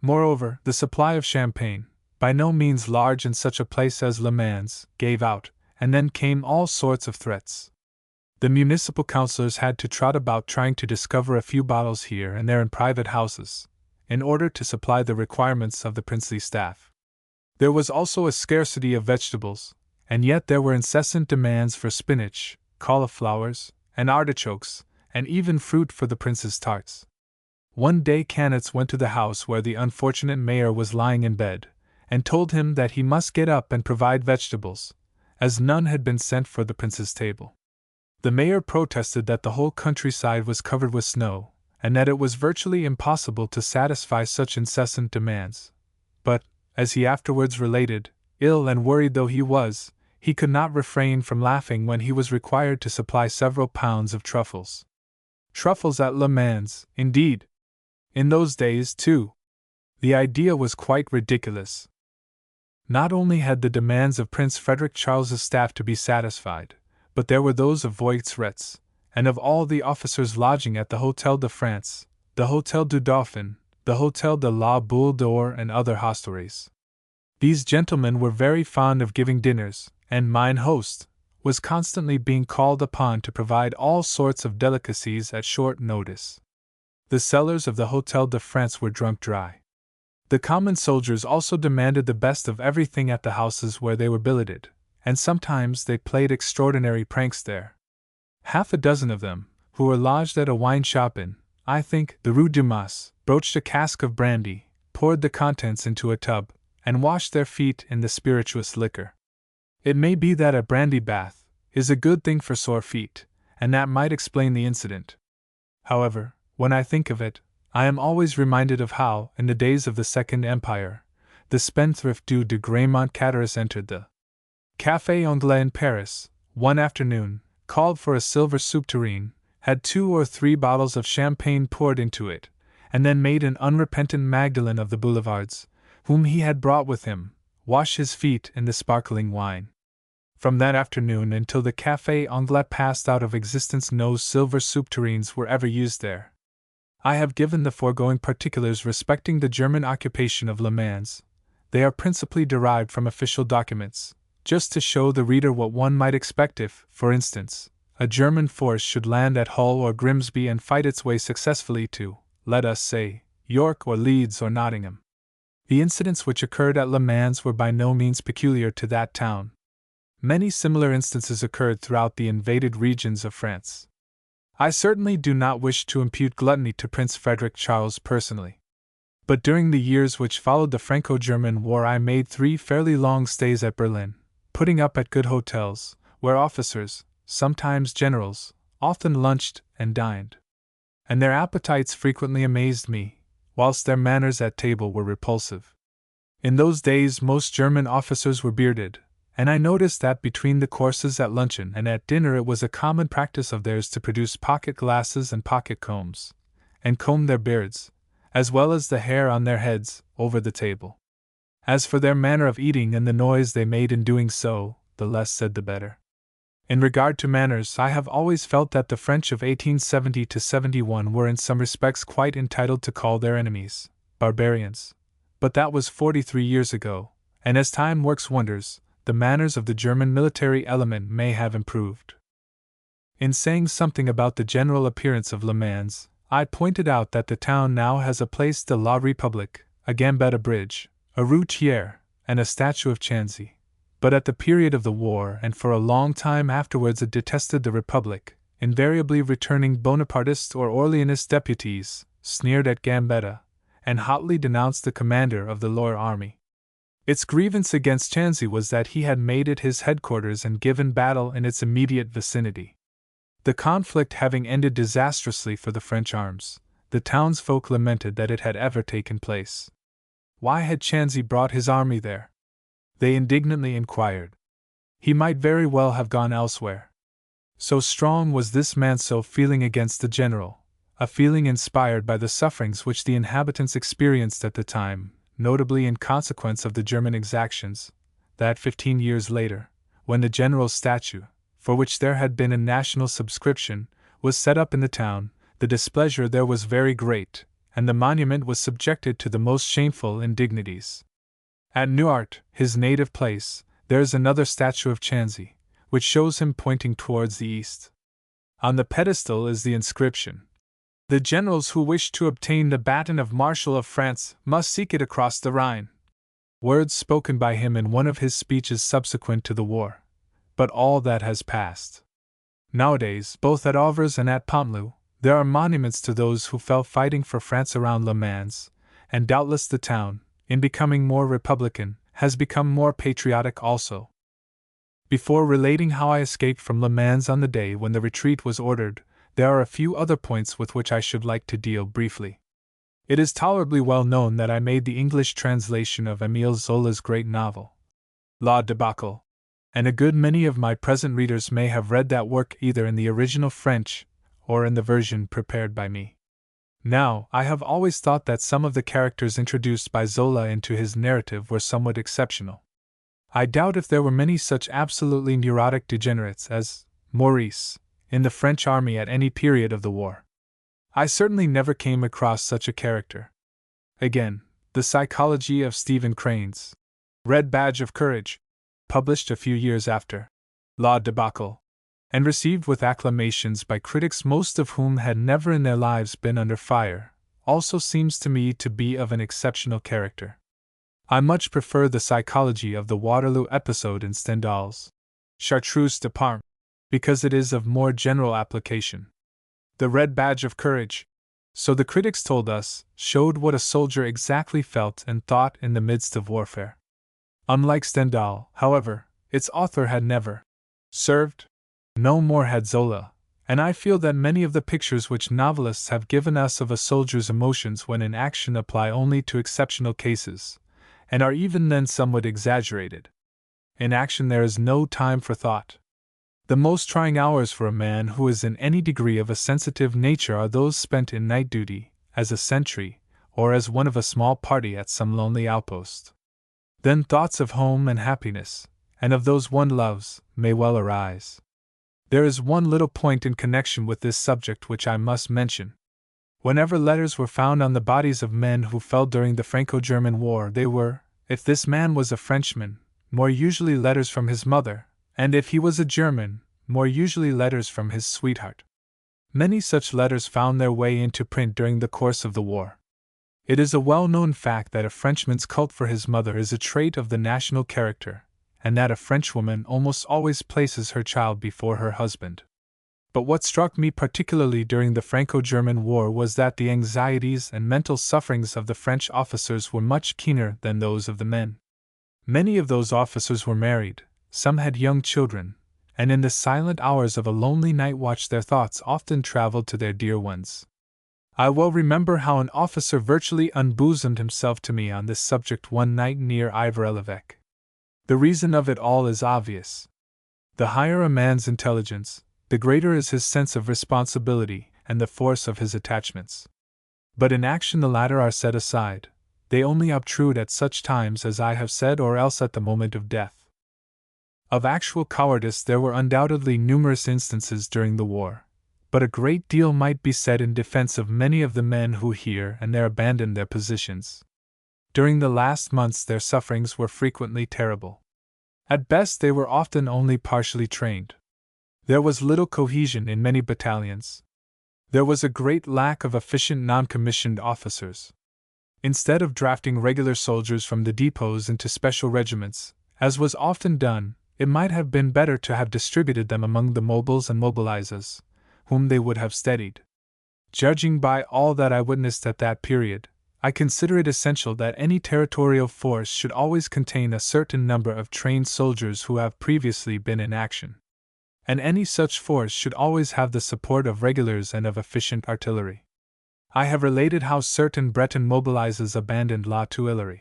Moreover, the supply of champagne, by no means large in such a place as Le Mans, gave out, and then came all sorts of threats. The municipal councillors had to trot about trying to discover a few bottles here and there in private houses, in order to supply the requirements of the princely staff. There was also a scarcity of vegetables, and yet there were incessant demands for spinach, cauliflowers, and artichokes, and even fruit for the prince's tarts. One day Kanitz went to the house where the unfortunate mayor was lying in bed, and told him that he must get up and provide vegetables, as none had been sent for the prince's table. The mayor protested that the whole countryside was covered with snow, and that it was virtually impossible to satisfy such incessant demands. But, as he afterwards related, ill and worried though he was, he could not refrain from laughing when he was required to supply several pounds of truffles. Truffles at Le Mans, indeed! In those days, too! The idea was quite ridiculous. Not only had the demands of Prince Frederick Charles's staff to be satisfied, but there were those of Voigt's, and of all the officers lodging at the Hôtel de France, the Hôtel du Dauphin, the Hôtel de la Boule d'Or, and other hostelries. These gentlemen were very fond of giving dinners, and mine host was constantly being called upon to provide all sorts of delicacies at short notice. The cellars of the Hotel de France were drunk dry. The common soldiers also demanded the best of everything at the houses where they were billeted, and sometimes they played extraordinary pranks there. Half a dozen of them, who were lodged at a wine shop in, I think, the Rue Dumas, broached a cask of brandy, poured the contents into a tub, and washed their feet in the spirituous liquor. It may be that a brandy bath is a good thing for sore feet, and that might explain the incident. However, when I think of it, I am always reminded of how, in the days of the Second Empire, the spendthrift Duc de Gramont Cataris entered the Café Anglais in Paris, one afternoon, called for a silver soup tureen, had 2 or 3 bottles of champagne poured into it, and then made an unrepentant Magdalene of the boulevards, whom he had brought with him, wash his feet in the sparkling wine. From that afternoon until the Café Anglais passed out of existence, no silver soup tureens were ever used there. I have given the foregoing particulars respecting the German occupation of Le Mans. They are principally derived from official documents, just to show the reader what one might expect if, for instance, a German force should land at Hull or Grimsby and fight its way successfully to, let us say, York or Leeds or Nottingham. The incidents which occurred at Le Mans were by no means peculiar to that town. Many similar instances occurred throughout the invaded regions of France. I certainly do not wish to impute gluttony to Prince Frederick Charles personally. But during the years which followed the Franco-German War I made 3 fairly long stays at Berlin, putting up at good hotels, where officers, sometimes generals, often lunched and dined. And their appetites frequently amazed me, whilst their manners at table were repulsive. In those days most German officers were bearded, and I noticed that between the courses at luncheon and at dinner it was a common practice of theirs to produce pocket glasses and pocket combs, and comb their beards, as well as the hair on their heads, over the table. As for their manner of eating and the noise they made in doing so, the less said the better. In regard to manners, I have always felt that the French of 1870–71 were in some respects quite entitled to call their enemies barbarians. But that was 43 years ago, and as time works wonders, the manners of the German military element may have improved. In saying something about the general appearance of Le Mans, I pointed out that the town now has a Place de la République, a Gambetta Bridge, a Rue Thiers, and a statue of Chanzy. But at the period of the war and for a long time afterwards it detested the Republic, invariably returning Bonapartist or Orleanist deputies, sneered at Gambetta, and hotly denounced the commander of the lower army. Its grievance against Chanzy was that he had made it his headquarters and given battle in its immediate vicinity. The conflict having ended disastrously for the French arms, the townsfolk lamented that it had ever taken place. Why had Chanzy brought his army there? They indignantly inquired. He might very well have gone elsewhere. So strong was this man's feeling against the general, a feeling inspired by the sufferings which the inhabitants experienced at the time, notably in consequence of the German exactions, that 15 years later, when the general's statue, for which there had been a national subscription, was set up in the town, the displeasure there was very great, and the monument was subjected to the most shameful indignities. At Neuart, his native place, there is another statue of Chanzy, which shows him pointing towards the east. On the pedestal is the inscription, "The generals who wish to obtain the baton of Marshal of France must seek it across the Rhine." Words spoken by him in one of his speeches subsequent to the war. But all that has passed. Nowadays, both at Havre and at Pontloux, there are monuments to those who fell fighting for France around Le Mans, and doubtless the town, in becoming more republican, has become more patriotic also. Before relating how I escaped from Le Mans on the day when the retreat was ordered, there are a few other points with which I should like to deal briefly. It is tolerably well known that I made the English translation of Émile Zola's great novel, La Débâcle, and a good many of my present readers may have read that work either in the original French or in the version prepared by me. Now, I have always thought that some of the characters introduced by Zola into his narrative were somewhat exceptional. I doubt if there were many such absolutely neurotic degenerates as Maurice in the French army at any period of the war. I certainly never came across such a character. Again, the psychology of Stephen Crane's Red Badge of Courage, published a few years after La Debacle, and received with acclamations by critics most of whom had never in their lives been under fire, also seems to me to be of an exceptional character. I much prefer the psychology of the Waterloo episode in Stendhal's Chartreuse de Parme, because it is of more general application. The Red Badge of Courage, so the critics told us, showed what a soldier exactly felt and thought in the midst of warfare. Unlike Stendhal, however, its author had never served. No more had Zola, and I feel that many of the pictures which novelists have given us of a soldier's emotions when in action apply only to exceptional cases, and are even then somewhat exaggerated. In action there is no time for thought. The most trying hours for a man who is in any degree of a sensitive nature are those spent in night duty, as a sentry, or as one of a small party at some lonely outpost. Then thoughts of home and happiness, and of those one loves, may well arise. There is one little point in connection with this subject which I must mention. Whenever letters were found on the bodies of men who fell during the Franco-German War, they were, if this man was a Frenchman, more usually letters from his mother, and if he was a German, more usually letters from his sweetheart. Many such letters found their way into print during the course of the war. It is a well-known fact that a Frenchman's cult for his mother is a trait of the national character, and that a Frenchwoman almost always places her child before her husband. But what struck me particularly during the Franco-German War was that the anxieties and mental sufferings of the French officers were much keener than those of the men. Many of those officers were married, some had young children, and in the silent hours of a lonely night watch their thoughts often traveled to their dear ones. I well remember how an officer virtually unbosomed himself to me on this subject one night near Ivry-l'Evêque. The reason of it all is obvious. The higher a man's intelligence, the greater is his sense of responsibility and the force of his attachments. But in action the latter are set aside, they only obtrude at such times as I have said or else at the moment of death. Of actual cowardice there were undoubtedly numerous instances during the war, but a great deal might be said in defense of many of the men who here and there abandoned their positions. During the last months their sufferings were frequently terrible. At best they were often only partially trained. There was little cohesion in many battalions. There was a great lack of efficient non-commissioned officers. Instead of drafting regular soldiers from the depots into special regiments, as was often done, it might have been better to have distributed them among the mobiles and mobilizers, whom they would have steadied. Judging by all that I witnessed at that period, I consider it essential that any territorial force should always contain a certain number of trained soldiers who have previously been in action. And any such force should always have the support of regulars and of efficient artillery. I have related how certain Breton mobilizers abandoned La Tuileries.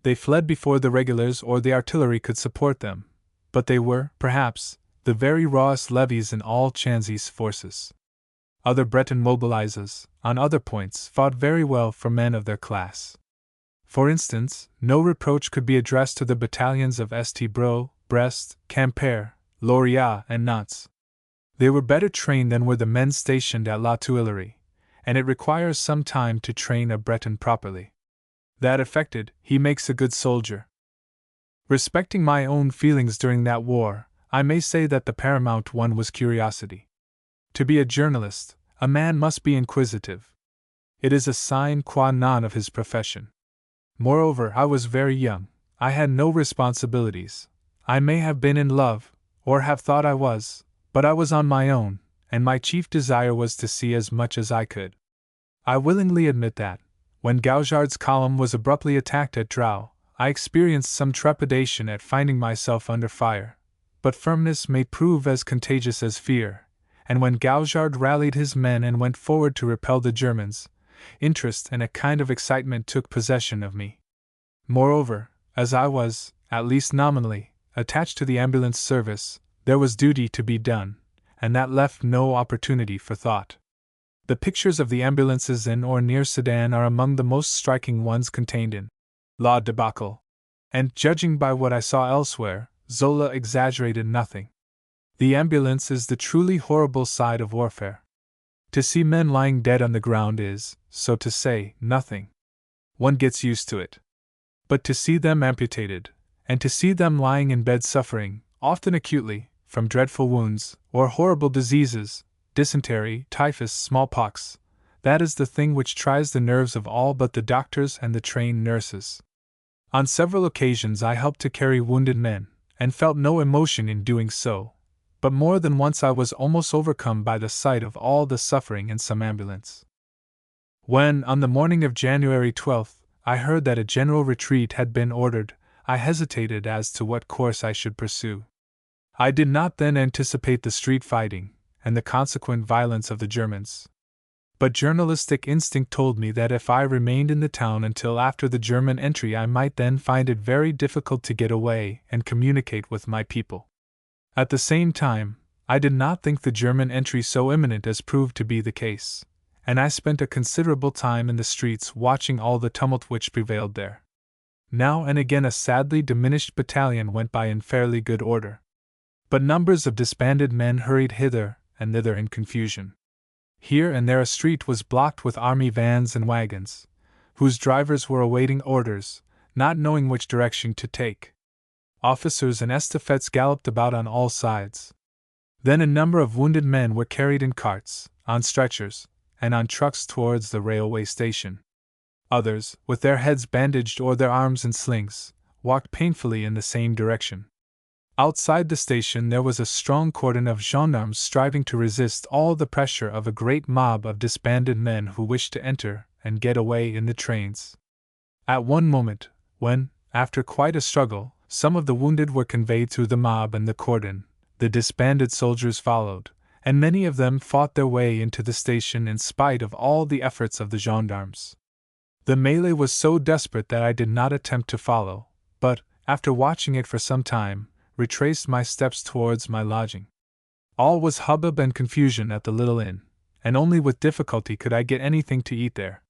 They fled before the regulars or the artillery could support them, but they were, perhaps, the very rawest levies in all Chanzy's forces. Other Breton mobilizers, on other points, fought very well for men of their class. For instance, no reproach could be addressed to the battalions of St. Bro, Brest, Quimper, Lorient, and Nantes. They were better trained than were the men stationed at La Tuileries, and it requires some time to train a Breton properly. That effected, he makes a good soldier. Respecting my own feelings during that war, I may say that the paramount one was curiosity. To be a journalist, a man must be inquisitive. It is a sine qua non of his profession. Moreover, I was very young, I had no responsibilities, I may have been in love, or have thought I was, but I was on my own, and my chief desire was to see as much as I could. I willingly admit that, when Gouchard's column was abruptly attacked at Dreux, I experienced some trepidation at finding myself under fire, but firmness may prove as contagious as fear, and when Gouchard rallied his men and went forward to repel the Germans, interest and a kind of excitement took possession of me. Moreover, as I was, at least nominally, attached to the ambulance service, there was duty to be done, and that left no opportunity for thought. The pictures of the ambulances in or near Sedan are among the most striking ones contained in La Debacle, and, judging by what I saw elsewhere, Zola exaggerated nothing. The ambulance is the truly horrible side of warfare. To see men lying dead on the ground is, so to say, nothing. One gets used to it. But to see them amputated, and to see them lying in bed suffering, often acutely, from dreadful wounds, or horrible diseases, dysentery, typhus, smallpox, that is the thing which tries the nerves of all but the doctors and the trained nurses. On several occasions I helped to carry wounded men, and felt no emotion in doing so, but more than once I was almost overcome by the sight of all the suffering in some ambulance. When, on the morning of January 12th, I heard that a general retreat had been ordered, I hesitated as to what course I should pursue. I did not then anticipate the street fighting, and the consequent violence of the Germans. But journalistic instinct told me that if I remained in the town until after the German entry I might then find it very difficult to get away and communicate with my people. At the same time, I did not think the German entry so imminent as proved to be the case, and I spent a considerable time in the streets watching all the tumult which prevailed there. Now and again a sadly diminished battalion went by in fairly good order, but numbers of disbanded men hurried hither and thither in confusion. Here and there a street was blocked with army vans and wagons, whose drivers were awaiting orders, not knowing which direction to take. Officers and estafettes galloped about on all sides. Then a number of wounded men were carried in carts, on stretchers, and on trucks towards the railway station. Others, with their heads bandaged or their arms in slings, walked painfully in the same direction. Outside the station there was a strong cordon of gendarmes striving to resist all the pressure of a great mob of disbanded men who wished to enter and get away in the trains. At one moment, when, after quite a struggle, some of the wounded were conveyed through the mob and the cordon, the disbanded soldiers followed, and many of them fought their way into the station in spite of all the efforts of the gendarmes. The melee was so desperate that I did not attempt to follow, but, after watching it for some time, retraced my steps towards my lodging. All was hubbub and confusion at the little inn, and only with difficulty could I get anything to eat there.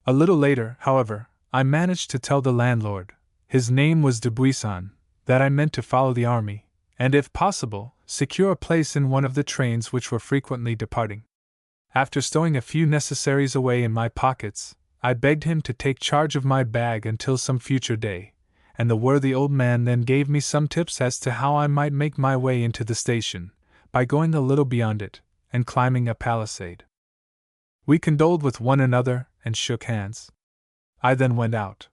A little later, however, I managed to tell the landlord, his name was de Buisson, that I meant to follow the army, and if possible, secure a place in one of the trains which were frequently departing. After stowing a few necessaries away in my pockets, I begged him to take charge of my bag until some future day, and the worthy old man then gave me some tips as to how I might make my way into the station, by going a little beyond it, and climbing a palisade. We condoled with one another and shook hands. I then went out.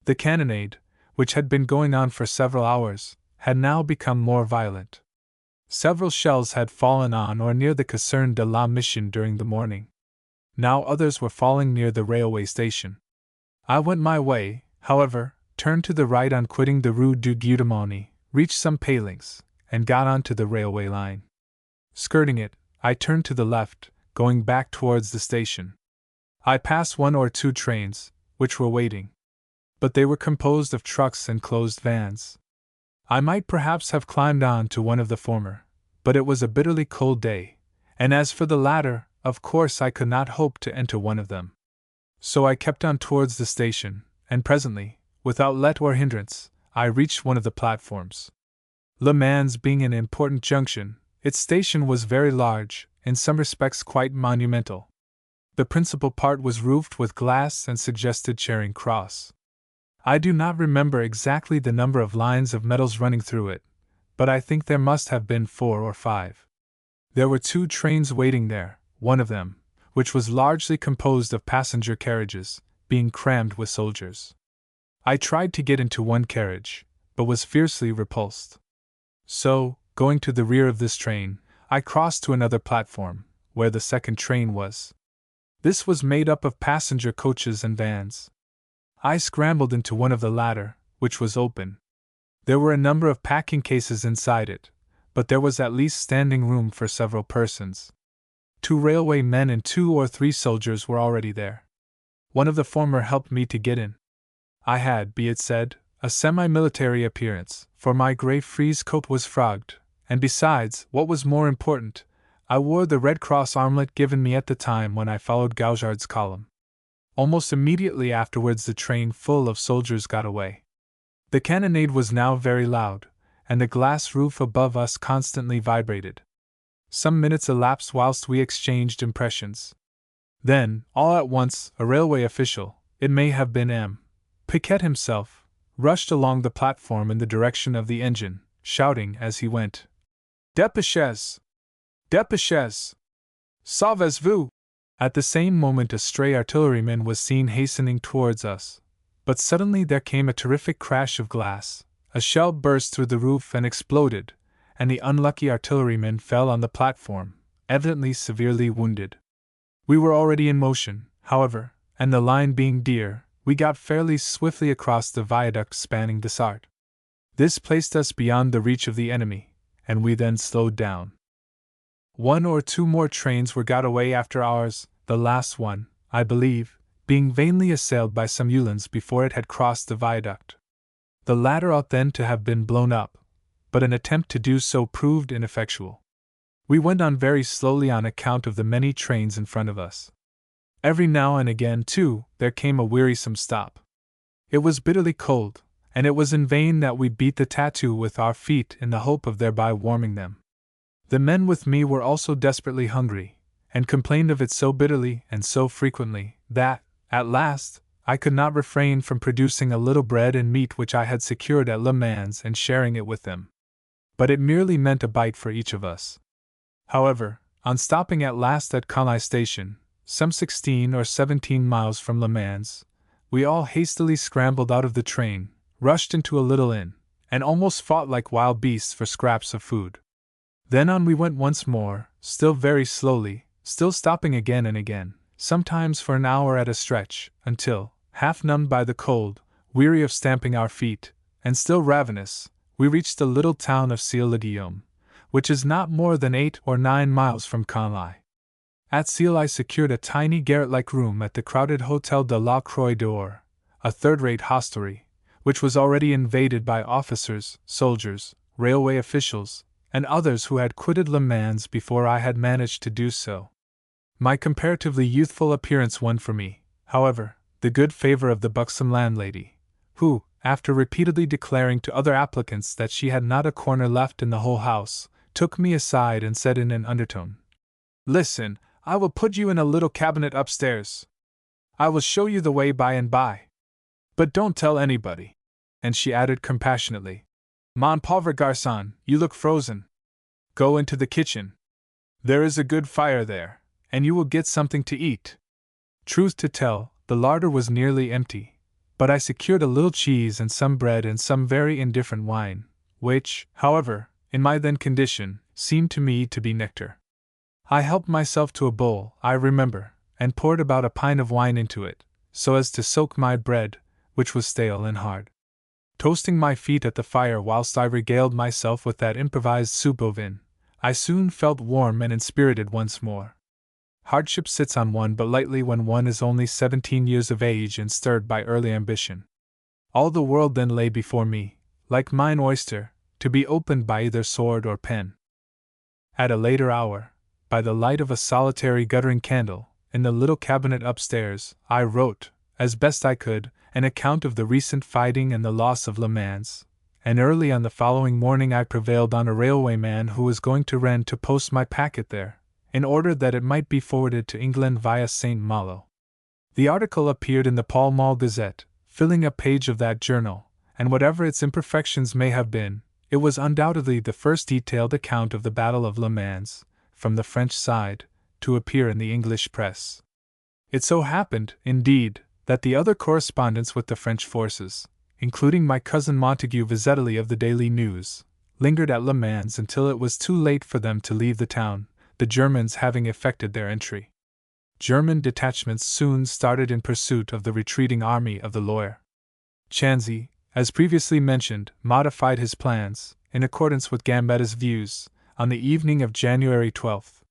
The cannonade, which had been going on for several hours, had now become more violent. Several shells had fallen on or near the Caserne de la Mission during the morning. Now others were falling near the railway station. I went my way, however, turned to the right on quitting the Rue du Guillaume, reached some palings, and got on to the railway line. Skirting it, I turned to the left, going back towards the station. I passed one or two trains, which were waiting, but they were composed of trucks and closed vans. I might perhaps have climbed on to one of the former, but it was a bitterly cold day, and as for the latter, of course I could not hope to enter one of them. So I kept on towards the station, and presently, without let or hindrance, I reached one of the platforms. Le Mans being an important junction, its station was very large, in some respects quite monumental. The principal part was roofed with glass and suggested Charing Cross. I do not remember exactly the number of lines of metals running through it, but I think there must have been 4 or 5. There were 2 trains waiting there, one of them, which was largely composed of passenger carriages, being crammed with soldiers. I tried to get into one carriage, but was fiercely repulsed. So, going to the rear of this train, I crossed to another platform, where the second train was. This was made up of passenger coaches and vans. I scrambled into one of the latter, which was open. There were a number of packing cases inside it, but there was at least standing room for several persons. 2 railway men and 2 or 3 soldiers were already there. One of the former helped me to get in. I had, be it said, a semi-military appearance, for my grey frieze coat was frogged, and besides, what was more important, I wore the Red Cross armlet given me at the time when I followed Gouchard's column. Almost immediately afterwards the train full of soldiers got away. The cannonade was now very loud, and the glass roof above us constantly vibrated. Some minutes elapsed whilst we exchanged impressions. Then, all at once, a railway official, it may have been M. Piquet himself, rushed along the platform in the direction of the engine, shouting as he went, "Dépêchez! Dépêchez! Sauvez-vous!" At the same moment a stray artilleryman was seen hastening towards us, but suddenly there came a terrific crash of glass, a shell burst through the roof and exploded, and the unlucky artilleryman fell on the platform, evidently severely wounded. We were already in motion, however, and the line being dear, we got fairly swiftly across the viaduct spanning the Sarthe. This placed us beyond the reach of the enemy, and we then slowed down. 1 or 2 more trains were got away after ours, the last one, I believe, being vainly assailed by some Uhlans before it had crossed the viaduct. The latter ought then to have been blown up, but an attempt to do so proved ineffectual. We went on very slowly on account of the many trains in front of us. Every now and again, too, there came a wearisome stop. It was bitterly cold, and it was in vain that we beat the tattoo with our feet in the hope of thereby warming them. The men with me were also desperately hungry, and complained of it so bitterly and so frequently that, at last, I could not refrain from producing a little bread and meat which I had secured at Le Mans and sharing it with them. But it merely meant a bite for each of us. However, on stopping at last at Conly station, some 16 or 17 miles from Le Mans, we all hastily scrambled out of the train, rushed into a little inn, and almost fought like wild beasts for scraps of food. Then on we went once more, still very slowly, still stopping again and again, sometimes for an hour at a stretch, until, half numbed by the cold, weary of stamping our feet, and still ravenous, we reached the little town of Ciel-le-Guillaume, which is not more than 8 or 9 miles from Conly. At Ciel I secured a tiny garret-like room at the crowded Hôtel de la Croix d'Or, a third-rate hostelry, which was already invaded by officers, soldiers, railway officials, and others who had quitted Le Mans before I had managed to do so. My comparatively youthful appearance won for me, however, the good favor of the buxom landlady, who, after repeatedly declaring to other applicants that she had not a corner left in the whole house, took me aside and said in an undertone, "Listen, I will put you in a little cabinet upstairs. I will show you the way by and by. But don't tell anybody." And she added compassionately, "Mon pauvre garçon, you look frozen. Go into the kitchen. There is a good fire there, and you will get something to eat." Truth to tell, the larder was nearly empty, but I secured a little cheese and some bread and some very indifferent wine, which, however, in my then condition, seemed to me to be nectar. I helped myself to a bowl, I remember, and poured about a pint of wine into it, so as to soak my bread, which was stale and hard. Toasting my feet at the fire whilst I regaled myself with that improvised soup au vin, I soon felt warm and inspirited once more. Hardship sits on one but lightly when one is only 17 years of age and stirred by early ambition. All the world then lay before me, like mine oyster, to be opened by either sword or pen. At a later hour, by the light of a solitary guttering candle, in the little cabinet upstairs, I wrote, as best I could, an account of the recent fighting and the loss of Le Mans, and early on the following morning I prevailed on a railwayman who was going to Rennes to post my packet there, in order that it might be forwarded to England via St. Malo. The article appeared in the Pall Mall Gazette, filling a page of that journal, and whatever its imperfections may have been, it was undoubtedly the first detailed account of the Battle of Le Mans, from the French side, to appear in the English press. It so happened, indeed, that the other correspondents with the French forces, including my cousin Montague Vizetelly of the Daily News, lingered at Le Mans until it was too late for them to leave the town, the Germans having effected their entry. German detachments soon started in pursuit of the retreating army of the Loire. Chanzy, as previously mentioned, modified his plans, in accordance with Gambetta's views, on the evening of January 12th.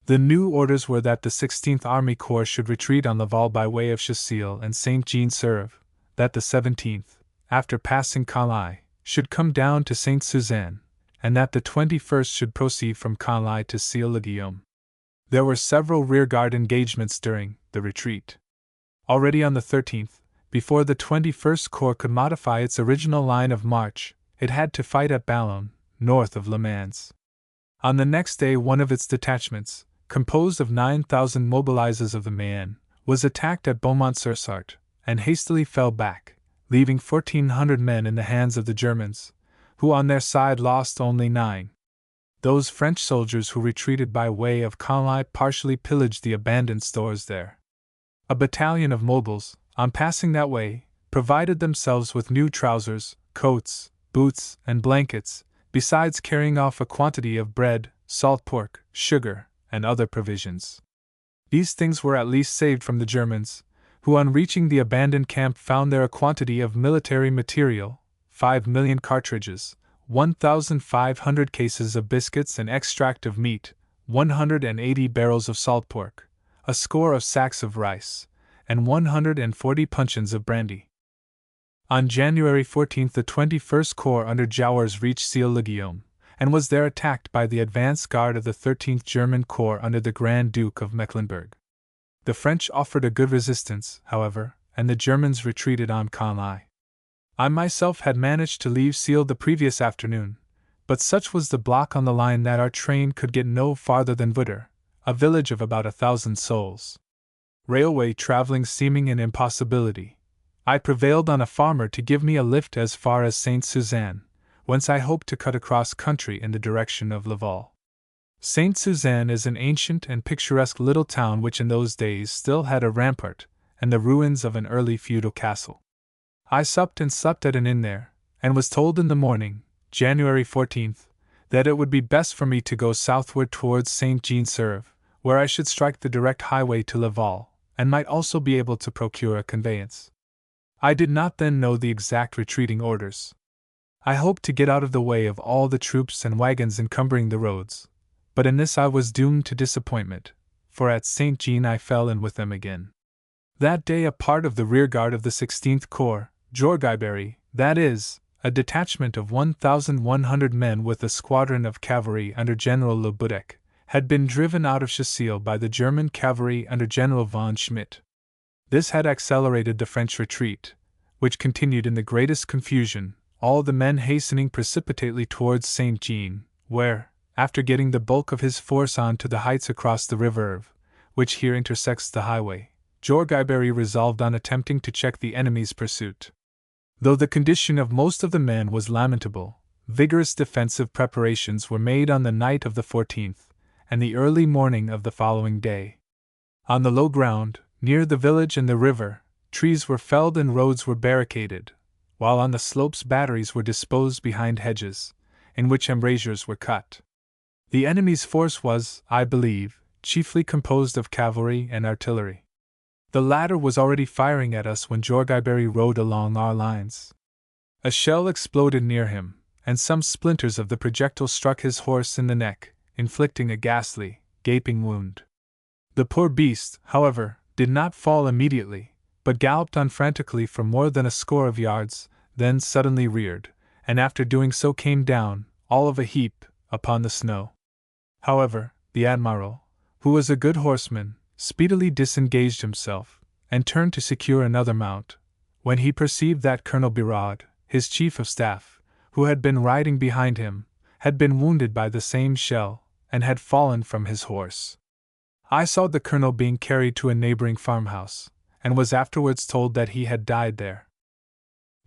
The new orders were that the 16th Army Corps should retreat on Laval by way of Chasseil and Saint-Jean-Sur, that the 17th, after passing Conly, should come down to Saint-Suzanne, and that the 21st should proceed from Conly to Ciel-le-Guillaume. There were several rearguard engagements during the retreat. Already on the 13th, before the 21st Corps could modify its original line of march, it had to fight at Ballon, north of Le Mans. On the next day one of its detachments, composed of 9,000 mobilizers of the Mayenne, was attacked at Beaumont-sur-Sarthe, and hastily fell back, leaving 1,400 men in the hands of the Germans, who on their side lost only 9. Those French soldiers who retreated by way of Canlai partially pillaged the abandoned stores there. A battalion of mobiles, on passing that way, provided themselves with new trousers, coats, boots, and blankets, besides carrying off a quantity of bread, salt pork, sugar, and other provisions. These things were at least saved from the Germans, who on reaching the abandoned camp found there a quantity of military material, 5 million cartridges, 1,500 cases of biscuits and extract of meat, 180 barrels of salt pork, a score of sacks of rice, and 140 puncheons of brandy. On January 14 the 21st Corps under Jouwers reached Celle-le-Guillaume, and was there attacked by the advance guard of the 13th German Corps under the Grand Duke of Mecklenburg. The French offered a good resistance, however, and the Germans retreated on Canlai. I myself had managed to leave Celle the previous afternoon, but such was the block on the line that our train could get no farther than Vutter, a village of about 1,000 souls. Railway traveling seeming an impossibility, I prevailed on a farmer to give me a lift as far as Saint Suzanne, whence I hoped to cut across country in the direction of Laval. Saint Suzanne is an ancient and picturesque little town which in those days still had a rampart and the ruins of an early feudal castle. I supped and slept at an inn there, and was told in the morning, January 14th, that it would be best for me to go southward towards Saint-Jean-Sur, where I should strike the direct highway to Laval, and might also be able to procure a conveyance. I did not then know the exact retreating orders. I hoped to get out of the way of all the troops and wagons encumbering the roads, but in this I was doomed to disappointment, for at Saint-Jean I fell in with them again. That day a part of the rearguard of the 16th Corps, Jorgaiberry, that is, a detachment of 1,100 men with a squadron of cavalry under General Le Boudec, had been driven out of Chasile by the German cavalry under General von Schmidt. This had accelerated the French retreat, which continued in the greatest confusion, all the men hastening precipitately towards Saint-Jean, where, after getting the bulk of his force on to the heights across the river Erve, which here intersects the highway, Jorgaiberry resolved on attempting to check the enemy's pursuit. Though the condition of most of the men was lamentable, vigorous defensive preparations were made on the night of the 14th, and the early morning of the following day. On the low ground, near the village and the river, trees were felled and roads were barricaded, while on the slopes batteries were disposed behind hedges, in which embrasures were cut. The enemy's force was, I believe, chiefly composed of cavalry and artillery. The latter was already firing at us when Jorgaiberry rode along our lines. A shell exploded near him, and some splinters of the projectile struck his horse in the neck, inflicting a ghastly, gaping wound. The poor beast, however, did not fall immediately, but galloped on frantically for more than a score of yards, then suddenly reared, and after doing so came down, all of a heap, upon the snow. However, the Admiral, who was a good horseman, speedily disengaged himself, and turned to secure another mount, when he perceived that Colonel Biraud, his chief of staff, who had been riding behind him, had been wounded by the same shell, and had fallen from his horse. I saw the colonel being carried to a neighboring farmhouse, and was afterwards told that he had died there.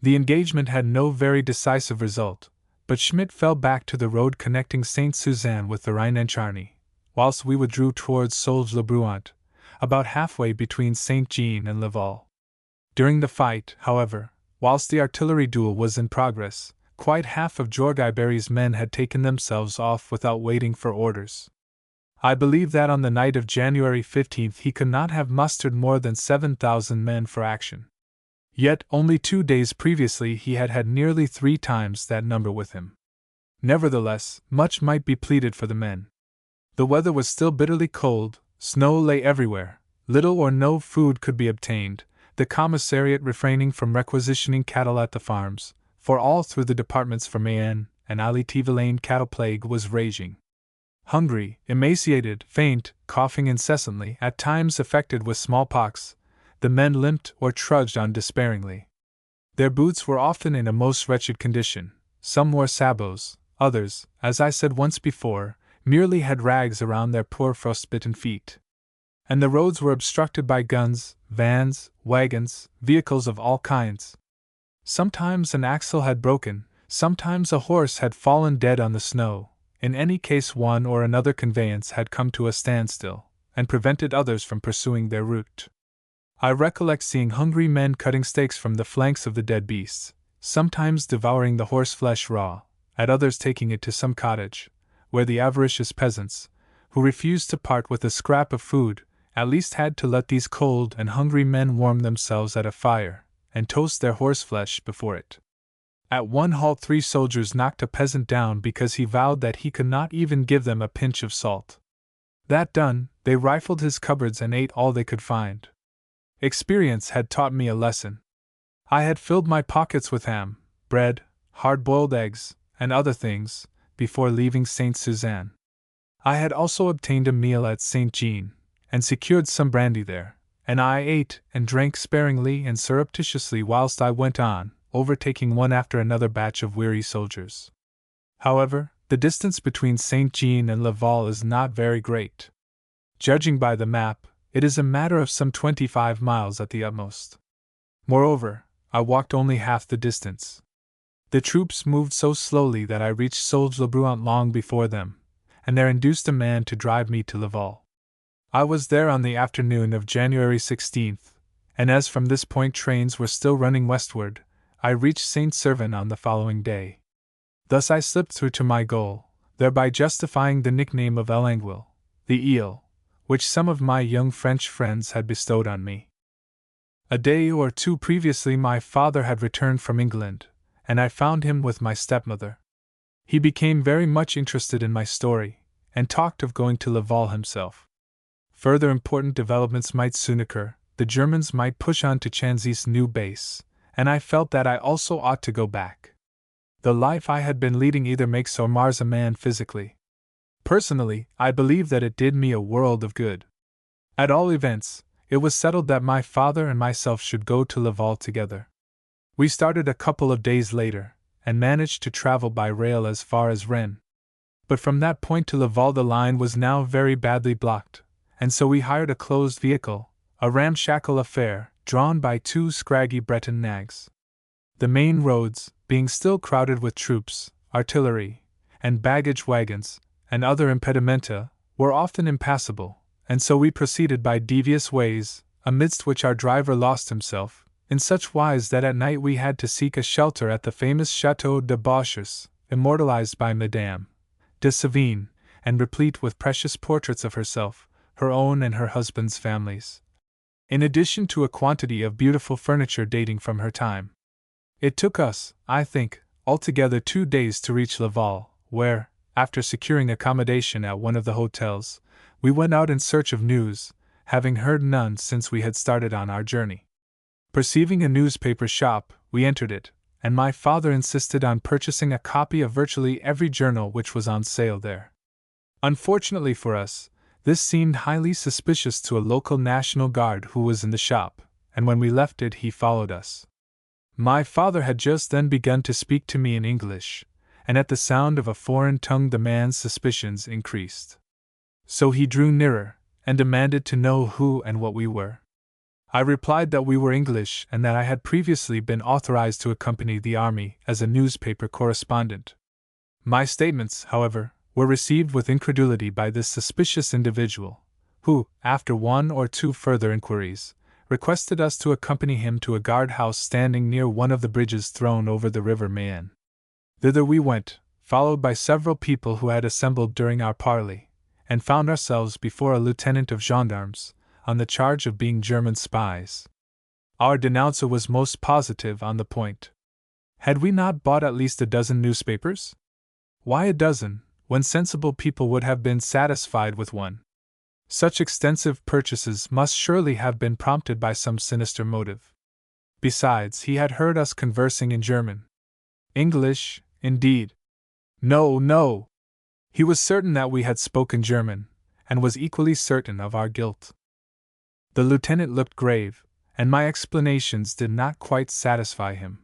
The engagement had no very decisive result, but Schmidt fell back to the road connecting Saint Suzanne with the Rhine and Charny, whilst we withdrew towards Solges-le-Bruant, about halfway between Saint-Jean and Laval. During the fight, however, whilst the artillery duel was in progress, quite half of Jorgaiberry's men had taken themselves off without waiting for orders. I believe that on the night of January 15th he could not have mustered more than 7,000 men for action. Yet only 2 days previously he had had nearly 3 times that number with him. Nevertheless, much might be pleaded for the men. The weather was still bitterly cold, snow lay everywhere, little or no food could be obtained, the commissariat refraining from requisitioning cattle at the farms, for all through the departments for Mayenne and Ille-et-Vilaine cattle plague was raging. Hungry, emaciated, faint, coughing incessantly, at times affected with smallpox, the men limped or trudged on despairingly. Their boots were often in a most wretched condition, some wore sabots, others, as I said once before, merely had rags around their poor frostbitten feet. And the roads were obstructed by guns, vans, wagons, vehicles of all kinds. Sometimes an axle had broken, sometimes a horse had fallen dead on the snow. In any case, one or another conveyance had come to a standstill, and prevented others from pursuing their route. I recollect seeing hungry men cutting steaks from the flanks of the dead beasts, sometimes devouring the horse flesh raw, at others taking it to some cottage, where the avaricious peasants, who refused to part with a scrap of food, at least had to let these cold and hungry men warm themselves at a fire, and toast their horseflesh before it. At one halt 3 soldiers knocked a peasant down because he vowed that he could not even give them a pinch of salt. That done, they rifled his cupboards and ate all they could find. Experience had taught me a lesson. I had filled my pockets with ham, bread, hard-boiled eggs, and other things, before leaving St. Suzanne. I had also obtained a meal at St. Jean, and secured some brandy there, and I ate and drank sparingly and surreptitiously whilst I went on, overtaking one after another batch of weary soldiers. However, the distance between St. Jean and Laval is not very great. Judging by the map, it is a matter of some 25 miles at the utmost. Moreover, I walked only half the distance. The troops moved so slowly that I reached Sauge-le-Bruant long before them, and there induced a man to drive me to Laval. I was there on the afternoon of January 16th, and as from this point trains were still running westward, I reached Saint-Servan on the following day. Thus I slipped through to my goal, thereby justifying the nickname of l'Anguille, the eel, which some of my young French friends had bestowed on me. A day or two previously my father had returned from England, and I found him with my stepmother. He became very much interested in my story, and talked of going to Laval himself. Further important developments might soon occur, the Germans might push on to Chanzy's new base, and I felt that I also ought to go back. The life I had been leading either makes or mars a man physically. Personally, I believe that it did me a world of good. At all events, it was settled that my father and myself should go to Laval together. We started a couple of days later, and managed to travel by rail as far as Rennes. But from that point to Laval the line was now very badly blocked, and so we hired a closed vehicle, a ramshackle affair, drawn by 2 scraggy Breton nags. The main roads, being still crowded with troops, artillery, and baggage wagons, and other impedimenta, were often impassable, and so we proceeded by devious ways, amidst which our driver lost himself, in such wise that at night we had to seek a shelter at the famous Château de Bauches, immortalized by Madame de Sévigné, and replete with precious portraits of herself, her own and her husband's families, in addition to a quantity of beautiful furniture dating from her time. It took us, I think, altogether 2 days to reach Laval, where, after securing accommodation at one of the hotels, we went out in search of news, having heard none since we had started on our journey. Perceiving a newspaper shop, we entered it, and my father insisted on purchasing a copy of virtually every journal which was on sale there. Unfortunately for us, this seemed highly suspicious to a local National Guard who was in the shop, and when we left it he followed us. My father had just then begun to speak to me in English, and at the sound of a foreign tongue the man's suspicions increased. So he drew nearer, and demanded to know who and what we were. I replied that we were English and that I had previously been authorized to accompany the army as a newspaper correspondent. My statements, however, were received with incredulity by this suspicious individual, who, after 1 or 2 further inquiries, requested us to accompany him to a guard-house standing near one of the bridges thrown over the river Mayenne. Thither we went, followed by several people who had assembled during our parley, and found ourselves before a lieutenant of gendarmes, on the charge of being German spies. Our denouncer was most positive on the point. Had we not bought at least a dozen newspapers? Why a dozen, when sensible people would have been satisfied with one? Such extensive purchases must surely have been prompted by some sinister motive. Besides, he had heard us conversing in German. English, indeed. No, no! He was certain that we had spoken German, and was equally certain of our guilt. The lieutenant looked grave, and my explanations did not quite satisfy him.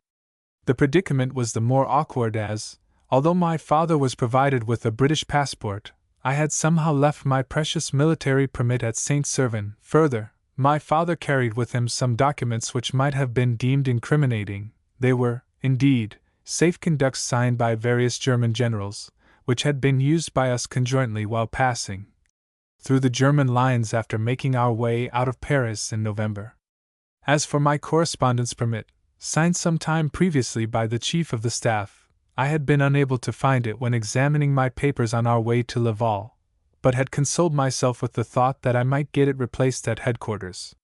The predicament was the more awkward as, although my father was provided with a British passport, I had somehow left my precious military permit at Saint-Servan. Further, my father carried with him some documents which might have been deemed incriminating, They were, indeed, safe conducts signed by various German generals, which had been used by us conjointly while passing through the German lines after making our way out of Paris in November. As for my correspondence permit, signed some time previously by the Chief of the Staff, I had been unable to find it when examining my papers on our way to Laval, but had consoled myself with the thought that I might get it replaced at headquarters.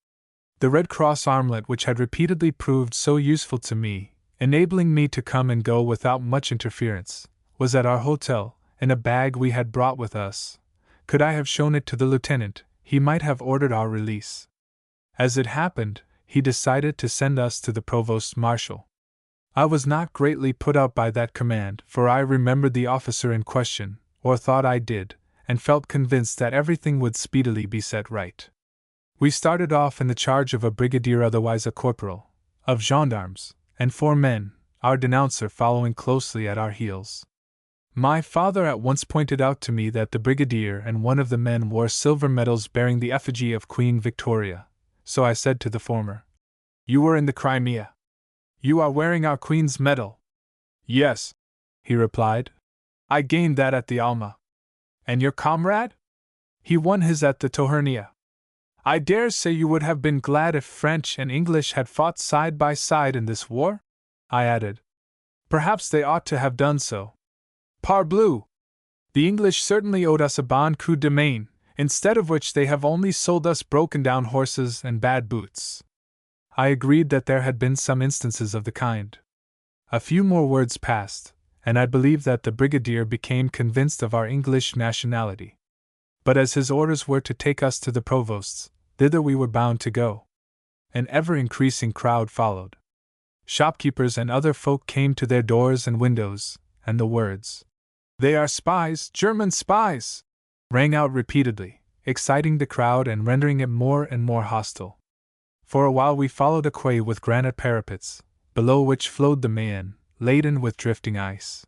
The Red Cross armlet, which had repeatedly proved so useful to me, enabling me to come and go without much interference, was at our hotel, in a bag we had brought with us. Could I have shown it to the lieutenant, he might have ordered our release. As it happened, he decided to send us to the provost marshal. I was not greatly put out by that command, for I remembered the officer in question, or thought I did, and felt convinced that everything would speedily be set right. We started off in the charge of a brigadier, otherwise a corporal, of gendarmes, and 4 men, our denouncer following closely at our heels. My father at once pointed out to me that the brigadier and one of the men wore silver medals bearing the effigy of Queen Victoria, so I said to the former, "You were in the Crimea. You are wearing our Queen's medal." "Yes," he replied. "I gained that at the Alma." "And your comrade?" "He won his at the Tohernia." "I dare say you would have been glad if French and English had fought side by side in this war?" I added. "Perhaps they ought to have done so. Parbleu! The English certainly owed us a bon coup de main, instead of which they have only sold us broken-down horses and bad boots." I agreed that there had been some instances of the kind. A few more words passed, and I believe that the brigadier became convinced of our English nationality. But as his orders were to take us to the provost's, thither we were bound to go. An ever-increasing crowd followed. Shopkeepers and other folk came to their doors and windows, and the words, "They are spies, German spies!" rang out repeatedly, exciting the crowd and rendering it more and more hostile. For a while we followed a quay with granite parapets, below which flowed the Mayenne, laden with drifting ice.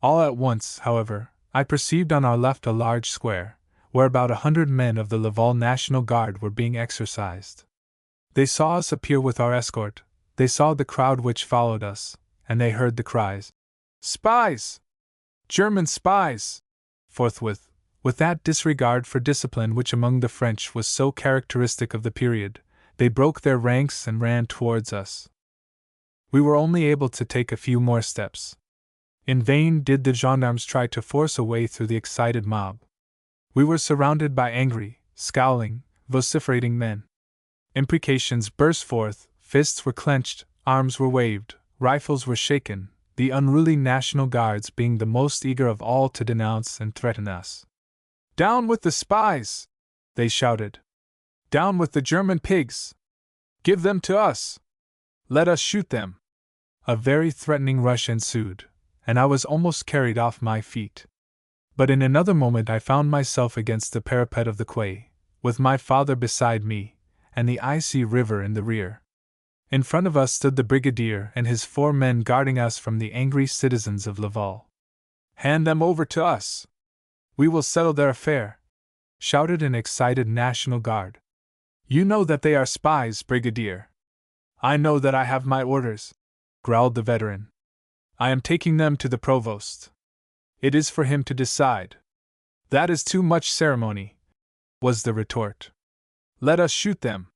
All at once, however, I perceived on our left a large square, where about 100 men of the Laval National Guard were being exercised. They saw us appear with our escort, they saw the crowd which followed us, and they heard the cries, "Spies! German spies!" Forthwith, with that disregard for discipline which among the French was so characteristic of the period, they broke their ranks and ran towards us. We were only able to take a few more steps. In vain did the gendarmes try to force a way through the excited mob. We were surrounded by angry, scowling, vociferating men. Imprecations burst forth, fists were clenched, arms were waved, rifles were shaken, the unruly National Guards being the most eager of all to denounce and threaten us. "Down with the spies!" they shouted. "Down with the German pigs! Give them to us! Let us shoot them!" A very threatening rush ensued, and I was almost carried off my feet. But in another moment I found myself against the parapet of the quay, with my father beside me, and the icy river in the rear. In front of us stood the brigadier and his 4 men guarding us from the angry citizens of Laval. "Hand them over to us! We will settle their affair!" shouted an excited National Guard. "You know that they are spies, brigadier." "I know that I have my orders," growled the veteran. "I am taking them to the provost. It is for him to decide." "That is too much ceremony," was the retort. "Let us shoot them."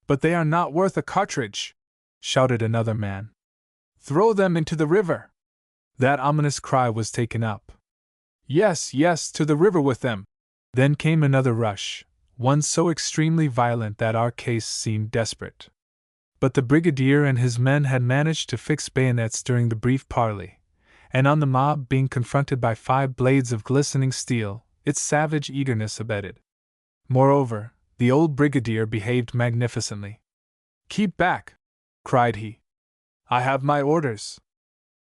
"But they are not worth a cartridge," shouted another man. "Throw them into the river." That ominous cry was taken up. "Yes, yes, to the river with them." Then came another rush, one so extremely violent that our case seemed desperate. But the brigadier and his men had managed to fix bayonets during the brief parley, and on the mob being confronted by 5 blades of glistening steel, its savage eagerness abated. Moreover, the old brigadier behaved magnificently. "Keep back!" cried he. "I have my orders.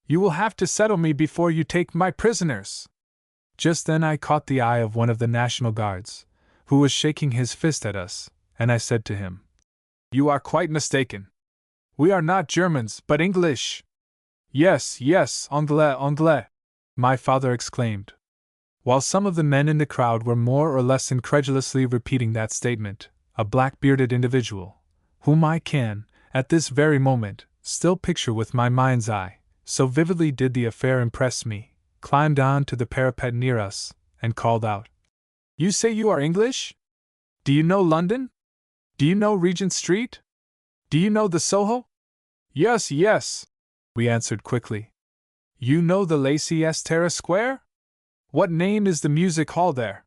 You will have to settle me before you take my prisoners." Just then I caught the eye of one of the National Guards, who was shaking his fist at us, and I said to him, "You are quite mistaken. We are not Germans, but English." "Yes, yes, Anglais, Anglais," my father exclaimed. While some of the men in the crowd were more or less incredulously repeating that statement, a black-bearded individual, whom I can, at this very moment, still picture with my mind's eye, so vividly did the affair impress me, climbed on to the parapet near us, and called out, "You say you are English? Do you know London? Do you know Regent Street? Do you know the Soho?" "Yes, yes," we answered quickly. "You know the Lacy Terrace Square? What name is the music hall there?"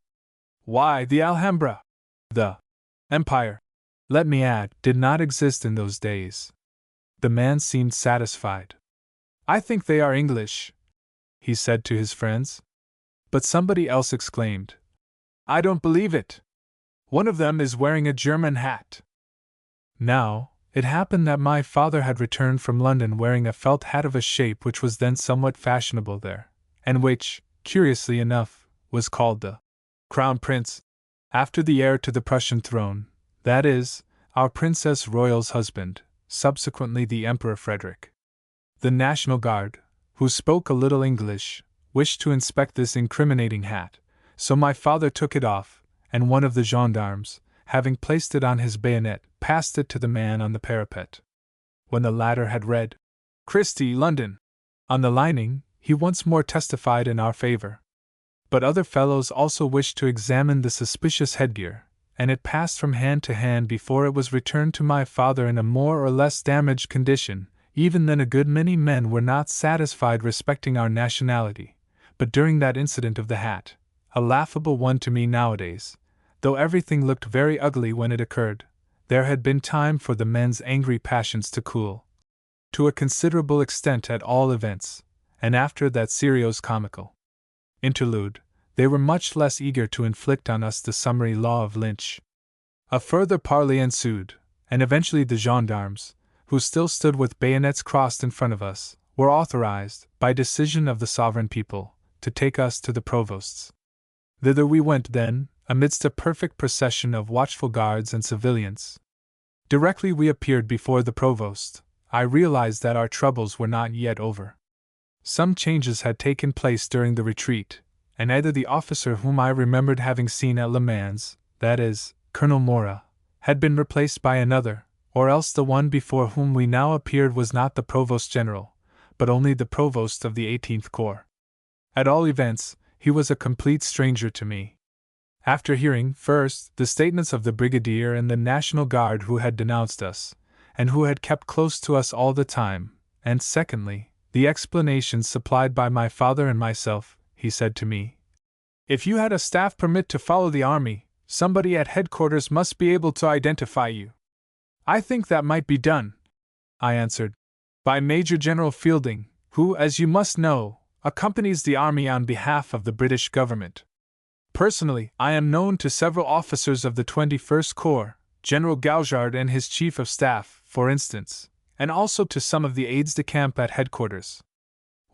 "Why, the Alhambra." The Empire, let me add, did not exist in those days. The man seemed satisfied. "I think they are English," he said to his friends. But somebody else exclaimed, "I don't believe it. One of them is wearing a German hat." Now, it happened that my father had returned from London wearing a felt hat of a shape which was then somewhat fashionable there, and which, curiously enough, was called the Crown Prince, after the heir to the Prussian throne, that is, our Princess Royal's husband, subsequently the Emperor Frederick. The National Guard, who spoke a little English, wished to inspect this incriminating hat, so my father took it off, and one of the gendarmes, having placed it on his bayonet, passed it to the man on the parapet. When the latter had read, "Christie, London," on the lining, he once more testified in our favor. But other fellows also wished to examine the suspicious headgear, and it passed from hand to hand before it was returned to my father in a more or less damaged condition. Even then a good many men were not satisfied respecting our nationality, but during that incident of the hat, a laughable one to me nowadays, though everything looked very ugly when it occurred, there had been time for the men's angry passions to cool, to a considerable extent at all events, and after that serious comical interlude, they were much less eager to inflict on us the summary law of Lynch. A further parley ensued, and eventually the gendarmes, who still stood with bayonets crossed in front of us, were authorized, by decision of the sovereign people, to take us to the provost's. Thither we went then, amidst a perfect procession of watchful guards and civilians. Directly we appeared before the provost, I realized that our troubles were not yet over. Some changes had taken place during the retreat, and either the officer whom I remembered having seen at Le Mans, that is, Colonel Mora, had been replaced by another, or else the one before whom we now appeared was not the Provost General, but only the Provost of the 18th Corps. At all events, he was a complete stranger to me. After hearing, first, the statements of the Brigadier and the National Guard who had denounced us, and who had kept close to us all the time, and secondly, the explanations supplied by my father and myself, he said to me, "If you had a staff permit to follow the army, somebody at headquarters must be able to identify you." "I think that might be done," I answered, "by Major General Fielding, who, as you must know, accompanies the army on behalf of the British government. Personally, I am known to several officers of the 21st Corps, General Galliard and his Chief of Staff, for instance, and also to some of the aides-de-camp at headquarters."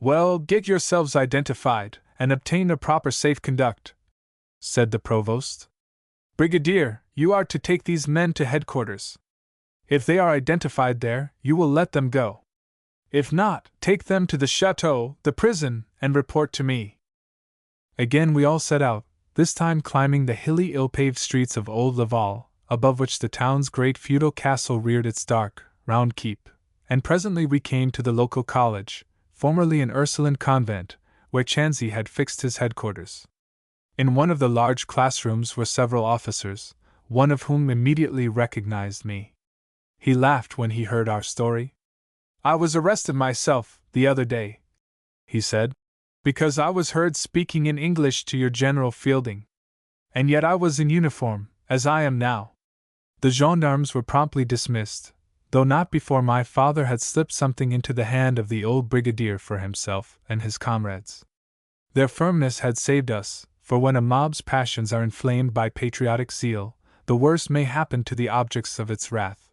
"Well, get yourselves identified, and obtain a proper safe conduct," said the Provost. "Brigadier, you are to take these men to headquarters. If they are identified there, you will let them go. If not, take them to the chateau, the prison, and report to me." Again we all set out, this time climbing the hilly ill-paved streets of Old Laval, above which the town's great feudal castle reared its dark, round keep, and presently we came to the local college, formerly an Ursuline convent, where Chanzy had fixed his headquarters. In one of the large classrooms were several officers, one of whom immediately recognized me. He laughed when he heard our story. "I was arrested myself, the other day," he said, "because I was heard speaking in English to your General Fielding. And yet I was in uniform, as I am now." The gendarmes were promptly dismissed, though not before my father had slipped something into the hand of the old brigadier for himself and his comrades. Their firmness had saved us, for when a mob's passions are inflamed by patriotic zeal, the worst may happen to the objects of its wrath.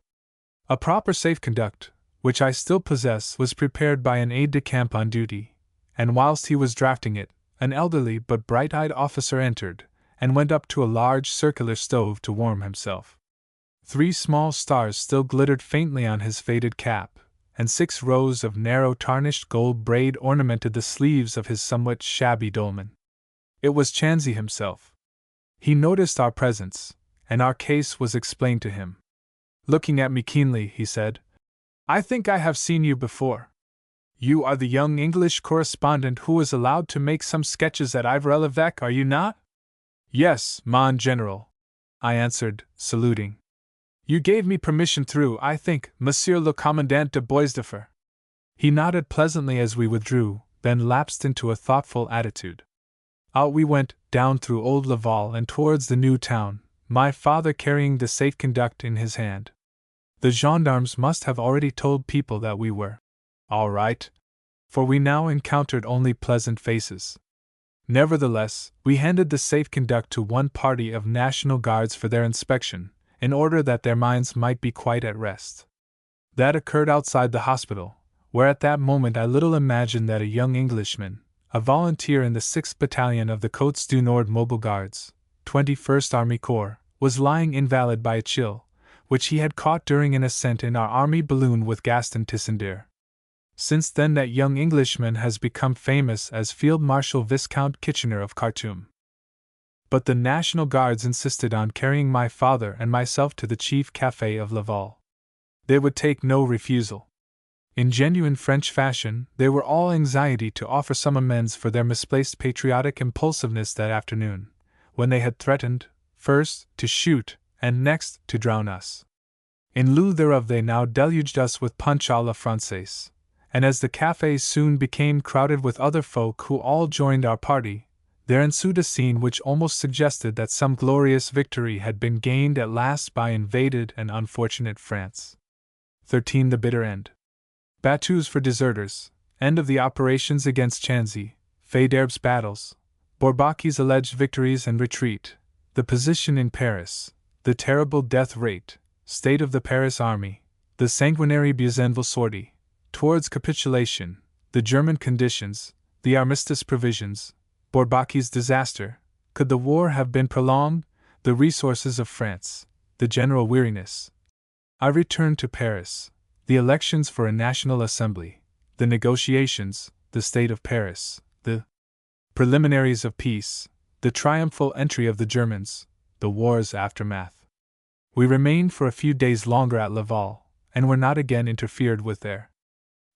A proper safe conduct, which I still possess, was prepared by an aide-de-camp on duty, and whilst he was drafting it, an elderly but bright-eyed officer entered, and went up to a large circular stove to warm himself. 3 small stars still glittered faintly on his faded cap, and 6 rows of narrow tarnished gold braid ornamented the sleeves of his somewhat shabby dolman. It was Chanzy himself. He noticed our presence, and our case was explained to him. Looking at me keenly, he said, I think I have seen you before. You are the young English correspondent who was allowed to make some sketches at Ivry-l'Evêque, are you not? Yes, mon general, I answered, saluting. You gave me permission through, I think, Monsieur le Commandant de Boisdeffre. He nodded pleasantly as we withdrew, then lapsed into a thoughtful attitude. Out we went, down through Old Laval and towards the new town, my father carrying the safe conduct in his hand. The gendarmes must have already told people that we were all right, for we now encountered only pleasant faces. Nevertheless, we handed the safe conduct to one party of National Guards for their inspection, in order that their minds might be quite at rest. That occurred outside the hospital, where at that moment I little imagined that a young Englishman, a volunteer in the 6th Battalion of the Côtes du Nord Mobile Guards, 21st Army Corps, was lying invalid by a chill, which he had caught during an ascent in our army balloon with Gaston Tissandier. Since then that young Englishman has become famous as Field Marshal Viscount Kitchener of Khartoum. But the National Guards insisted on carrying my father and myself to the chief café of Laval. They would take no refusal. In genuine French fashion, they were all anxiety to offer some amends for their misplaced patriotic impulsiveness that afternoon, when they had threatened, first, to shoot, and next, to drown us. In lieu thereof they now deluged us with punch à la Française, and as the café soon became crowded with other folk who all joined our party, there ensued a scene which almost suggested that some glorious victory had been gained at last by invaded and unfortunate France. 13. The bitter end. Battues for deserters, end of the operations against Chanzy, Faidherbe's battles, Bourbaki's alleged victories and retreat, the position in Paris, the terrible death rate, state of the Paris army, the sanguinary Buzenval sortie, towards capitulation, the German conditions, the armistice provisions, Bourbaki's disaster, could the war have been prolonged, the resources of France, the general weariness. I returned to Paris, the elections for a National Assembly, the negotiations, the state of Paris, the preliminaries of peace, the triumphal entry of the Germans, the war's aftermath. We remained for a few days longer at Laval, and were not again interfered with there.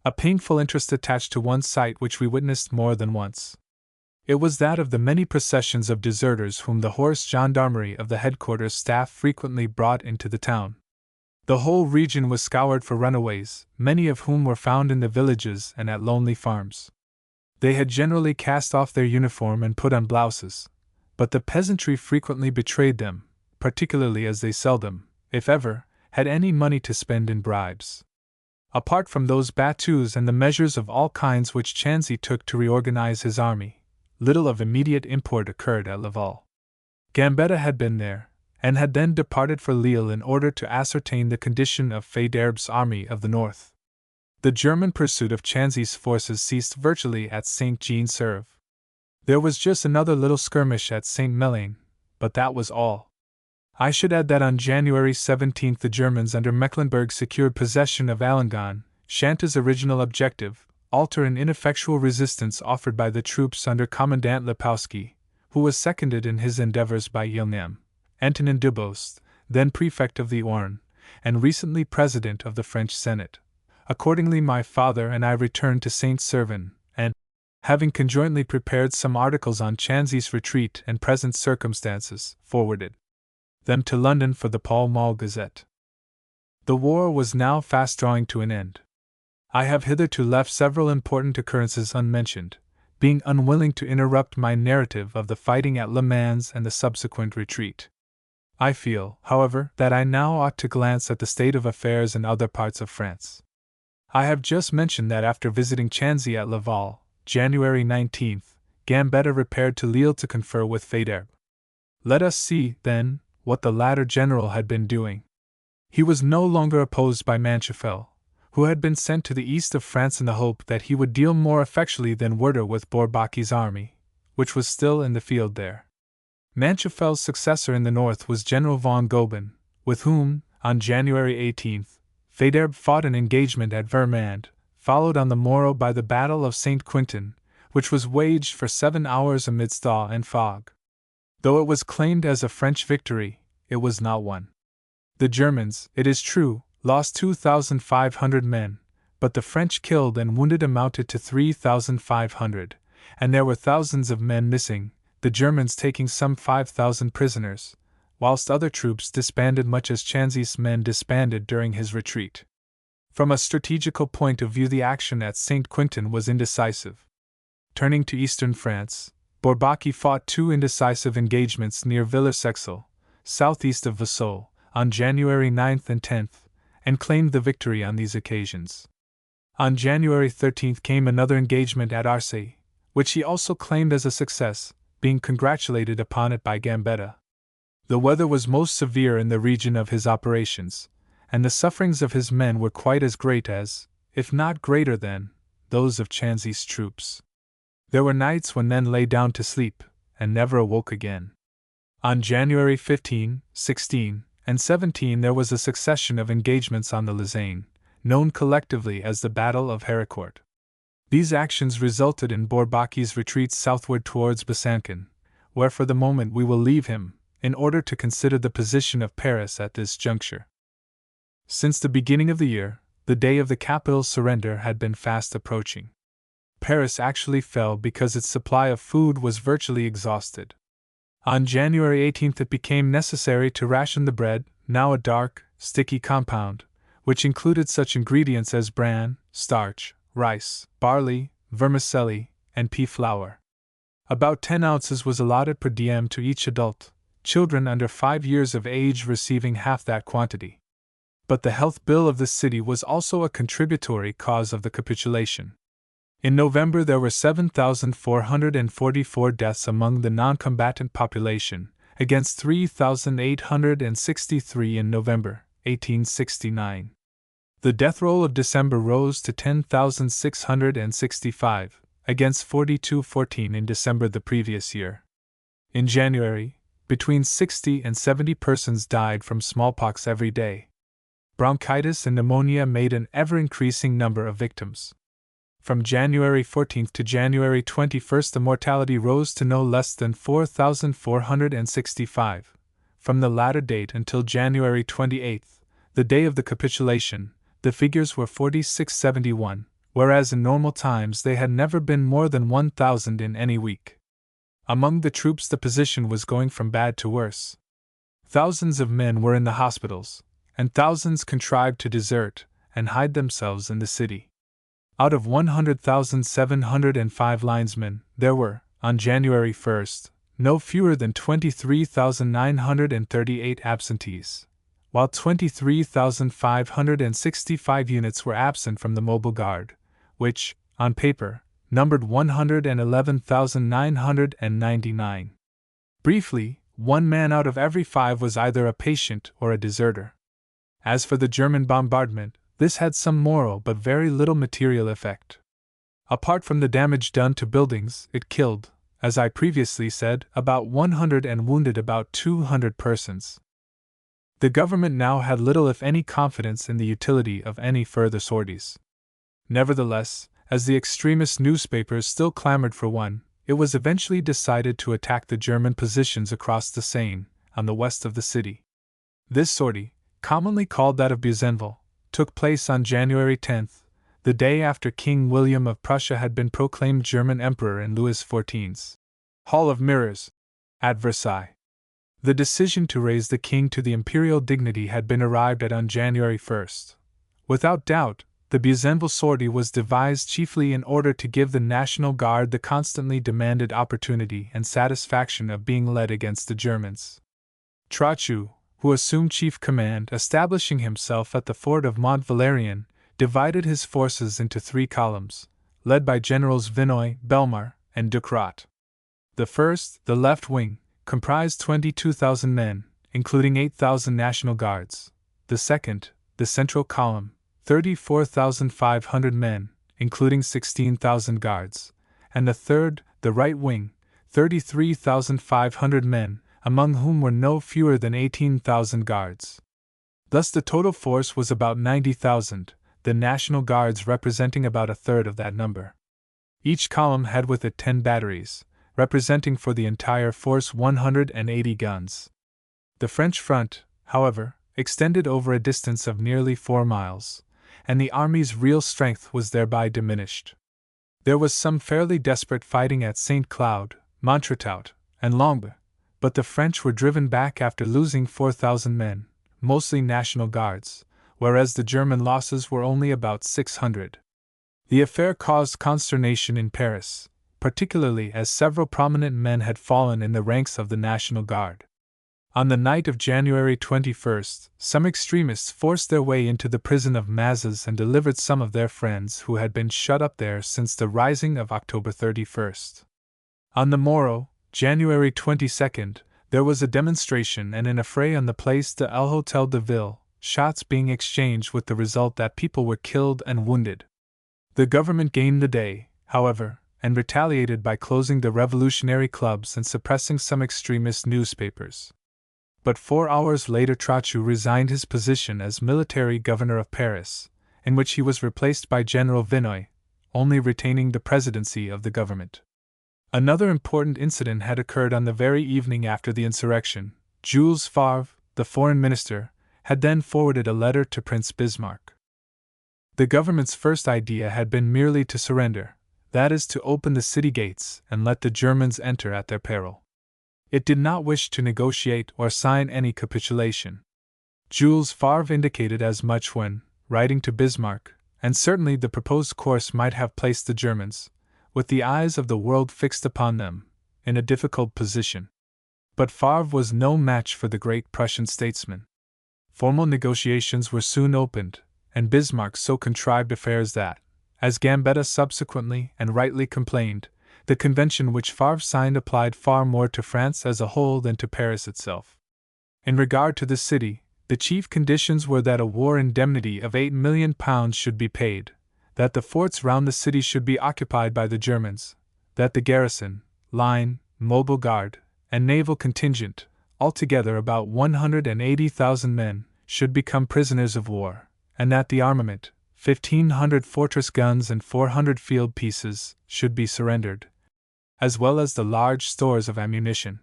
A painful interest attached to one sight which we witnessed more than once. It was that of the many processions of deserters whom the horse gendarmerie of the headquarters staff frequently brought into the town. The whole region was scoured for runaways, many of whom were found in the villages and at lonely farms. They had generally cast off their uniform and put on blouses, but the peasantry frequently betrayed them, particularly as they seldom, if ever, had any money to spend in bribes. Apart from those battues and the measures of all kinds which Chanzy took to reorganize his army, little of immediate import occurred at Laval. Gambetta had been there, and had then departed for Lille in order to ascertain the condition of Faidherbe's army of the north. The German pursuit of Chanzy's forces ceased virtually at Saint-Jean-Serve. There was just another little skirmish at Saint-Melaine, but that was all. I should add that on January 17 the Germans under Mecklenburg secured possession of Allengon, Chanta's original objective, alter an ineffectual resistance offered by the troops under Commandant Lepowski, who was seconded in his endeavors by Yilnem, Antonin Dubost, then prefect of the Orne, and recently president of the French Senate. Accordingly my father and I returned to Saint-Servan, and, having conjointly prepared some articles on Chanzy's retreat and present circumstances, forwarded them to London for the Pall Mall Gazette. The war was now fast drawing to an end. I have hitherto left several important occurrences unmentioned, being unwilling to interrupt my narrative of the fighting at Le Mans and the subsequent retreat. I feel, however, that I now ought to glance at the state of affairs in other parts of France. I have just mentioned that after visiting Chanzy at Laval, January 19, Gambetta repaired to Lille to confer with Faidherbe. Let us see, then, what the latter general had been doing. He was no longer opposed by Manchefel, who had been sent to the east of France in the hope that he would deal more effectually than Werder with Bourbaki's army, which was still in the field there. Manchefel's successor in the north was General von Goeben, with whom, on January 18, Faidherbe fought an engagement at Vermand, followed on the morrow by the Battle of St. Quentin, which was waged for 7 hours amidst thaw and fog. Though it was claimed as a French victory, it was not one. The Germans, it is true, lost 2,500 men, but the French killed and wounded amounted to 3,500, and there were thousands of men missing, the Germans taking some 5,000 prisoners, whilst other troops disbanded much as Chanzy's men disbanded during his retreat. From a strategical point of view, the action at Saint-Quentin was indecisive. Turning to eastern France, Bourbaki fought two indecisive engagements near Villers-Sexel, southeast of Vesoul, on January 9th and 10th, and claimed the victory on these occasions. On January 13th came another engagement at Arcey, which he also claimed as a success, being congratulated upon it by Gambetta. The weather was most severe in the region of his operations, and the sufferings of his men were quite as great as, if not greater than, those of Chanzy's troops. There were nights when men lay down to sleep, and never awoke again. On January 15, 16, and 17 there was a succession of engagements on the Lizaine, known collectively as the Battle of Héricourt. These actions resulted in Bourbaki's retreat southward towards Besançon, where for the moment we will leave him, in order to consider the position of Paris at this juncture. Since the beginning of the year, the day of the capital's surrender had been fast approaching. Paris actually fell because its supply of food was virtually exhausted. On January 18th it became necessary to ration the bread, now a dark, sticky compound, which included such ingredients as bran, starch, rice, barley, vermicelli, and pea flour. About 10 ounces was allotted per diem to each adult, children under 5 years of age receiving half that quantity. But the health bill of the city was also a contributory cause of the capitulation. In November there were 7,444 deaths among the non-combatant population, against 3,863 in November, 1869. The death roll of December rose to 10,665, against 4,214 in December the previous year. In January, between 60 and 70 persons died from smallpox every day. Bronchitis and pneumonia made an ever-increasing number of victims. From January 14th to January 21st the mortality rose to no less than 4,465. From the latter date until January 28th, the day of the capitulation, the figures were 4,671, whereas in normal times they had never been more than 1,000 in any week. Among the troops the position was going from bad to worse. Thousands of men were in the hospitals, and thousands contrived to desert and hide themselves in the city. Out of 100,705 linesmen, there were, on January 1st, no fewer than 23,938 absentees, while 23,565 units were absent from the mobile guard, which, on paper, numbered 111,999. Briefly, 1 man out of every 5 was either a patient or a deserter. As for the German bombardment, this had some moral but very little material effect. Apart from the damage done to buildings, it killed, as I previously said, about 100 and wounded about 200 persons. The government now had little if any confidence in the utility of any further sorties. Nevertheless, as the extremist newspapers still clamored for one, it was eventually decided to attack the German positions across the Seine, on the west of the city. This sortie, commonly called that of Buzenval, took place on January 10th, the day after King William of Prussia had been proclaimed German Emperor in Louis XIV's Hall of Mirrors, at Versailles. The decision to raise the king to the imperial dignity had been arrived at on January 1st. Without doubt, the Buzenval sortie was devised chiefly in order to give the National Guard the constantly demanded opportunity and satisfaction of being led against the Germans. Trochu, who assumed chief command, establishing himself at the fort of Mont Valérien, divided his forces into 3 columns, led by Generals Vinoy, Belmar, and Ducrot. The first, the left wing, comprised 22,000 men, including 8,000 National Guards. The second, the central column, 34,500 men, including 16,000 guards, and the third, the right wing, 33,500 men, among whom were no fewer than 18,000 guards. Thus the total force was about 90,000, the National Guards representing about a third of that number. Each column had with it 10 batteries, representing for the entire force 180 guns. The French front, however, extended over a distance of nearly 4 miles, and the army's real strength was thereby diminished. There was some fairly desperate fighting at St. Cloud, Montretout, and Longwy, but the French were driven back after losing 4,000 men, mostly National Guards, whereas the German losses were only about 600. The affair caused consternation in Paris, particularly as several prominent men had fallen in the ranks of the National Guard. On the night of January 21st, some extremists forced their way into the prison of Mazas and delivered some of their friends who had been shut up there since the rising of October 31st. On the morrow, January 22nd, there was a demonstration and an affray on the Place de l'Hôtel de Ville, shots being exchanged with the result that people were killed and wounded. The government gained the day, however, and retaliated by closing the revolutionary clubs and suppressing some extremist newspapers. But 4 hours later Trochu resigned his position as military governor of Paris, in which he was replaced by General Vinoy, only retaining the presidency of the government. Another important incident had occurred on the very evening after the insurrection. Jules Favre, the foreign minister, had then forwarded a letter to Prince Bismarck. The government's first idea had been merely to surrender, that is, to open the city gates and let the Germans enter at their peril. It did not wish to negotiate or sign any capitulation. Jules Favre indicated as much when, writing to Bismarck, and certainly the proposed course might have placed the Germans, with the eyes of the world fixed upon them, in a difficult position. But Favre was no match for the great Prussian statesman. Formal negotiations were soon opened, and Bismarck so contrived affairs that, as Gambetta subsequently and rightly complained, the convention which Favre signed applied far more to France as a whole than to Paris itself. In regard to the city, the chief conditions were that a war indemnity of £8 million should be paid, that the forts round the city should be occupied by the Germans, that the garrison, line, mobile guard, and naval contingent, altogether about 180,000 men, should become prisoners of war, and that the armament, 1,500 fortress guns and 400 field pieces, should be surrendered, as well as the large stores of ammunition.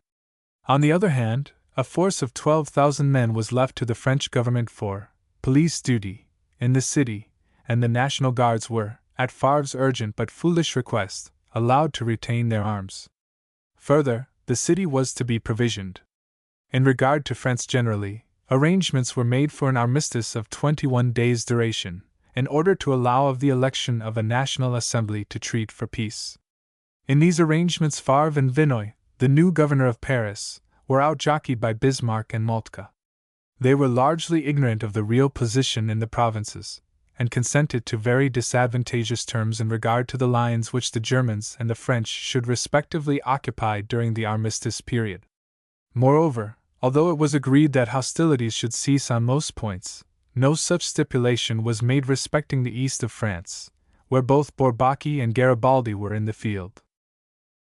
On the other hand, a force of 12,000 men was left to the French government for police duty in the city, and the National Guards were, at Favre's urgent but foolish request, allowed to retain their arms. Further, the city was to be provisioned. In regard to France generally, arrangements were made for an armistice of 21 days' duration, in order to allow of the election of a National Assembly to treat for peace. In these arrangements Favre and Vinoy, the new governor of Paris, were outjockeyed by Bismarck and Moltke. They were largely ignorant of the real position in the provinces, and consented to very disadvantageous terms in regard to the lines which the Germans and the French should respectively occupy during the armistice period. Moreover, although it was agreed that hostilities should cease on most points, no such stipulation was made respecting the east of France, where both Bourbaki and Garibaldi were in the field.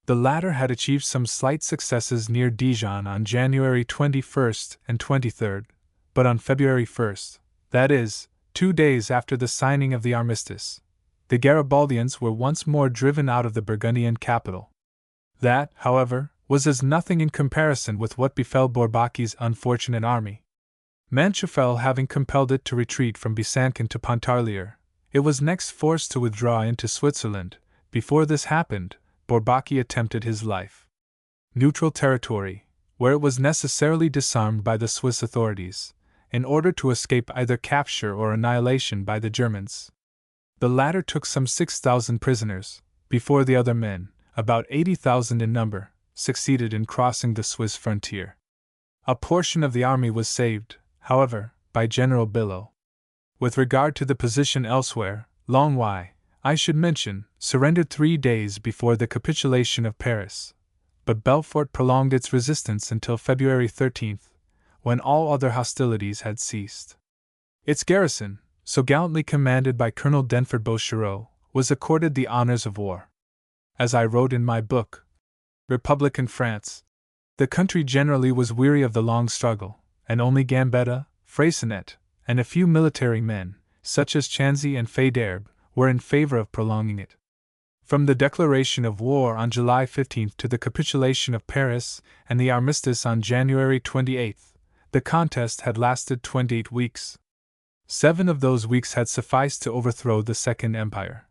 The latter had achieved some slight successes near Dijon on January 21st and 23rd, but on February 1st, that is, 2 days after the signing of the armistice, the Garibaldians were once more driven out of the Burgundian capital. That, however, was as nothing in comparison with what befell Bourbaki's unfortunate army. Manchoufel having compelled it to retreat from Besançon to Pontarlier, it was next forced to withdraw into Switzerland. Before this happened, Bourbaki attempted his life. Neutral territory, where it was necessarily disarmed by the Swiss authorities, in order to escape either capture or annihilation by the Germans. The latter took some 6,000 prisoners, before the other men, about 80,000 in number, succeeded in crossing the Swiss frontier. A portion of the army was saved, however, by General Billot. With regard to the position elsewhere, Longwy, I should mention, surrendered 3 days before the capitulation of Paris, but Belfort prolonged its resistance until February 13th, when all other hostilities had ceased. Its garrison, so gallantly commanded by Colonel Denford Beauchereau, was accorded the honors of war. As I wrote in my book, Republican France, the country generally was weary of the long struggle, and only Gambetta, Freycinet, and a few military men, such as Chanzy and Faidherbe, were in favor of prolonging it. From the declaration of war on July 15 to the capitulation of Paris and the armistice on January 28, The contest had lasted 28 weeks. 7 of those weeks had sufficed to overthrow the Second Empire,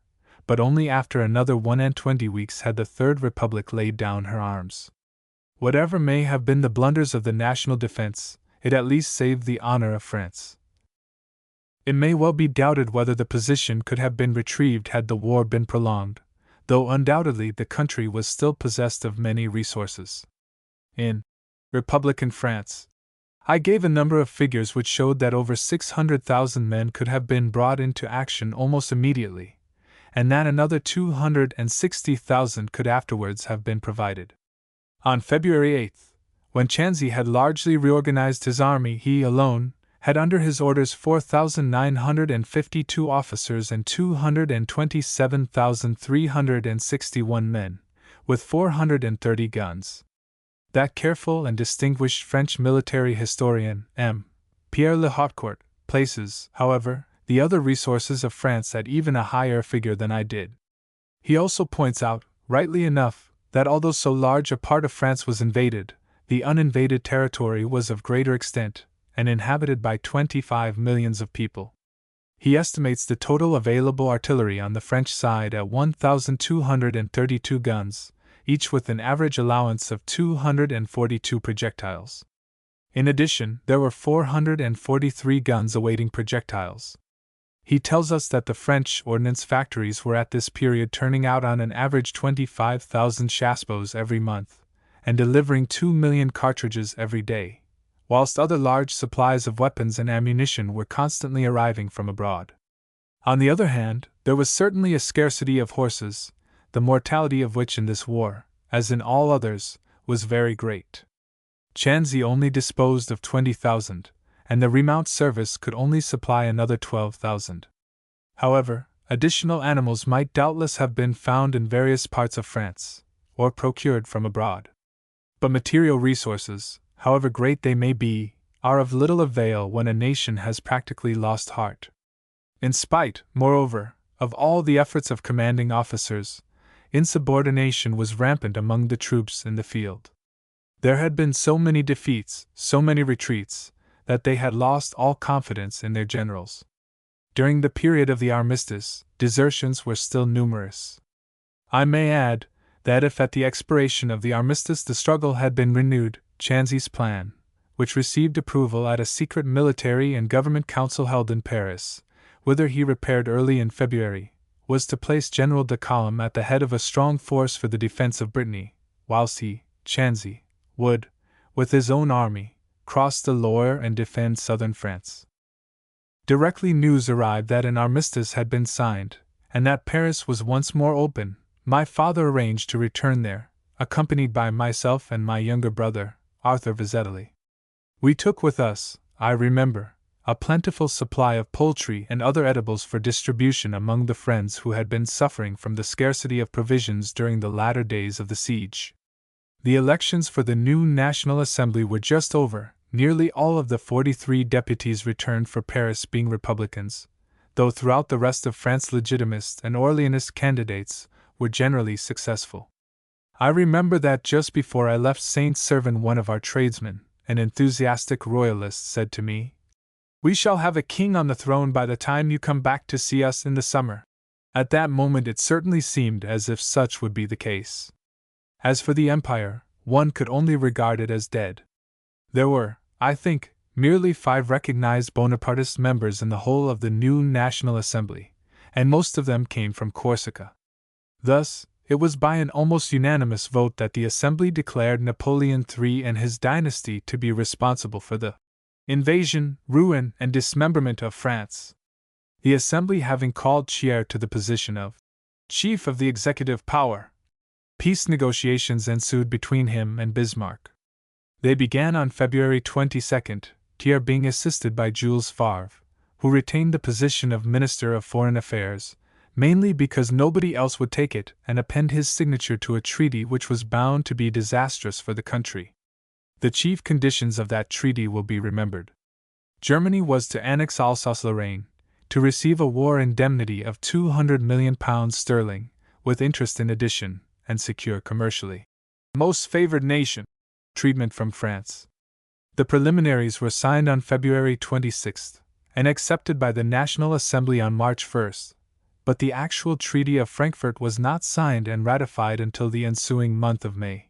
but only after another 21 weeks had the Third Republic laid down her arms. Whatever may have been the blunders of the national defense, it at least saved the honor of France. It may well be doubted whether the position could have been retrieved had the war been prolonged, though undoubtedly the country was still possessed of many resources. In Republican France, I gave a number of figures which showed that over 600,000 men could have been brought into action almost immediately, and that another 260,000 could afterwards have been provided. On February 8, when Chanzy had largely reorganized his army, he alone had under his orders 4,952 officers and 227,361 men, with 430 guns. That careful and distinguished French military historian, M. Pierre Le Harcourt, places, however, the other resources of France at even a higher figure than I did. He also points out, rightly enough, that although so large a part of France was invaded, the uninvaded territory was of greater extent, and inhabited by 25 millions of people. He estimates the total available artillery on the French side at 1,232 guns, each with an average allowance of 242 projectiles. In addition, there were 443 guns awaiting projectiles. He tells us that the French ordnance factories were at this period turning out on an average 25,000 chassepos every month, and delivering 2 million cartridges every day, whilst other large supplies of weapons and ammunition were constantly arriving from abroad. On the other hand, there was certainly a scarcity of horses, the mortality of which in this war, as in all others, was very great. Chanzy only disposed of 20,000, and the remount service could only supply another 12,000. However, additional animals might doubtless have been found in various parts of France, or procured from abroad. But material resources, however great they may be, are of little avail when a nation has practically lost heart. In spite, moreover, of all the efforts of commanding officers, insubordination was rampant among the troops in the field. There had been so many defeats, so many retreats, that they had lost all confidence in their generals. During the period of the armistice, desertions were still numerous. I may add that if at the expiration of the armistice the struggle had been renewed, Chanzy's plan, which received approval at a secret military and government council held in Paris, whither he repaired early in February, was to place General de Calme at the head of a strong force for the defense of Brittany, whilst he, Chanzy, would, with his own army, cross the Loire and defend southern France. Directly news arrived that an armistice had been signed, and that Paris was once more open, my father arranged to return there, accompanied by myself and my younger brother, Arthur Vizetelly. We took with us, I remember, a plentiful supply of poultry and other edibles for distribution among the friends who had been suffering from the scarcity of provisions during the latter days of the siege. The elections for the new National Assembly were just over, nearly all of the 43 deputies returned for Paris being Republicans, though throughout the rest of France Legitimist and Orleanist candidates were generally successful. I remember that just before I left Saint-Servan one of our tradesmen, an enthusiastic royalist, said to me, "We shall have a king on the throne by the time you come back to see us in the summer." At that moment it certainly seemed as if such would be the case. As for the empire, one could only regard it as dead. There were, I think, merely 5 recognized Bonapartist members in the whole of the new National Assembly, and most of them came from Corsica. Thus, it was by an almost unanimous vote that the Assembly declared Napoleon III and his dynasty to be responsible for the invasion, ruin, and dismemberment of France. The Assembly having called Thiers to the position of chief of the executive power, peace negotiations ensued between him and Bismarck. They began on February 22, Thiers being assisted by Jules Favre, who retained the position of Minister of Foreign Affairs, mainly because nobody else would take it and append his signature to a treaty which was bound to be disastrous for the country. The chief conditions of that treaty will be remembered. Germany was to annex Alsace-Lorraine, to receive a war indemnity of £200 million sterling, with interest in addition, and secure commercially most favored nation treatment from France. The preliminaries were signed on February 26 and accepted by the National Assembly on March 1, but the actual Treaty of Frankfurt was not signed and ratified until the ensuing month of May.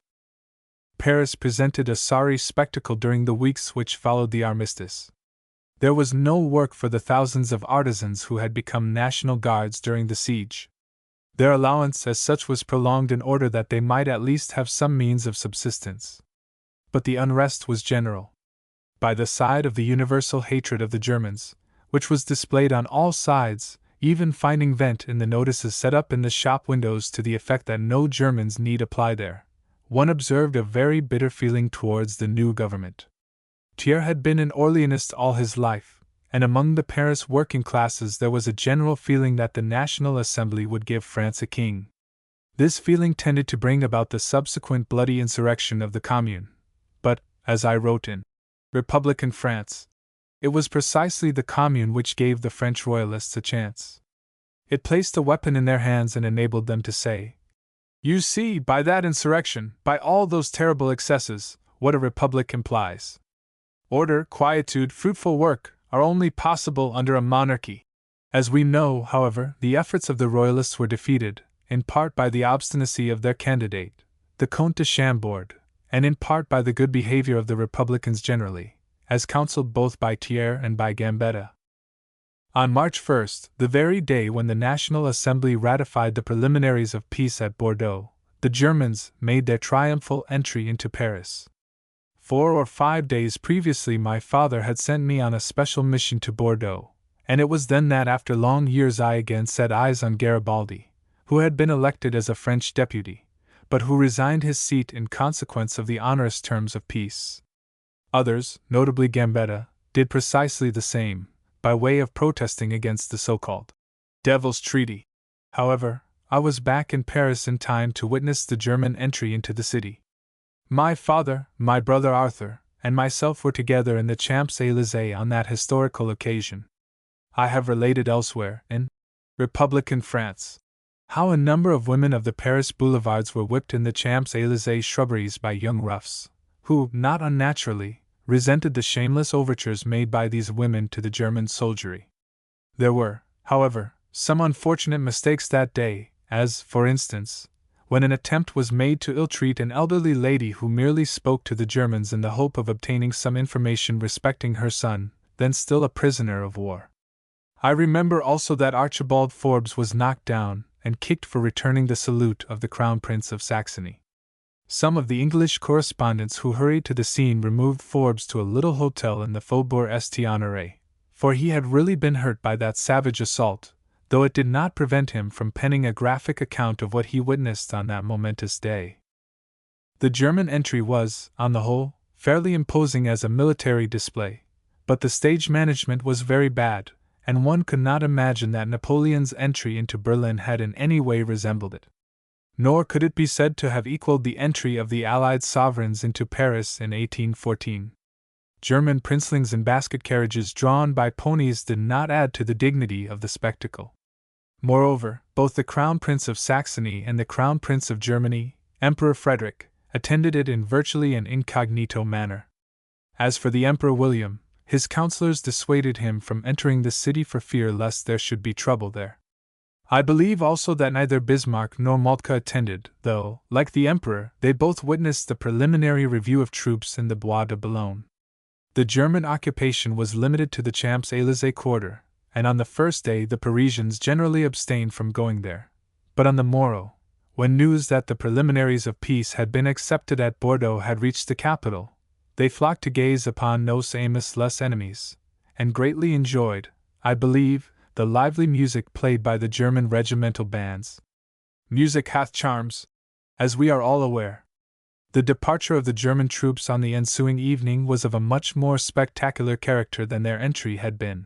Paris presented a sorry spectacle during the weeks which followed the armistice. There was no work for the thousands of artisans who had become National Guards during the siege. Their allowance as such was prolonged in order that they might at least have some means of subsistence. But the unrest was general. By the side of the universal hatred of the Germans, which was displayed on all sides, even finding vent in the notices set up in the shop windows to the effect that no Germans need apply there, one observed a very bitter feeling towards the new government. Thiers had been an Orleanist all his life, and among the Paris working classes there was a general feeling that the National Assembly would give France a king. This feeling tended to bring about the subsequent bloody insurrection of the Commune, but, as I wrote in Republican France, it was precisely the Commune which gave the French royalists a chance. It placed a weapon in their hands and enabled them to say, "You see, by that insurrection, by all those terrible excesses, what a republic implies. Order, quietude, fruitful work are only possible under a monarchy." As we know, however, the efforts of the royalists were defeated, in part by the obstinacy of their candidate, the Comte de Chambord, and in part by the good behavior of the Republicans generally, as counseled both by Thiers and by Gambetta. On March 1, the very day when the National Assembly ratified the preliminaries of peace at Bordeaux, the Germans made their triumphal entry into Paris. 4 or 5 days previously my father had sent me on a special mission to Bordeaux, and it was then that after long years I again set eyes on Garibaldi, who had been elected as a French deputy, but who resigned his seat in consequence of the onerous terms of peace. Others, notably Gambetta, did precisely the same, by way of protesting against the so-called Devil's Treaty. However, I was back in Paris in time to witness the German entry into the city. My father, my brother Arthur, and myself were together in the Champs-Élysées on that historical occasion. I have related elsewhere, in Republican France, how a number of women of the Paris boulevards were whipped in the Champs-Élysées shrubberies by young roughs, who, not unnaturally, resented the shameless overtures made by these women to the German soldiery. There were, however, some unfortunate mistakes that day, as, for instance, when an attempt was made to ill-treat an elderly lady who merely spoke to the Germans in the hope of obtaining some information respecting her son, then still a prisoner of war. I remember also that Archibald Forbes was knocked down and kicked for returning the salute of the Crown Prince of Saxony. Some of the English correspondents who hurried to the scene removed Forbes to a little hotel in the Faubourg St. Honoré, for he had really been hurt by that savage assault, though it did not prevent him from penning a graphic account of what he witnessed on that momentous day. The German entry was, on the whole, fairly imposing as a military display, but the stage management was very bad, and one could not imagine that Napoleon's entry into Berlin had in any way resembled it. Nor could it be said to have equaled the entry of the Allied sovereigns into Paris in 1814. German princelings in basket carriages drawn by ponies did not add to the dignity of the spectacle. Moreover, both the Crown Prince of Saxony and the Crown Prince of Germany, Emperor Frederick, attended it in virtually an incognito manner. As for the Emperor William, his counselors dissuaded him from entering the city for fear lest there should be trouble there. I believe also that neither Bismarck nor Moltke attended, though, like the Emperor, they both witnessed the preliminary review of troops in the Bois de Boulogne. The German occupation was limited to the Champs-Élysées quarter, and on the first day the Parisians generally abstained from going there. But on the morrow, when news that the preliminaries of peace had been accepted at Bordeaux had reached the capital, they flocked to gaze upon nos amis les ennemis, and greatly enjoyed, I believe, the lively music played by the German regimental bands. Music hath charms, as we are all aware. The departure of the German troops on the ensuing evening was of a much more spectacular character than their entry had been.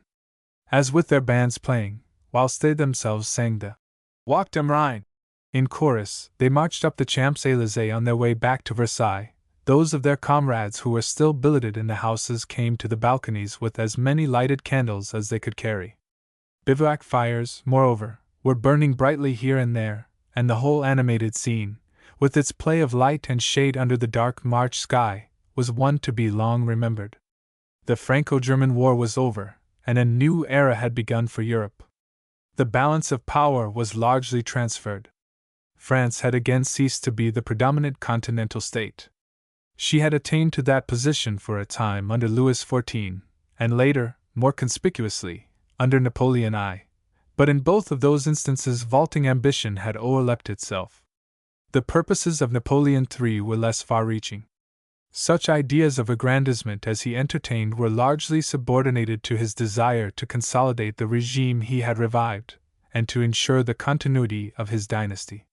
As with their bands playing, whilst they themselves sang the Walk dem Rhein in chorus, they marched up the Champs-Élysées on their way back to Versailles. Those of their comrades who were still billeted in the houses came to the balconies with as many lighted candles as they could carry. Bivouac fires, moreover, were burning brightly here and there, and the whole animated scene, with its play of light and shade under the dark March sky, was one to be long remembered. The Franco-German War was over, and a new era had begun for Europe. The balance of power was largely transferred. France had again ceased to be the predominant continental state. She had attained to that position for a time under Louis XIV, and later, more conspicuously, under Napoleon I, but in both of those instances vaulting ambition had o'erleapt itself. The purposes of Napoleon III were less far-reaching. Such ideas of aggrandizement as he entertained were largely subordinated to his desire to consolidate the regime he had revived, and to ensure the continuity of his dynasty.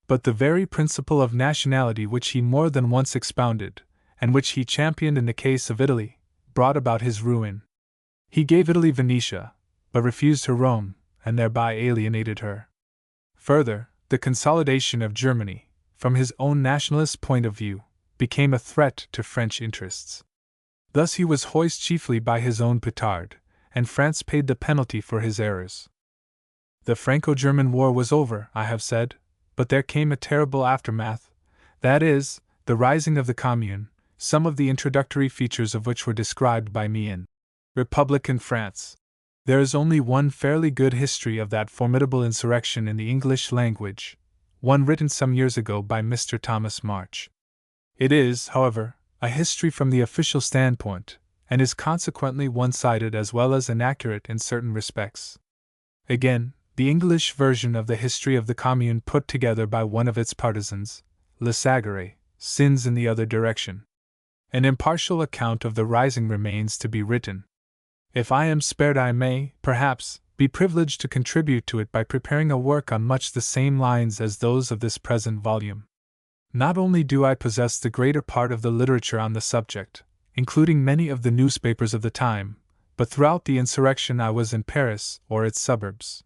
But the very principle of nationality which he more than once expounded, and which he championed in the case of Italy, brought about his ruin. He gave Italy Venetia, but refused her Rome, and thereby alienated her. Further, the consolidation of Germany, from his own nationalist point of view, became a threat to French interests. Thus he was hoisted chiefly by his own petard, and France paid the penalty for his errors. The Franco-German War was over, I have said, but there came a terrible aftermath, that is, the rising of the Commune, some of the introductory features of which were described by me in Republican France. There is only one fairly good history of that formidable insurrection in the English language, one written some years ago by Mr. Thomas March. It is, however, a history from the official standpoint, and is consequently one-sided as well as inaccurate in certain respects. Again, the English version of the history of the Commune put together by one of its partisans, Le Sagre, sins in the other direction. An impartial account of the rising remains to be written. If I am spared, I may, perhaps, be privileged to contribute to it by preparing a work on much the same lines as those of this present volume. Not only do I possess the greater part of the literature on the subject, including many of the newspapers of the time, but throughout the insurrection I was in Paris or its suburbs.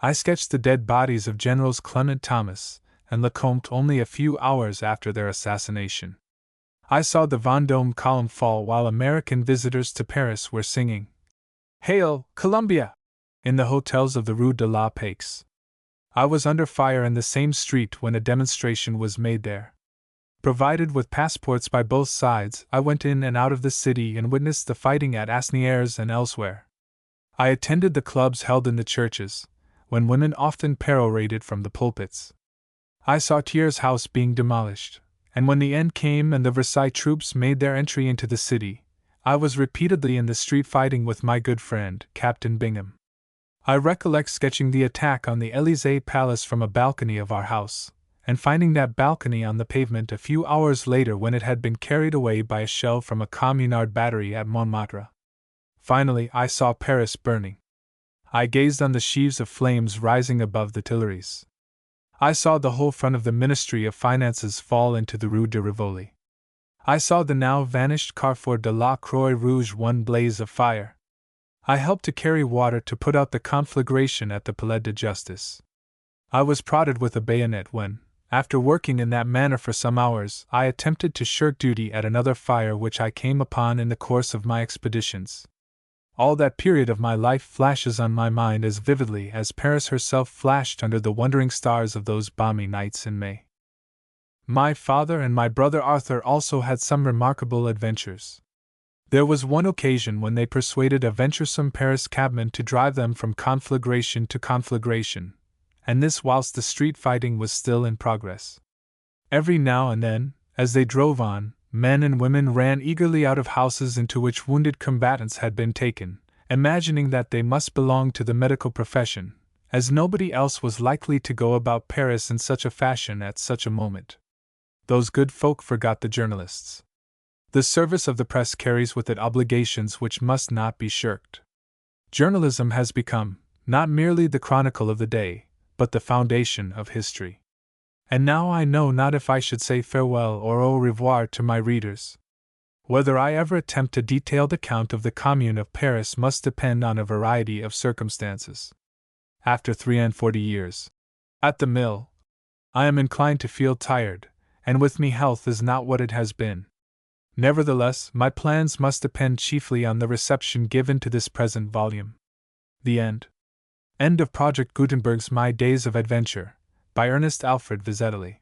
I sketched the dead bodies of Generals Clement Thomas and Lecomte only a few hours after their assassination. I saw the Vendôme column fall while American visitors to Paris were singing "Hail, Columbia!" in the hotels of the Rue de la Paix. I was under fire in the same street when a demonstration was made there. Provided with passports by both sides, I went in and out of the city and witnessed the fighting at Asnières and elsewhere. I attended the clubs held in the churches, when women often perorated from the pulpits. I saw Thiers' house being demolished, and when the end came and the Versailles troops made their entry into the city, I was repeatedly in the street fighting with my good friend, Captain Bingham. I recollect sketching the attack on the Élysée Palace from a balcony of our house, and finding that balcony on the pavement a few hours later when it had been carried away by a shell from a communard battery at Montmartre. Finally, I saw Paris burning. I gazed on the sheaves of flames rising above the Tuileries. I saw the whole front of the Ministry of Finances fall into the Rue de Rivoli. I saw the now vanished Carrefour de la Croix Rouge one blaze of fire. I helped to carry water to put out the conflagration at the Palais de Justice. I was prodded with a bayonet when, after working in that manner for some hours, I attempted to shirk duty at another fire which I came upon in the course of my expeditions. All that period of my life flashes on my mind as vividly as Paris herself flashed under the wondering stars of those balmy nights in May. My father and my brother Arthur also had some remarkable adventures. There was one occasion when they persuaded a venturesome Paris cabman to drive them from conflagration to conflagration, and this whilst the street fighting was still in progress. Every now and then, as they drove on, men and women ran eagerly out of houses into which wounded combatants had been taken, imagining that they must belong to the medical profession, as nobody else was likely to go about Paris in such a fashion at such a moment. Those good folk forgot the journalists. The service of the press carries with it obligations which must not be shirked. Journalism has become, not merely the chronicle of the day, but the foundation of history. And now I know not if I should say farewell or au revoir to my readers. Whether I ever attempt a detailed account of the Commune of Paris must depend on a variety of circumstances. After 43 years at the mill, I am inclined to feel tired, and with me health is not what it has been. Nevertheless, my plans must depend chiefly on the reception given to this present volume. The End. End of Project Gutenberg's My Days of Adventure, by Ernest Alfred Vizetelly.